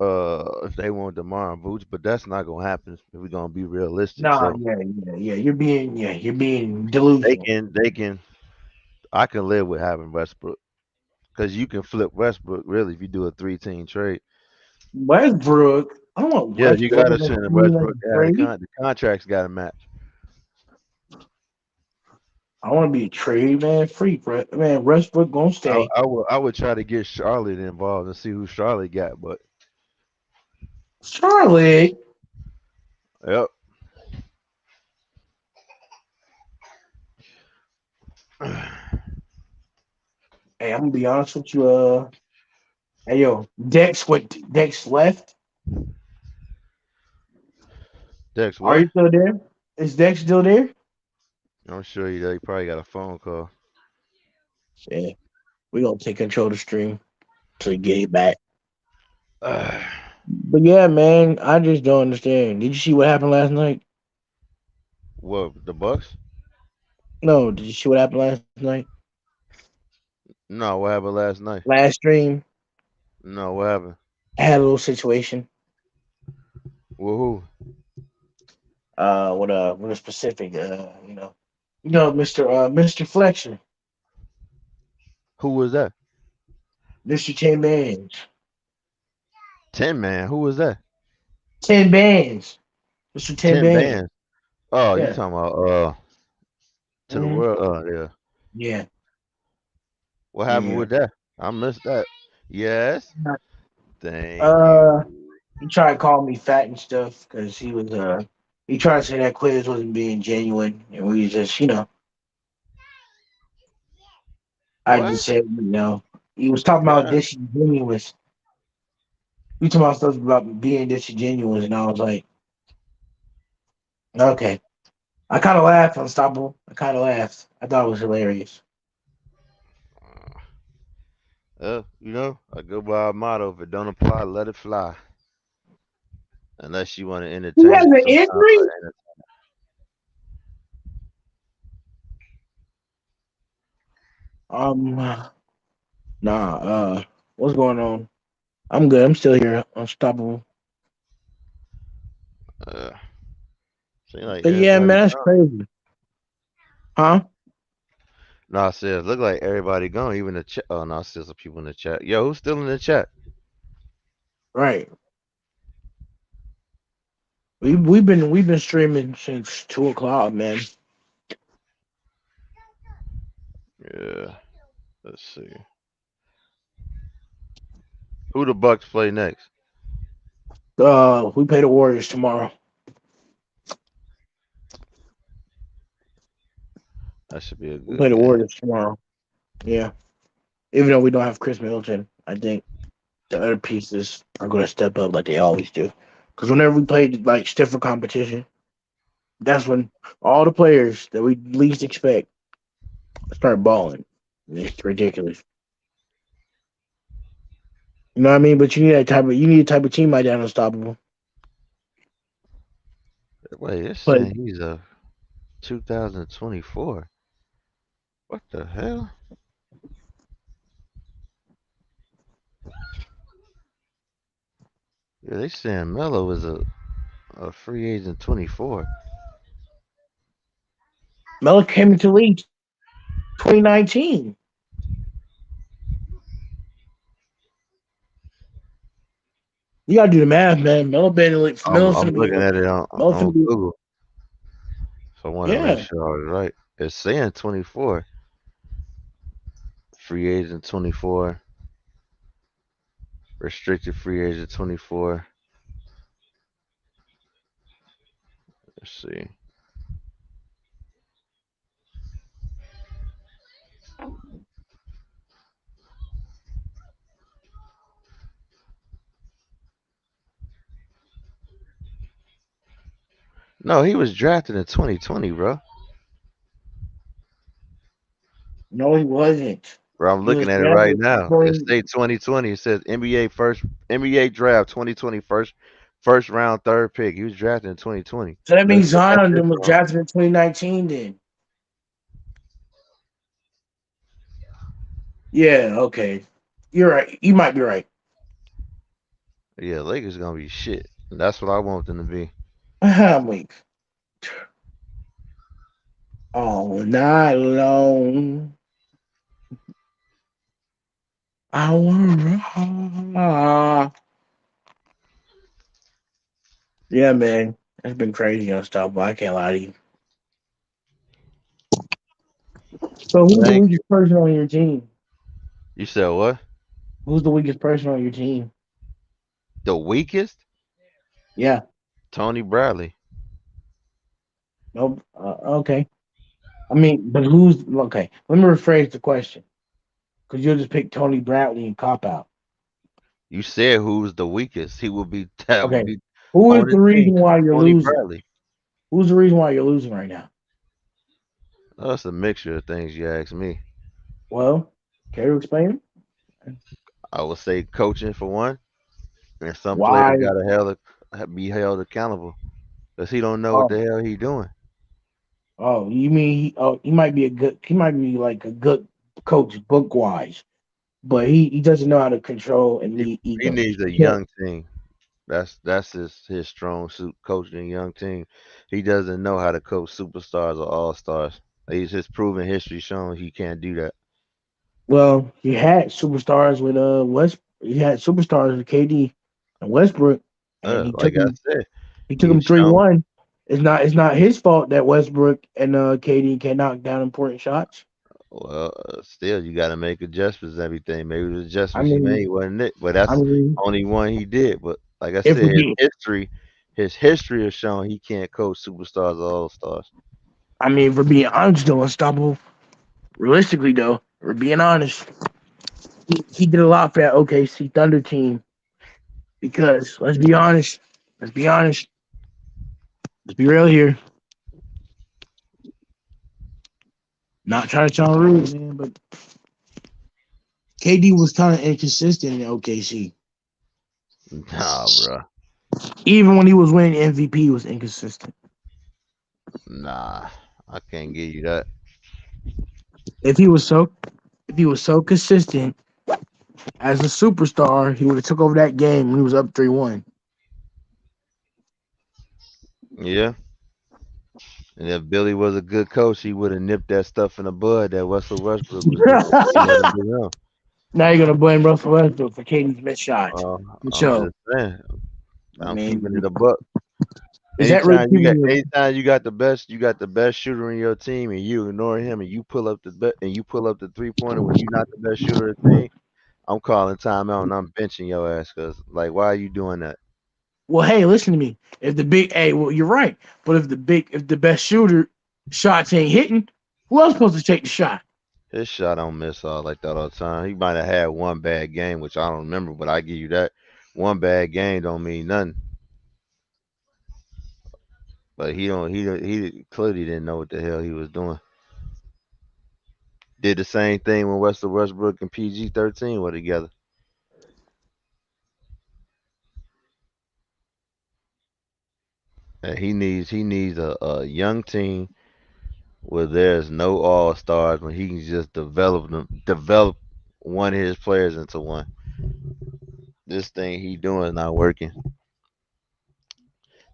if they want DeMar Boots, but that's not gonna happen if we're gonna be realistic. Nah, So yeah. You're being they delusional. can they can I can live with having Westbrook because you can flip Westbrook really if you do a 3-team trade. Westbrook. I don't want Yeah, you Westbrook gotta on the send team Westbrook. like The, trade. the contracts got to match. I want to be a trade man, free, bro. Man, Westbrook gonna stay. I would try to get Charlotte involved and see who Charlotte got, but Charlotte. yep. Hey, I'm gonna be honest with you. Hey yo, Dex went. Dex left. Dex, Are what? you still there? Is Dex still there? I'm sure you probably got a phone call. Yeah, we gonna take control of the stream till you get it back. But yeah, man, I just don't understand. Did you see what happened last night? What, the Bucks? No, did you see what happened last night? No, what happened last night? Last stream, No, what happened? I had a little situation. Woohoo! With a specific, Mr. Fletcher, Who was that? Mr. 10 Bands, 10 Man. Who was that? 10 Bands, Mr. Ten 10 Bands. Bands. Oh, you Yeah. talking about to the Hmm. world? Oh, yeah. Yeah. What happened Yeah. with that? I missed that. Yes. Thank Uh, you. he tried to call me fat and stuff because he tried to say that quiz wasn't being genuine, and we just, I What? just said, he was talking about God. disingenuous. We talking about stuff about being disingenuous, and I was like, okay. I kind of laughed, Unstoppable. I kind of laughed. I thought it was hilarious. I go by a motto: if it don't apply, let it fly. Unless you want to He entertain has it, an sometimes injury? I entertain. Um, nah. What's going on? I'm good. I'm still here, Unstoppable. Seem like But yeah, everybody man, that's gone. crazy, huh? No, I said look like everybody gone. Even the chat. Oh no, still some people in the chat. Yo, who's still in the chat? Right. We've been streaming since 2 o'clock, man. Yeah. Let's see. Who the Bucks play next? We play the Warriors tomorrow. That should be a We play good the game. Warriors tomorrow. Yeah. Even though we don't have Chris Middleton, I think the other pieces are going to step up like they always do. Because whenever we play like stiffer competition, that's when all the players that we least expect start balling. It's ridiculous. You know what I mean? But you need a type of team like that, Unstoppable. Wait, it's But saying he's a 2024. What the hell? Yeah, they saying Melo is a free agent 24. Melo came into the league 2019. You gotta do the math, man. Melo been in the league. Melo's I'm gonna be looking at it Melo's gonna on be Google, so I want to make yeah. sure I was right. It's saying 24. Free agent 24. Restricted free agent 24. Let's see. No, he was drafted in 2020, bro. No, he wasn't. Bro, I'm He was looking at it right drafted now. It 20. states 2020. It says NBA draft 2020 first round third pick. He was drafted in 2020. So that Let's means look at Zion this then was one. drafted in 2019 then. Yeah, okay. You're right. You might be right. Yeah, Lakers gonna be shit. That's what I want them to be. I'm weak. All night long. I wanna Yeah, man. It's been crazy on stuff, but I can't lie to you. So who's the Thank weakest person on your team? you. Said what? Who's the weakest person on your team? The weakest? Yeah. Tony Bradley. Nope. Okay. I mean, but who's okay? Let me rephrase the question, because you'll just pick Tony Bradley and cop out. You said who's the weakest? He would be that would Okay. be Who is on his the team. reason why you're Tony losing? Bradley. Who's the reason why you're losing right now? Oh, that's a mixture of things you ask me. Well, care to explain it? I would say coaching for one, and some players Why? be held accountable because he don't know what Oh, the hell he doing. you mean he might be a good he might be like a good coach book wise, but he doesn't know how to control and He, lead he egos. needs a He can't. young team. That's his strong suit, coaching a young team. He doesn't know how to coach superstars or all stars. He's his proven history showing he can't do that. Well, he had superstars with West. He had superstars with KD and Westbrook, and Like I said, he took he's him three shown. one. It's not his fault that Westbrook and KD can knock down important shots. Well, still, you got to make adjustments and everything. Maybe the I adjustments he mean, made wasn't it, but I that's mean, only one he did. But like I if we said, get, his history has shown he can't coach superstars or all stars. I mean, if we're being honest, though, unstoppable. Realistically, though, we're being honest. He did a lot for that OKC Thunder team because let's be honest, let's be real here. Not trying to sound rude, man, but KD was kind of inconsistent in OKC. Nah, bro. Even when he was winning MVP, he was inconsistent. Nah, I can't give you that. If he was so, if he was so consistent as a superstar, he would have took over that game when he was up 3-1. Yeah. And if Billy was a good coach, he would have nipped that stuff in the bud that Russell Westbrook was doing. He let him do him. Now you're gonna blame Russell Westbrook for KD's missed shots. Uh, Good I'm show. just saying. I I'm keeping it mean, a buck. is that really keeping you? Anytime you got the best shooter in your team, and you ignore him, and you pull up the 3-pointer when you're not the best shooter of the team, I'm calling timeout and I'm benching your ass. Cause like, why are you doing that? Well, hey, listen to me. Well, you're right. But if the best shooter shots ain't hitting, who else supposed to take the shot? His shot don't miss all like that all the time. He might have had one bad game, which I don't remember, but I give you that. One bad game don't mean nothing. But he clearly didn't know what the hell he was doing. Did the same thing when Westbrook and PG-13 were together. And he needs a young team where there's no all stars when he can just develop one of his players into one. This thing he doing is not working.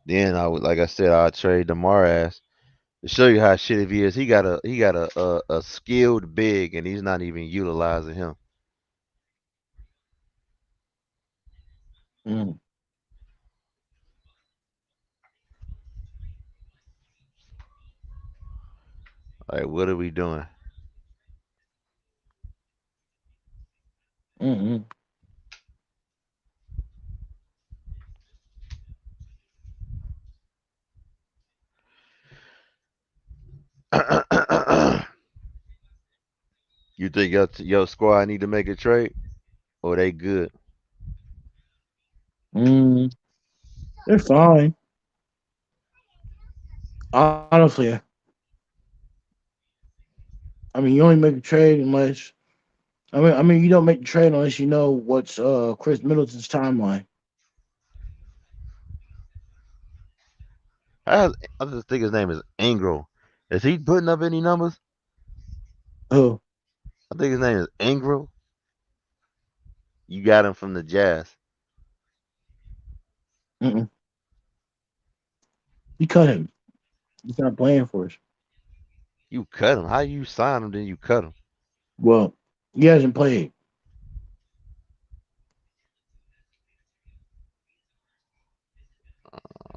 Then like I said, I'll trade DeMar ass to show you how shitty he is. He got a skilled big and he's not even utilizing him. Mm, Like, what are we doing? mm, You think your squad need to make a trade, or they good? mm. They're fine. Honestly, I mean, you only make a trade unless you don't make the trade unless you know what's Chris Middleton's timeline. I just think his name is Ingram. Is he putting up any numbers? Oh, I think his name is Ingram. You got him from the Jazz. mm-mm. You cut him. He's not playing for us. You cut him. How you sign him? Then you cut him. Well, he hasn't played.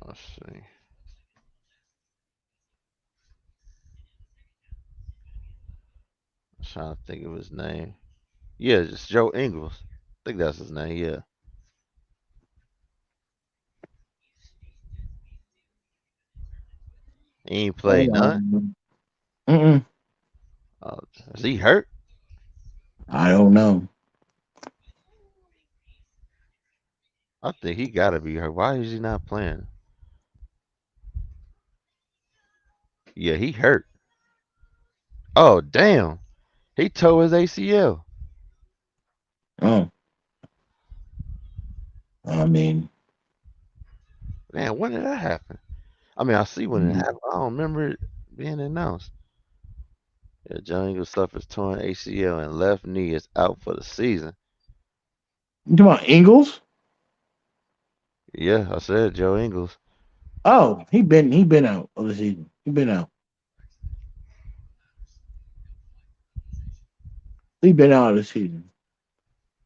Oh see. I'm trying to think of his name. Yeah, it's Joe Ingles. I think that's his name. Yeah. He ain't played none. Mm-mm. Oh, is he hurt? I don't know. I think he gotta be hurt. Why is he not playing? Yeah, he hurt. Oh, damn. He tore his ACL. Oh, I mean, Man, when did that happen? I mean, I see when it you happened. I don't remember it being announced. Yeah, Joe Ingles suffers torn ACL and left knee is out for the season. talking about Ingles? Yeah, I said Joe Ingles. Oh, he been out of the season. He been out. He been out of the season.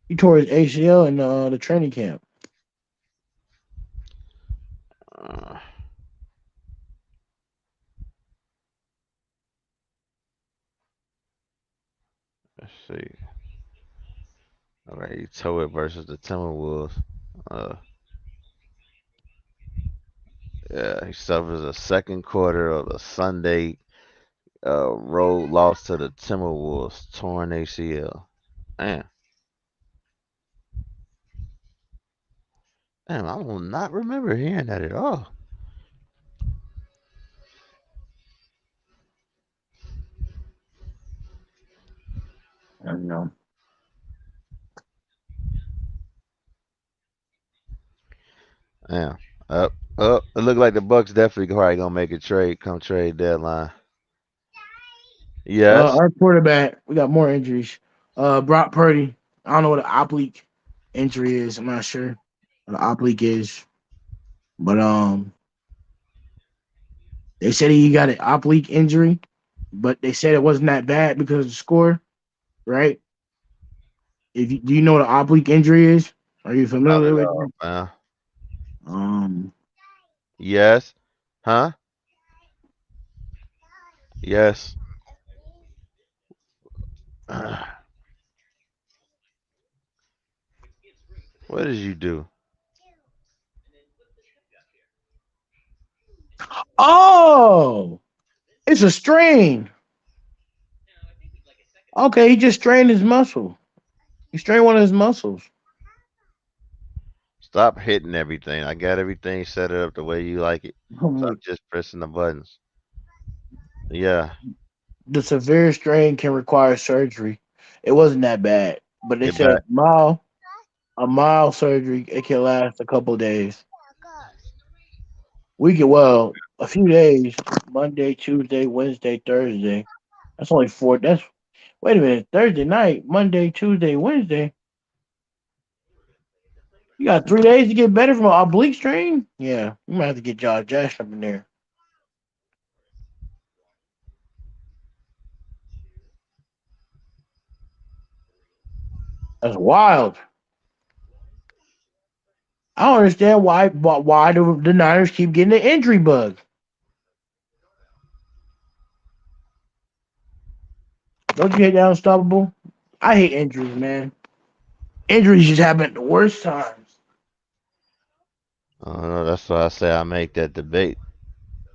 He tore his ACL in the training camp. Uh, let's see. All right, he tore it versus the Timberwolves. Uh, yeah, he suffers a second quarter of a Sunday road loss to the Timberwolves, torn ACL. Man, damn, I will not remember hearing that at all. I don't know. Yeah. Up. It looked like the Bucks definitely probably gonna make a trade come trade deadline. Yes. Our quarterback, we got more injuries. Brock Purdy. I don't know what an oblique injury is. I'm not sure what an oblique is, but they said he got an oblique injury, but they said it wasn't that bad because of the score, right? Do you know what an oblique injury is? Are you Not familiar at with all, it? man. Um, Yes. Huh? Yes. What did you do? oh, it's a strain. Okay, he just strained his muscle. He strained one of his muscles. Stop hitting everything. I got everything set up the way you like it. Stop Um, just pressing the buttons. Yeah. The severe strain can require surgery. It wasn't that bad, but they Get said back. a mild surgery. It can last a couple of days. Well, a few days. Monday, Tuesday, Wednesday, Thursday. That's only four. That's wait a minute. Thursday night, Monday, Tuesday, Wednesday. You got 3 days to get better from an oblique strain. Yeah, you might have to get Josh Jackson up in there. That's wild. I don't understand why the Niners keep getting the injury bug. Don't you hate that unstoppable? I hate injuries, man. Injuries just happen at the worst times. I don't know. That's why I say I make that debate.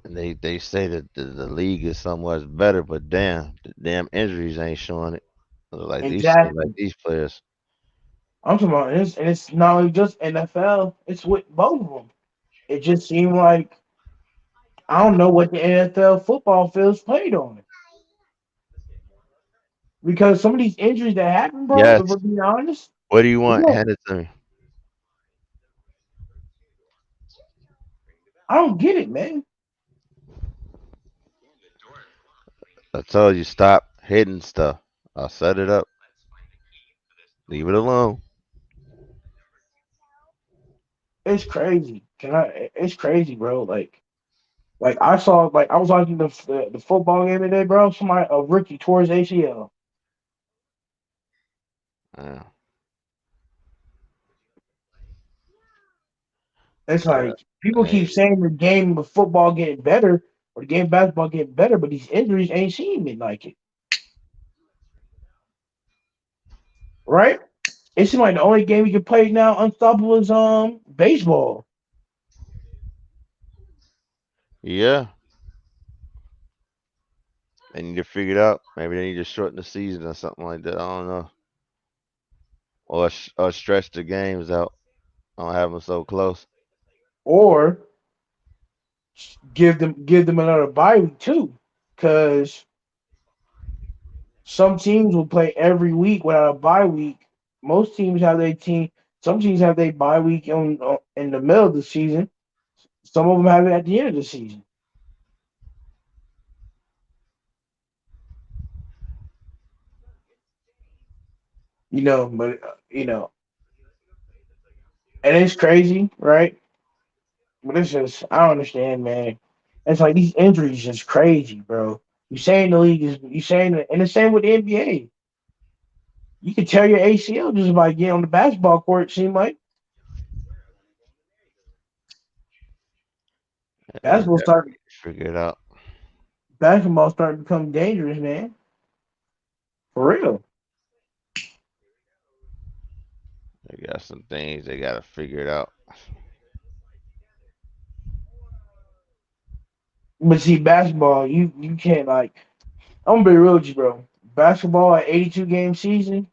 And they say that the league is so much better, but damn, the damn injuries ain't showing it. Like Exactly. these players. I'm talking about this, and it's not only just NFL. It's with both of them. It just seemed like I don't know what the NFL football fields played on it because some of these injuries that happen, bro. Yes. If we're being honest, What do you we want? don't. Hand it to me. I don't get it, man. I told you stop hitting stuff. I'll set it up. Leave it alone. It's crazy. Can I? It's crazy, bro. Like I saw, like I was watching the football game today, bro. Somebody a rookie tore his ACL. Yeah. It's Yeah, like people keep hey, saying the game of football getting better or the game of basketball getting better, but these injuries ain't seeming like it, right? It seems like the only game you can play now unstoppable is baseball. yeah. They need to figure it out. Maybe they need to shorten the season or something like that. I don't know, or stretch the games out. Don't have them so close. Or give them another bye week too, because some teams will play every week without a bye week. Most teams have their team. Some teams have their bye week in the middle of the season. Some of them have it at the end of the season. But and it's crazy, right? But it's just I don't understand, man. It's like these injuries just crazy, bro. You saying the league is you saying and the same with the NBA. You can tear your ACL just by getting on the basketball court. It seem like Yeah, they basketball got to start figure it out. basketball starting to become dangerous, man. For real. They got some things they got to figure it out. But see, basketball, you can't like. I'm gonna be real with you, bro. Basketball at 82 game season,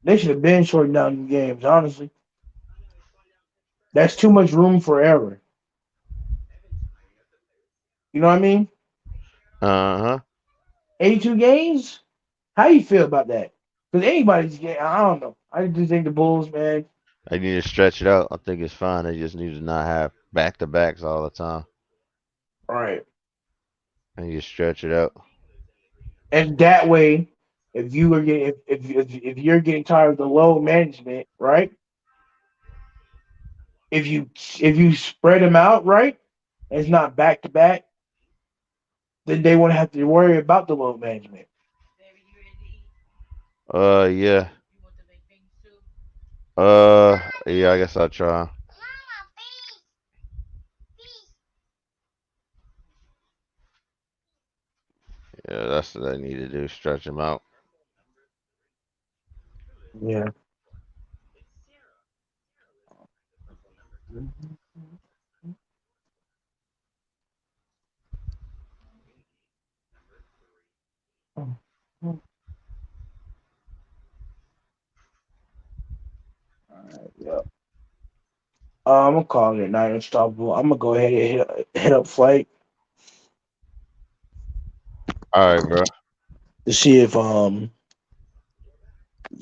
they should have been shorting down the games. Honestly, that's too much room for error. You know what I mean? Uh huh. 82 games. How you feel about that? Because anybody's game, I don't know. I just think the Bulls, man. They need to stretch it out. I think it's fine. They just need to not have back to backs all the time. All right, They need to stretch it out. and that way, if you are getting if you're getting tired of the low management, right? If you spread them out, right? And it's not back to back, then they won't have to worry about the load management. Yeah. Yeah. I guess I'll try. Yeah, that's what they need to do. Stretch them out. Yeah. Yeah. I'm gonna call it night unstoppable. I'm gonna go ahead and hit up flight All right, bro. to see if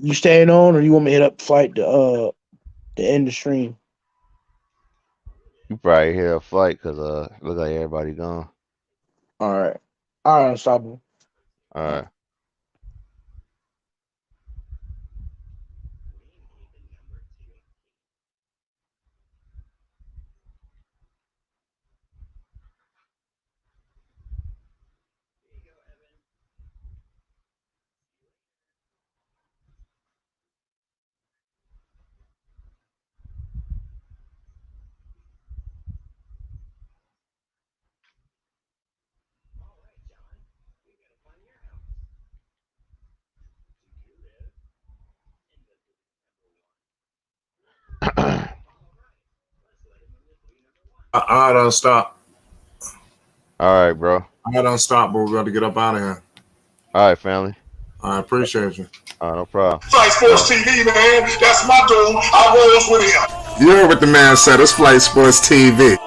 you staying on or you want me to hit up flight to end the stream. You probably hear a fight because look like everybody gone. All right, unstoppable. All right. I don't stop. All right, bro. I don't stop, but we got to get up out of here. All right, family. I appreciate you. No problem. Flight Sports TV, man. That's my dude. I rolls with him. You heard what the man said. It's Flight Sports TV.